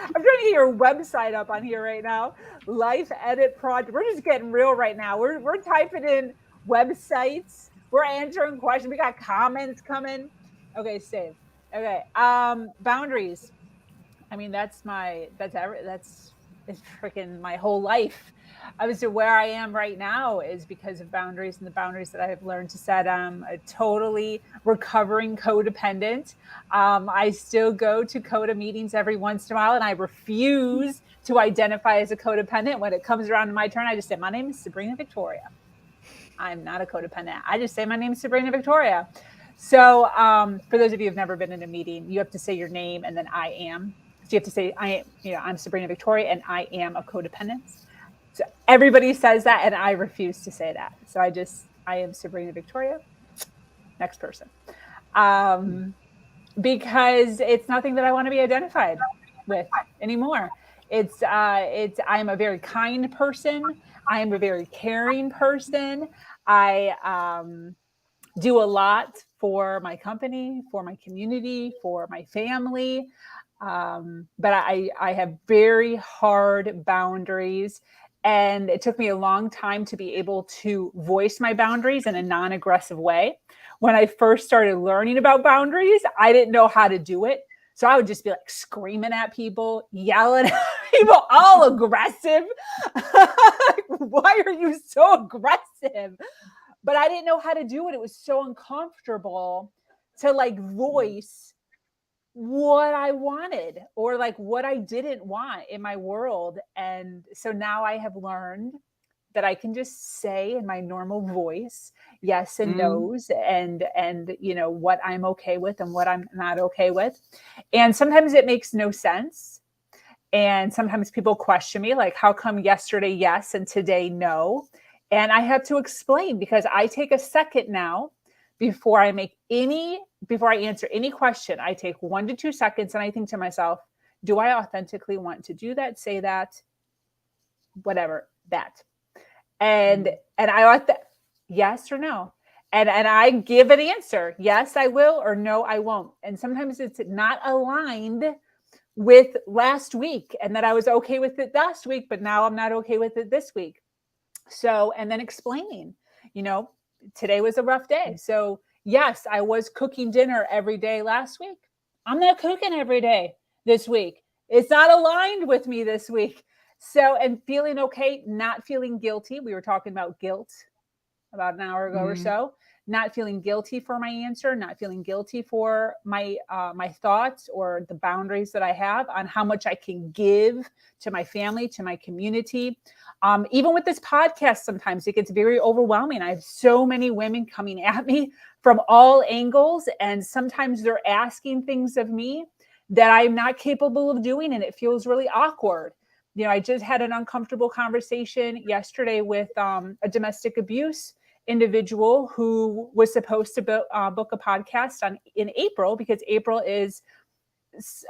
website up on here right now. Life Edit Project. We're just getting real right now. We're typing in websites. We're answering questions. We got comments coming. Okay, save. Okay. Boundaries. I mean, that's it's freaking my whole life. I was where I am right now is because of boundaries and the boundaries that I have learned to set. A totally recovering codependent. I still go to CODA meetings every once in a while, and I refuse to identify as a codependent. When it comes around to my turn, I just say, my name is Sabrina Victoria. I'm not a codependent. I just say my name is Sabrina Victoria. So for those of you who've never been in a meeting, you have to say your name and then I am. So you have to say, I'm Sabrina Victoria and I am a codependent. So everybody says that and I refuse to say that. So I am Sabrina Victoria. Next person. Because it's nothing that I want to be identified with anymore. I'm a very kind person. I am a very caring person. I do a lot for my company, for my community, for my family. But I have very hard boundaries. And it took me a long time to be able to voice my boundaries in a non aggressive way. When I first started learning about boundaries, I didn't know how to do it. So I would just be like screaming at people, yelling at people, all aggressive. Why are you so aggressive? But I didn't know how to do it. It was so uncomfortable to like voice what I wanted or like what I didn't want in my world. And so now I have learned that I can just say in my normal voice yes and no's and what I'm okay with and what I'm not okay with. And sometimes it makes no sense. And sometimes people question me, like, how come yesterday yes and today no? And I have to explain because I take a second now before I answer any question. I take 1 to 2 seconds and I think to myself, do I authentically want to do that, say that, whatever, that? And I like that, yes or no. And I give an answer. Yes, I will, or no, I won't. And sometimes it's not aligned with last week, and that I was okay with it last week, but now I'm not okay with it this week. So, and then explaining, today was a rough day. So, yes, I was cooking dinner every day last week. I'm not cooking every day this week. It's not aligned with me this week. So, and feeling okay, not feeling guilty. We were talking about guilt about an hour ago or so. Not feeling guilty for my answer, not feeling guilty for my thoughts or the boundaries that I have on how much I can give to my family, to my community. Even with this podcast, sometimes it gets very overwhelming. I have so many women coming at me from all angles, and sometimes they're asking things of me that I'm not capable of doing, and it feels really awkward. I just had an uncomfortable conversation yesterday with a domestic abuse individual who was supposed to book a podcast in April, because April is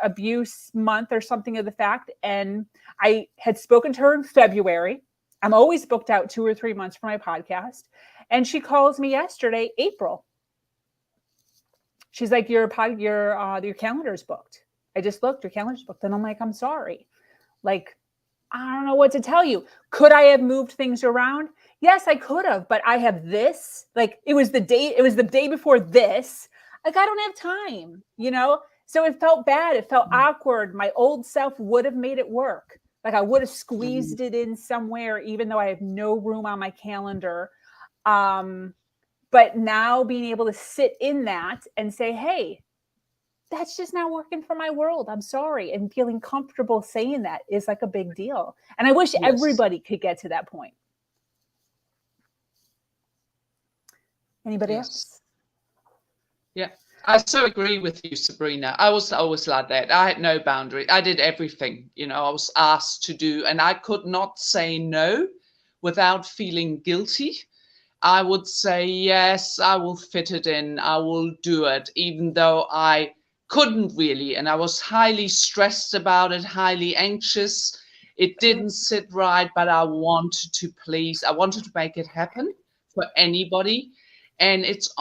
abuse month or something of the fact. And I had spoken to her in February. I'm always booked out 2 or 3 months for my podcast. And she calls me yesterday, April. She's like, your calendar's booked. I just looked, your calendar's booked. And I'm like, I'm sorry. Like, I don't know what to tell you. Could I have moved things around? Yes, I could have, but I have this. Like, it was the day before this. Like, I don't have time, So it felt bad. It felt awkward. My old self would have made it work. Like, I would have squeezed it in somewhere, even though I have no room on my calendar. But now being able to sit in that and say, hey, that's just not working for my world. I'm sorry. And feeling comfortable saying that is like a big deal. And I wish everybody could get to that point. Anybody else? Yeah, I so agree with you, Sabrina. I was always like that. I had no boundary. I did everything, I was asked to do, and I could not say no without feeling guilty. I would say, yes, I will fit it in. I will do it, even though I couldn't really. And I was highly stressed about it, highly anxious. It didn't sit right, but I wanted to please. I wanted to make it happen for anybody. And it's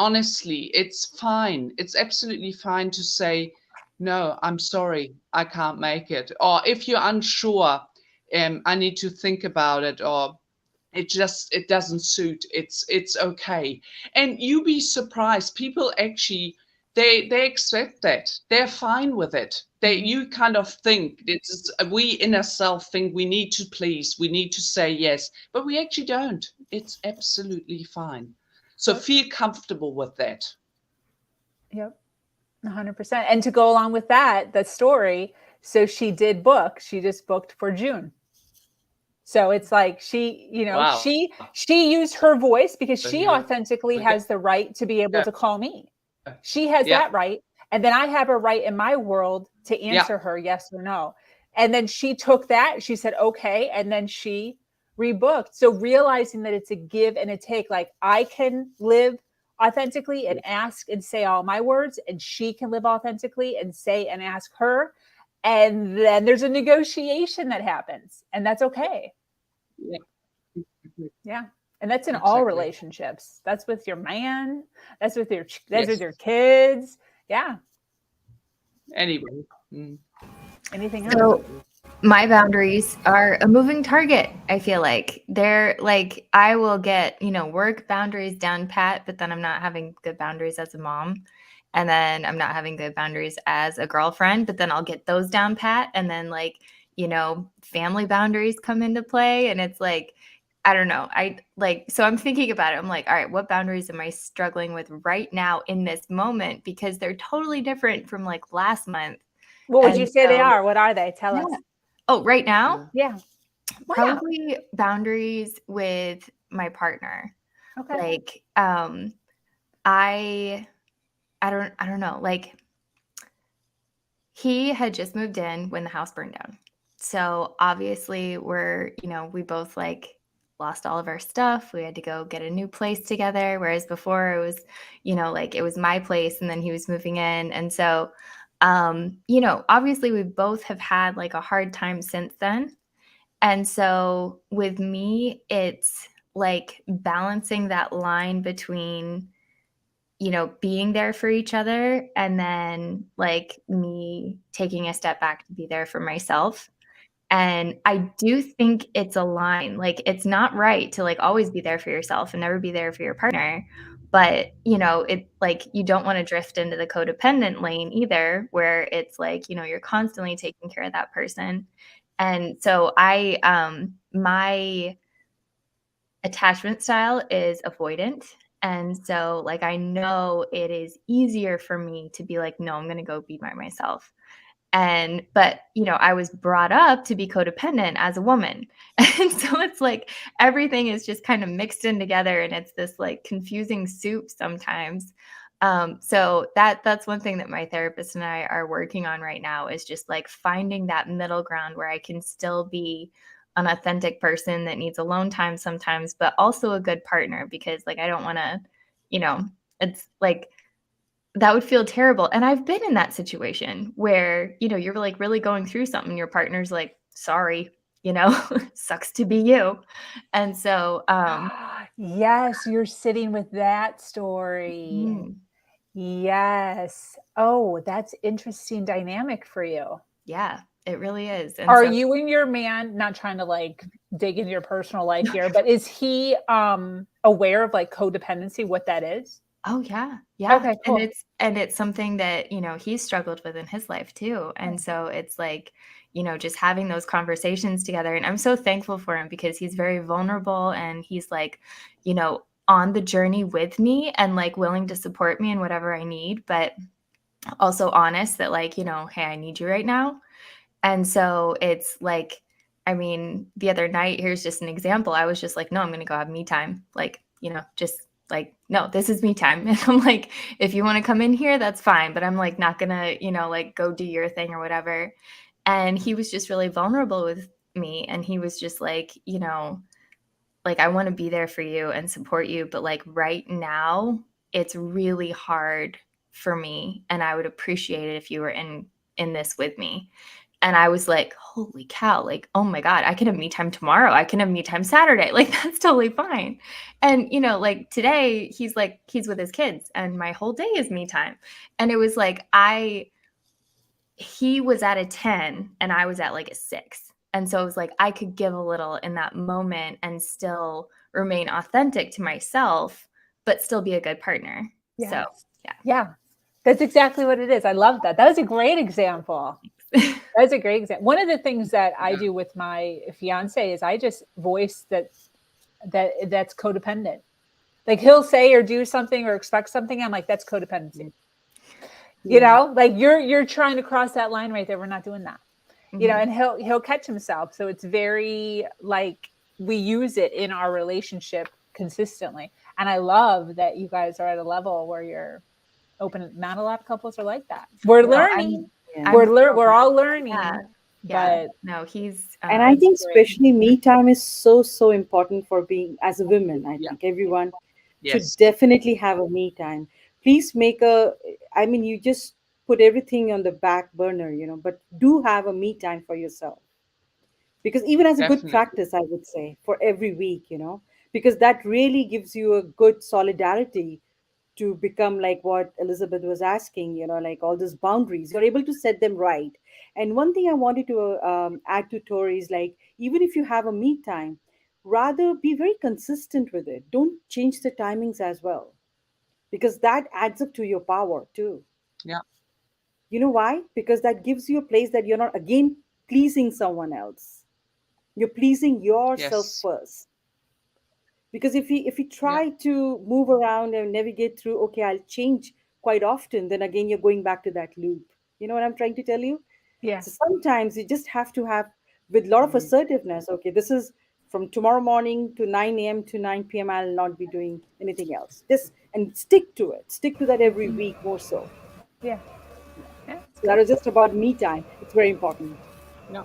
fine. It's absolutely fine to say, no, I'm sorry, I can't make it. Or if you're unsure, I need to think about it, or it doesn't suit. It's okay. And you be surprised. People actually, they accept that. They're fine with it. You kind of think, we inner self think we need to please, we need to say yes, but we actually don't. It's absolutely fine. So feel comfortable with that. Yep, 100%. And to go along with that story, so she just booked for June. So it's like she used her voice, because she authentically has the right to be able to call me. She has that right. And then I have a right in my world to answer her yes or no. And then she took that, she said, okay. And then she rebooked. So realizing that it's a give and a take, like I can live authentically and ask and say all my words, and she can live authentically and say and ask her. And then there's a negotiation that happens, and that's okay. Yeah. And that's in all relationships. That's with your man. That's with your kids. Yeah. Anyway. Anything else? So my boundaries are a moving target. I feel like they're like, I will get, work boundaries down pat, but then I'm not having good boundaries as a mom. And then I'm not having good boundaries as a girlfriend, but then I'll get those down pat. And then family boundaries come into play. And it's like, I don't know. So I'm thinking about it. I'm like, all right, what boundaries am I struggling with right now in this moment? Because they're totally different from last month. What would you say they are? What are they? Tell us. Oh, right now? Yeah. Probably boundaries with my partner. Okay. I don't know. He had just moved in when the house burned down. So obviously we both lost all of our stuff. We had to go get a new place together. Whereas before it was, it was my place and then he was moving in. And so, obviously we both have had a hard time since then. And so with me, it's like balancing that line between, you know, being there for each other and then like me taking a step back to be there for myself. And I do think it's a line. Like, it's not right to like always be there for yourself and never be there for your partner. But, you know, it like you don't want to drift into the codependent lane either, where it's like, you know, you're constantly taking care of that person. And so my attachment style is avoidant. And so like I know it is easier for me to be like, no, I'm gonna go be by myself. But you know, I was brought up to be codependent as a woman. And so it's like everything is just kind of mixed in together and it's this like confusing soup sometimes. So that's one thing that my therapist and I are working on right now is just like finding that middle ground where I can still be an authentic person that needs alone time sometimes, but also a good partner because like I don't want to, you know, it's like that would feel terrible. And I've been in that situation where, you know, you're like really going through something, your partner's like, sorry, you know, sucks to be you. And so, Yes, you're sitting with that story. mm, Yes. Oh, that's interesting dynamic for you. yeah, it really is. And Are so, you and your man, not trying to like dig into your personal life here, but is he aware of like codependency, what that is? oh yeah, yeah. Okay, And cool. it's something that, you know, he's struggled with in his life too. And so it's like, you know, just having those conversations together. And I'm so thankful for him because he's very vulnerable and he's like, you know, on the journey with me and like willing to support me in whatever I need, but also honest that like, you know, hey, I need you right now. And so it's like, I mean, the other night, here's just an example. I was just like, no, I'm going to go have me time. Like, you know, just like, no, this is me time. And I'm like, if you want to come in here, that's fine. But I'm like, not going to, you know, like go do your thing or whatever. And he was just really vulnerable with me. And he was just like, you know, like, I want to be there for you and support you. But like right now, it's really hard for me. And I would appreciate it if you were in this with me. And I was like, holy cow, like, oh my God, I can have me time tomorrow. I can have me time Saturday. Like, that's totally fine. And, you know, like today, he's with his kids and my whole day is me time. And it was like, he was at a 10 and I was at like a 6. And so it was like, I could give a little in that moment and still remain authentic to myself, but still be a good partner. Yes. So, yeah. Yeah. That's exactly what it is. I love that. That was a great example. That's a great example. One of the things that I do with my fiance is I just voice that's codependent. Like he'll say or do something or expect something. I'm like, that's codependency. You know, like you're trying to cross that line right there. We're not doing that. You know, and he'll catch himself. So it's very like we use it in our relationship consistently. And I love that you guys are at a level where you're open. Not a lot of couples are like that. We're learning. We're all learning. Yeah. But no, he's And I think that's great. especially me time is so important for being as a woman. I think everyone should Yes. definitely have a me time. Please I mean, you just put everything on the back burner, you know, but do have a me time for yourself. Because even as a good Definitely. practice, I would say, for every week, you know, because that really gives you a good solidarity to become like what Elizabeth was asking, you know, like all those boundaries, you're able to set them right. And one thing I wanted to add to Tori is like, even if you have a me time, rather be very consistent with it. Don't change the timings as well, because that adds up to your power too. Yeah. You know why? Because that gives you a place that you're not again pleasing someone else. You're pleasing yourself Yes. first. Because if you try to move around and navigate through, okay, I'll change quite often, then again you're going back to that loop. You know what I'm trying to tell you? Yeah. So sometimes you just have to have with a lot of assertiveness, okay, this is from tomorrow morning to 9 a.m. to 9 p.m. I'll not be doing anything else. Just and stick to it. Stick to that every week more so. Yeah. Yeah. So that is just about me time. It's very important.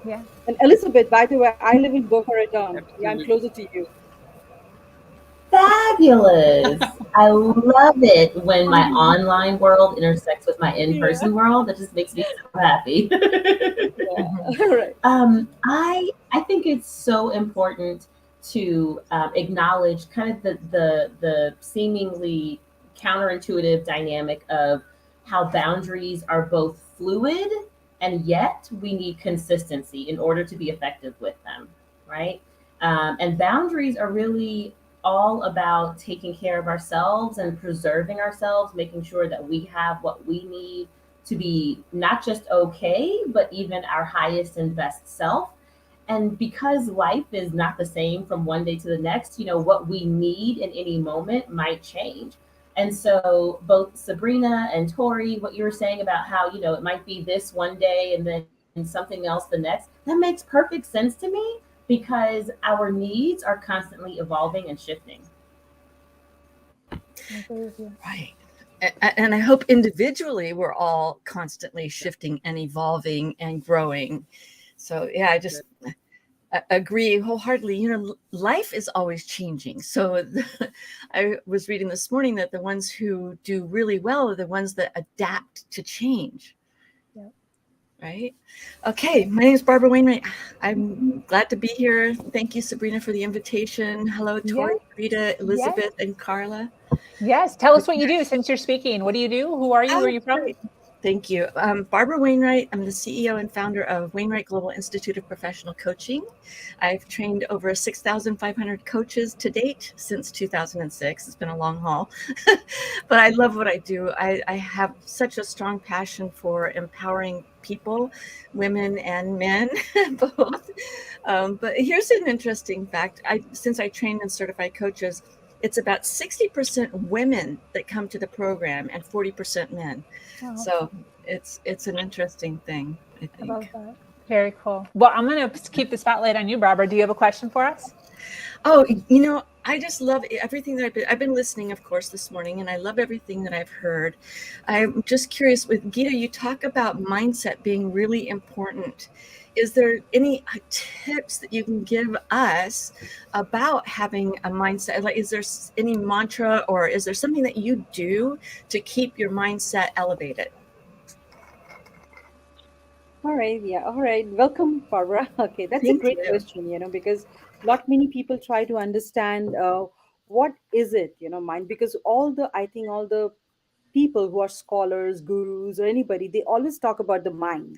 Yeah. And Elizabeth, by the way, I live in Boca Raton. Yeah, I'm closer to you. Fabulous. I love it when my online world intersects with my in-person world. That just makes me so happy. Right. I think it's so important to acknowledge kind of the seemingly counterintuitive dynamic of how boundaries are both fluid and yet we need consistency in order to be effective with them, right? And boundaries are really all about taking care of ourselves and preserving ourselves, making sure that we have what we need to be not just okay, but even our highest and best self. And because life is not the same from one day to the next, what we need in any moment might change. And so both Sabrina and Tori, what you were saying about how, it might be this one day and then something else the next, that makes perfect sense to me because our needs are constantly evolving and shifting. I agree with you. Right. And I hope individually we're all constantly shifting and evolving and growing. So yeah, I just agree wholeheartedly. Life is always changing. So I was reading this morning that the ones who do really well are the ones that adapt to change. Yep. Right. Okay. My name is Barbara Wainwright. I'm glad to be here. Thank you, Sabrina, for the invitation. Hello, Tori, Rita, Elizabeth, and Carla. Yes. Tell us what you do since you're speaking. What do you do? Who are you? Where are you from? Great. Thank you. Barbara Wainwright. I'm the CEO and founder of Wainwright Global Institute of Professional Coaching. I've trained over 6,500 coaches to date since 2006. It's been a long haul, but I love what I do. I have such a strong passion for empowering people, women and men, both. But here's an interesting fact. Since I train and certify coaches, it's about 60% women that come to the program and 40% men. Wow. So it's an interesting thing, I think. I love that. Very cool. Well, I'm going to keep the spotlight on you, Barbara. Do you have a question for us? Oh, I just love everything that I've been listening, of course, this morning, and I love everything that I've heard. I'm just curious, with Gita, you talk about mindset being really important. Is there any tips that you can give us about having a mindset? Like, is there any mantra or is there something that you do to keep your mindset elevated? All right, yeah, all right. Welcome, Barbara. Okay, that's a Thank great you. question, because not many people try to understand what is it, mind, because I think all the people who are scholars, gurus, or anybody, they always talk about the mind.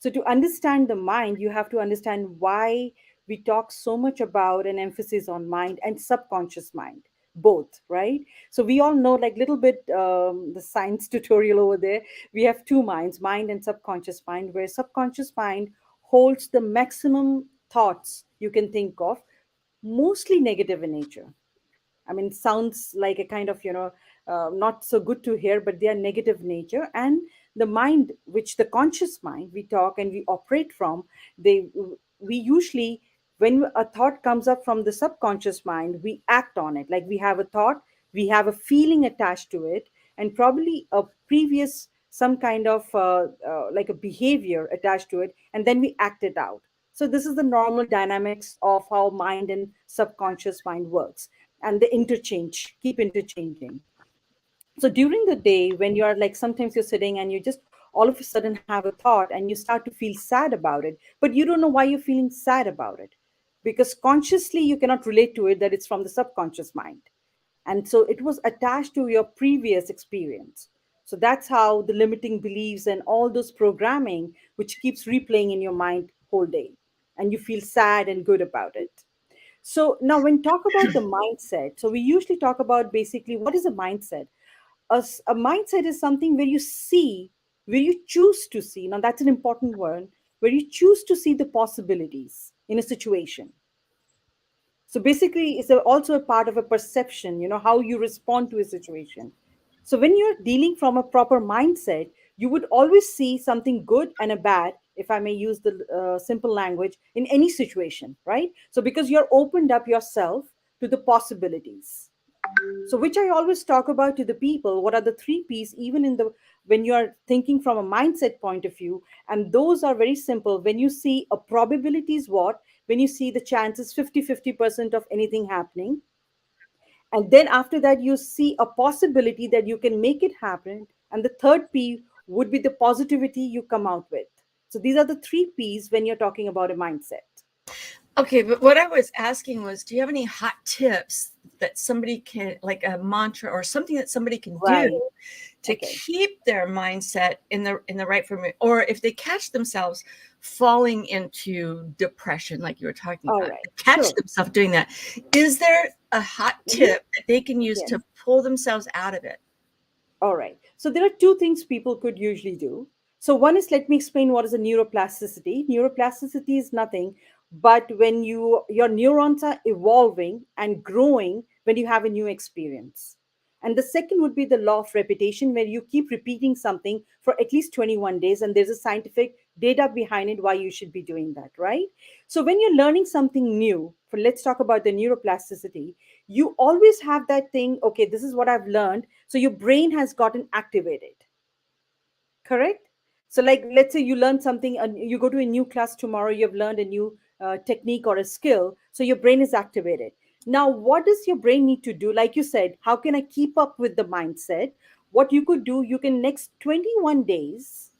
So, to understand the mind, you have to understand why we talk so much about an emphasis on mind and subconscious mind, both, right? So, we all know, like, little bit the science tutorial over there. We have two minds, mind and subconscious mind, where subconscious mind holds the maximum thoughts you can think of, mostly negative in nature. I mean, sounds like a kind of, not so good to hear, but they are negative nature. And the mind, which the conscious mind we talk and we operate from, they we usually, when a thought comes up from the subconscious mind, we act on it. Like we have a thought, we have a feeling attached to it, and probably a previous some kind of like a behavior attached to it, and then we act it out. So this is the normal dynamics of how mind and subconscious mind works, and they keep interchanging. So during the day, when you are like, sometimes you're sitting and you just all of a sudden have a thought and you start to feel sad about it, but you don't know why you're feeling sad about it, because consciously you cannot relate to it that it's from the subconscious mind, and so it was attached to your previous experience. So that's how the limiting beliefs and all those programming which keeps replaying in your mind whole day, and you feel sad and good about it. So now, when talk about the mindset, so we usually talk about basically what is a mindset. A mindset is something where you see, where you choose to see. Now, that's an important word, where you choose to see the possibilities in a situation. So basically, it's also a part of a perception, how you respond to a situation. So when you're dealing from a proper mindset, you would always see something good and a bad, if I may use the simple language, in any situation, right? So because you're opened up yourself to the possibilities. So which I always talk about to the people, what are the three P's, even in the when you are thinking from a mindset point of view, and those are very simple. When you see a probability is what, when you see the chances 50-50% of anything happening, and then after that you see a possibility that you can make it happen, and the third P would be the positivity you come out with. So these are the three P's when you're talking about a mindset. Okay, but what I was asking was, do you have any hot tips that somebody can, like a mantra or something that somebody can Right. do to keep their mindset in the right frame, or if they catch themselves falling into depression, like you were talking All about, right. catch Sure. themselves doing that, is there a hot tip that they can use Yes. to pull themselves out of it? All right. So there are two things people could usually do. So one is, let me explain what is a neuroplasticity. Neuroplasticity is nothing but when your neurons are evolving and growing when you have a new experience. And the second would be the law of repetition, where you keep repeating something for at least 21 days, and there's a scientific data behind it why you should be doing that, right? So when you're learning something new, for let's talk about the neuroplasticity, you always have that thing, okay, this is what I've learned. So your brain has gotten activated, correct? So, like, let's say you learn something and you go to a new class tomorrow, you've learned a new technique or a skill. So your brain is activated. Now, what does your brain need to do? Like you said, how can I keep up with the mindset? What you could do, you can next 21 days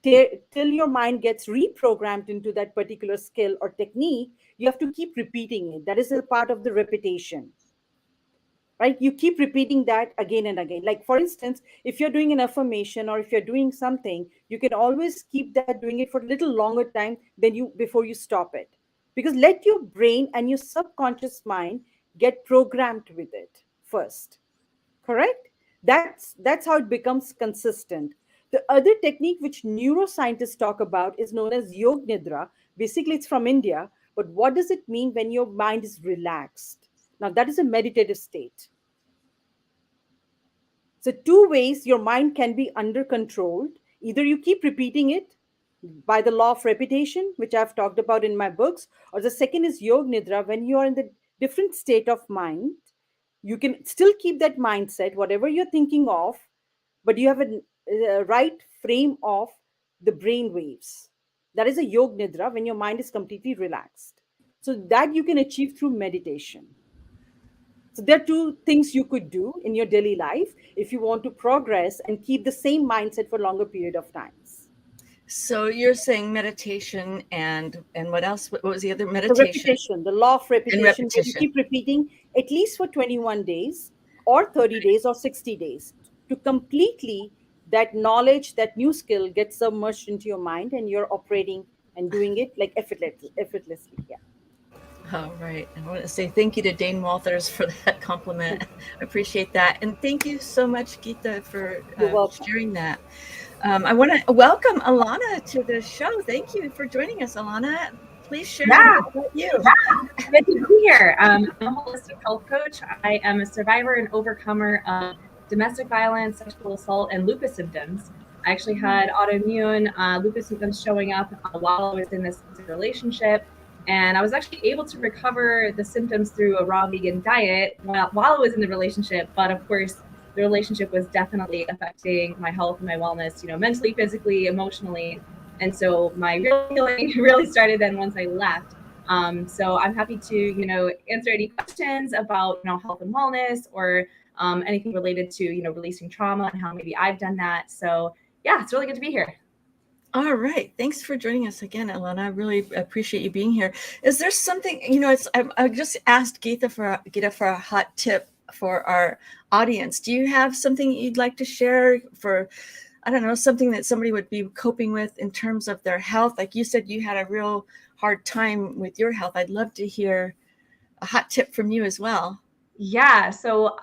till your mind gets reprogrammed into that particular skill or technique, you have to keep repeating it. That is a part of the repetition, right? You keep repeating that again and again. Like, for instance, if you're doing an affirmation or if you're doing something, you can always keep that doing it for a little longer time than you before you stop it, because let your brain and your subconscious mind get programmed with it first, correct? That's how it becomes consistent. The other technique which neuroscientists talk about is known as yog nidra. Basically, it's from India, but what does it mean when your mind is relaxed? Now, that is a meditative state. So, two ways your mind can be under controlled. Either you keep repeating it by the law of repetition, which I've talked about in my books, or the second is yog nidra. When you are in the different state of mind, you can still keep that mindset, whatever you're thinking of, but you have a right frame of the brain waves. That is a yog nidra, when your mind is completely relaxed. So, that you can achieve through meditation. So there are two things you could do in your daily life if you want to progress and keep the same mindset for a longer period of times. So you're saying meditation and what else? What was the other The meditation? repetition, the law of And repetition, where you repetition. keep repeating at least for 21 days or 30 days or 60 days to completely that knowledge, that new skill gets submerged into your mind and you're operating and doing it like effortlessly. Yeah. All right. I want to say thank you to Dane Walters for that compliment. I appreciate that. And thank you so much, Geeta, for You're welcome. sharing that. I want to welcome Alana to the show. Thank you for joining us, Alana. Please share a Yeah, little bit about you. good to be here. I'm a holistic health coach. I am a survivor and overcomer of domestic violence, sexual assault, and lupus symptoms. I actually had autoimmune lupus symptoms showing up while I was in this relationship. And I was actually able to recover the symptoms through a raw vegan diet while I was in the relationship. But of course, the relationship was definitely affecting my health and my wellness, mentally, physically, emotionally. And so my real healing really started then once I left. So I'm happy to, answer any questions about, health and wellness or anything related to, releasing trauma and how maybe I've done that. So yeah, it's really good to be here. All right. Thanks for joining us again, Alana. I really appreciate you being here. Is there something, I just asked Geeta for a hot tip for our audience. Do you have something you'd like to share for, I don't know, something that somebody would be coping with in terms of their health? Like you said, you had a real hard time with your health. I'd love to hear a hot tip from you as well. Yeah. So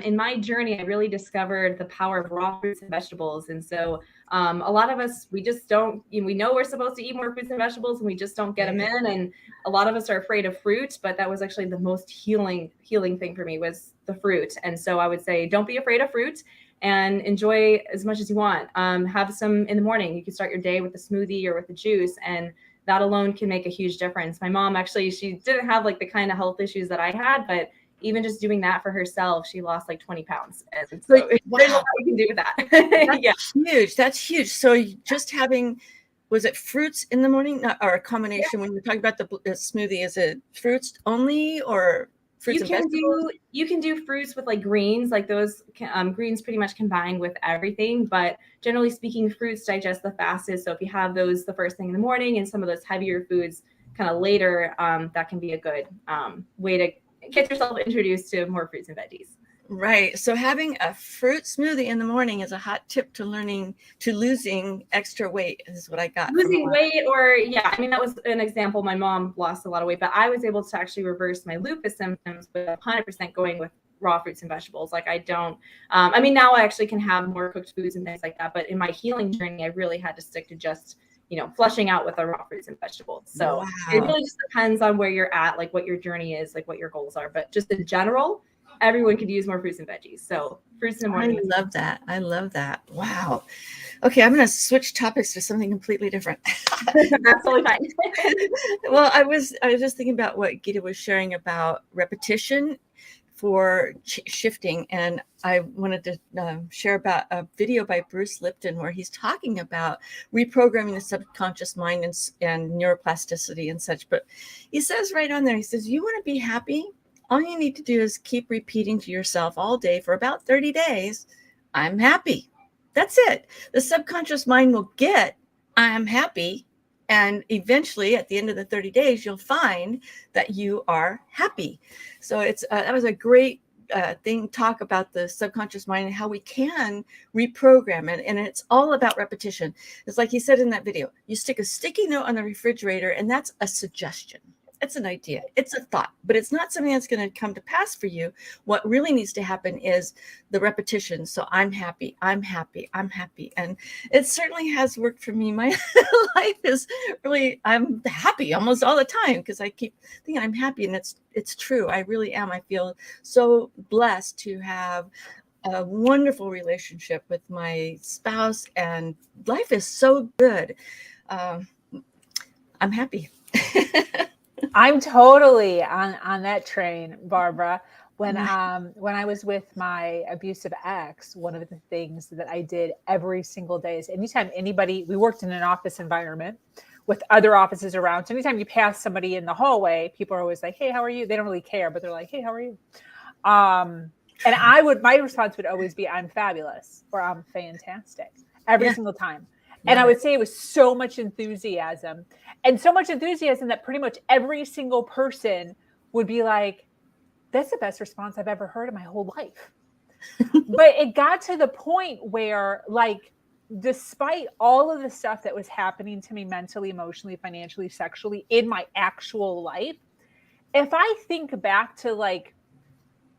in my journey, I really discovered the power of raw fruits and vegetables. And so a lot of us, we just don't, we know we're supposed to eat more fruits and vegetables and we just don't get them in. And a lot of us are afraid of fruit, but that was actually the most healing thing for me was the fruit. And so I would say, don't be afraid of fruit and enjoy as much as you want. Have some in the morning. You can start your day with a smoothie or with a juice, and that alone can make a huge difference. My mom actually, she didn't have like the kind of health issues that I had, but even just doing that for herself, she lost like 20 pounds. And so there's a lot we can do with that. That's huge. That's huge. So just having, was it fruits in the morning or a combination? When you're talking about the smoothie, is it fruits only or fruits and vegetables? You can do fruits with like greens, like those greens pretty much combined with everything. But generally speaking, fruits digest the fastest. So if you have those the first thing in the morning and some of those heavier foods kind of later, that can be a good way to get yourself introduced to more fruits and veggies. Right. So having a fruit smoothie in the morning is a hot tip to losing extra weight, is what I got. Losing weight, or yeah, I mean, that was an example. My mom lost a lot of weight, but I was able to actually reverse my lupus symptoms with 100% going with raw fruits and vegetables. Like I don't, I mean, now I actually can have more cooked foods and things like that. But in my healing journey, I really had to stick to just, flushing out with the raw fruits and vegetables. So it really just depends on where you're at, like what your journey is, like what your goals are. But just in general, everyone could use more fruits and veggies. So fruits in the morning. I love that. I love that. Wow. Okay, I'm going to switch topics to something completely different. That's totally fine. Well, I was just thinking about what Gita was sharing about repetition for shifting, and I wanted to share about a video by Bruce Lipton where he's talking about reprogramming the subconscious mind and neuroplasticity and such. But he says right on there, he says, you want to be happy? All you need to do is keep repeating to yourself all day for about 30 days, I'm happy. That's it. The subconscious mind will get, I'm happy. And eventually at the end of the 30 days, you'll find that you are happy. So it's that was a great talk about the subconscious mind and how we can reprogram it. And it's all about repetition. It's like he said in that video, you stick a sticky note on the refrigerator and that's a suggestion. It's an idea. It's a thought, but it's not something that's going to come to pass for you. What really needs to happen is the repetition. So I'm happy. I'm happy. I'm happy. And it certainly has worked for me. My life is really, I'm happy almost all the time because I keep thinking I'm happy. And it's true. I really am. I feel so blessed to have a wonderful relationship with my spouse, and life is so good. I'm happy. I'm totally on that train, Barbara. When I was with my abusive ex, one of the things that I did every single day is anytime we worked in an office environment with other offices around. So anytime you pass somebody in the hallway, people are always like, hey, how are you? They don't really care, but they're like, hey, how are you? And my response would always be, I'm fabulous, or I'm fantastic every single time. And I would say it was so much enthusiasm, and so much enthusiasm that pretty much every single person would be like, that's the best response I've ever heard in my whole life. But it got to the point where, like, despite all of the stuff that was happening to me mentally, emotionally, financially, sexually in my actual life, if I think back to like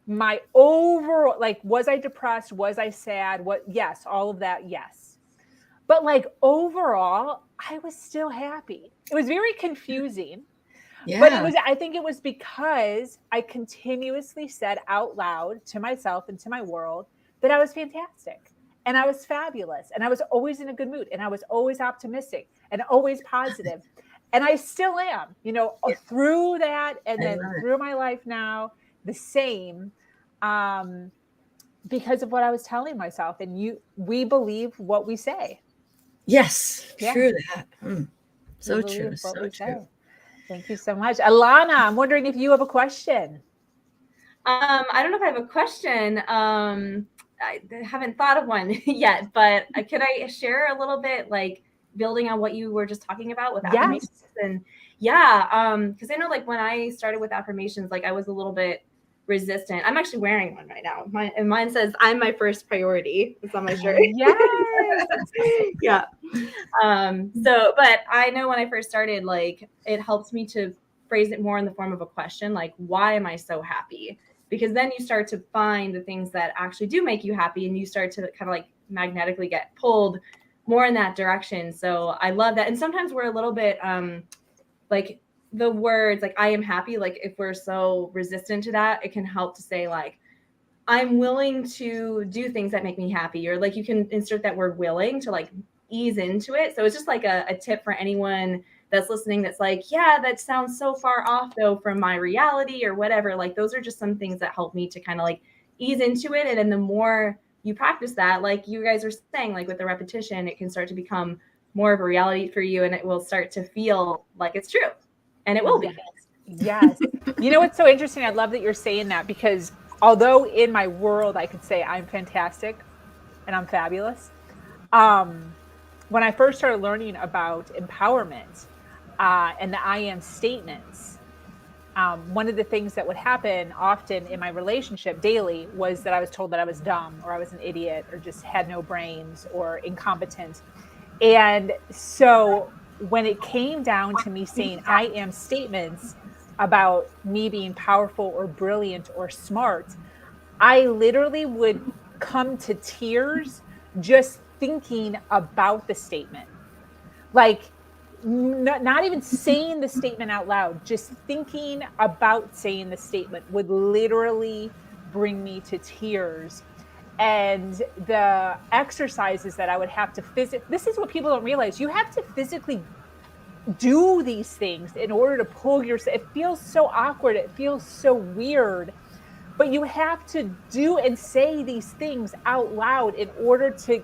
my overall, like, was I depressed? Was I sad? Yes, all of that. Yes. But like overall, I was still happy. It was very confusing. Yeah. But I think it was because I continuously said out loud to myself and to my world that I was fantastic and I was fabulous and I was always in a good mood and I was always optimistic and always positive. And I still am, through that and then through my life now, the same. Because of what I was telling myself, and we believe what we say. Yes, true that. So true. So true. Thank you so much. Alana, I'm wondering if you have a question. I don't know if I have a question. I haven't thought of one yet, but could I share a little bit, like building on what you were just talking about with affirmations? And because I know, like, when I started with affirmations, like I was a little bit resistant. I'm actually wearing one right now. Mine says, I'm my first priority. It's on my shirt. Yes. Yeah. But I know when I first started, like, it helps me to phrase it more in the form of a question, like, why am I so happy? Because then you start to find the things that actually do make you happy, and you start to kind of like magnetically get pulled more in that direction. So I love that. And sometimes we're a little bit like the words, like, I am happy, like if we're so resistant to that, it can help to say, like, I'm willing to do things that make me happy, or like you can insert that word willing to like ease into it. So it's just like a tip for anyone that's listening that's like, yeah, that sounds so far off though from my reality or whatever. Like, those are just some things that help me to kind of like ease into it. And then the more you practice that, like you guys are saying, like with the repetition, it can start to become more of a reality for you, and it will start to feel like it's true. And it will be. Yes. You know what's so interesting? I love that you're saying that, because although in my world I could say I'm fantastic and I'm fabulous, when I first started learning about empowerment, and the I am statements. One of the things that would happen often in my relationship daily was that I was told that I was dumb or I was an idiot or just had no brains or incompetent. And so when it came down to me saying I am statements about me being powerful or brilliant or smart, I literally would come to tears just thinking about the statement. Like, not even saying the statement out loud, just thinking about saying the statement would literally bring me to tears. And the exercises that I would have to this is what people don't realize. You have to physically do these things in order to pull yourself. It feels so awkward. It feels so weird, but you have to do and say these things out loud in order to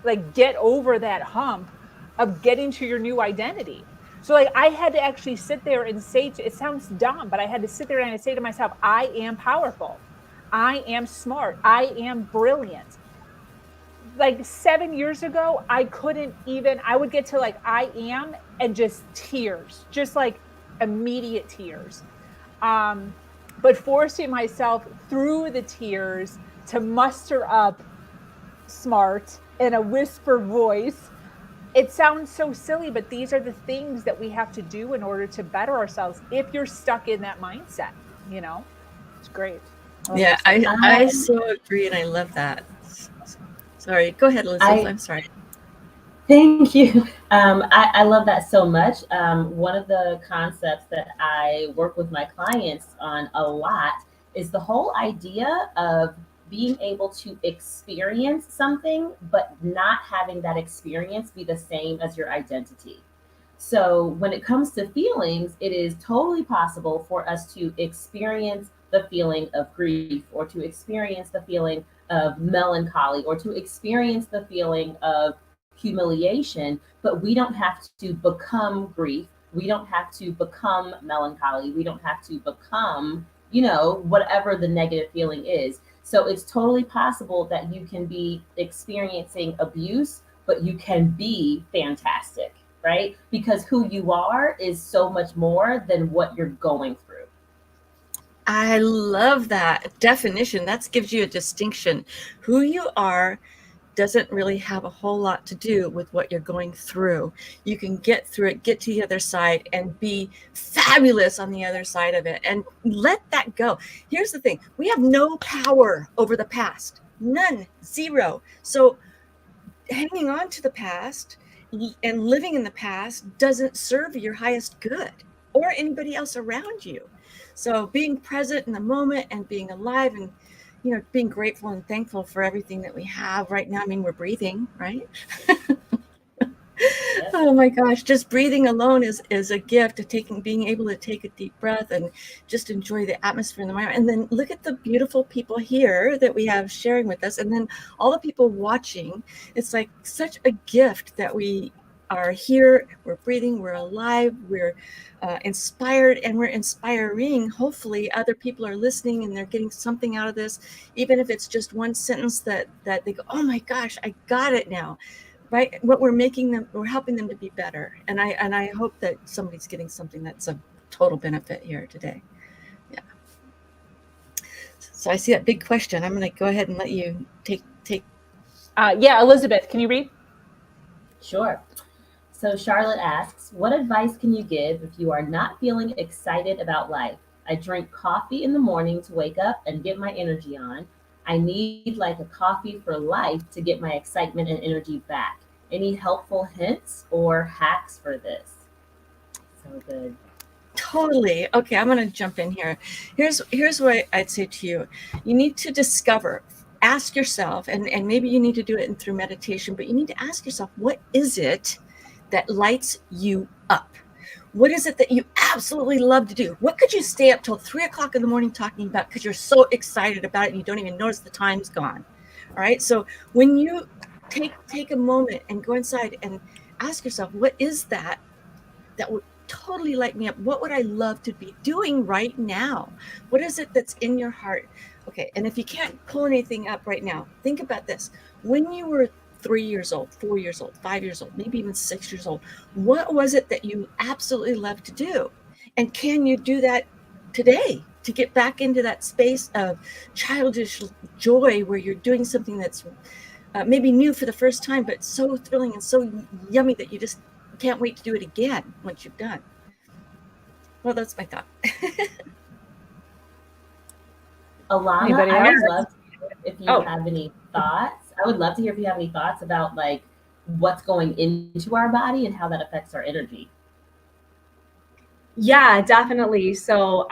like get over that hump of getting to your new identity. So like I had to actually sit there and say it sounds dumb, but I had to sit there and I say to myself, I am powerful. I am smart. I am brilliant. Like 7 years ago, I couldn't even I would get to like I am and just tears, just like immediate tears. But forcing myself through the tears to muster up smart in a whisper voice. It sounds so silly, but these are the things that we have to do in order to better ourselves if you're stuck in that mindset, you know? It's great. Yeah, I so agree, and I love that. Sorry, go ahead, Elizabeth. I'm sorry. Thank you. I love that so much. One of the concepts that I work with my clients on a lot is the whole idea of being able to experience something, but not having that experience be the same as your identity. So, when it comes to feelings, it is totally possible for us to experience the feeling of grief or to experience the feeling of melancholy or to experience the feeling of humiliation, but we don't have to become grief. We don't have to become melancholy. We don't have to become, whatever the negative feeling is. So it's totally possible that you can be experiencing abuse, but you can be fantastic, right? Because who you are is so much more than what you're going through. I love that definition. That gives you a distinction. Who you are doesn't really have a whole lot to do with what you're going through. You can get through it, get to the other side, and be fabulous on the other side of it, and let that go. Here's the thing. We have no power over the past. None. Zero. So hanging on to the past and living in the past doesn't serve your highest good or anybody else around you. So being present in the moment and being alive and being grateful and thankful for everything that we have right now. I mean, we're breathing, right? Oh my gosh, just breathing alone is a gift of being able to take a deep breath and just enjoy the atmosphere in the moment. And then look at the beautiful people here that we have sharing with us. And then all the people watching. It's like such a gift that we are here, we're breathing, we're alive, we're inspired, and we're inspiring. Hopefully other people are listening and they're getting something out of this, even if it's just one sentence that they go, oh my gosh, I got it now. Right? What we're helping them to be better. And I hope that somebody's getting something that's a total benefit here today. Yeah. So I see that big question. I'm going to go ahead and let you take. Yeah, Elizabeth, can you read? Sure. So Charlotte asks, what advice can you give if you are not feeling excited about life? I drink coffee in the morning to wake up and get my energy on. I need like a coffee for life to get my excitement and energy back. Any helpful hints or hacks for this? So good. Totally. Okay, I'm going to jump in here. Here's what I'd say to you. You need to discover, ask yourself, and maybe you need to do it through meditation, but you need to ask yourself, what is it that lights you up? What is it that you absolutely love to do? What could you stay up till 3:00 in the morning talking about because you're so excited about it and you don't even notice the time's gone? All right. So when you take a moment and go inside and ask yourself, what is that would totally light me up? What would I love to be doing right now? What is it that's in your heart? Okay. And if you can't pull anything up right now, think about this. When you were 3 years old, 4 years old, 5 years old, maybe even 6 years old. What was it that you absolutely loved to do? And can you do that today to get back into that space of childish joy where you're doing something that's maybe new for the first time, but so thrilling and so yummy that you just can't wait to do it again once you've done? Well, that's my thought. Alana, Anybody I else? would love to hear if you Oh. have any thoughts. I would love to hear if you have any thoughts about like what's going into our body and how that affects our energy. Yeah, definitely. So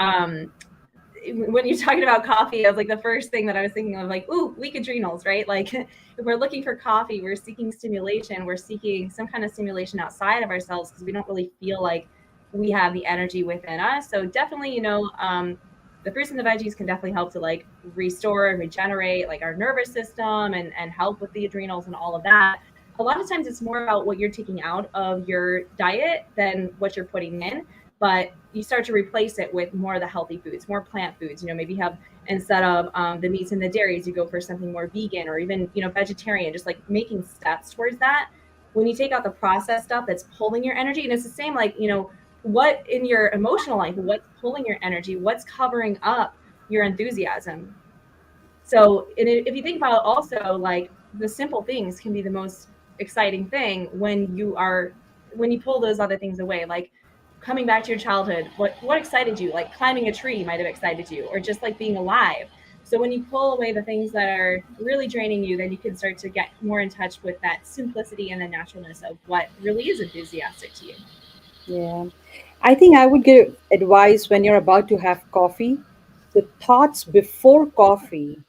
when you're talking about coffee, I was like, the first thing that I was thinking of, like, ooh, weak adrenals, right? Like, if we're looking for coffee, we're seeking stimulation, we're seeking some kind of stimulation outside of ourselves because we don't really feel like we have the energy within us. So definitely, the fruits and the veggies can definitely help to like restore and regenerate like our nervous system and help with the adrenals and all of that. A lot of times it's more about what you're taking out of your diet than what you're putting in, but you start to replace it with more of the healthy foods, more plant foods. Maybe have, instead of the meats and the dairies, you go for something more vegan or even vegetarian. Just like making steps towards that. When you take out the processed stuff that's pulling your energy, and it's the same like what in your emotional life, what's pulling your energy, what's covering up your enthusiasm. So if you think about it also, like the simple things can be the most exciting thing when you pull those other things away, like coming back to your childhood. What excited you? Like climbing a tree might have excited you, or just like being alive. So when you pull away the things that are really draining you, then you can start to get more in touch with that simplicity and the naturalness of what really is enthusiastic to you. Yeah. I think I would give advice when you're about to have coffee. The thoughts before coffee,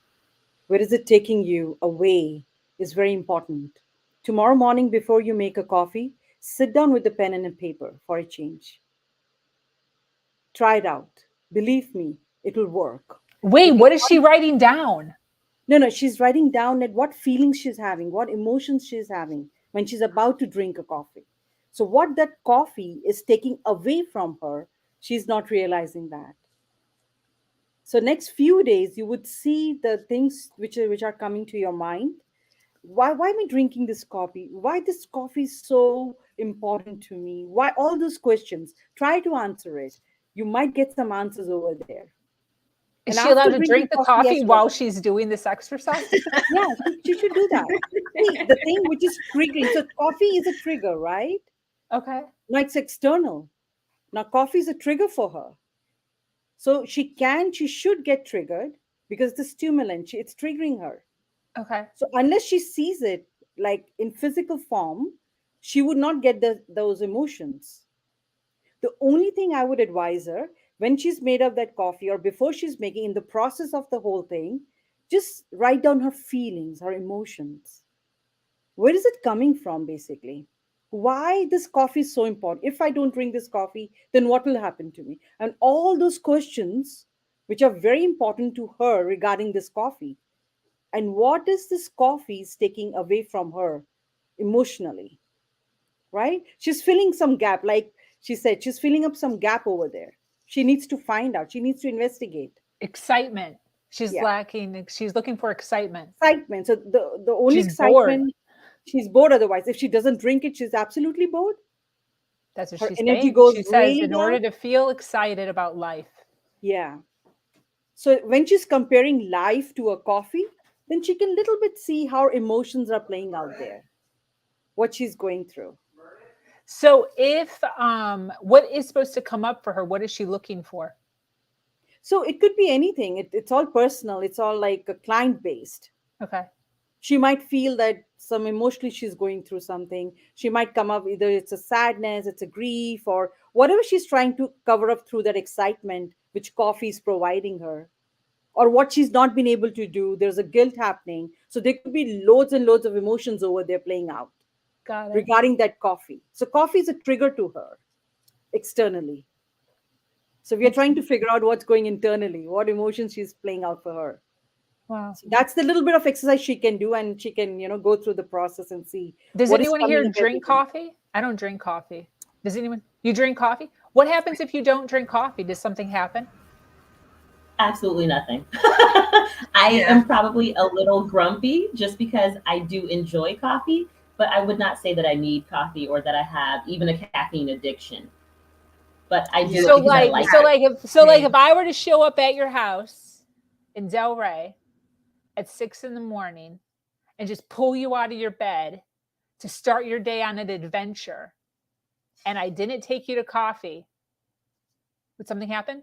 where is it taking you away, is very important. Tomorrow morning, before you make a coffee, sit down with a pen and a paper for a change. Try it out. Believe me, it will work. Wait, It will what is she not- writing down? No, she's writing down at what feelings she's having, what emotions she's having when she's about to drink a coffee. So, what that coffee is taking away from her, she's not realizing that. So, next few days, you would see the things which are coming to your mind. Why am I drinking this coffee? Why this coffee is so important to me? Why all those questions? Try to answer it. You might get some answers over there. Is And she after allowed to drinking drink the coffee coffee as well. while she's doing this exercise? Yeah, she should do that. See, the thing which is triggering. So coffee is a trigger, right? Okay. Now it's external. Now coffee is a trigger for her. So she should get triggered because the stimulant, it's triggering her. Okay. So unless she sees it like in physical form, she would not get those emotions. The only thing I would advise her when she's made up that coffee or before she's making, in the process of the whole thing, just write down her feelings, her emotions. Where is it coming from, basically? Why this coffee is so important? If I don't drink this coffee, then what will happen to me? And all those questions, which are very important to her regarding this coffee. And what is this coffee is taking away from her emotionally, right? She's filling some gap, like she said, she's filling up some gap over there. She needs to find out, she needs to investigate. Excitement. She's Yeah. lacking. She's looking for excitement. Excitement. So the only She's bored. excitement, she's bored otherwise. If she doesn't drink it, she's absolutely bored. That's what Her she's energy saying. goes She says, really in down. order to feel excited about life. Yeah. So when she's comparing life to a coffee, then she can little bit see how emotions are playing out there, what she's going through. So if what is supposed to come up for her? What is she looking for? So it could be anything. It's all personal. It's all like a client based. Okay. She might feel that some emotionally she's going through something. She might come up, either it's a sadness, it's a grief, or whatever she's trying to cover up through that excitement which coffee is providing her, or what she's not been able to do. There's a guilt happening. So there could be loads and loads of emotions over there playing out Got it. regarding that coffee. So coffee is a trigger to her externally. So we are trying to figure out what's going internally, what emotions she's playing out for her. Wow. So that's the little bit of exercise she can do, and she can, go through the process and see Does what is anyone coming here ahead drink with them. coffee? I don't drink coffee. Does anyone? You drink coffee? What happens if you don't drink coffee? Does something happen? Absolutely nothing. I am probably a little grumpy just because I do enjoy coffee, but I would not say that I need coffee or that I have even a caffeine addiction. But I do So it because I like, like so it. like, if I were to show up at your house in Delray at 6 a.m. and just pull you out of your bed to start your day on an adventure, and I didn't take you to coffee, would something happen?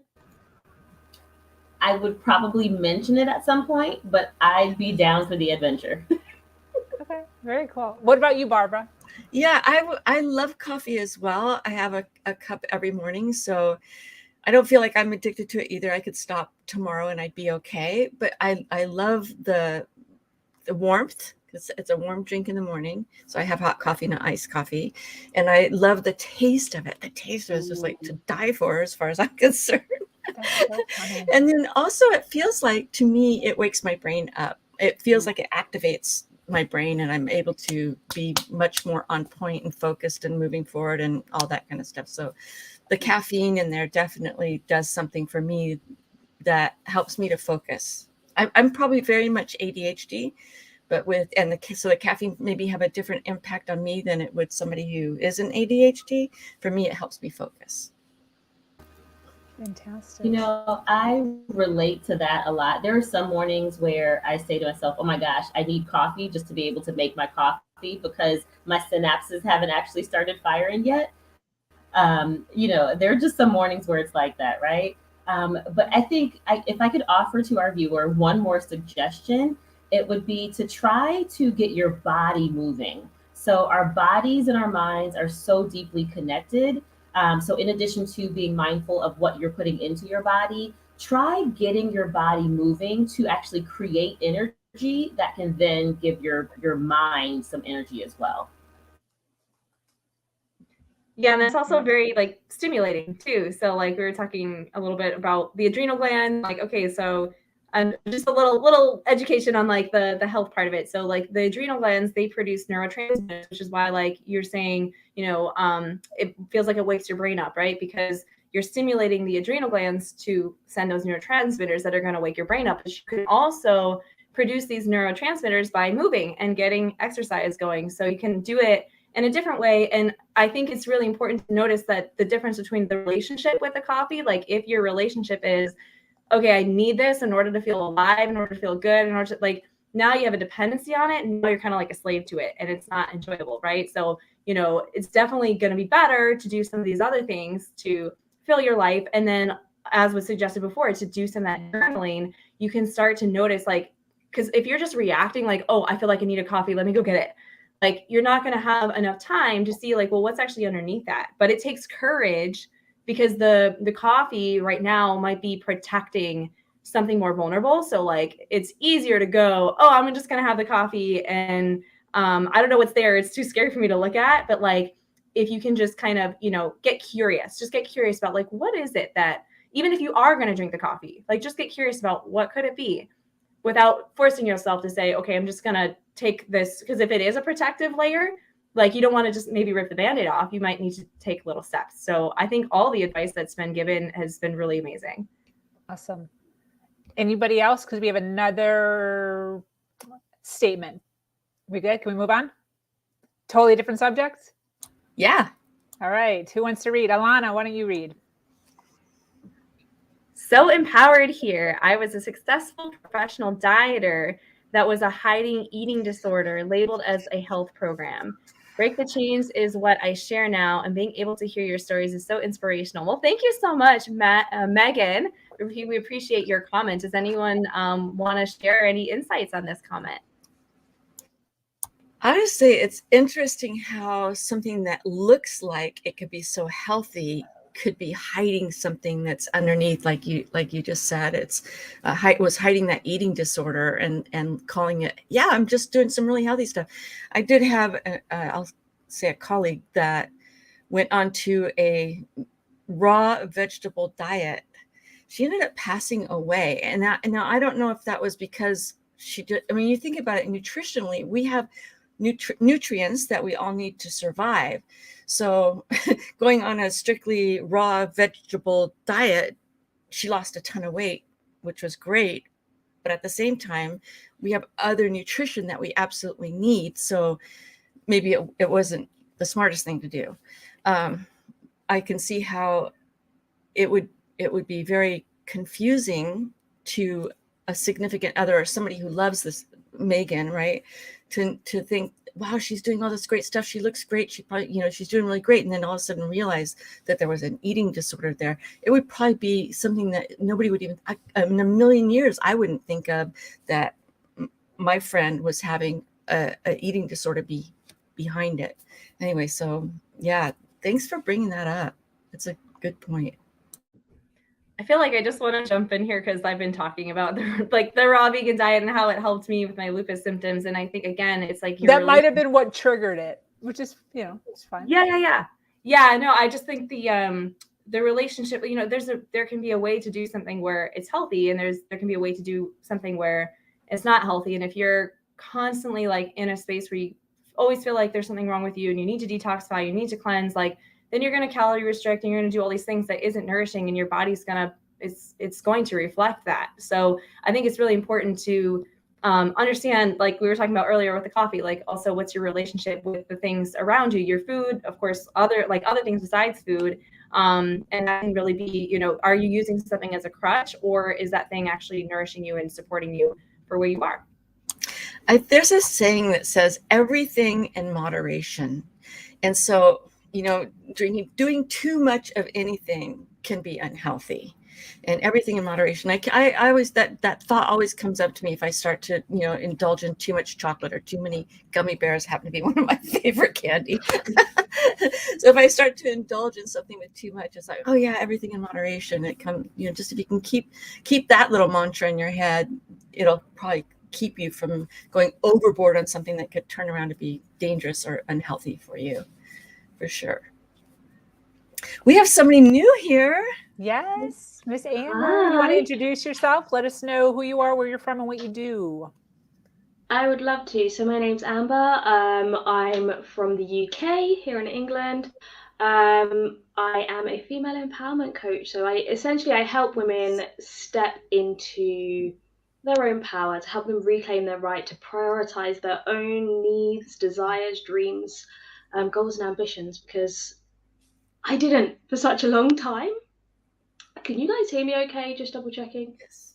I would probably mention it at some point, but I'd be down for the adventure. Okay, very cool. What about you, Barbara? Yeah, I love coffee as well. I have a cup every morning, so I don't feel like I'm addicted to it either. I could stop tomorrow and I'd be okay. But I love the warmth. It's a warm drink in the morning. So I have hot coffee, not iced coffee. And I love the taste of it. The taste is just like to die for as far as I'm concerned. That's so funny. And then also it feels like, to me, it wakes my brain up. It feels like it activates my brain and I'm able to be much more on point and focused and moving forward and all that kind of stuff. So the caffeine in there definitely does something for me that helps me to focus. I'm probably very much ADHD, but so the caffeine maybe have a different impact on me than it would somebody who isn't ADHD. For me, it helps me focus. Fantastic. You know, I relate to that a lot. There are some mornings where I say to myself, oh my gosh, I need coffee just to be able to make my coffee because my synapses haven't actually started firing yet. You know, there are just some mornings where it's like that, right? But I think if I could offer to our viewer one more suggestion, it would be to try to get your body moving. So our bodies and our minds are so deeply connected. So in addition to being mindful of what you're putting into your body, try getting your body moving to actually create energy that can then give your mind some energy as well. Yeah, and it's also very like stimulating too. So like we were talking a little bit about the adrenal gland. Like, okay, so just a little education on like the health part of it. So like the adrenal glands, they produce neurotransmitters, which is why like you're saying, you know, it feels like it wakes your brain up, right? Because you're stimulating the adrenal glands to send those neurotransmitters that are going to wake your brain up. But you can also produce these neurotransmitters by moving and getting exercise going. So you can do it in a different way. And I think it's really important to notice that the difference between the relationship with the coffee, like if your relationship is, okay, I need this in order to feel alive, in order to feel good, in order to like, now you have a dependency on it and now you're kind of like a slave to it and it's not enjoyable, right? So, you know, it's definitely going to be better to do some of these other things to fill your life. And then as was suggested before, to do some of that journaling, you can start to notice like, because if you're just reacting like, oh, I feel like I need a coffee, let me go get it, like you're not going to have enough time to see like, well, what's actually underneath that. But it takes courage because the coffee right now might be protecting something more vulnerable. So like it's easier to go, oh, I'm just going to have the coffee and I don't know what's there, it's too scary for me to look at. But like if you can just kind of, you know, get curious about like, what is it that, even if you are going to drink the coffee, like just get curious about what could it be, without forcing yourself to say, okay, I'm just going to take this. Because if it is a protective layer, like you don't want to just maybe rip the Band-Aid off. You might need to take little steps. So I think all the advice that's been given has been really amazing. Awesome. Anybody else? Because we have another statement. We good? Can we move on? Totally different subject? Yeah. All right. Who wants to read? Alana, why don't you read? So empowered here. I was a successful professional dieter that was a hiding eating disorder labeled as a health program. Break the chains is what I share now, and being able to hear your stories is so inspirational. Well, thank you so much, Megan. We appreciate your comment. Does anyone want to share any insights on this comment? I would say it's interesting how something that looks like it could be so healthy could be hiding something that's underneath, like you just said. It's was hiding that eating disorder and calling it, yeah, I'm just doing some really healthy stuff. I did have I'll say a colleague that went on to a raw vegetable diet. She ended up passing away, and now I don't know if that was because she did. I mean, you think about it nutritionally, we have nutrients that we all need to survive. So going on a strictly raw vegetable diet, she lost a ton of weight which was great. But at the same time, we have other nutrition that we absolutely need. So maybe it wasn't the smartest thing to do. I can see how it would be very confusing to a significant other or somebody who loves this Megan, right? To think, wow, she's doing all this great stuff. She looks great. She probably, she's doing really great. And then all of a sudden realize that there was an eating disorder there. It would probably be something that nobody would even, in a million years, I wouldn't think of that my friend was having a eating disorder behind it. Anyway, so yeah, thanks for bringing that up. It's a good point. I feel like I just want to jump in here because I've been talking about the raw vegan diet and how it helped me with my lupus symptoms. And I think, again, it's like that might have been what triggered it, which is, it's fine. Yeah. No, I just think the relationship, there can be a way to do something where it's healthy, and there can be a way to do something where it's not healthy. And if you're constantly like in a space where you always feel like there's something wrong with you and you need to detoxify, you need to cleanse, like, then you're going to calorie restrict and you're going to do all these things that isn't nourishing, and your body's it's going to reflect that. So I think it's really important to understand, like we were talking about earlier with the coffee, like also what's your relationship with the things around you, your food, of course, other things besides food. And that can really be, are you using something as a crutch, or is that thing actually nourishing you and supporting you for where you are? There's a saying that says everything in moderation. And so, doing too much of anything can be unhealthy, and everything in moderation. I always, that thought always comes up to me if I start to, indulge in too much chocolate, or too many gummy bears happen to be one of my favorite candy. So if I start to indulge in something with too much, it's like, oh yeah, everything in moderation. It comes, just if you can keep that little mantra in your head, it'll probably keep you from going overboard on something that could turn around to be dangerous or unhealthy for you. For sure. We have somebody new here. Yes, Miss Amber. You want to introduce yourself? Let us know who you are, where you're from, and what you do. I would love to. So my name's Amber. I'm from the UK, here in England. I am a female empowerment coach. So I help women step into their own power, to help them reclaim their right to prioritize their own needs, desires, dreams, goals, and ambitions, because I didn't for such a long time. Can you guys hear me okay? Just double checking. Yes.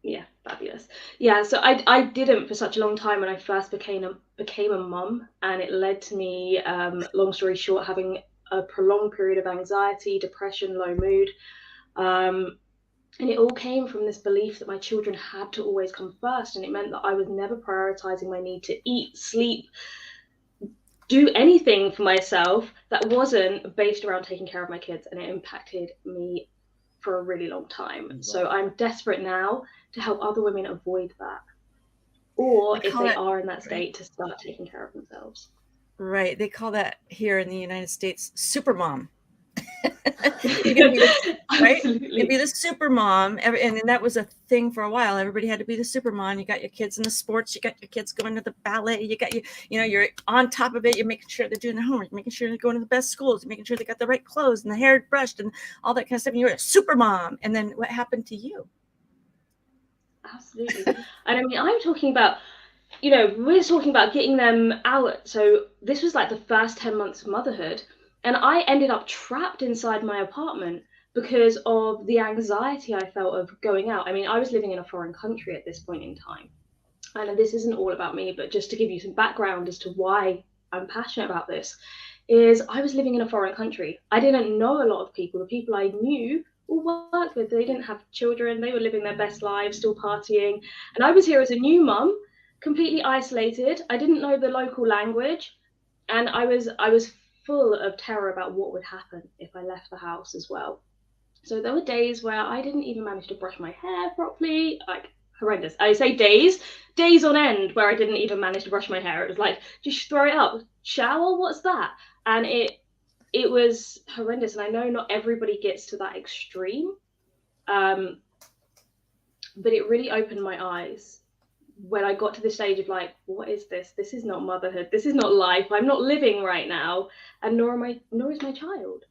Yeah, fabulous. Yeah, so I didn't for such a long time when I first became a mum, and it led to me, long story short, having a prolonged period of anxiety, depression, low mood. And it all came from this belief that my children had to always come first, and it meant that I was never prioritizing my need to eat, sleep, do anything for myself that wasn't based around taking care of my kids, and it impacted me for a really long time. So I'm desperate now to help other women avoid that, or if they are in that state, to start taking care of themselves. Right. They call that here in the United States super mom. You can be the, right? You'd be the super mom, and that was a thing for a while. Everybody had to be the super mom. You got your kids in the sports, you got your kids going to the ballet, you got you're on top of it. You're making sure they're doing their homework, making sure they're going to the best schools, making sure they got the right clothes and the hair brushed and all that kind of stuff. And you're a super mom. And then what happened to you? Absolutely. And I mean, I'm talking about, we're talking about getting them out. So this was like the first 10 months of motherhood. And I ended up trapped inside my apartment because of the anxiety I felt of going out. I mean, I was living in a foreign country at this point in time. And this isn't all about me, but just to give you some background as to why I'm passionate about this, is I was living in a foreign country. I didn't know a lot of people. The people I knew or worked with, they didn't have children. They were living their best lives, still partying. And I was here as a new mum, completely isolated. I didn't know the local language. And I was full of terror about what would happen if I left the house as well. So there were days where I didn't even manage to brush my hair properly, like horrendous. I say days on end where I didn't even manage to brush my hair. It was like, just throw it up, shower, what's that? And it was horrendous. And I know not everybody gets to that extreme, but it really opened my eyes when I got to the stage of like, what is this? This is not motherhood. This is not life. I'm not living right now, and nor is my child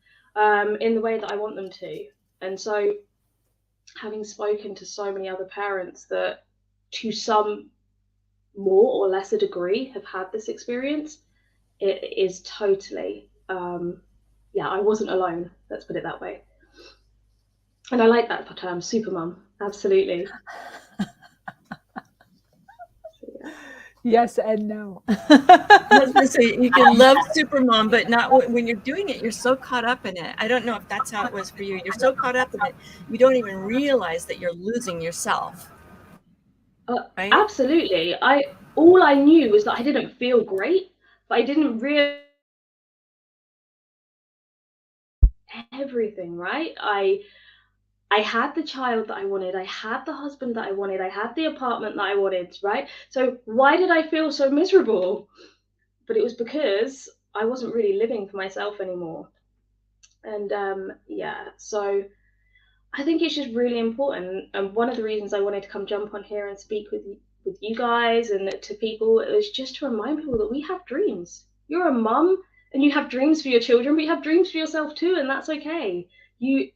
in the way that I want them to. And so having spoken to so many other parents that to some more or lesser degree have had this experience, it is totally, yeah, I wasn't alone. Let's put it that way. And I like that term, super mum. Absolutely. Yes and no. I was gonna say, you can love Supermom, but not when you're doing it. You're so caught up in it. I don't know if that's how it was for you. You're so caught up in it, you don't even realize that you're losing yourself. Right? Absolutely. All I knew was that I didn't feel great, but I didn't realize everything, right? I had the child that I wanted, I had the husband that I wanted, I had the apartment that I wanted, right? So why did I feel so miserable? But it was because I wasn't really living for myself anymore. And yeah, so I think it's just really important. And one of the reasons I wanted to come jump on here and speak with you guys and to people is just to remind people that we have dreams. You're a mum and you have dreams for your children, but you have dreams for yourself too, and that's okay. You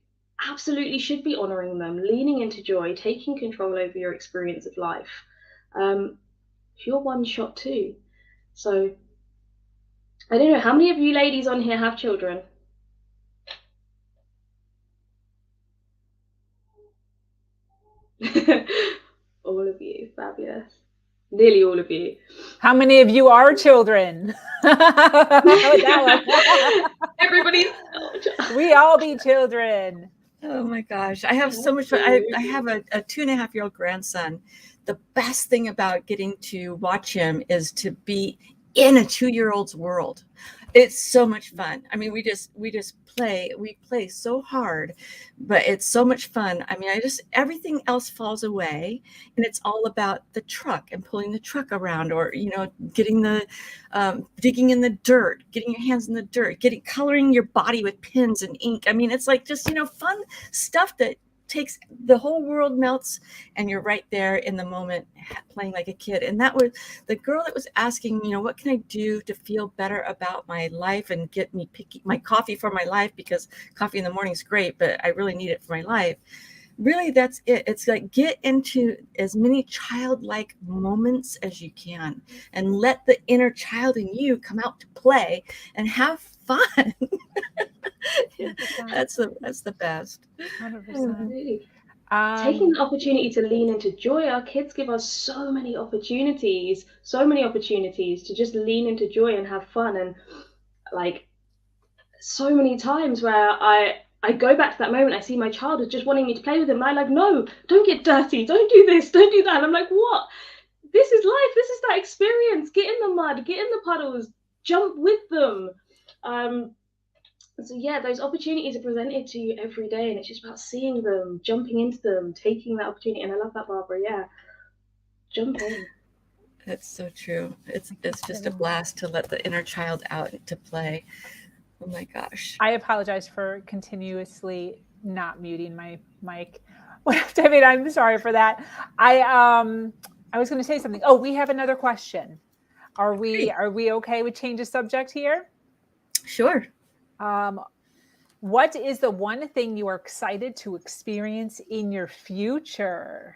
absolutely should be honoring them, leaning into joy, taking control over your experience of life. You're one shot too. So I don't know, how many of you ladies on here have children? All of you, fabulous. Nearly all of you. How many of you are children? That one. Everybody's we all be children. Oh my gosh, I have so much fun. I have a 2.5-year-old grandson. The best thing about getting to watch him is to be in a 2-year-old's world. It's so much fun. I mean, we just play so hard, but it's so much fun. I mean, everything else falls away, and it's all about the truck and pulling the truck around, or getting the digging in the dirt, getting your hands in the dirt, coloring your body with pens and ink. I mean, it's like just fun stuff that takes the whole world melts, and you're right there in the moment playing like a kid. And that was the girl that was asking, what can I do to feel better about my life and get me my coffee for my life, because coffee in the morning is great, but I really need it for my life. Really, that's it. It's like, get into as many childlike moments as you can and let the inner child in you come out to play and have fun. That's the best. 100%. Taking the opportunity to lean into joy. Our kids give us so many opportunities to just lean into joy and have fun. And like, so many times where I go back to that moment, I see my child is just wanting me to play with him, and I'm like, no, don't get dirty, don't do this, don't do that. And I'm like, what? This is life, this is that experience. Get in the mud, get in the puddles, jump with them. So yeah, those opportunities are presented to you every day, and it's just about seeing them, jumping into them, taking that opportunity. And I love that, Barbara. Yeah, jump in. That's so true. It's just a blast to let the inner child out to play. Oh my gosh. I apologize for continuously not muting my mic. David, I'm sorry for that. I was going to say something. Oh, we have another question. Are we okay with change of subject here? Sure. What is the one thing you are excited to experience in your future?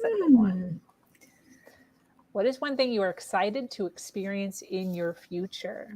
That's a good one. What is one thing you are excited to experience in your future?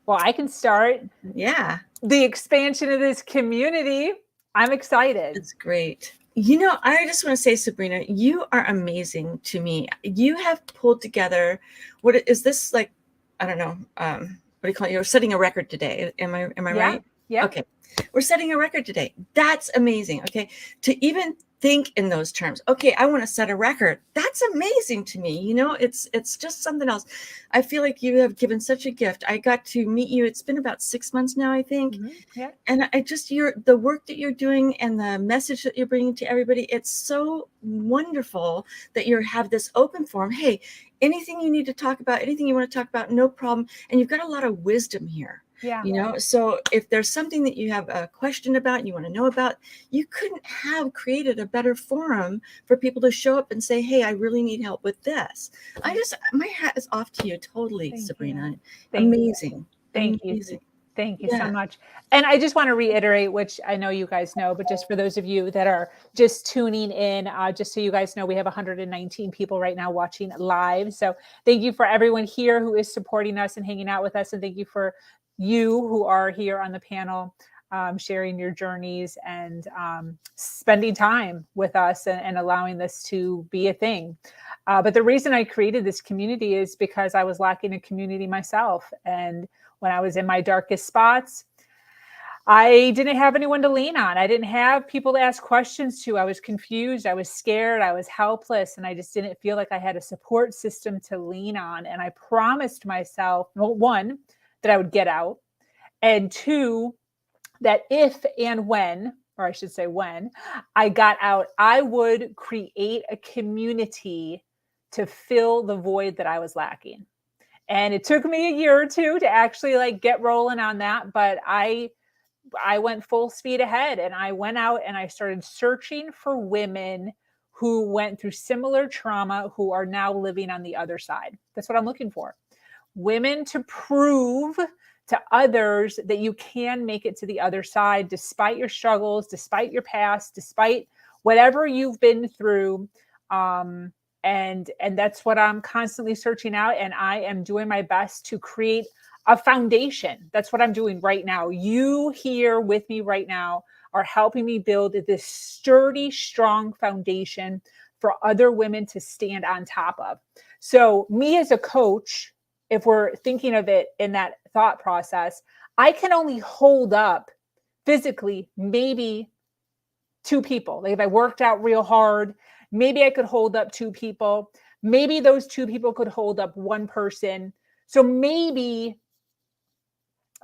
Well, I can start. Yeah. The expansion of this community. I'm excited. It's great. I just want to say, Sabrina, you are amazing to me. You have pulled together, what is this like? I don't know. What do you call it? You're setting a record today. Am I right? Yeah. Okay. We're setting a record today. That's amazing. Okay. To even think in those terms. Okay, I want to set a record. That's amazing to me. It's just something else. I feel like you have given such a gift. I got to meet you. It's been about 6 months now, I think. Mm-hmm. Yeah. And the work that you're doing and the message that you're bringing to everybody, it's so wonderful that you have this open forum. Hey, anything you need to talk about, anything you want to talk about, no problem. And you've got a lot of wisdom here. Yeah. So if there's something that you have a question about and you want to know about, you couldn't have created a better forum for people to show up and say, hey, I really need help with this. My hat is off to you totally, Sabrina. Amazing. Thank you. Thank you so much. And I just want to reiterate, which I know you guys know, but just for those of you that are just tuning in, just so you guys know, we have 119 people right now watching live. So thank you for everyone here who is supporting us and hanging out with us. And thank you for you who are here on the panel, sharing your journeys and spending time with us and allowing this to be a thing. But the reason I created this community is because I was lacking a community myself. And when I was in my darkest spots, I didn't have anyone to lean on. I didn't have people to ask questions to. I was confused. I was scared. I was helpless. And I just didn't feel like I had a support system to lean on. And I promised myself, well, one, that I would get out. And two, that if and when, or I should say when, I got out, I would create a community to fill the void that I was lacking. And it took me a year or two to actually like get rolling on that. But I went full speed ahead and I went out and I started searching for women who went through similar trauma, who are now living on the other side. That's what I'm looking for. Women to prove to others that you can make it to the other side, despite your struggles, despite your past, despite whatever you've been through. And that's what I'm constantly searching out. And I am doing my best to create a foundation. That's what I'm doing right now. You here with me right now are helping me build this sturdy, strong foundation for other women to stand on top of. So me as a coach, if we're thinking of it in that thought process, I can only hold up physically maybe 2 people. Like if I worked out real hard, maybe I could hold up 2 people. Maybe those 2 people could hold up 1 person. So maybe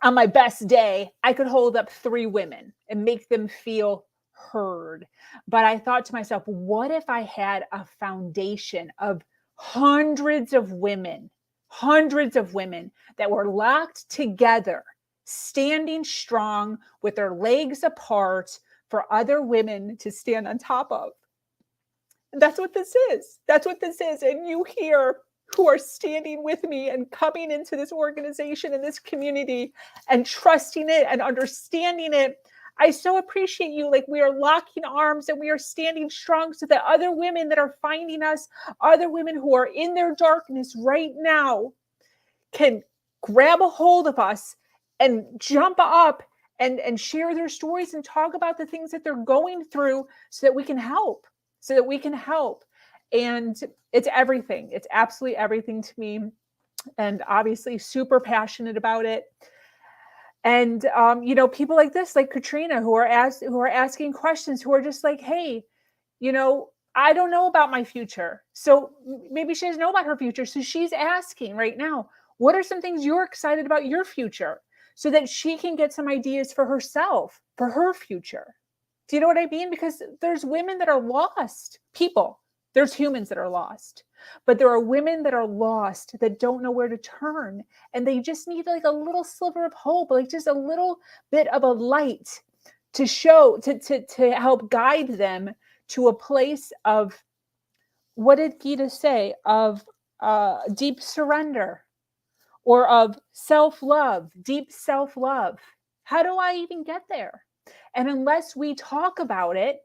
on my best day, I could hold up 3 women and make them feel heard. But I thought to myself, what if I had a foundation of hundreds of women that were locked together, standing strong with their legs apart for other women to stand on top of. And that's what this is. That's what this is. And you here who are standing with me and coming into this organization and this community and trusting it and understanding it. I so appreciate you. Like we are locking arms and we are standing strong so that other women that are finding us, other women who are in their darkness right now can grab a hold of us and jump up and share their stories and talk about the things that they're going through so that we can help. And it's everything. It's absolutely everything to me. And obviously super passionate about it. And, people like this, like Katrina, who are asking questions, who are just like, hey, I don't know about my future. So maybe she doesn't know about her future. So she's asking right now, what are some things you're excited about your future so that she can get some ideas for herself, for her future? Do you know what I mean? Because there's women that are lost people. There's humans that are lost, but there are women that are lost that don't know where to turn. And they just need like a little sliver of hope, like just a little bit of a light to show, to help guide them to a place of, what did Gita say? Of deep surrender or of self-love, deep self-love. How do I even get there? And unless we talk about it,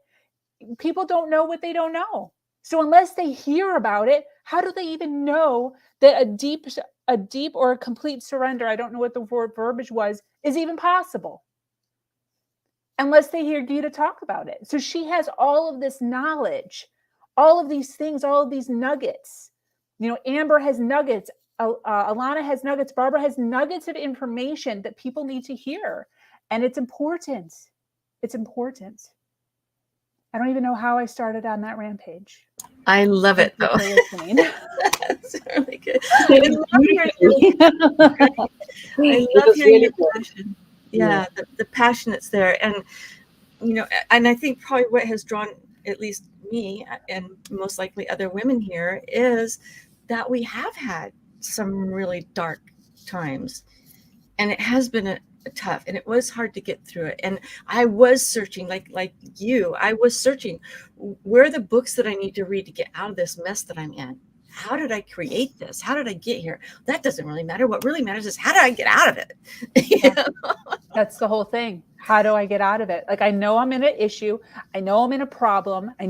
people don't know what they don't know. So unless they hear about it, how do they even know that a deep or a complete surrender, I don't know what the word verbiage was, is even possible? Unless they hear Gita talk about it. So she has all of this knowledge, all of these things, all of these nuggets. Amber has nuggets, Alana has nuggets, Barbara has nuggets of information that people need to hear. And it's important. It's important. I don't even know how I started on that rampage. I love it though. That's really good. I love hearing your passion. Yeah, the passion that's there. And and I think probably what has drawn at least me and most likely other women here is that we have had some really dark times. And it has been tough, and it was hard to get through it. And I was searching, like you, I was searching, where are the books that I need to read to get out of this mess that I'm in? how did I create this? How did I get here? That doesn't really matter. What really matters is how did I get out of it? Yeah. That's the whole thing. How do I get out of it? Like, I know I'm in an issue. I know I'm in a problem. I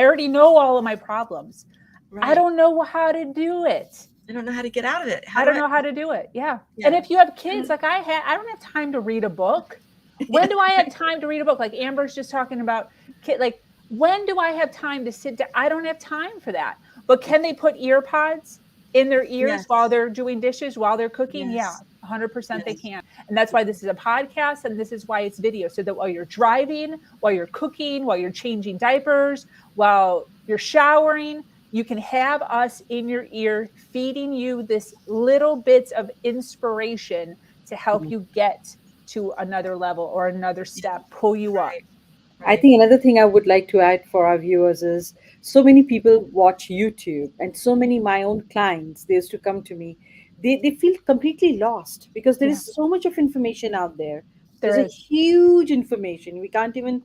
already know all of my problems. Right. I don't know how to do it. I don't know how to get out of it. I don't know how to do it. Yeah. Yeah. And if you have kids, like I don't have time to read a book. When do I have time to read a book? Like Amber's just talking about like, when do I have time to sit down? I don't have time for that. But can they put ear pods in their ears while they're doing dishes, while they're cooking? Yes. Yeah, 100% they can. And that's why this is a podcast, and this is why it's video. So that while you're driving, while you're cooking, while you're changing diapers, while you're showering, you can have us in your ear feeding you this little bits of inspiration to help you get to another level or another step, pull you up. I think another thing I would like to add for our viewers is so many people watch YouTube, and so many my own clients, they used to come to me. They feel completely lost because there is so much of information out there. There's a huge information. We can't even,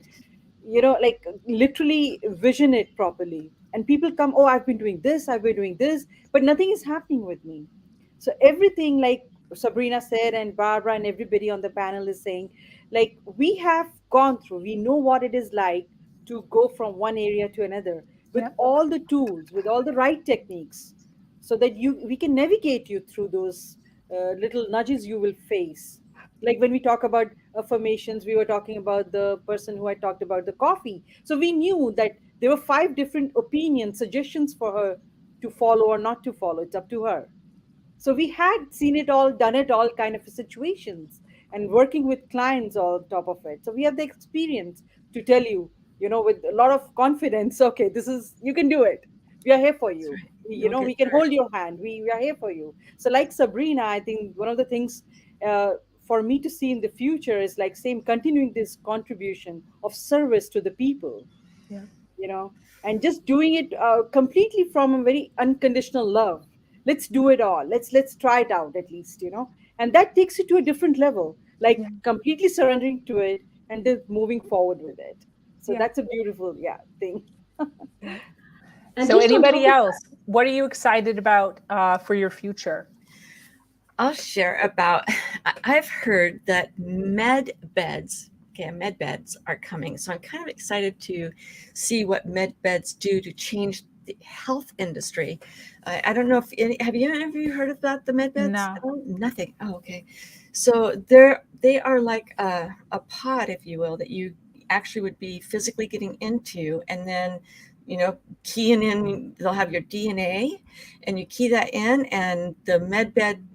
like literally vision it properly. And people come, oh, I've been doing this, I've been doing this, but nothing is happening with me. So everything, like Sabrina said, and Barbara and everybody on the panel is saying, like we have gone through, we know what it is like to go from one area to another with all the tools, with all the right techniques, so that we can navigate you through those little nudges you will face. Like when we talk about affirmations, we were talking about the person who I talked about the coffee. So we knew that there were 5 different opinions, suggestions for her to follow or not to follow. It's up to her. So we had seen it all, done it all kind of situations, and working with clients on top of it. So we have the experience to tell you, with a lot of confidence, okay, this is, you can do it. We are here for you. We can hold your hand. We are here for you. So like Sabrina, I think one of the things for me to see in the future is like same continuing this contribution of service to the people. Yeah. And just doing it completely from a very unconditional love. Let's do it all. Let's try it out at least. And that takes it to a different level, like completely surrendering to it and then moving forward with it. So that's a beautiful thing. So anybody else, what are you excited about for your future? I'll share about, I've heard that med beds are coming. So I'm kind of excited to see what med beds do to change the health industry. I don't know if have any of you heard about the med beds? No. Oh, nothing. Oh, okay. So they are like a pod, if you will, that you actually would be physically getting into, and then keying in, they'll have your DNA, and you key that in, and the med bed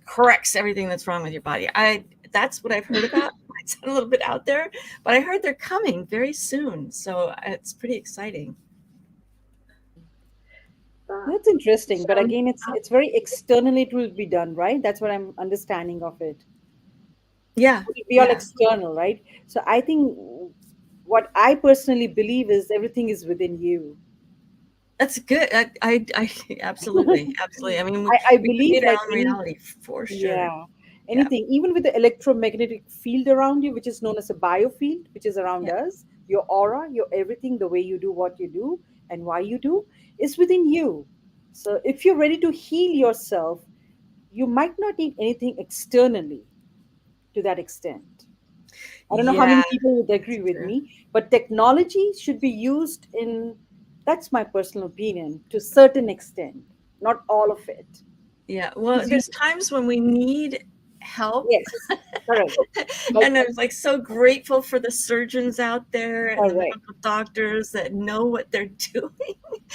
corrects everything that's wrong with your body. That's what I've heard about. It's a little bit out there, but I heard they're coming very soon, so it's pretty exciting. That's interesting, but again, it's very externally it will be done, right? That's what I'm understanding of it. Yeah, it will be all external, right? So I think what I personally believe is everything is within you. That's good. I absolutely. I mean, I believe that that reality for sure. Yeah. Anything, even with the electromagnetic field around you, which is known as a biofield, which is around us, your aura, your everything, the way you do what you do and why you do, is within you. So if you're ready to heal yourself, you might not need anything externally to that extent. I don't know how many people would agree with me, but technology should be used that's my personal opinion, to a certain extent, not all of it. Yeah, well, there's times when we need help. Yes, correct. And I was like so grateful for the surgeons out there and the medical doctors that know what they're doing,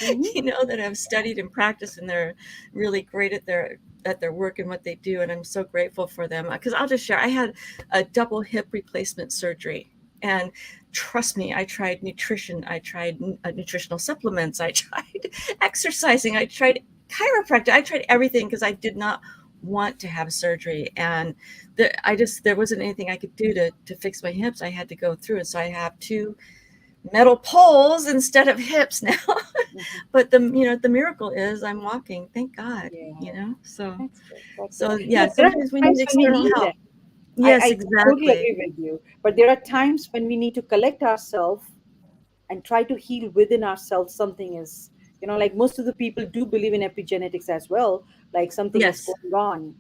that have studied and practiced, and they're really great at their work and what they do. And I'm so grateful for them, because I'll just share, I had a double hip replacement surgery. And trust me, I tried nutrition, I tried nutritional supplements, I tried exercising, I tried chiropractic, I tried everything because I did not want to have surgery. And there wasn't anything I could do to fix my hips. I had to go through it. So I have 2 metal poles instead of hips now. But the miracle is I'm walking, thank God. So sometimes we need external help. Yes, I exactly. totally agree with you. But there are times when we need to collect ourselves and try to heal within ourselves. Something is Like most of the people do believe in epigenetics as well, like something is Yes. going on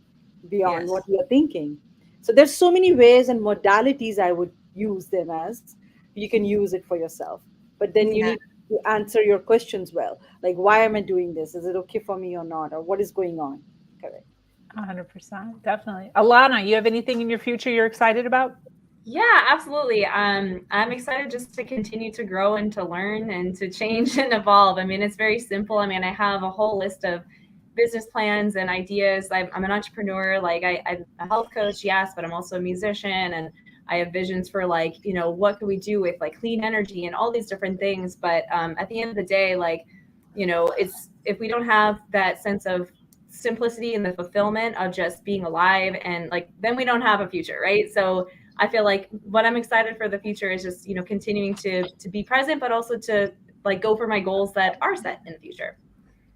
beyond Yes. what you're thinking. So there's so many ways and modalities I would use them as. You can use it for yourself, but then you Yeah. need to answer your questions well. Like, why am I doing this? Is it okay for me or not? Or what is going on? Correct. 100%, definitely. Alana, you have anything in your future you're excited about? Yeah, absolutely. I'm excited just to continue to grow and to learn and to change and evolve. I mean, it's very simple. I mean, I have a whole list of business plans and ideas. I'm an entrepreneur. Like I'm a health coach, yes, but I'm also a musician, and I have visions for like, what can we do with like clean energy and all these different things. But at the end of the day, like, it's if we don't have that sense of simplicity and the fulfillment of just being alive, and like then we don't have a future, right? So I feel like what I'm excited for the future is just, continuing to be present, but also to like go for my goals that are set in the future.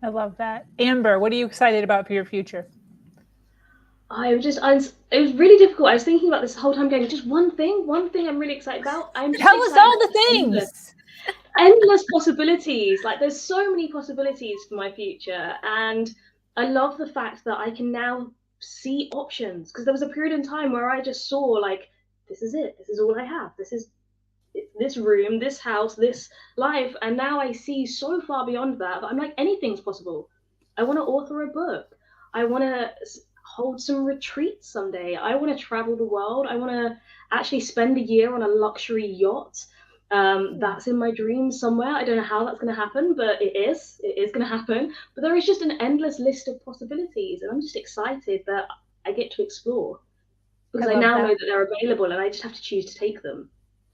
I love that. Amber, what are you excited about for your future? It was really difficult. I was thinking about this whole time, going, just one thing I'm really excited about. I'm just Tell us excited all about the things. endless possibilities. Like there's so many possibilities for my future, and I love the fact that I can now see options, because there was a period in time where I just saw like, this is it. This is all I have. This is this room, this house, this life, and now I see so far beyond that. I'm like, anything's possible. I want to author a book. I want to hold some retreats someday. I want to travel the world. I want to actually spend a year on a luxury yacht. That's in my dreams somewhere. I don't know how that's going to happen, but it is. It is going to happen. But there is just an endless list of possibilities, and I'm just excited that I get to explore, because I love now that. know that they're available, and I just have to choose to take them.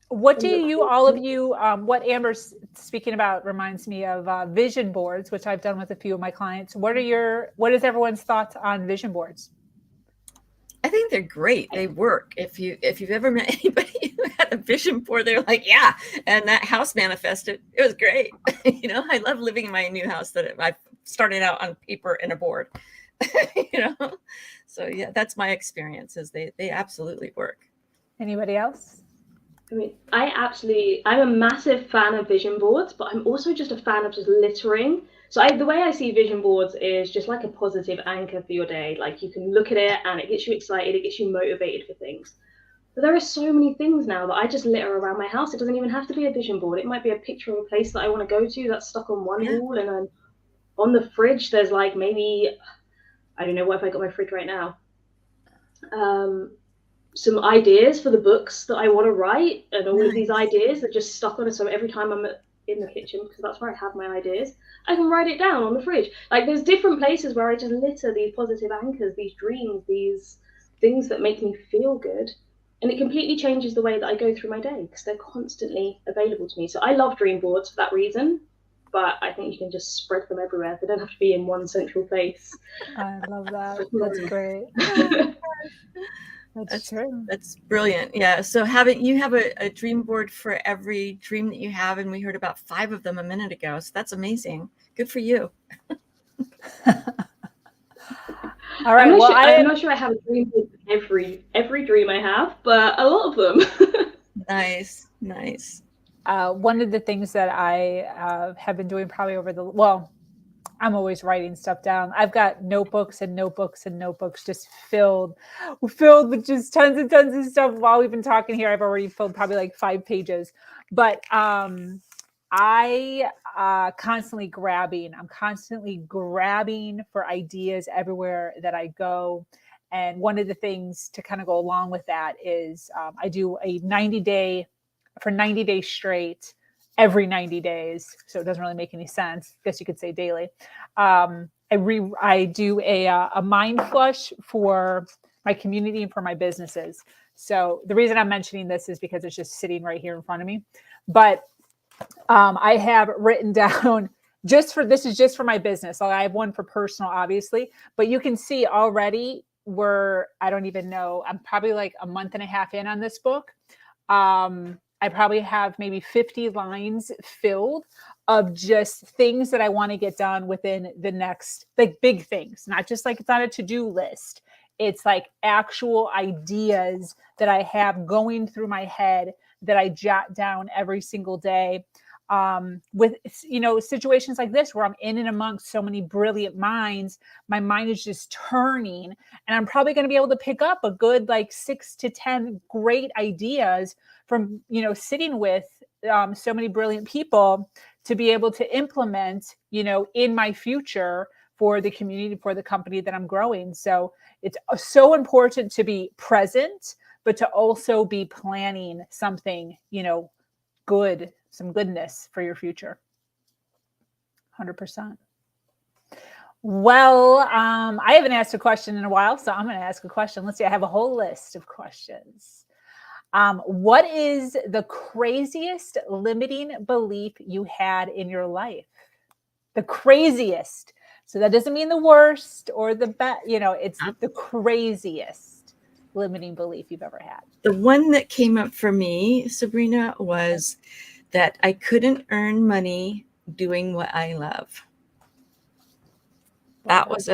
What do you, all of you, what Amber's speaking about reminds me of vision boards, which I've done with a few of my clients. What is everyone's thoughts on vision boards? I think they're great. They work. If you've ever met anybody who had a vision board, they're like, yeah, and that house manifested. It was great. I love living in my new house that I started out on paper and a board. So yeah, that's my experience. Is they absolutely work. Anybody else? I mean, I'm a massive fan of vision boards, but I'm also just a fan of just littering. So the way I see vision boards is just like a positive anchor for your day. Like you can look at it and it gets you excited, it gets you motivated for things. But there are so many things now that I just litter around my house. It doesn't even have to be a vision board. It might be a picture of a place that I want to go to that's stuck on one wall, and then on the fridge there's like maybe, I don't know, what if I got my fridge right now? Some ideas for the books that I want to write, and all of these ideas are just stuck on it. So every time I'm in the kitchen, because that's where I have my ideas, I can write it down on the fridge. Like there's different places where I just litter these positive anchors, these dreams, these things that make me feel good. And it completely changes the way that I go through my day, because they're constantly available to me. So I love dream boards for that reason, but I think you can just spread them everywhere. They don't have to be in one central place. I love that. That's great. That's true. That's brilliant. Yeah. So you have a dream board for every dream that you have, and we heard about 5 of them a minute ago. So that's amazing. Good for you. All right. I'm not sure I have a dream board for every dream I have, but a lot of them. Nice. One of the things that I have been doing probably I'm always writing stuff down. I've got notebooks and notebooks and notebooks just filled with just tons and tons of stuff. While we've been talking here, I've already filled probably like 5 pages. But I constantly grabbing. I'm constantly grabbing for ideas everywhere that I go. And one of the things to kind of go along with that is I do a 90 days straight, every 90 days. So it doesn't really make any sense. I guess you could say daily. I do a mind flush for my community and for my businesses. So the reason I'm mentioning this is because it's just sitting right here in front of me. But I have written down this is just for my business. I have one for personal, obviously, but you can see already I don't even know, I'm probably like a month and a half in on this book. I probably have maybe 50 lines filled of just things that I want to get done within the next, like big things, not just like it's on a to-do list. It's like actual ideas that I have going through my head that I jot down every single day. with, you know, situations like this where I'm in and amongst so many brilliant minds, my mind is just turning, and I'm probably going to be able to pick up a good like 6 to 10 great ideas from, you know, sitting with so many brilliant people to be able to implement, you know, in my future for the community, for the company that I'm growing. So it's so important to be present, but to also be planning something, you know, good, some goodness for your future. 100%. Well, I haven't asked a question in a while, so I'm going to ask a question. Let's see, I have a whole list of questions. What is the craziest limiting belief you had in your life? The craziest. So that doesn't mean the worst or the best, you know, it's the craziest limiting belief you've ever had. The one that came up for me, Sabrina, was that I couldn't earn money doing what I love. That was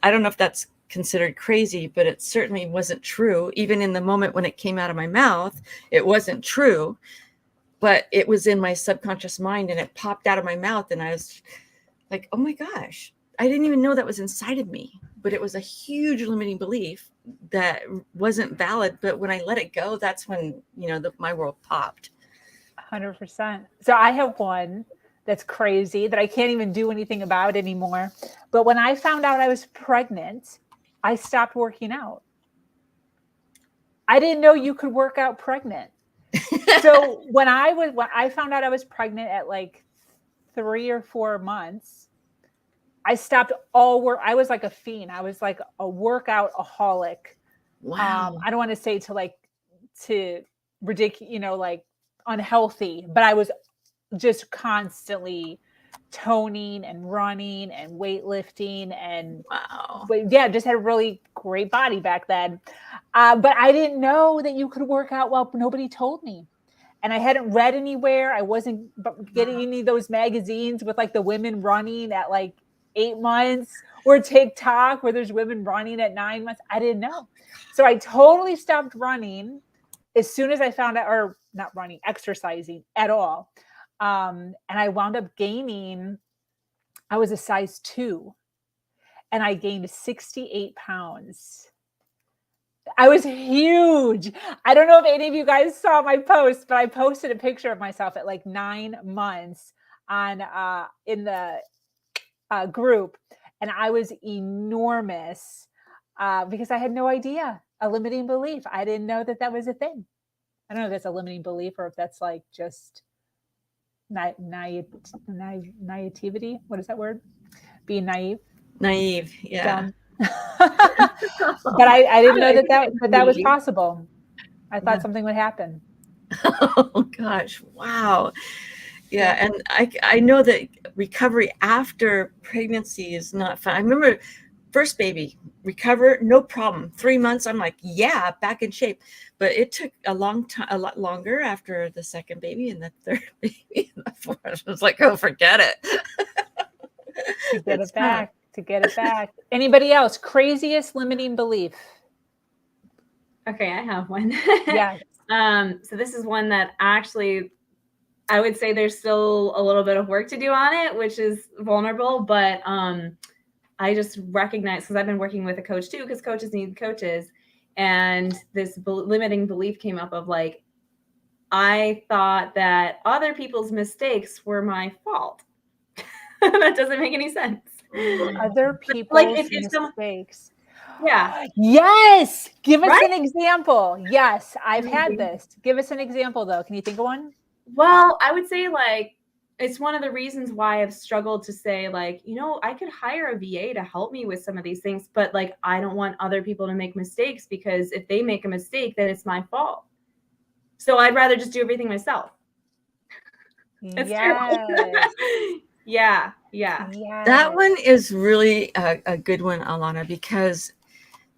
I don't know if that's considered crazy, but it certainly wasn't true. Even in the moment when it came out of my mouth, it wasn't true, but it was in my subconscious mind and it popped out of my mouth. And I was like, oh my gosh, I didn't even know that was inside of me, but it was a huge limiting belief that wasn't valid. But when I let it go, that's when, you know, my world popped. 100%. So I have one that's crazy that I can't even do anything about anymore. But when I found out I was pregnant, I stopped working out. I didn't know you could work out pregnant. So when I found out I was pregnant at like 3 or 4 months, I stopped all work. I was like a fiend. I was like a workout-aholic. Wow. I don't want to say to ridiculous, you know, like unhealthy, but I was just constantly toning and running and weightlifting and yeah, just had a really great body back then. But I didn't know that you could work out well. Nobody told me. And I hadn't read anywhere. I wasn't getting any of those magazines with like the women running at like 8 months or TikTok where there's women running at 9 months. I didn't know. So I totally stopped running as soon as I found out, or not running, exercising at all. And I wound up gaining, I was a size 2 and I gained 68 pounds. I was huge. I don't know if any of you guys saw my post, but I posted a picture of myself at like 9 months on in the group, and I was enormous because I had no idea. A limiting belief. I didn't know that was a thing. I don't know if that's a limiting belief or if that's like just naivety. What is that word? Being naive. Naive, yeah. Dumb. But I didn't know that was possible. I thought something would happen. Oh gosh, wow. Yeah, and I know that recovery after pregnancy is not fun. I remember first baby, recover, no problem. 3 months, I'm like, yeah, back in shape. But it took a long time, a lot longer after the second baby and the third baby and the fourth. I was like, oh, forget it. To get it back. To get it back. Anybody else? Craziest limiting belief? Okay, I have one. Yeah. So this is one that actually I would say there's still a little bit of work to do on it, which is vulnerable, but I just recognize, because I've been working with a coach too, because coaches need coaches. And this limiting belief came up of like, I thought that other people's mistakes were my fault. That doesn't make any sense. Other people's mistakes. Yeah. Yes. Give us an example. Yes, I've had this. Give us an example though. Can you think of one? Well, I would say like, it's one of the reasons why I've struggled to say like, you know, I could hire a VA to help me with some of these things, but like, I don't want other people to make mistakes because if they make a mistake, then it's my fault. So I'd rather just do everything myself. It's terrible. Yeah. That one is really a good one, Alana, because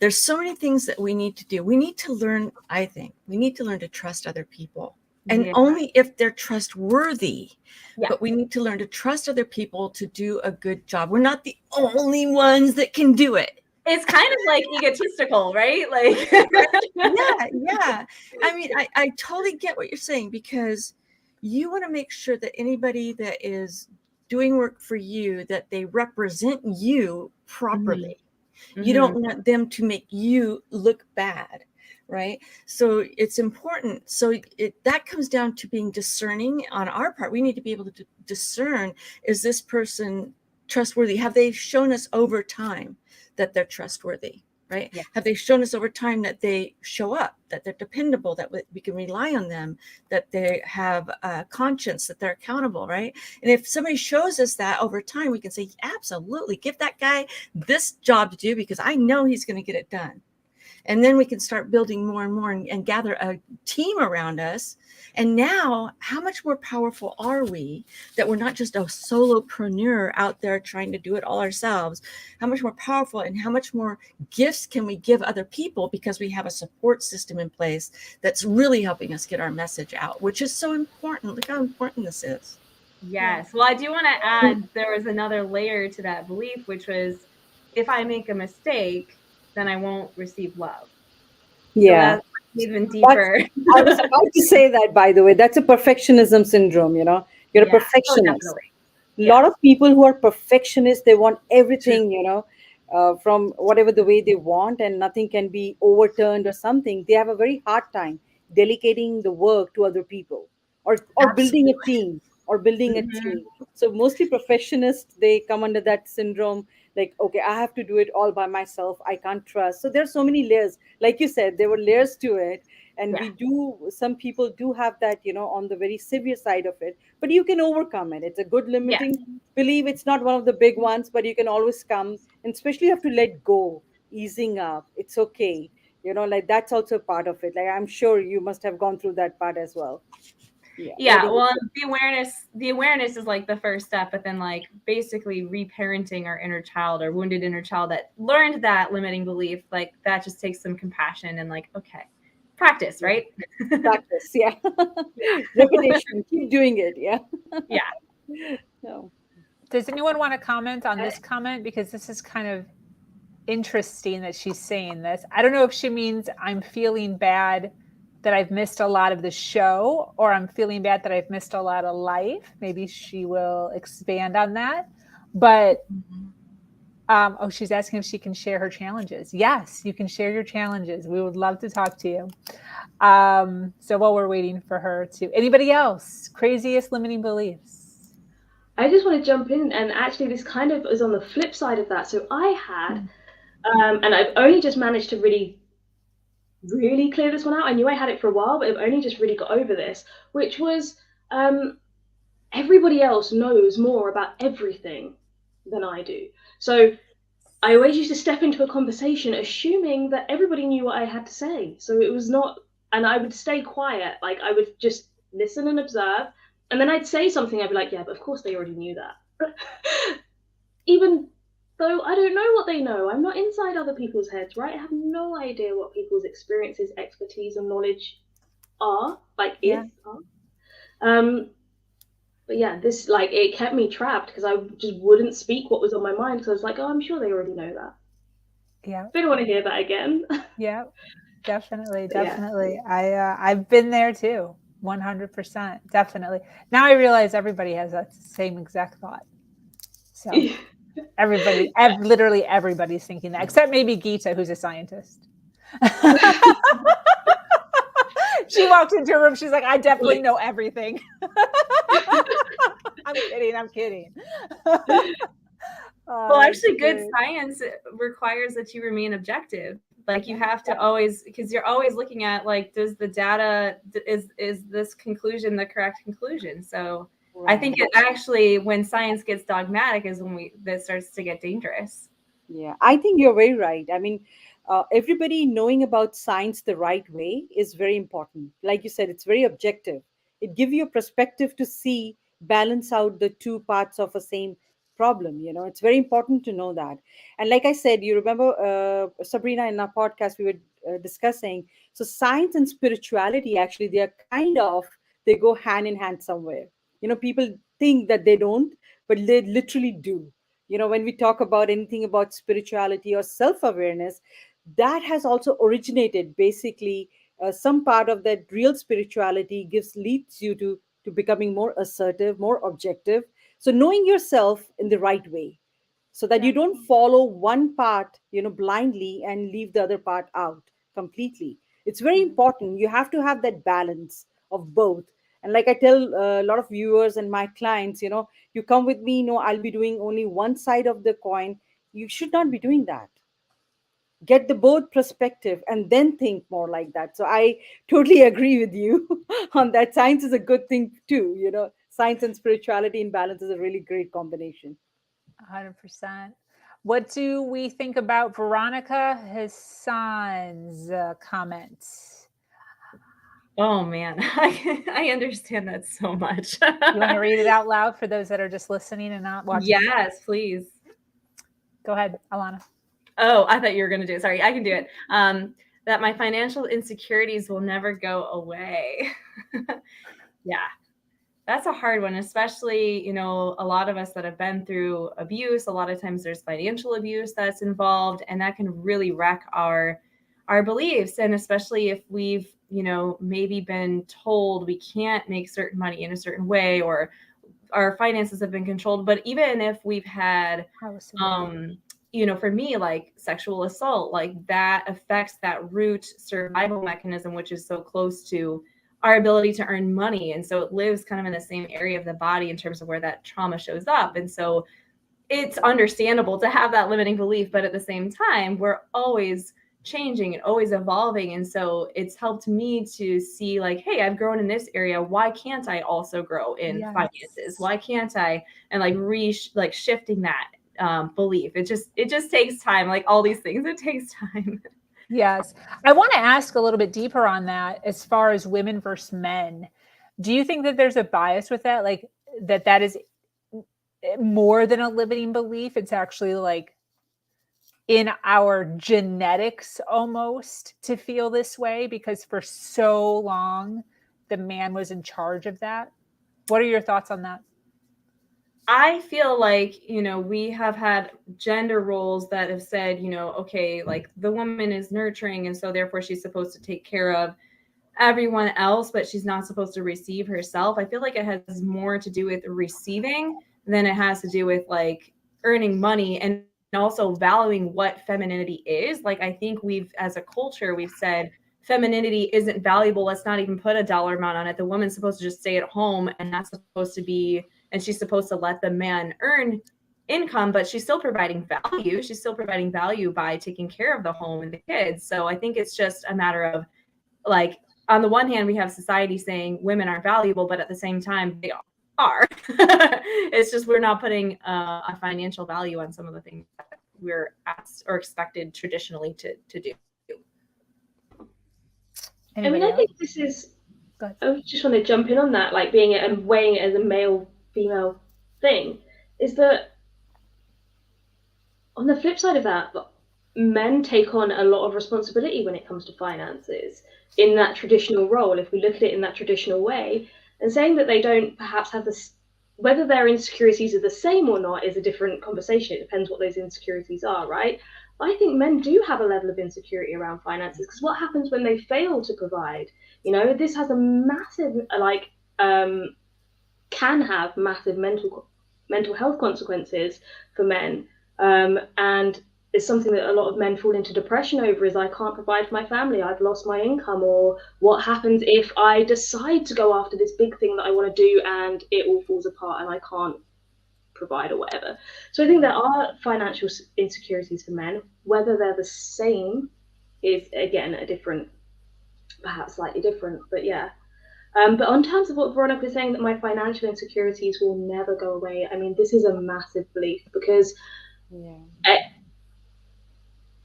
there's so many things that we need to do. We need to learn, I think, we need to learn to trust other people. And only if they're trustworthy. Yeah. But we need to learn to trust other people to do a good job. We're not the only ones that can do it. It's kind of like egotistical, right? Like yeah. I mean, I totally get what you're saying, because you want to make sure that anybody that is doing work for you, that they represent you properly. You don't want them to make you look bad, right? So it's important. So that comes down to being discerning on our part. We need to be able to discern, is this person trustworthy? Have they shown us over time that they're trustworthy? Right? Yes. Have they shown us over time that they show up, that they're dependable, that we can rely on them, that they have a conscience, that they're accountable, right? And if somebody shows us that over time, we can say, absolutely, give that guy this job to do because I know he's going to get it done. And then we can start building more and more and gather a team around us. And now, how much more powerful are we that we're not just a solopreneur out there trying to do it all ourselves? How much more powerful and how much more gifts can we give other people because we have a support system in place that's really helping us get our message out, which is so important. Look how important this is. Yes. Well, I do want to add there was another layer to that belief, which was if I make a mistake, then I won't receive love. Yeah. So that's even deeper. I was about to say that, by the way. That's a perfectionism syndrome, you know. You're a Yeah. Oh, perfectionist. definitely. A lot of people who are perfectionists, they want everything, you know, from whatever the way they want, and nothing can be overturned or something. They have a very hard time delegating the work to other people, or building a team, or building a team. So mostly perfectionists, they come under that syndrome, like, okay, I have to do it all by myself. I can't trust. So there's so many layers. Like you said, there were layers to it. And Yeah. we do, some people do have that, you know, on the very severe side of it, but you can overcome it. It's a good limiting belief. It's not one of the big ones, but you can always come, and especially you have to let go, easing up. It's okay. You know, like that's also part of it. Like I'm sure you must have gone through that part as well. Yeah. What Yeah, do you well, think? the awareness is like the first step, but then like basically reparenting our inner child or wounded inner child that learned that limiting belief, like that just takes some compassion and like, okay, practice, right? Practice, yeah. Repetition, keep doing it, yeah. Yeah. No. Does anyone want to comment on this comment? Because this is kind of interesting that she's saying this. I don't know if she means I'm feeling bad that I've missed a lot of the show, or I'm feeling bad that I've missed a lot of life. Maybe she will expand on that. But she's asking if she can share her challenges. Yes, you can share your challenges. We would love to talk to you. So while we're waiting for her to, anybody else, craziest limiting beliefs? I just want to jump in, and actually this kind of is on the flip side of that. So I had, and I've only just managed to really clear this one out. I knew I had it for a while, but I've only just really got over this, which was everybody else knows more about everything than I do. So I always used to step into a conversation assuming that everybody knew what I had to say. So it was not, and I would stay quiet. Like I would just listen and observe. And then I'd say something, I'd be like, yeah, but of course they already knew that. Even though I don't know what they know. I'm not inside other people's heads, right? I have no idea what people's experiences, expertise, and knowledge are, like, but yeah, this, like, it kept me trapped because I just wouldn't speak what was on my mind because I was like, oh, I'm sure they already know that. Yeah. I don't want to hear that again. Yeah, definitely. Yeah. I've been there too. 100%. Definitely. Now I realize everybody has that same exact thought. So everybody, literally everybody's thinking that, except maybe Geeta, who's a scientist. She walked into a room. She's like, I definitely know everything. I'm kidding. Well, actually, good science requires that you remain objective. Like you have to always, because you're always looking at like, does the data, is this conclusion the correct conclusion? So I think it actually, when science gets dogmatic is when that starts to get dangerous. Yeah, I think you're very right. I mean, everybody knowing about science the right way is very important. Like you said, it's very objective. It gives you a perspective to see, balance out the two parts of a same problem. You know, it's very important to know that. And like I said, you remember, Sabrina, in our podcast, we were discussing. So science and spirituality, actually, they are kind of, they go hand in hand somewhere. You know, people think that they don't, but they literally do. You know, when we talk about anything about spirituality or self-awareness, that has also originated basically, some part of that real spirituality gives leads you to to becoming more assertive, more objective. So knowing yourself in the right way, so that you don't follow one part, blindly and leave the other part out completely. It's very important. You have to have that balance of both. And like I tell a lot of viewers and my clients, you come with me, I'll be doing only one side of the coin. You should not be doing that. Get the both perspective and then think more like that. So I totally agree with you on that. Science is a good thing too. Science and spirituality in balance is a really great combination. 100%. What do we think about Veronica Hassan's comments? Oh man, I understand that so much. You want to read it out loud for those that are just listening and not watching? Yes, please. Go ahead, Alana. Oh, I thought you were going to do it. Sorry, I can do it. That my financial insecurities will never go away. Yeah, that's a hard one, especially, a lot of us that have been through abuse, a lot of times there's financial abuse that's involved, and that can really wreck our beliefs. And especially if we've, maybe been told we can't make certain money in a certain way, or our finances have been controlled. But even if we've had, for me, like sexual assault, like that affects that root survival mechanism, which is so close to our ability to earn money. And so it lives kind of in the same area of the body in terms of where that trauma shows up. And so it's understandable to have that limiting belief, but at the same time, we're always changing and always evolving. And so it's helped me to see like, hey, I've grown in this area. Why can't I also grow in finances? Why can't I? And like shifting that belief. It just takes time. Like all these things, it takes time. Yes. I want to ask a little bit deeper on that as far as women versus men. Do you think that there's a bias with that? Like that is more than a limiting belief? It's actually like in our genetics almost to feel this way, because for so long the man was in charge of that. What are your thoughts on that? I feel like, we have had gender roles that have said, okay, like the woman is nurturing, and so therefore she's supposed to take care of everyone else, but she's not supposed to receive herself. I feel like it has more to do with receiving than it has to do with like earning money, and also valuing what femininity is. Like, I think as a culture, we've said femininity isn't valuable. Let's not even put a dollar amount on it. The woman's supposed to just stay at home, and that's supposed to be, and she's supposed to let the man earn income, but she's still providing value. She's still providing value by taking care of the home and the kids. So I think it's just a matter of like, on the one hand, we have society saying women aren't valuable, but at the same time, they are. It's just we're not putting a financial value on some of the things that we're asked or expected traditionally to do. I mean, I think this is, I just want to jump in on that, like being it and weighing it as a male-female thing, is that on the flip side of that, men take on a lot of responsibility when it comes to finances in that traditional role, if we look at it in that traditional way. And saying that they don't perhaps have this, whether their insecurities are the same or not is a different conversation. It depends what those insecurities are, right? But I think men do have a level of insecurity around finances, because what happens when they fail to provide? This has a massive, can have massive mental health consequences for men. And it's something that a lot of men fall into depression over, is I can't provide for my family, I've lost my income, or what happens if I decide to go after this big thing that I want to do and it all falls apart and I can't provide or whatever. So I think there are financial insecurities for men. Whether they're the same is, again, a different, perhaps slightly different, but yeah. But on terms of what Veronica was saying, that my financial insecurities will never go away, I mean, this is a massive belief, because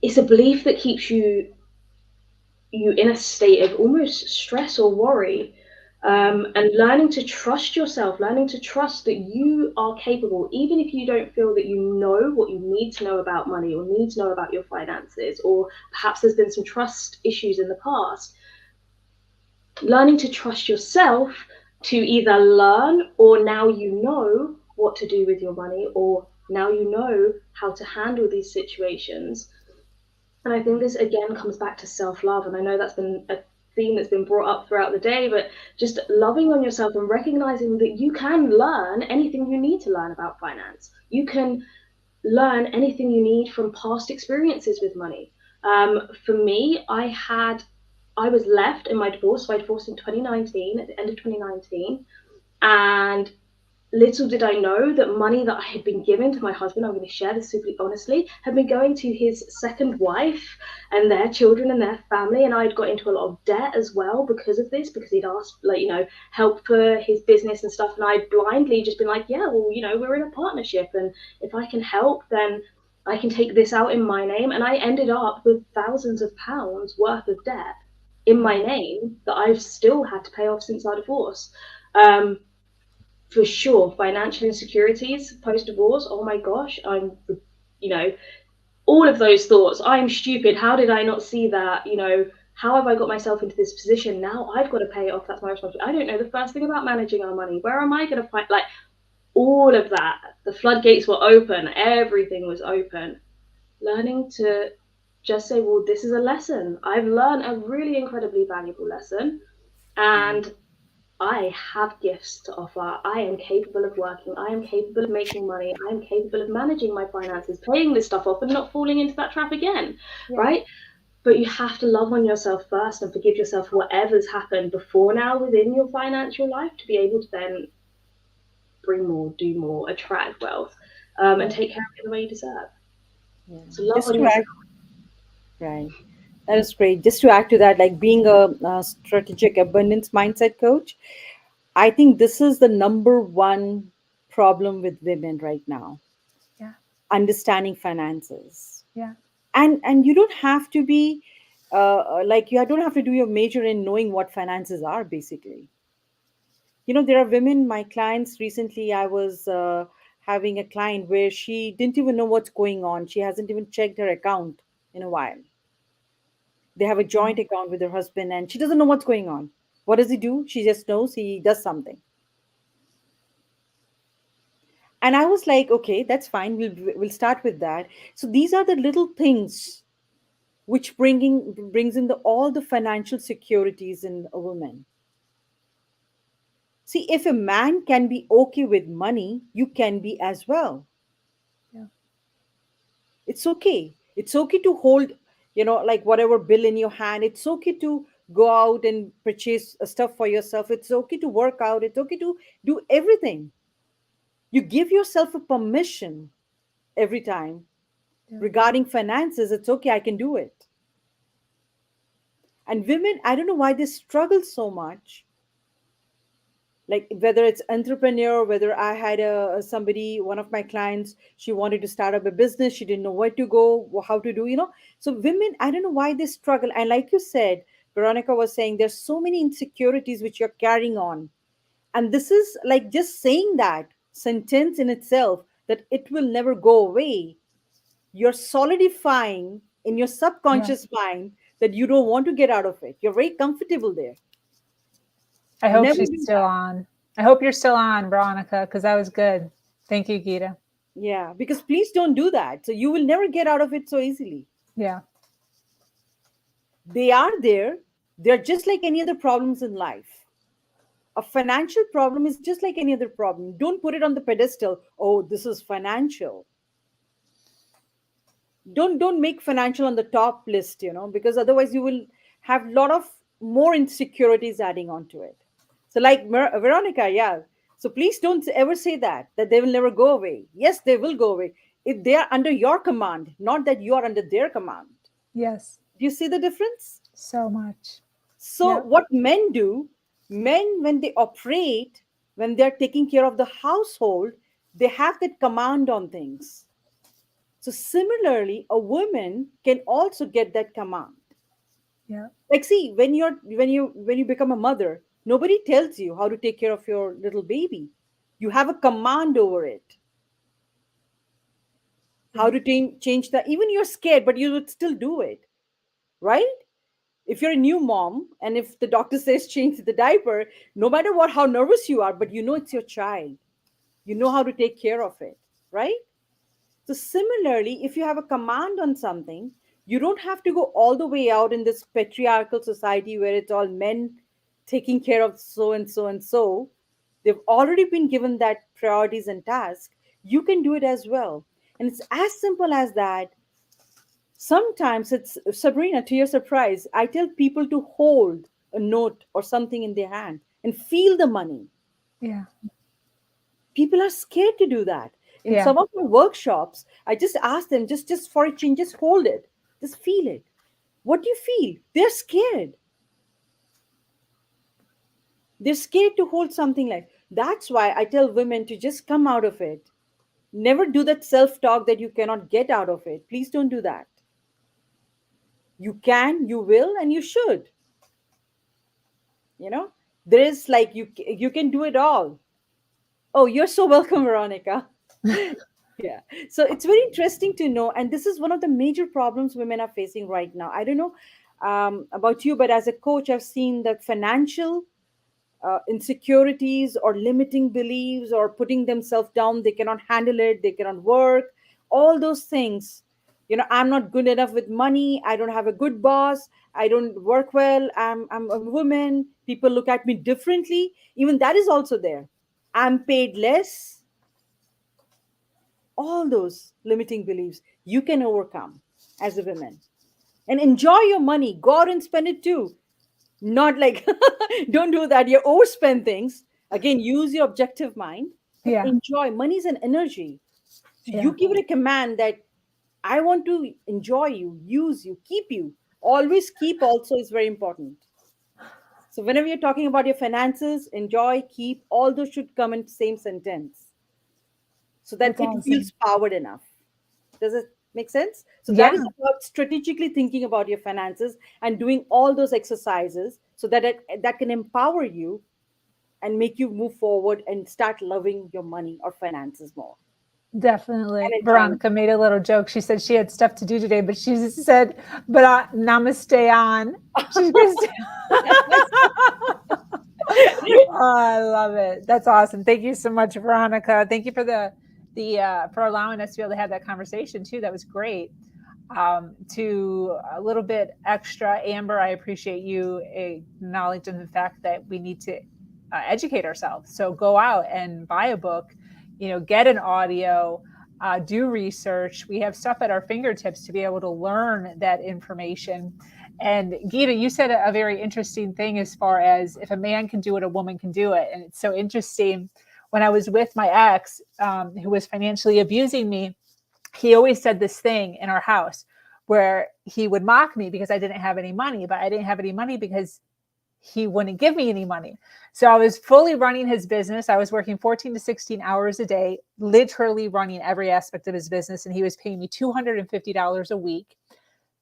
it's a belief that keeps you in a state of almost stress or worry, and learning to trust yourself, learning to trust that you are capable, even if you don't feel that you know what you need to know about money or need to know about your finances, or perhaps there's been some trust issues in the past. Learning to trust yourself to either learn, or now you know what to do with your money, or now you know how to handle these situations. And I think this again comes back to self-love. And I know that's been a theme that's been brought up throughout the day, but just loving on yourself and recognizing that you can learn anything you need to learn about finance. You can learn anything you need from past experiences with money. For me, I was left in my divorce. So I divorced in 2019, at the end of 2019, and little did I know that money that I had been given to my husband, I'm going to share this super honestly, had been going to his second wife and their children and their family. And I'd got into a lot of debt as well because of this, because he'd asked, like, help for his business and stuff. And I'd blindly just been like, yeah, well, we're in a partnership. And if I can help, then I can take this out in my name. And I ended up with thousands of pounds worth of debt in my name that I've still had to pay off since our divorce. For sure, financial insecurities post divorce. Oh my gosh, all of those thoughts. I'm stupid. How did I not see that? How have I got myself into this position? Now I've got to pay it off. That's my responsibility. I don't know the first thing about managing our money. Where am I going to find, like, all of that? The floodgates were open. Everything was open. Learning to just say, well, this is a lesson. I've learned a really incredibly valuable lesson. And I have gifts to offer. I am capable of working. I am capable of making money. I am capable of managing my finances, paying this stuff off and not falling into that trap again, right? But you have to love on yourself first and forgive yourself for whatever's happened before now within your financial life to be able to then bring more, do more, attract wealth, and take care of it the way you deserve. So love Just on to yourself. add, right. That is great. Just to add to that, like being a strategic abundance mindset coach, I think this is the number one problem with women right now. Yeah. Understanding finances. Yeah. And you don't have to be like you don't have to do your major in knowing what finances are basically. There are women, my clients. Recently I was having a client where she didn't even know what's going on. She hasn't even checked her account in a while. They have a joint account with her husband and she doesn't know what's going on. What does he do? She just knows he does something. And I was like, okay, that's fine. We'll start with that. So these are the little things which brings in all the financial securities in a woman. See, if a man can be okay with money, you can be as well. Yeah. It's okay. It's okay to hold, like whatever bill in your hand. It's okay to go out and purchase stuff for yourself. It's okay to work out. It's okay to do everything. You give yourself a permission every time. Regarding finances, it's okay, I can do it. And women, I don't know why they struggle so much. Like whether it's entrepreneur, whether I had one of my clients, she wanted to start up a business, she didn't know where to go, how to do. So women, I don't know why they struggle. And like you said, Veronica was saying, there's so many insecurities which you're carrying on. And this is like just saying that sentence in itself, that it will never go away. You're solidifying in your subconscious mind that you don't want to get out of it. You're very comfortable there. I hope Never she's do still that. on. I hope you're still on, Veronica, because that was good. Thank you, Geeta. Yeah, because please don't do that. So you will never get out of it so easily. Yeah. They are there. They're just like any other problems in life. A financial problem is just like any other problem. Don't put it on the pedestal. Oh, this is financial. Don't make financial on the top list, because otherwise you will have a lot of more insecurities adding on to it. So like Veronica, yeah. So please don't ever say that they will never go away. Yes, they will go away if they are under your command, not that you are under their command. Yes. Do you see the difference? So much. So what men do, when they operate, when they're taking care of the household, they have that command on things. So similarly, a woman can also get that command. Yeah. Like, see, when you become a mother, nobody tells you how to take care of your little baby. You have a command over it. How to change that. Even you're scared, but you would still do it, right? If you're a new mom and if the doctor says change the diaper, no matter how nervous you are, but it's your child. You know how to take care of it, right? So similarly, if you have a command on something, You don't have to go all the way out in this patriarchal society where it's all men taking care of so and so and so. They've already been given that priorities and tasks. You can do it as well. And it's as simple as that. Sometimes it's, Sabrina, to your surprise, I tell people to hold a note or something in their hand and feel the money. Yeah. People are scared to do that. In Yeah. some of my workshops, I just ask them, just for a change, just hold it, just feel it. What do you feel? They're scared. They're scared to hold something like. That's why I tell women to just come out of it. Never do that self-talk that you cannot get out of it. Please don't do that. You can, you will, and you should. You know, there is like you can do it all. Oh, you're so welcome, Veronica. Yeah. So it's very interesting to know. And this is one of the major problems women are facing right now. I don't know about you, but as a coach, I've seen that financial insecurities or limiting beliefs or putting themselves down, they cannot handle it, they cannot work, all those things. I'm not good enough with money, I don't have a good boss, I don't work well, I'm a woman, people look at me differently. Even that is also there. I'm paid less. All those limiting beliefs you can overcome as a woman and enjoy your money. Go out and spend it too. Not like, don't do that. You overspend things. Again, use your objective mind, but Yeah. enjoy. Money is an energy. So Yeah. you give it a command that I want to enjoy you, use you, keep you. Always keep also is very important. So whenever you're talking about your finances, enjoy, keep, all those should come in the same sentence so that That's it awesome. feels powered enough. Does it make sense? So that Yeah. is about strategically thinking about your finances and doing all those exercises so that that can empower you and make you move forward and start loving your money or finances more Definitely. and enjoying. Veronica made a little joke. She said she had stuff to do today, but she said, but namaste on. She's going to Oh, I love it. That's awesome. Thank you so much, Veronica. Thank you for the for allowing us to be able to have that conversation too. That was great. To a little bit extra, Amber, I appreciate you acknowledging the fact that we need to educate ourselves. So go out and buy a book, get an audio, do research. We have stuff at our fingertips to be able to learn that information. And Gita, you said a very interesting thing as far as if a man can do it, a woman can do it. And it's so interesting. When I was with my ex, who was financially abusing me, he always said this thing in our house where he would mock me because I didn't have any money, but I didn't have any money because he wouldn't give me any money. So I was fully running his business. I was working 14 to 16 hours a day, literally running every aspect of his business. And he was paying me $250 a week.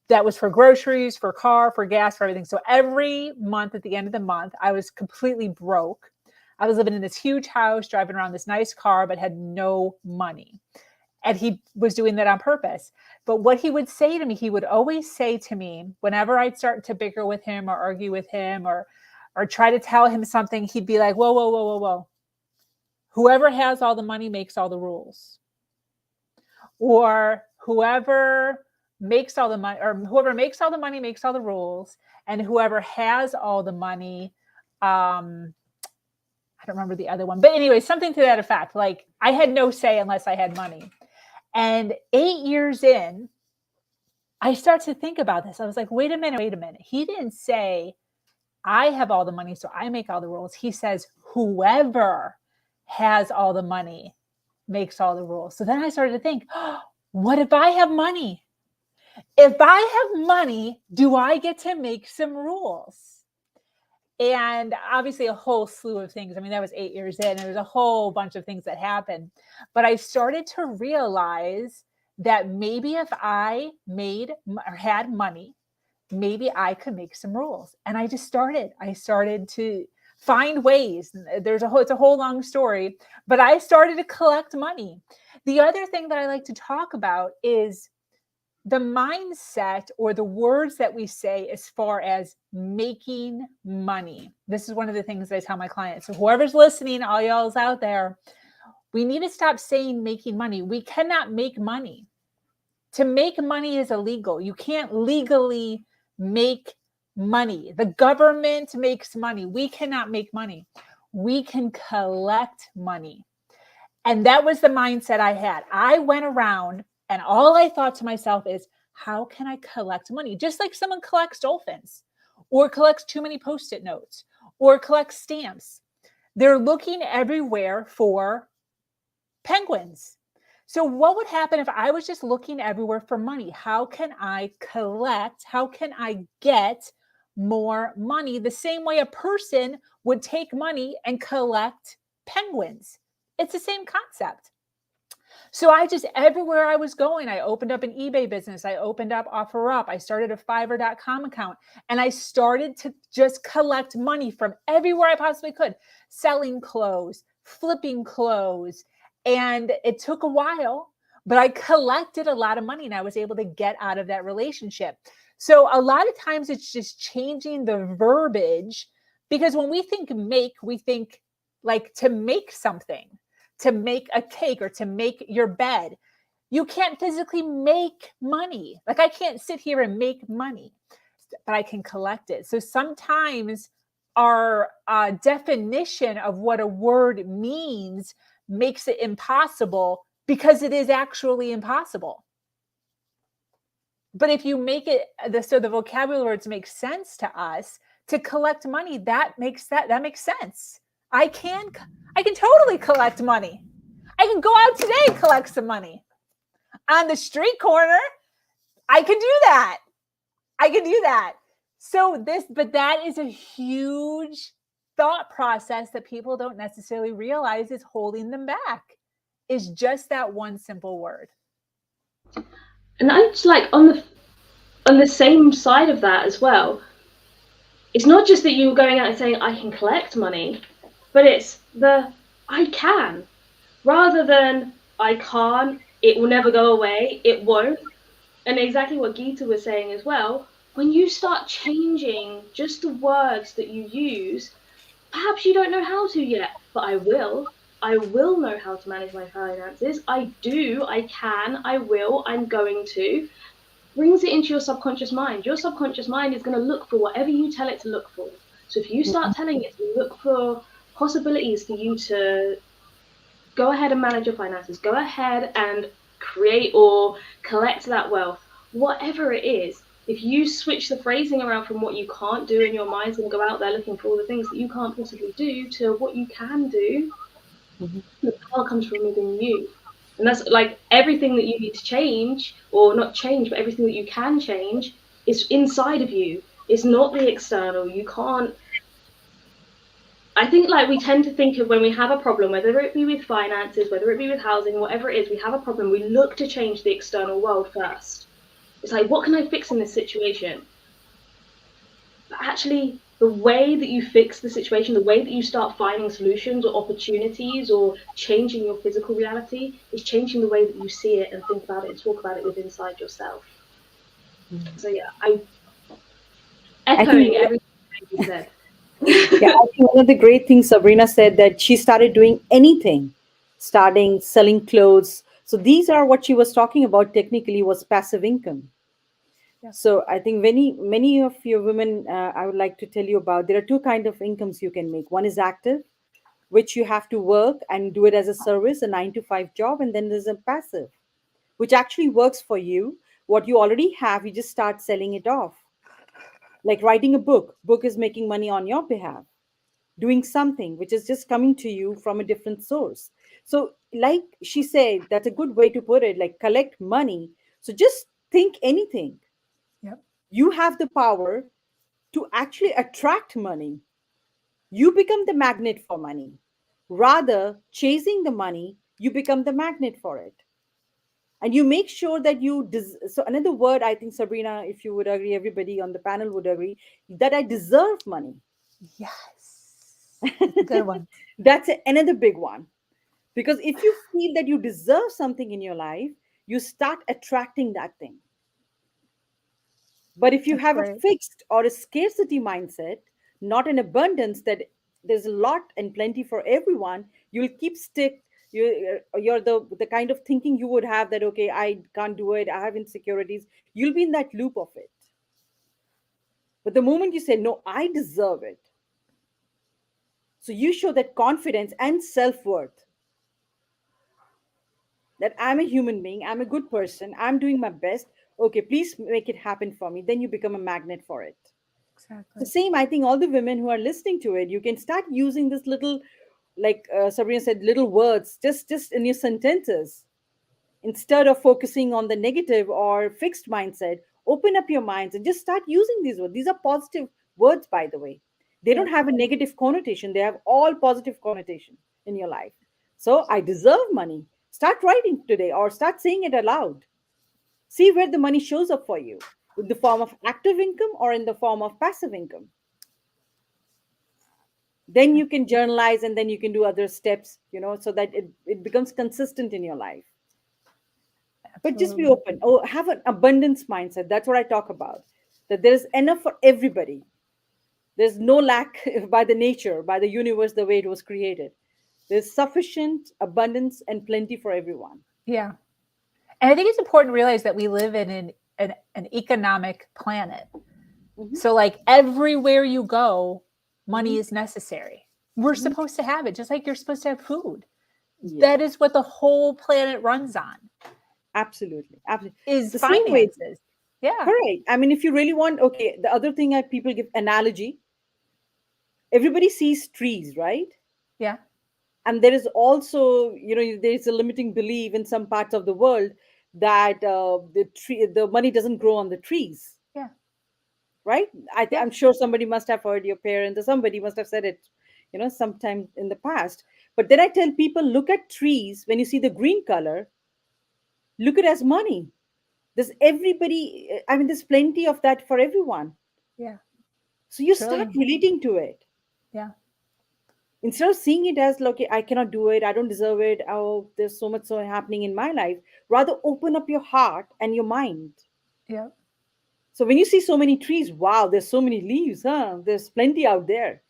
That was for groceries, for car, for gas, for everything. So every month at the end of the month, I was completely broke. I was living in this huge house, driving around this nice car, but had no money. And he was doing that on purpose. But what he would say to me, he would always say to me, whenever I'd start to bicker with him or argue with him or try to tell him something, he'd be like, whoa, whoa, whoa, whoa, whoa. Whoever has all the money makes all the rules. Or whoever makes all the money, or whoever makes all the money makes all the rules. And whoever has all the money, I don't remember the other one. But anyway, something to that effect. Like I had no say unless I had money. And 8 years in, I start to think about this. I was like, wait a minute. He didn't say, I have all the money, so I make all the rules. He says, whoever has all the money makes all the rules. So then I started to think, oh, what if I have money? If I have money, do I get to make some rules? And obviously a whole slew of things. I mean, that was 8 years in, and there was a whole bunch of things that happened. But I started to realize that maybe if I made or had money, maybe I could make some rules. And I started to find ways. It's a whole long story, but I started to collect money. The other thing that I like to talk about is the mindset or the words that we say as far as making money. This is one of the things I tell my clients. So whoever's listening, all y'all's out there, we need to stop saying making money. We cannot make money. To make money is illegal. You can't legally make money. The government makes money. We cannot make money. We can collect money. And that was the mindset I had. I went around and all I thought to myself is, how can I collect money? Just like someone collects dolphins or collects too many Post-it notes or collects stamps. They're looking everywhere for penguins. So what would happen if I was just looking everywhere for money? How can I collect? How can I get more money? The same way a person would take money and collect penguins. It's the same concept. So I just, everywhere I was going, I opened up an eBay business. I opened up OfferUp. I started a Fiverr.com account and I started to just collect money from everywhere I possibly could, selling clothes, flipping clothes. And it took a while, but I collected a lot of money and I was able to get out of that relationship. So a lot of times it's just changing the verbiage, because when we think make, we think like to make something, to make a cake or to make your bed. You can't physically make money. Like I can't sit here and make money, but I can collect it. So sometimes our definition of what a word means makes it impossible because it is actually impossible. But if you make it so the vocabulary words make sense to us, to collect money, that makes sense. I can totally collect money. I can go out today and collect some money on the street corner. I can do that. So but that is a huge thought process that people don't necessarily realize is holding them back, is just that one simple word. And I'm just like on the same side of that as well. It's not just that you're going out and saying I can collect money, but it's the I can, rather than I can't, it will never go away, it won't. And exactly what Geeta was saying as well, when you start changing just the words that you use, perhaps you don't know how to yet, but I will know how to manage my finances. I do, I can, I will, I'm going to. Brings it into your subconscious mind. Your subconscious mind is going to look for whatever you tell it to look for. So if you start telling it to look for possibilities for you to go ahead and manage your finances, go ahead and create or collect that wealth, whatever it is, if you switch the phrasing around from what you can't do in your mind and go out there looking for all the things that you can't possibly do to what you can do, the power comes from within you. And that's like everything that you need to change, or not change, but everything that you can change is inside of you. It's not the external. You can't. I think like we tend to think of when we have a problem, whether it be with finances, whether it be with housing, whatever it is, we have a problem, we look to change the external world first. It's like, what can I fix in this situation? But actually, the way that you fix the situation, the way that you start finding solutions or opportunities or changing your physical reality is changing the way that you see it and think about it and talk about it within inside yourself. So yeah, I'm echoing everything you said. Yeah, I think one of the great things Sabrina said, that she started doing anything, starting selling clothes. So these are what she was talking about technically was passive income. Yeah. So I think many of your women, I would like to tell you about, there are two kinds of incomes you can make. One is active, which you have to work and do it as a service, a 9 to 5 job. And then there's a passive, which actually works for you. What you already have, you just start selling it off. Like writing a book is making money on your behalf. Doing something which is just coming to you from a different source. So like she said, that's a good way to put it, like collect money. So just think anything. Yep. You have the power to actually attract money. You become the magnet for money. Rather chasing the money, you become the magnet for it. And you make sure that so another word, I think, Sabrina, if you would agree, everybody on the panel would agree, that I deserve money. Yes. Good one. That's another big one. Because if you feel that you deserve something in your life, you start attracting that thing. But if you have a fixed or a scarcity mindset, not an abundance that there's a lot and plenty for everyone, you'll keep You're the kind of thinking you would have, that okay, I can't do it, I have insecurities, you'll be in that loop of it. But the moment you say, no, I deserve it, so you show that confidence and self-worth, that I'm a human being, I'm a good person, I'm doing my best, okay, please make it happen for me, then you become a magnet for it. Exactly. The same, I think all the women who are listening to it, you can start using this little, like Sabrina said, little words, just in your sentences. Instead of focusing on the negative or fixed mindset, open up your minds and just start using these words. These are positive words, by the way. They don't have a negative connotation, they have all positive connotation in your life. So, I deserve money. Start writing today or start saying it aloud. See where the money shows up for you, in the form of active income or in the form of passive income. Then you can journalize, and then you can do other steps, so that it becomes consistent in your life. But just be open. Oh, have an abundance mindset. That's what I talk about. That there's enough for everybody. There's no lack by the nature, by the universe, the way it was created. There's sufficient abundance and plenty for everyone. Yeah. And I think it's important to realize that we live in an economic planet. So like everywhere you go, money is necessary. We're supposed to have it, just like you're supposed to have food. Yeah. That is what the whole planet runs on. Absolutely. Is The same way. finances. Yeah. Correct. I mean, if you really want, okay, the other thing people give analogy. Everybody sees trees, right? Yeah. And there is also, there's a limiting belief in some parts of the world that the money doesn't grow on the trees. Yeah. Right? I'm sure somebody must have heard, your parents or somebody must have said it, sometime in the past. But then I tell people, look at trees. When you see the green color, look at it as money. There's there's plenty of that for everyone. Yeah. So you start relating to it. Yeah. Instead of seeing it as, like, I cannot do it, I don't deserve it, oh, there's so much happening in my life, rather open up your heart and your mind. Yeah. So when you see so many trees, wow, there's so many leaves, there's plenty out there.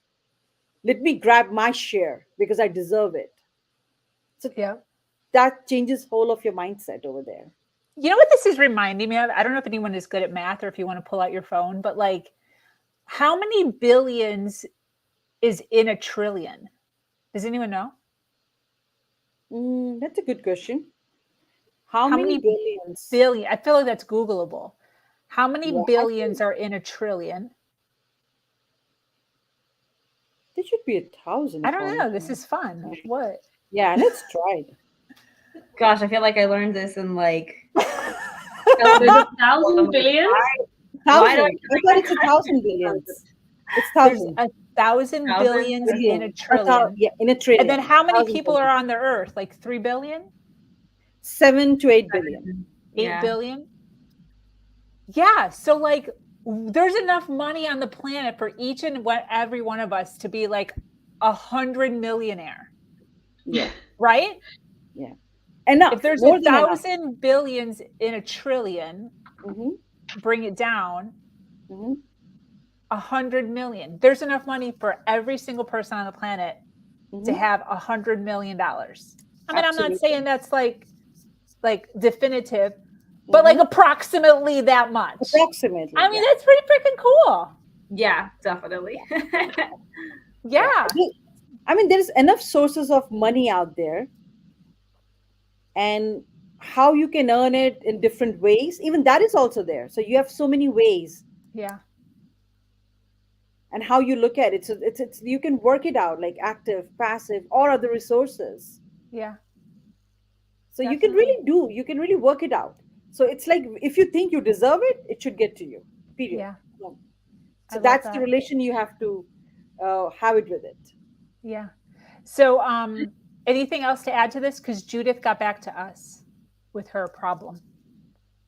Let me grab my share because I deserve it. So that changes whole of your mindset over there. You know what this is reminding me of? I don't know if anyone is good at math or if you want to pull out your phone, but like, how many billions is in a trillion? Does anyone know? That's a good question. How many billions? I feel like that's Googleable. How many billions are in a trillion? There should be 1,000. I don't know. This is fun. What? Yeah, let's try it. Gosh, I feel like I learned this in like. There's 1,000 billions? 1,000. I thought it's 1,000 billions. It's 1,000. 1,000 billions in a trillion. Yeah, in a trillion. And then how many people are on the earth? Like 3 billion? 7 to 8 billion. 8 billion? Yeah. So like, there's enough money on the planet for each and every one of us to be like 100 millionaire. Yeah. Right? Yeah. Enough. If there's 1,000 billions in a trillion, bring it down. 100 million. There's enough money for every single person on the planet to have $100 million. I mean, I'm not saying that's like definitive, but like approximately that much. Approximately. I mean, that's pretty freaking cool. Yeah, definitely. Yeah. I mean, there's enough sources of money out there, and how you can earn it in different ways, even that is also there. So you have so many ways. Yeah. And how you look at it. So it's you can work it out, like active, passive, or other resources. Yeah. So you can really work it out. So it's like, if you think you deserve it, it should get to you. Period. Yeah. So that's the relation you have to have it with it. Yeah. So anything else to add to this? Because Judith got back to us with her problem.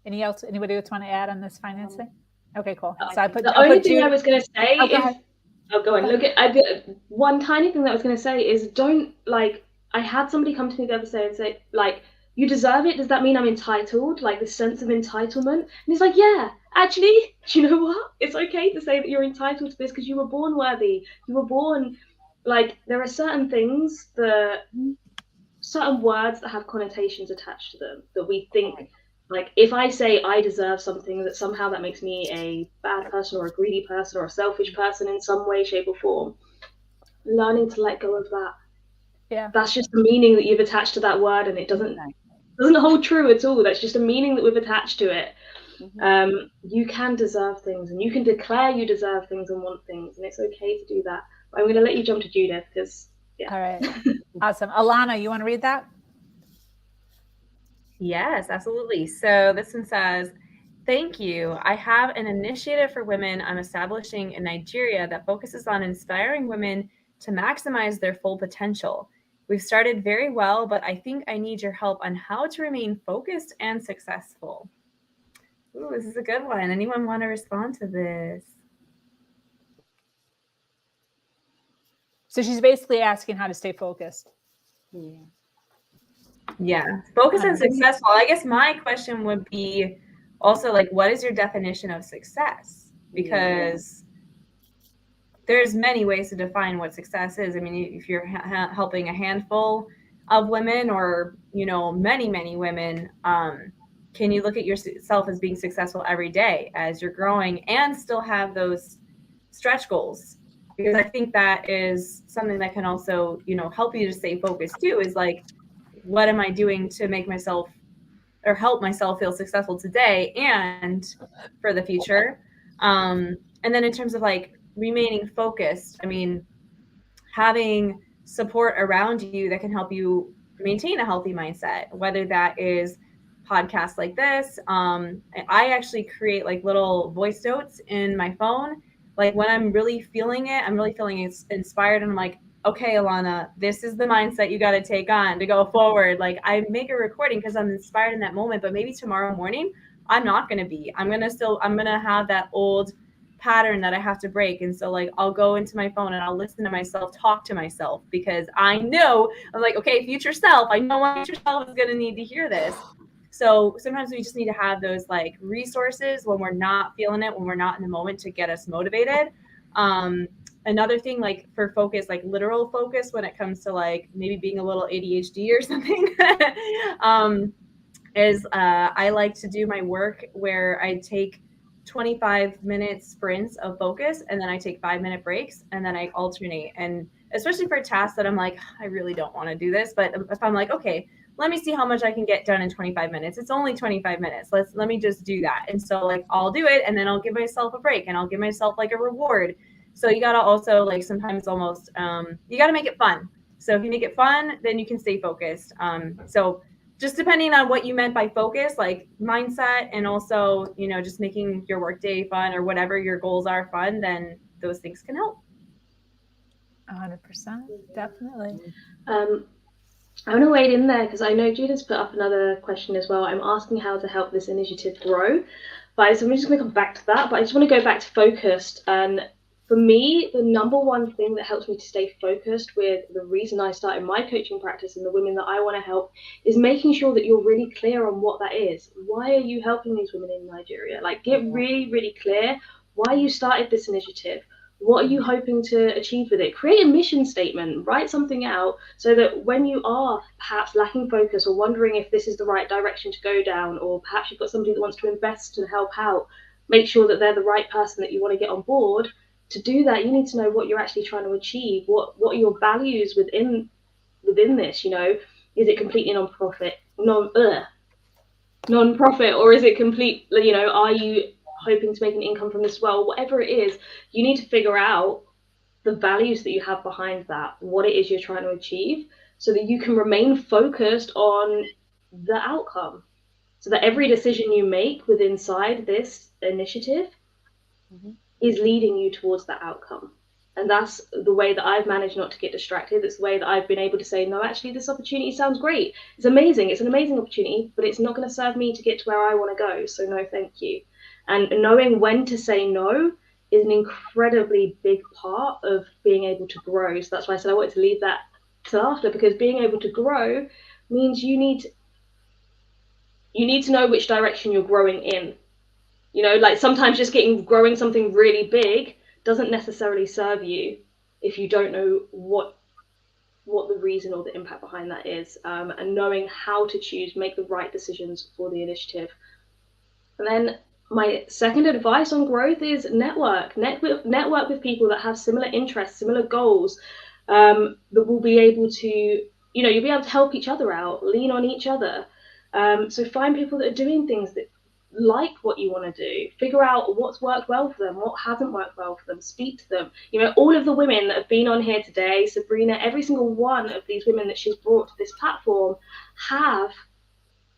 Anybody else want to add on this financing? Okay, cool. So the only thing I was going to say go on. Look, one tiny thing that I was going to say is, don't, like, I had somebody come to me the other day and say, like, you deserve it. Does that mean I'm entitled? Like, this sense of entitlement? And he's like, yeah, actually, do you know what? It's okay to say that you're entitled to this because you were born worthy. You were born, like, there are certain things that certain words that have connotations attached to them that we think, like, if I say I deserve something, that somehow that makes me a bad person or a greedy person or a selfish person in some way, shape, or form. Learning to let go of that. Yeah. That's just the meaning that you've attached to that word, and it doesn't hold true at all. That's just a meaning that we've attached to it. You can deserve things, and you can declare you deserve things and want things, and it's okay to do that. But I'm going to let you jump to Judith because, yeah. All right. Awesome. Alana, you want to read that? Yes, absolutely. So this one says, thank you. I have an initiative for women I'm establishing in Nigeria that focuses on inspiring women to maximize their full potential. We've started very well, but I think I need your help on how to remain focused and successful. Ooh, this is a good one. Anyone want to respond to this? So she's basically asking how to stay focused. Yeah, focused and successful. I guess my question would be also, like, what is your definition of success? Because there's many ways to define what success is. I mean, if you're helping a handful of women or, you know, many women, can you look at yourself as being successful every day as you're growing and still have those stretch goals? Because I think that is something that can also, you know, help you to stay focused too, is like, what am I doing to make myself or help myself feel successful today and for the future? And then in terms of like remaining focused, I mean, having support around you that can help you maintain a healthy mindset, whether that is podcasts like this. I actually create like little voice notes in my phone. Like when I'm really feeling it, I'm really feeling inspired, and I'm like, okay, Alana, this is the mindset you got to take on to go forward. Like I make a recording because I'm inspired in that moment, but maybe tomorrow morning I'm not going to be. I'm going to have that old pattern that I have to break. And so like I'll go into my phone and I'll listen to myself talk to myself, because I know, I'm like, okay, future self, I know my future self is going to need to hear this. So sometimes we just need to have those like resources when we're not feeling it, when we're not in the moment, to get us motivated. Another thing, like for focus, like literal focus, when it comes to like maybe being a little ADHD or something, is I like to do my work where I take 25-minute sprints of focus, and then I take 5-minute breaks, and then I alternate. And especially for tasks that I'm like, I really don't want to do this, but if I'm like, okay, let me see how much I can get done in 25 minutes. It's only 25 minutes. Let me just do that. And so like I'll do it, and then I'll give myself a break, and I'll give myself like a reward. So you got to also like sometimes almost you got to make it fun. So if you make it fun, then you can stay focused. So just depending on what you meant by focus, like mindset, and also, you know, just making your workday fun or whatever your goals are fun, then those things can help. 100%, definitely. I want to wade in there because I know Judith's put up another question as well. I'm asking how to help this initiative grow, but so I'm just going to come back to that. But I just want to go back to focused. And for me, the number one thing that helps me to stay focused, with the reason I started my coaching practice and the women that I want to help, is making sure that you're really clear on what that is. Why are you helping these women in Nigeria? Like, get really clear why you started this initiative. What are you hoping to achieve with it? Create a mission statement, write something out, so that when you are perhaps lacking focus or wondering if this is the right direction to go down, or perhaps you've got somebody that wants to invest and help out, make sure that they're the right person that you want to get on board. To do that, you need to know what you're actually trying to achieve. What are your values within this? You know, is it completely non-profit, non-profit, or is it complete? You know, are you hoping to make an income from this? Well, whatever it is, you need to figure out the values that you have behind that, what it is you're trying to achieve, so that you can remain focused on the outcome, so that every decision you make within inside this initiative is leading you towards that outcome. And that's the way that I've managed not to get distracted. It's the way that I've been able to say, no, actually, this opportunity sounds great. It's amazing. It's an amazing opportunity, but it's not going to serve me to get to where I want to go. So no, thank you. And knowing when to say no is an incredibly big part of being able to grow. So that's why I said I wanted to leave that till after, because being able to grow means you need to know which direction you're growing in. You know, like sometimes just growing something really big doesn't necessarily serve you if you don't know what the reason or the impact behind that is, and knowing how to choose, make the right decisions for the initiative. And then my second advice on growth is network with people that have similar interests, similar goals, that will be able to, you'll be able to help each other out, lean on each other. So find people that are doing things that like what you want to do, figure out what's worked well for them, what hasn't worked well for them, speak to them. All of the women that have been on here today, Sabrina, every single one of these women that she's brought to this platform have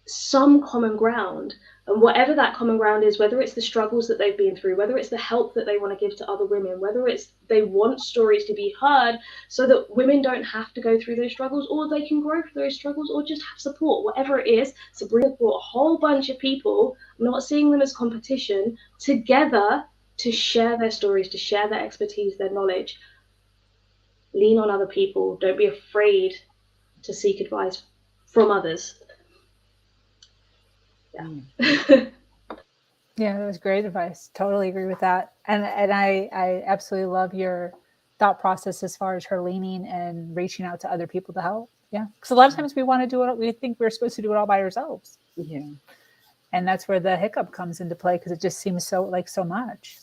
some common ground. And whatever that common ground is, whether it's the struggles that they've been through, whether it's the help that they want to give to other women, whether it's they want stories to be heard so that women don't have to go through those struggles, or they can grow through those struggles, or just have support, whatever it is. Sabrina brought a whole bunch of people, not seeing them as competition, together to share their stories, to share their expertise, their knowledge. Lean on other people. Don't be afraid to seek advice from others. Yeah. Yeah, that was great advice. Totally agree with that. And I absolutely love your thought process as far as her leaning and reaching out to other people to help. Yeah. Because a lot of times we want to do it, we think we're supposed to do it all by ourselves. Yeah. And that's where the hiccup comes into play, because it just seems so much.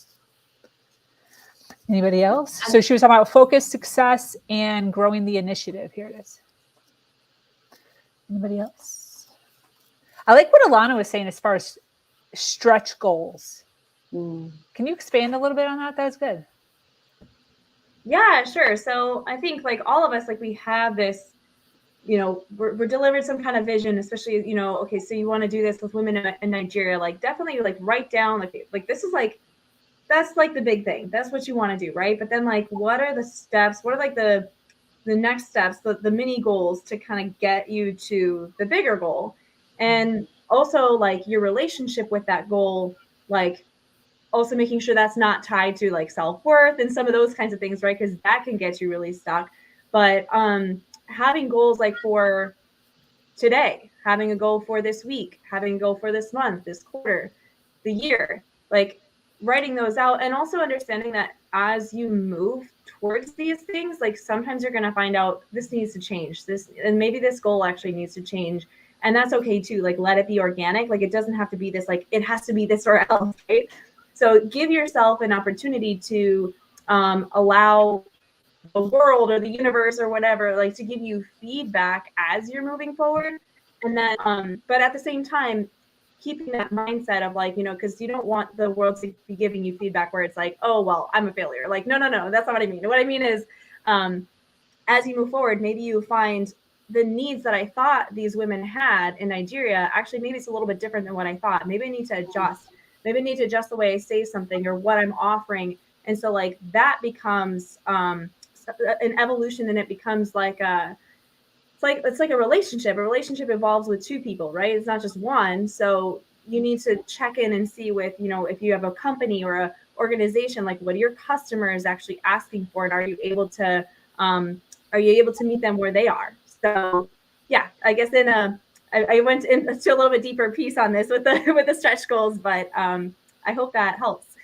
Anybody else? So she was talking about focus, success, and growing the initiative. Here it is. Anybody else? I like what Alana was saying as far as stretch goals. Can you expand a little bit on that? That was good. Yeah, sure. So I think like all of us, like we have this, we're delivered some kind of vision, especially, okay, so you want to do this with women in Nigeria, like definitely like write down like this is like, that's like the big thing. That's what you want to do, right? But then like, what are the steps? What are like the next steps, the mini goals to kind of get you to the bigger goal? And also like your relationship with that goal, like also making sure that's not tied to like self-worth and some of those kinds of things, right? Because that can get you really stuck. But having goals like for today, having a goal for this week, having a goal for this month, this quarter, the year, like writing those out, and also understanding that as you move towards these things, like sometimes you're going to find out this needs to change, this, and maybe this goal actually needs to change. And that's okay too. Like let it be organic. Like it doesn't have to be this, like it has to be this or else, right? So give yourself an opportunity to allow the world or the universe or whatever, like to give you feedback as you're moving forward. And then, but at the same time, keeping that mindset of like, because you don't want the world to be giving you feedback where it's like, oh, well, I'm a failure. Like, no, that's not what I mean. What I mean is, as you move forward, maybe you find the needs that I thought these women had in Nigeria, actually, maybe it's a little bit different than what I thought. Maybe I need to adjust. Maybe I need to adjust the way I say something or what I'm offering. And so like that becomes an evolution, and it becomes like it's like a relationship. A relationship evolves with two people, right? It's not just one. So you need to check in and see with, if you have a company or a organization, like what are your customers actually asking for, and are you able to meet them where they are? So yeah, I guess I went into a little bit deeper piece on this with the stretch goals, but I hope that helps.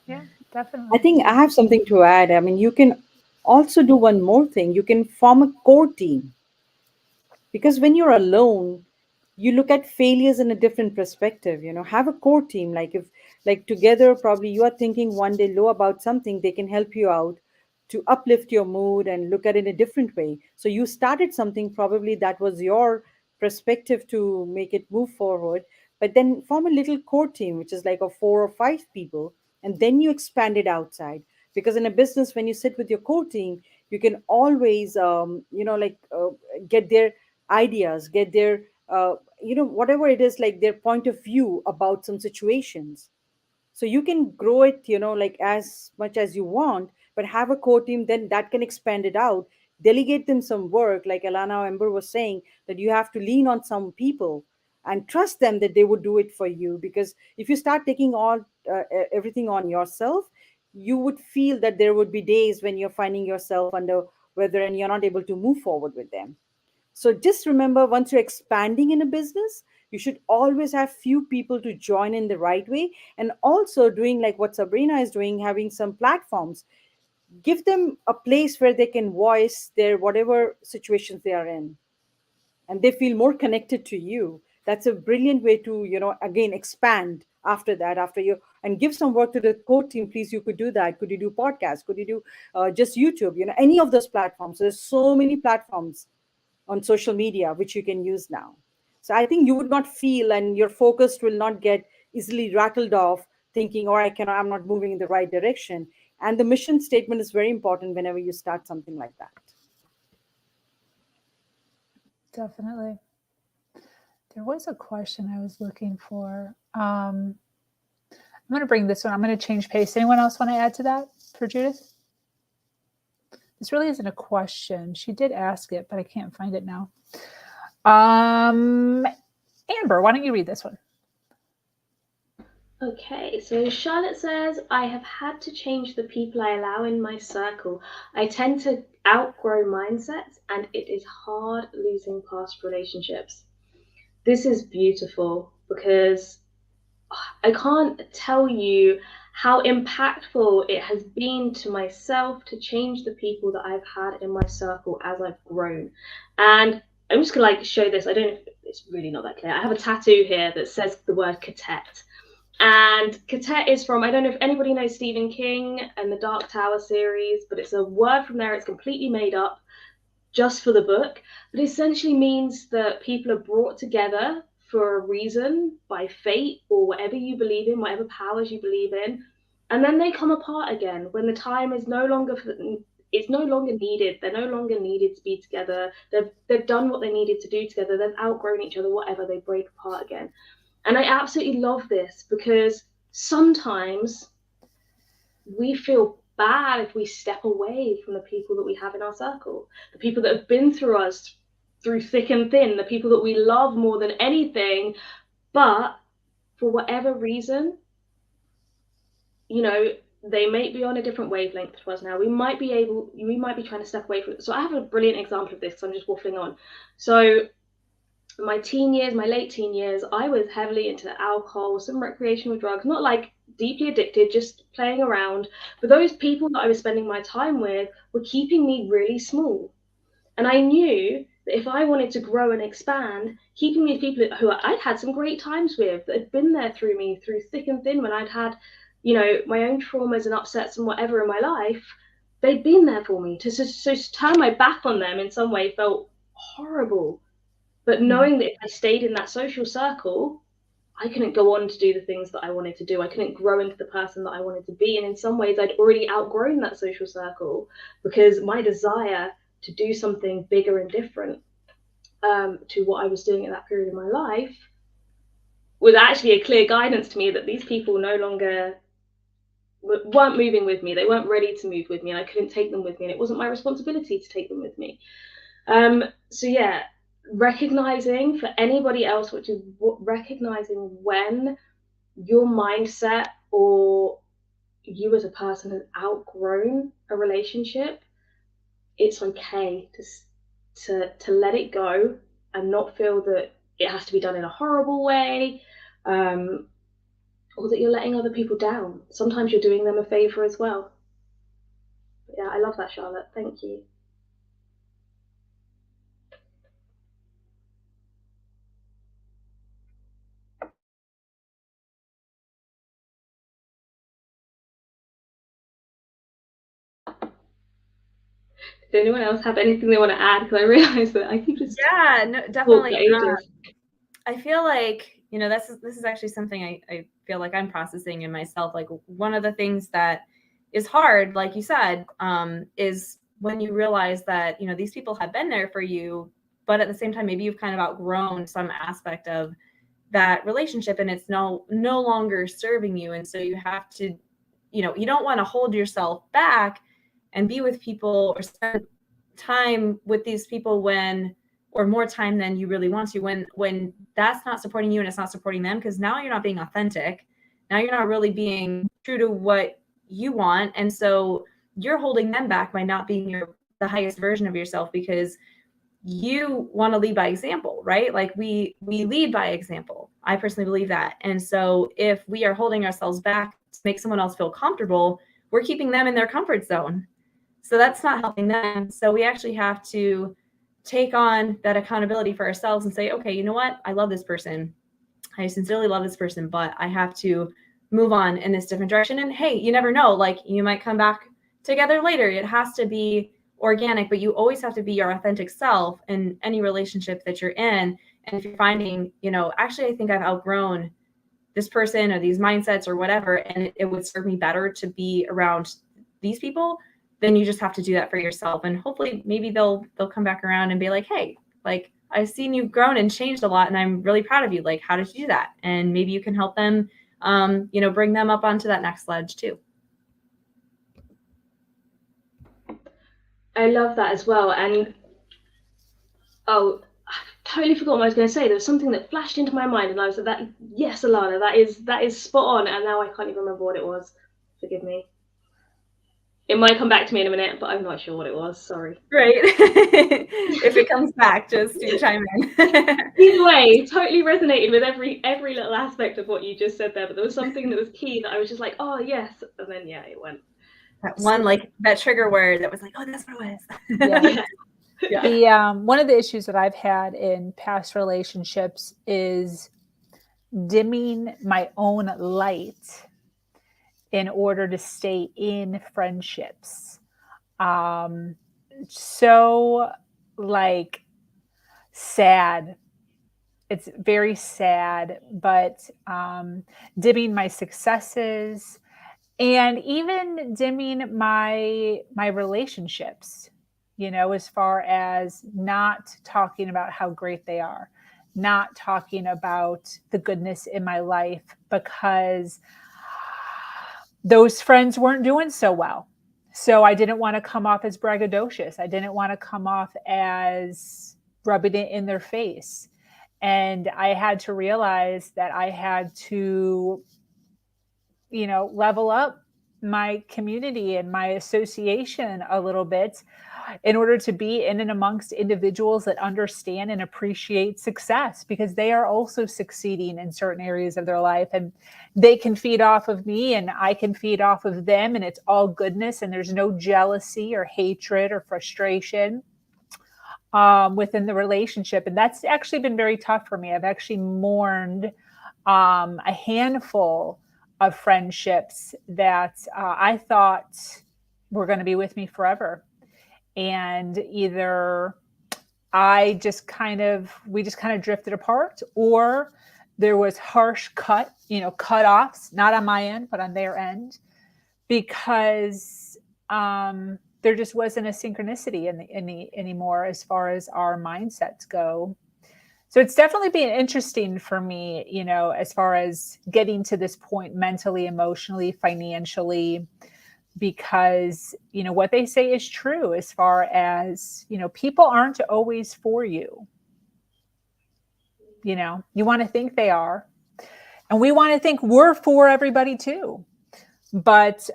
Yeah, definitely. I think I have something to add. I mean, you can also do one more thing. You can form a core team, because when you're alone, you look at failures in a different perspective. Have a core team. Like if, like together, probably you are thinking one day low about something, they can help you out to uplift your mood and look at it in a different way. So you started something, probably that was your perspective to make it move forward, but then form a little core team, which is like a 4 or 5 people, and then you expand it outside. Because in a business, when you sit with your core team, you can always get their ideas, get their whatever it is, like their point of view about some situations. So you can grow it, like as much as you want, but have a core team, then that can expand it out. Delegate them some work, like Alana Ember was saying, that you have to lean on some people and trust them that they would do it for you. Because if you start taking all everything on yourself, you would feel that there would be days when you're finding yourself under weather and you're not able to move forward with them. So just remember, once you're expanding in a business, you should always have few people to join in the right way. And also doing like what Sabrina is doing, having some platforms. give them a place where they can voice their whatever situations they are in, and they feel more connected to you. That's a brilliant way to, again, expand after that, after you, and give some work to the core team. Please, you could do that. Could you do podcasts? Could you do just YouTube? Any of those platforms. There's so many platforms on social media which you can use now. So I think you would not feel, and your focus will not get easily rattled off thinking, or I'm not moving in the right direction. And the mission statement is very important whenever you start something like that. Definitely. There was a question I was looking for. I'm going to bring this one. I'm going to change pace. Anyone else want to add to that for Judith? This really isn't a question. She did ask it, but I can't find it now. Amber, why don't you read this one? Okay, so Charlotte says, I have had to change the people I allow in my circle. I tend to outgrow mindsets, and it is hard losing past relationships. This is beautiful because I can't tell you how impactful it has been to myself to change the people that I've had in my circle as I've grown. And I'm just gonna show this. I don't know if it's really not that clear. I have a tattoo here that says the word Katet. And Katet is from, I don't know if anybody knows Stephen King and the Dark Tower series, but it's a word from there. It's completely made up just for the book, but essentially means that people are brought together for a reason by fate or whatever you believe in, whatever powers you believe in, and then they come apart again when the time is no longer needed. They're no longer needed to be together. They've done what they needed to do together. They've outgrown each other, whatever. They break apart again. And I absolutely love this because sometimes we feel bad if we step away from the people that we have in our circle, the people that have been through us through thick and thin, the people that we love more than anything, but for whatever reason, they may be on a different wavelength to us now. We might be trying to step away from it. So I have a brilliant example of this because I'm just waffling on. So my late teen years, I was heavily into alcohol, some recreational drugs, not deeply addicted, just playing around. But those people that I was spending my time with were keeping me really small. And I knew that if I wanted to grow and expand, keeping me with people who I'd had some great times with, that had been there through me, through thick and thin, when I'd had, my own traumas and upsets and whatever in my life, they'd been there for me. To turn my back on them in some way felt horrible. But knowing that if I stayed in that social circle, I couldn't go on to do the things that I wanted to do. I couldn't grow into the person that I wanted to be. And in some ways, I'd already outgrown that social circle because my desire to do something bigger and different to what I was doing at that period of my life was actually a clear guidance to me that these people no longer weren't moving with me. They weren't ready to move with me, and I couldn't take them with me. And it wasn't my responsibility to take them with me. So yeah, recognizing for anybody else, which is recognizing when your mindset or you as a person has outgrown a relationship, it's okay to let it go and not feel that it has to be done in a horrible way, or that you're letting other people down. Sometimes you're doing them a favor as well. But yeah, I love that, Charlotte. Thank you. Does anyone else have anything they want to add? Because I realize that I keep just no, definitely. I feel like this is actually something I feel like I'm processing in myself. Like one of the things that is hard, like you said, is when you realize that these people have been there for you, but at the same time maybe you've kind of outgrown some aspect of that relationship and it's no longer serving you, and so you have to you don't want to hold yourself back and be with people or spend time with these people or more time than you really want to when that's not supporting you and it's not supporting them, because now you're not being authentic. Now you're not really being true to what you want, and so you're holding them back by not being the highest version of yourself, because you want to lead by example, right? Like we lead by example. I personally believe that. And so if we are holding ourselves back to make someone else feel comfortable, we're keeping them in their comfort zone. So that's not helping them. So we actually have to take on that accountability for ourselves and say, okay, you know what? I love this person. I sincerely love this person, but I have to move on in this different direction. And hey, you never know, like you might come back together later. It has to be organic, but you always have to be your authentic self in any relationship that you're in. And if you're finding, actually, I think I've outgrown this person or these mindsets or whatever, and it would serve me better to be around these people, then you just have to do that for yourself. And hopefully maybe they'll come back around and be like, hey, like I've seen you've grown and changed a lot and I'm really proud of you. Like, how did you do that? And maybe you can help them, bring them up onto that next ledge too. I love that as well. And oh, I totally forgot what I was going to say. There was something that flashed into my mind, and I was like, "That yes, Alana, that is spot on." And now I can't even remember what it was. Forgive me. It might come back to me in a minute, but I'm not sure what it was. Sorry. Right. If it comes back, just do chime in. Either way, totally resonated with every little aspect of what you just said there. But there was something that was key that I was just like, "Oh yes," and then yeah, it went. That one, like that trigger word that was like, oh, that's what it was. Yeah. Yeah. The one of the issues that I've had in past relationships is dimming my own light in order to stay in friendships. So like sad. It's very sad, but dimming my successes and even dimming my relationships, as far as not talking about how great they are, not talking about the goodness in my life because those friends weren't doing so well. So I didn't want to come off as braggadocious. I didn't want to come off as rubbing it in their face. And I had to realize that I had to, level up my community and my association a little bit in order to be in and amongst individuals that understand and appreciate success, because they are also succeeding in certain areas of their life and they can feed off of me and I can feed off of them, and it's all goodness and there's no jealousy or hatred or frustration within the relationship. And that's actually been very tough for me. I've actually mourned a handful of friendships that I thought were going to be with me forever. And either we just kind of drifted apart, or there was harsh cut-offs, not on my end, but on their end, because there just wasn't a synchronicity anymore as far as our mindsets go. So it's definitely been interesting for me, as far as getting to this point mentally, emotionally, financially, because, what they say is true as far as, people aren't always for you. You want to think they are, and we want to think we're for everybody too. But,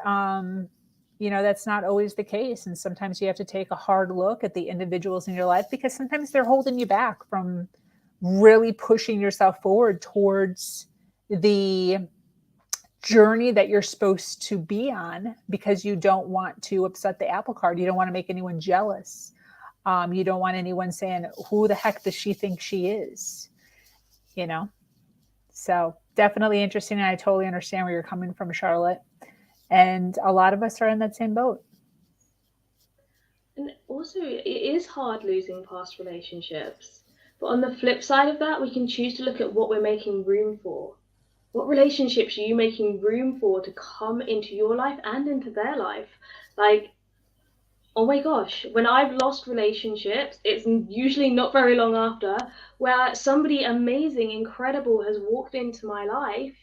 that's not always the case. And sometimes you have to take a hard look at the individuals in your life, because sometimes they're holding you back from really pushing yourself forward towards the journey that you're supposed to be on, because you don't want to upset the apple cart. You don't want to make anyone jealous. You don't want anyone saying, who the heck does she think she is? So definitely interesting. And I totally understand where you're coming from, Charlotte. And a lot of us are in that same boat. And also, it is hard losing past relationships. But on the flip side of that, we can choose to look at what we're making room for. What relationships are you making room for to come into your life and into their life? Like, oh my gosh, when I've lost relationships, it's usually not very long after, where somebody amazing, incredible has walked into my life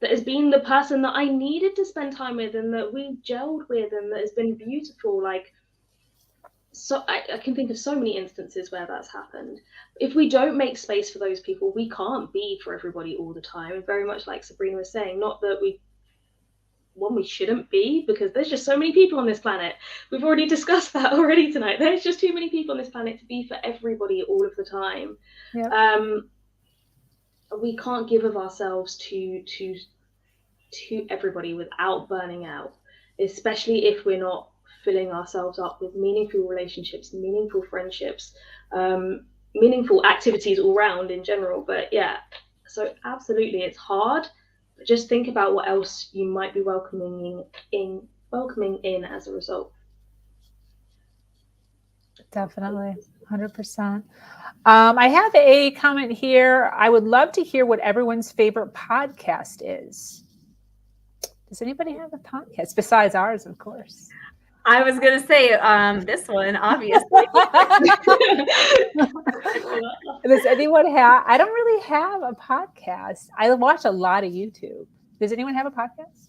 that has been the person that I needed to spend time with and that we gelled with and that has been beautiful. Like, so I can think of so many instances where that's happened. If we don't make space for those people, we can't be for everybody all the time. And very much like Sabrina was saying, not that we shouldn't be, because there's just so many people on this planet. We've already discussed that already tonight. There's just too many people on this planet to be for everybody all of the time. Yep. We can't give of ourselves to everybody without burning out, especially if we're not filling ourselves up with meaningful relationships, meaningful friendships, meaningful activities all round in general. But yeah, so absolutely, it's hard. But just think about what else you might be welcoming in as a result. Definitely, 100%. I have a comment here. I would love to hear what everyone's favorite podcast is. Does anybody have a podcast besides ours, of course? I was gonna say this one, obviously. Does anyone have? I don't really have a podcast. I watch a lot of YouTube. Does anyone have a podcast?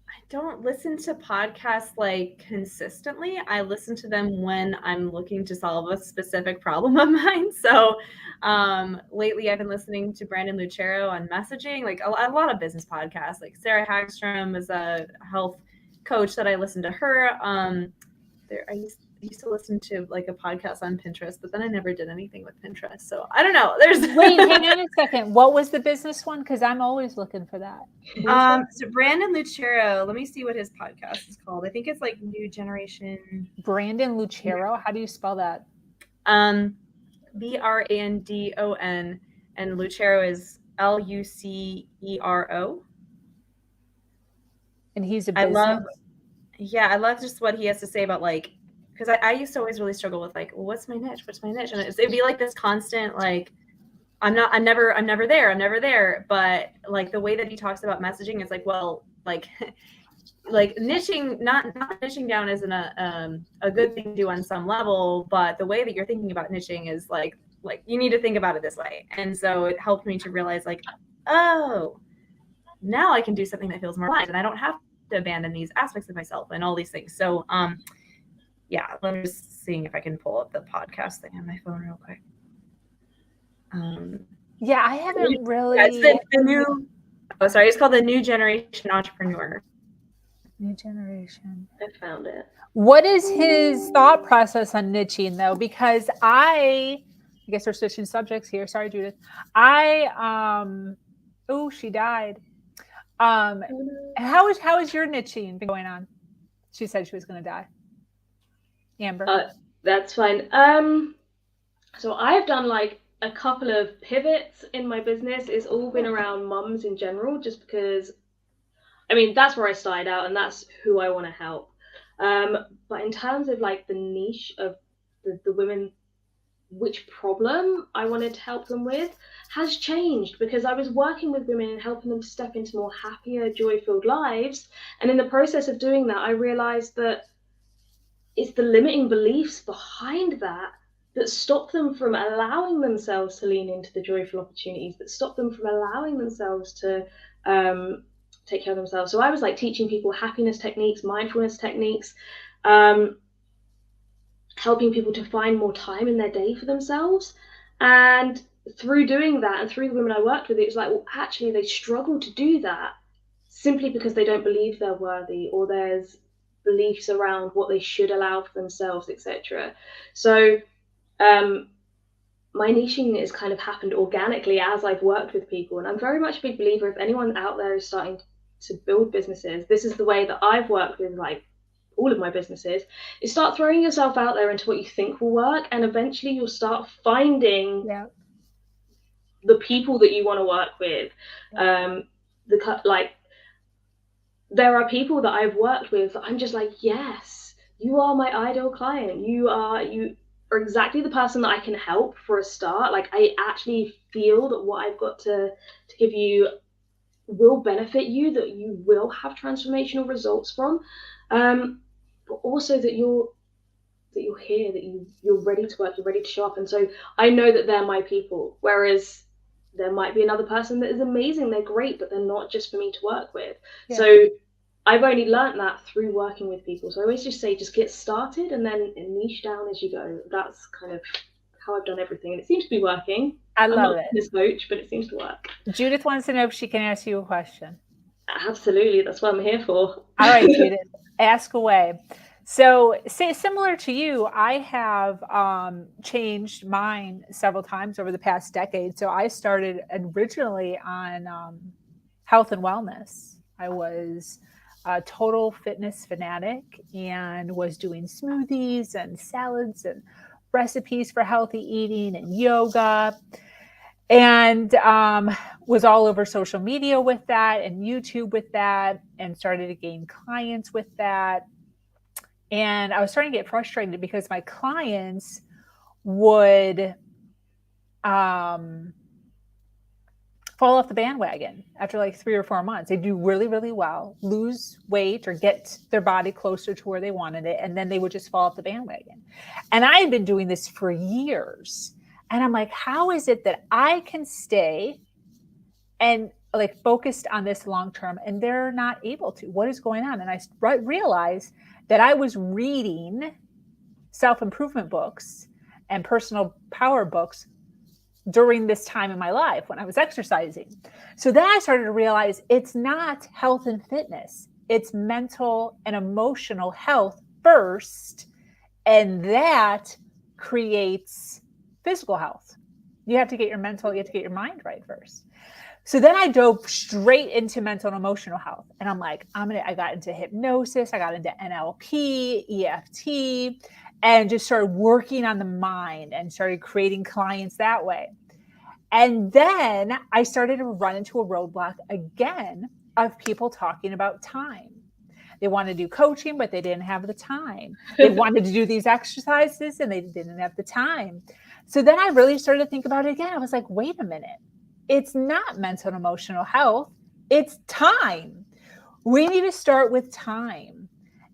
I don't listen to podcasts like consistently. I listen to them when I'm looking to solve a specific problem of mine. So lately I've been listening to Brandon Lucero on messaging, like a lot of business podcasts. Like Sarah Hagstrom is a health coach that I listen to her. I used to listen to like a podcast on Pinterest, but then I never did anything with Pinterest. So I don't know. Wait, hang on a second. What was the business one? Because I'm always looking for that. So Brandon Lucero, let me see what his podcast is called. I think it's like New Generation. Brandon Lucero. How do you spell that? Brandon, and Lucero is Lucero. And he's a business. I love just what he has to say about like, because I used to always really struggle with like, well, what's my niche? And it'd be like this constant like, I'm never there. But like the way that he talks about messaging is like, well, like like niching, not niching down isn't a good thing to do on some level, but the way that you're thinking about niching is like you need to think about it this way. And so it helped me to realize like, oh, now I can do something that feels more aligned, and I don't have to abandon these aspects of myself and all these things. So yeah, let me just seeing if I can pull up the podcast thing on my phone real quick. Yeah, I haven't really. It's the new. Oh, sorry, it's called the New Generation Entrepreneur. New Generation. I found it. What is his thought process on niching though? Because I guess we're switching subjects here. Sorry, Judith. Oh, she died. How is your niching been going on? She said she was going to die. Amber. That's fine. So I've done like a couple of pivots in my business. It's all been around mums in general, just because, I mean, that's where I started out and that's who I want to help. But in terms of like the niche of the women, which problem I wanted to help them with has changed, because I was working with women and helping them to step into more happier, joy-filled lives. And in the process of doing that, I realized that it's the limiting beliefs behind that stop them from allowing themselves to lean into the joyful opportunities, that stop them from allowing themselves to take care of themselves. So I was like teaching people happiness techniques, mindfulness techniques, helping people to find more time in their day for themselves. And through doing that, and through the women I worked with, it was like, well, actually they struggle to do that simply because they don't believe they're worthy, or there's beliefs around what they should allow for themselves, etc. So my niching has kind of happened organically as I've worked with people. And I'm very much a big believer, if anyone out there is starting to build businesses, this is the way that I've worked with like all of my businesses, is start throwing yourself out there into what you think will work, and eventually you'll start finding the people that you want to work with. There are people that I've worked with that I'm just like, yes, you are my ideal client. You are exactly the person that I can help for a start. Like, I actually feel that what I've got to give you will benefit you, that you will have transformational results from, but also that you're here, that you're ready to work, you're ready to show up. And so I know that they're my people, whereas there might be another person that is amazing, they're great, but they're not just for me to work with. So I've only learned that through working with people. So I always just say, just get started and then niche down as you go. That's kind of how I've done everything, and it seems to be working. I love I'm not it. this coach, but it seems to work. Judith wants to know if she can ask you a question. Absolutely, that's what I'm here for. All right, Judith, ask away. So, similar to you, I have changed mine several times over the past decade. So I started originally on health and wellness. I was a total fitness fanatic and was doing smoothies and salads and recipes for healthy eating and yoga, and was all over social media with that and YouTube with that, and started to gain clients with that. And I was starting to get frustrated because my clients would fall off the bandwagon after like 3 or 4 months. They do really, really well, lose weight or get their body closer to where they wanted it, and then they would just fall off the bandwagon. And I had been doing this for years. And I'm like, how is it that I can stay and like focused on this long term and they're not able to? What is going on? And I realized that I was reading self-improvement books and personal power books during this time in my life when I was exercising. So then I started to realize it's not health and fitness. It's mental and emotional health first, and that creates physical health. You have to get your mental, you have to get your mind right first. So then I dove straight into mental and emotional health. And I'm like, I got into hypnosis, I got into NLP, EFT, and just started working on the mind and started creating clients that way. And then I started to run into a roadblock again of people talking about time. They wanted to do coaching, but they didn't have the time. They wanted to do these exercises and they didn't have the time. So then I really started to think about it again. I was like, wait a minute. It's not mental and emotional health. It's time. We need to start with time.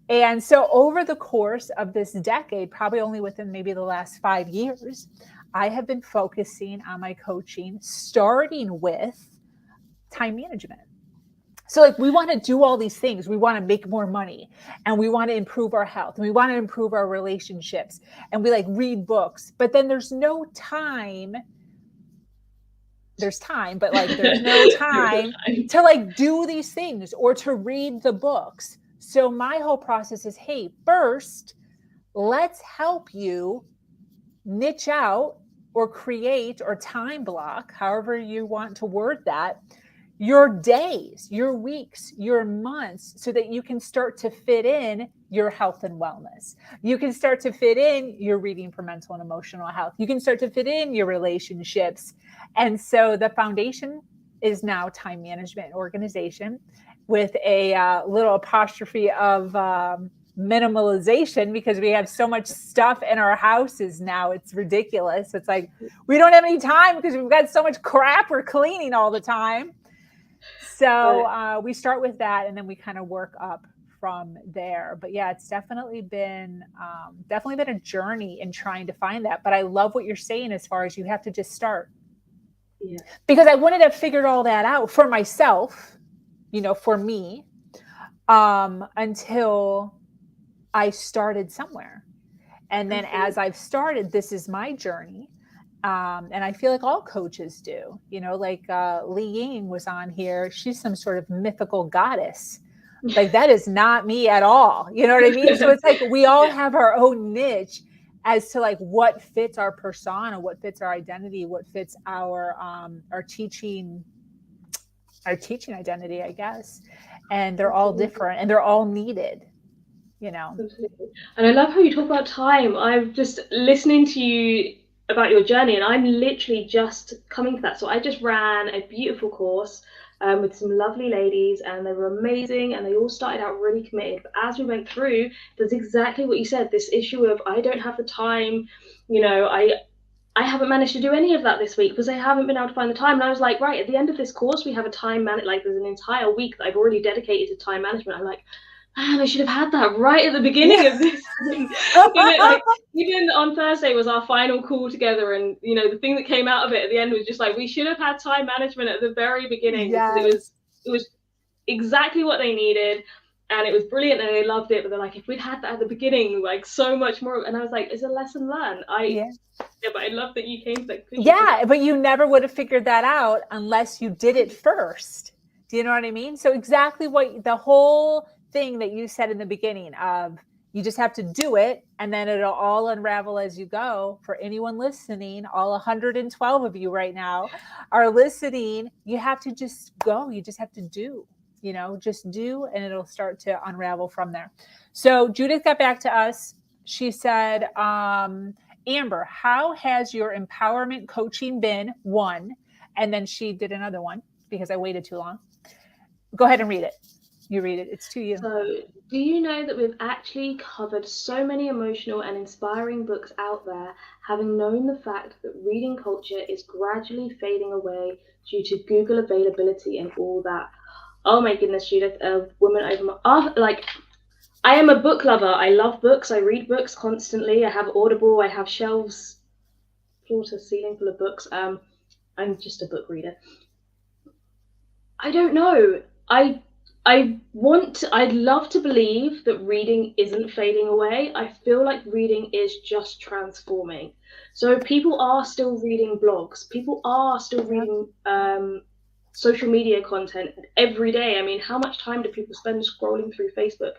And so over the course of this decade, probably only within maybe the last 5 years, I have been focusing on my coaching, starting with time management. So like we want to do all these things. We want to make more money and we want to improve our health and we want to improve our relationships and we like read books, but then there's no time. There's time, but like there's no time to like do these things or to read the books. So my whole process is, hey, first, let's help you niche out or create or time block, however you want to word that, your days, your weeks, your months, so that you can start to fit in your health and wellness. You can start to fit in your reading for mental and emotional health. You can start to fit in your relationships. And so the foundation is now time management and organization with a little apostrophe of minimalization, because we have so much stuff in our houses now. It's ridiculous. It's like we don't have any time because we've got so much crap we're cleaning all the time. So we start with that and then we kind of work up from there. But yeah, it's definitely been a journey in trying to find that. But I love what you're saying as far as you have to just start. Yeah. Because I wouldn't have figured all that out for myself, for me, until I started somewhere. And then as I've started, this is my journey. And I feel like all coaches do, like Li Ying was on here. She's some sort of mythical goddess. Like that is not me at all. You know what I mean? So it's like we all have our own niche as to like what fits our persona, what fits our identity, what fits our teaching identity, I guess. And they're all different and they're all needed. Absolutely. And I love how you talk about time. I'm just listening to you about your journey, and I'm literally just coming to that. So I just ran a beautiful course with some lovely ladies, and they were amazing, and they all started out really committed. But as we went through, there's exactly what you said, this issue of I don't have the time, I haven't managed to do any of that this week because I haven't been able to find the time. And I was like, right, at the end of this course, we have a time like there's an entire week that I've already dedicated to time management. I'm like, man, I should have had that right at the beginning of this. Like, even on Thursday was our final call together, and the thing that came out of it at the end was just like, we should have had time management at the very beginning because it was exactly what they needed, and it was brilliant, and they loved it. But they're like, if we'd had that at the beginning, like so much more. And I was like, it's a lesson learned. But I love that you came to that conclusion. Yeah, but you never would have figured that out unless you did it first. Do you know what I mean? So exactly what the whole thing that you said in the beginning of, you just have to do it and then it'll all unravel as you go. For anyone listening, all 112 of you right now are listening, you have to just go. You just have to do. You know, just do, and it'll start to unravel from there. So Judith got back to us. She said, Amber, how has your empowerment coaching been? One. And then she did another one because I waited too long. Go ahead and read it. You read it. It's to you. So, do you know that we've actually covered so many emotional and inspiring books out there, having known the fact that reading culture is gradually fading away due to Google availability and all that? Oh my goodness, Judith, a woman over my... like, I am a book lover. I love books. I read books constantly. I have Audible. I have shelves, floor to ceiling full of books. I'm just a book reader. I don't know. I'd love to believe that reading isn't fading away. I feel like reading is just transforming. So people are still reading blogs. People are still reading social media content every day. I mean, how much time do people spend scrolling through Facebook?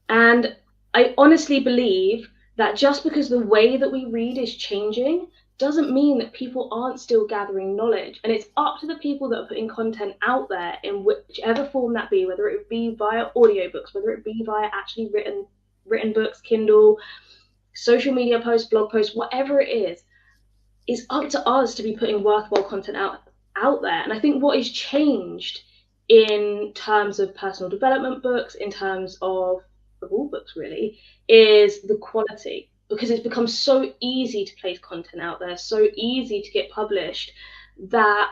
And I honestly believe that just because the way that we read is changing doesn't mean that people aren't still gathering knowledge. And it's up to the people that are putting content out there in whichever form that be, whether it be via audiobooks, whether it be via actually written books, Kindle, social media posts, blog posts, whatever it is, it's up to us to be putting worthwhile content out there. And I think what is changed in terms of personal development books, in terms of all books really, is the quality, because it's become so easy to place content out there, so easy to get published, that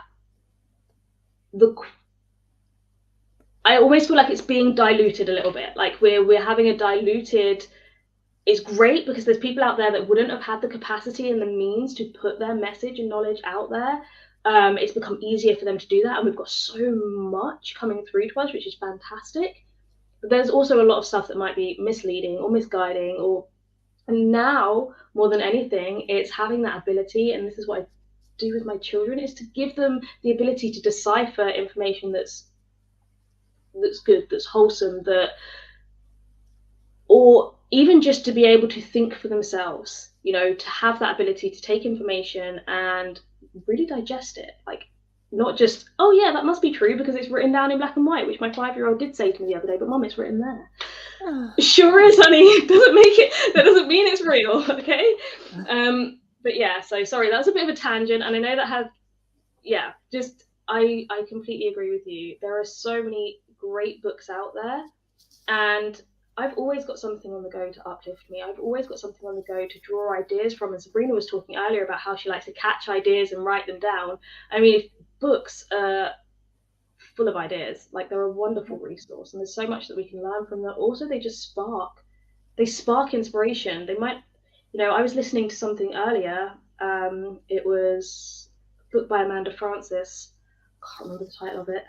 I almost feel like it's being diluted a little bit. Like we're having a diluted... It's great because there's people out there that wouldn't have had the capacity and the means to put their message and knowledge out there. It's become easier for them to do that, and we've got so much coming through to us, which is fantastic. But there's also a lot of stuff that might be misleading or misguiding, and now more than anything, it's having that ability, and this is what I do with my children, is to give them the ability to decipher information that's good, that's wholesome, or even just to be able to think for themselves, you know, to have that ability to take information and really digest it. Like, not just, oh yeah, that must be true because it's written down in black and white, which my 5-year-old did say to me the other day, but Mum, it's written there. Sure is, honey. That doesn't mean it's real, okay? But yeah, so sorry, that's a bit of a tangent, and I know that I completely agree with you. There are so many great books out there, and I've always got something on the go to uplift me. I've always got something on the go to draw ideas from. And Sabrina was talking earlier about how she likes to catch ideas and write them down. I mean, books are full of ideas. Like, they're a wonderful resource, and there's so much that we can learn from them. Also, they just spark inspiration. They might, you know, I was listening to something earlier. It was a book by Amanda Francis. I can't remember the title of it.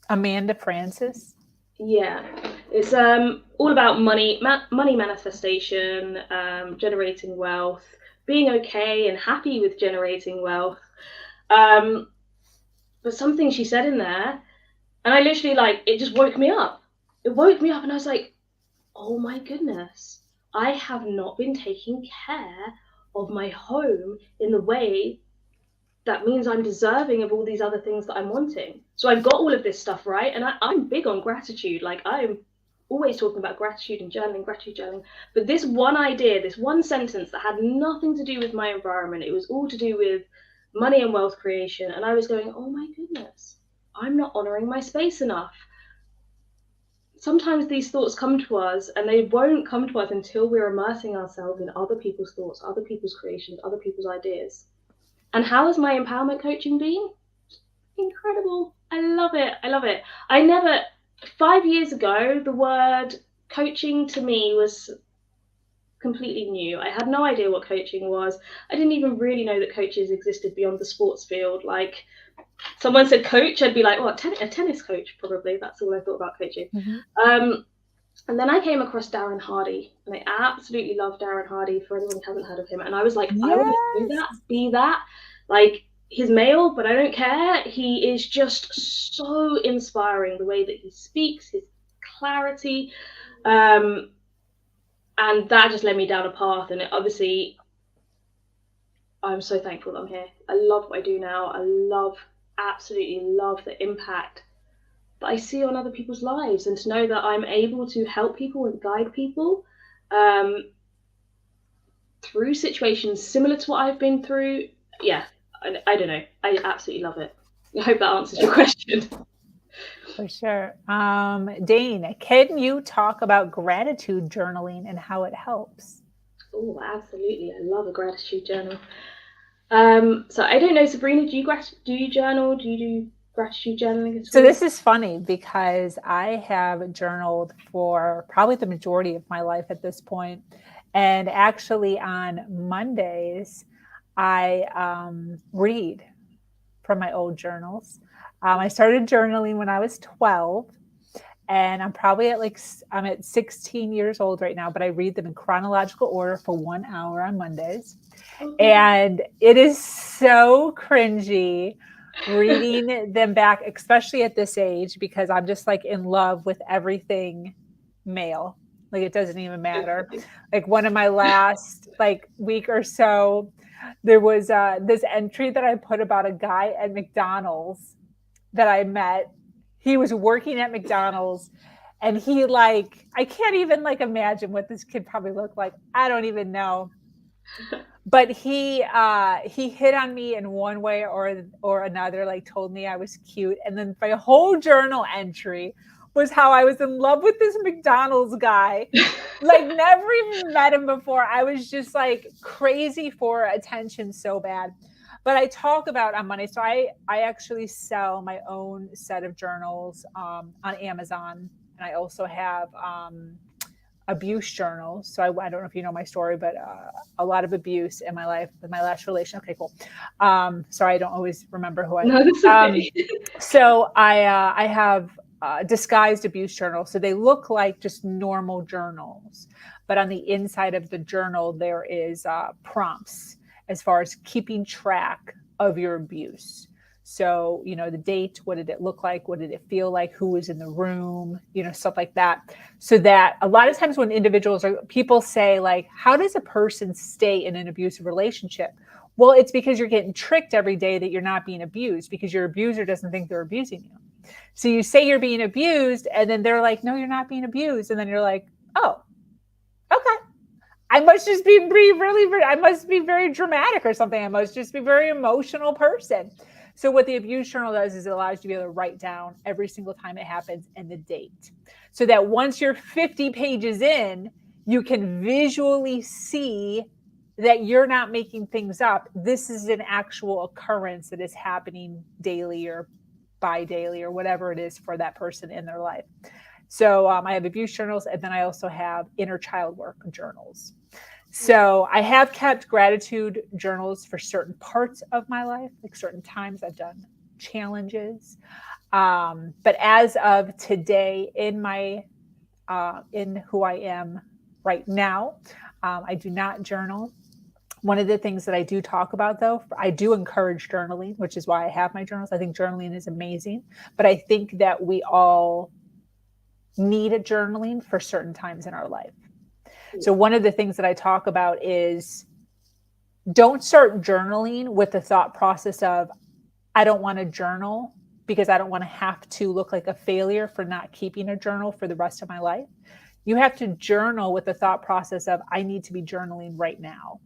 Amanda Francis? Yeah, it's all about money manifestation, generating wealth, being okay and happy with generating wealth. But something she said in there, and I literally, like, it just woke me up. It woke me up, and I was like, oh my goodness, I have not been taking care of my home in the way that means I'm deserving of all these other things that I'm wanting. So I've got all of this stuff, right? And I'm big on gratitude. Like, I'm always talking about gratitude and gratitude journaling. But this one idea, this one sentence that had nothing to do with my environment, it was all to do with money and wealth creation. And I was going, oh my goodness, I'm not honoring my space enough. Sometimes these thoughts come to us, and they won't come to us until we're immersing ourselves in other people's thoughts, other people's creations, other people's ideas. And how has my empowerment coaching been? Incredible. I love it. I love it. 5 years ago, the word coaching to me was completely new. I had no idea what coaching was. I didn't even really know that coaches existed beyond the sports field. Like, someone said coach, I'd be like, what, a tennis coach, probably. That's all I thought about coaching. Mm-hmm. And then I came across Darren Hardy, and I absolutely love Darren Hardy, for anyone who hasn't heard of him. And I was like, yes, I want to do that, be that. Like, he's male, but I don't care. He is just so inspiring, the way that he speaks, his clarity. And that just led me down a path. And obviously, I'm so thankful that I'm here. I love what I do now. I absolutely love the impact that I see on other people's lives, and to know that I'm able to help people and guide people through situations similar to what I've been through. Yeah, I don't know. I absolutely love it. I hope that answers your question. For sure. Dane, can you talk about gratitude journaling and how it helps? Oh, absolutely. I love a gratitude journal. So I don't know, Sabrina, do you journal? Do you do gratitude journaling at all? So this is funny because I have journaled for probably the majority of my life at this point. And actually on Mondays, I read from my old journals. I started journaling when I was 12. And I'm probably I'm at 16 years old right now, but I read them in chronological order for 1 hour on Mondays. And it is so cringy reading them back, especially at this age, because I'm just like in love with everything male. Like it doesn't even matter. Like one of my last week or so, there was this entry that I put about a guy at McDonald's that I met. He was working at McDonald's and he I can't even imagine what this kid probably looked like. I don't even know. But he hit on me in one way or another, told me I was cute. And then my whole journal entry was how I was in love with this McDonald's guy. Never even met him before. I was just crazy for attention so bad. But I talk about on Monday. So I actually sell my own set of journals on Amazon. And I also have abuse journals. So I don't know if you know my story, but a lot of abuse in my life with my last relation. Okay, cool. Sorry, I don't always remember who I am. No, that's okay. So I have disguised abuse journals. So they look like just normal journals. But on the inside of the journal, there is prompts as far as keeping track of your abuse. So, the date, what did it look like? What did it feel like? Who was in the room? Stuff like that. So that a lot of times when people say how does a person stay in an abusive relationship? Well, it's because you're getting tricked every day that you're not being abused because your abuser doesn't think they're abusing you. So you say you're being abused and then they're like, no, you're not being abused. And then you're like, oh, okay. I must just be I must be very dramatic or something. I must just be a very emotional person. So what the abuse journal does is it allows you to be able to write down every single time it happens and the date. So that once you're 50 pages in, you can visually see that you're not making things up. This is an actual occurrence that is happening daily or bi-daily or whatever it is for that person in their life. So I have abuse journals, and then I also have inner child work journals. So I have kept gratitude journals for certain parts of my life, certain times I've done challenges. But as of today, in who I am right now, I do not journal. One of the things that I do talk about, though, I do encourage journaling, which is why I have my journals. I think journaling is amazing. But I think that we all need a journaling for certain times in our life. So one of the things that I talk about is don't start journaling with the thought process of, I don't want to journal because I don't want to have to look like a failure for not keeping a journal for the rest of my life. You have to journal with the thought process of, I need to be journaling right now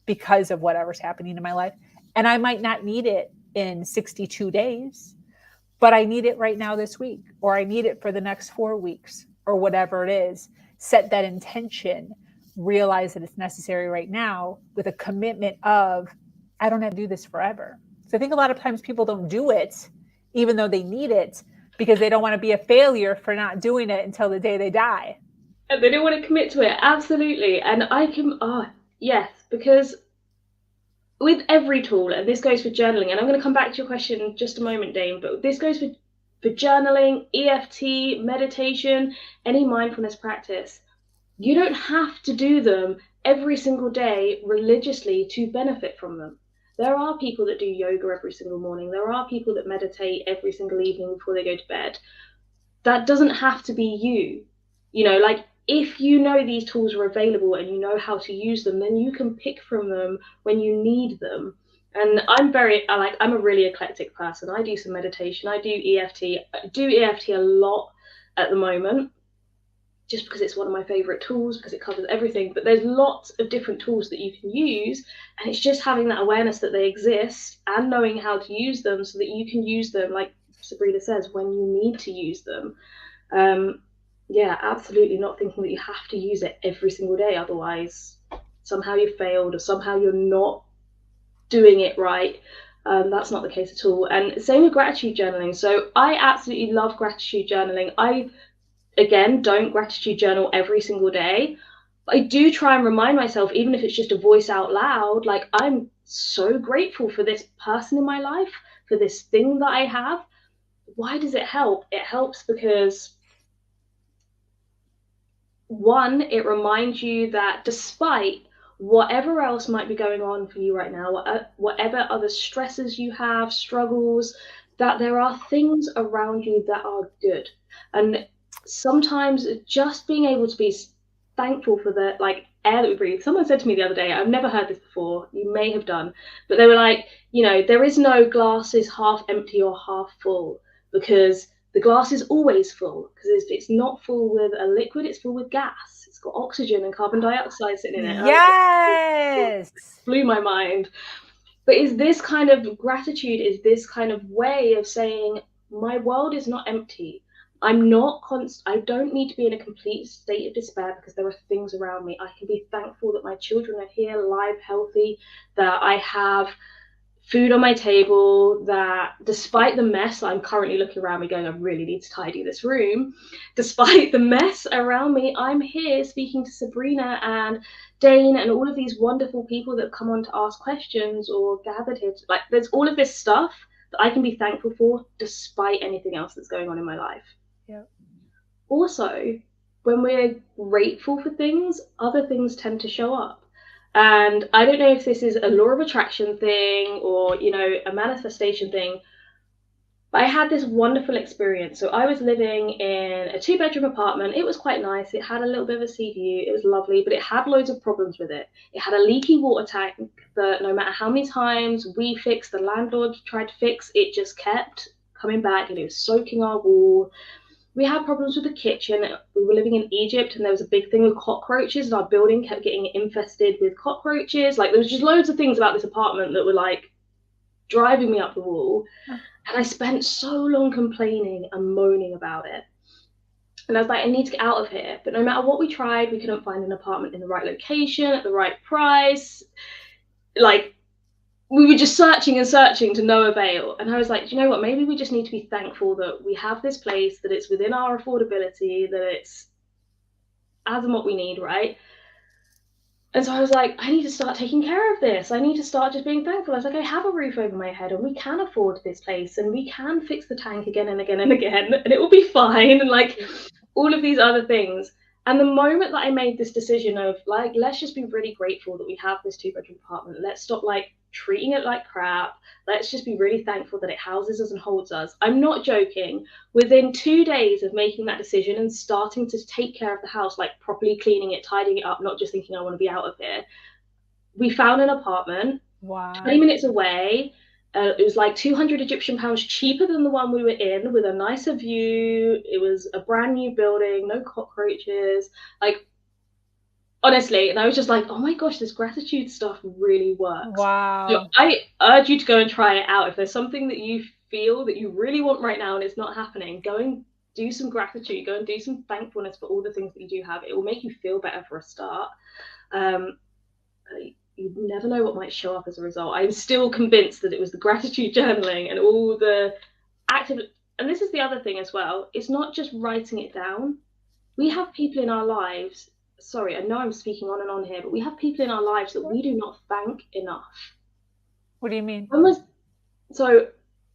because of whatever's happening in my life. And I might not need it in 62 days, but I need it right now this week, or I need it for the next 4 weeks, or whatever it is. Set that intention, realize that it's necessary right now with a commitment of, I don't have to do this forever. So I think a lot of times people don't do it, even though they need it, because they don't want to be a failure for not doing it until the day they die. And they don't want to commit to it. Absolutely. And I can, yes, because with every tool, and this goes for journaling, and I'm going to come back to your question in just a moment, Dane, but this goes for journaling, EFT, meditation, any mindfulness practice. You don't have to do them every single day religiously to benefit from them. There are people that do yoga every single morning. There are people that meditate every single evening before they go to bed. That doesn't have to be you. If you know these tools are available and you know how to use them, then you can pick from them when you need them. And I'm a really eclectic person. I do some meditation, I do EFT. I do EFT a lot at the moment, just because it's one of my favorite tools, because it covers everything. But there's lots of different tools that you can use, and it's just having that awareness that they exist and knowing how to use them so that you can use them, like Sabrina says, when you need to use them. Yeah, absolutely not thinking that you have to use it every single day, otherwise somehow you failed or somehow you're not doing it right. That's not the case at all. And same with gratitude journaling. So I absolutely love gratitude journaling. I, again, don't gratitude journal every single day. But I do try and remind myself, even if it's just a voice out loud, like, I'm so grateful for this person in my life, for this thing that I have. Why does it help? It helps because, one, it reminds you that despite whatever else might be going on for you right now, whatever other stresses you have, struggles, that there are things around you that are good. And sometimes just being able to be thankful for the air that we breathe. Someone said to me the other day, I've never heard this before, you may have done, but they were like, there is no glass is half empty or half full, because the glass is always full, because it's not full with a liquid, it's full with gas. It's got oxygen and carbon dioxide sitting in it. Yes. Blew my mind. But is this kind of gratitude, is this kind of way of saying, my world is not empty. I'm not I don't need to be in a complete state of despair because there are things around me. I can be thankful that my children are here, alive, healthy, that I have food on my table, that despite the mess, I'm currently looking around me going, I really need to tidy this room. Despite the mess around me, I'm here speaking to Sabrina and Dane and all of these wonderful people that come on to ask questions or gathered here. Like, there's all of this stuff that I can be thankful for despite anything else that's going on in my life. Yeah. Also, when we're grateful for things, other things tend to show up. And I don't know if this is a law of attraction thing or, a manifestation thing, but I had this wonderful experience. So I was living in a 2-bedroom apartment. It was quite nice. It had a little bit of a sea view. It was lovely, but it had loads of problems with it. It had a leaky water tank that no matter how many times we fixed, the landlord tried to fix, it just kept coming back and it was soaking our wall. We had problems with the kitchen. We were living in Egypt and there was a big thing with cockroaches and our building kept getting infested with cockroaches. Like, there was just loads of things about this apartment that were like driving me up the wall. And I spent so long complaining and moaning about it. And I was like, I need to get out of here. But no matter what we tried, we couldn't find an apartment in the right location at the right price. Like, we were just searching and searching to no avail. And I was like, do you know what? Maybe we just need to be thankful that we have this place, that it's within our affordability, that it's as and what we need, right? And so I was like, I need to start taking care of this. I need to start just being thankful. I was like, I have a roof over my head and we can afford this place and we can fix the tank again and again and again and it will be fine. And like all of these other things. And the moment that I made this decision of like, let's just be really grateful that we have this 2-bedroom apartment. Let's stop like treating it like crap. Let's just be really thankful that it houses us and holds us. I'm not joking. Within 2 days of making that decision and starting to take care of the house, like properly cleaning it, tidying it up, not just thinking I want to be out of here, we found an apartment 20 minutes away. It was like 200 Egyptian pounds cheaper than the one we were in, with a nicer view. It was a brand new building, no cockroaches, like honestly. And I was just like, oh my gosh, this gratitude stuff really works. Wow. So I urge you to go and try it out. If there's something that you feel that you really want right now and it's not happening, go and do some gratitude, go and do some thankfulness for all the things that you do have. It will make you feel better for a start. You never know what might show up as a result. I'm still convinced that it was the gratitude journaling and all the active. And this is the other thing as well. It's not just writing it down. We have people in our lives. Sorry, I know I'm speaking on and on here, but we have people in our lives that we do not thank enough. What do you mean?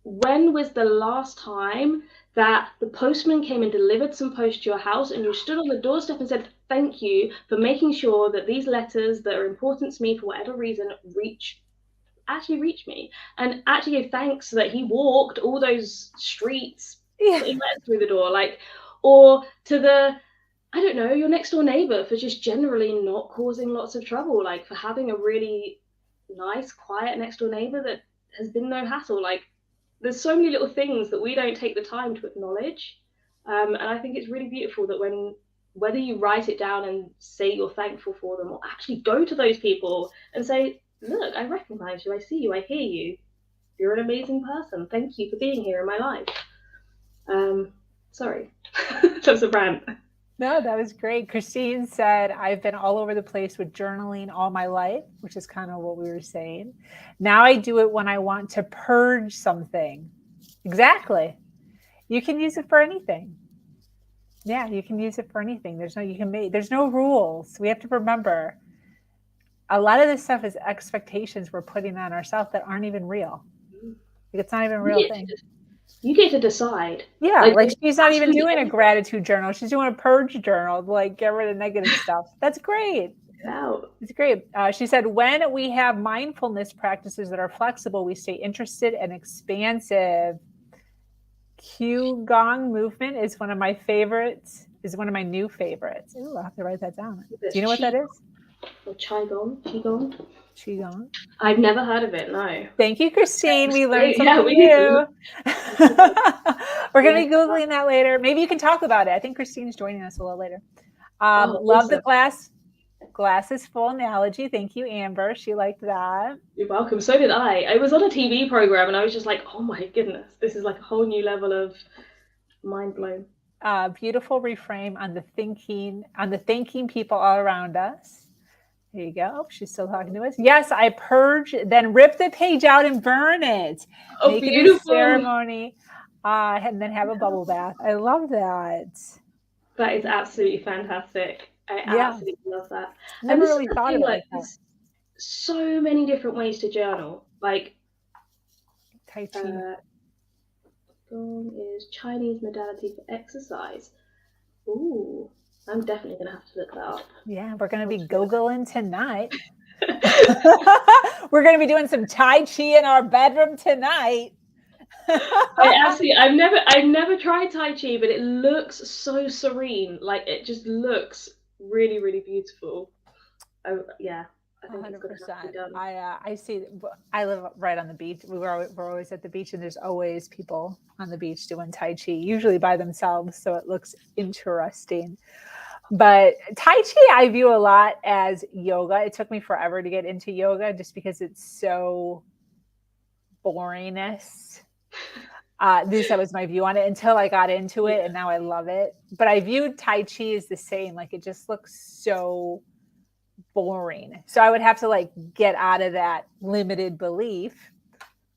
When was the last time that the postman came and delivered some post to your house and you stood on the doorstep and said, thank you for making sure that these letters that are important to me for whatever reason actually reach me, and actually give thanks that he walked all those streets putting letters through the door, like, or to the, I don't know, your next door neighbor for just generally not causing lots of trouble, like for having a really nice, quiet next door neighbor that has been no hassle. Like, there's so many little things that we don't take the time to acknowledge. And I think it's really beautiful that whether you write it down and say you're thankful for them, or actually go to those people and say, look, I recognize you, I see you, I hear you. You're an amazing person. Thank you for being here in my life. Sorry, that was a rant. No, that was great. Christine said, I've been all over the place with journaling all my life, which is kind of what we were saying. Now I do it when I want to purge something. Exactly. You can use it for anything. Yeah, you can use it for anything. There's no rules. We have to remember a lot of this stuff is expectations we're putting on ourselves that aren't even real. It's not even a real thing. You get to decide. Yeah, like she's not even doing a gratitude journal. She's doing a purge journal, like get rid of negative stuff. That's great. Wow. It's great. She said, when we have mindfulness practices that are flexible, we stay interested and expansive. Qigong movement is one of my favorites, is one of my new favorites. Ooh, I'll have to write that down. Do you know what that is? Or Qigong? Qigong. I've never heard of it, no. Thank you, Christine. We learned Yeah, something we need new. to. We're going to be Googling that later. Maybe you can talk about it. I think Christine's joining us a little later. Love the glass is full analogy. Thank you, Amber. She liked that. You're welcome. So did I. I was on a TV program and I was just like, oh my goodness, this is like a whole new level of mind blown. Beautiful reframe on the thanking people all around us. There you go. Oh, she's still talking to us. Yes, I purge, then rip the page out and burn it. Oh, Make beautiful. it a ceremony, and then have a bubble bath. I love that. That is absolutely fantastic. I absolutely love that. Never really thought of it like that. There's so many different ways to journal. Like Tai Chi. Is Chinese modality for exercise. Ooh, I'm definitely gonna have to look that up. Yeah, we're gonna be Googling tonight. We're gonna be doing some Tai Chi in our bedroom tonight. I've never tried Tai Chi, but it looks so serene. Like it just looks really, really beautiful. I think 100%. It's gonna have to be done. I see. I live right on the beach. We're always at the beach, and there's always people on the beach doing Tai Chi, usually by themselves. So it looks interesting. But Tai Chi, I view a lot as yoga. It took me forever to get into yoga, just because it's so boringness. At least that was my view on it until I got into it, and now I love it. But I viewed Tai Chi as the same. Like it just looks so boring. So I would have to like get out of that limited belief.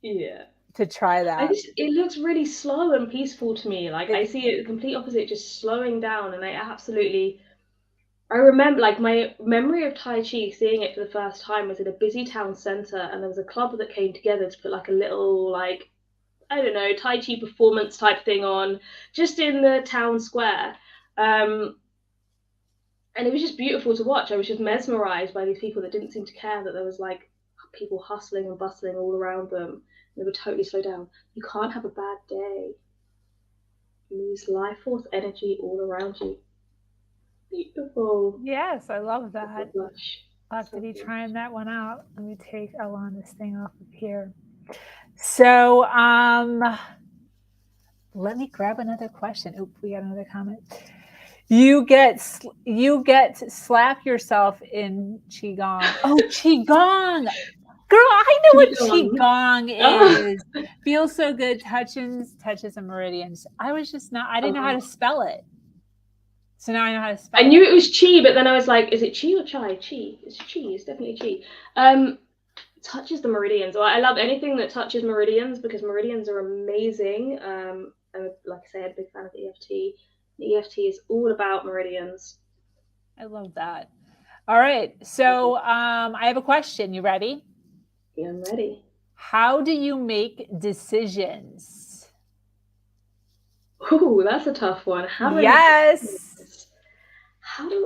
Yeah. To try that. It looks really slow and peaceful to me. Like I see it the complete opposite, just slowing down. And I remember like my memory of Tai Chi, seeing it for the first time, was in a busy town center, and there was a club that came together to put like a little like, I don't know, Tai Chi performance type thing on just in the town square. And it was just beautiful to watch. I was just mesmerized by these people that didn't seem to care that there was like people hustling and bustling all around them. They would totally slow down. You can't have a bad day. You lose life force energy all around you. Beautiful. Yes, I love that. I'll have to be trying that one out. Let me take Alana's thing off of here. So let me grab another question. Oop, we got another comment. You get slap yourself in Qigong. Oh, Qigong. Girl, I know what Qigong is. Feels so good, touches the meridians. I didn't know how to spell it. So now I know how to spell it. I knew it was Chi, but then I was like, is it Chi or Chai? Chi. It's Chi. It's definitely Chi. Touches the meridians. Well, I love anything that touches meridians because meridians are amazing. I'm, like I say, I'm a big fan of EFT. The EFT is all about meridians. I love that. All right. So I have a question. You ready? Yeah, I'm ready. How do you make decisions? Ooh, that's a tough one. How do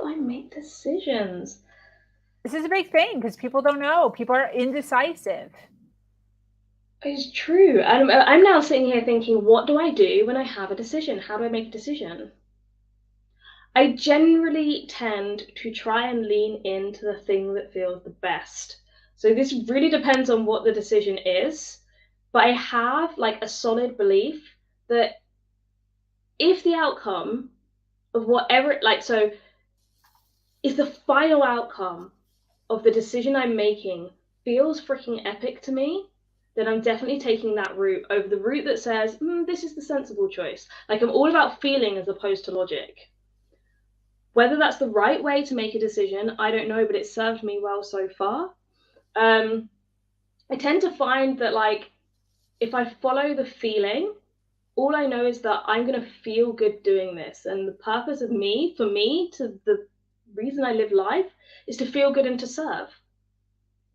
I make decisions? This is a big thing because people don't know. People are indecisive. It's true. I'm now sitting here thinking, what do I do when I have a decision? How do I make a decision? I generally tend to try and lean into the thing that feels the best. So this really depends on what the decision is. But I have like a solid belief that if the outcome of whatever, like, so if the final outcome of the decision I'm making feels freaking epic to me, then I'm definitely taking that route over the route that says, this is the sensible choice. Like, I'm all about feeling as opposed to logic. Whether that's the right way to make a decision, I don't know, but it served me well so far. I tend to find that, like, if I follow the feeling, all I know is that I'm going to feel good doing this. And the purpose of me, for me, to the reason I live life is to feel good and to serve.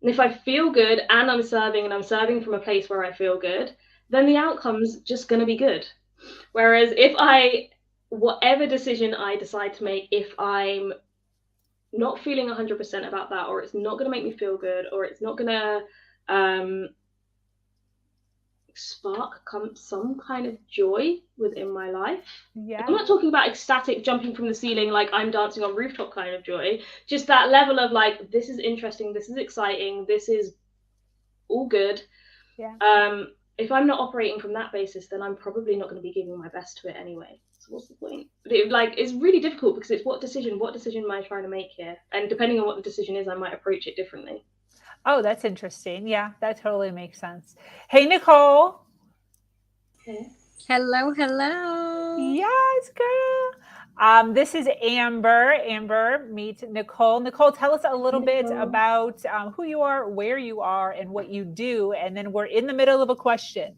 And if I feel good and I'm serving from a place where I feel good, then the outcome's just going to be good. Whereas whatever decision I decide to make, if I'm not feeling 100% about that, or it's not going to make me feel good, or it's not going to spark some kind of joy within my life. Yeah. I'm not talking about ecstatic jumping from the ceiling like I'm dancing on rooftop kind of joy, just that level of like, this is interesting, this is exciting, this is all good. Yeah. If I'm not operating from that basis, then I'm probably not going to be giving my best to it anyway. So what's the point? But it's really difficult because it's what decision am I trying to make here? And depending on what the decision is, I might approach it differently. Oh, that's interesting. Yeah, that totally makes sense. Hey, Nicole. Okay. Hello, hello. Yes, girl. This is Amber. Amber, meet Nicole. Nicole, tell us a little bit about who you are, where you are, and what you do. And then we're in the middle of a question.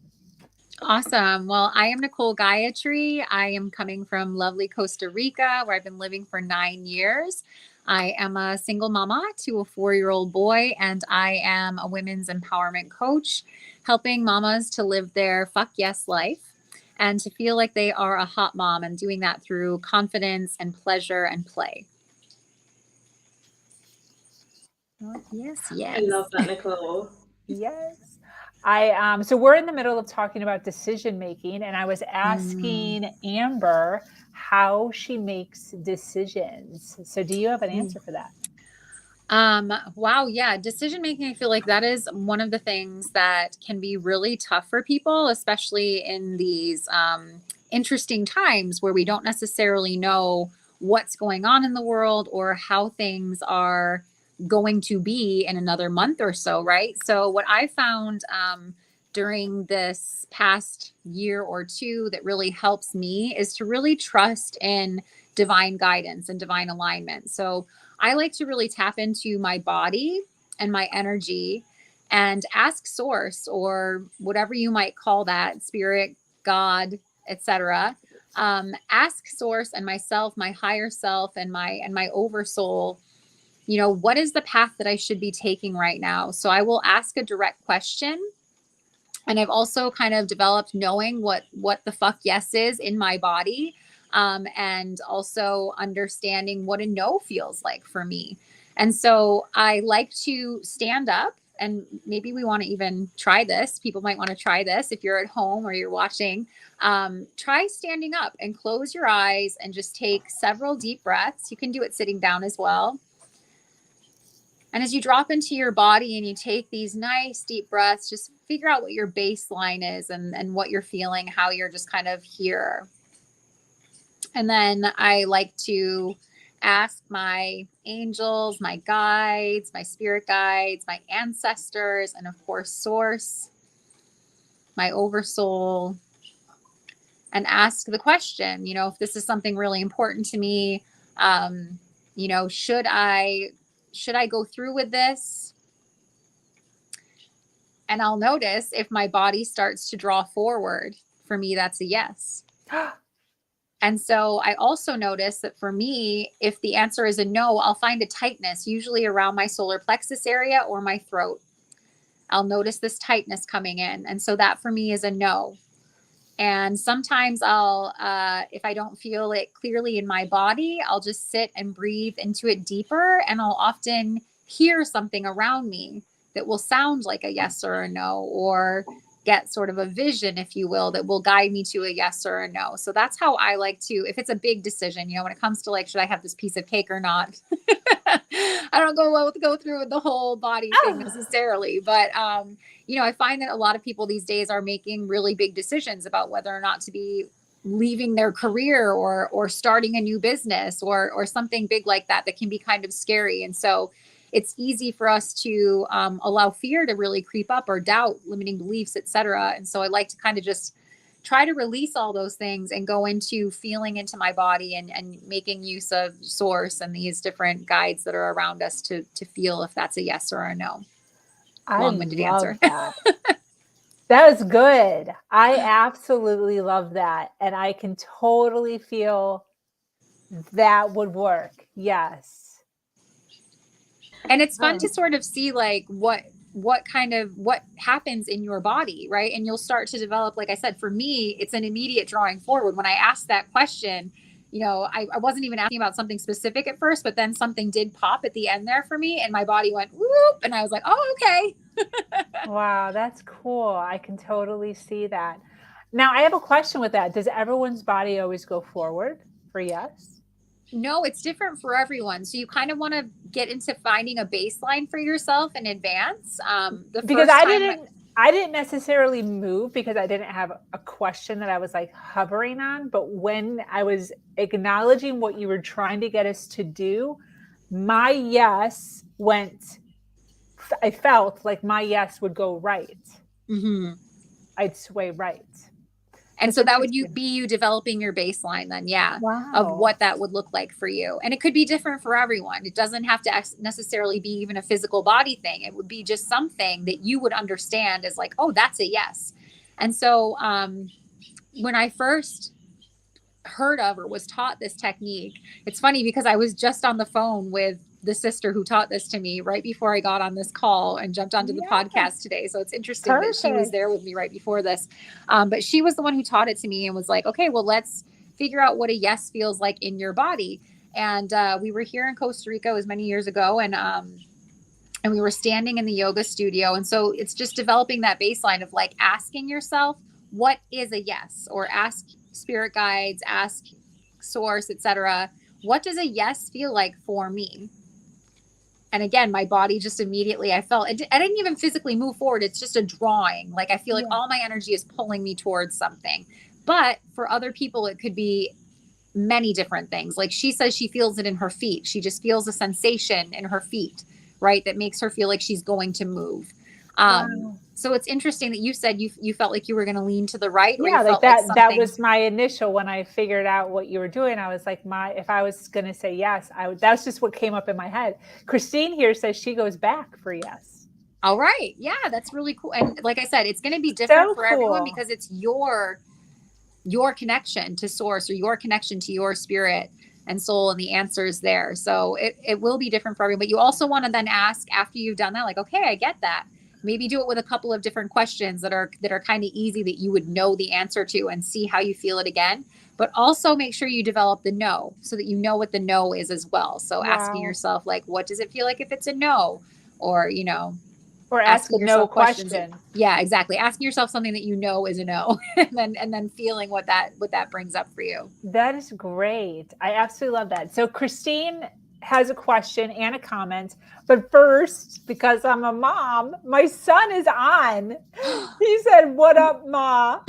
Awesome. Well, I am Nicole Gayatri. I am coming from lovely Costa Rica, where I've been living for 9 years. I am a single mama to a 4-year-old boy, and I am a women's empowerment coach, helping mamas to live their fuck yes life and to feel like they are a hot mom, and doing that through confidence and pleasure and play. Oh, yes, yes. I love that, Nicole. Yes. So we're in the middle of talking about decision making, and I was asking Amber how she makes decisions. So do you have an answer for that? Wow. Yeah. Decision making. I feel like that is one of the things that can be really tough for people, especially in these interesting times where we don't necessarily know what's going on in the world or how things are going to be in another month or so. Right. So what I found during this past year or two that really helps me is to really trust in divine guidance and divine alignment. So I like to really tap into my body and my energy and ask source, or whatever you might call that, spirit, God, etc. Ask source and myself, my higher self, and my oversoul, what is the path that I should be taking right now? So I will ask a direct question. And I've also kind of developed knowing what the fuck yes is in my body. And also understanding what a no feels like for me. And so I like to stand up, and maybe we want to even try this. People might want to try this if you're at home or you're watching. Try standing up and close your eyes and just take several deep breaths. You can do it sitting down as well. And as you drop into your body and you take these nice deep breaths, just figure out what your baseline is and what you're feeling, how you're just kind of here. And then I like to ask my angels, my guides, my spirit guides, my ancestors, and of course, source, my oversoul, and ask the question, if this is something really important to me, should I go through with this? And I'll notice if my body starts to draw forward. For me, that's a yes. And so I also notice that for me, if the answer is a no, I'll find a tightness, usually around my solar plexus area or my throat. I'll notice this tightness coming in. And so that for me is a no. And sometimes I'll, if I don't feel it clearly in my body, I'll just sit and breathe into it deeper. And I'll often hear something around me that will sound like a yes or a no, or get sort of a vision, if you will, that will guide me to a yes or a no. So that's how I like to, if it's a big decision, when it comes to like, should I have this piece of cake or not? I don't go through with the whole body thing necessarily, but you know, I find that a lot of people these days are making really big decisions about whether or not to be leaving their career or starting a new business or something big like that that can be kind of scary. And so it's easy for us to allow fear to really creep up, or doubt, limiting beliefs, etc. And so I like to kind of just try to release all those things and go into feeling into my body and making use of source and these different guides that are around us to feel if that's a yes or a no. I Long-winded love answer. that. That was good. I absolutely love that. And I can totally feel that would work. Yes. And it's fun to sort of see like what happens in your body, right? And you'll start to develop, like I said, for me, it's an immediate drawing forward. When I asked that question, you know, I wasn't even asking about something specific at first, but then something did pop at the end there for me, and my body went whoop, and I was like, oh, okay. Wow, that's cool. I can totally see that. Now, I have a question with that. Does everyone's body always go forward for yes? No, it's different for everyone. So you kind of want to get into finding a baseline for yourself in advance. Because I didn't necessarily move because I didn't have a question that I was like hovering on. But when I was acknowledging what you were trying to get us to do, my yes went. I felt like my yes would go right. Mm-hmm. I'd sway right. And so that would be you developing your baseline then, yeah, wow, of what that would look like for you. And it could be different for everyone. It doesn't have to necessarily be even a physical body thing. It would be just something that you would understand as like, oh, that's a yes. And so when I first heard of or was taught this technique, it's funny because I was just on the phone with the sister who taught this to me right before I got on this call and jumped onto the podcast today. So it's interesting that she was there with me right before this. But she was the one who taught it to me and was like, okay, well, let's figure out what a yes feels like in your body. And we were here in Costa Rica, it was many years ago. And we were standing in the yoga studio. And so it's just developing that baseline of like asking yourself, what is a yes? Or ask spirit guides, ask source, etc. What does a yes feel like for me? And again, my body just immediately, I felt, I didn't even physically move forward. It's just a drawing. Like I feel like all my energy is pulling me towards something. But for other people, it could be many different things. Like she says she feels it in her feet. She just feels a sensation in her feet, right? That makes her feel like she's going to move. Wow. So it's interesting that you said you felt like you were going to lean to the right. Or yeah, you like felt that was my initial, when I figured out what you were doing, I was like, if I was going to say yes, that's just what came up in my head. Christine here says she goes back for yes. All right. Yeah, that's really cool. And like I said, it's going to be different for everyone because it's your connection to source or your connection to your spirit and soul, and the answer is there. So it will be different for everyone. But you also want to then ask after you've done that, like, okay, I get that. Maybe do it with a couple of different questions that are kind of easy that you would know the answer to, and see how you feel it again. But also make sure you develop the no so that you know what the no is as well. So asking yourself, like, what does it feel like if it's a no? Or, you know, or ask a no question. Yeah, exactly. Asking yourself something that you know is a no, and then feeling what that brings up for you. That is great. I absolutely love that. So Christine has a question and a comment, but first, because I'm a mom, my son is on. He said, "What up, Ma?"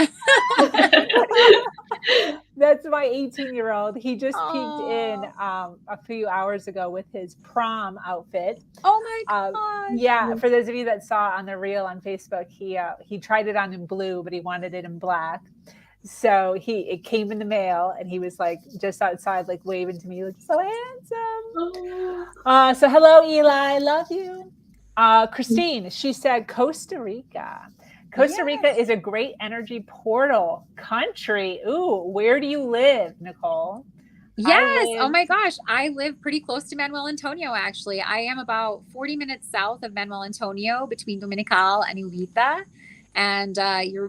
That's my 18-year-old. He just peeked in a few hours ago with his prom outfit. Oh my god! Yeah, for those of you that saw on the reel on Facebook, he tried it on in blue, but he wanted it in black. So it came in the mail, and he was like just outside, like waving to me, like so handsome. So hello, Eli, love you. Christine, she said Costa Rica. Costa Rica is a great energy portal country. Ooh, where do you live, Nicole? Yes. Oh my gosh. I live pretty close to Manuel Antonio, actually. I am about 40 minutes south of Manuel Antonio, between Dominical and Uvita. And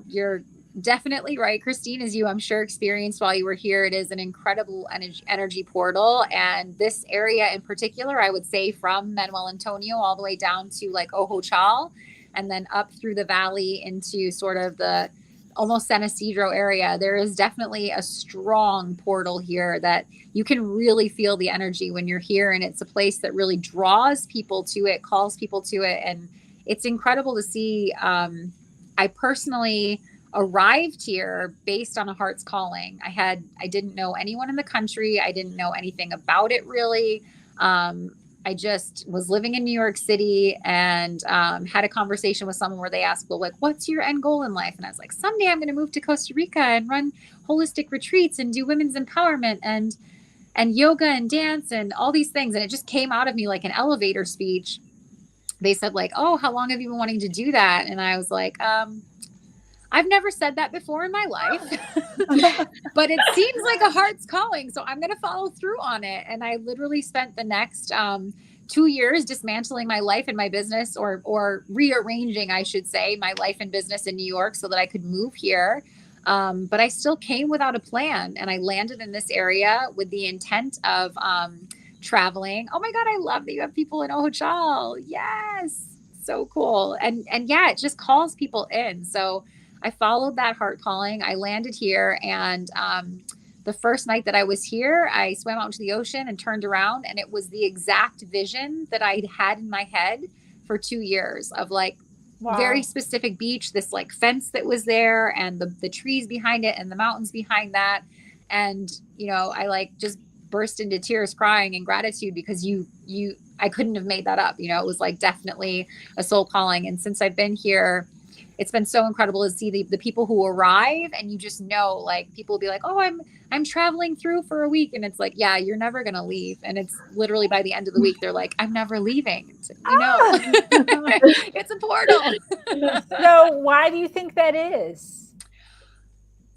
you're definitely right, Christine, as you, I'm sure, experienced while you were here. It is an incredible energy portal. And this area in particular, I would say from Manuel Antonio all the way down to like Ojo Chal, and then up through the valley into sort of the almost San Isidro area, there is definitely a strong portal here that you can really feel the energy when you're here. And it's a place that really draws people to it, calls people to it. And it's incredible to see. I personally arrived here based on a heart's calling. I didn't know anyone in the country. I didn't know anything about it really. I just was living in New York City and had a conversation with someone where they asked, well, like, what's your end goal in life? And I was like, someday I'm going to move to Costa Rica and run holistic retreats and do women's empowerment and yoga and dance and all these things. And it just came out of me like an elevator speech. They said like, oh, how long have you been wanting to do that? And I was like, I've never said that before in my life, but it seems like a heart's calling. So I'm going to follow through on it. And I literally spent the next 2 years dismantling my life and my business, or rearranging, I should say, my life and business in New York so that I could move here. But I still came without a plan, and I landed in this area with the intent of traveling. Oh my God, I love that you have people in Ojal. Yes. So cool. And yeah, it just calls people in. So I followed that heart calling. I landed here, and the first night that I was here, I swam out into the ocean and turned around, and it was the exact vision that I'd had in my head for 2 years of like very specific beach, this like fence that was there, and the trees behind it and the mountains behind that. And, you know, I like just burst into tears crying in gratitude because I couldn't have made that up. You know, it was like definitely a soul calling. And since I've been here, it's been so incredible to see the people who arrive, and you just know, like, people will be like, oh, I'm traveling through for a week. And it's like, yeah, you're never going to leave. And it's literally by the end of the week, they're like, I'm never leaving. It's like, you know, it's a portal. So why do you think that is?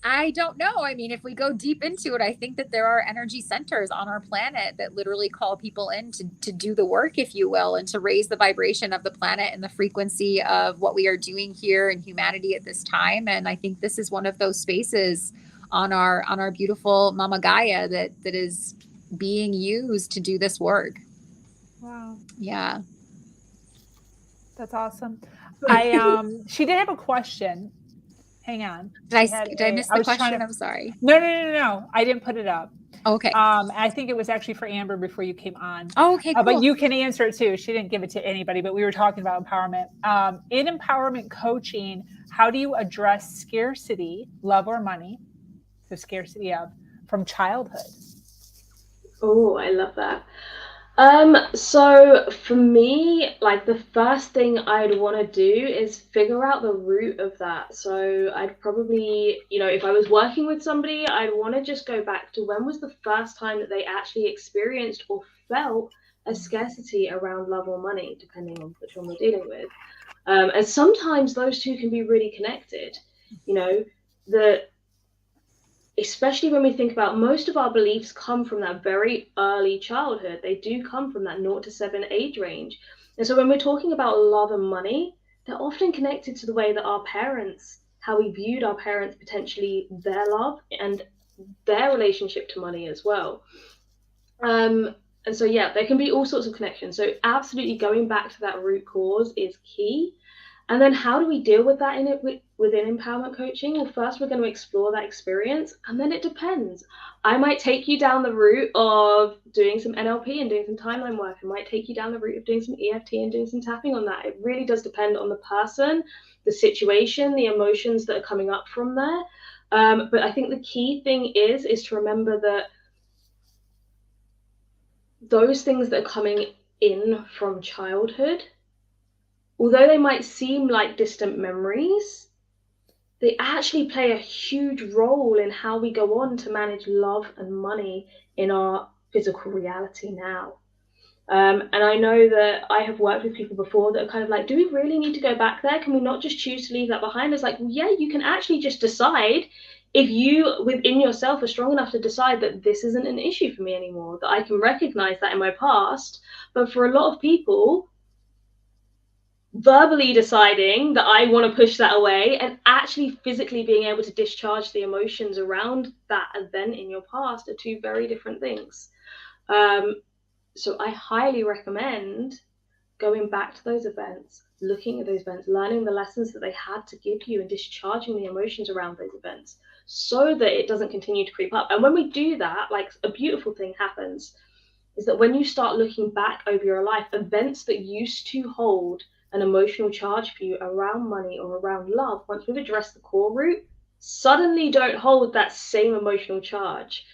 I don't know. I mean, if we go deep into it, I think that there are energy centers on our planet that literally call people in to do the work, if you will, and to raise the vibration of the planet and the frequency of what we are doing here in humanity at this time. And I think this is one of those spaces on our beautiful Mama Gaia that is being used to do this work. Wow. Yeah. That's awesome. She did have a question. Hang on. Did I miss the question? I'm sorry. No. I didn't put it up. Okay. I think it was actually for Amber before you came on. Oh, okay, cool. But you can answer it too. She didn't give it to anybody, but we were talking about empowerment. In empowerment coaching, how do you address scarcity, love or money, the scarcity of, from childhood? Oh, I love that. So for me, like the first thing I'd want to do is figure out the root of that. So I'd probably, you know, if I was working with somebody, I'd want to just go back to when was the first time that they actually experienced or felt a scarcity around love or money, depending on which one we're dealing with. And sometimes those two can be really connected. You know, especially when we think about most of our beliefs come from that very early childhood. They do come from that 0 to 7 age range. And so when we're talking about love and money, they're often connected to the way that our parents, how we viewed our parents, potentially their love and their relationship to money as well. And so, yeah, there can be all sorts of connections. So absolutely going back to that root cause is key. And then how do we deal with that within empowerment coaching? Well, first we're going to explore that experience, and then it depends. I might take you down the route of doing some NLP and doing some timeline work. I might take you down the route of doing some EFT and doing some tapping on that. It really does depend on the person, the situation, the emotions that are coming up from there. But I think the key thing is to remember that those things that are coming in from childhood, although they might seem like distant memories, they actually play a huge role in how we go on to manage love and money in our physical reality now. And I know that I have worked with people before that are kind of like, do we really need to go back there? Can we not just choose to leave that behind? It's like, well, yeah, you can actually just decide, if you within yourself are strong enough to decide that this isn't an issue for me anymore, that I can recognize that in my past. But for a lot of people, verbally deciding that I want to push that away and actually physically being able to discharge the emotions around that event in your past are two very different things. So I highly recommend going back to those events, looking at those events, learning the lessons that they had to give you, and discharging the emotions around those events so that it doesn't continue to creep up. And when we do that, like, a beautiful thing happens is that when you start looking back over your life, events that used to hold an emotional charge for you around money or around love, once we've addressed the core root, suddenly don't hold that same emotional charge.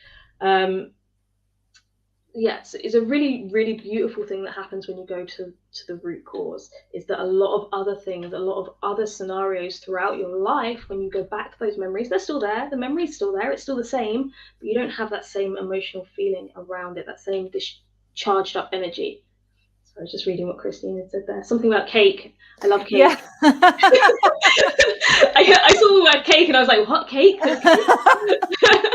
Yes, it's a really, really beautiful thing that happens when you go to the root cause, is that a lot of other things, a lot of other scenarios throughout your life, when you go back to those memories, they're still there. The memory's still there. It's still the same, but you don't have that same emotional feeling around it, that same charged up energy. So I was just reading what Christine had said there. Something about cake. I love cake. Yeah. I saw the word cake and I was like, what, cake? There's cake?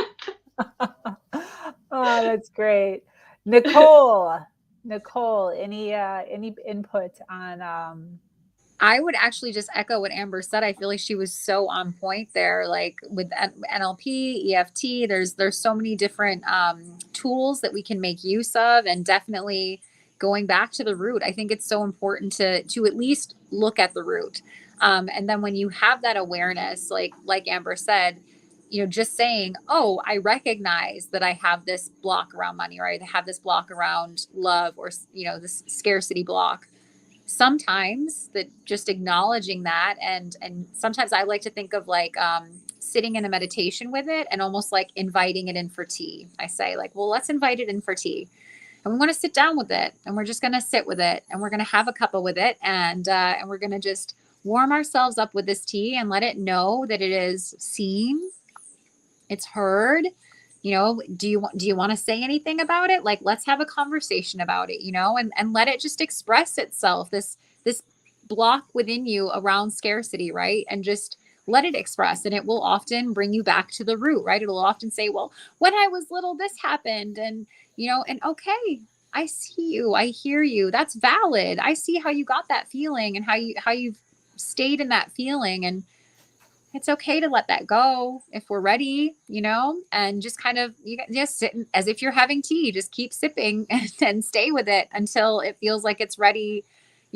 Oh, that's great. Nicole, any input on I would actually just echo what Amber said. I feel like she was so on point there, like with NLP, EFT. There's so many different tools that we can make use of, and definitely going back to the root. I think it's so important to at least look at the root, and then when you have that awareness, like Amber said, just saying, oh, I recognize that I have this block around money, or I have this block around love, or this scarcity block. Sometimes that just acknowledging that, and sometimes I like to think of like sitting in a meditation with it and almost like inviting it in for tea. I say, like, well, let's invite it in for tea, and we want to sit down with it, and we're just going to sit with it, and we're going to have a cuppa with it, and we're going to just warm ourselves up with this tea and let it know that it is seen, it's heard. Do you want to say anything about it? Like, let's have a conversation about it, and let it just express itself, this block within you around scarcity, right? And just let it express, and it will often bring you back to the root, right? It'll often say, well, when I was little, this happened, and and okay, I see you, I hear you, that's valid. I see how you got that feeling and how you've stayed in that feeling, and it's okay to let that go if we're ready, and just kind of just sit as if you're having tea, just keep sipping and stay with it until it feels like it's ready.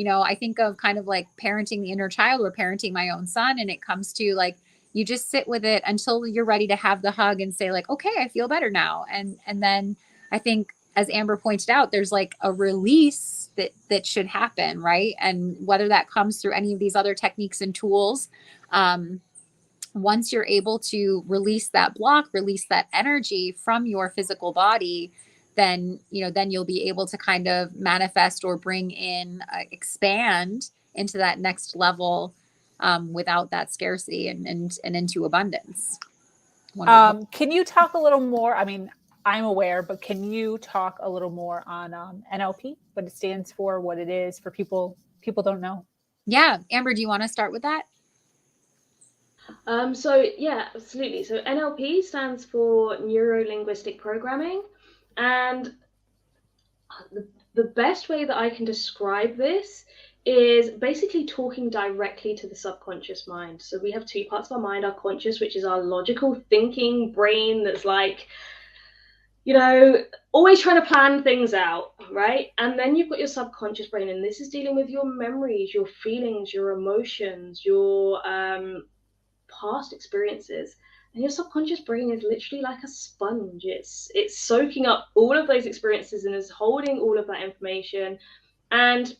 I think of kind of like parenting the inner child, or parenting my own son. And it comes to like, you just sit with it until you're ready to have the hug and say like, okay, I feel better now. And then I think, as Amber pointed out, there's like a release that should happen. Right. And whether that comes through any of these other techniques and tools, once you're able to release that block, release that energy from your physical body, then you'll be able to kind of manifest or bring in, expand into that next level, without that scarcity, and into abundance. Can you talk a little more? I mean, I'm aware, but can you talk a little more on NLP, what it stands for, what it is, for people don't know? Yeah. Amber, do you want to start with that? So yeah, absolutely. So NLP stands for Neuro Linguistic Programming, and the best way that I can describe this is basically talking directly to the subconscious mind. So we have two parts of our mind: our conscious, which is our logical thinking brain that's like, always trying to plan things out, right? And then you've got your subconscious brain, and this is dealing with your memories, your feelings, your emotions, your past experiences. And your subconscious brain is literally like a sponge. It's soaking up all of those experiences and is holding all of that information, and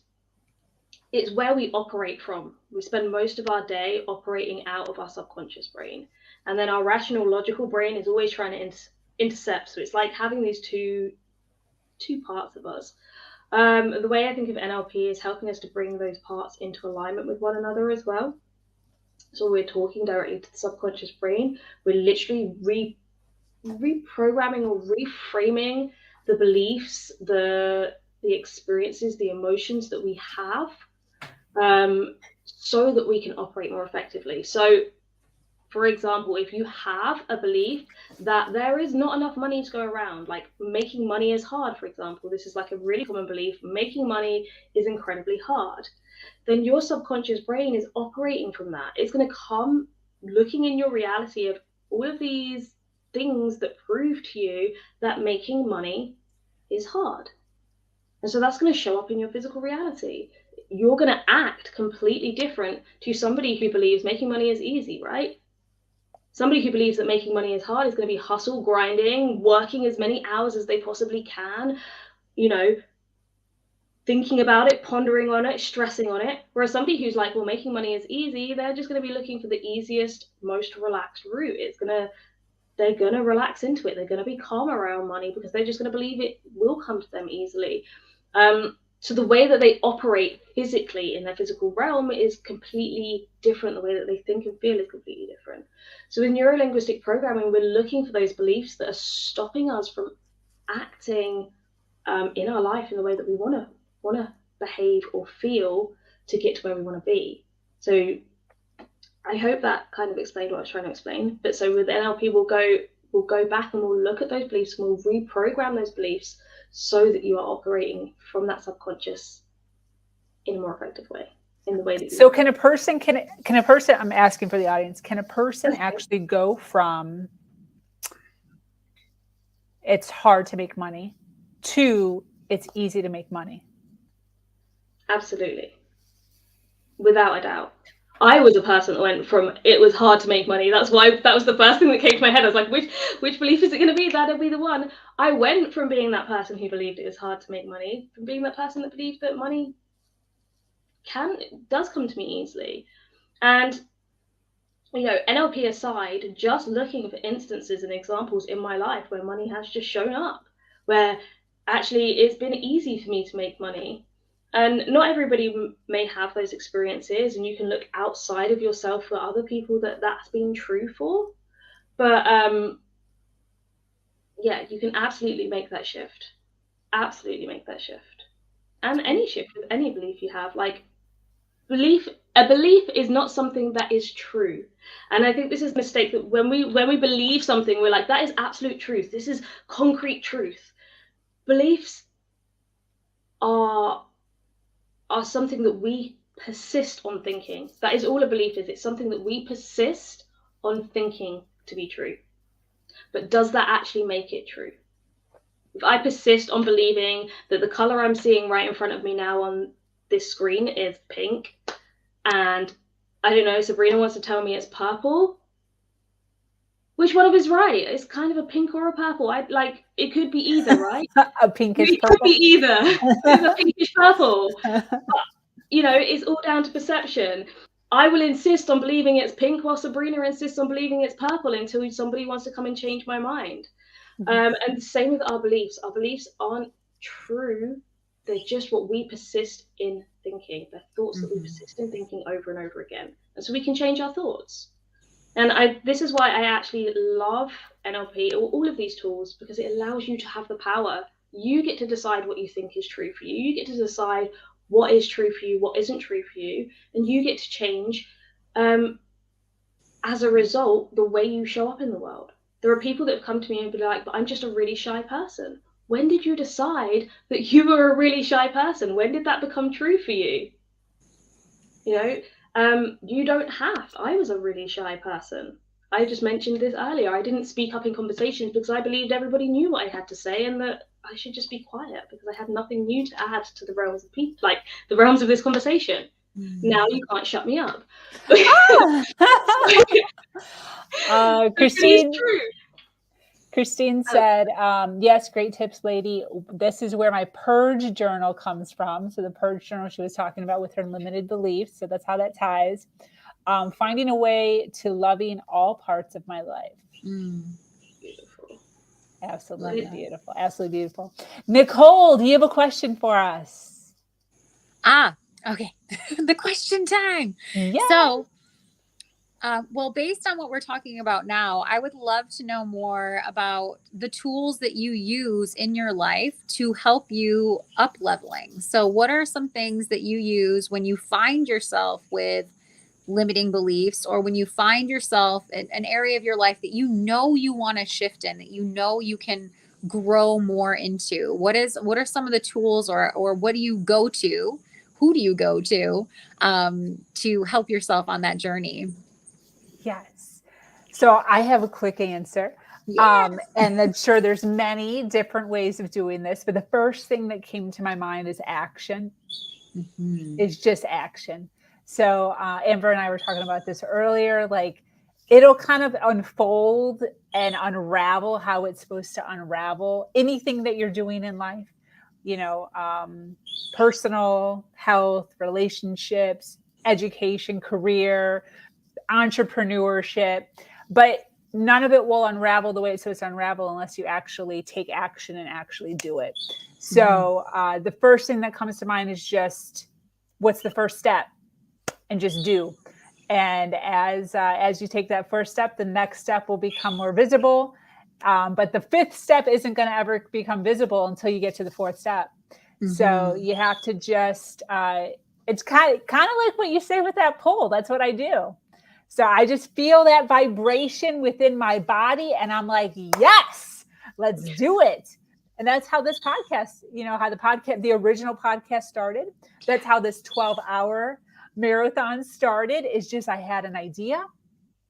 it's where we operate from. We spend most of our day operating out of our subconscious brain, and then our rational logical brain is always trying to intercept. So it's like having these two parts of us. The way I think of NLP is helping us to bring those parts into alignment with one another as well. So we're talking directly to the subconscious brain. We're literally reprogramming or reframing the beliefs, the experiences, the emotions that we have, so that we can operate more effectively. So, for example, if you have a belief that there is not enough money to go around, like making money is hard, for example, this is like a really common belief, making money is incredibly hard, then your subconscious brain is operating from that. It's going to come looking in your reality of all of these things that prove to you that making money is hard. And so that's going to show up in your physical reality. you're going to act completely different to somebody who believes making money is easy, right? Somebody who believes that making money is hard is going to be hustle, grinding, working as many hours as they possibly can, you know, thinking about it, pondering on it, stressing on it. Whereas somebody who's like, well, making money is easy, they're just going to be looking for the easiest, most relaxed route. They're going to relax into it. They're going to be calm around money because they're just going to believe it will come to them easily. So the way that they operate physically in their physical realm is completely different. The way that they think and feel is completely different. So with neuro-linguistic programming, we're looking for those beliefs that are stopping us from acting in our life in the way that we want to behave or feel to get to where we want to be. So I hope that kind of explained what I was trying to explain. But so with NLP, we'll go back and we'll look at those beliefs and we'll reprogram those beliefs so that you are operating from that subconscious in a more effective way, in the way that you So can a person, I'm asking for the audience, can a person actually go from it's hard to make money to it's easy to make money? Absolutely. Without a doubt. I was a person that went from it was hard to make money. That's why that was the first thing that came to my head. I was like, which belief is it going to be? That'll be the one. I went from being that person who believed it was hard to make money, from being that person that believed that money does come to me easily. And you know, NLP aside, just looking for instances and examples in my life where money has just shown up, where actually it's been easy for me to make money. And not everybody may have those experiences, and you can look outside of yourself for other people that's been true for. But yeah, you can absolutely make that shift. Absolutely make that shift. And any shift with any belief you have, like a belief is not something that is true. And I think this is a mistake, that when we believe something, we're like, that is absolute truth. This is concrete truth. Beliefs are something that we persist on thinking. That is all a belief is. It's something that we persist on thinking to be true. But does that actually make it true? If I persist on believing that the color I'm seeing right in front of me now on this screen is pink, and I don't know, Sabrina wants to tell me it's purple, which one of us is right? It's kind of a pink or a purple. It could be either, right? A pinkish it purple. Could be either. It's a pinkish purple. But, you know, it's all down to perception. I will insist on believing it's pink while Sabrina insists on believing it's purple until somebody wants to come and change my mind. And the same with our beliefs. Our beliefs aren't true. They're just what we persist in thinking. They're thoughts that we persist in thinking over and over again. And so we can change our thoughts. And this is why I actually love NLP, or all of these tools, because it allows you to have the power. You get to decide what you think is true for you. You get to decide what is true for you, what isn't true for you. And you get to change, as a result, the way you show up in the world. There are people that have come to me and be like, but I'm just a really shy person. When did you decide that you were a really shy person? When did that become true for you? You know, you don't have. I was a really shy person. I just mentioned this earlier. I didn't speak up in conversations because I believed everybody knew what I had to say and that I should just be quiet because I had nothing new to add to the realms of people, like the realms of this conversation. Now you can't shut me up. Christine said, yes, great tips, lady. This is where my purge journal comes from. So the purge journal she was talking about with her limited beliefs. So that's how that ties. Finding a way to loving all parts of my life. Beautiful. Absolutely beautiful. Absolutely beautiful. Nicole, do you have a question for us? Okay. The question time. Yeah. So, well, based on what we're talking about now, I would love to know more about the tools that you use in your life to help you up leveling. So what are some things that you use when you find yourself with limiting beliefs, or when you find yourself in an area of your life that you know you want to shift in, that you know you can grow more into? What are some of the tools, or what do you go to? Who do you go to help yourself on that journey? Yes. So I have a quick answer. And I'm sure there's many different ways of doing this, but the first thing that came to my mind is action. It's just action. So Amber and I were talking about this earlier. Like, it'll kind of unfold and unravel how it's supposed to unravel. Anything that you're doing in life, you know, personal, health, relationships, education, career, entrepreneurship, but none of it will unravel the way it's supposed to unravel unless you actually take action and actually do it. So the first thing that comes to mind is just, what's the first step? And just do. And as you take that first step, the next step will become more visible. But the fifth step isn't going to ever become visible until you get to the fourth step. So you have to just, it's kind of like what you say with that poll. That's what I do. So I just feel that vibration within my body and I'm like, yes, let's do it. And that's how this podcast, you know, how the original podcast started. That's how this 12-hour marathon started, is just, I had an idea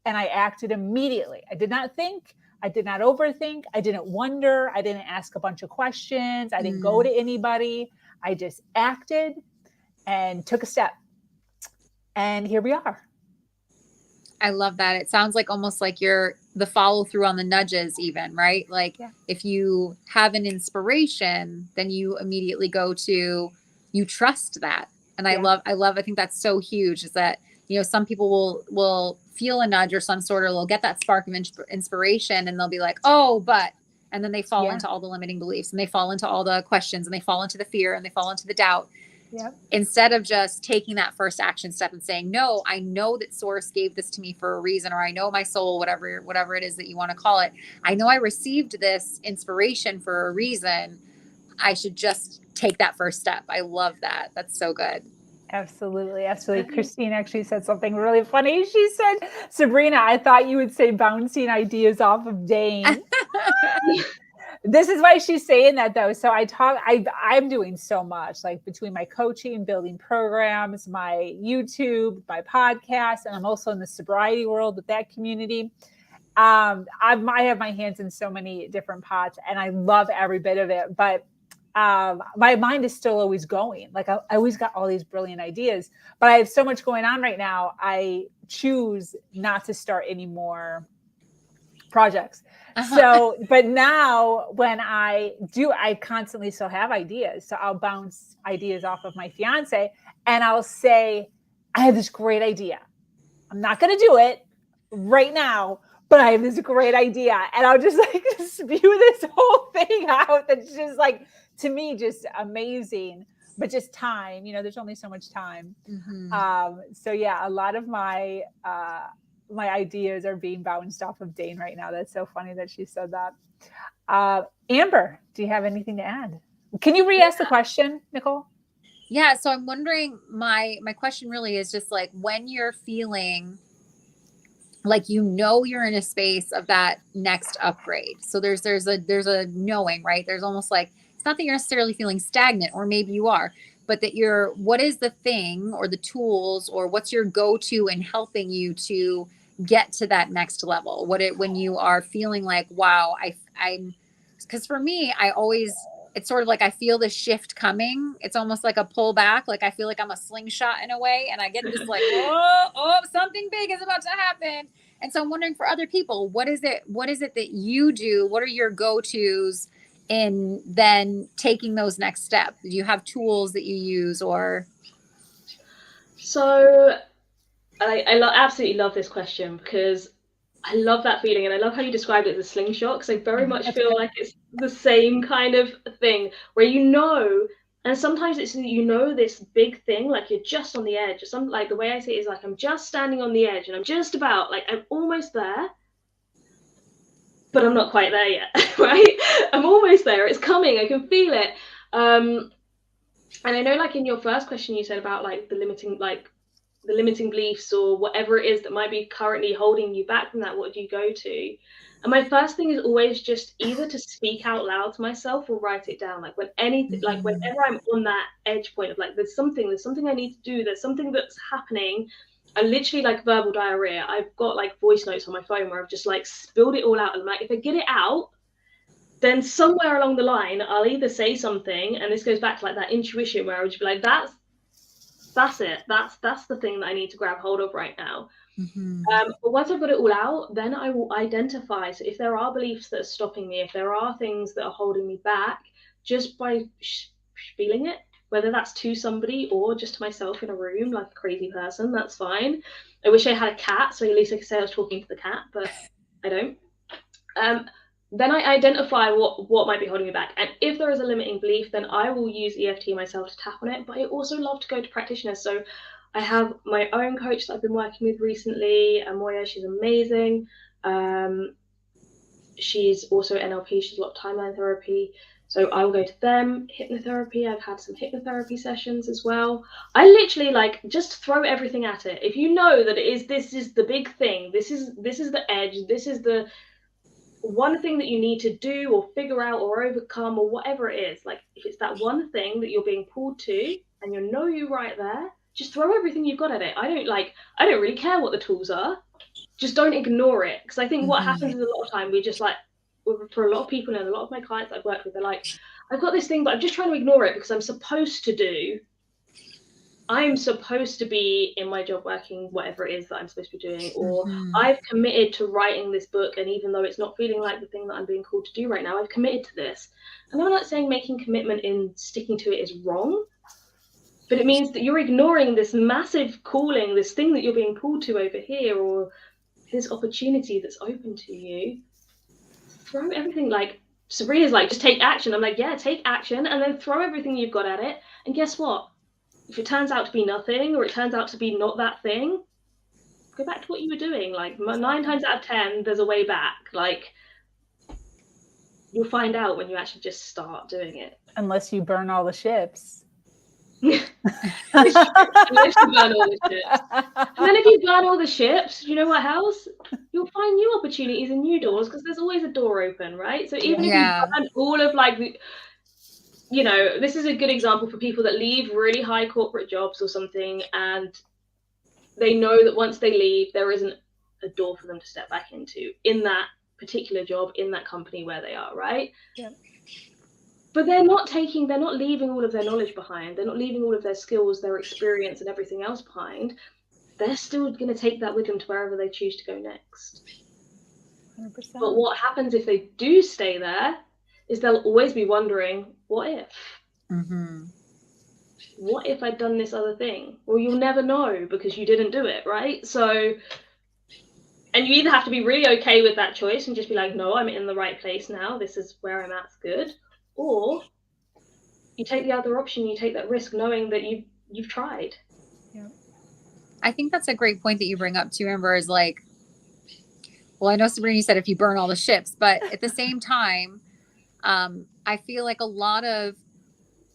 and I acted immediately. I did not think, I did not overthink, I didn't wonder, I didn't ask a bunch of questions, I didn't go to anybody. I just acted and took a step. And here we are. I love that. It sounds like almost like you're the follow through on the nudges even, right? Like if you have an inspiration, then you immediately go to, you trust that. And I think that's so huge, is that, you know, some people will feel a nudge or some sort, or they'll get that spark of inspiration and they'll be like, oh, but, and then they fall into all the limiting beliefs and they fall into all the questions and they fall into the fear and they fall into the doubt. Yep. Instead of just taking that first action step and saying, no, I know that source gave this to me for a reason, or I know my soul, whatever it is that you want to call it. I know I received this inspiration for a reason. I should just take that first step. I love that. That's so good. Absolutely. Absolutely. Christine actually said something really funny. She said, Sabrina, I thought you would say bouncing ideas off of Dane. This is why she's saying that, though. So I'm doing so much, like between my coaching, building programs, my YouTube, my podcast, and I'm also in the sobriety world with that community. I have my hands in so many different pots and I love every bit of it, but my mind is still always going. Like I always got all these brilliant ideas, but I have so much going on right now. I choose not to start any more projects. So, but now when I do, I constantly still have ideas. So I'll bounce ideas off of my fiance and I'll say, I have this great idea. I'm not going to do it right now, but I have this great idea. And I'll just like spew this whole thing out. That's just like, to me, just amazing, but just time, you know, there's only so much time. So yeah, a lot of my ideas are being bounced off of Dane right now. That's so funny that she said that. Amber, do you have anything to add? Can you re-ask the question, Nicole? Yeah. So I'm wondering, my question really is just like, when you're feeling like, you know, you're in a space of that next upgrade. So there's a knowing, right? There's almost like, it's not that you're necessarily feeling stagnant, or maybe you are, but that what is the thing or the tools, or what's your go-to in helping you to get to that next level? When you are feeling like, wow, I'm, because for me, it's sort of like I feel the shift coming. It's almost like a pullback. Like I feel like I'm a slingshot in a way. And I get this like, oh, something big is about to happen. And so I'm wondering, for other people, what is it that you do? What are your go-tos in then taking those next steps? Do you have tools that you use, or? So I absolutely love this question, because I love that feeling, and I love how you described it as a slingshot, because I very much feel like it's the same kind of thing where, you know, and sometimes it's, you know, this big thing, like you're just on the edge, or something. Like the way I see it is like, I'm just standing on the edge and I'm just about, like, I'm almost there, but I'm not quite there yet, right? I'm almost there. It's coming. I can feel it. And I know, like in your first question, you said about like the limiting beliefs or whatever it is that might be currently holding you back from that. What do you go to? And my first thing is always just either to speak out loud to myself or write it down. Like whenever I'm on that edge point of like, there's something I need to do, there's something that's happening. I literally, like verbal diarrhea. I've got like voice notes on my phone where I've just like spilled it all out. And like, if I get it out, then somewhere along the line, I'll either say something, and this goes back to like that intuition where I would just be like, That's it. That's the thing that I need to grab hold of right now. Mhm. But once I've got it all out, then I will identify. So if there are beliefs that are stopping me, if there are things that are holding me back, just by feeling it, whether that's to somebody or just to myself in a room like a crazy person, that's fine. I wish I had a cat, so at least I could say I was talking to the cat, but I don't. Then I identify what might be holding me back. And if there is a limiting belief, then I will use EFT myself to tap on it. But I also love to go to practitioners. So I have my own coach that I've been working with recently, Amoya. She's amazing. She's also NLP. She's a lot of timeline therapy. So I will go to them. Hypnotherapy. I've had some hypnotherapy sessions as well. I literally just throw everything at it. If you know that this is the big thing, this is the edge, this is the one thing that you need to do or figure out or overcome or whatever it is, like if it's that one thing that you're being pulled to and you're right there, just throw everything you've got at it. I don't really care what the tools are. Just don't ignore it. Because I think what happens is a lot of time we just for a lot of people and a lot of my clients I've worked with, they're like, I've got this thing, but I'm just trying to ignore it because I'm supposed to be in my job working whatever it is that I'm supposed to be doing, or I've committed to writing this book, and even though it's not feeling like the thing that I'm being called to do right now, I've committed to this. And I'm not saying making commitment in sticking to it is wrong, but it means that you're ignoring this massive calling, this thing that you're being pulled to over here, or this opportunity that's open to you. Throw everything, like Sabrina's like, just take action. I'm like, yeah, take action, and then throw everything you've got at it. And guess what? If it turns out to be nothing, or it turns out to be not that thing, go back to what you were doing. Like 9 times out of 10, there's a way back. Like you'll find out when you actually just start doing it. Unless you burn all the ships. Unless you burn all the ships. And then if you burn all the ships, you know what else? You'll find new opportunities and new doors, because there's always a door open, right? So even if you burn all of this is a good example for people that leave really high corporate jobs or something, and they know that once they leave, there isn't a door for them to step back into in that particular job, in that company where they are, right? Yeah. But they're not leaving all of their knowledge behind. They're not leaving all of their skills, their experience, and everything else behind. They're still going to take that with them to wherever they choose to go next. 100%. But what happens if they do stay there is they'll always be wondering, what if? What if I'd done this other thing? Well, you'll never know because you didn't do it, right? So, and you either have to be really okay with that choice and just be like, no, I'm in the right place now. This is where I'm at, it's good. Or you take the other option, you take that risk knowing that you've tried. Yeah. I think that's a great point that you bring up too, Amber, is like, well, I know Sabrina, you said if you burn all the ships, but at the same time, I feel like a lot of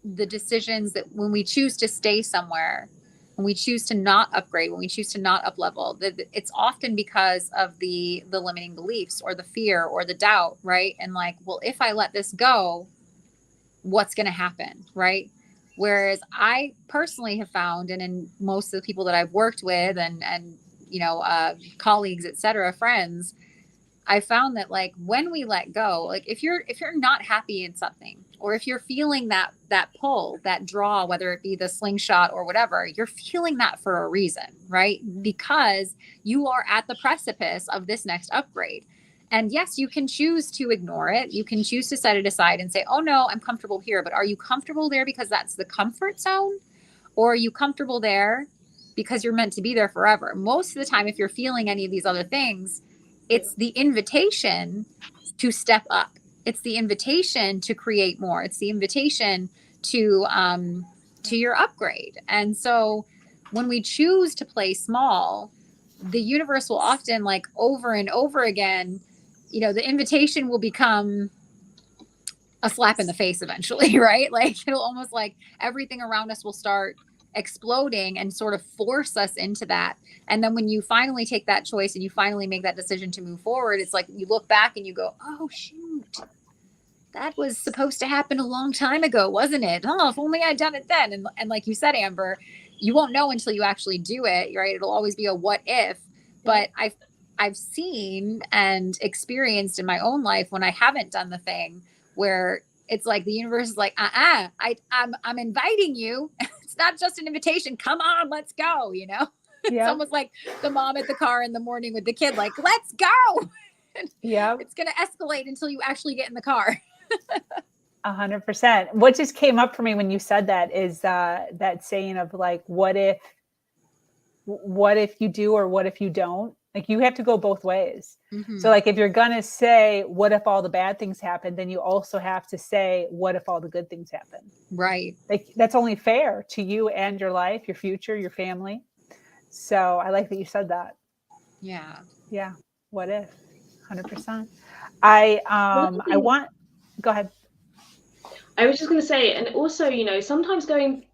the decisions that when we choose to stay somewhere, when we choose to not upgrade, when we choose to not up level, it's often because of the limiting beliefs or the fear or the doubt, right? And like, well, if I let this go, what's going to happen, right? Whereas I personally have found, and in most of the people that I've worked with and colleagues, et cetera, friends, I found that like when we let go, like if you're not happy in something, or if you're feeling that pull, that draw, whether it be the slingshot or whatever, you're feeling that for a reason, right? Because you are at the precipice of this next upgrade. And yes, you can choose to ignore it. You can choose to set it aside and say, oh no, I'm comfortable here. But are you comfortable there because that's the comfort zone? Or are you comfortable there because you're meant to be there forever? Most of the time, if you're feeling any of these other things, it's the invitation to step up. It's the invitation to create more. It's the invitation to your upgrade. And so when we choose to play small, the universe will often, like over and over again, the invitation will become a slap in the face eventually, right? Like it'll almost like everything around us will start exploding and sort of force us into that. And then when you finally take that choice and you finally make that decision to move forward, it's like you look back and you go, oh shoot, that was supposed to happen a long time ago, wasn't it? Oh, if only I'd done it then. And like you said, Amber, you won't know until you actually do it, right? It'll always be a what if. But I've seen and experienced in my own life when I haven't done the thing where it's like the universe is like, I'm inviting you. It's not just an invitation. Come on, let's go. You know, it's almost like the mom at the car in the morning with the kid, like, let's go. Yeah. It's going to escalate until you actually get in the car. 100%. What just came up for me when you said that is that saying of like, what if you do, or what if you don't? Like, you have to go both ways. Mm-hmm. So like, if you're going to say, what if all the bad things happen? Then you also have to say, what if all the good things happen? Right. Like, that's only fair to you and your life, your future, your family. So I like that you said that. Yeah. Yeah. What if? 100%. I want, go ahead. I was just going to say, and also, you know, sometimes going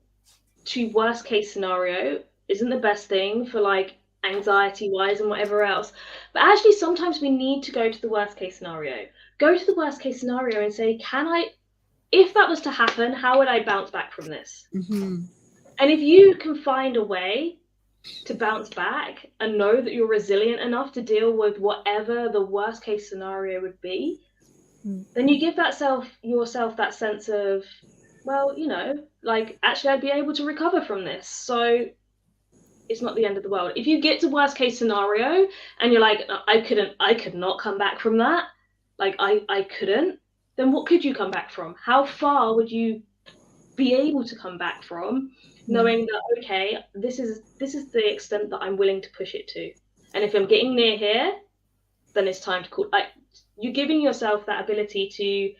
to worst case scenario isn't the best thing for like anxiety wise and whatever else. But actually, sometimes we need to go to the worst case scenario. Go to the worst case scenario and say, if that was to happen, how would I bounce back from this? Mm-hmm. And if you can find a way to bounce back and know that you're resilient enough to deal with whatever the worst case scenario would be, then you give yourself that sense of, well, you know, like, actually I'd be able to recover from this. So it's not the end of the world. If you get to worst case scenario and you're like, I could not come back from that, like I couldn't, then what could you come back from? How far would you be able to come back from, knowing that, okay, this is the extent that I'm willing to push it to. And if I'm getting near here, then it's time to call. Like, you're giving yourself that ability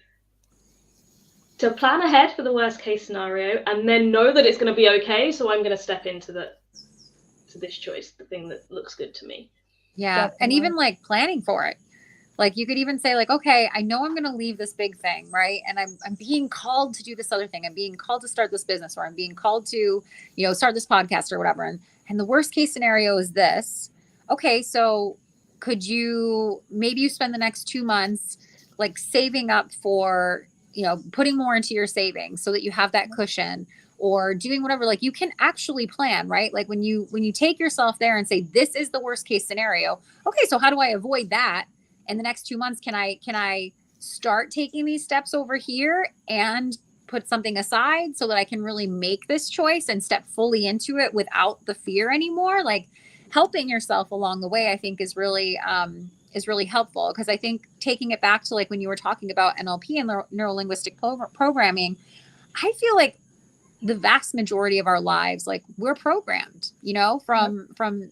to plan ahead for the worst case scenario, and then know that it's going to be okay. So I'm going to step into this choice, the thing that looks good to me. Yeah. Definitely. And even like planning for it. Like, you could even say like, okay, I know I'm going to leave this big thing, right? And I'm being called to do this other thing. I'm being called to start this business, or I'm being called to, you know, start this podcast or whatever. And the worst case scenario is this. Okay, so maybe you spend the next 2 months like saving up for, you know, putting more into your savings so that you have that cushion, or doing whatever. Like, you can actually plan, right? Like, when you take yourself there and say, this is the worst case scenario. Okay, so how do I avoid that? In the next 2 months, can I start taking these steps over here and put something aside so that I can really make this choice and step fully into it without the fear anymore? Like, helping yourself along the way, I think is really helpful. Because I think taking it back to like when you were talking about NLP and neuro-linguistic programming, I feel like the vast majority of our lives, like, we're programmed, you know, from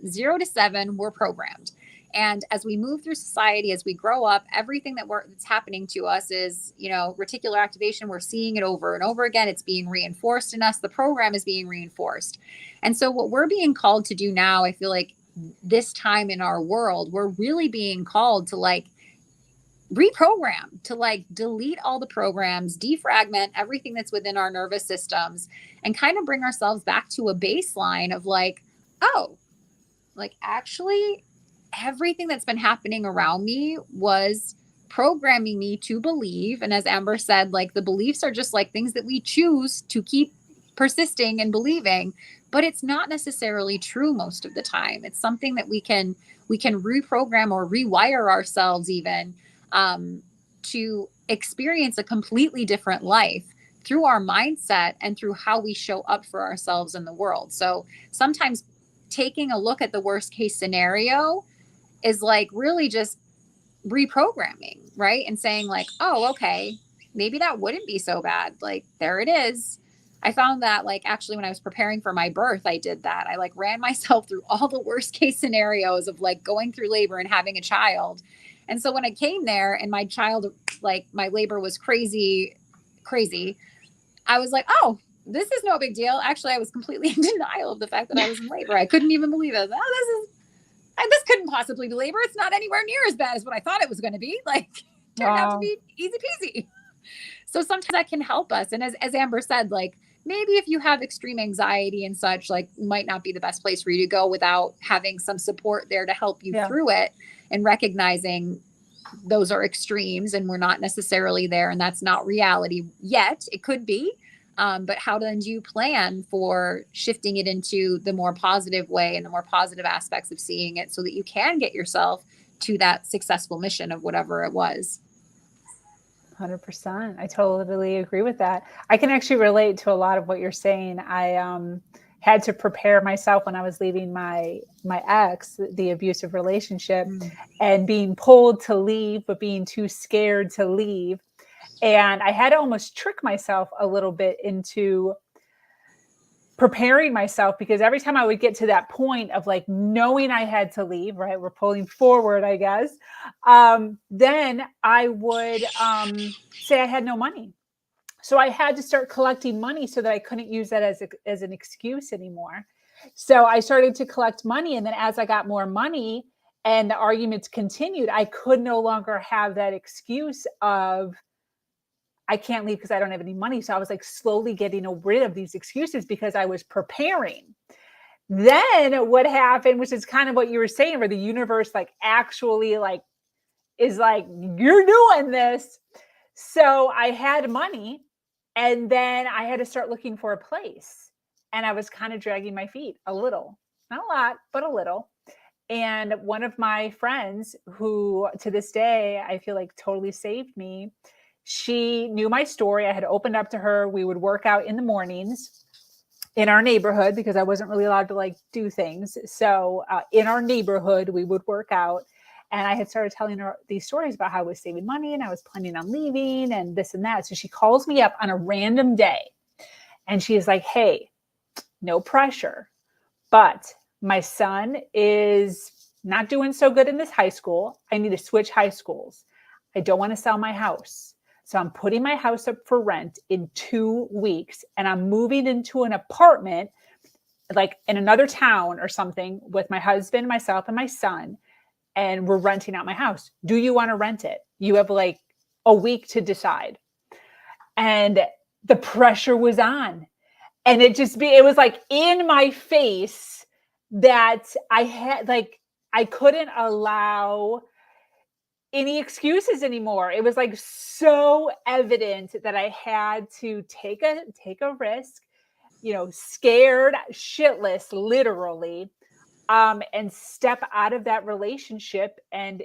0 to 7, we're programmed. And as we move through society, as we grow up, everything that's happening to us is, you know, reticular activation. We're seeing it over and over again. It's being reinforced in us. The program is being reinforced. And so what we're being called to do now, I feel like this time in our world, we're really being called to like reprogram, to like delete all the programs, defragment everything that's within our nervous systems, and kind of bring ourselves back to a baseline of like, oh, like, actually everything that's been happening around me was programming me to believe. And as Amber said, like, the beliefs are just like things that we choose to keep persisting and believing, but it's not necessarily true most of the time. It's something that we can reprogram or rewire ourselves even to experience a completely different life through our mindset and through how we show up for ourselves in the world. So sometimes taking a look at the worst case scenario is like really just reprogramming, right? And saying like, oh, okay, maybe that wouldn't be so bad. Like, there it is. I found that, like, actually when I was preparing for my birth, I did that. I like ran myself through all the worst case scenarios of like going through labor and having a child. And so when I came there and my child, like, my labor was crazy, I was like, oh, this is no big deal. Actually, I was completely in denial of the fact that I was in labor. I couldn't even believe it. This couldn't possibly be labor. It's not anywhere near as bad as what I thought it was going to be. Like, turned out to be easy peasy. So sometimes that can help us. And as Amber said, like, maybe if you have extreme anxiety and such, like, might not be the best place for you to go without having some support there to help you through it, and recognizing those are extremes and we're not necessarily there. And that's not reality yet. It could be. But how then do you plan for shifting it into the more positive way and the more positive aspects of seeing it so that you can get yourself to that successful mission of whatever it was? 100%. I totally agree with that. I can actually relate to a lot of what you're saying. I had to prepare myself when I was leaving my ex, the abusive relationship, and being pulled to leave, but being too scared to leave. And I had to almost trick myself a little bit into preparing myself, because every time I would get to that point of like knowing I had to leave, right? We're pulling forward, I guess. Then I would say I had no money. So I had to start collecting money so that I couldn't use that as an excuse anymore. So I started to collect money. And then as I got more money and the arguments continued, I could no longer have that excuse of, I can't leave because I don't have any money. So I was like slowly getting rid of these excuses because I was preparing. Then what happened, which is kind of what you were saying, where the universe like actually like is like, you're doing this. So I had money, and then I had to start looking for a place. And I was kind of dragging my feet a little, not a lot, but a little. And one of my friends, who to this day I feel like totally saved me, she knew my story. I had opened up to her. We would work out in the mornings in our neighborhood because I wasn't really allowed to like do things. So in our neighborhood, we would work out. And I had started telling her these stories about how I was saving money and I was planning on leaving and this and that. So she calls me up on a random day and she is like, hey, no pressure, but my son is not doing so good in this high school. I need to switch high schools. I don't want to sell my house. So I'm putting my house up for rent in 2 weeks and I'm moving into an apartment like in another town or something with my husband, myself, and my son. And we're renting out my house. Do you want to rent it? You have like a week to decide. And the pressure was on. And it was like in my face that I had like, I couldn't allow any excuses anymore. It was like so evident that I had to take a risk, scared shitless, literally, and step out of that relationship and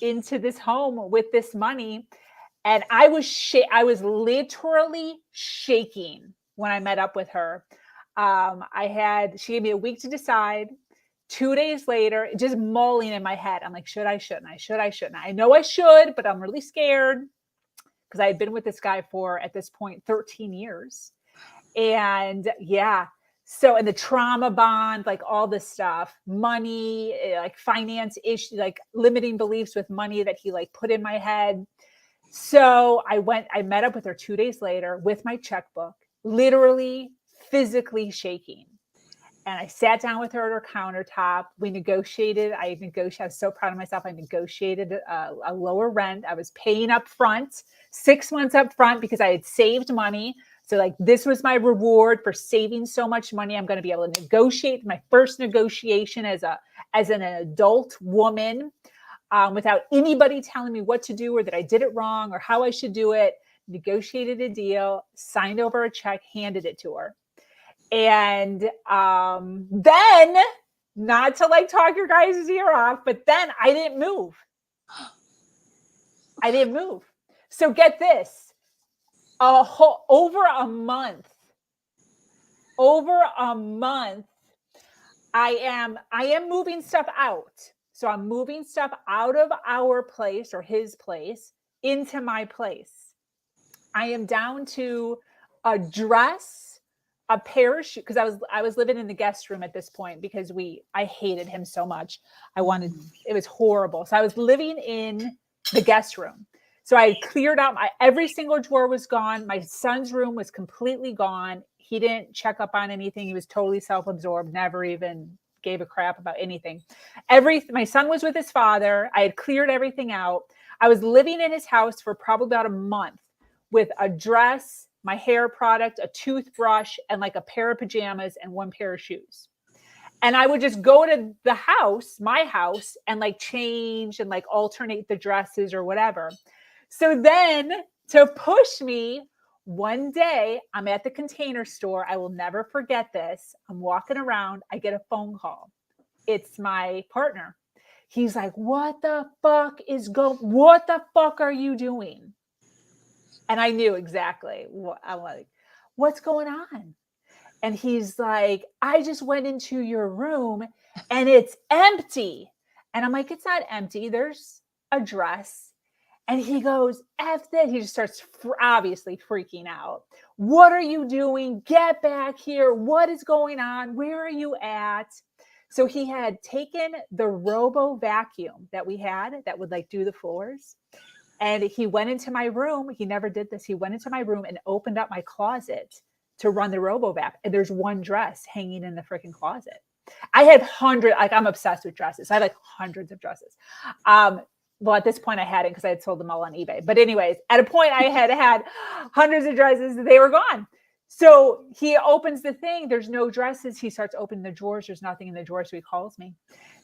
into this home with this money. And I was literally shaking when I met up with her. She gave me a week to decide. 2 days later, just mulling in my head. I'm like, should I, shouldn't I? Should I, shouldn't I? I know I should, but I'm really scared because I had been with this guy for, at this point, 13 years. And yeah. So, and the trauma bond, like all this stuff, money, like finance issue, like limiting beliefs with money that he like put in my head. So I met up with her 2 days later with my checkbook, literally physically shaking. And I sat down with her at her countertop. We negotiated. I was so proud of myself. I negotiated a lower rent. I was paying up front, 6 months up front because I had saved money. So like this was my reward for saving so much money. I'm going to be able to negotiate my first negotiation as an adult woman without anybody telling me what to do or that I did it wrong or how I should do it. Negotiated a deal, signed over a check, handed it to her. And then, not to like talk your guys' ear off, but then I didn't move. So get this, over a month, I am moving stuff out. So I'm moving stuff out of our place or his place into my place. I am down to a dress, a pair of shoes, because I was living in the guest room at this point because I hated him so much. It was horrible. So I was living in the guest room. So I had cleared out every single drawer was gone. My son's room was completely gone. He didn't check up on anything. He was totally self-absorbed, never even gave a crap about anything. My son was with his father. I had cleared everything out. I was living in his house for probably about a month with a dress, my hair product, a toothbrush, and like a pair of pajamas and one pair of shoes. And I would just go to my house, and like change and like alternate the dresses or whatever. So then to push me, one day I'm at the Container Store. I will never forget this. I'm walking around. I get a phone call. It's my partner. He's like, what the fuck are you doing? And I knew exactly what I'm like, what's going on? And he's like, I just went into your room and it's empty. And I'm like, it's not empty. There's a dress. And he goes, F that. He just starts obviously freaking out. What are you doing? Get back here. What is going on? Where are you at? So he had taken the robo vacuum that we had that would like do the floors. And he went into my room. He never did this. He went into my room and opened up my closet to run the RoboVac. And there's one dress hanging in the freaking closet. I had hundreds, like I'm obsessed with dresses. I have like hundreds of dresses. Well, at this point I hadn't because I had sold them all on eBay. But anyways, at a point I had hundreds of dresses. They were gone. So he opens the thing. There's no dresses. He starts opening the drawers. There's nothing in the drawer. So he calls me.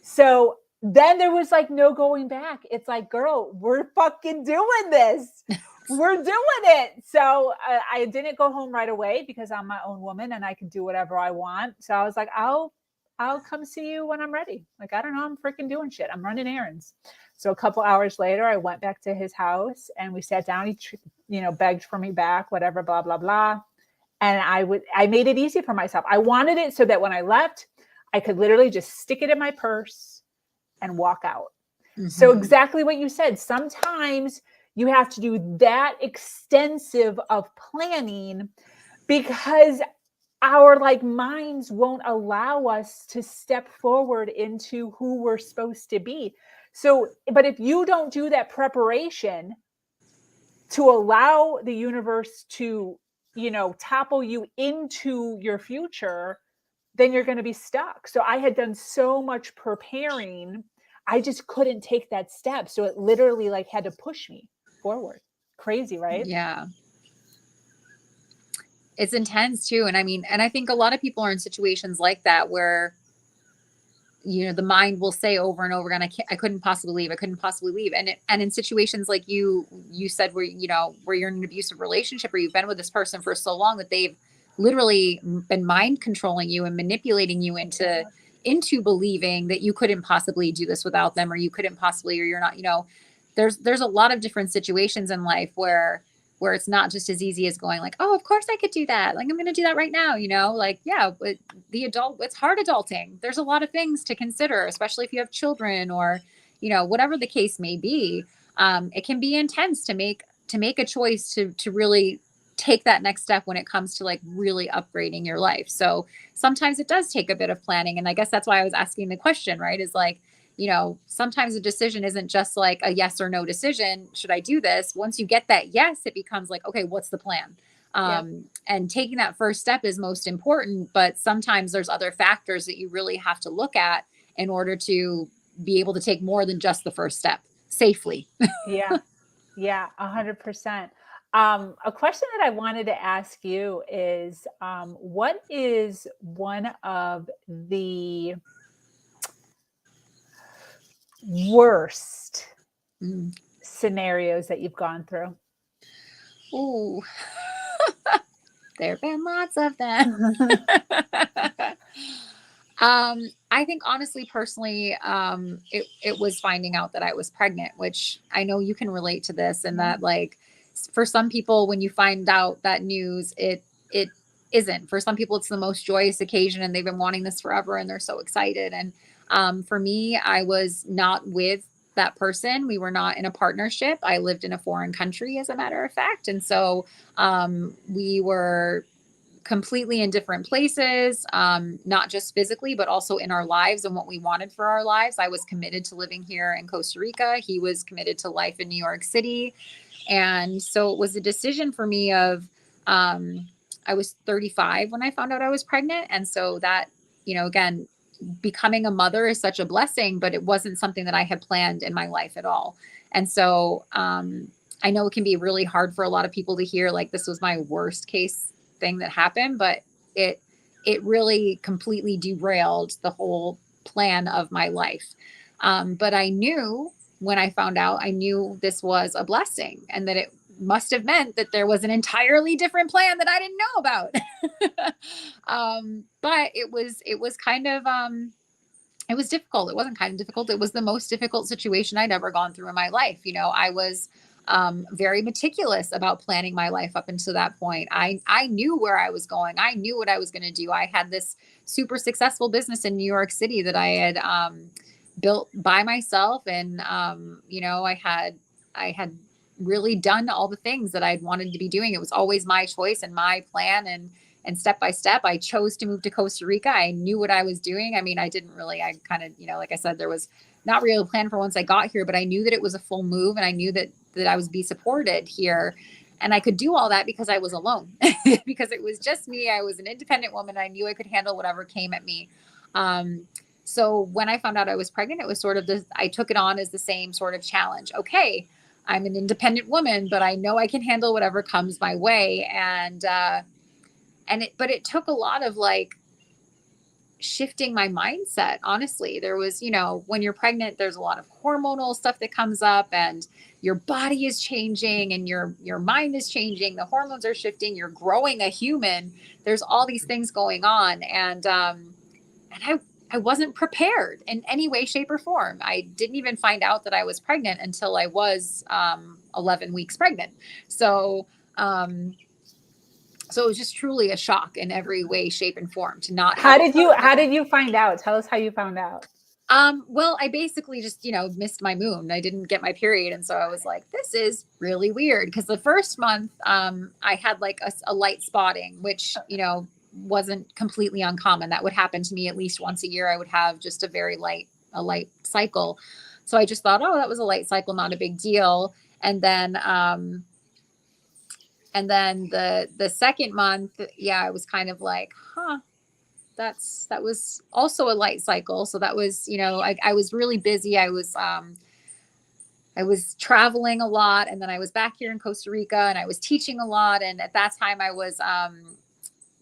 So then there was like no going back. It's like, girl, we're fucking doing this. We're doing it. So I didn't go home right away because I'm my own woman and I can do whatever I want. So I was like, I'll come see you when I'm ready. Like, I don't know. I'm freaking doing shit. I'm running errands. So a couple hours later, I went back to his house and we sat down. He, begged for me back, whatever, blah, blah, blah. And I made it easy for myself. I wanted it so that when I left, I could literally just stick it in my purse and walk out. Mm-hmm. So exactly what you said. Sometimes you have to do that extensive of planning because our minds won't allow us to step forward into who we're supposed to be. So, but if you don't do that preparation to allow the universe to, topple you into your future, then you're going to be stuck. So I had done so much preparing. I just couldn't take that step. So it literally had to push me forward. Crazy, right? Yeah. It's intense too. And I think a lot of people are in situations like that where, the mind will say over and over again, I couldn't possibly leave. I couldn't possibly leave. And in situations like you said, where, where you're in an abusive relationship or you've been with this person for so long that they've literally been mind controlling you and manipulating you into believing that you couldn't possibly do this without them, or you couldn't possibly, or you're not, there's a lot of different situations in life where it's not just as easy as going like, oh, of course I could do that. Like, I'm going to do that right now. It's hard adulting. There's a lot of things to consider, especially if you have children or, whatever the case may be. It can be intense to make a choice to really take that next step when it comes to really upgrading your life. So sometimes it does take a bit of planning. And I guess that's why I was asking the question, right? Is sometimes a decision isn't just like a yes or no decision. Should I do this? Once you get that yes, it becomes like, okay, what's the plan? And taking that first step is most important, but sometimes there's other factors that you really have to look at in order to be able to take more than just the first step safely. Yeah. 100%. A question that I wanted to ask you is, what is one of the worst scenarios that you've gone through? Ooh, there have been lots of them. I think honestly, personally, it was finding out that I was pregnant, which I know you can relate to this, and that for some people, when you find out that news, it isn't. For some people, it's the most joyous occasion and they've been wanting this forever and they're so excited. And for me, I was not with that person. We were not in a partnership. I lived in a foreign country, as a matter of fact. And so we were completely in different places, not just physically, but also in our lives and what we wanted for our lives. I was committed to living here in Costa Rica. He was committed to life in New York City. And so it was a decision for me of, I was 35 when I found out I was pregnant. And so that, again, becoming a mother is such a blessing, but it wasn't something that I had planned in my life at all. And so I know it can be really hard for a lot of people to hear, this was my worst case thing that happened, but it really completely derailed the whole plan of my life. But I knew when I found out, I knew this was a blessing and that it must have meant that there was an entirely different plan that I didn't know about. But it was kind of, it was difficult. It wasn't kind of difficult. It was the most difficult situation I'd ever gone through in my life. I was very meticulous about planning my life up until that point. I knew where I was going. I knew what I was going to do. I had this super successful business in New York City that I had built by myself. And, I had really done all the things that I'd wanted to be doing. It was always my choice and my plan. And step by step, I chose to move to Costa Rica. I knew what I was doing. I mean, I kind of, like I said, there was not really a plan for once I got here, but I knew that it was a full move, and I knew that I was be supported here. And I could do all that because I was alone, because it was just me. I was an independent woman. I knew I could handle whatever came at me. So when I found out I was pregnant, it was sort of I took it on as the same sort of challenge. Okay, I'm an independent woman, but I know I can handle whatever comes my way. But it took a lot of shifting my mindset. Honestly, there was, when you're pregnant, there's a lot of hormonal stuff that comes up, and your body is changing, and your mind is changing. The hormones are shifting. You're growing a human. There's all these things going on. And I wasn't prepared in any way, shape, or form. I didn't even find out that I was pregnant until I was 11 weeks pregnant. So it was just truly a shock in every way, shape, and form to not. How did you find out? Tell us how you found out. Well, I basically just, missed my moon. I didn't get my period. And so I was like, this is really weird. Because the first month, I had a light spotting, which, wasn't completely uncommon. That would happen to me at least once a year. I would have just a light cycle. So I just thought, oh, that was a light cycle, not a big deal. And then the second month, I was kind of like, that was also a light cycle. So that was, I was really busy. I was traveling a lot, and then I was back here in Costa Rica, and I was teaching a lot. And at that time I was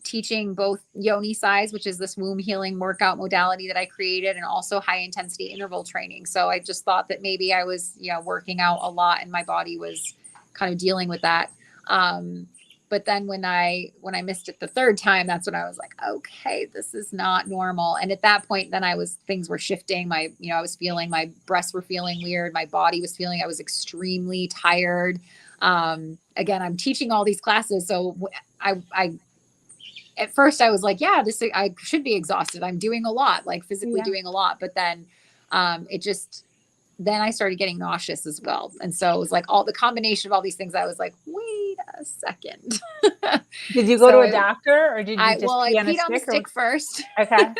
teaching both yoni size, which is this womb healing workout modality that I created, and also high intensity interval training. So I just thought that maybe I was, working out a lot, and my body was kind of dealing with that. But then when I missed it the third time, that's when I was like, okay, this is not normal. And at that point, then things were shifting. I was feeling, my breasts were feeling weird. My body was feeling, I was extremely tired. Again, I'm teaching all these classes. So at first I was like, I should be exhausted. I'm doing a lot, physically doing a lot. But then, then I started getting nauseous as well. And so it was like all the combination of all these things. I was like, wait a second. Did you go to a doctor, or did you I peed on the stick first. Okay.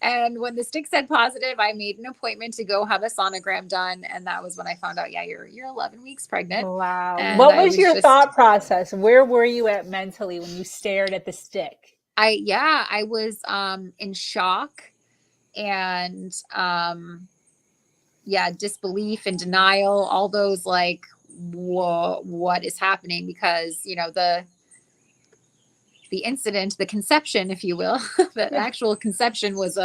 And when the stick said positive, I made an appointment to go have a sonogram done. And that was when I found out, you're 11 weeks pregnant. Wow. And what was your thought process? Where were you at mentally when you stared at the stick? I was in shock and disbelief and denial, all those what is happening? Because the incident, the conception, if you will, the actual conception was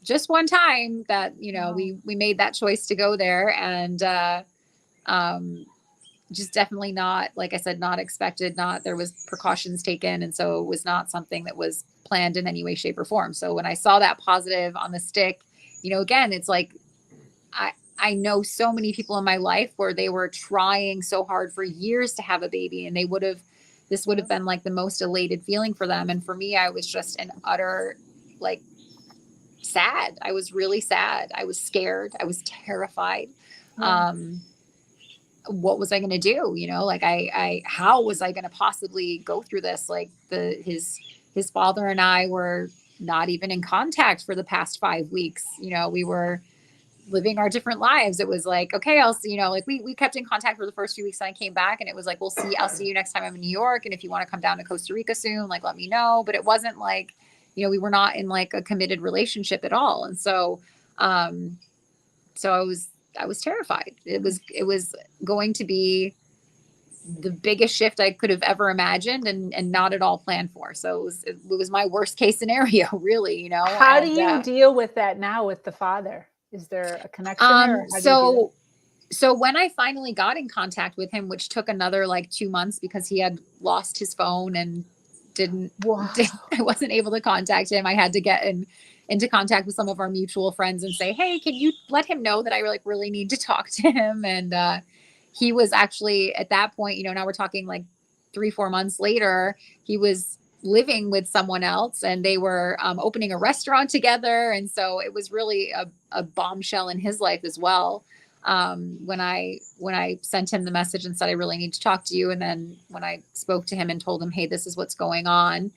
just one time that we made that choice to go there, and just definitely not, like I said, not expected. There was precautions taken, and so it was not something that was planned in any way, shape, or form. So when I saw that positive on the stick, again, it's like I know so many people in my life where they were trying so hard for years to have a baby, and this would have been the most elated feeling for them. And for me, I was just an utter sad. I was really sad. I was scared. I was terrified. What was I going to do? How was I going to possibly go through this? His father and I were not even in contact for the past 5 weeks. We were living our different lives. It was like, okay, I'll see, we kept in contact for the first few weeks, and I came back, and it was like, I'll see you next time I'm in New York. And if you want to come down to Costa Rica soon, let me know. But it wasn't we were not in a committed relationship at all. And so, I was terrified. It was going to the biggest shift I could have ever imagined, and not at all planned for. So it was my worst case scenario, really, How do you deal with that now with the father? Is there a connection? So when I finally got in contact with him, which took another 2 months because he had lost his phone and I wasn't able to contact him. I had to get into contact with some of our mutual friends and say, hey, can you let him know that I really need to talk to him? And he was actually at that point, you know, now we're talking like 3-4 months later, he was living with someone else, and they were opening a restaurant together. And so it was really a bombshell in his life as well. When I sent him the message and said, I really need to talk to you. And then when I spoke to him and told him, hey, this is what's going on.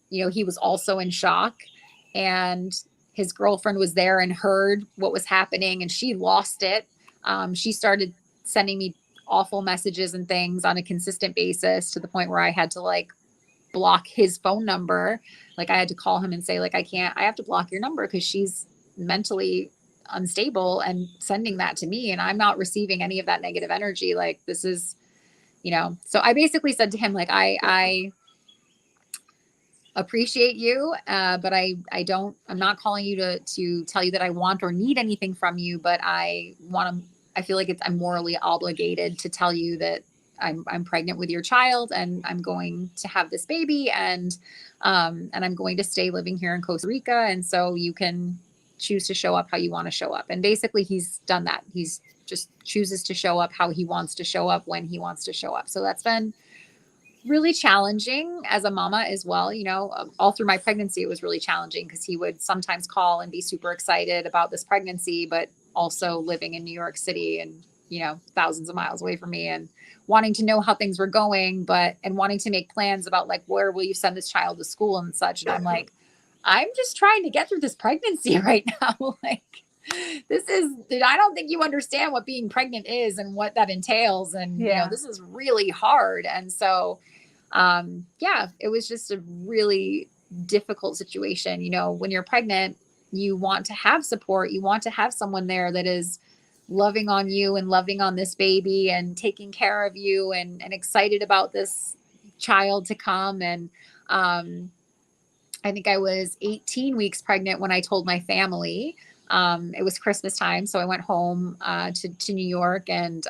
You know, he was also in shock, and his girlfriend was there and heard what was happening, and she lost it. She started sending me awful messages and things on a consistent basis, to the point where I had to like block his phone number. Like I had to call him and say, like, I have to block your number because she's mentally unstable and sending that to me, and I'm not receiving any of that negative energy. Like, this is, you know. So I basically said to him, like, I appreciate you, but I'm not calling you to tell you that I want or need anything from you, but I feel like I'm morally obligated to tell you that I'm pregnant with your child, and I'm going to have this baby, and I'm going to stay living here in Costa Rica. And so you can choose to show up how you want to show up. And basically he's done that. He's just chooses to show up how he wants to show up, when he wants to show up. So that's been really challenging as a mama as well. You know, all through my pregnancy, it was really challenging because he would sometimes call and be super excited about this pregnancy, but also living in New York City and, you know, thousands of miles away from me, and wanting to know how things were going, and wanting to make plans about like, where will you send this child to school and such. And I'm like, I'm just trying to get through this pregnancy right now. Like, I don't think you understand what being pregnant is and what that entails. And, you know, this is really hard. And so, it was just a really difficult situation. You know, when you're pregnant, you want to have support. You want to have someone there that is loving on you and loving on this baby and taking care of you, and excited about this child to come. And, I think I was 18 weeks pregnant when I told my family. It was Christmas time, so I went home to New York, and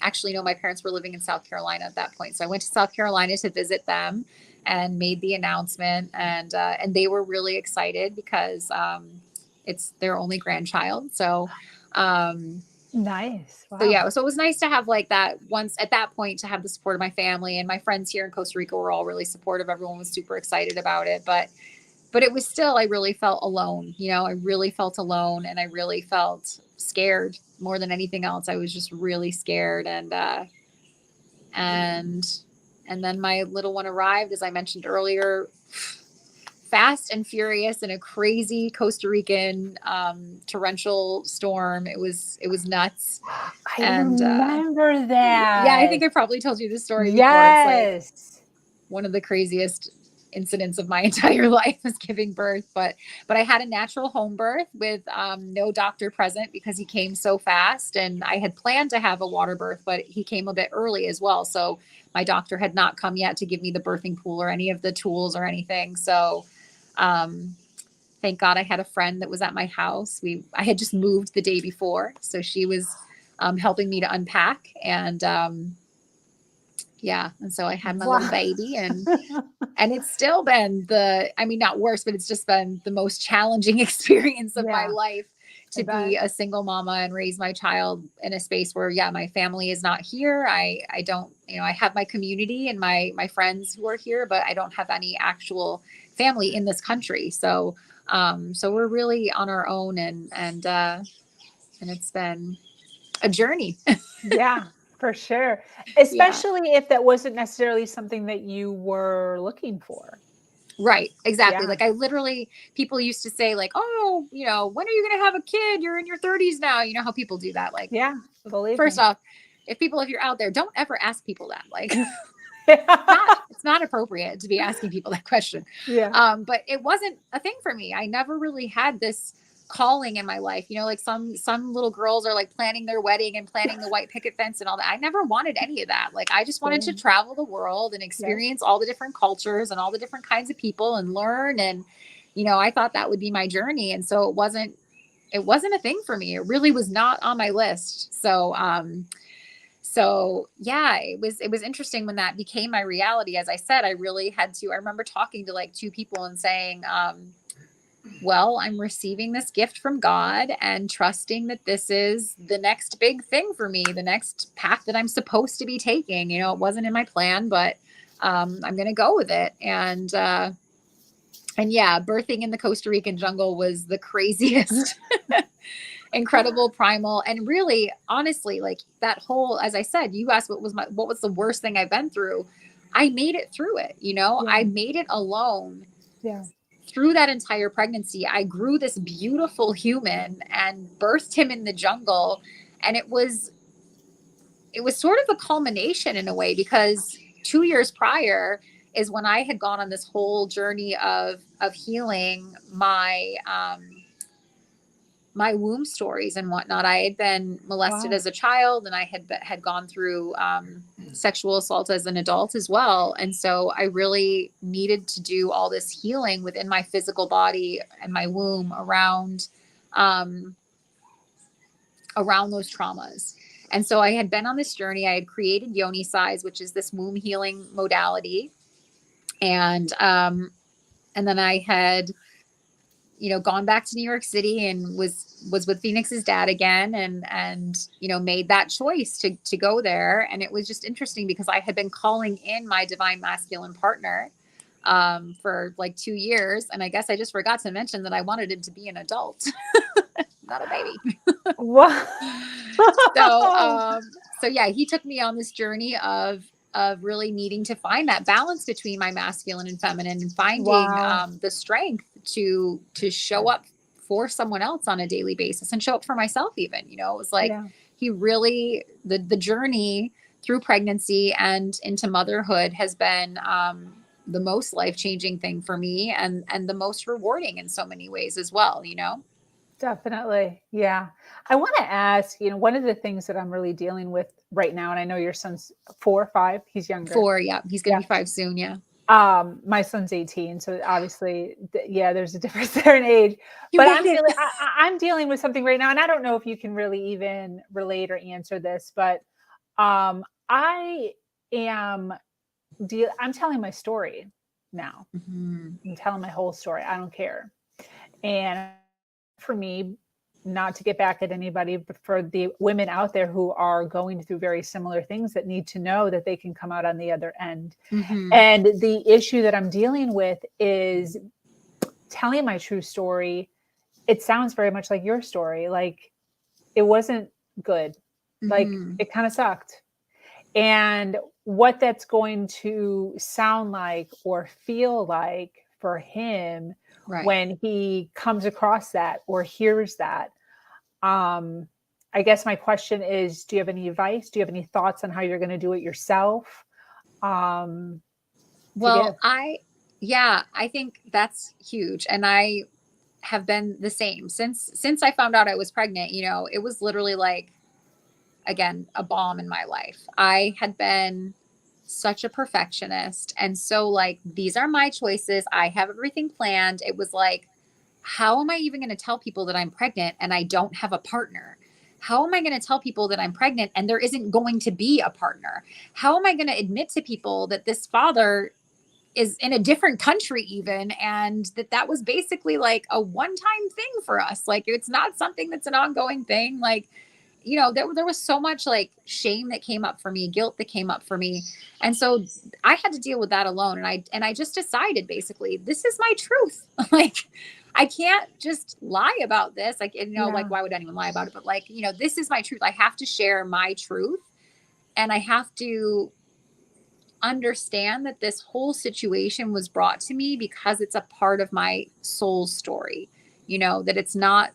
actually, no, my parents were living in South Carolina at that point. So I went to South Carolina to visit them and made the announcement, and they were really excited because it's their only grandchild. So nice. Wow. So yeah, so it was nice to have like that once at that point, to have the support of my family, and my friends here in Costa Rica were all really supportive. Everyone was super excited about it, but it was still, I really felt alone. You know, I really felt alone, and I really felt scared more than anything else. I was just really scared. And then my little one arrived, as I mentioned earlier, fast and furious in a crazy Costa Rican torrential storm. It was nuts. I remember that. Yeah, I think I probably told you this story before. Yes. It's like one of the craziest incidents of my entire life was giving birth. But I had a natural home birth with no doctor present because he came so fast. And I had planned to have a water birth, but he came a bit early as well. So my doctor had not come yet to give me the birthing pool or any of the tools or anything. So thank God I had a friend that was at my house. I had just moved the day before, so she was helping me to unpack. And and so I had my little baby, and it's still been not worse, but it's just been the most challenging experience of my life to be a single mama and raise my child in a space where, my family is not here. I don't, I have my community and my friends who are here, but I don't have any actual family in this country. So, so we're really on our own, and it's been a journey. Yeah, for sure. Especially if that wasn't necessarily something that you were looking for. Right. Exactly. Like people used to say like, oh, when are you going to have a kid? You're in your 30s now. You know how people do that. Like, first off, if you're out there, don't ever ask people that. Like, it's not appropriate to be asking people that question. Yeah. But it wasn't a thing for me. I never really had this calling in my life. Like some little girls are like planning their wedding and planning the white picket fence and all that. I never wanted any of that. Like, I just wanted to travel the world and experience all the different cultures and all the different kinds of people and learn. And, I thought that would be my journey. And so it wasn't a thing for me. It really was not on my list. So, it was interesting when that became my reality. As I said, I really had to, I remember talking to like two people and saying, well, I'm receiving this gift from God and trusting that this is the next big thing for me, the next path that I'm supposed to be taking. You know, it wasn't in my plan, but I'm going to go with it. And yeah, birthing in the Costa Rican jungle was the craziest, incredible, primal, and really, honestly, like that whole, as I said, you asked what was the worst thing I've been through. I made it through it. You know, Yeah. I made it alone. Yeah. Through that entire pregnancy, I grew this beautiful human and birthed him in the jungle. And it was sort of a culmination in a way, because 2 years prior is when I had gone on this whole journey of healing my my womb stories and whatnot. I had been molested Wow. as a child, and I had gone through sexual assault as an adult as well. And so I really needed to do all this healing within my physical body and my womb around those traumas. And so I had been on this journey. I had created Yoni Size, which is this womb healing modality. And then I had, you know, gone back to New York City and was with Phoenix's dad again, and you know, made that choice to go there. And it was just interesting because I had been calling in my divine masculine partner for like 2 years, and I guess I just forgot to mention that I wanted him to be an adult, not a baby. Wow. So yeah, he took me on this journey of really needing to find that balance between my masculine and feminine, and finding Wow. the strength to show up for someone else on a daily basis and show up for myself even. You know, it was like Yeah. he really, the journey through pregnancy and into motherhood has been the most life-changing thing for me, and the most rewarding in so many ways as well, you know. Definitely. Yeah. I want to ask, you know, one of the things that I'm really dealing with right now, and I know your son's 4 or 5, he's younger. 4, yeah. He's going to be 5 soon, yeah. My son's 18, so obviously, yeah, there's a difference there in age. You But made it. I'm dealing with something right now, and I don't know if you can really even relate or answer this, but I am I'm telling my story now. Mm-hmm. I'm telling my whole story. I don't care. And for me, not to get back at anybody, but for the women out there who are going through very similar things, that need to know that they can come out on the other end. Mm-hmm. And the issue that I'm dealing with is telling my true story. It sounds very much like your story. Like, it wasn't good. Like, it kind of sucked. And what that's going to sound like or feel like for him, right, when he comes across that or hears that. I guess my question is, do you have any advice? Do you have any thoughts on how you're going to do it yourself? Well, give? I think that's huge. And I have been the same since I found out I was pregnant. You know, it was literally like, again, a bomb in my life. I had been such a perfectionist, and so like, these are my choices, I have everything planned. It was like, how am I even going to tell people that I'm pregnant and I don't have a partner? How am I going to tell people that I'm pregnant and there isn't going to be a partner? How am I going to admit to people that this father is in a different country even, and that was basically like a one-time thing for us? Like, it's not something that's an ongoing thing. Like, you know, there was so much like shame that came up for me, guilt that came up for me. And so I had to deal with that alone. And I just decided, basically, this is my truth. Like, I can't just lie about this. Like, you know, like, why would anyone lie about it? But like, you know, this is my truth. I have to share my truth, and I have to understand that this whole situation was brought to me because it's a part of my soul story. You know, that it's not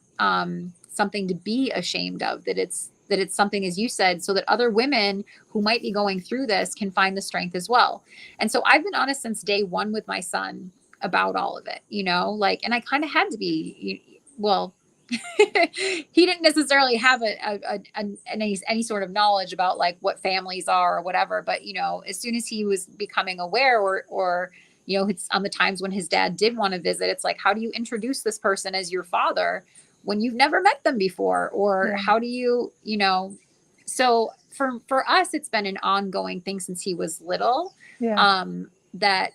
something to be ashamed of, that it's something, as you said, so that other women who might be going through this can find the strength as well. And so I've been honest since day one with my son about all of it, you know, like, and I kind of had to be, well, he didn't necessarily have any sort of knowledge about like what families are or whatever. But, you know, as soon as he was becoming aware, or, you know, it's on the times when his dad did want to visit, it's like, how do you introduce this person as your father when you've never met them before? Or how do you, you know, so for us, it's been an ongoing thing since he was little, that,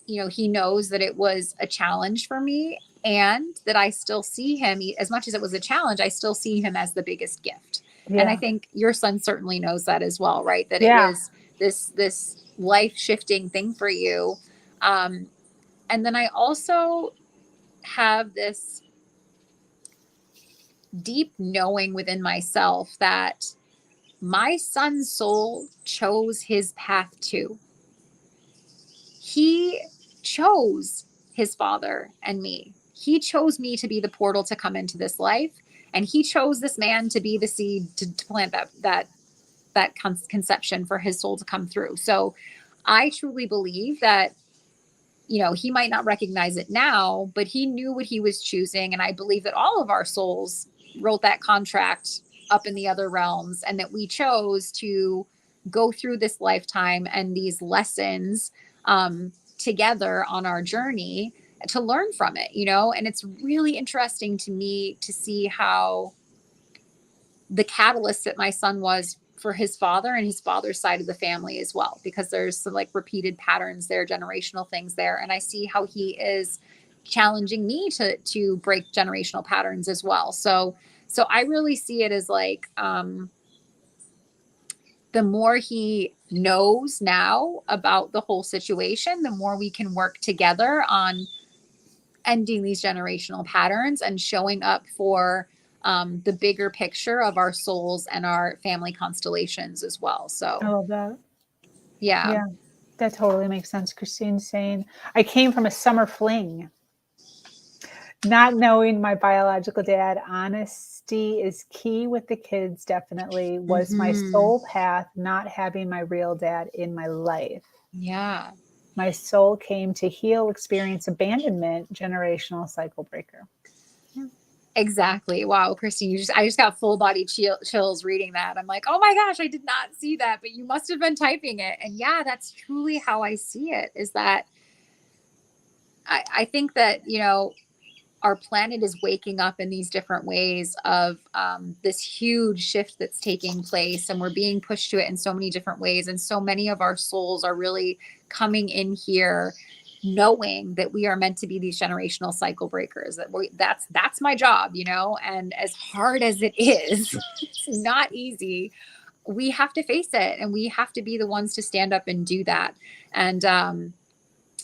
you know, he knows that it was a challenge for me. and that I still see him, as much as it was a challenge, I still see him as the biggest gift. And I think your son certainly knows that as well, right? That it was this life shifting thing for you. And then I also have this deep knowing within myself that my son's soul chose his path too. He chose his father and me. He chose me to be the portal to come into this life, and he chose this man to be the seed to plant that conception for his soul to come through. So I truly believe that, you know, he might not recognize it now, but he knew what he was choosing. And I believe that all of our souls wrote that contract up in the other realms, and that we chose to go through this lifetime and these lessons together on our journey to learn from it, you know. And it's really interesting to me to see how the catalyst that my son was for his father and his father's side of the family as well, because there's some like repeated patterns there, generational things there. And I see how he is challenging me to break generational patterns as well. So I really see it as like, the more he knows now about the whole situation, the more we can work together on ending these generational patterns and showing up for the bigger picture of our souls and our family constellations as well. So I love that. Yeah. Yeah, that totally makes sense. Christine's saying, I came from a summer fling. Not knowing my biological dad, honesty is key with the kids, definitely. Was my soul path not having my real dad in my life? Yeah. My soul came to heal, experience abandonment, generational cycle breaker. Exactly. Wow, Christine, I just got full body chills reading that. I'm like, oh my gosh, I did not see that, but you must have been typing it. And yeah, that's truly how I see it, is that I think that, you know, our planet is waking up in these different ways of this huge shift that's taking place, and we're being pushed to it in so many different ways. And so many of our souls are really coming in here knowing that we are meant to be these generational cycle breakers, that's my job, you know. And as hard as it is, it's not easy. We have to face it, and we have to be the ones to stand up and do that. And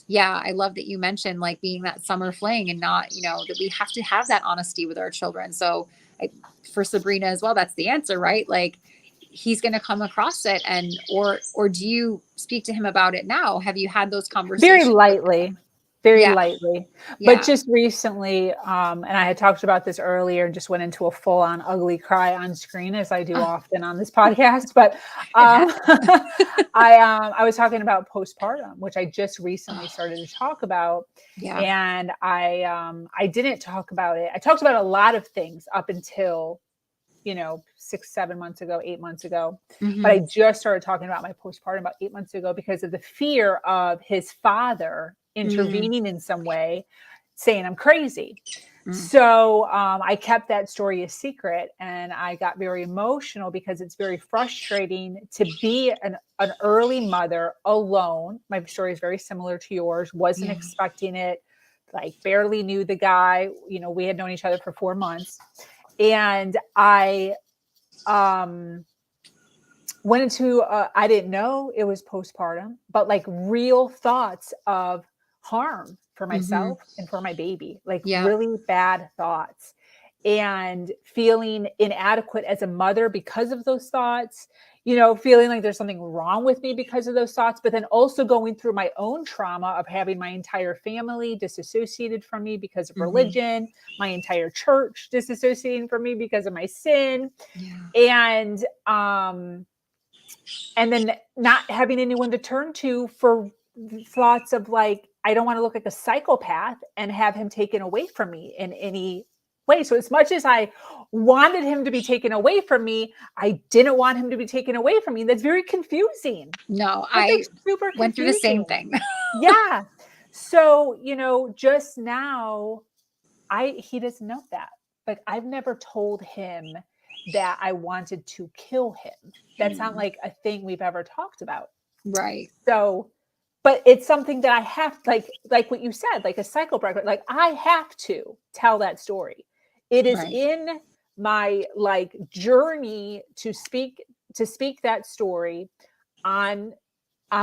yeah, I love that you mentioned like being that summer fling, and not, you know, that we have to have that honesty with our children. So for Sabrina as well, that's the answer, right? Like, he's going to come across it, and or do you speak to him about it now? Have you had those conversations? Very lightly. But just recently, and I had talked about this earlier, just went into a full-on ugly cry on screen, as I do often on this podcast. But I was talking about postpartum, which I just recently started to talk about. Yeah. And I didn't talk about it. I talked about a lot of things up until, you know, 6-7 months ago, 8 months ago. But I just started talking about my postpartum about 8 months ago, because of the fear of his father intervening in some way, saying I'm crazy. So I kept that story a secret, and I got very emotional, because it's very frustrating to be an early mother alone. My story is very similar to yours. Wasn't expecting it, like barely knew the guy. You know, we had known each other for 4 months. And I went into, I didn't know it was postpartum, but like real thoughts of harm for myself and for my baby, like really bad thoughts, and feeling inadequate as a mother because of those thoughts, you know, feeling like there's something wrong with me because of those thoughts, but then also going through my own trauma of having my entire family disassociated from me because of religion, my entire church disassociating from me because of my sin. And then not having anyone to turn to for thoughts of like, I don't want to look like a psychopath and have him taken away from me in any way. So as much as I wanted him to be taken away from me, I didn't want him to be taken away from me. That's very confusing. No, I super went through the same thing. Yeah. So, you know, just now he doesn't know that, but I've never told him that I wanted to kill him. That's not like a thing we've ever talked about. Right. So but it's something that I have, like what you said, like a cycle breaker, like I have to tell that story. It is Right. in my like journey to speak that story on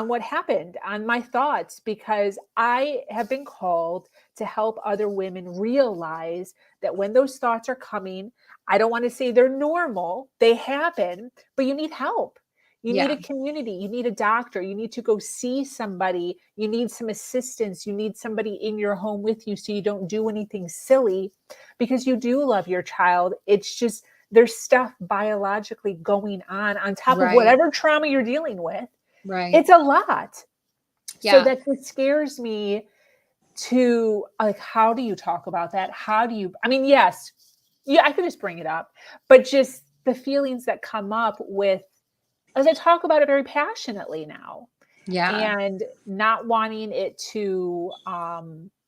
what happened, on my thoughts, because I have been called to help other women realize that when those thoughts are coming, I don't want to say they're normal, they happen, but you need help. You need Yeah. a community, you need a doctor, you need to go see somebody, you need some assistance, you need somebody in your home with you so you don't do anything silly, because you do love your child. It's just there's stuff biologically going on top of Right. whatever trauma you're dealing with. Right. It's a lot. So Yeah. that just scares me to like, how do you talk about that? How do you, I mean, yes, yeah, I could just bring it up, but just the feelings that come up with, as I talk about it very passionately now, Yeah. and not wanting it to,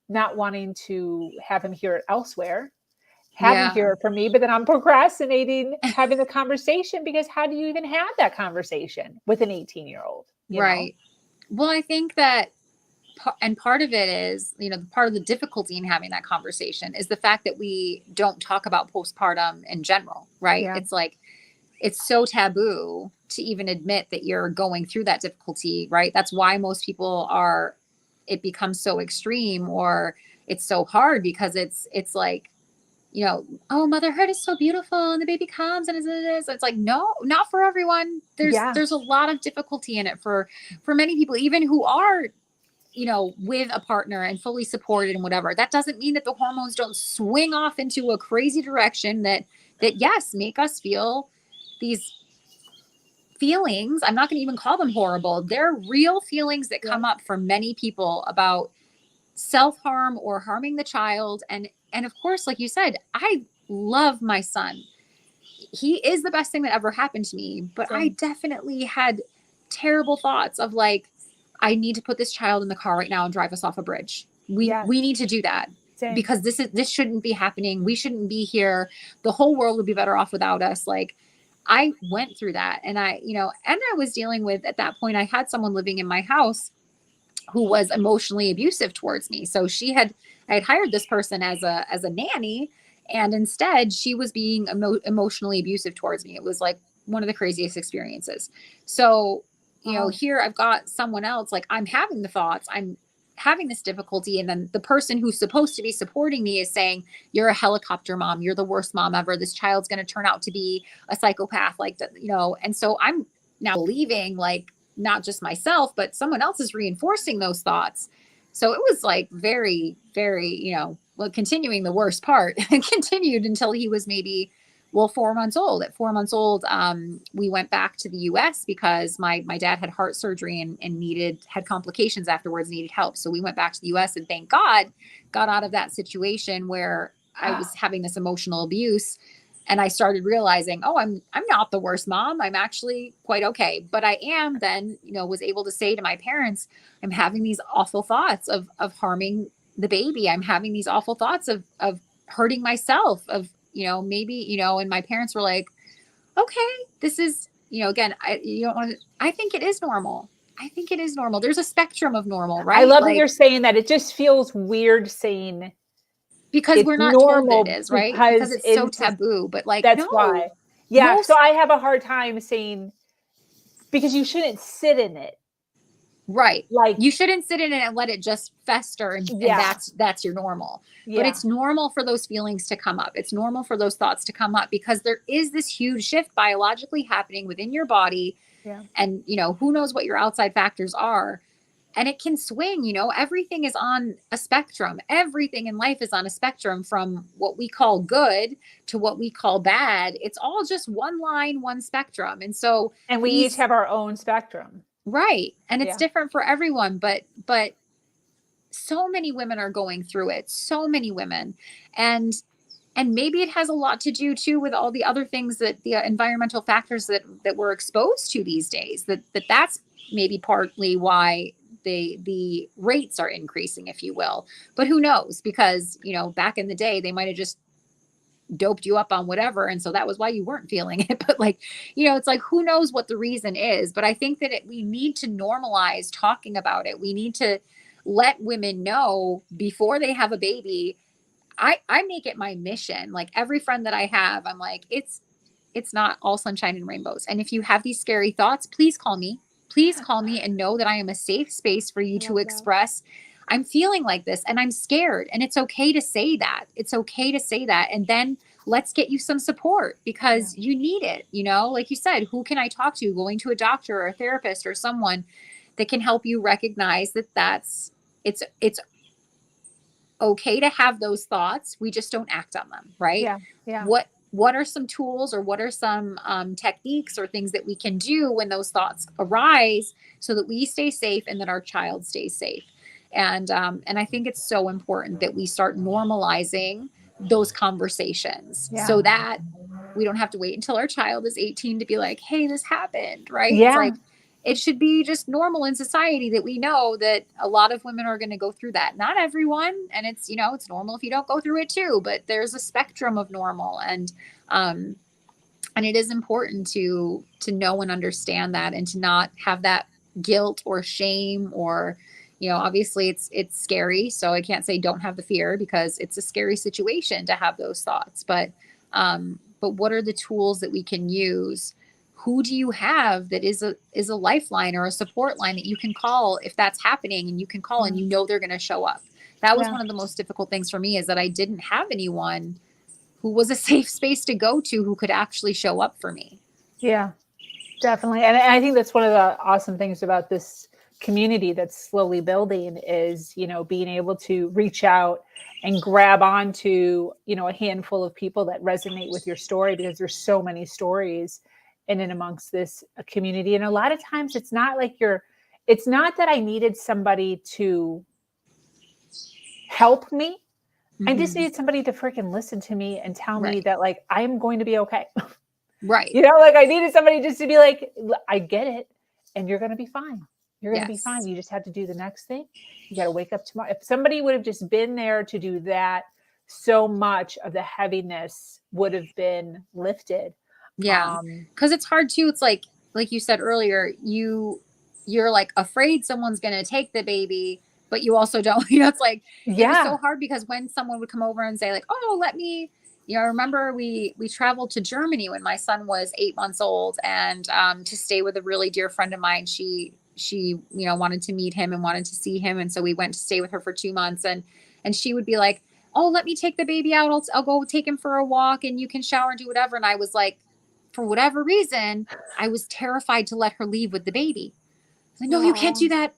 not wanting to have him hear it elsewhere, have him Yeah. hear it from me, but then I'm procrastinating having the conversation, because how do you even have that conversation with an 18-year-old? Right. Well, I think that, and part of it is, part of the difficulty in having that conversation is the fact that we don't talk about postpartum in general, right? Yeah. It's like, it's so taboo to even admit that you're going through that difficulty, right? That's why most people it becomes so extreme, or it's so hard, because it's like, oh, motherhood is so beautiful and the baby comes and it's like, no, not for everyone. There's a lot of difficulty in it for many people, even who are, with a partner and fully supported and whatever. That doesn't mean that the hormones don't swing off into a crazy direction that yes, make us feel these feelings. I'm not going to even call them horrible. They're real feelings that come up for many people about self-harm or harming the child. And of course, like you said, I love my son. He is the best thing that ever happened to me, but I definitely had terrible thoughts of like, I need to put this child in the car right now and drive us off a bridge. We need to do that. Same. Because this shouldn't be happening. We shouldn't be here. The whole world would be better off without us. Like, I went through that, and I was dealing with, at that point, I had someone living in my house who was emotionally abusive towards me. So I had hired this person as a nanny, and instead she was being emotionally abusive towards me. It was like one of the craziest experiences. So, here I've got someone else, like, I'm having the thoughts, I'm having this difficulty, and then the person who's supposed to be supporting me is saying, you're a helicopter mom, you're the worst mom ever, this child's going to turn out to be a psychopath, like that, and so I'm now believing, like, not just myself, but someone else is reinforcing those thoughts. So it was like very, very, continuing the worst part continued until he was maybe, 4 months old. At 4 months old, we went back to the US because my dad had heart surgery and had complications afterwards, needed help. So we went back to the US, and thank God got out of that situation where I was having this emotional abuse. And I started realizing, oh, I'm not the worst mom. I'm actually quite okay. But I am then, was able to say to my parents, I'm having these awful thoughts of harming the baby. I'm having these awful thoughts of hurting myself, of, maybe, and my parents were like, okay, this is, again, I think it is normal. I think it is normal. There's a spectrum of normal, right? I love that Like, you're saying that. It just feels weird saying, because it's we're not normal told that it is, right? Because it's so taboo. But like, that's no, why. Yeah. most So I have a hard time saying, because you shouldn't sit in it. Right. Like, you shouldn't sit in it and let it just fester, and that's your normal. But it's normal for those feelings to come up. It's normal for those thoughts to come up, because there is this huge shift biologically happening within your body. Yeah. And, who knows what your outside factors are. And it can swing, everything is on a spectrum. Everything in life is on a spectrum, from what we call good to what we call bad. It's all just one line, one spectrum. And so, and we each have our own spectrum. Right. And it's different for everyone, but so many women are going through it. So many women. And maybe it has a lot to do too with all the other things, that the environmental factors that we're exposed to these days, that's maybe partly why the rates are increasing, if you will. But who knows? Because, back in the day, they might have just doped you up on whatever. And so that was why you weren't feeling it. But like, you know, it's like, who knows what the reason is. But I think that we need to normalize talking about it. We need to let women know before they have a baby. I make it my mission. Like every friend that I have, I'm like, it's not all sunshine and rainbows. And if you have these scary thoughts, please call me. Please call me and know that I am a safe space for you to express. I'm feeling like this and I'm scared. And it's okay to say that. It's okay to say that. And then let's get you some support because you need it. You know, like you said, who can I talk to? Going to a doctor or a therapist or someone that can help you recognize that it's okay to have those thoughts. We just don't act on them, right? Yeah. What are some tools or what are some techniques or things that we can do when those thoughts arise so that we stay safe and that our child stays safe? And I think it's so important that we start normalizing those conversations so that we don't have to wait until our child is 18 to be like, hey, this happened, right? It's like, it should be just normal in society that we know that a lot of women are going to go through that. Not everyone. And it's, you know, it's normal if you don't go through it too, but there's a spectrum of normal. And it is important to know and understand that and to not have that guilt or shame or, you know, obviously it's scary. So I can't say don't have the fear because it's a scary situation to have those thoughts. But what are the tools that we can use? Who do you have that is a lifeline or a support line that you can call if that's happening and you can call and you know they're going to show up? That was one of the most difficult things for me is that I didn't have anyone who was a safe space to go to who could actually show up for me. Yeah, definitely. And I think that's one of the awesome things about this community that's slowly building is, you know, being able to reach out and grab onto, you know, a handful of people that resonate with your story because there's so many stories in and amongst this community. And a lot of times it's not like it's not that I needed somebody to help me. I just needed somebody to freaking listen to me and tell me that like, I'm going to be okay. Right. You know, like I needed somebody just to be like, I get it. And you're going to be fine. You're going to be fine. You just have to do the next thing. You got to wake up tomorrow. If somebody would have just been there to do that, so much of the heaviness would have been lifted. Yeah. Cause it's hard too. It's like you said earlier, you're like afraid someone's going to take the baby, but you also don't, you know, it's like, it was so hard because when someone would come over and say like, oh, let me, you know, I remember we traveled to Germany when my son was 8 months old and to stay with a really dear friend of mine. She, you know, wanted to meet him and wanted to see him. And so we went to stay with her for 2 months and she would be like, oh, let me take the baby out. I'll go take him for a walk and you can shower and do whatever. And I was like, for whatever reason, I was terrified to let her leave with the baby. I was like, no, you can't do that.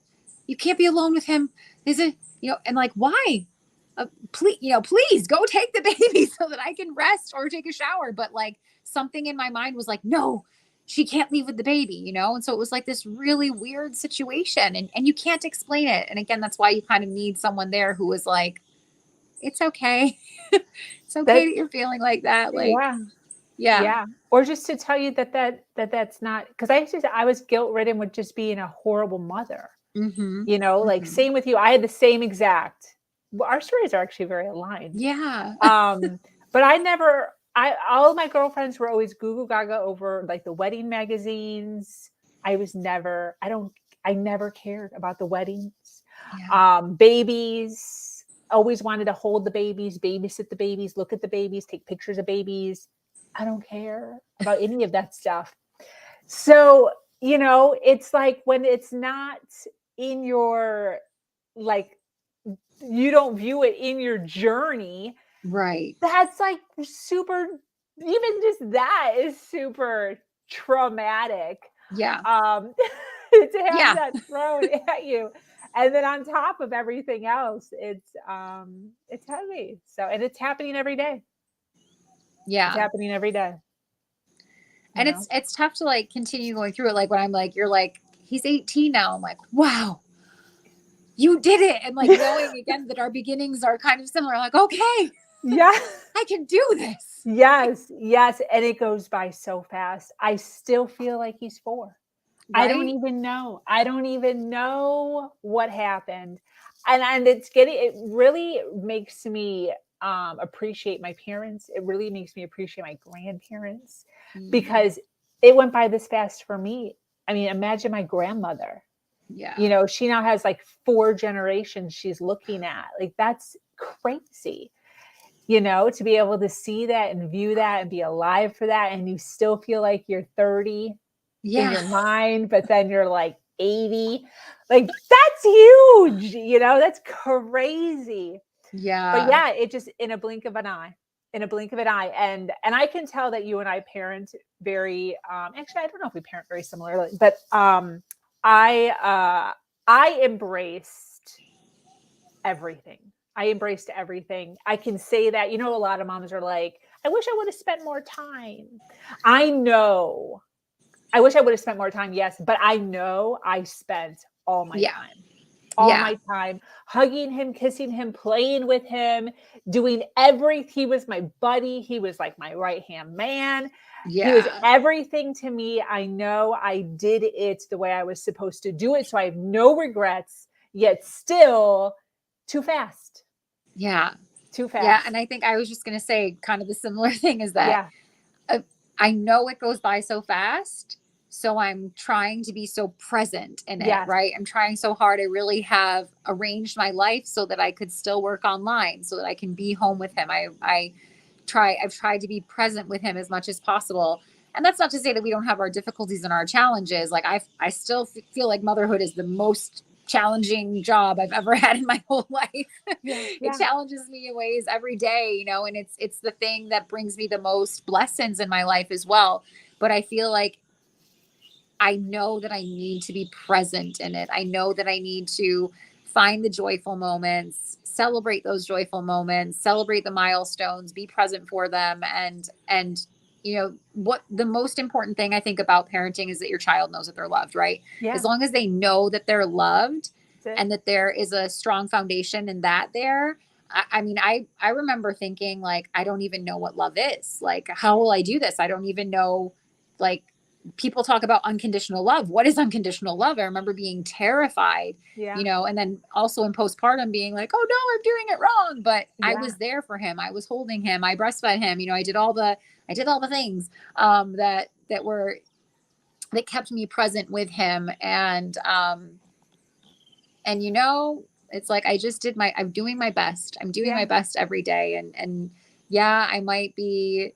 You can't be alone with him. Is it, you know, and like, why? Please, you know, please go take the baby so that I can rest or take a shower. But like something in my mind was like, no, she can't leave with the baby, you know? And so it was like this really weird situation and you can't explain it. And again, that's why you kind of need someone there who was like, it's okay. It's okay that you're feeling like that. Like, yeah. Or just to tell you that's not, because I was guilt ridden with just being a horrible mother. You know, like same with you. I had the same exact. Well, our stories are actually very aligned. Yeah. But all of my girlfriends were always goo goo gaga over like the wedding magazines. I never cared about the weddings. Babies, always wanted to hold the babies, babysit the babies, look at the babies, take pictures of babies. I don't care about any of that stuff. So, you know, it's like when it's not in your, like, you don't view it in your journey. Right. That's like super, even just that is super traumatic. Yeah. To have that thrown at you. And then on top of everything else, it's heavy. So, and it's happening every day. Yeah. It's happening every day. And it's tough to like continue going through it. Like when I'm like, you're like, he's 18 now. I'm like, wow, you did it. And like knowing again that our beginnings are kind of similar. Like, okay, yeah, I can do this. Yes. And it goes by so fast. I still feel like he's 4. Right? I don't even know what happened. And it really makes me appreciate my parents. It really makes me appreciate my grandparents Mm. because it went by this fast for me. I mean, imagine my grandmother. Yeah. You know, she now has like 4 generations she's looking at. Like, that's crazy. You know, to be able to see that and view that and be alive for that, and you still feel like you're 30 in your mind, but then you're like 80. Like, that's huge. You know, that's crazy. Yeah. But yeah, it just in a blink of an eye. In a blink of an eye. And I can tell that you and I parent very actually, I don't know if we parent very similarly, but I embraced everything. I embraced everything. I can say that, you know, a lot of moms are like, I wish I would have spent more time. I know. I wish I would have spent more time. Yes. But I know I spent all my time. All my time hugging him, kissing him, playing with him, doing everything. He was my buddy. He was like my right-hand man. He was everything to me. I know I did it the way I was supposed to do it. So I have no regrets, yet still too fast. Yeah. Too fast. Yeah. And I think I was just going to say kind of the similar thing is that I know it goes by so fast. So I'm trying to be so present in it, right? I'm trying so hard. I really have arranged my life so that I could still work online, so that I can be home with him. I've tried to be present with him as much as possible. And that's not to say that we don't have our difficulties and our challenges. Like I still feel like motherhood is the most challenging job I've ever had in my whole life. It challenges me in ways every day, you know, and it's the thing that brings me the most blessings in my life as well. But I feel like I know that I need to be present in it. I know that I need to find the joyful moments, celebrate those joyful moments, celebrate the milestones, be present for them. And, you know, what the most important thing I think about parenting is that your child knows that they're loved, right? As long as they know that they're loved and that there is a strong foundation in that there. I mean, I remember thinking like, I don't even know what love is. Like, how will I do this? I don't even know, like, people talk about unconditional love. What is unconditional love? I remember being terrified, you know, and then also in postpartum being like, oh no, I'm doing it wrong. But I was there for him. I was holding him. I breastfed him. You know, I did all the things that kept me present with him. And you know, it's like, I'm doing my best. I'm doing my best every day. And yeah, I might be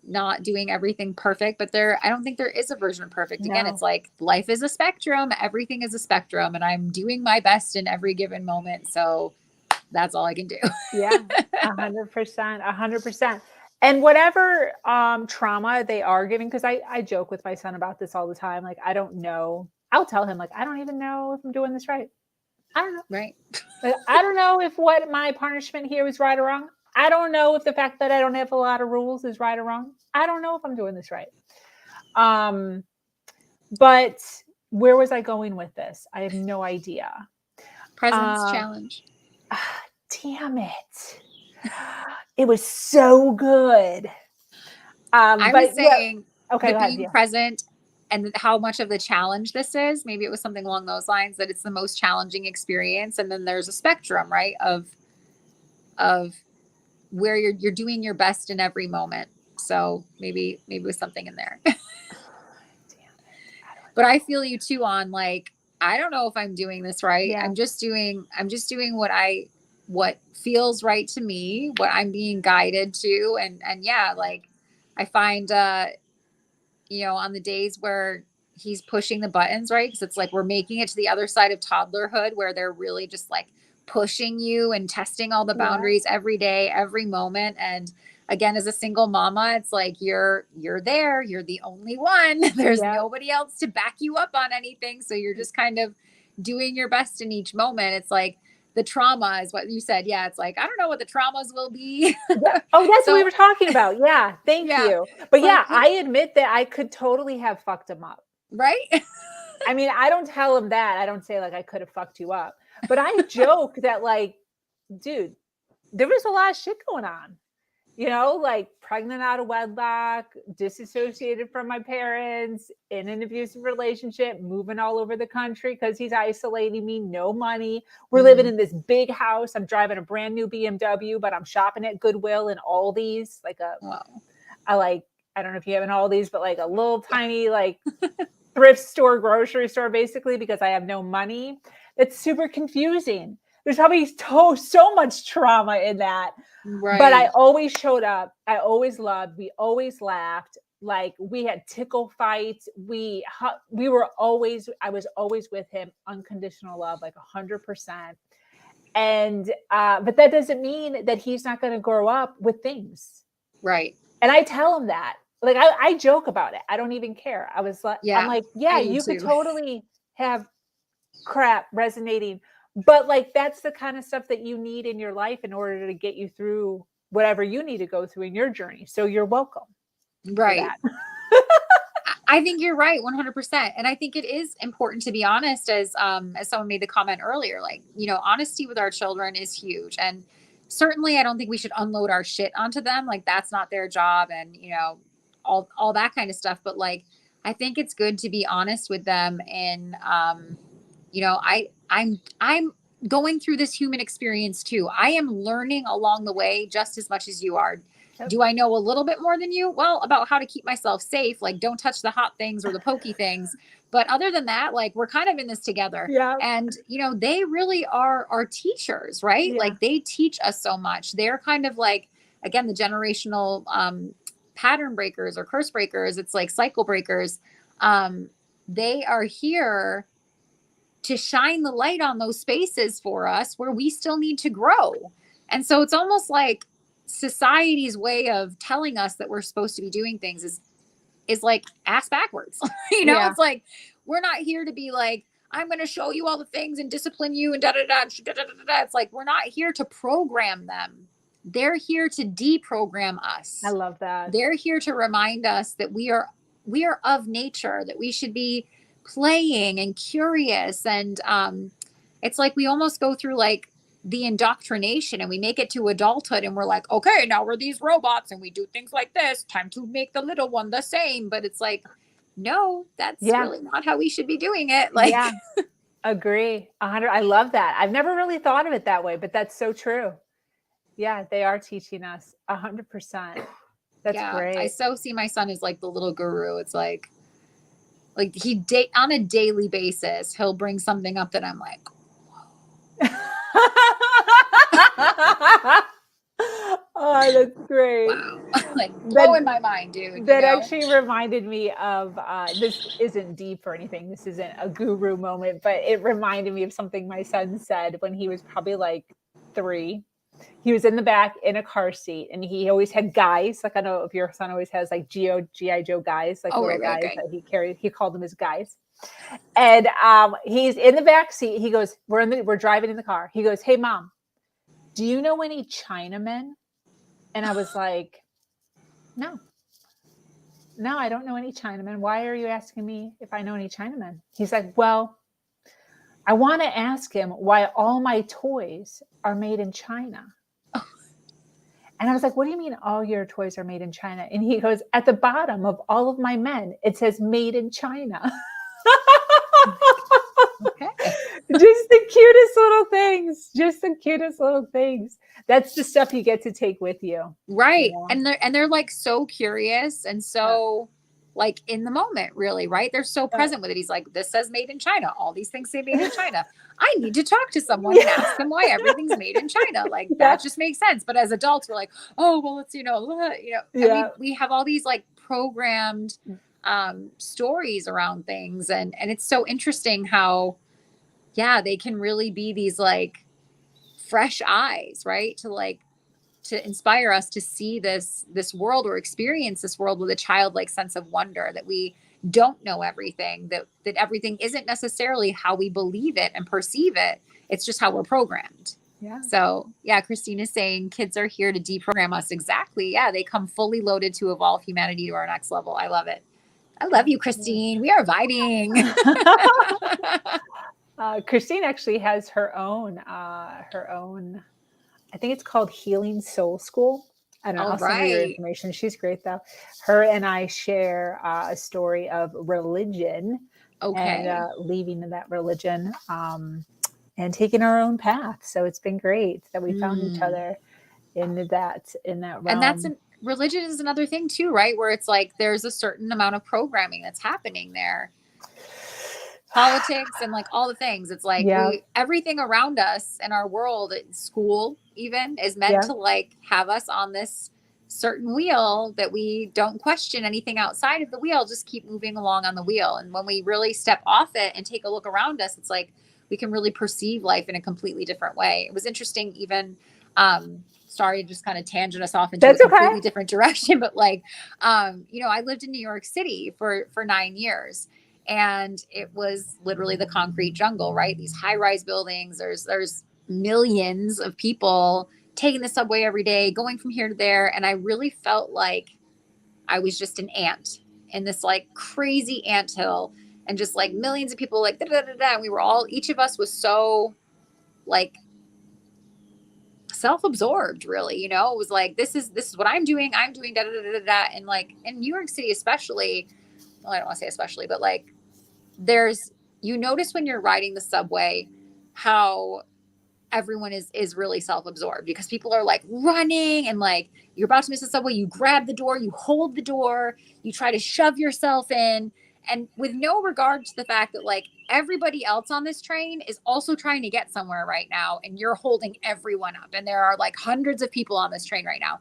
not doing everything perfect, but I don't think there is a version of perfect. Again, it's like life is a spectrum. Everything is a spectrum, and I'm doing my best in every given moment. So that's all I can do. 100%, 100%. And whatever trauma they are giving, because I joke with my son about this all the time. Like, I don't know. I'll tell him, like, I don't even know if I'm doing this right. I don't know. Right. I don't know if what my punishment here is right or wrong. I don't know if the fact that I don't have a lot of rules is right or wrong. I don't know if I'm doing this right. But where was I going with this? I have no idea. Presence challenge. Damn it. It was so good. I was saying, okay, go ahead, being present and how much of the challenge this is. Maybe it was something along those lines, that it's the most challenging experience. And then there's a spectrum, right, of where you're doing your best in every moment. So maybe it was something in there. But I feel you too on, like, I don't know if I'm doing this right. I'm just doing what feels right to me, what I'm being guided to. And yeah, like, I find, you know, on the days where he's pushing the buttons, right? Because it's like we're making it to the other side of toddlerhood, where they're really just like pushing you and testing all the boundaries every day, every moment. And again, as a single mama, it's like you're there, you're the only one. There's nobody else to back you up on anything. So you're just kind of doing your best in each moment. It's like the trauma is what you said. Yeah. It's like, I don't know what the traumas will be. Oh, that's what we were talking about. Yeah. Thank you. But yeah, I admit that I could totally have fucked him up. Right. I mean, I don't tell him that. I don't say like, I could have fucked you up, but I joke that, like, dude, there was a lot of shit going on. you know, like pregnant out of wedlock, disassociated from my parents, in an abusive relationship, moving all over the country because he's isolating me, no money. We're living in this big house. I'm driving a brand new BMW, but I'm shopping at Goodwill and Aldi's, like I don't know if you have an Aldi's, but like a little tiny like thrift store, grocery store, basically, because I have no money. It's super confusing. There's probably so much trauma in that. Right. But I always showed up. I always loved. We always laughed. Like we had tickle fights. We were always. I was always with him. Unconditional love, like 100%. And but that doesn't mean that he's not going to grow up with things. Right. And I tell him that. Like I joke about it. I don't even care. I was like, Yeah, I'm like, yeah, I do you could too. totally have crap resonating, but like that's the kind of stuff that you need in your life in order to get you through whatever you need to go through in your journey. So you're welcome. Right. I think you're right, 100%. And I think it is important to be honest, as someone made the comment earlier, like, you know, honesty with our children is huge. And certainly I don't think we should unload our shit onto them. Like that's not their job, and, you know, all that kind of stuff. But like, I think it's good to be honest with them. And, you know, I'm going through this human experience too. I am learning along the way just as much as you are. Yep. Do I know a little bit more than you? Well, about how to keep myself safe, like don't touch the hot things or the pokey things. But other than that, like we're kind of in this together. Yeah. And, you know, they really are our teachers, right? Yeah. Like they teach us so much. They're kind of like, again, the generational pattern breakers or curse breakers. It's like cycle breakers. They are here to shine the light on those spaces for us where we still need to grow. And so it's almost like society's way of telling us that we're supposed to be doing things is like ass backwards. You know, Yeah. it's like, we're not here to be like, I'm going to show you all the things and discipline you and da, da, da, da, da, da, da. It's like, we're not here to program them. They're here to deprogram us. I love that. They're here to remind us that we are of nature, that we should be playing and curious. And it's like we almost go through like the indoctrination and we make it to adulthood and we're like, okay, now we're these robots and we do things like this. Time to make the little one the same. But it's like, no, that's really not how we should be doing it. Like, yeah, agree. 100. I love that. I've never really thought of it that way, but that's so true. Yeah, they are teaching us 100%. That's great. I so see my son as like the little guru. It's like he on a daily basis, he'll bring something up that I'm like, oh, that's great. Wow. Like blowing my mind, dude. That actually reminded me of this isn't deep or anything. This isn't a guru moment, but it reminded me of something my son said when he was probably like 3. He was in the back in a car seat, and he always had guys. Like I know if your son always has like G.I. Joe guys, like little guys that he carried. He called them his guys. And he's in the back seat. He goes, we're driving in the car. He goes, hey mom, do you know any Chinamen? And I was like, no, I don't know any Chinamen. Why are you asking me if I know any Chinamen? He's like, well, I want to ask him why all my toys are made in China. And I was like, what do you mean all your toys are made in China? And he goes, at the bottom of all of my men, it says made in China. Okay. Just the cutest little things. Just the cutest little things. That's the stuff you get to take with you. Right. You know? And they're like so curious and so like in the moment, really, right? They're so present with it. He's like, this says made in China. All these things say made in China. I need to talk to someone and ask them why everything's made in China. Like that just makes sense. But as adults, we're like, oh, well, it's, and we have all these like programmed stories around things. And it's so interesting how, they can really be these like fresh eyes, right? To inspire us to see this world or experience this world with a childlike sense of wonder, that we don't know everything, that everything isn't necessarily how we believe it and perceive it. It's just how we're programmed. Yeah. So Christine is saying kids are here to deprogram us. Exactly. Yeah. They come fully loaded to evolve humanity to our next level. I love it. I love you, Christine. We are vibing. Christine actually has her own, I think it's called Healing Soul School. I don't know. All I'll send her your right. information. She's great, though. Her and I share a story of religion Okay. and leaving that religion and taking our own path. So it's been great that we found each other in that realm. And that's religion is another thing too, right? Where it's like there's a certain amount of programming that's happening there. Politics and like all the things. It's like everything around us in our world, school even, is meant to like have us on this certain wheel that we don't question anything outside of the wheel, just keep moving along on the wheel. And when we really step off it and take a look around us, it's like we can really perceive life in a completely different way. It was interesting even sorry to just kind of tangent us off into a completely different direction, but like you know, I lived in New York City for 9 years. And it was literally the concrete jungle, right? These high-rise buildings. There's millions of people taking the subway every day, going from here to there. And I really felt like I was just an ant in this like crazy anthill, and just like millions of people like da da da da. And we were all, each of us was so like self-absorbed, really. You know, it was like this is what I'm doing da da da da da. And like in New York City, especially, well, I don't want to say especially, but like you notice when you're riding the subway how everyone is really self-absorbed, because people are like running, and like you're about to miss the subway, you grab the door, you hold the door, you try to shove yourself in, and with no regard to the fact that like everybody else on this train is also trying to get somewhere right now, and you're holding everyone up, and there are like hundreds of people on this train right now.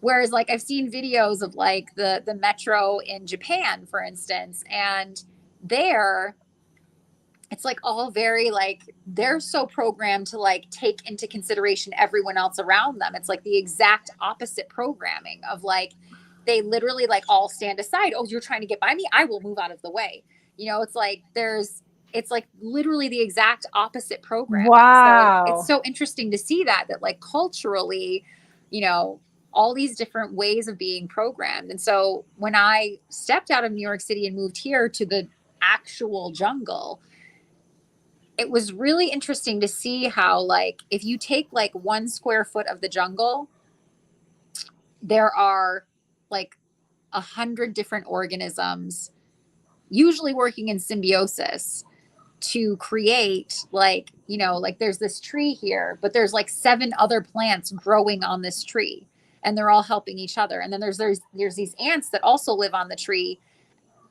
Whereas like I've seen videos of like the metro in Japan, for instance, and there it's like all very like they're so programmed to like take into consideration everyone else around them. It's like the exact opposite programming of like they literally like all stand aside. Oh, you're trying to get by me? I will move out of the way. You know, it's like it's like literally the exact opposite programming. Wow. So it's so interesting to see that like culturally, you know, all these different ways of being programmed. And so when I stepped out of New York City and moved here to the actual jungle, it was really interesting to see how like if you take like 1 square foot of the jungle, there are like 100 different organisms usually working in symbiosis to create like, you know, like there's this tree here, but there's like 7 other plants growing on this tree, and they're all helping each other. And then there's these ants that also live on the tree,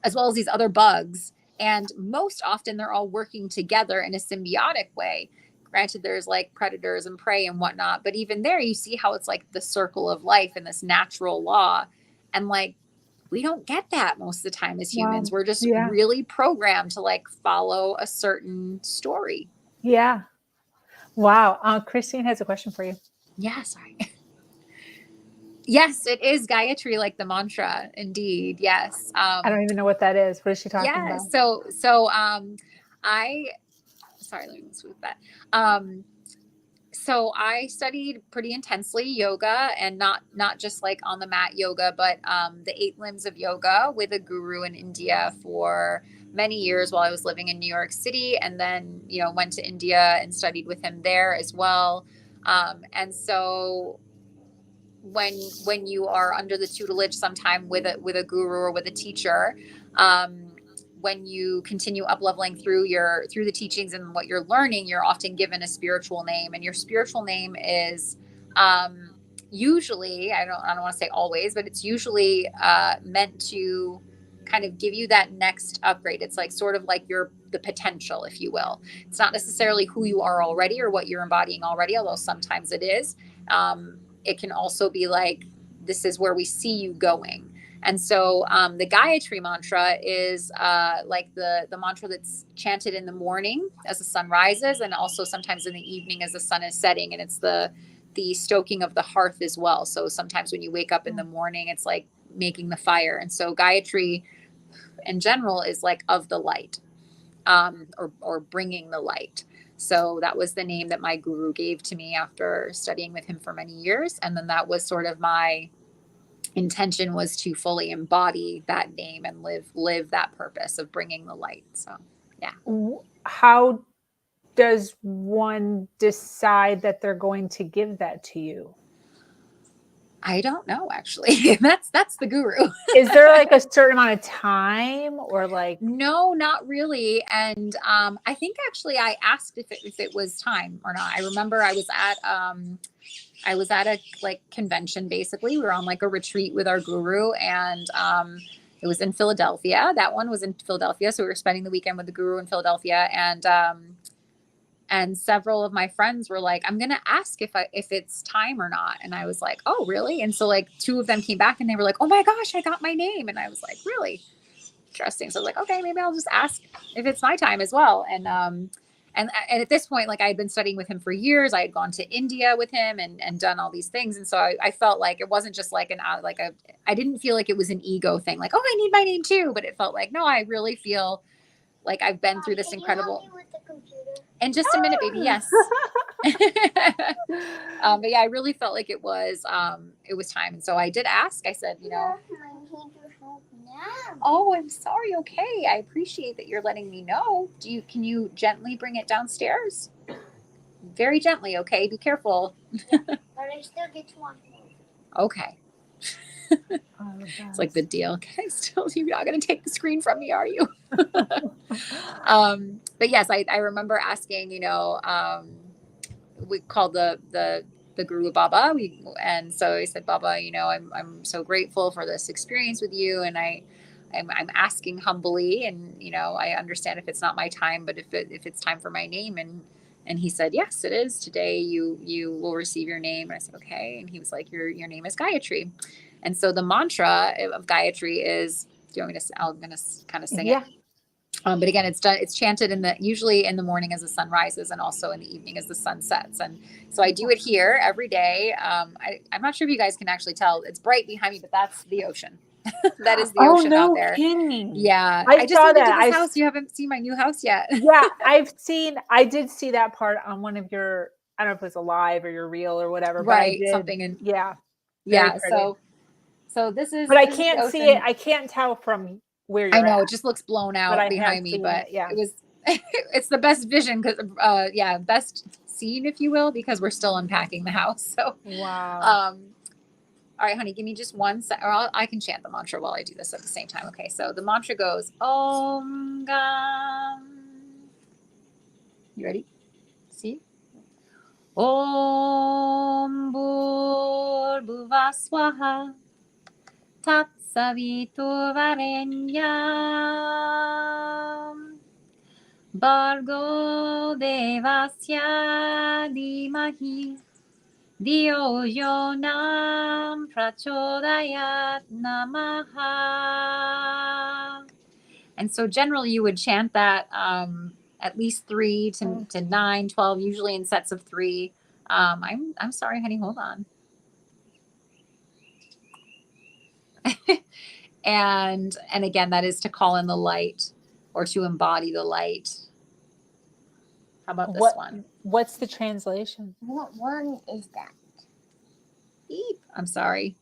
as well as these other bugs. And most often they're all working together in a symbiotic way. Granted, there's like predators and prey and whatnot, but even there you see how it's like the circle of life and this natural law. And like, we don't get that most of the time as humans. Wow. We're just Yeah. really programmed to like follow a certain story. Yeah. Wow. Christine has a question for you. Yeah, sorry. Yes, it is Gayatri, like the mantra. Indeed. Yes. I don't even know what that is. What is she talking Yeah. about? So sorry, let me smooth that. So I studied pretty intensely yoga, and not just like on the mat yoga, but the 8 limbs of yoga with a guru in India for many years while I was living in New York City, and then, you know, went to India and studied with him there as well. And so when you are under the tutelage sometime with a guru or with a teacher, when you continue up leveling through the teachings and what you're learning, you're often given a spiritual name, and your spiritual name is usually, I don't want to say always, but it's usually meant to kind of give you that next upgrade. It's like sort of like the potential, if you will. It's not necessarily who you are already or what you're embodying already, although sometimes it is. It can also be like, this is where we see you going. And so the Gayatri mantra is like the mantra that's chanted in the morning as the sun rises, and also sometimes in the evening as the sun is setting. And it's the stoking of the hearth as well. So sometimes when you wake up in the morning, it's like making the fire. And so Gayatri in general is like of the light, or bringing the light. So that was the name that my guru gave to me after studying with him for many years. And then that was sort of my intention, was to fully embody that name and live that purpose of bringing the light. So, yeah. How does one decide that they're going to give that to you? I don't know, actually. That's the guru. Is there like a certain amount of time or like? No, not really. And I think actually I asked if it was time or not. I remember I was at a like convention, basically. We were on like a retreat with our guru, and it was in Philadelphia. That one was in Philadelphia. So we were spending the weekend with the guru in Philadelphia, and several of my friends were like, I'm gonna ask if it's time or not. And I was like, oh, really? And so like 2 of them came back and they were like, oh my gosh, I got my name. And I was like, really? Interesting. So I was like, okay, maybe I'll just ask if it's my time as well. And at this point, like I had been studying with him for years. I had gone to India with him and done all these things. And so I felt like it wasn't just like I didn't feel like it was an ego thing. Like, oh, I need my name too. But it felt like, no, I really feel like I've been through this incredible. In just a minute, baby. Yes. But yeah, I really felt like it was time. And so I did ask. I said, oh, I'm sorry. Okay. I appreciate that you're letting me know. Can you gently bring it downstairs? Very gently. Okay. Be careful. But I still get to watch movies. Okay. It's like the deal. You're not going to take the screen from me, are you? But yes, I remember asking, we called the guru Baba. And so I said, Baba, I'm so grateful for this experience with you. And I'm asking humbly, and, I understand if it's not my time, but if it's time for my name. And he said, yes, it is. Today you will receive your name. And I said, okay. And he was like, your name is Gayatri. And so the mantra of Gayatri is, do you want me to, I'm going to kind of sing it. But again, it's chanted usually in the morning as the sun rises, and also in the evening as the sun sets. And so I do it here every day. I'm not sure if you guys can actually tell. It's bright behind me, but that's the ocean. That is the ocean out there. Kidding. Yeah. I just saw moved into that. this house. You haven't seen my new house yet. Yeah, I did see that part on one of your, I don't know if it was a live or your reel or whatever. Right. But Something in. Yeah. Yeah. So this is. But I this can't is see it. I can't tell from where you're I know at. it just looks blown out behind me, but it was it's the best vision because best scene, if you will, because we're still unpacking the house. So wow. All right, honey, give me just 1 sec, or I can chant the mantra while I do this at the same time. Okay, so the mantra goes Om Gam. You ready? See? Om Bhuvaswaha Tatsaviturvarenyam Bargo Devasya Dimahi Dio Yonam Prachodayat Namaha. And so generally you would chant that at least 3 to 9, 12, usually in sets of 3. I'm sorry, honey, hold on. And again, that is to call in the light or to embody the light. How about this one? What's the translation? What one is that? Beep. I'm sorry.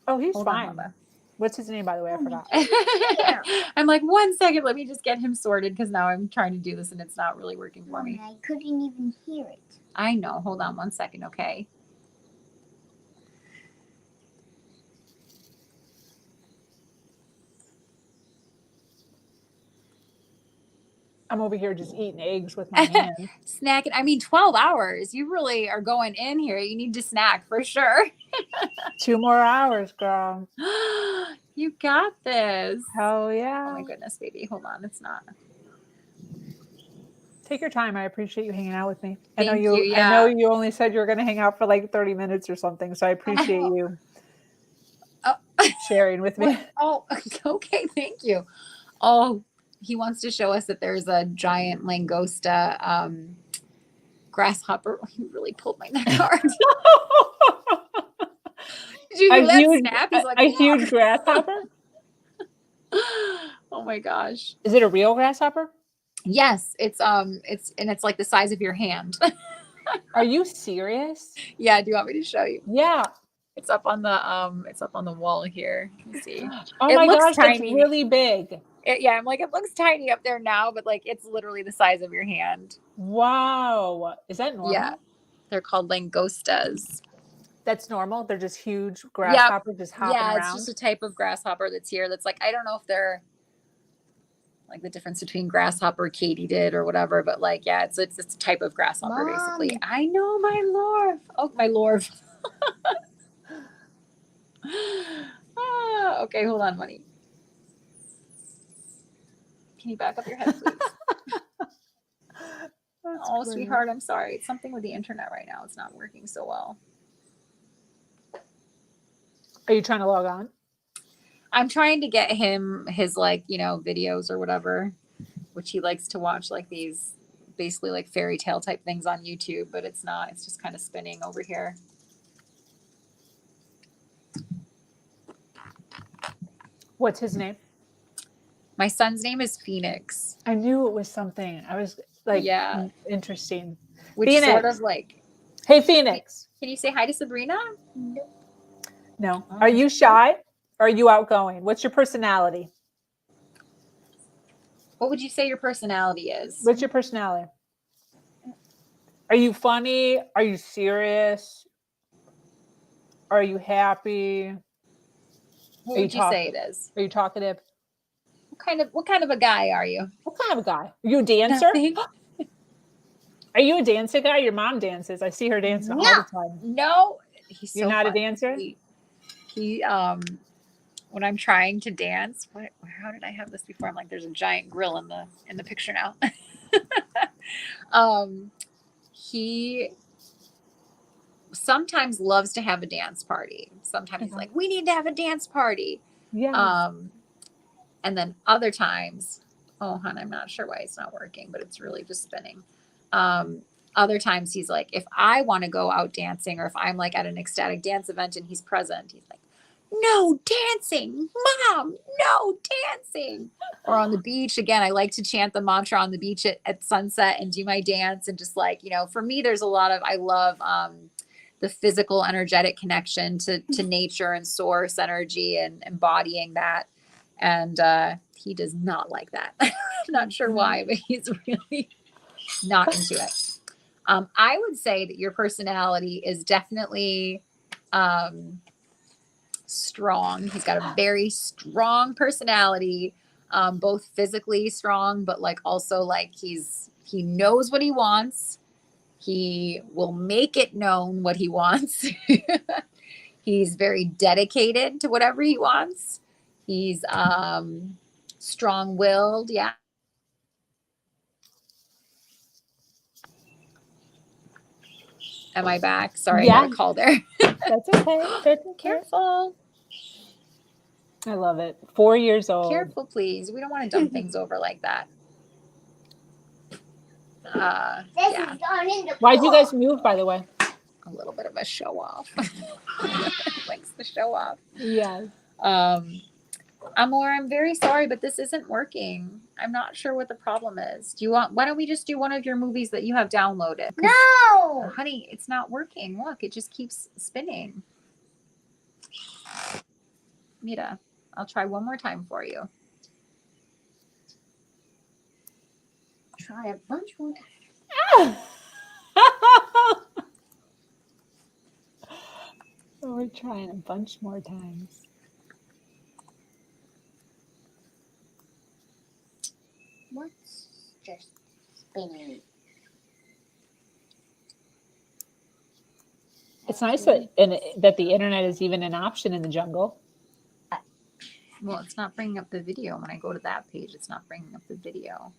Oh, he's Hold fine. on, Mama. What's his name, by the way? I forgot. I'm like, 1 second, let me just get him sorted, because now I'm trying to do this and it's not really working for me. I couldn't even hear it. I know. Hold on 1 second, okay? I'm over here just eating eggs with my hands. Snacking. I mean, 12 hours. You really are going in here. You need to snack for sure. 2 more hours, girl. You got this. Hell yeah. Oh my goodness, baby. Hold on. It's not. Take your time. I appreciate you hanging out with me. Thank I know you. I know you only said you were going to hang out for like 30 minutes or something. So I appreciate you sharing with me. Oh, okay. Thank you. Oh, he wants to show us that there's a giant langosta grasshopper. He really pulled my neck hard. Did you hear that snap? He's like, a huge grasshopper? Oh my gosh. Is it a real grasshopper? Yes, it's like the size of your hand. Are you serious? Yeah, do you want me to show you? Yeah. It's up on the wall here. Let me see. Oh it my looks gosh, tiny. it's really big. I'm like, it looks tiny up there now, but like it's literally the size of your hand. Wow. Is that normal? Yeah. They're called langostas. That's normal. They're just huge Yep. grasshoppers just hopping Yeah, it's around. just a type of grasshopper that's here. That's like, I don't know if they're like the difference between grasshopper, katydid, or whatever, but like, yeah, it's a type of grasshopper basically. I know, my lord. Oh, my lord. Okay, hold on, money. Can you back up your head, please? Oh, great. sweetheart, I'm sorry. It's something with the internet right now. It's not working so well. Are you trying to log on? I'm trying to get him his, like, you know, videos or whatever, which he likes to watch, like these basically like fairy tale type things on YouTube, but it's not. It's just kind of spinning over here. What's his name? My son's name is Phoenix. I knew it was something. I was like, yeah, interesting. which Phoenix. sort of like. Hey, Phoenix. Can you say hi to Sabrina? No. Are you shy? Or are you outgoing? What's your personality? What would you say your personality is? What's your personality? Are you funny? Are you serious? Are you happy? What would you say it is? Are you talkative? What kind of a guy are you? What kind of a guy? Are you a dancer? Are you a dancing guy? Your mom dances. I see her dancing all the time. No. He's You're so not funny. a dancer? He when I'm trying to dance, how did I have this before? I'm like, there's a giant grill in the picture now. He sometimes loves to have a dance party. Sometimes he's like, we need to have a dance party. Yes. And then other times, oh, hon, I'm not sure why it's not working, but it's really just spinning. Other times he's like, if I want to go out dancing, or if I'm like at an ecstatic dance event and he's present, he's like, no dancing, mom, no dancing. Or on the beach, again, I like to chant the mantra on the beach at sunset and do my dance. And just like, you know, for me, there's a lot of, I love the physical, energetic connection to nature and source energy and embodying that. And he does not like that. I'm not sure why, but he's really not into it. I would say that your personality is definitely strong. He's got a very strong personality, both physically strong, but like also like he knows what he wants. He will make it known what he wants. He's very dedicated to whatever he wants. He's strong-willed. Yeah. Am I back? Sorry, I got a call there. That's okay. That's okay. Careful. I love it. 4 years old. Careful, please. We don't want to dump things over like that. Yeah. Why'd you guys move, by the way? A little bit of a show off. Likes the show off. Yes. Amor, I'm very sorry, but this isn't working. I'm not sure what the problem is. Why don't we just do one of your movies that you have downloaded? No! Honey, it's not working. Look, it just keeps spinning. Mira, I'll try one more time for you. Try a bunch more times. We're trying a bunch more times. What's just spinning? It's nice that the internet is even an option in the jungle. Well, it's not bringing up the video. When I go to that page, it's not bringing up the video.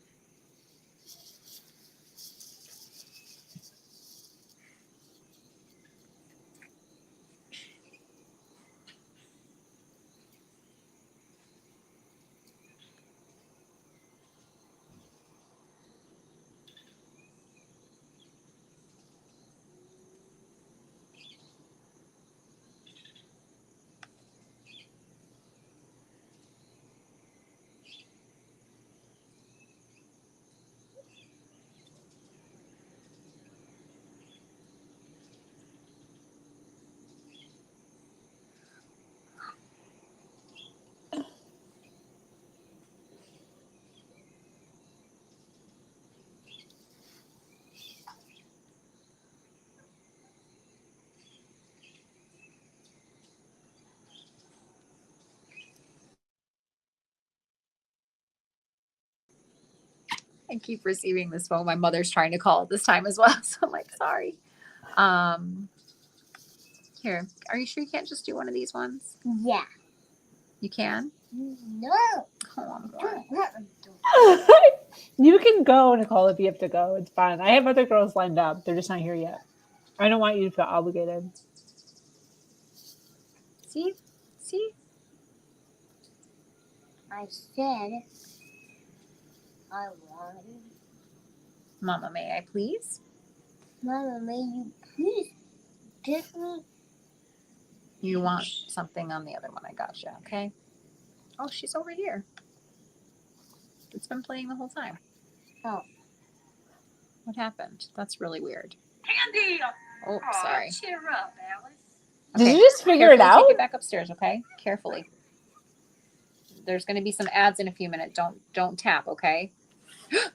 I keep receiving this phone. My mother's trying to call at this time as well. So I'm like, sorry. Here, are you sure you can't just do one of these ones? Yeah. You can? No. Oh, You can go, Nicole, if you have to go. It's fine. I have other girls lined up. They're just not here yet. I don't want you to feel obligated. See? I said I wanted. Mama, may I please? Mama, may you please get me? You want something on the other one. I gotcha. Okay. Oh, she's over here. It's been playing the whole time. Oh. What happened? That's really weird. Candy! Oh, sorry. Cheer up, Alice. Did you just figure it Carefully out? Take it back upstairs, okay? Carefully. There's going to be some ads in a few minutes. Don't tap, okay? It's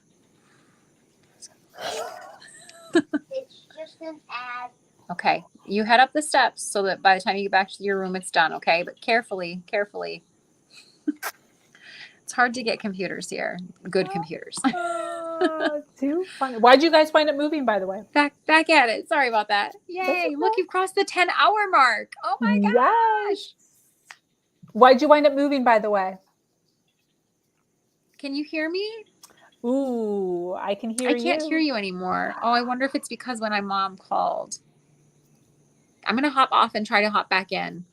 just an ad. Okay. You head up the steps so that by the time you get back to your room, it's done, okay? But carefully. It's hard to get computers here. Good computers. Too funny. Why'd you guys wind up moving, by the way? Back at it. Sorry about that. Yay. Look, you've crossed the 10-hour mark. Oh my gosh. Yes. Why'd you wind up moving, by the way? Can you hear me? Ooh, I can hear you. I can't hear you anymore. Oh, I wonder if it's because when my mom called. I'm going to hop off and try to hop back in.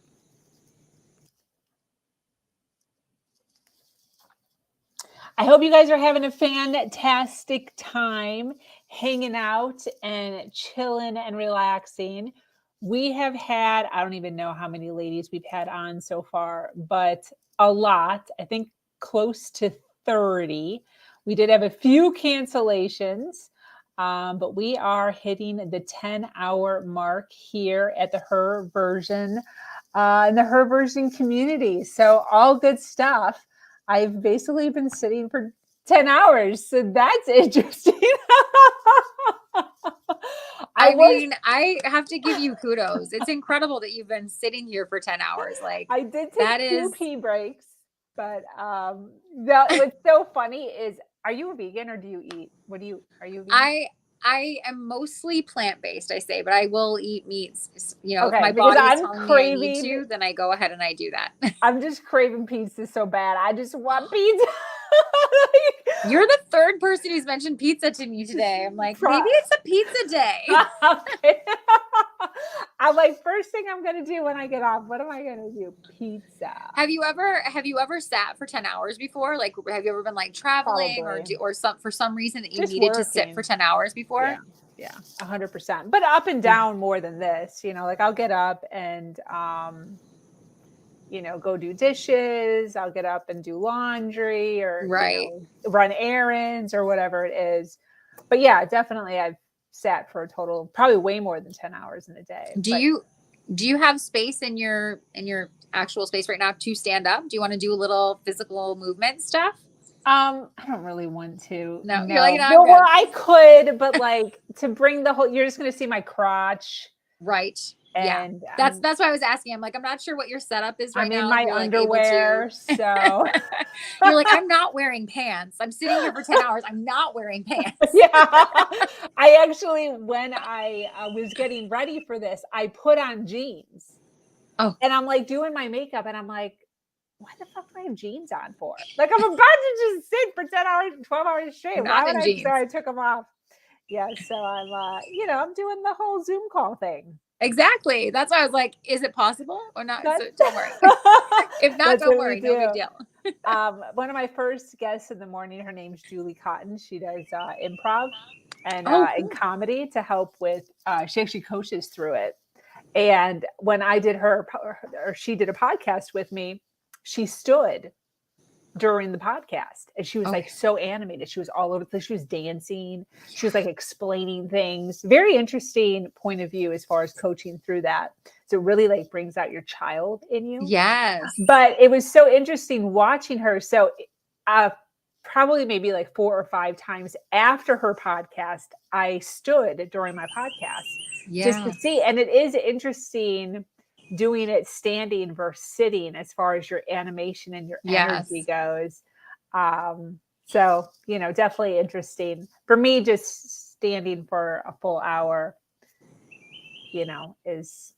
I hope you guys are having a fantastic time hanging out and chilling and relaxing. We have had, I don't even know how many ladies we've had on so far, but a lot. I think close to 30. We did have a few cancellations, but we are hitting the 10-hour mark here at the Her Version, in the Her Version community. So all good stuff. I've basically been sitting for 10 hours. So that's interesting. I have to give you kudos. It's incredible that you've been sitting here for 10 hours. Like I did that take 2 is pee breaks, but what's so funny is, are you a vegan or do you eat? Are you a vegan? I am mostly plant-based, I say, but I will eat meats. You know, Okay, if my because body is I'm telling me I need craving- to, then I go ahead and I do that. I'm just craving pizza so bad. I just want pizza. You're the third person who's mentioned pizza to me today. I'm like, maybe it's a pizza day. Okay. I'm like, first thing I'm gonna do when I get off, what am I gonna do? Pizza. Have you ever sat for 10 hours before? Like, have you ever been like traveling Probably. or for some reason that you Just needed to sit working. for 10 hours before? Yeah, 100%. But up and down more than this, you know, like I'll get up and, you know, go do dishes. I'll get up and do laundry or Right. you know, run errands or whatever it is. But yeah, definitely I've sat for a total, probably way more than 10 hours in a day. Do you have space in your actual space right now to stand up? Do you want to do a little physical movement stuff? I don't really want to. No, you're like, no, no, I'm well, good. I could, but like to bring the whole, you're just going to see my crotch. Right. And yeah. That's why I was asking. I'm like, I'm not sure what your setup is right I'm now. in my if you're, like, able underwear. to- So you're like, I'm not wearing pants. I'm sitting here for 10 hours. I'm not wearing pants. yeah, I actually, when I was getting ready for this, I put on jeans. Oh, and I'm like doing my makeup and I'm like, why the fuck do I have jeans on for? Like I'm about to just sit for 10 hours, 12 hours straight. Not Why in would jeans. So I took them off. Yeah. So I'm, you know, I'm doing the whole Zoom call thing. Exactly. That's why I was like, is it possible or not? So don't worry. If not, That's don't what we worry. No big do. deal. One of my first guests in the morning, her name's Julie Cotton. She does improv and, Oh, and comedy to help with, she actually coaches through it. And when I did she did a podcast with me, she stood during the podcast and she was like so animated. She was all over the place. She was dancing. She was like explaining things. Very interesting point of view as far as coaching through that. So it really like brings out your child in you. Yes. But it was so interesting watching her. So probably maybe like 4 or 5 times after her podcast, I stood during my podcast just to see. And it is interesting doing it standing versus sitting as far as your animation and your energy goes. So, you know, definitely interesting. For me, just standing for a full hour, you know, is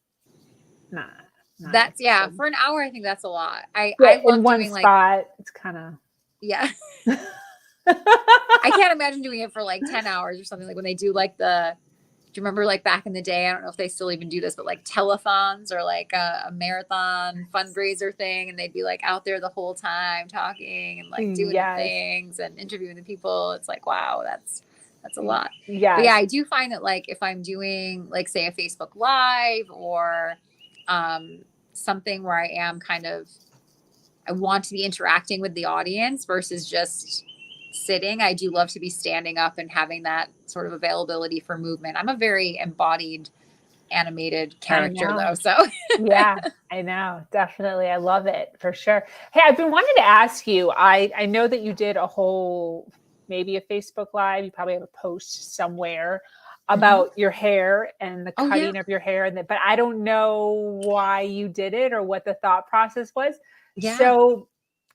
not That's interesting. for an hour. I think that's a lot. I Yeah, love in one doing like, spot, it's kind of yeah. I can't imagine doing it for like 10 hours or something, like when they do like do you remember like back in the day? I don't know if they still even do this, but like telethons or like a marathon fundraiser thing. And they'd be like out there the whole time talking and like doing the things and interviewing the people. It's like, wow, that's a lot. But yeah, Yes. I do find that like if I'm doing like say a Facebook Live or something where I am I want to be interacting with the audience versus just sitting. I do love to be standing up and having that sort of availability for movement. I'm a very embodied animated character though. So yeah, I know. Definitely. I love it for sure. Hey, I've been wanting to ask you, I know that you did a whole, maybe a Facebook Live, you probably have a post somewhere about your hair and the cutting of your hair but I don't know why you did it or what the thought process was. Yeah. So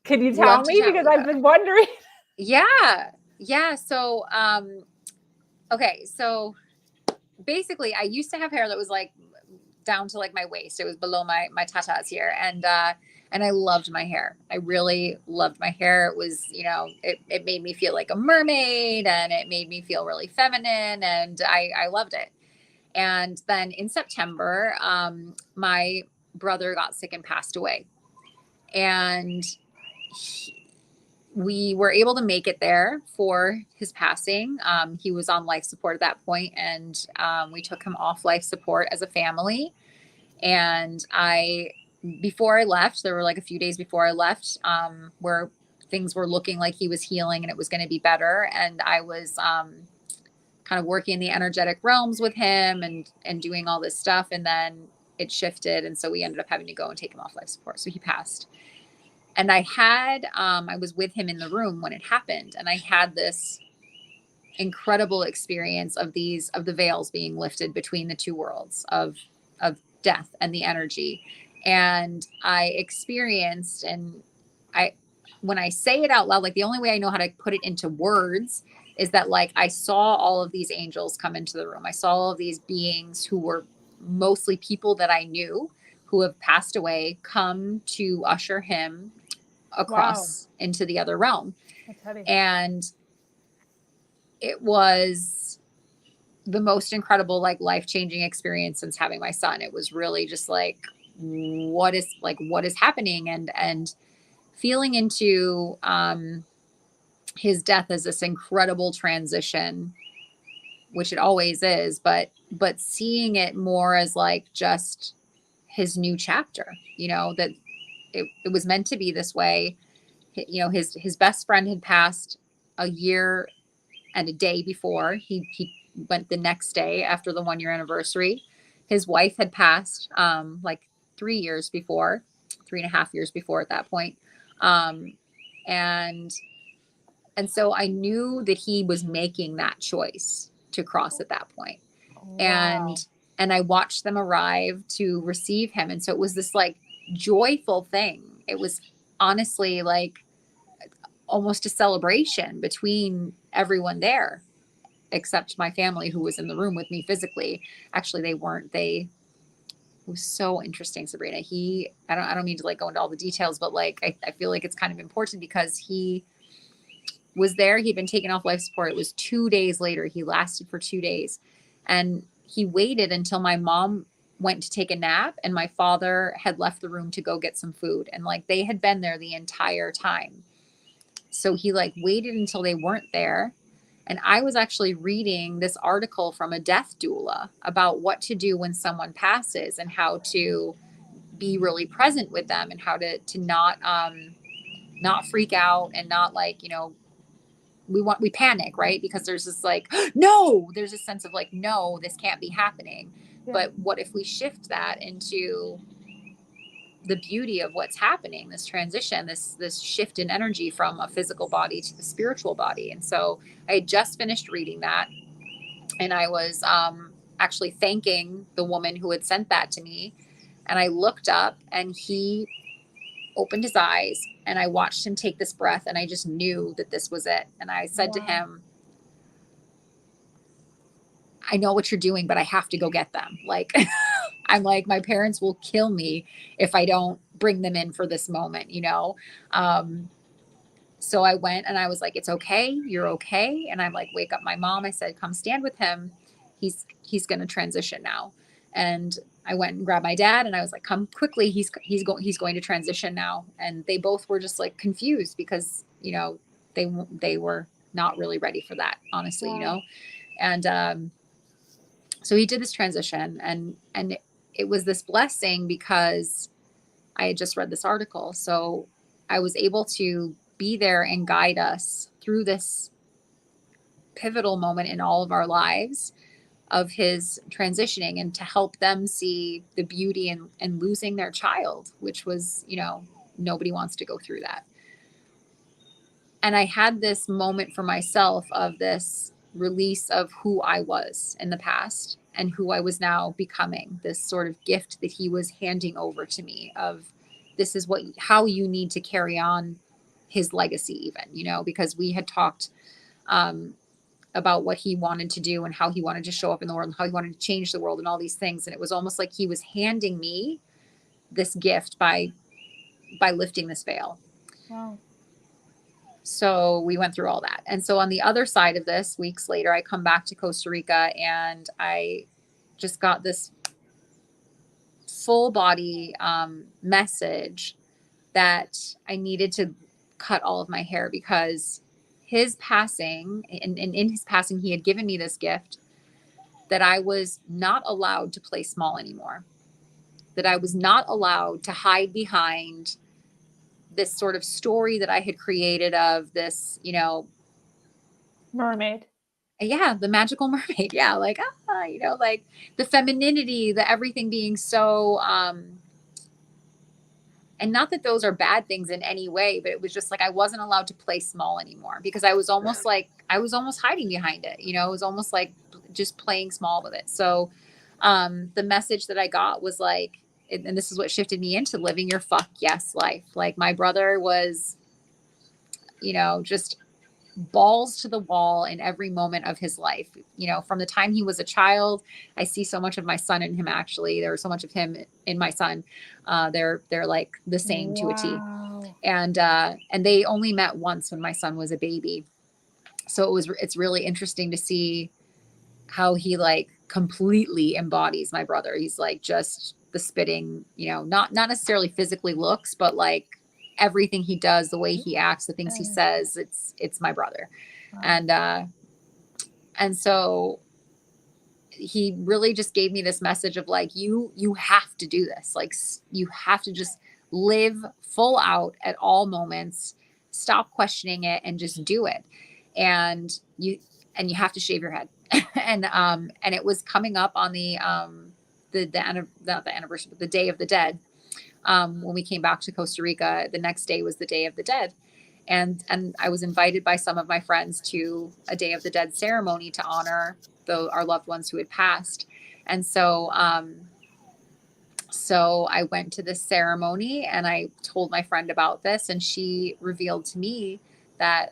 can you tell Love to me? chat Because with I've been wondering. Yeah. So okay, so basically I used to have hair that was like down to like my waist. It was below my tatas here. And I loved my hair. I really loved my hair. It was, you know, it made me feel like a mermaid and it made me feel really feminine and I loved it. And then in September, my brother got sick and passed away. And we were able to make it there for his passing. He was on life support at that point, and we took him off life support as a family. And before I left, there were like a few days before I left, where things were looking like he was healing and it was going to be better. And I was kind of working in the energetic realms with him and doing all this stuff. And then it shifted. And so we ended up having to go and take him off life support. So he passed. And I was with him in the room when it happened. And I had this incredible experience of the veils being lifted between the two worlds of death and the energy. And I experienced, when I say it out loud, like the only way I know how to put it into words is that like I saw all of these angels come into the room. I saw all of these beings who were mostly people that I knew who have passed away come to usher him across into the other realm. That's heavy. And it was the most incredible, like life-changing experience since having my son. It was really just like, what is happening and feeling into his death as this incredible transition, which it always is, but seeing it more as like just his new chapter, you know, that it was meant to be this way. You know, his best friend had passed a year and a day before. He went the next day after the 1 year anniversary. His wife had passed like 3 years before, 3.5 years before at that point. And so I knew that he was making that choice to cross at that point. Wow. And I watched them arrive to receive him. And so it was this like joyful thing. It was honestly like almost a celebration between everyone there, except my family who was in the room with me physically. Actually, they weren't. It was so interesting, Sabrina. I don't mean to like go into all the details, but like, I feel like it's kind of important because he was there. He'd been taken off life support. It was 2 days later. He lasted for 2 days and he waited until my mom went to take a nap and my father had left the room to go get some food. And like, they had been there the entire time. So he like waited until they weren't there. And I was actually reading this article from a death doula about what to do when someone passes and how to be really present with them and how to not freak out and not like, you know, we panic, right? Because there's this like, no, there's a sense of like, no, this can't be happening. Yeah. But what if we shift that into the beauty of what's happening, this transition, this shift in energy from a physical body to the spiritual body? And so I had just finished reading that and I was actually thanking the woman who had sent that to me. And I looked up and he opened his eyes, and I watched him take this breath, and I just knew that this was it. And I said to him, I know what you're doing, but I have to go get them. Like, I'm like, my parents will kill me if I don't bring them in for this moment, you know? So I went and I was like, it's okay. You're okay. And I'm like, wake up my mom. I said, come stand with him. He's going to transition now. And I went and grabbed my dad and I was like, come quickly. He's going to transition now. And they both were just like confused because, you know, they were not really ready for that, honestly, you know? And, so he did this transition and it was this blessing because I had just read this article. So I was able to be there and guide us through this pivotal moment in all of our lives of his transitioning and to help them see the beauty in losing their child, which was, you know, nobody wants to go through that. And I had this moment for myself of this release of who I was in the past and who I was now becoming, this sort of gift that he was handing over to me of this is how you need to carry on his legacy even, you know, because we had talked about what he wanted to do and how he wanted to show up in the world and how he wanted to change the world and all these things. And it was almost like he was handing me this gift by lifting this veil. Wow. So we went through all that. And so on the other side of this, weeks later, I come back to Costa Rica and I just got this full body message that I needed to cut all of my hair because his passing, and in his passing, he had given me this gift that I was not allowed to play small anymore, that I was not allowed to hide behind this sort of story that I had created of this, you know, mermaid. Yeah, the magical mermaid. Yeah, like you know, like the femininity, the everything being so and not that those are bad things in any way, but it was just like I wasn't allowed to play small anymore because I was almost hiding behind it. You know, it was almost like just playing small with it. So the message that I got was like, and this is what shifted me into living your fuck yes life. Like my brother was, you know, just balls to the wall in every moment of his life. You know, from the time he was a child, I see so much of my son in him. Actually, there's so much of him in my son. They're like the same to a T. And they only met once when my son was a baby. So it's really interesting to see how he like completely embodies my brother. He's like just the spitting, you know, not necessarily physically looks, but like everything he does, the way he acts, the things he says, it's my brother. Wow. And so he really just gave me this message of like, you have to do this. Like you have to just live full out at all moments, stop questioning it and just do it. And you have to shave your head. And it was coming up on not the anniversary, but the Day of the Dead. When we came back to Costa Rica, the next day was the Day of the Dead. And I was invited by some of my friends to a Day of the Dead ceremony to honor our loved ones who had passed. And so I went to this ceremony and I told my friend about this, and she revealed to me that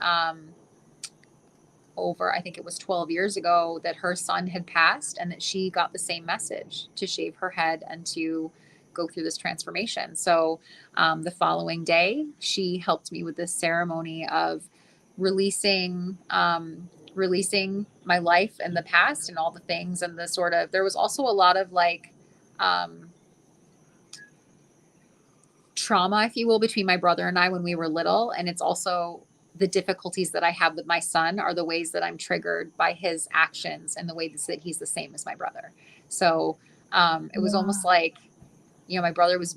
over, I think it was 12 years ago, that her son had passed and that she got the same message to shave her head and to go through this transformation. So the following day, she helped me with this ceremony of releasing my life and the past and all the things and the sort of, there was also a lot of like trauma, if you will, between my brother and I when we were little. And it's also the difficulties that I have with my son are the ways that I'm triggered by his actions and the way that he's the same as my brother. So it was almost like, you know, my brother was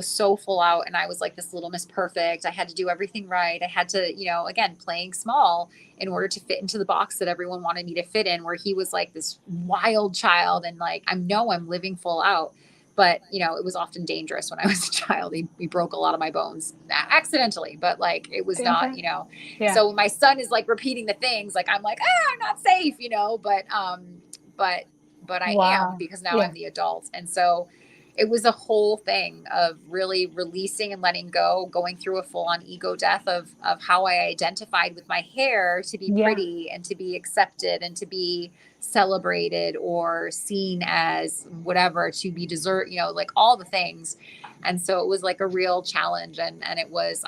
so full out and I was like this little Miss Perfect. I had to do everything right. I had to, you know, again, playing small in order to fit into the box that everyone wanted me to fit in, where he was like this wild child. And like, I'm living full out, but you know, it was often dangerous when I was a child. He broke a lot of my bones accidentally, but like, it was not, you know, so my son is like repeating the things like, I'm like, I'm not safe, you know, but I am, because now I'm the adult. And so it was a whole thing of really releasing and letting go, going through a full on ego death of how I identified with my hair to be Yeah. pretty and to be accepted and to be celebrated or seen as whatever, to be dessert, you know, like all the things. And so it was like a real challenge. And it was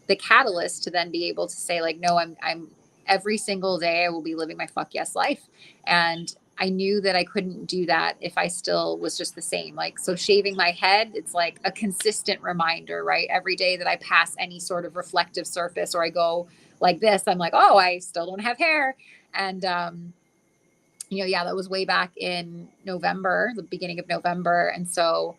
the catalyst to then be able to say like, no, I'm every single day I will be living my fuck yes life. And I knew that I couldn't do that if I still was just the same. Like, so shaving my head, it's like a consistent reminder, right? Every day that I pass any sort of reflective surface or I go like this, I'm like, oh, I still don't have hair. And, you know, yeah, that was way back in November, the beginning of November. And so,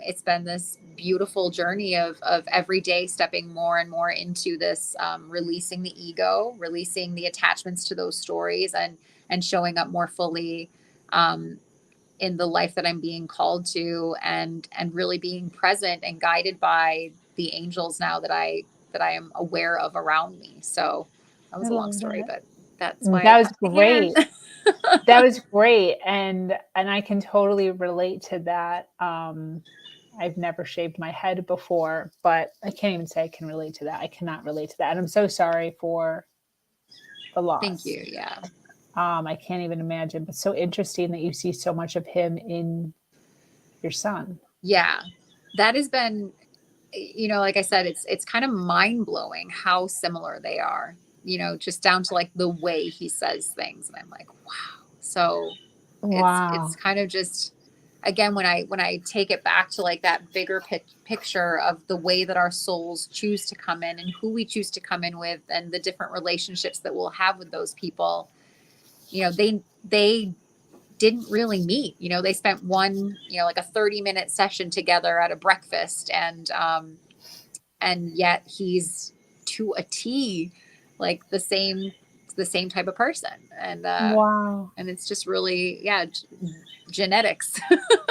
it's been this beautiful journey of every day stepping more and more into this, releasing the ego, releasing the attachments to those stories, and showing up more fully, in the life that I'm being called to, and really being present and guided by the angels now that I am aware of around me. So that was I a long love story, that. but that's why I That was got my hand. great. That was great. And I can totally relate to that. I've never shaved my head before, but I can't even say I can relate to that. I cannot relate to that. And I'm so sorry for the loss. Thank you. Yeah. I can't even imagine, but so interesting that you see so much of him in your son. Yeah. That has been, you know, like I said, it's kind of mind blowing how similar they are, you know, just down to like the way he says things. And I'm like, wow. So Wow. it's kind of just, again, when I take it back to like that bigger picture of the way that our souls choose to come in and who we choose to come in with and the different relationships that we'll have with those people, you know, they didn't really meet. You know, they spent one, you know, like a 30-minute session together at a breakfast, and yet he's to a T like the same type of person. And Wow. and it's just really, yeah, genetics.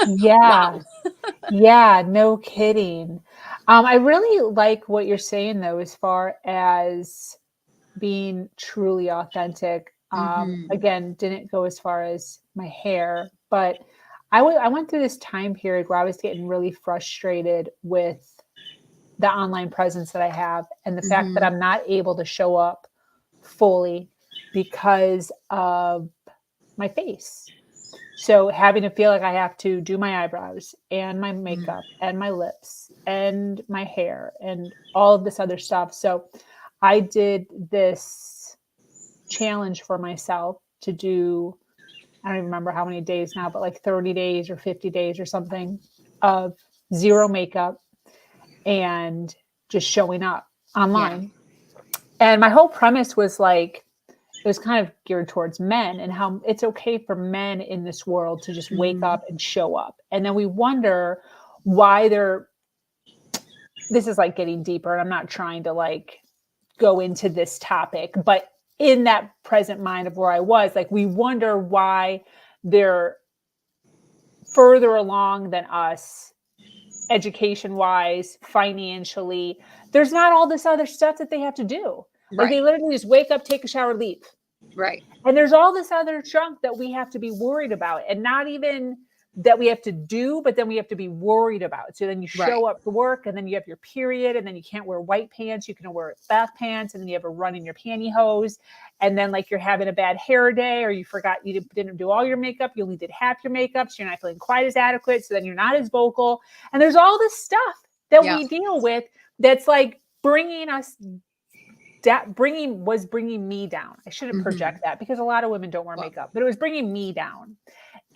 Yeah. Wow. Yeah, no kidding. I really like what you're saying though, as far as being truly authentic. Again, didn't go as far as my hair, but I went through this time period where I was getting really frustrated with the online presence that I have and the fact that I'm not able to show up fully because of my face. So having to feel like I have to do my eyebrows and my makeup and my lips and my hair and all of this other stuff. So I did this challenge for myself to do, I don't even remember how many days now, but like 30 days or 50 days or something of zero makeup and just showing up online. And my whole premise was like, it was kind of geared towards men and how it's okay for men in this world to just wake up and show up. And then we wonder why this is like getting deeper, and I'm not trying to like go into this topic, but in that present mind of where I was, like, we wonder why they're further along than us, education wise, financially. There's not all this other stuff that they have to do. Like, they literally just wake up, take a shower, leave. Right. And there's all this other junk that we have to be worried about, and not even that we have to do, but then we have to be worried about. So then you show up to work, and then you have your period, and then you can't wear white pants. You can wear bath pants, and then you have a run in your pantyhose. And then like you're having a bad hair day, or you forgot you didn't do all your makeup. You only did half your makeup. So you're not feeling quite as adequate. So then you're not as vocal. And there's all this stuff that we deal with that's like bringing us bringing me down. I shouldn't project that because a lot of women don't wear makeup, but it was bringing me down.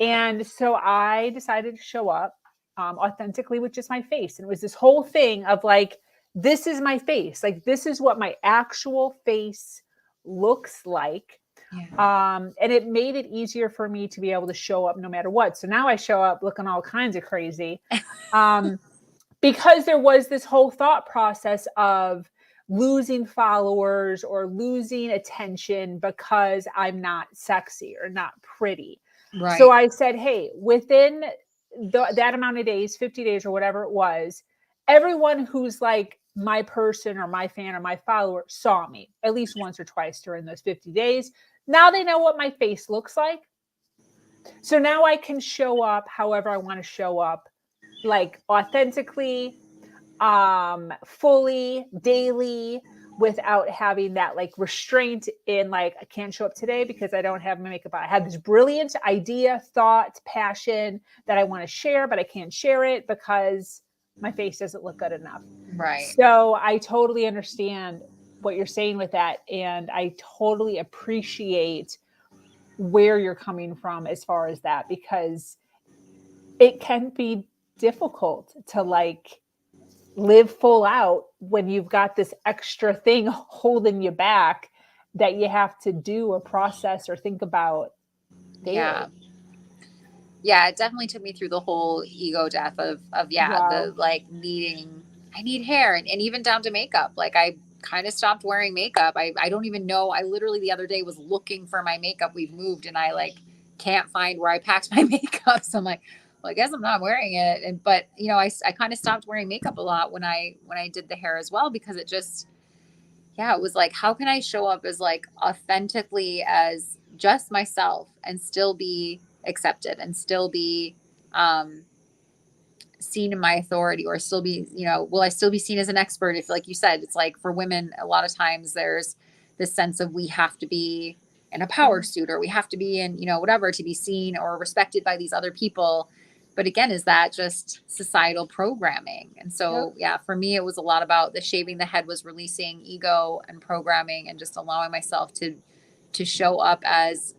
And so I decided to show up authentically with just my face. And it was this whole thing of like, this is my face. Like, this is what my actual face looks like. And it made it easier for me to be able to show up no matter what. So now I show up looking all kinds of crazy because there was this whole thought process of losing followers or losing attention because I'm not sexy or not pretty. Right. So I said, hey, within that amount of days, 50 days or whatever it was, everyone who's like my person or my fan or my follower saw me at least once or twice during those 50 days. Now they know what my face looks like. So now I can show up however I want to show up like authentically, fully, daily, without having that like restraint in like, I can't show up today because I don't have my makeup on. I had this brilliant idea, thought, passion that I want to share, but I can't share it because my face doesn't look good enough. Right. So I totally understand what you're saying with that. And I totally appreciate where you're coming from as far as that, because it can be difficult to like live full out when you've got this extra thing holding you back that you have to do or process or think about daily. Yeah, it definitely took me through the whole ego death of Wow. the like needing, I need hair, and even down to makeup. Like I kind of stopped wearing makeup. I don't even know. I literally the other day was looking for my makeup. We've moved and I like can't find where I packed my makeup. So I'm like, well, I guess I'm not wearing it. And but you know, I kind of stopped wearing makeup a lot when I did the hair as well, because it just, yeah, it was like, how can I show up as like authentically as just myself and still be accepted and still be seen in my authority, or still be, you know, will I still be seen as an expert? If, like you said, it's like for women, a lot of times there's this sense of we have to be in a power suit, or we have to be in, you know, whatever, to be seen or respected by these other people. But again, is that just societal programming? And so, yeah, for me, it was a lot about the shaving the head was releasing ego and programming and just allowing myself to show up as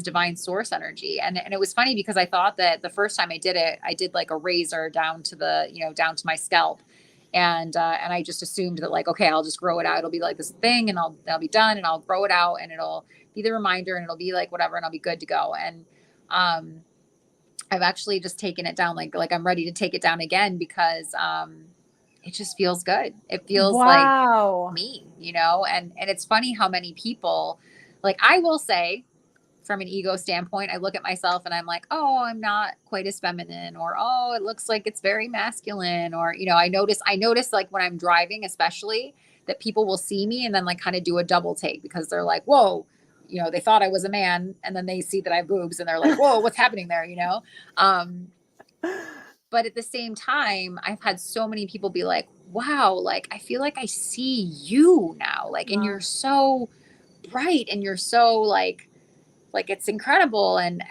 divine source energy. And it was funny because I thought that the first time I did it, I did like a razor down to the, you know, down to my scalp. And I just assumed that like, okay, I'll just grow it out. It'll be like this thing and I'll be done and I'll grow it out and it'll be the reminder and it'll be like whatever and I'll be good to go. And I've actually just taken it down. Like I'm ready to take it down again because it just feels good. It feels like me, you know, and it's funny how many people, like I will say, from an ego standpoint, I look at myself and I'm like, oh, I'm not quite as feminine, or oh, it looks like it's very masculine, or you know, I notice like when I'm driving, especially, that people will see me and then like kind of do a double take because they're like, whoa, you know, they thought I was a man and then they see that I have boobs and they're like, whoa, what's happening there, you know? But at the same time, I've had so many people be like, wow, like I feel like I see you now, like, and you're so bright and you're so like it's incredible. And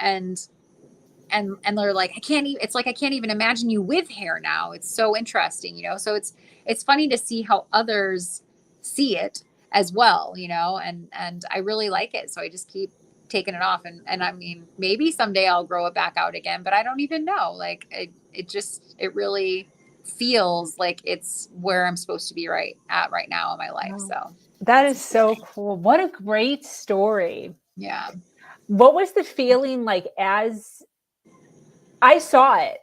they're like, I can't even, it's like I can't even imagine you with hair now. It's so interesting, you know. So it's funny to see how others see it as well, you know, and I really like it. So I just keep taking it off, and I mean, maybe someday I'll grow it back out again, but I don't even know. Like it really feels like it's where I'm supposed to be right now in my life. So That is so cool. What a great story. Yeah. What was the feeling like as I saw it?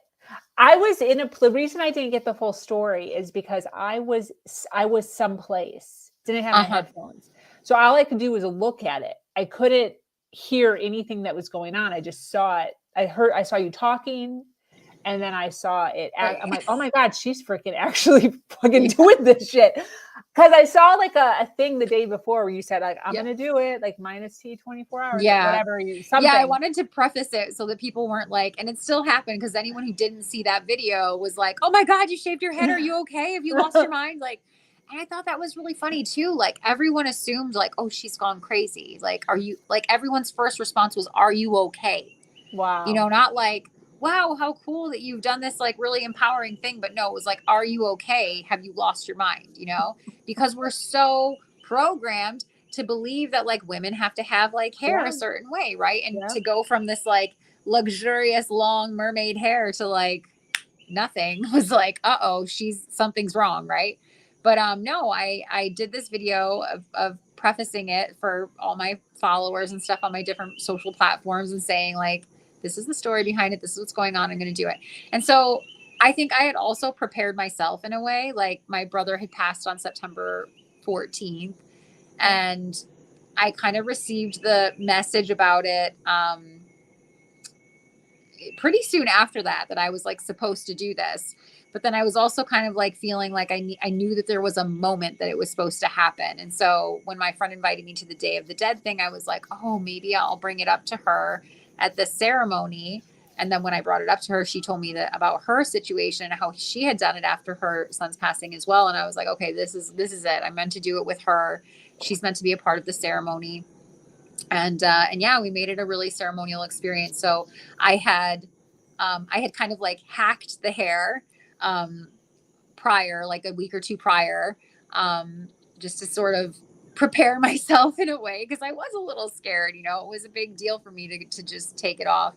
I was in the reason I didn't get the full story is because I was someplace, didn't have my headphones. So all I could do was look at it. I couldn't hear anything that was going on. I just saw it. I saw you talking, and then I saw it. I'm like, oh my God, she's freaking actually fucking doing this shit. Because I saw like a thing the day before where you said like, I'm gonna do it like minus T 24 hours, Yeah. whatever something. Yeah, I wanted to preface it so that people weren't like, and it still happened because anyone who didn't see that video was like, oh my God, you shaved your head. Are you okay? Have you lost your mind? Like, and I thought that was really funny too. Like everyone assumed like, oh, she's gone crazy. Like, are you, like everyone's first response was, are you okay? Wow. You know, not like, wow, how cool that you've done this like really empowering thing. But no, it was like, are you okay? Have you lost your mind? You know, because we're so programmed to believe that like women have to have like hair a certain way, right? And to go from this like luxurious long mermaid hair to like nothing was like, uh-oh, something's wrong, right? But no, I did this video of prefacing it for all my followers and stuff on my different social platforms and saying like, this is the story behind it, this is what's going on, I'm going to do it. And so I think I had also prepared myself in a way. Like my brother had passed on September 14th, and I kind of received the message about it pretty soon after that I was like supposed to do this. But then I was also kind of like feeling like I knew that there was a moment that it was supposed to happen. And so when my friend invited me to the Day of the Dead thing, I was like, oh, maybe I'll bring it up to her at the ceremony And then when I brought it up to her, she told me that about her situation and how she had done it after her son's passing as well. And I was like, okay, this is it. I'm meant to do it with her. She's meant to be a part of the ceremony. And yeah, we made it a really ceremonial experience. So I had kind of like hacked the hair, prior, like a week or two prior, just to sort of prepare myself in a way, because I was a little scared. You know, it was a big deal for me to just take it off.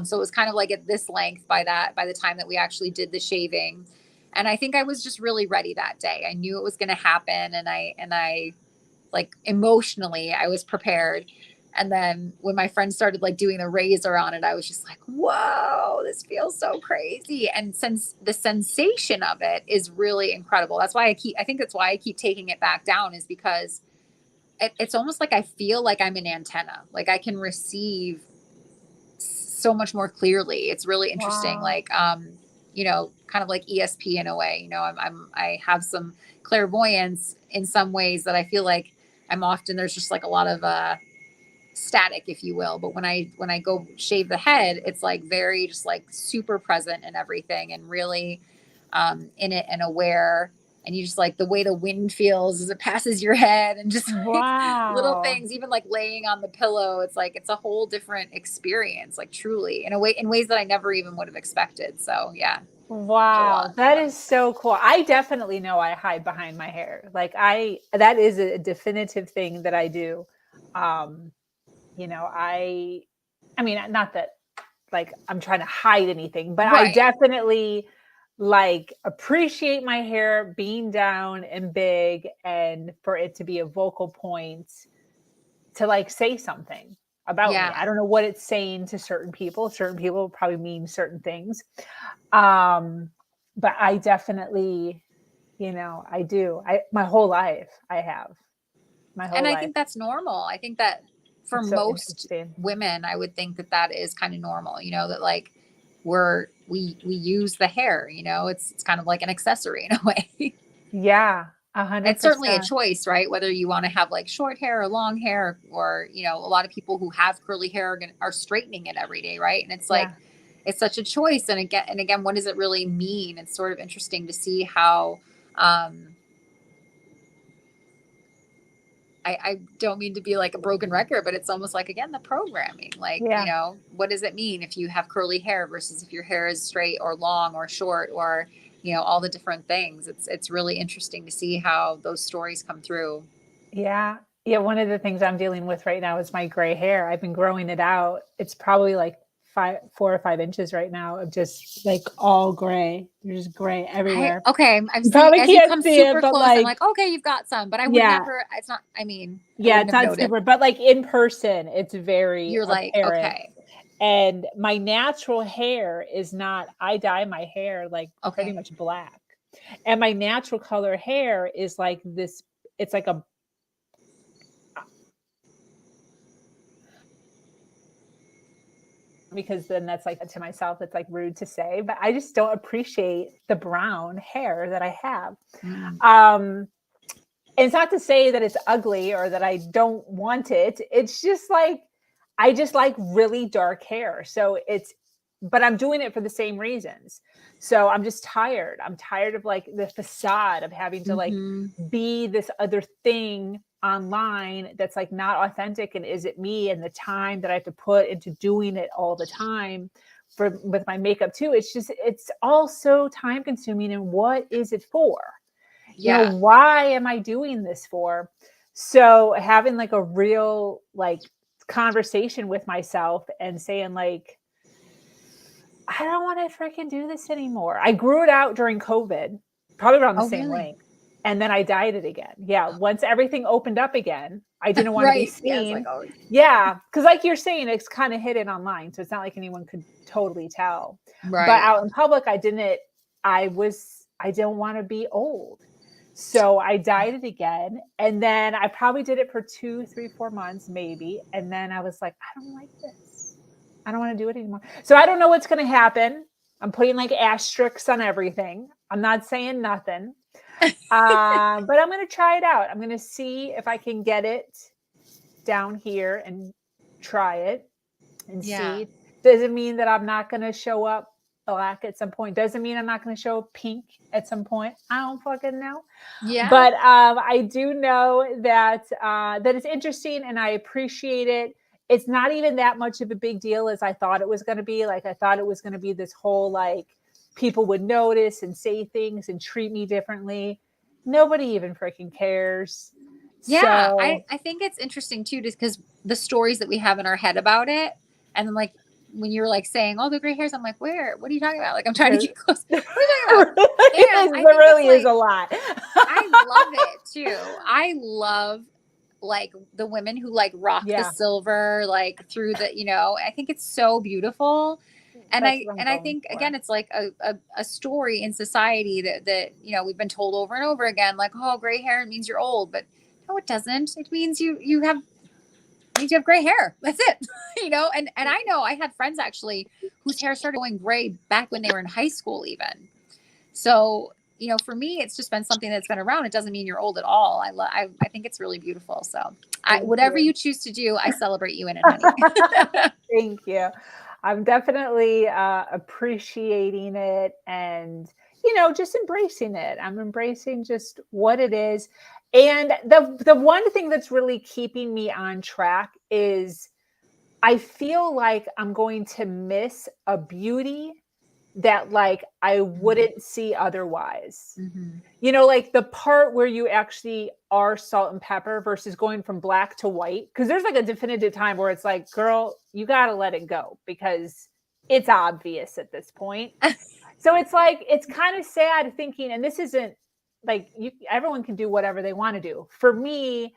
So it was kind of like at this length by the time that we actually did the shaving. And I think I was just really ready that day. I knew it was going to happen, and I like emotionally I was prepared. And then when my friend started like doing the razor on it, I was just like, whoa, this feels so crazy. And since the sensation of it is really incredible, that's why I think that's why I keep taking it back down, is because it's almost like I feel like I'm an antenna. Like I can receive so much more clearly. It's really interesting. Wow. Like, you know, kind of like ESP in a way. You know, I have some clairvoyance in some ways that I feel like I'm often, there's just like a lot of static, if you will. But when I go shave the head, it's like very just like super present in everything, and really in it and aware. And you just like the way the wind feels as it passes your head, and just like little Wow. things, even like laying on the pillow. It's like, it's a whole different experience, like truly in ways that I never even would have expected. So yeah. Wow, that is so cool. I definitely know I hide behind my hair. Like that is a definitive thing that I do. You know, I mean, not that like I'm trying to hide anything, but I Right. definitely like appreciate my hair being down and big, and for it to be a vocal point to like say something about me. Yeah. I don't know what it's saying to certain people. Certain people probably mean certain things. But I definitely, you know, I do. My whole life I have. My whole And I life. think that's normal. I think that for It's so most interesting. women, I would think that is kind of normal, you know, that like we use the hair, you know, it's kind of like an accessory in a way. Yeah, It's certainly a 100%. choice, right? Whether you want to have like short hair or long hair, or, you know, a lot of people who have curly hair are straightening it every day, right? And it's like, Yeah. it's such a choice. And again, what does it really mean? It's sort of interesting to see how, I don't mean to be like a broken record, but it's almost like, again, the programming, like, you Yeah. know, what does it mean if you have curly hair versus if your hair is straight or long or short, or, you know, all the different things. It's really interesting to see how those stories come through. Yeah. Yeah. One of the things I'm dealing with right now is my gray hair. I've been growing it out. It's probably like 4 or 5 inches right now of just like all gray. There's gray everywhere. I'm You seeing probably as you can't come see it, super but close, I'm like, like, okay, you've got some, but I would yeah, never, it's not, I mean, I yeah, wouldn't it's have not noticed. super, but like in person, it's very You're like, apparent. okay. And my natural hair is not, I dye my hair like pretty Okay. much black. And my natural color hair is like this, it's like a, because then that's like to myself, it's like rude to say, but I just don't appreciate the brown hair that I have. And it's not to say that it's ugly or that I don't want it. It's just like, I just like really dark hair. So but I'm doing it for the same reasons. So I'm just tired. I'm tired of like the facade of having to like be this other thing online that's like not authentic and isn't me, and the time that I have to put into doing it all the time with my makeup too. It's all so time consuming. And what is it for? You know, why am I doing this for? So having like a real like conversation with myself and saying like, I don't want to freaking do this anymore. I grew it out during COVID, probably around the same length. And then I dyed it again. Yeah. Once everything opened up again, I didn't want to be Right. Yeah, it's seen. like, oh. Yeah. Cause like you're saying, it's kind of hidden online. So it's not like anyone could totally tell. Right. But out in public, I didn't want to be old. So I dyed it again. And then I probably did it for 2, 3, 4 months, maybe. And then I was like, I don't like this. I don't want to do it anymore. So I don't know what's going to happen. I'm putting like asterisks on everything. I'm not saying nothing. But I'm going to try it out. I'm going to see if I can get it down here and try it and see Doesn't mean that I'm not going to show up black at some point. Doesn't mean I'm not going to show up pink at some point. I don't fucking know. Yeah. But I do know that that it's interesting, and I appreciate it. It's not even that much of a big deal as I thought it was going to be. Like, I thought it was going to be this whole, like, people would notice and say things and treat me differently. Nobody even freaking cares. Yeah, So, I think it's interesting too, just because the stories that we have in our head about it, and then like when you're like saying, "Oh, the gray hairs," I'm like, "Where? What are you talking about?" Like, I'm trying to get close. What are you talking about? And I there think really it's is a lot. I love it too. I love like the women who like rock the Yeah. silver, like through the, you know, I think it's so beautiful. And That's what I'm I going think for. again, it's like a story in society that, you know, we've been told over and over again, like, oh, gray hair means you're old, but no, it doesn't. It means you have gray hair. That's it. You know, and I know I had friends actually whose hair started going gray back when they were in high school even. So, you know, for me, it's just been something that's been around. It doesn't mean you're old at all. I think it's really beautiful. So whatever you choose to do, I celebrate you in it, honey. Thank you. I'm definitely appreciating it, and, you know, just embracing it. I'm embracing just what it is. And the one thing that's really keeping me on track is I feel like I'm going to miss a beauty that, like, I wouldn't see otherwise. You know, like the part where you actually are salt and pepper versus going from black to white. Because there's like a definitive time where it's like, girl, you got to let it go because it's obvious at this point. So it's like, it's kind of sad thinking, and this isn't like everyone can do whatever they want to do. For me,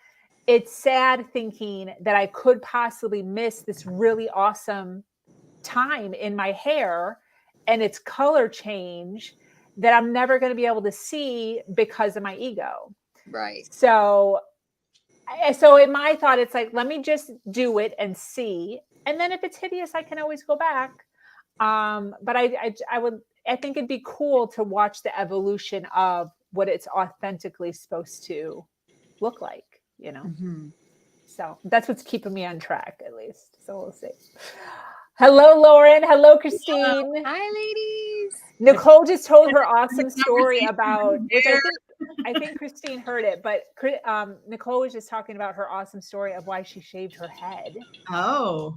it's sad thinking that I could possibly miss this really awesome time in my hair and its color change that I'm never going to be able to see because of my ego. Right. So in my thought, it's like, let me just do it and see. And then if it's hideous, I can always go back. But I think it'd be cool to watch the evolution of what it's authentically supposed to look like, you know? So that's what's keeping me on track, at least. So we'll see. Hello, Lauren. Hello, Christine. Hi, ladies. Nicole just told her awesome story about, which I think Christine heard it, but Nicole was just talking about her awesome story of why she shaved her head. Oh.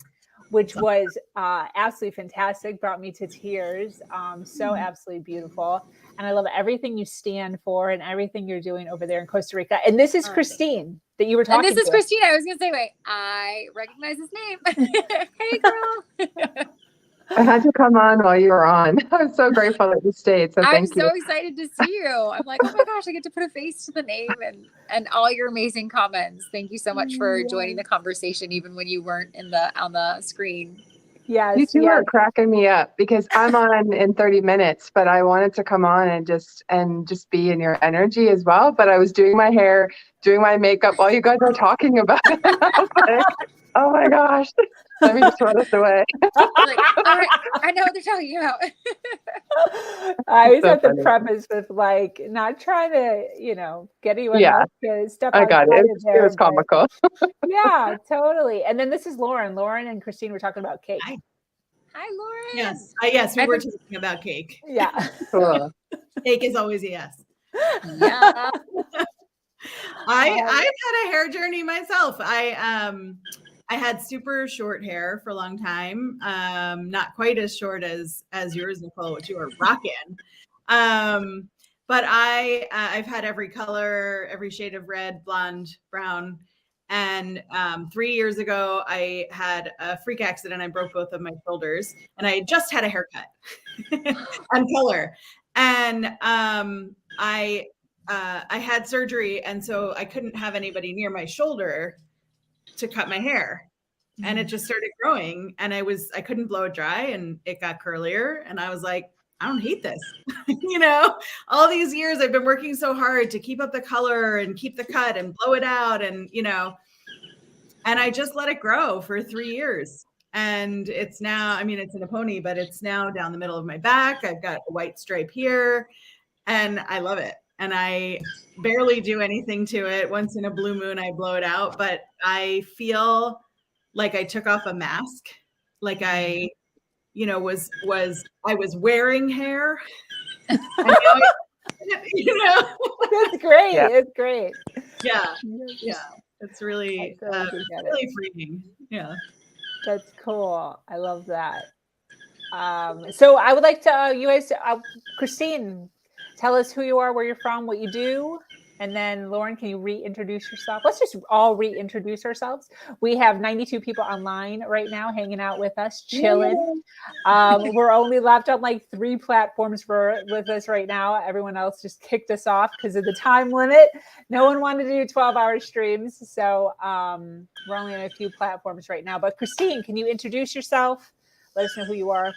Which was absolutely fantastic, brought me to tears. So absolutely beautiful. And I love everything you stand for and everything you're doing over there in Costa Rica. And this is Christine that you were talking to. And this is Christine. I was going to say, wait, I recognize his name. Hey, girl. I had to come on while you were on. I'm so grateful that you stayed. So I'm thank you. so excited to see you. I'm like, oh my gosh, I get to put a face to the name and all your amazing comments. Thank you so much for joining the conversation, even when you weren't on the screen. Yes, you two are cracking me up because I'm on in 30 minutes, but I wanted to come on and just be in your energy as well. But I was doing my hair, doing my makeup while you guys were talking about it. I was like, oh my gosh, let me just throw this away. Like, all right, I know what they're talking about. I always So have to funny. preface with, like, not trying to, you know, get anyone Yeah, else to step I got it. outside It of was, there, it was but comical. yeah, totally. And then this is Lauren. Lauren and Christine were talking about cake. Hi, Lauren. Yes. Yes, we were talking about cake. Yeah. Cool. Cake is always a yes. Yeah. I've had a hair journey myself. I had super short hair for a long time. Not quite as short as yours, Nicole, which you are rocking. But I've had every color, every shade of red, blonde, brown. And 3 years ago, I had a freak accident. I broke both of my shoulders, and I had just had a haircut and color. And I had surgery, and so I couldn't have anybody near my shoulder to cut my hair. And it just started growing, and I couldn't blow it dry, and it got curlier. And I was like, I don't hate this. You know, all these years I've been working so hard to keep up the color and keep the cut and blow it out. And, you know, and I just let it grow for 3 years. And it's now, I mean, it's in a pony, but it's now down the middle of my back. I've got a white stripe here, and I love it. And I barely do anything to it. Once in a blue moon, I blow it out, but I feel like I took off a mask. Like I was I was wearing hair. And now That's great. Yeah. It's great. Yeah. It's really, so looking at it. really freeing. Yeah. That's cool. I love that. So I would like to, you guys, Christine, tell us who you are, where you're from, what you do. And then Lauren, can you reintroduce yourself? Let's just all reintroduce ourselves. We have 92 people online right now hanging out with us, chilling. We're only left on like 3 platforms with us right now. Everyone else just kicked us off because of the time limit. No one wanted to do 12-hour streams. So we're only on a few platforms right now. But Christine, can you introduce yourself? Let us know who you are.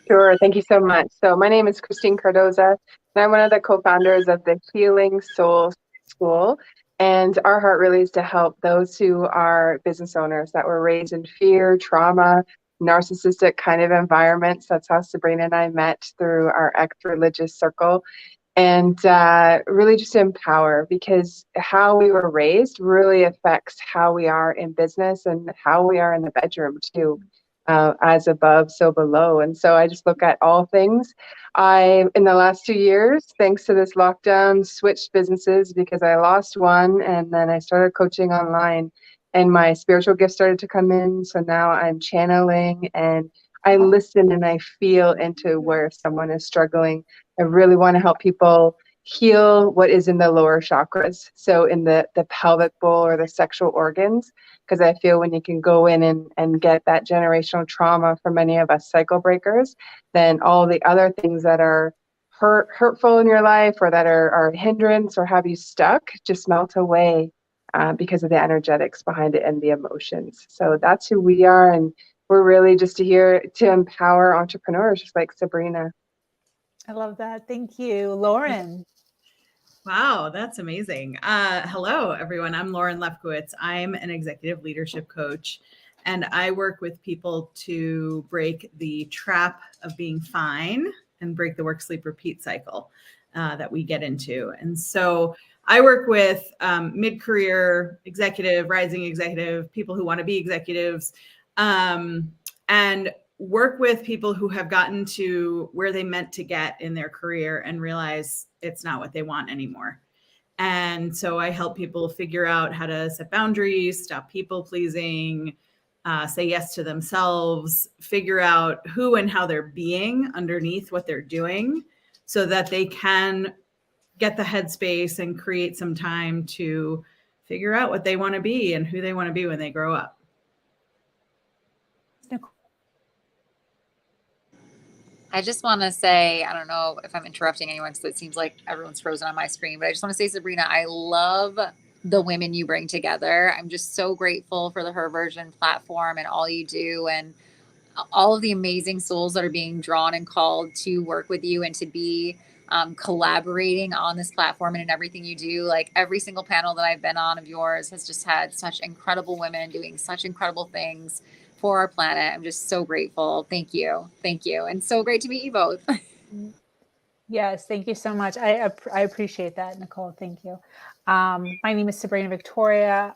Sure. Thank you so much. So my name is Christine Cardoza, and I'm one of the co-founders of the Healing Soul School. And our heart really is to help those who are business owners that were raised in fear, trauma, narcissistic kind of environments. That's how Sabrina and I met through our ex-religious circle. And really just empower, because how we were raised really affects how we are in business and how we are in the bedroom too. As above, so below. And so I just look at all things. In the last 2 years, thanks to this lockdown, switched businesses because I lost one, and then I started coaching online, and my spiritual gifts started to come in. So now I'm channeling, and I listen and I feel into where someone is struggling. I really want to help people heal what is in the lower chakras. So in the pelvic bowl or the sexual organs, because I feel when you can go in and get that generational trauma for many of us cycle breakers, then all the other things that are hurtful in your life or that are hindrance or have you stuck just melt away because of the energetics behind it and the emotions. So that's who we are. And we're really just here to empower entrepreneurs, just like Sabrina. I love that. Thank you. Lauren. Wow, that's amazing. Hello, everyone. I'm Lauren Lefkowitz. I'm an executive leadership coach, and I work with people to break the trap of being fine and break the work, sleep, repeat cycle that we get into. And so I work with mid-career executive, rising executive, people who want to be executives, and work with people who have gotten to where they meant to get in their career and realize it's not what they want anymore. And so I help people figure out how to set boundaries, stop people pleasing, say yes to themselves, figure out who and how they're being underneath what they're doing so that they can get the headspace and create some time to figure out what they want to be and who they want to be when they grow up. I just want to say, I don't know if I'm interrupting anyone because it seems like everyone's frozen on my screen, but I just want to say, Sabrina, I love the women you bring together. I'm just so grateful for the Her Version platform and all you do and all of the amazing souls that are being drawn and called to work with you and to be collaborating on this platform and in everything you do. Like every single panel that I've been on of yours has just had such incredible women doing such incredible things for our planet. I'm just so grateful. Thank you. Thank you. And so great to meet you both. Yes, thank you so much. I appreciate that, Nicole. Thank you. My name is Sabrina Victoria,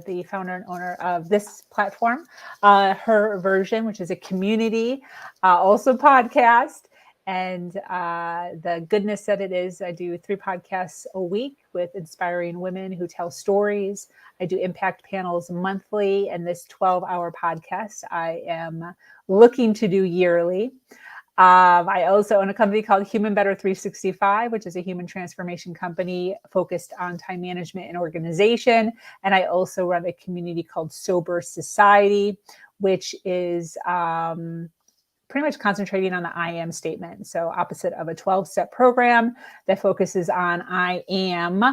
the founder and owner of this platform, Her Version, which is a community, also podcast. And the goodness that it is, I do 3 podcasts a week with inspiring women who tell stories. I do impact panels monthly, and this 12-hour podcast I am looking to do yearly. I also own a company called Human Better 365, which is a human transformation company focused on time management and organization. And I also run a community called Sober Society, which is pretty much concentrating on the I am statement. So opposite of a 12-step program that focuses on I am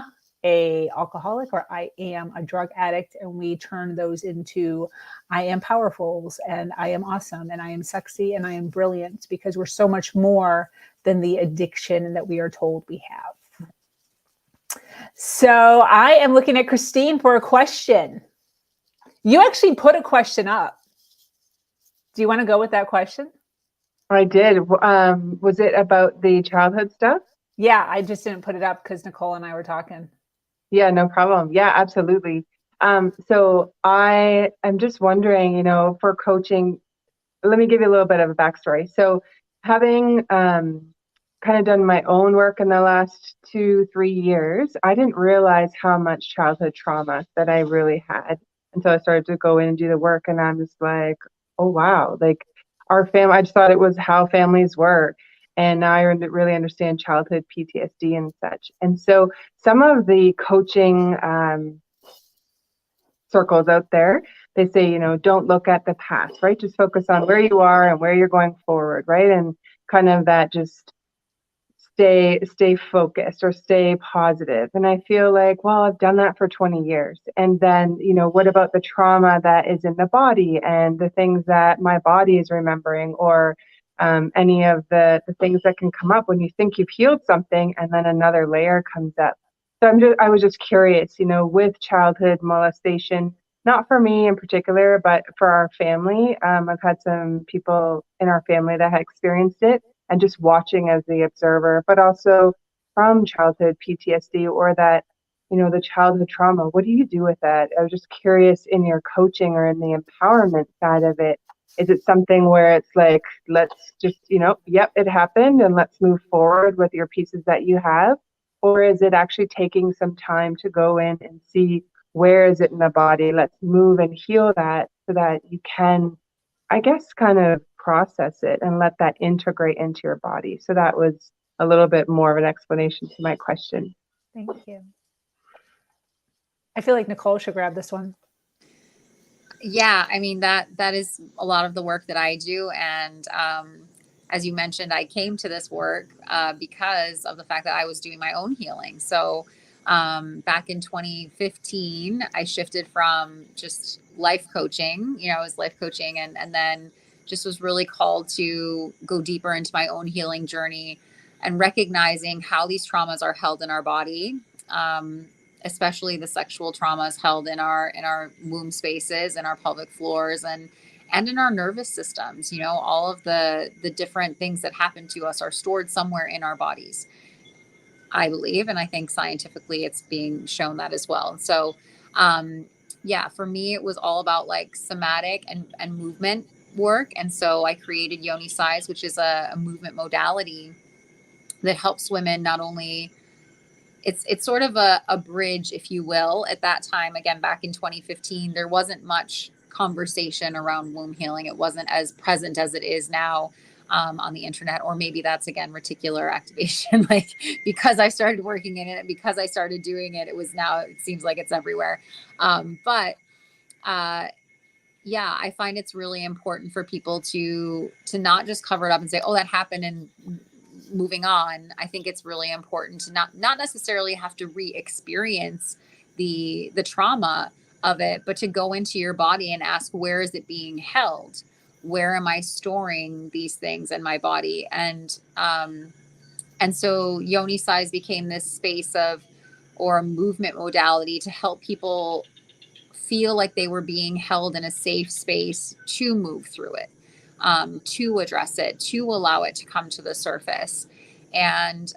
a alcoholic or I am a drug addict, and we turn those into I am powerfuls and I am awesome and I am sexy and I am brilliant, because we're so much more than the addiction that we are told we have. So I am looking at Christine for a question. You actually put a question up. Do you want to go with that question? I did. Was it about the childhood stuff? Yeah, I just didn't put it up because Nicole and I were talking. Yeah, no problem. Yeah, absolutely. So I am just wondering, for coaching, let me give you a little bit of a backstory. So having kind of done my own work in the last 2-3 years, I didn't realize how much childhood trauma that I really had until I started to go in and do the work. And I'm just like, oh, wow, like our family, I just thought it was how families were. And now I really understand childhood PTSD and such. And so some of the coaching circles out there, they say, don't look at the past, right? Just focus on where you are and where you're going forward, right? And kind of that just stay focused or stay positive. And I feel like, well, I've done that for 20 years. And then, what about the trauma that is in the body and the things that my body is remembering, or any of the things that can come up when you think you've healed something and then another layer comes up. So I was just curious, with childhood molestation, not for me in particular, but for our family. I've had some people in our family that had experienced it, and just watching as the observer, but also from childhood PTSD or that, the childhood trauma. What do you do with that? I was just curious, in your coaching or in the empowerment side of it, is it something where it's like, let's just, yep, it happened and let's move forward with your pieces that you have? Or is it actually taking some time to go in and see where is it in the body? Let's move and heal that so that you can, I guess, kind of process it and let that integrate into your body. So that was a little bit more of an explanation to my question. Thank you. I feel like Nicole should grab this one. Yeah, I mean, that is a lot of the work that I do. And as you mentioned, I came to this work because of the fact that I was doing my own healing. So back in 2015, I shifted from just life coaching, I was life coaching, and then just was really called to go deeper into my own healing journey and recognizing how these traumas are held in our body. Especially the sexual traumas held in our womb spaces, in our pelvic floors, and in our nervous systems. All of the different things that happen to us are stored somewhere in our bodies, I believe. And I think scientifically it's being shown that as well. So, yeah, for me, it was all about like somatic and movement work. And so I created Yoni Size, which is a movement modality that helps women not only, it's sort of a bridge, if you will. At that time, again, back in 2015, there wasn't much conversation around womb healing. It wasn't as present as it is now on the internet, or maybe that's, again, reticular activation. Like, because I started working in it, because I started doing it, it seems like it's everywhere. Yeah, I find it's really important for people to not just cover it up and say, oh, that happened and moving on. I think it's really important to not necessarily have to re-experience the trauma of it, but to go into your body and ask, where is it being held? Where am I storing these things in my body? And so Yoni Size became this space or a movement modality to help people feel like they were being held in a safe space to move through it, to address it, to allow it to come to the surface. And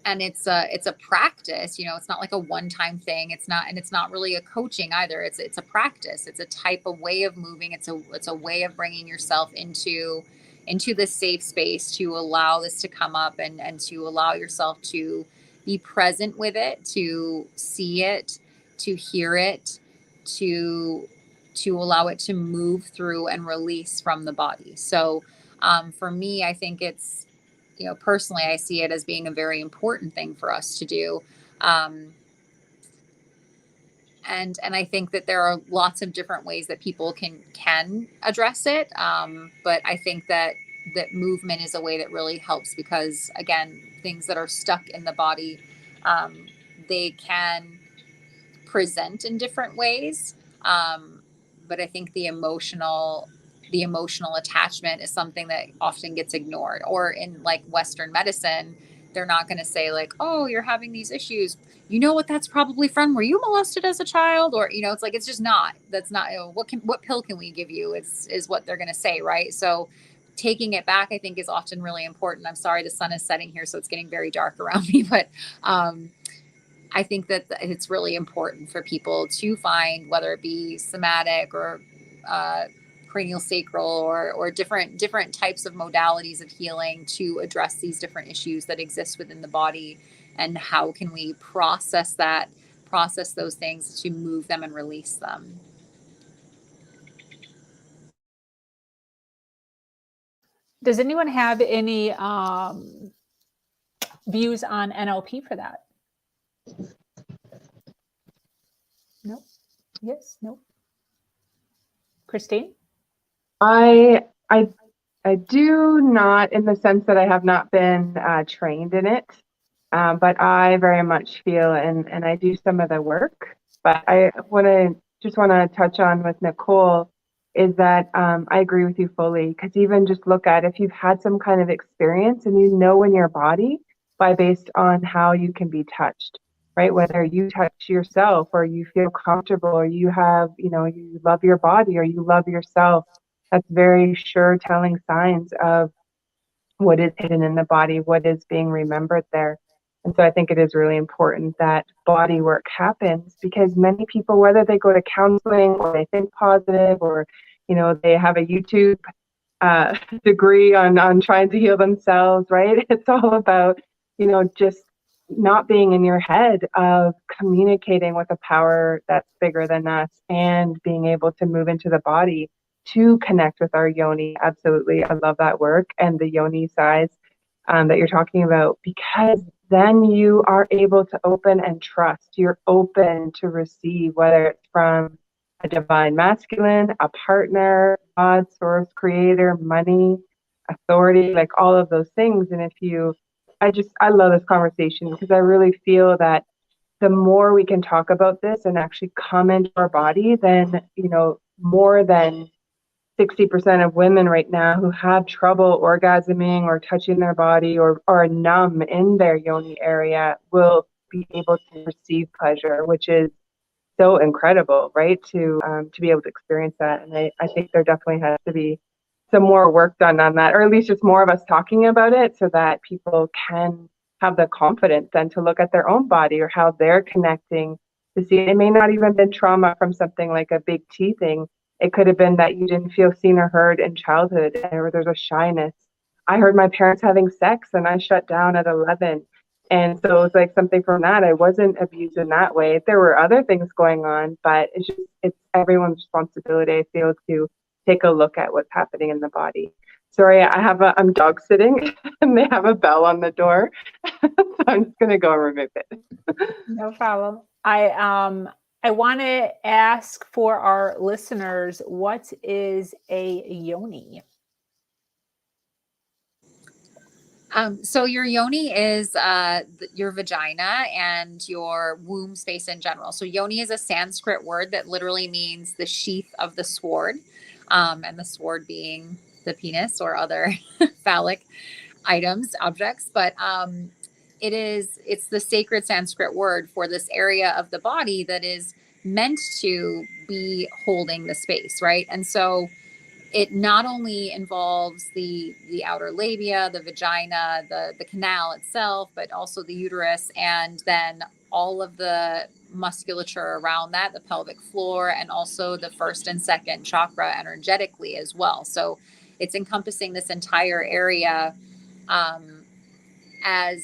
it's a practice. It's not like a one-time thing. It's not really a coaching either. It's a practice. It's a type of way of moving. It's a way of bringing yourself into this safe space to allow this to come up and to allow yourself to be present with it, to see it, to hear it, to allow it to move through and release from the body. So for me, I think it's, personally, I see it as being a very important thing for us to do. And I think that there are lots of different ways that people can address it. But I think that movement is a way that really helps, because, again, things that are stuck in the body, they can present in different ways. But I think the emotional attachment is something that often gets ignored. Or in like Western medicine, they're not going to say like, oh, you're having these issues. You know what that's probably from? Were you molested as a child? Or, it's like, it's just not, that's not, what pill can we give you? Is what they're going to say. Right. So taking it back, I think, is often really important. I'm sorry, the sun is setting here, so it's getting very dark around me, but, I think that it's really important for people to find, whether it be somatic or cranial sacral or different types of modalities of healing to address these different issues that exist within the body, and how can we process those things to move them and release them. Does anyone have any views on NLP for that? No. Yes. No. Christine? I do not, in the sense that I have not been trained in it, but I very much feel, and I do some of the work. But I want to touch on with Nicole is that I agree with you fully, because even just look at if you've had some kind of experience and you know in your body based on how you can be touched, right? Whether you touch yourself or you feel comfortable or you have, you love your body or you love yourself. That's very sure telling signs of what is hidden in the body, what is being remembered there. And so I think it is really important that body work happens, because many people, whether they go to counseling or they think positive or, they have a YouTube degree on trying to heal themselves, right? It's all about, just not being in your head, of communicating with a power that's bigger than us and being able to move into the body to connect with our yoni. Absolutely. I love that work and the yoni size that you're talking about, because then you are able to open and trust. You're open to receive, whether it's from a divine masculine, a partner, God, source, creator, money, authority, like all of those things. And I love this conversation, because I really feel that the more we can talk about this and actually come into our body, then, more than 60% of women right now who have trouble orgasming or touching their body or are numb in their yoni area will be able to receive pleasure, which is so incredible, right? To be able to experience that. And I think there definitely has to be some more work done on that, or at least just more of us talking about it, so that people can have the confidence then to look at their own body or how they're connecting to see. It may not even been trauma from something like a big T thing. It could have been that you didn't feel seen or heard in childhood, or there's a shyness. I heard my parents having sex and I shut down at 11. And so it was like something from that. I wasn't abused in that way. There were other things going on, but it's everyone's responsibility, I feel, to take a look at what's happening in the body. Sorry, I'm dog sitting and they have a bell on the door. So I'm just gonna go and remove it. No problem. I want to ask for our listeners, what is a yoni? So your yoni is your vagina and your womb space in general. So yoni is a Sanskrit word that literally means the sheath of the sword, and the sword being the penis or other phallic objects. But it's the sacred Sanskrit word for this area of the body that is meant to be holding the space, right? And so it not only involves the outer labia, the vagina, the canal itself, but also the uterus, and then all of the musculature around that, the pelvic floor, and also the first and second chakra energetically as well. So it's encompassing this entire area as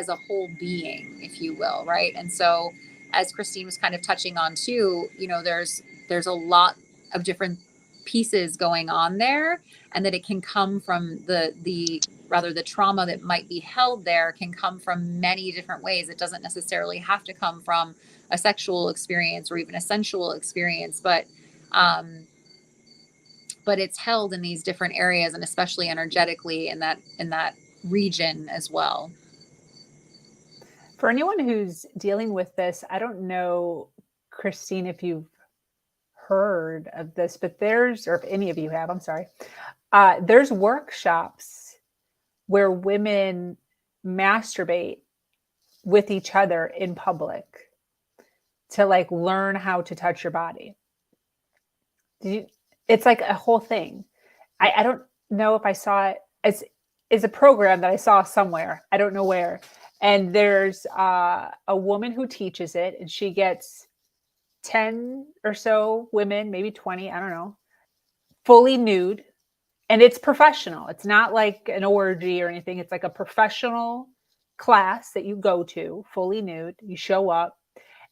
a whole being, if you will, right? And so, as Christine was kind of touching on too, there's a lot of different pieces going on there, and that it can come from the trauma that might be held there can come from many different ways. It doesn't necessarily have to come from a sexual experience or even a sensual experience, but it's held in these different areas, and especially energetically in that region as well. For anyone who's dealing with this, I don't know, Christine, if you've heard of this, but or if any of you have, I'm sorry. There's workshops where women masturbate with each other in public to like learn how to touch your body. It's like a whole thing. I don't know if I saw it. It's a program that I saw somewhere. I don't know where. And there's a woman who teaches it, and she gets 10 or so women, maybe 20, I don't know, fully nude, and it's professional. It's not like an orgy or anything. It's like a professional class that you go to, fully nude. You show up,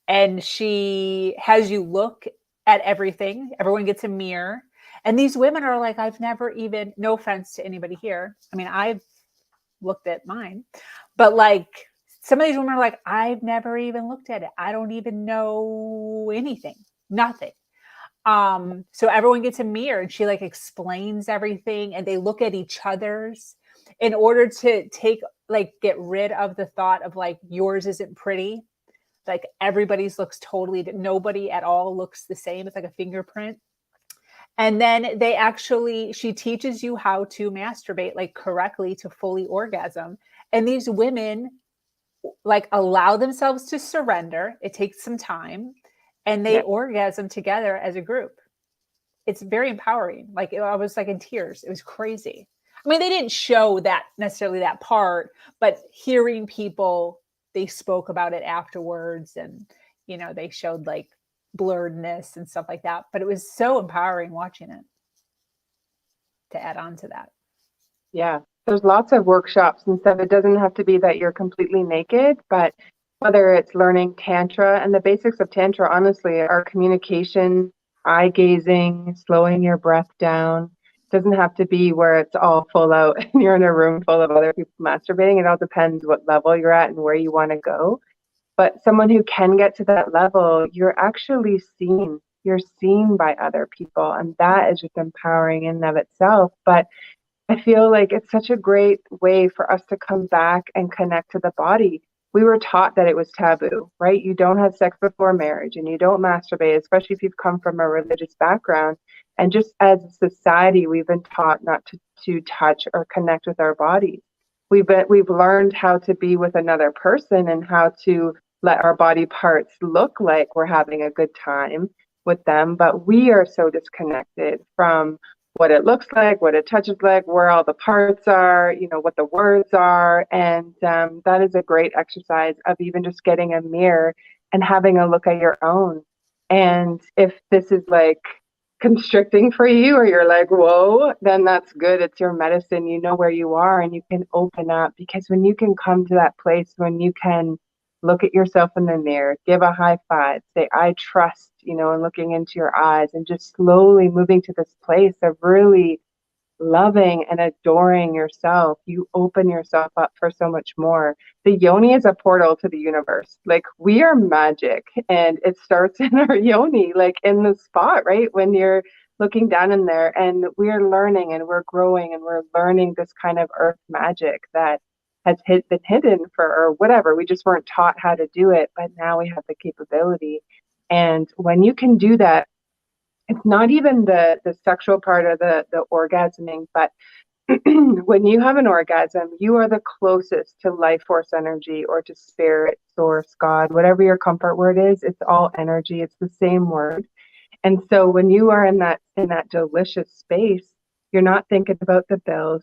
and she has you look at everything. Everyone gets a mirror. And these women are like, I've never even, no offense to anybody here. I mean, I've looked at mine, but like some of these women are like, I've never even looked at it. I don't even know anything, nothing. So everyone gets a mirror and she like explains everything and they look at each other's in order to get rid of the thought of like yours isn't pretty. Like everybody's looks totally, nobody at all looks the same. It's like a fingerprint. And then she teaches you how to masturbate like correctly to fully orgasm. And these women like allow themselves to surrender. It takes some time and they orgasm together as a group. It's very empowering. Like I was like in tears. It was crazy. I mean, they didn't show that necessarily that part, but hearing people, they spoke about it afterwards and, they showed like blurredness and stuff like that. But it was so empowering watching it, to add on to that. Yeah, there's lots of workshops and stuff. It doesn't have to be that you're completely naked, but whether it's learning Tantra, and the basics of Tantra, honestly, are communication, eye gazing, slowing your breath down. It doesn't have to be where it's all full out and you're in a room full of other people masturbating. It all depends what level you're at and where you want to go. But someone who can get to that level, you're actually seen. You're seen by other people, and that is just empowering in and of itself. But I feel like it's such a great way for us to come back and connect to the body. We were taught that it was taboo, right? You don't have sex before marriage and you don't masturbate, especially if you've come from a religious background. And just as a society, we've been taught not to touch or connect with our bodies. We've learned how to be with another person and how to let our body parts look like we're having a good time with them, but we are so disconnected from what it looks like, what it touches like, where all the parts are, what the words are. And that is a great exercise of even just getting a mirror and having a look at your own. And if this is like constricting for you or you're like, whoa, then that's good. It's your medicine. You know where you are and you can open up, because when you can come to that place, when you can look at yourself in the mirror, give a high five, say, I trust, and looking into your eyes and just slowly moving to this place of really loving and adoring yourself, you open yourself up for so much more. The yoni is a portal to the universe. Like, we are magic, and it starts in our yoni, like in the spot, right? When you're looking down in there, and we're learning and we're growing and we're learning this kind of earth magic that has been hidden or whatever. We just weren't taught how to do it, but now we have the capability. And when you can do that, it's not even the sexual part of the orgasming, but when you have an orgasm, you are the closest to life force energy or to spirit, source, God, whatever your comfort word is. It's all energy. It's the same word. And so when you are in that delicious space, you're not thinking about the bills.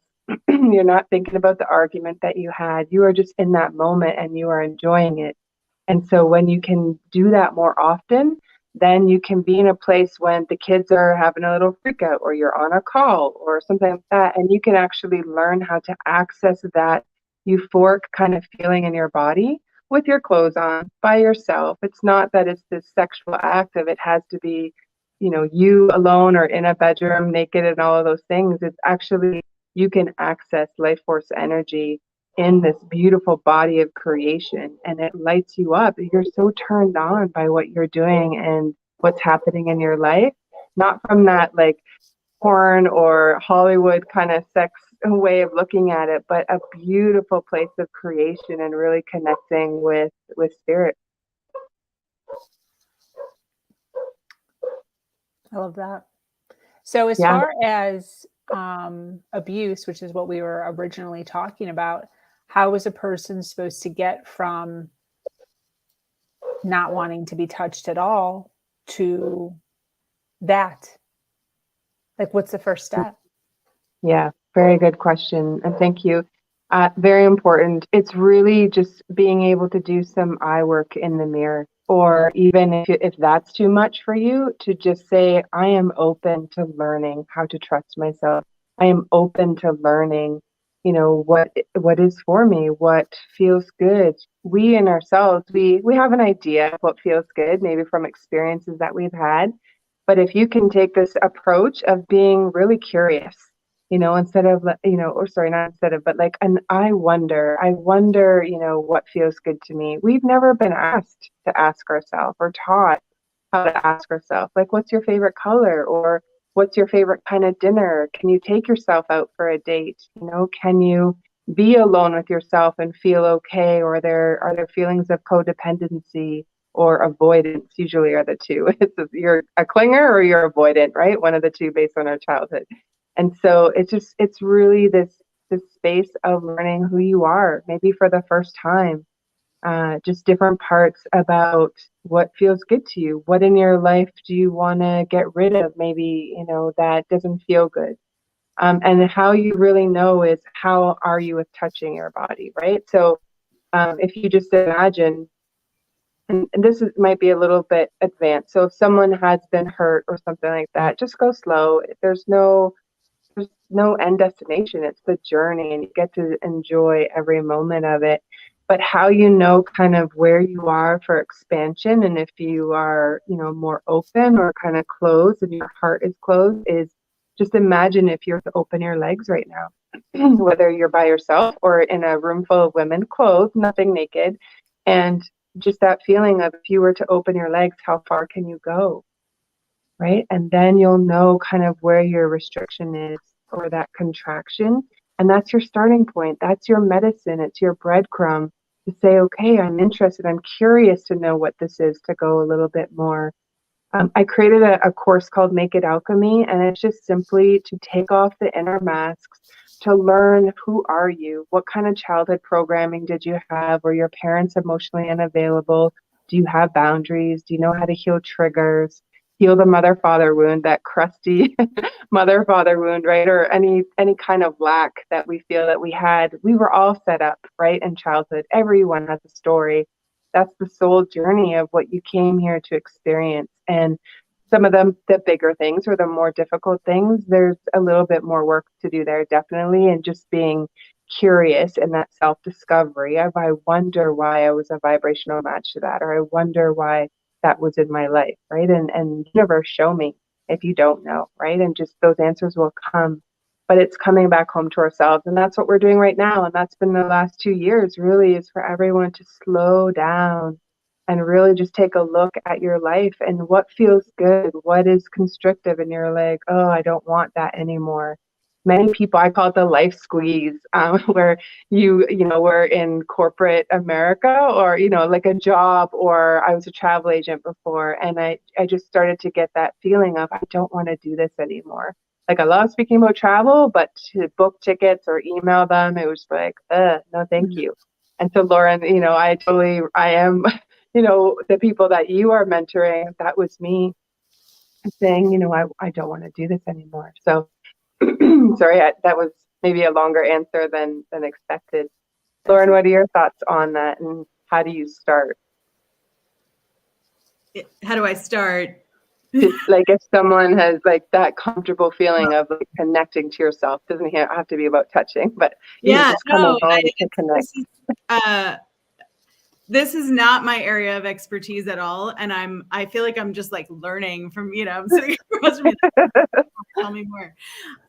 You're not thinking about the argument that you had. You are just in that moment and you are enjoying it. And so when you can do that more often, then you can be in a place when the kids are having a little freak out or you're on a call or something like that. And you can actually learn how to access that euphoric kind of feeling in your body with your clothes on by yourself. It's not that it's this sexual act of it has to be, you alone or in a bedroom naked and all of those things. It's actually, you can access life force energy in this beautiful body of creation, and it lights you up. You're so turned on by what you're doing and what's happening in your life, not from that like porn or Hollywood kind of sex way of looking at it, but a beautiful place of creation and really connecting with spirit. I love that. So as far as abuse, which is what we were originally talking about, how is a person supposed to get from not wanting to be touched at all to that? Like, what's the first step? Yeah, very good question. And thank you. Very important. It's really just being able to do some eye work in the mirror. Or even if that's too much for you, to just say, I am open to learning how to trust myself. I am open to learning, what is for me, what feels good. We in ourselves, we have an idea of what feels good, maybe from experiences that we've had. But if you can take this approach of being really curious, instead of, or sorry, not instead of, but like, and I wonder, what feels good to me. We've never been asked to ask ourselves or taught how to ask ourselves, like, what's your favorite color? Or what's your favorite kind of dinner? Can you take yourself out for a date? Can you be alone with yourself and feel okay? Or are there feelings of codependency or avoidance? Usually are the two. You're a clinger or you're avoidant, right? One of the two based on our childhood. And so it's really this space of learning who you are, maybe for the first time, just different parts about what feels good to you. What in your life do you want to get rid of? Maybe, that doesn't feel good. And how you really know is how are you with touching your body, right? So if you just imagine, and might be a little bit advanced. So if someone has been hurt or something like that, just go slow. There's no end destination. It's the journey, and you get to enjoy every moment of it. But how you know kind of where you are for expansion, and if you are, more open or kind of closed and your heart is closed, is just imagine if you're to open your legs right now, whether you're by yourself or in a room full of women, clothed, nothing naked. And just that feeling of, if you were to open your legs, how far can you go? Right? And then you'll know kind of where your restriction is or that contraction. And that's your starting point. That's your medicine. It's your breadcrumb to say, okay, I'm interested. I'm curious to know what this is, to go a little bit more. I created a course called Make It Alchemy, and it's just simply to take off the inner masks, to learn who are you? What kind of childhood programming did you have? Were your parents emotionally unavailable? Do you have boundaries? Do you know how to heal triggers? Heal the mother-father wound, that crusty mother-father wound, right? Or any kind of lack that we feel that we had. We were all set up, right, in childhood. Everyone has a story. That's the soul journey of what you came here to experience. And some of them, the bigger things or the more difficult things, there's a little bit more work to do there, definitely. And just being curious in that self-discovery of, I wonder why I was a vibrational match to that, or I wonder why that was in my life, right? And universe, show me if you don't know, right? And just those answers will come. But it's coming back home to ourselves. And that's what we're doing right now. And that's been the last 2 years, really, is for everyone to slow down and really just take a look at your life and what feels good, what is constrictive, and you're like, oh, I don't want that anymore. Many people, I call it the life squeeze, where we're in corporate America, or, like a job, or I was a travel agent before, and I just started to get that feeling of, I don't want to do this anymore. Like, I love speaking about travel, but to book tickets or email them, it was like, no, thank you. And so, Lauren, I am, the people that you are mentoring, that was me saying, I don't want to do this anymore. So, sorry, that was maybe a longer answer than expected. Lauren, what are your thoughts on that, and how do you start? How do I start? Like, if someone has like that comfortable feeling of like connecting to yourself, doesn't have to be about touching, but just coming home to connect. This is not my area of expertise at all, and I feel like I'm just like learning from, I'm sitting across from me. Tell me more.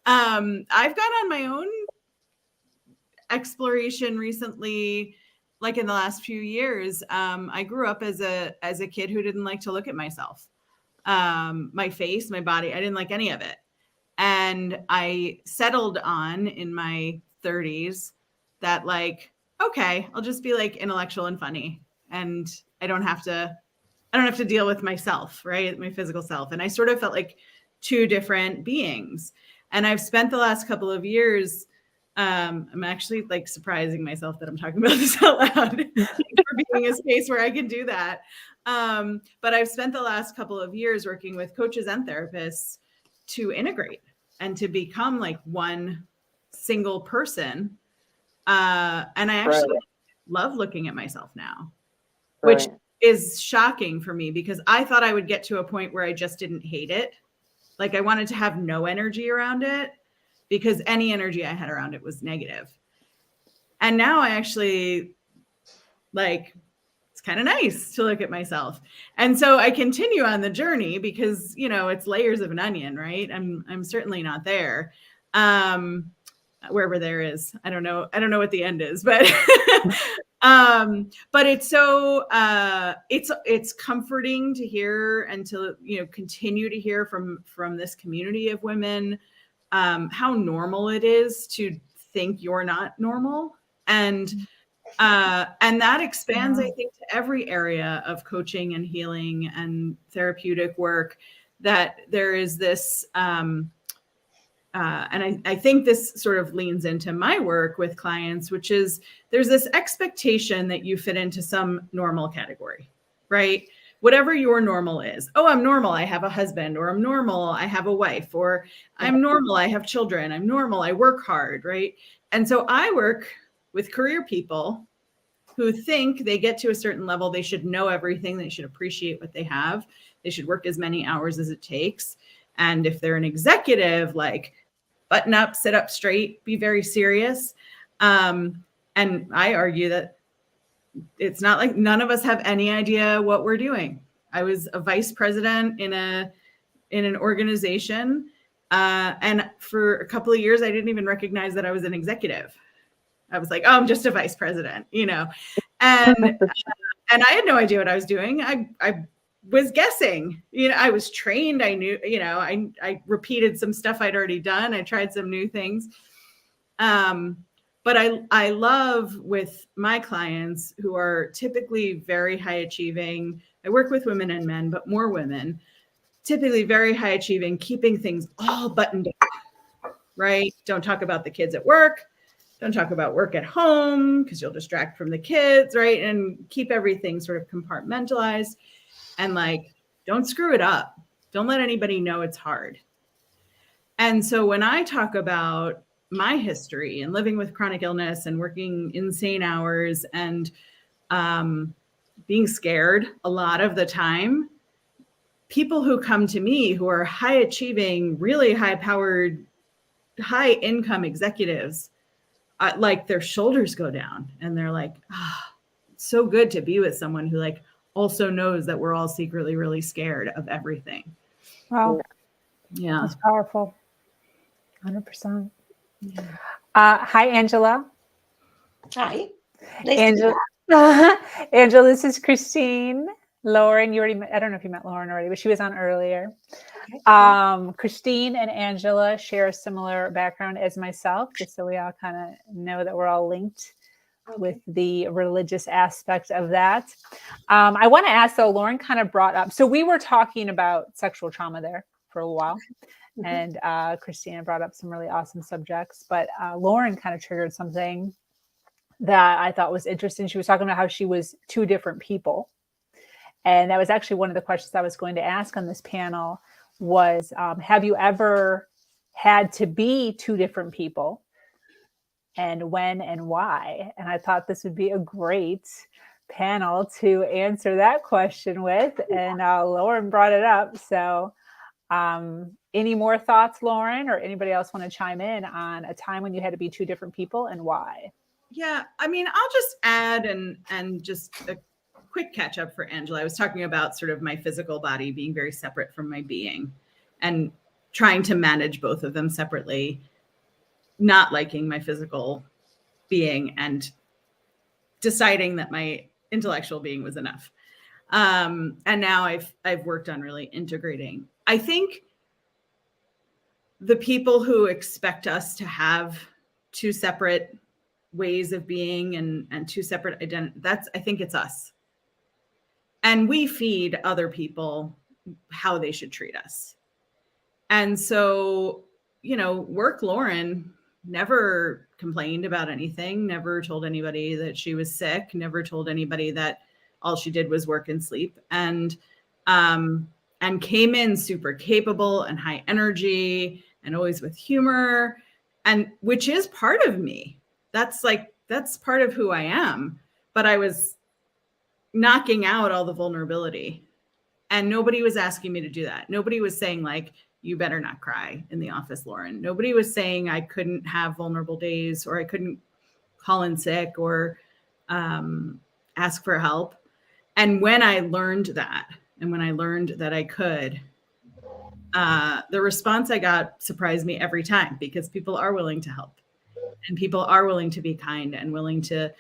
I've gone on my own exploration recently, like in the last few years. I grew up as a kid who didn't like to look at myself, my face, my body. I didn't like any of it, and I settled on in my 30s that, like, okay, I'll just be like intellectual and funny, and I don't have to deal with myself, right? My physical self. And I sort of felt like two different beings. And I've spent the last couple of years, I'm actually like surprising myself that I'm talking about this out loud for being a space where I can do that. But I've spent the last couple of years working with coaches and therapists to integrate and to become like one single person. And I actually love looking at myself now, which is shocking for me, because I thought I would get to a point where I just didn't hate it. Like I wanted to have no energy around it, because any energy I had around it was negative. And now I actually like, it's kind of nice to look at myself. And so I continue on the journey because, you know, it's layers of an onion, right? I'm certainly not there. Wherever there is, I don't know what the end is, but but it's so it's comforting to hear, and to, you know, continue to hear from this community of women how normal it is to think you're not normal. And that expands, I think, to every area of coaching and healing and therapeutic work, that there is this and I think this sort of leans into my work with clients, which is there's this expectation that you fit into some normal category, right? Whatever your normal is. Oh, I'm normal, I have a husband, or I'm normal, I have a wife, or I'm normal, I have children, I'm normal, I work hard, right? And so I work with career people who think they get to a certain level, they should know everything, they should appreciate what they have, they should work as many hours as it takes. And if they're an executive, like, button up, sit up straight, be very serious. And I argue that it's not like none of us have any idea what we're doing. I was a vice president in an organization, and for a couple of years, I didn't even recognize that I was an executive. I was like, oh, I'm just a vice president, you know, and I had no idea what I was doing. I was guessing, you know, I was trained. I knew, you know, I repeated some stuff I'd already done. I tried some new things. But I love with my clients who are typically very high achieving. I work with women and men, but more women, typically very high achieving, keeping things all buttoned up, right? Don't talk about the kids at work. Don't talk about work at home because you'll distract from the kids, right? And keep everything sort of compartmentalized. And like, don't screw it up. Don't let anybody know it's hard. And so when I talk about my history and living with chronic illness and working insane hours and being scared a lot of the time, people who come to me who are high achieving, really high powered, high income executives, like their shoulders go down and they're like, it's so good to be with someone who like also knows that we're all secretly really scared of everything. Wow. Yeah. That's powerful. 100%. Hi, Angela. Hi. Nice Angela. Angela, this is Christine. Lauren, you already met, I don't know if you met Lauren already, but she was on earlier. Christine and Angela share a similar background as myself, just so we all kind of know that we're all linked with the religious aspect of that. I want to ask though, Lauren kind of brought up, so we were talking about sexual trauma there for a while. And Christina brought up some really awesome subjects, but Lauren kind of triggered something that I thought was interesting. She was talking about how she was two different people. And that was actually one of the questions I was going to ask on this panel was, have you ever had to be two different people? And when and why? And I thought this would be a great panel to answer that question with. And Lauren brought it up. So any more thoughts, Lauren, or anybody else want to chime in on a time when you had to be two different people and why? Yeah, I mean, I'll just add and just a quick catch up for Angela. I was talking about sort of my physical body being very separate from my being and trying to manage both of them separately, not liking my physical being and deciding that my intellectual being was enough. And now I've worked on really integrating. I think the people who expect us to have two separate ways of being and two separate identities, I think it's us. And we feed other people how they should treat us. And so, you know, Lauren never complained about anything, never told anybody that she was sick, never told anybody that all she did was work and sleep, and came in super capable and high energy and always with humor, and which is part of me. That's part of who I am. But I was knocking out all the vulnerability. And nobody was asking me to do that. Nobody was saying, like, you better not cry in the office, Lauren. Nobody was saying I couldn't have vulnerable days, or I couldn't call in sick, or ask for help. And when I learned that, and when I learned that I could, the response I got surprised me every time, because people are willing to help, and people are willing to be kind and willing to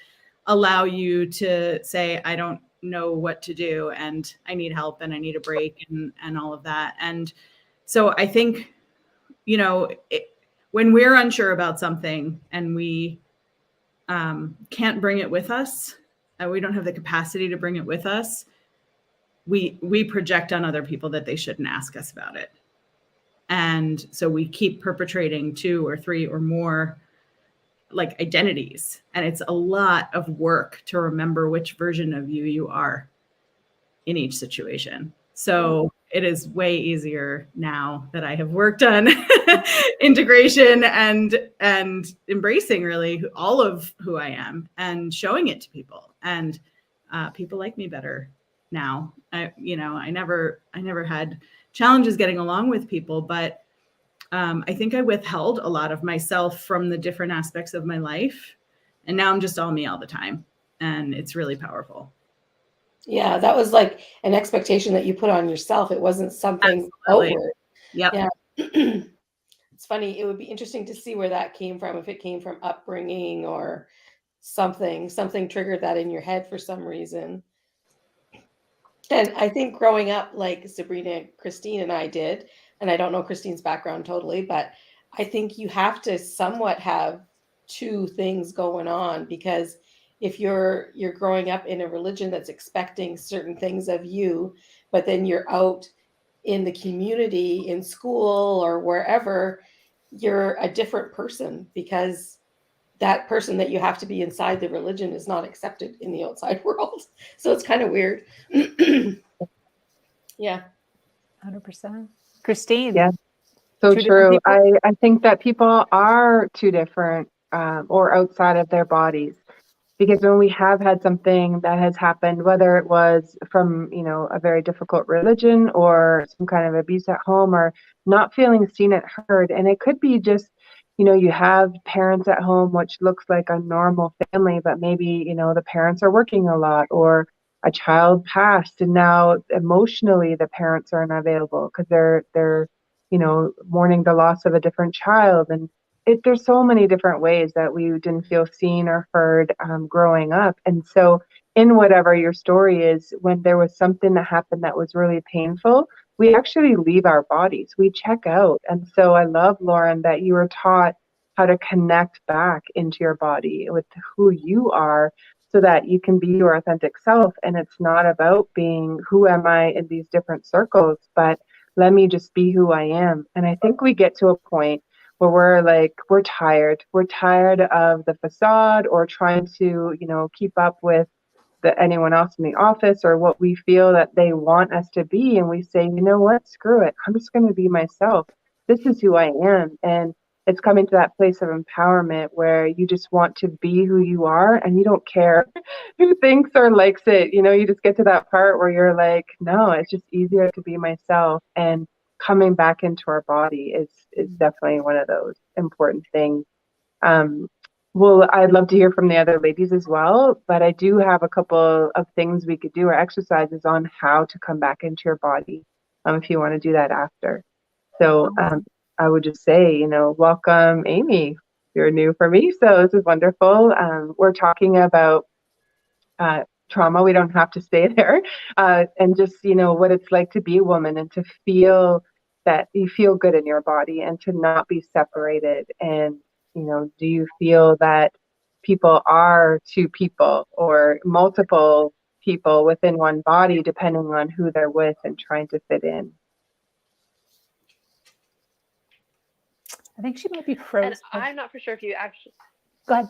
allow you to say, I don't know what to do, and I need help, and I need a break, and all of that. And so I think, you know, when we're unsure about something and we can't bring it with us, and we don't have the capacity to bring it with us, we project on other people that they shouldn't ask us about it. And so we keep perpetrating 2 or 3 or more like identities. And it's a lot of work to remember which version of you are in each situation. So it is way easier now that I have worked on integration and embracing really all of who I am and showing it to people. And people like me better now. I never had challenges getting along with people, but I think I withheld a lot of myself from the different aspects of my life. And now I'm just all me all the time. And it's really powerful. Yeah, that was like an expectation that you put on yourself. It wasn't something Absolutely. outward. Yep. Yeah. It's funny. It would be interesting to see where that came from, if it came from upbringing or something triggered that in your head for some reason. And I think growing up, like Sabrina, Christine, and I did, and I don't know Christine's background totally, but I think you have to somewhat have 2 things going on, because if you're growing up in a religion that's expecting certain things of you, but then you're out in the community, in school or wherever, you're a different person, because that person that you have to be inside the religion is not accepted in the outside world. So it's kind of weird. Yeah. 100%. Christine. Yeah, so 2 different true. people? I think that people are too different or outside of their bodies. Because when we have had something that has happened, whether it was from, a very difficult religion or some kind of abuse at home, or not feeling seen and heard, and it could be just, you have parents at home, which looks like a normal family, but maybe, the parents are working a lot, or a child passed, and now emotionally the parents are unavailable because they're mourning the loss of a different child. And there's so many different ways that we didn't feel seen or heard growing up. And so in whatever your story is, when there was something that happened that was really painful, we actually leave our bodies, we check out. And so I love, Lauren, that you were taught how to connect back into your body with who you are, so that you can be your authentic self. And it's not about being, who am I in these different circles, but let me just be who I am. And I think we get to a point where we're tired. We're tired of the facade, or trying to, keep up with anyone else in the office, or what we feel that they want us to be. And we say, you know what, screw it. I'm just going to be myself. This is who I am. And it's coming to that place of empowerment where you just want to be who you are, and you don't care who thinks or likes it. You just get to that part where you're like, no, it's just easier to be myself. And coming back into our body is definitely one of those important things. Well, I'd love to hear from the other ladies as well, but I do have a couple of things we could do, or exercises on how to come back into your body, if you want to do that after. So I would just say, welcome, Amy. You're new for me, so this is wonderful. We're talking about trauma. We don't have to stay there. And just, what it's like to be a woman, and to feel that you feel good in your body, and to not be separated. And, do you feel that people are 2 people or multiple people within one body, depending on who they're with and trying to fit in? I think she might be frozen. And I'm not for sure if you actually. Go ahead.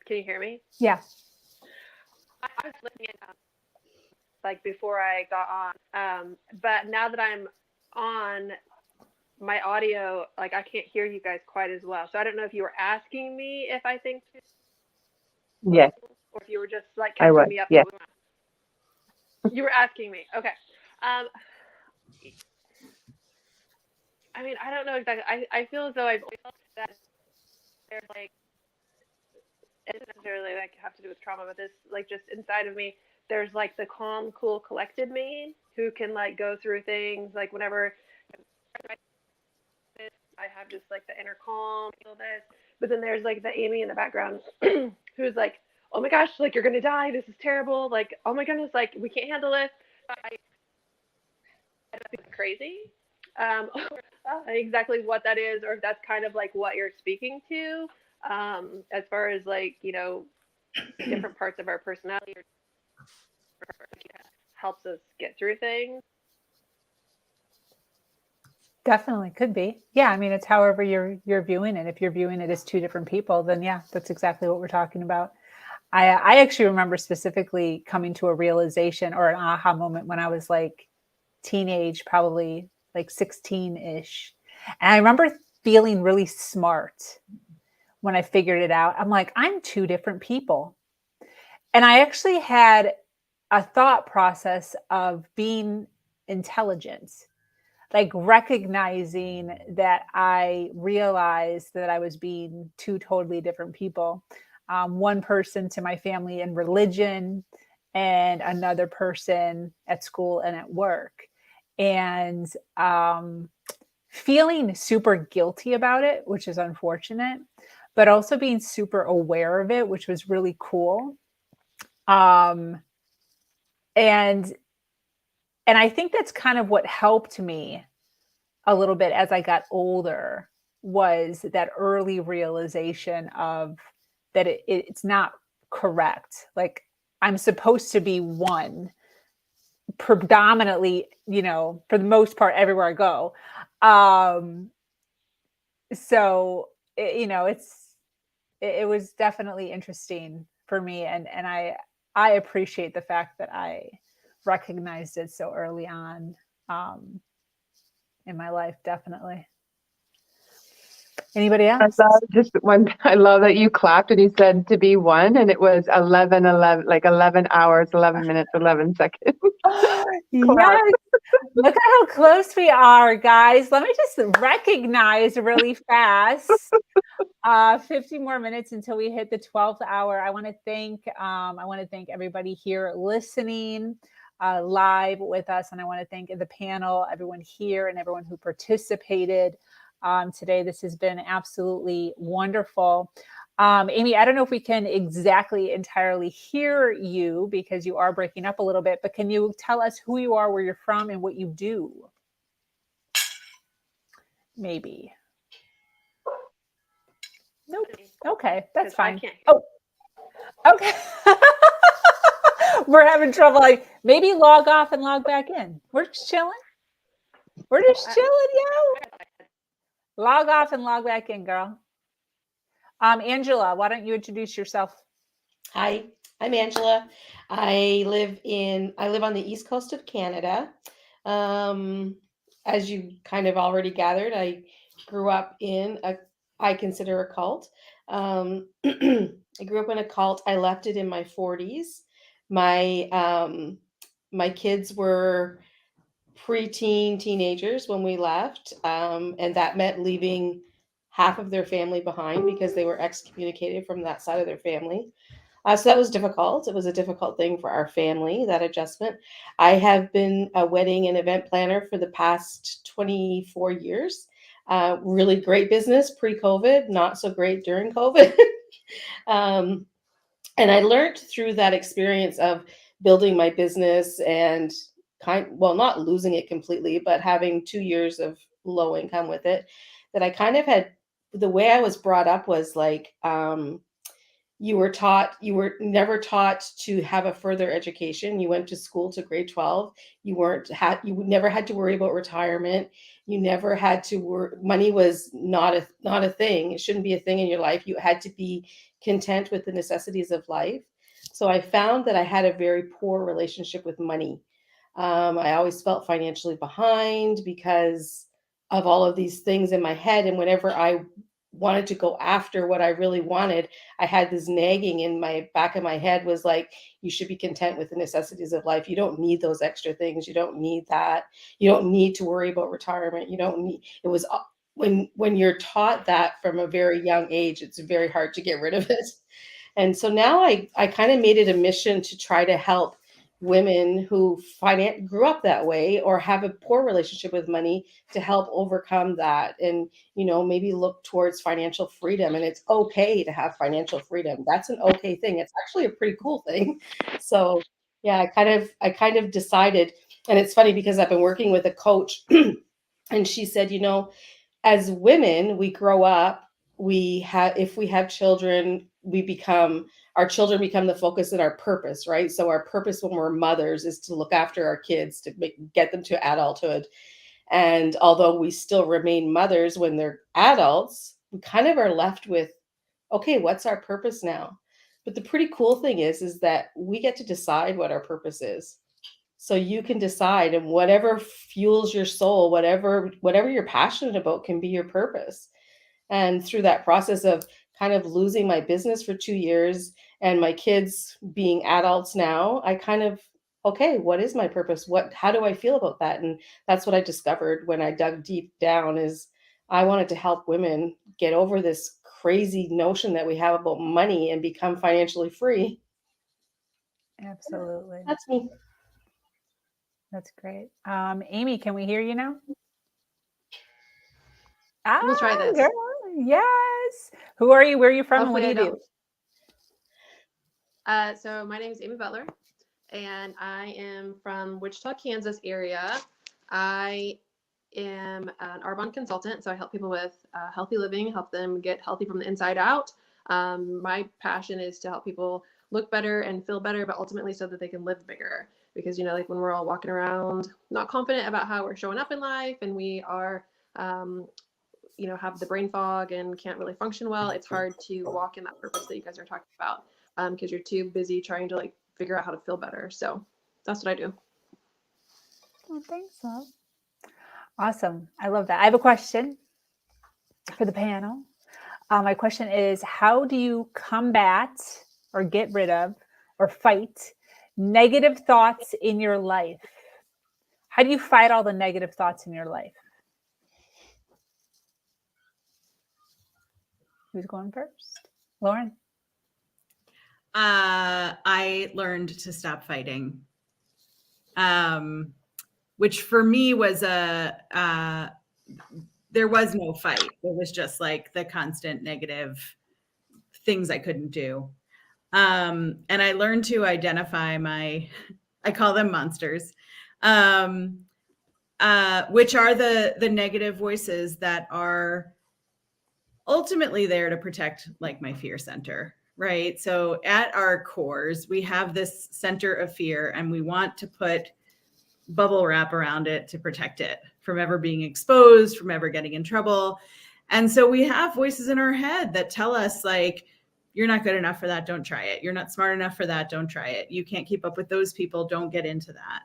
Can you hear me? Yeah. I was listening like before I got on, but now that I'm on, my audio, like I can't hear you guys quite as well. So I don't know if you were asking me if I think. Yes. Or if you were just like I catching was. me up. Yes. You were asking me. Okay. I mean, I don't know exactly. I feel as though I've always felt that there's like, it doesn't necessarily like have to do with trauma, but this like just inside of me, there's like the calm, cool, collected me who can like go through things like whenever I have just like the inner calm, feel this. But then there's like the Amy in the background who's like, oh my gosh, like you're gonna die. This is terrible. Like, oh my goodness, like we can't handle this. Crazy. Exactly what that is, or if that's kind of like what you're speaking to, as far as like different parts of our personality helps us get through things. Definitely could be. Yeah, I mean, it's however you're viewing it. If you're viewing it as two different people, then yeah, that's exactly what we're talking about. I actually remember specifically coming to a realization or an aha moment when I was like teenage, probably like 16-ish. And I remember feeling really smart when I figured it out. I'm like, I'm two different people. And I actually had a thought process of being intelligent, like recognizing that I realized that I was being two totally different people. One person to my family in religion, and another person at school and at work. And feeling super guilty about it, which is unfortunate, but also being super aware of it, which was really cool. Um, and I think that's kind of what helped me a little bit as I got older, was that early realization of that it's not correct. Like I'm supposed to be one predominantly, for the most part, everywhere I go. So, it was definitely interesting for me. And I appreciate the fact that I recognized it so early on in my life. Definitely. Anybody else? I love that you clapped and you said to be one, and it was 11, like 11 hours, 11 minutes, 11 seconds. Yes. Look at how close we are, guys. Let me just recognize really fast. 50 more minutes until we hit the 12th hour. I want to thank everybody here listening live with us, and I want to thank the panel, everyone here, and everyone who participated today. This has been absolutely wonderful. Amy, I don't know if we can exactly entirely hear you because you are breaking up a little bit, but can you tell us who you are, where you're from, and what you do? Maybe. Nope. Okay, that's fine. Oh, okay. We're having trouble. Like maybe log off and log back in. We're just chilling. We're just chilling, yo. Log off and log back in, girl. Angela, why don't you introduce yourself? Hi, I'm Angela. I live on the east coast of Canada. As you kind of already gathered, I grew up in I consider a cult. I grew up in a cult. I left it in my 40s. My kids were preteen teenagers when we left, and that meant leaving half of their family behind because they were excommunicated from that side of their family. So that was difficult. It was a difficult thing for our family, that adjustment. I have been a wedding and event planner for the past 24 years. Really great business pre-COVID, not so great during COVID. And I learned through that experience of building my business and not losing it completely, but having 2 years of low income with it, that I kind of had, the way I was brought up was like, you were never taught to have a further education. You went to school to grade 12. You never had to worry about retirement. You never had to worry. Money was not a thing. It shouldn't be a thing in your life. You had to be content with the necessities of life. So I found that I had a very poor relationship with money. I always felt financially behind because of all of these things in my head. And whenever I wanted to go after what I really wanted, I had this nagging in my back of my head was like, you should be content with the necessities of life. You don't need those extra things. You don't need that. You don't need to worry about retirement. You don't need, it was when you're taught that from a very young age, it's very hard to get rid of it. And so now I kind of made it a mission to try to help women who grew up that way or have a poor relationship with money to help overcome that and, you know, maybe look towards financial freedom. And it's okay to have financial freedom. That's an okay thing. It's actually a pretty cool thing. So yeah, I kind of decided, and it's funny because I've been working with a coach and she said, you know, as women, we grow up, if we have children, our children become the focus and our purpose, right? So our purpose when we're mothers is to look after our kids, to get them to adulthood. And although we still remain mothers when they're adults, we kind of are left with, okay, what's our purpose now? But the pretty cool thing is that we get to decide what our purpose is. So you can decide, and whatever fuels your soul, whatever you're passionate about can be your purpose. And through that process of kind of losing my business for 2 years and my kids being adults now, I kind of, okay, what is my purpose? How do I feel about that? And that's what I discovered when I dug deep down is I wanted to help women get over this crazy notion that we have about money and become financially free. Absolutely. That's me. That's great. Amy, can we hear you now? We'll try this. Girl, yes. Who are you? Where are you from? Hopefully And what do you do? So my name is Amy Butler, and I am from Wichita, Kansas area. I am an Arbonne consultant, so I help people with healthy living, help them get healthy from the inside out. My passion is to help people look better and feel better, but ultimately so that they can live bigger. Because, you know, like when we're all walking around not confident about how we're showing up in life and we are, you know, have the brain fog and can't really function well, it's hard to walk in that purpose that you guys are talking about because you're too busy trying to like figure out how to feel better. So that's what I do. Oh, thanks, love. Awesome. I love that. I have a question for the panel. My question is, how do you combat or get rid of or fight negative thoughts in your life? How do you fight all the negative thoughts in your life? Who's going first? Lauren? I learned to stop fighting, which for me was there was no fight. It was just like the constant negative things I couldn't do. And I learned to identify I call them monsters, which are the negative voices that are ultimately there to protect like my fear center, right? So at our cores, we have this center of fear and we want to put bubble wrap around it to protect it from ever being exposed, from ever getting in trouble. And so we have voices in our head that tell us like, you're not good enough for that. Don't try it. You're not smart enough for that. Don't try it. You can't keep up with those people. Don't get into that.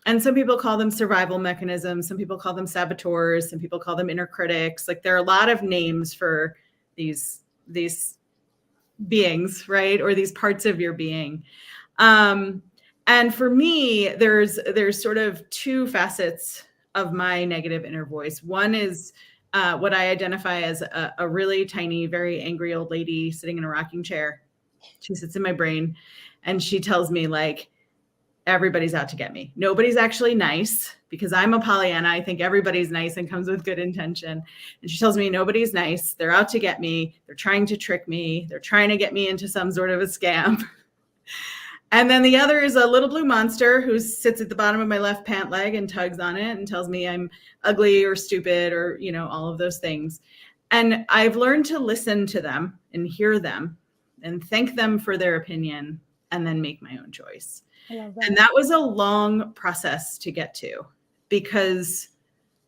And some people call them survival mechanisms. Some people call them saboteurs. Some people call them inner critics. Like there are a lot of names for these beings, right? Or these parts of your being. And for me, there's sort of two facets of my negative inner voice. One is what I identify as a really tiny, very angry old lady sitting in a rocking chair. She sits in my brain and she tells me like, everybody's out to get me. Nobody's actually nice because I'm a Pollyanna. I think everybody's nice and comes with good intention. And she tells me nobody's nice. They're out to get me. They're trying to trick me. They're trying to get me into some sort of a scam. And then the other is a little blue monster who sits at the bottom of my left pant leg and tugs on it and tells me I'm ugly or stupid or, you know, all of those things. And I've learned to listen to them and hear them and thank them for their opinion and then make my own choice. And that was a long process to get to because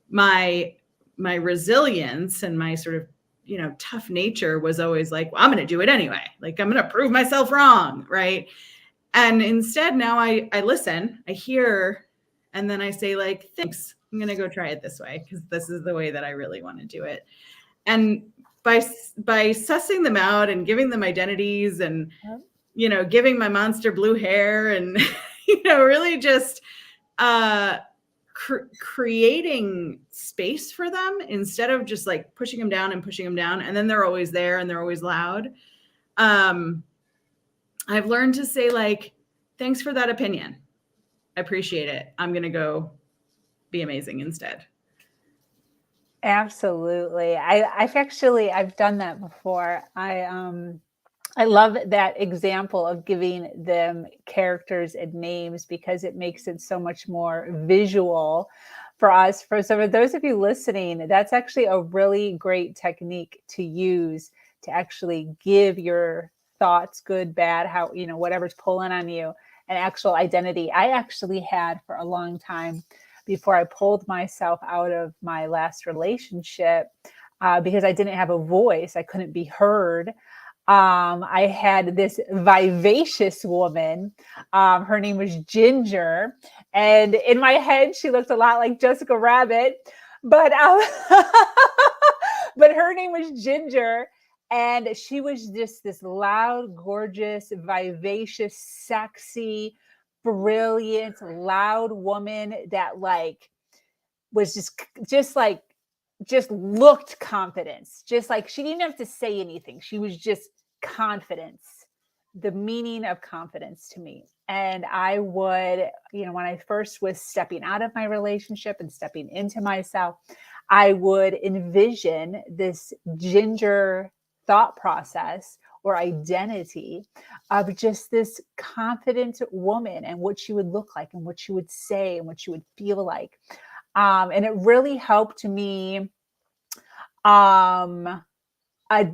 my resilience and my sort of, you know, tough nature was always like, well, I'm going to do it anyway. Like I'm going to prove myself wrong. Right. And instead now I listen, I hear, and then I say like, thanks, I'm going to go try it this way because this is the way that I really want to do it. And by sussing them out and giving them identities and, you know, giving my monster blue hair and, you know, really just creating space for them instead of just like pushing them down. And then they're always there and they're always loud. I've learned to say like, thanks for that opinion. I appreciate it. I'm going to go be amazing instead. Absolutely. I've done that before. I love that example of giving them characters and names because it makes it so much more visual for us. For those of you listening, that's actually a really great technique to use to actually give your thoughts, good, bad, how, you know, whatever's pulling on you, an actual identity. I actually had for a long time before I pulled myself out of my last relationship because I didn't have a voice. I couldn't be heard. I had this vivacious woman. Her name was Ginger. And in my head, she looked a lot like Jessica Rabbit, but, but her name was Ginger. And she was just this loud, gorgeous, vivacious, sexy, brilliant, loud woman that like was just looked confidence. Just like she didn't have to say anything. She was just confidence, the meaning of confidence to me. And I would, you know, when I first was stepping out of my relationship and stepping into myself, I would envision this Ginger thought process or identity of just this confident woman and what she would look like and what she would say and what she would feel like. And it really helped me I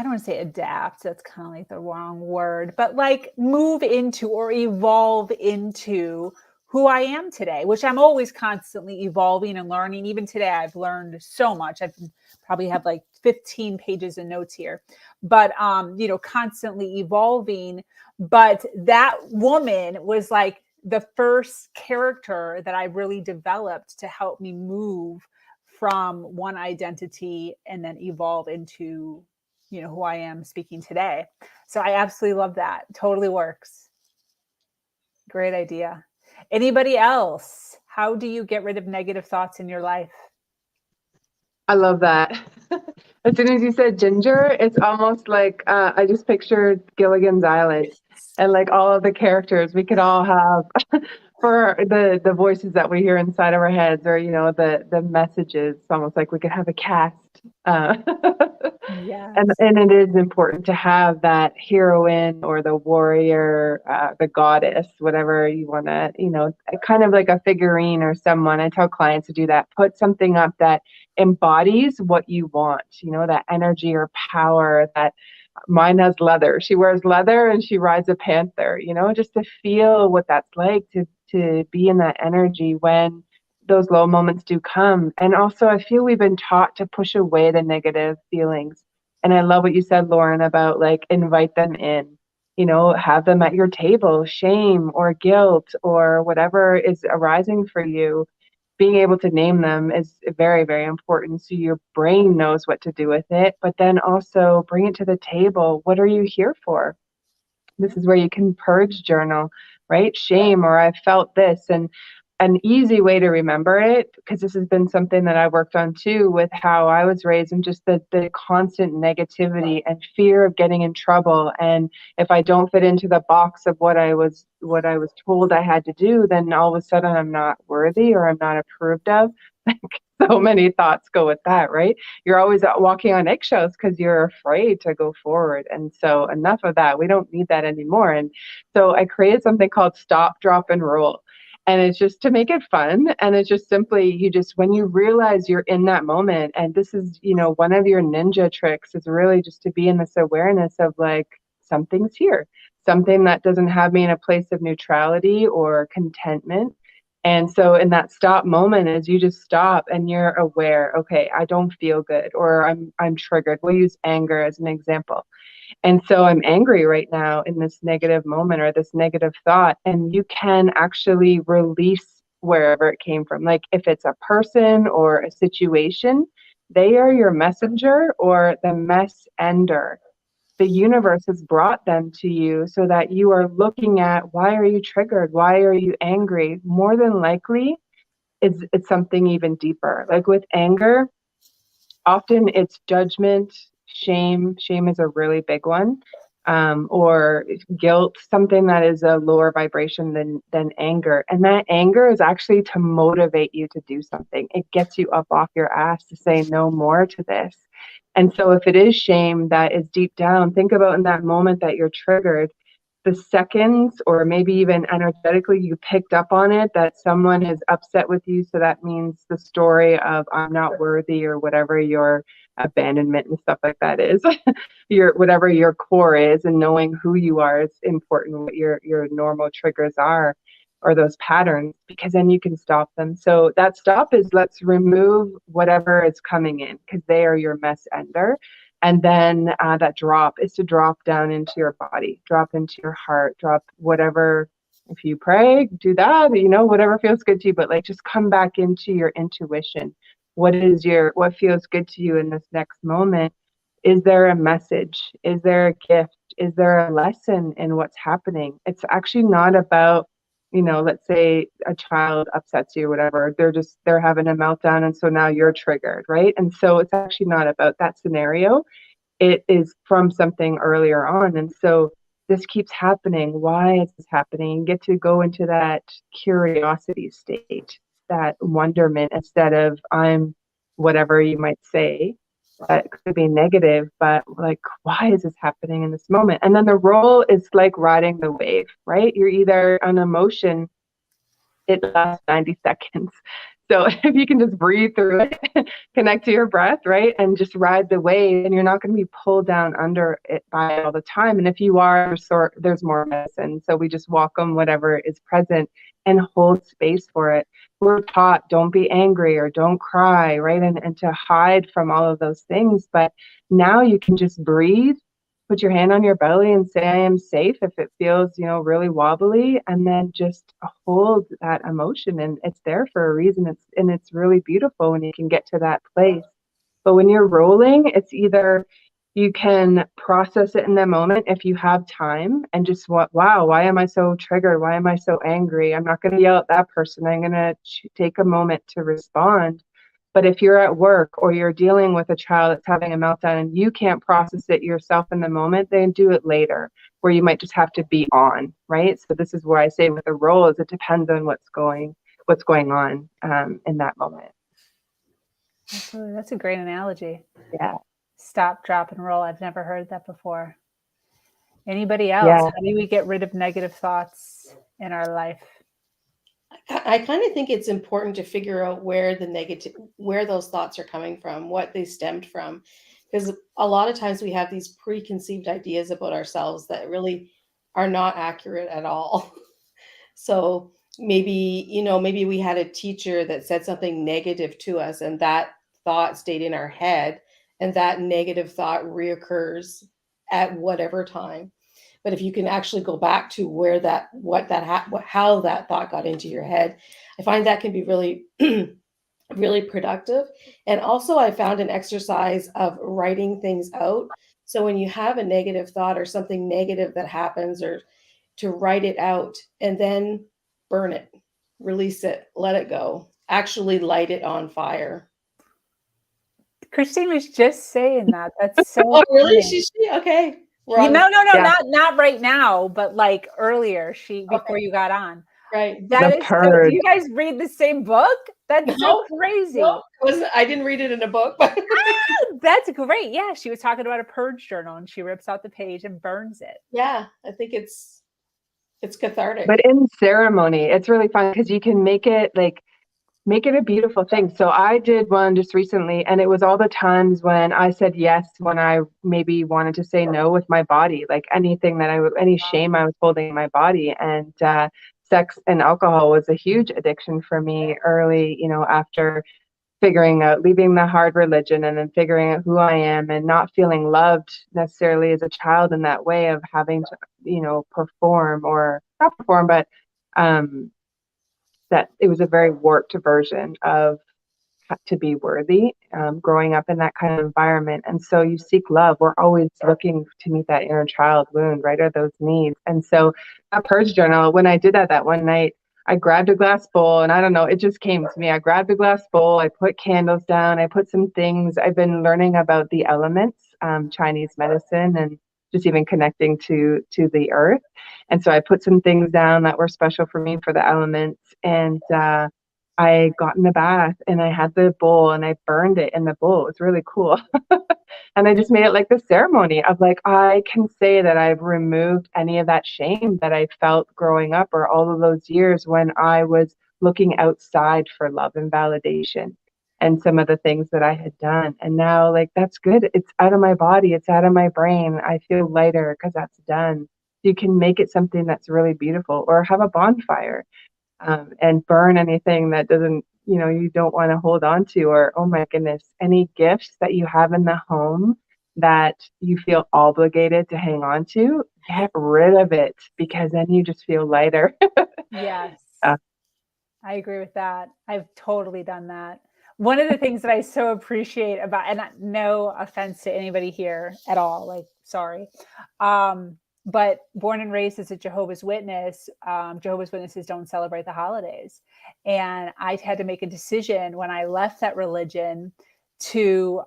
don't want to say adapt, that's kind of like the wrong word, but like move into or evolve into who I am today, which I'm always constantly evolving and learning. Even today, I've learned so much. I've probably have like 15 pages of notes here, but you know, constantly evolving. But that woman was like the first character that I really developed to help me move from one identity and then evolve into, you know, who I am speaking today. So I absolutely love that. Totally works. Great idea. Anybody else? How do you get rid of negative thoughts in your life? I love that. As soon as you said Ginger, it's almost like I just pictured Gilligan's Island and like all of the characters we could all have for the voices that we hear inside of our heads, or you know, the messages. It's almost like we could have a cast. Yes. And it is important to have that heroine or the warrior, the goddess, whatever you want to, you know, kind of like a figurine or someone. I tell clients to do that. Put something up that embodies what you want, you know, that energy or power. That mine has leather. She wears leather and she rides a panther, you know, just to feel what that's like to be in that energy when those low moments do come. And also, I feel we've been taught to push away the negative feelings. And I love what you said, Lauren, about like invite them in, you know, have them at your table, shame or guilt or whatever is arising for you. Being able to name them is very, very important. So your brain knows what to do with it, but then also bring it to the table. What are you here for? This is where you can purge journal, right? Shame, or I felt this. And an easy way to remember it, because this has been something that I worked on too with how I was raised, and just the constant negativity and fear of getting in trouble. And if I don't fit into the box of what I was told I had to do, then all of a sudden I'm not worthy or I'm not approved of. So many thoughts go with that, right? You're always walking on eggshells because you're afraid to go forward. And so enough of that. We don't need that anymore. And so I created something called Stop, Drop, and Roll. And it's just to make it fun. And it's just simply, you just, when you realize you're in that moment, and this is, you know, one of your ninja tricks is really just to be in this awareness of like, something's here, something that doesn't have me in a place of neutrality or contentment. And so in that stop moment is you just stop and you're aware, okay, I don't feel good, or I'm triggered. We'll use anger as an example. And so I'm angry right now in this negative moment or this negative thought. And you can actually release wherever it came from. Like if it's a person or a situation, They are your messenger or the mess ender. The universe has brought them to you so that you are looking at, why are you triggered? Why are you angry? More than likely, it's something even deeper. Like with anger, often it's judgment, shame. Shame is a really big one. Or guilt, something that is a lower vibration than anger. And that anger is actually to motivate you to do something. It gets you up off your ass to say no more to this. And so if it is shame that is deep down, think about in that moment that you're triggered, the seconds or maybe even energetically you picked up on it, that someone is upset with you. So that means the story of I'm not worthy or whatever your abandonment and stuff like that is. Your whatever your core is, and knowing who you are is important, what your normal triggers are or those patterns, because then you can stop them. So that stop is, let's remove whatever is coming in, because they are your mess ender. And then that drop is to drop down into your body, drop into your heart, drop whatever. If you pray, do that, whatever feels good to you, but like just come back into your intuition. What feels good to you in this next moment? Is there a message? Is there a gift? Is there a lesson in what's happening? It's actually not about, let's say a child upsets you or whatever, they're having a meltdown and so now you're triggered, right? And so it's actually not about that scenario. It is from something earlier on. And so this keeps happening. Why is this happening? You get to go into that curiosity state, that wonderment, instead of I'm whatever you might say that could be negative, but like, why is this happening in this moment? And then the role is like riding the wave, right? You're either an emotion, it lasts 90 seconds. So if you can just breathe through it, connect to your breath, right? And just ride the wave, and you're not going to be pulled down under it by it all the time. And if you are, there's more medicine. So we just welcome whatever is present and hold space for it. We're taught, don't be angry or don't cry, right? And to hide from all of those things. But now you can just breathe, put your hand on your belly and say, I am safe if it feels, really wobbly, and then just hold that emotion. And it's there for a reason. It's really beautiful when you can get to that place. But when you're rolling, it's either you can process it in the moment if you have time and just wow, why am I so triggered? Why am I so angry? I'm not going to yell at that person. I'm going to take a moment to respond. But if you're at work or you're dealing with a child that's having a meltdown and you can't process it yourself in the moment, then do it later, where you might just have to be on, right? So this is where I say with the role is it depends on what's going on in that moment. Absolutely. That's a great analogy. Yeah. Stop, drop, and roll. I've never heard that before. Anybody else? Yeah. How do we get rid of negative thoughts in our life? I kind of think it's important to figure out where those thoughts are coming from, what they stemmed from, because a lot of times we have these preconceived ideas about ourselves that really are not accurate at all. So maybe we had a teacher that said something negative to us, and that thought stayed in our head, and that negative thought reoccurs at whatever time. But if you can actually go back to how that thought got into your head, I find that can be really, really productive. And also I found an exercise of writing things out. So when you have a negative thought or something negative that happens, or to write it out and then burn it, release it, let it go, actually light it on fire. Christine was just saying that. That's so Oh, really? funny. Okay. No, not right now, but like earlier, before you got on. Right. That is so, do you guys read the same book? That's so crazy. No, I didn't read it in a book. But that's great. Yeah, she was talking about a purge journal, and she rips out the page and burns it. Yeah, I think it's cathartic. But in ceremony, it's really fun because you can make it a beautiful thing. So I did one just recently, and it was all the times when I said yes when I maybe wanted to say no with my body, like anything any shame I was holding in my body. And sex and alcohol was a huge addiction for me early, after figuring out, leaving the hard religion and then figuring out who I am and not feeling loved necessarily as a child in that way of having to, perform, or not perform, but that it was a very warped version of to be worthy, growing up in that kind of environment. And so you seek love. We're always looking to meet that inner child wound, right? Or those needs. And so that purge journal, when I did that one night, I grabbed a glass bowl, and I don't know, it just came to me. I grabbed a glass bowl, I put candles down, I put some things. I've been learning about the elements, Chinese medicine, and just even connecting to the earth. And so I put some things down that were special for me for the elements. And I got in the bath and I had the bowl and I burned it in the bowl. It was really cool. And I just made it like the ceremony of like, I can say that I've removed any of that shame that I felt growing up, or all of those years when I was looking outside for love and validation and some of the things that I had done. And now, like, that's good. It's out of my body. It's out of my brain. I feel lighter because that's done. You can make it something that's really beautiful, or have a bonfire, and burn anything that doesn't, you don't want to hold on to. Or, oh my goodness, any gifts that you have in the home that you feel obligated to hang on to, get rid of it, because then you just feel lighter. Yes. I agree with that. I've totally done that. One of the things that I so appreciate about, and no offense to anybody here at all, like, sorry. But born and raised as a Jehovah's Witness, Jehovah's Witnesses don't celebrate the holidays. And I had to make a decision when I left that religion to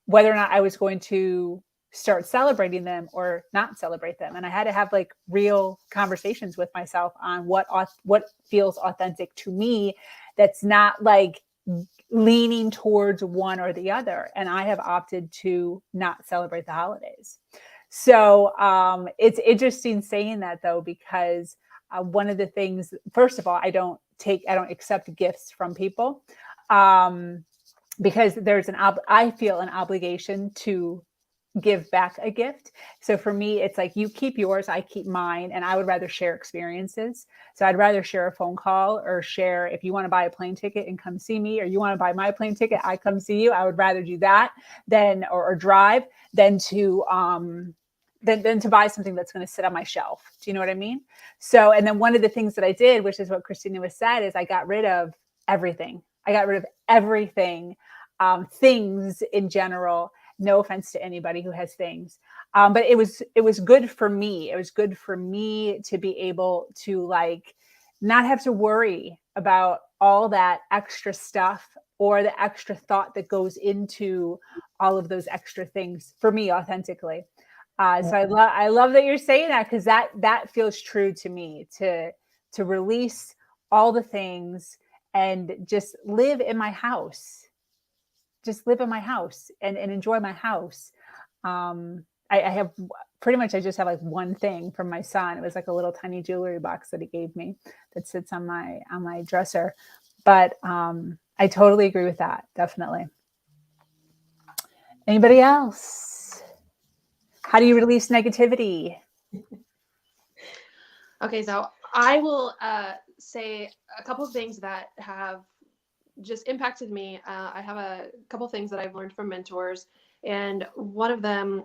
whether or not I was going to start celebrating them or not celebrate them. And I had to have like real conversations with myself on what feels authentic to me, that's not like leaning towards one or the other. And I have opted to not celebrate the holidays. So it's interesting saying that, though, because one of the things, first of all, I don't accept gifts from people, because I feel an obligation to give back a gift. So for me, it's like, you keep yours, I keep mine, and I would rather share experiences. So I'd rather share a phone call, or share, if you want to buy a plane ticket and come see me, or you want to buy my plane ticket, I come see you. I would rather do that than, or drive, than to buy something that's going to sit on my shelf. Do you know what I mean? So, and then one of the things that I did, which is what Christina was said, is I got rid of everything. Things in general. No offense to anybody who has things. But it was good for me. It was good for me to be able to, like, not have to worry about all that extra stuff, or the extra thought that goes into all of those extra things, for me, authentically. So I love that you're saying that, because that feels true to me, to release all the things and just live in my house. Just live in my house and enjoy my house. I have pretty much, I just have like one thing from my son. It was like a little tiny jewelry box that he gave me that sits on my dresser. But I totally agree with that. Definitely. Anybody else? How do you release negativity? Okay, so I will say a couple of things that have just impacted me. I have a couple of things that I've learned from mentors, and one of them,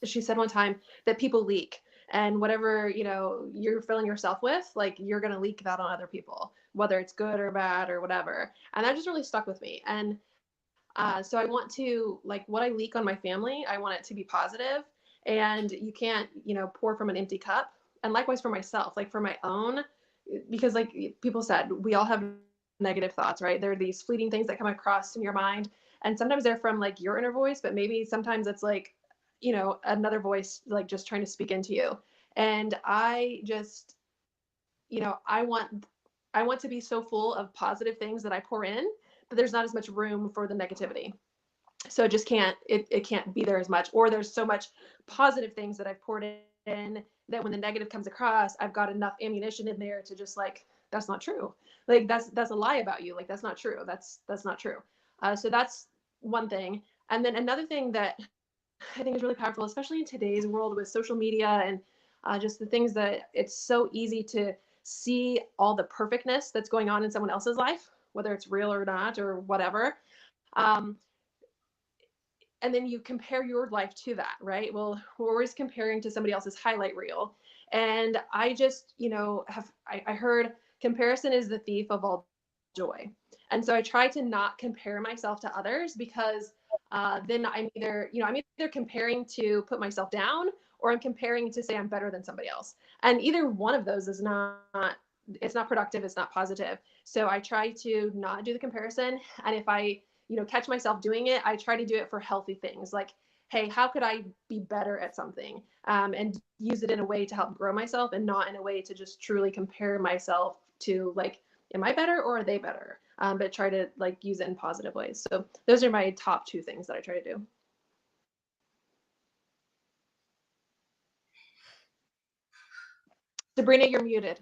she said one time that people leak, and whatever you're filling yourself with, like, you're gonna leak that on other people, whether it's good or bad or whatever. And that just really stuck with me. And so I want to, like, what I leak on my family, I want it to be positive. And you can't, pour from an empty cup. And likewise for myself, like for my own, because like people said, we all have negative thoughts, right? There are these fleeting things that come across in your mind. And sometimes they're from like your inner voice, but maybe sometimes it's like, another voice, like just trying to speak into you. And I just, I want to be so full of positive things that I pour in, that there's not as much room for the negativity. So it just it can't be there as much, or there's so much positive things that I've poured in that when the negative comes across, I've got enough ammunition in there to just like, that's not true. Like that's a lie about you. Like, that's not true. That's not true. So that's one thing. And then another thing that I think is really powerful, especially in today's world with social media and just the things that it's so easy to see all the perfectness that's going on in someone else's life, whether it's real or not or whatever. And then you compare your life to that, right? Well, we're always comparing to somebody else's highlight reel. And I just, I heard comparison is the thief of all joy. And so I try to not compare myself to others, because then I'm either comparing to put myself down, or I'm comparing to say I'm better than somebody else. And either one of those is it's not productive, it's not positive. So I try to not do the comparison. And if I, catch myself doing it, I try to do it for healthy things, like, hey, how could I be better at something? And use it in a way to help grow myself, and not in a way to just truly compare myself to, like, am I better or are they better? But try to, like, use it in positive ways. So those are my top two things that I try to do. Sabrina, you're muted.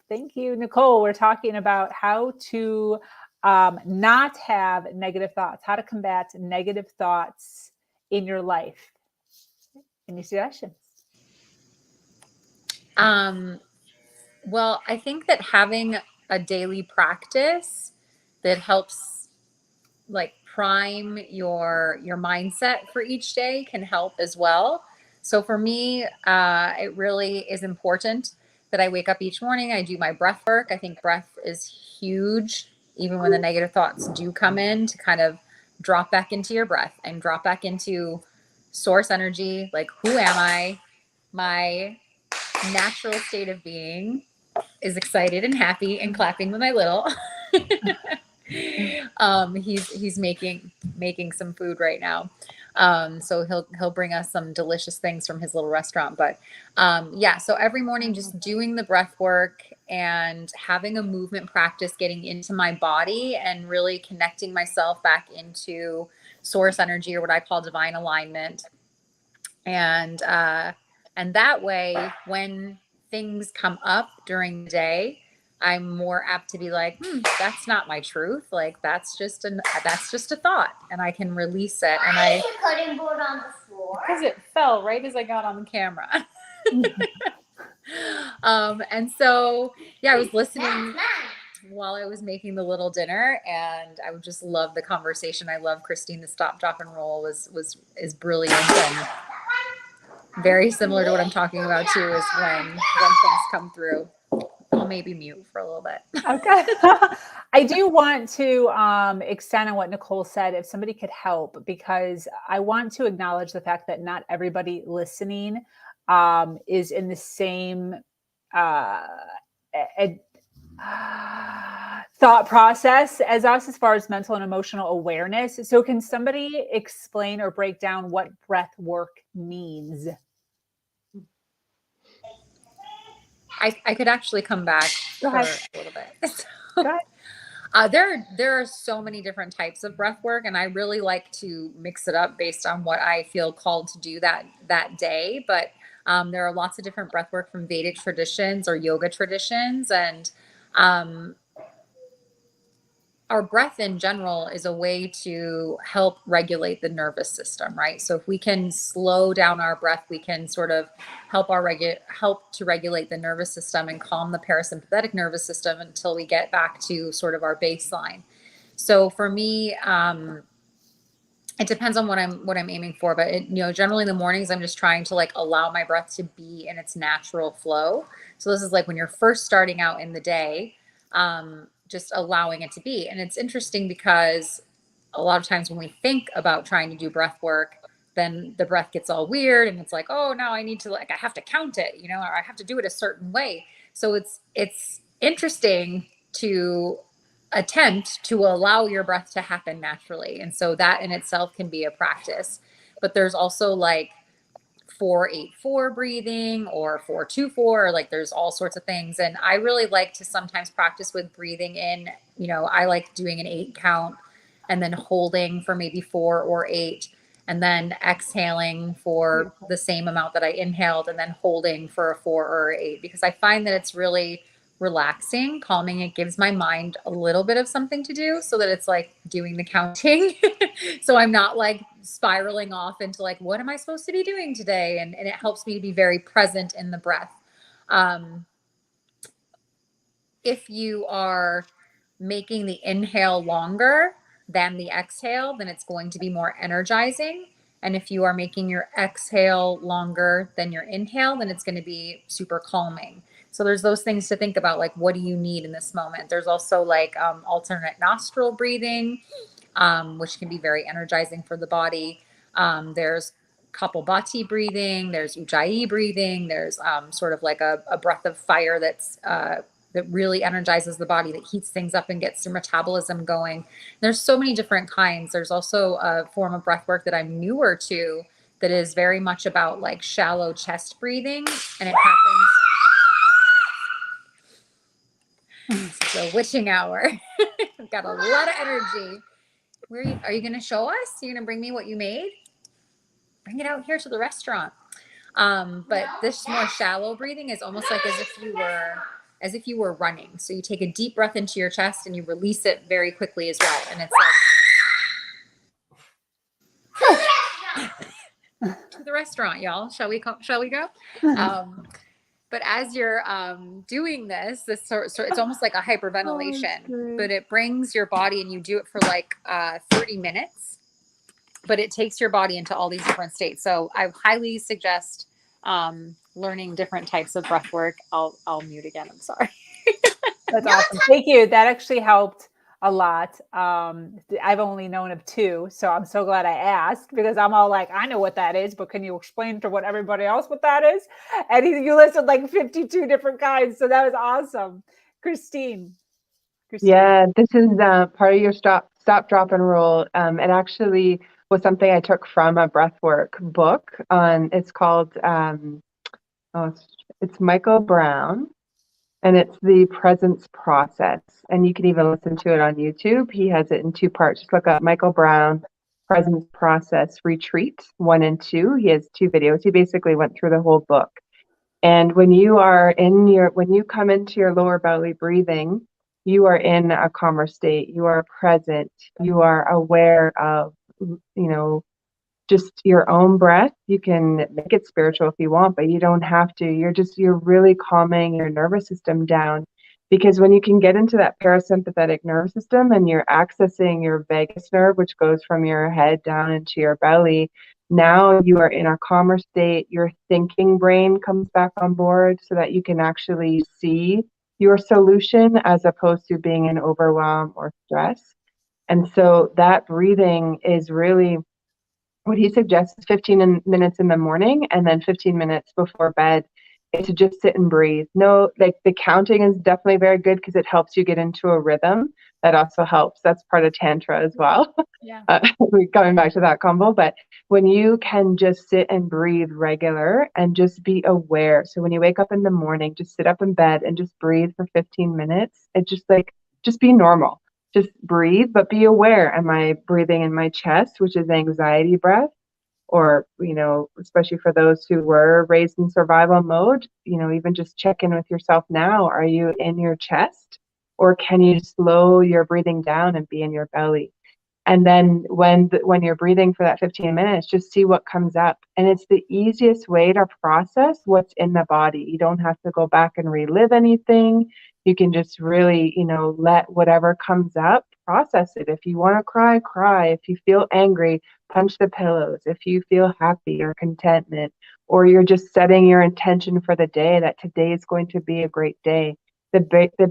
Thank you, Nicole. We're talking about how to not have negative thoughts, how to combat negative thoughts in your life. Any suggestions? Well, I think that having a daily practice that helps, like, prime your mindset for each day can help as well. So for me, it really is important that I wake up each morning. I do my breath work. I think breath is huge, even when the negative thoughts do come in, to kind of drop back into your breath and drop back into source energy. Like, who am I? My natural state of being is excited and happy and clapping with my little. He's making some food right now. So he'll bring us some delicious things from his little restaurant. But yeah, so every morning just doing the breath work and having a movement practice, getting into my body and really connecting myself back into source energy, or what I call divine alignment. And that way, when things come up during the day, I'm more apt to be like, that's not my truth. Like, that's just a thought, and I can release it. And Why is your cutting board on the floor? Because it fell right as I got on the camera. And so, yeah, I was listening while I was making the little dinner, and I would just love the conversation. I love Christine. The stop, drop, and roll is brilliant, and very similar to what I'm talking about too, is when things come through. I'll maybe mute for a little bit. Okay. I do want to extend on what Nicole said, if somebody could help, because I want to acknowledge the fact that not everybody listening is in the same thought process as us as far as mental and emotional awareness. So can somebody explain or break down what breath work means? I could actually come back for a little bit. Go ahead. There are so many different types of breath work, and I really like to mix it up based on what I feel called to do that day. But there are lots of different breath work from Vedic traditions or yoga traditions, and our breath in general is a way to help regulate the nervous system, right? So if we can slow down our breath, we can sort of help to regulate the nervous system and calm the parasympathetic nervous system until we get back to sort of our baseline. So for me, it depends on what I'm aiming for, but generally in the mornings, I'm just trying to, like, allow my breath to be in its natural flow. So this is like when you're first starting out in the day, just allowing it to be. And it's interesting because a lot of times when we think about trying to do breath work, then the breath gets all weird, and it's like, oh, now I need to, like, I have to count it, or I have to do it a certain way. So it's interesting to attempt to allow your breath to happen naturally. And so that in itself can be a practice. But there's also, like, 4-8-4 breathing or 4-2-4, or, like, there's all sorts of things. And I really like to sometimes practice with breathing in, I like doing an 8 count and then holding for maybe 4 or 8, and then exhaling for the same amount that I inhaled, and then holding for a 4 or 8, because I find that it's really relaxing, calming. It gives my mind a little bit of something to do, so that it's like doing the counting. So I'm not, like, spiraling off into, like, what am I supposed to be doing today? And it helps me to be very present in the breath. If you are making the inhale longer than the exhale, then it's going to be more energizing. And if you are making your exhale longer than your inhale, then it's going to be super calming. So there's those things to think about, like what do you need in this moment. There's also like alternate nostril breathing, which can be very energizing for the body. There's Kapalbhati breathing, there's Ujjayi breathing, there's sort of like a breath of fire that really energizes the body, that heats things up and gets your metabolism going. There's so many different kinds. There's also a form of breath work that I'm newer to that is very much about like shallow chest breathing, and it happens. It's a witching hour. I've got a lot of energy. Are you going to show us? You're going to bring me what you made? Bring it out here to the restaurant. But this more shallow breathing is almost like as if you were running. So you take a deep breath into your chest and you release it very quickly as well. And it's like to the restaurant, y'all. Shall we go? But as you're doing this it's almost like a hyperventilation, but it brings your body, and you do it for like 30 minutes, but it takes your body into all these different states. So I highly suggest learning different types of breath work. I'll mute again. I'm sorry. That's awesome. Thank you. That actually helped a lot. I've only known of 2, so I'm so glad I asked, because I'm all like, I know what that is, but can you explain to what everybody else what that is? And you listed like 52 different kinds, so that was awesome. Christine. Yeah, this is part of your stop, drop, and roll. It actually was something I took from a breathwork book. It's called it's Michael Brown, and it's the presence process. And you can even listen to it on YouTube. He has it in 2 parts. Just look up Michael Brown Presence Process Retreat 1 and 2. He has 2 videos. He basically went through the whole book. And when you come into your lower belly breathing, you are in a calmer state. You are present. You are aware of, just your own breath. You can make it spiritual if you want, but you don't have to. You're really calming your nervous system down, because when you can get into that parasympathetic nervous system and you're accessing your vagus nerve, which goes from your head down into your belly, now you are in a calmer state. Your thinking brain comes back on board so that you can actually see your solution as opposed to being in overwhelm or stress. And so that breathing is really what he suggests is 15 minutes in the morning and then 15 minutes before bed, is to just sit and breathe. No, like the counting is definitely very good because it helps you get into a rhythm. That also helps. That's part of Tantra as well. Yeah. We're coming back to that combo. But when you can just sit and breathe regular and just be aware. So when you wake up in the morning, just sit up in bed and just breathe for 15 minutes. It's just be normal. Just breathe, but be aware. Am I breathing in my chest, which is anxiety breath? Or, especially for those who were raised in survival mode, even just check in with yourself now. Are you in your chest, or can you slow your breathing down and be in your belly? And then when you're breathing for that 15 minutes, just see what comes up. And it's the easiest way to process what's in the body. You don't have to go back and relive anything. You can just really, let whatever comes up, process it. If you want to cry, cry. If you feel angry, punch the pillows. If you feel happy or contentment, or you're just setting your intention for the day that today is going to be a great day. The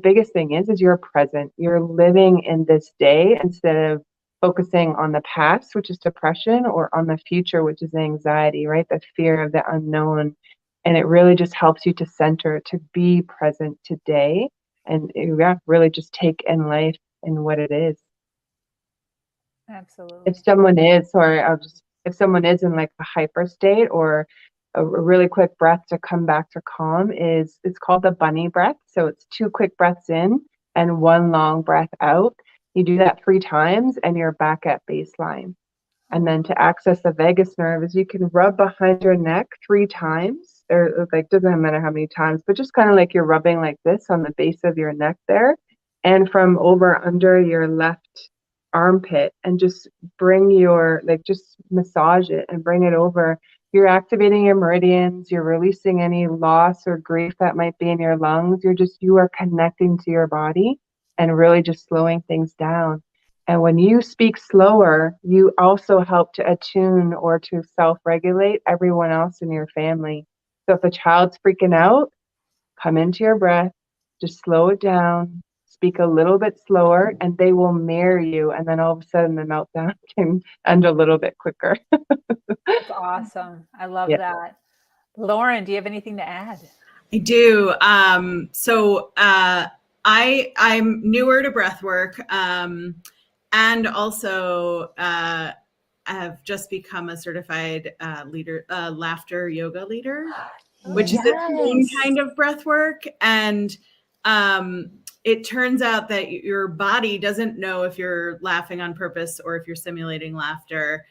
biggest thing is you're present. You're living in this day instead of focusing on the past, which is depression, or on the future, which is anxiety, right? The fear of the unknown. And it really just helps you to center, to be present today, and really just take in life in what it is. Absolutely. If someone is in like a hyper state, or a really quick breath to come back to calm, it's called the bunny breath. So it's 2 quick breaths in and 1 long breath out. You do that 3 times and you're back at baseline. And then to access the vagus nerve is you can rub behind your neck 3 times, or like, doesn't matter how many times, but just kind of like you're rubbing like this on the base of your neck there, and from over under your left armpit, and just just massage it and bring it over. You're activating your meridians. You're releasing any loss or grief that might be in your lungs. You are connecting to your body and really just slowing things down. And when you speak slower, you also help to attune or to self-regulate everyone else in your family. So if a child's freaking out, come into your breath, just slow it down, speak a little bit slower, and they will mirror you. And then all of a sudden the meltdown can end a little bit quicker. That's awesome. I love Yeah. that. Lauren, do you have anything to add? I do. I'm newer to breath work, and also have just become a certified laughter yoga leader, which is its own kind of breath work. And it turns out that your body doesn't know if you're laughing on purpose or if you're simulating laughter.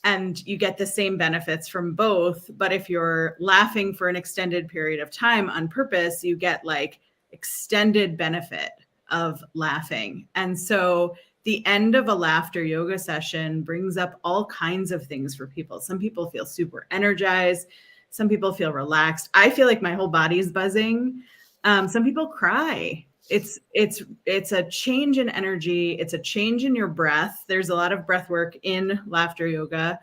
And you get the same benefits from both. But if you're laughing for an extended period of time on purpose, you get like extended benefit of laughing. And so the end of a laughter yoga session brings up all kinds of things for people. Some people feel super energized. Some people feel relaxed. I feel like my whole body is buzzing. Some people cry. It's a change in energy. It's a change in your breath. There's a lot of breath work in laughter yoga,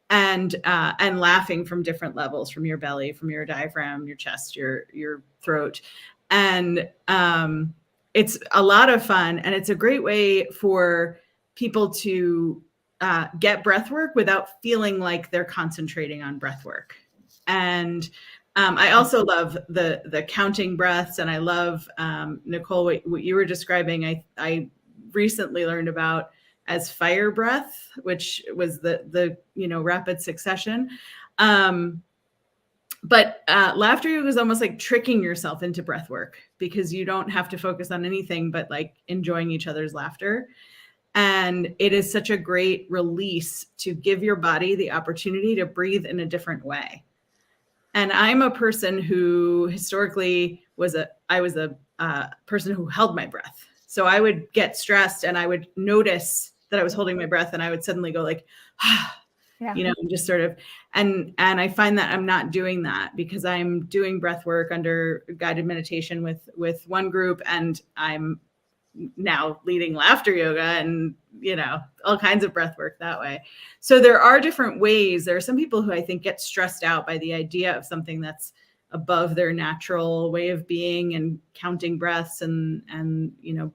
and laughing from different levels, from your belly, from your diaphragm, your chest, your throat. And it's a lot of fun, and it's a great way for people to get breath work without feeling like they're concentrating on breath work. And I also love the counting breaths, and I love, Nicole, what you were describing. I recently learned about as fire breath, which was the rapid succession. But laughter yoga is almost like tricking yourself into breath work, because you don't have to focus on anything but like enjoying each other's laughter. And it is such a great release to give your body the opportunity to breathe in a different way. And I'm a person who historically was a person who held my breath. So I would get stressed and I would notice that I was holding my breath, and I would suddenly go like, just sort of, and I find that I'm not doing that, because I'm doing breath work under guided meditation with one group, and I'm now leading laughter yoga and, all kinds of breath work that way. So there are different ways. There are some people who I think get stressed out by the idea of something that's above their natural way of being, and counting breaths and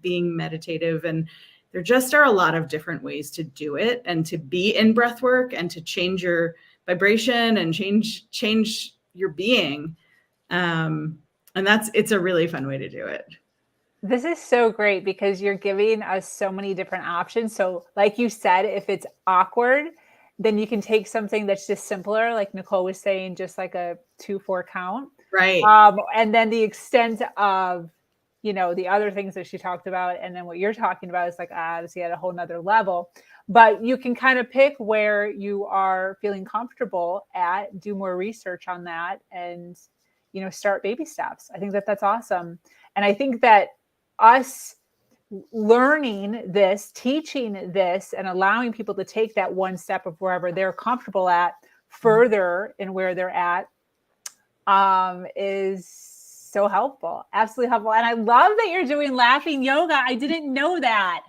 being meditative. And there just are a lot of different ways to do it, and to be in breath work, and to change your vibration and change your being. And it's a really fun way to do it. This is so great, because you're giving us so many different options. So like you said, if it's awkward, then you can take something that's just simpler, like Nicole was saying, just like a 2-4 count. Right. And then the extent of, the other things that she talked about. And then what you're talking about is like, obviously at a whole nother level. But you can kind of pick where you are feeling comfortable at, do more research on that, and, start baby steps. I think that that's awesome. And I think that us learning this, teaching this, and allowing people to take that one step of wherever they're comfortable at further in where they're at is so helpful. Absolutely helpful. And I love that you're doing laughing yoga. I didn't know that.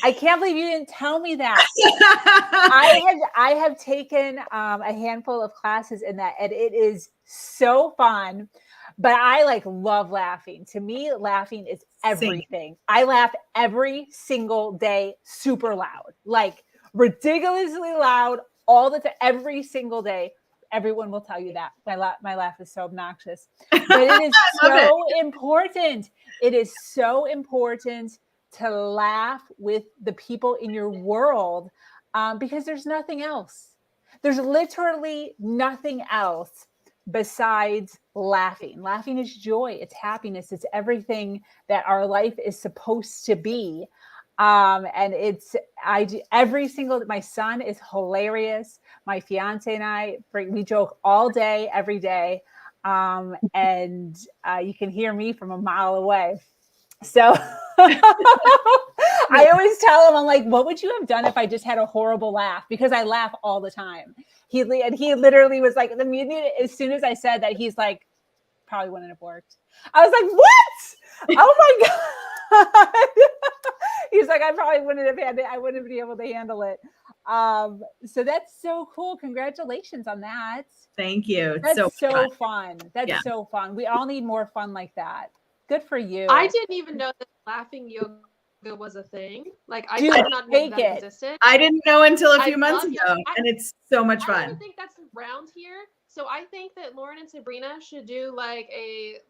I can't believe you didn't tell me that. I have taken a handful of classes in that, and it is so fun. But I love laughing. To me, laughing is everything. I laugh every single day, super loud, like ridiculously loud all the time, every single day. Everyone will tell you that my laugh is so obnoxious, but it is so important. It is so important to laugh with the people in your world, because there's nothing else. There's literally nothing else besides laughing. Laughing is joy. It's happiness. It's everything that our life is supposed to be. And my son is hilarious. My fiance and I, we joke all day, every day. And you can hear me from a mile away. So I always tell him, I'm like, what would you have done if I just had a horrible laugh? Because I laugh all the time. He literally was like, as soon as I said that, he's like, probably wouldn't have worked. I was like, what? Oh my God. He's like, I probably wouldn't have I wouldn't be able to handle it. So that's so cool. Congratulations on that. Thank you. It's That's so fun. That's Yeah. so fun. We all need more fun like that. Good for you. I didn't even know that laughing yoga was a thing. Like I Dude, did not know take that it. existed. I didn't know until a I few months love ago, yoga. and it's so much I don't fun. even think that's around here. So I think that Lauren and Sabrina should do like a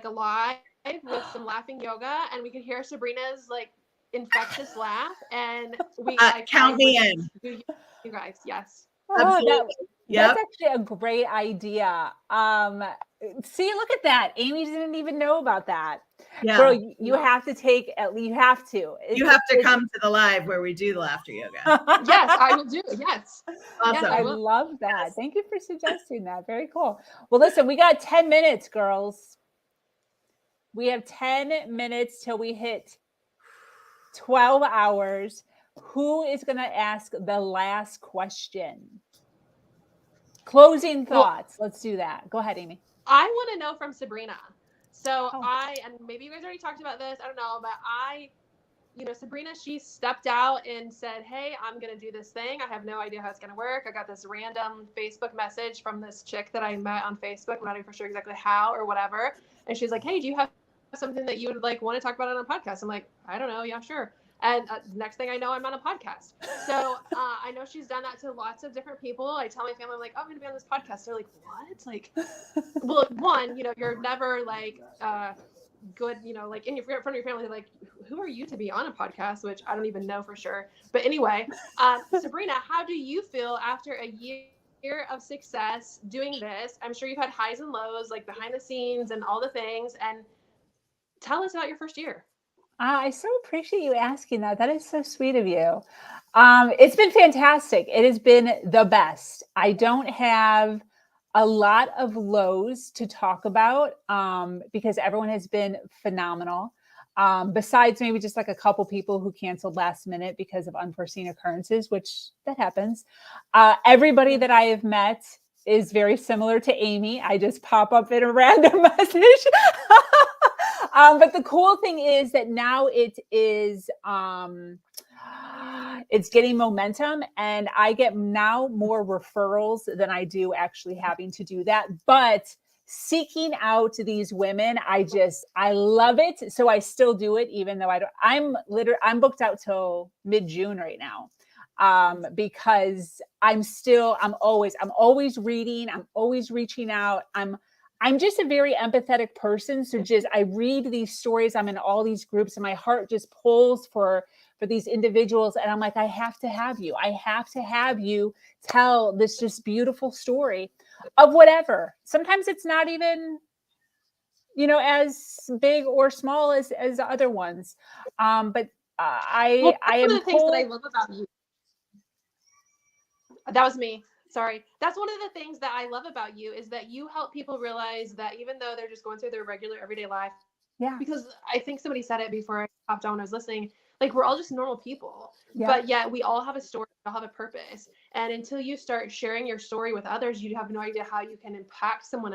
live with some laughing yoga, and we could hear Sabrina's like infectious laugh, and we count me would in. do you guys. Yes. Oh, Absolutely. that's actually a great idea. See, look at that. Amy didn't even know about that. Yeah. Girl, you have to take you have to. You have to come to the live where we do the laughter yoga. Yes, I will do. Yes. Awesome. I love that. Thank you for suggesting that. Very cool. Well, listen, we got 10 minutes, girls. We have 10 minutes till we hit 12 hours. Who is going to ask the last question? Closing thoughts. Let's do that. Go ahead, Amy. I want to know from Sabrina. So and maybe you guys already talked about this, I don't know, but Sabrina, she stepped out and said, hey, I'm going to do this thing. I have no idea how it's going to work. I got this random Facebook message from this chick that I met on Facebook. I'm not even sure exactly how or whatever. And she's like, hey, do you have something that you would like want to talk about on a podcast? I'm like, I don't know. Yeah, sure. And next thing I know, I'm on a podcast. So I know she's done that to lots of different people. I tell my family, I'm like, oh, I'm going to be on this podcast. They're like, what? Like, well, one, you're never like good, like in front of your family, like, who are you to be on a podcast? Which I don't even know for sure. But anyway, Sabrina, how do you feel after a year of success doing this? I'm sure you've had highs and lows, like behind the scenes and all the things. And tell us about your first year. I so appreciate you asking that. That is so sweet of you. It's been fantastic. It has been the best. I don't have a lot of lows to talk about because everyone has been phenomenal. Besides maybe just like a couple people who canceled last minute because of unforeseen occurrences, which that happens. Everybody that I have met is very similar to Amy. I just pop up in a random message. But the cool thing is that now it is it's getting momentum, and I get now more referrals than I do actually having to do that. But seeking out these women, I love it. So I still do it, even though I'm booked out till mid-June right now. Because I'm always reading, I'm always reaching out. I'm just a very empathetic person. So I read these stories. I'm in all these groups and my heart just pulls for these individuals. And I'm like, I have to have you. I have to have you tell this just beautiful story of whatever. Sometimes it's not even, as big or small as other ones. But I am one of the things that I love about you. That was me. Sorry. That's one of the things that I love about you is that you help people realize that even though they're just going through their regular everyday life, because I think somebody said it before I popped on when I was listening, like we're all just normal people, but yet we all have a story, we all have a purpose. And until you start sharing your story with others, you have no idea how you can impact someone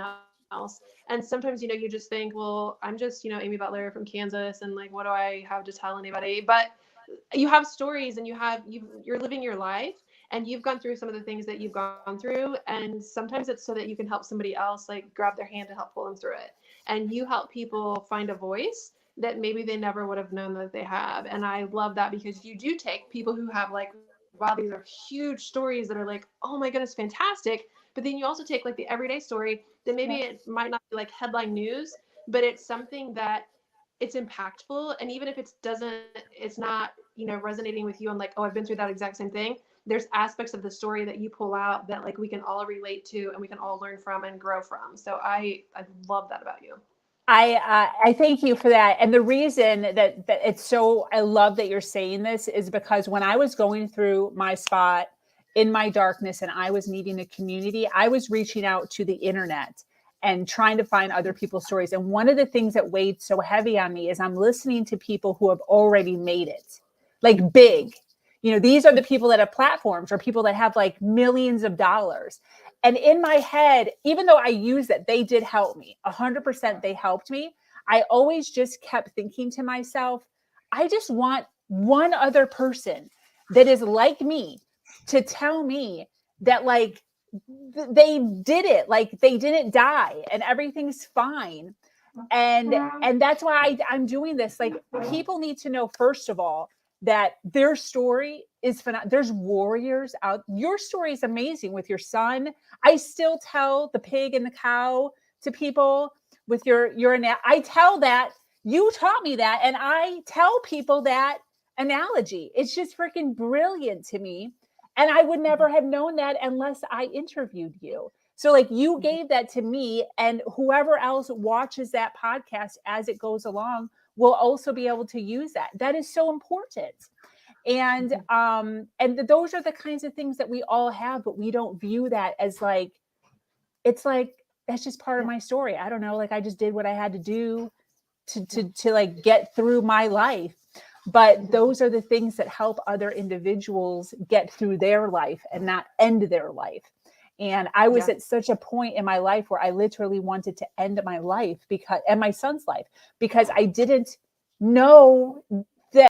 else. And sometimes, you just think, well, I'm just, Amy Butler from Kansas, and like, what do I have to tell anybody? But you have stories and you're living your life. And you've gone through some of the things that you've gone through. And sometimes it's so that you can help somebody else, like grab their hand and help pull them through it. And you help people find a voice that maybe they never would have known that they have. And I love that because you do take people who have like, wow, these are huge stories that are like, oh my goodness, fantastic. But then you also take like the everyday story that maybe it might not be like headline news, but it's something that it's impactful. And even if it's not, resonating with you and like, oh, I've been through that exact same thing. There's aspects of the story that you pull out that like we can all relate to and we can all learn from and grow from. So I love that about you. I thank you for that. And the reason that it's so, I love that you're saying this is because when I was going through my spot in my darkness and I was needing a community, I was reaching out to the internet and trying to find other people's stories. And one of the things that weighed so heavy on me is I'm listening to people who have already made it, like big. These are the people that have platforms or people that have like millions of dollars. And in my head, even though I use it, they did help me. 100% they helped me. I always just kept thinking to myself, I just want one other person that is like me, to tell me that like they did it, like they didn't die and everything's fine. And that's why I'm doing this. Like, people need to know, first of all, that their story is phenomenal. There's warriors out. Your story is amazing with your son. I still tell the pig and the cow to people with your I tell that, you taught me that, and I tell people that analogy. It's just freaking brilliant to me. And I would never have known that unless I interviewed you. So like, you gave that to me, and whoever else watches that podcast as it goes along will also be able to use that. That is so important. And those are the kinds of things that we all have, but we don't view that as like, it's like, that's just part of my story. I don't know, like I just did what I had to do to like get through my life. But those are the things that help other individuals get through their life and not end their life. And I was at such a point in my life where I literally wanted to end my life and my son's life, because I didn't know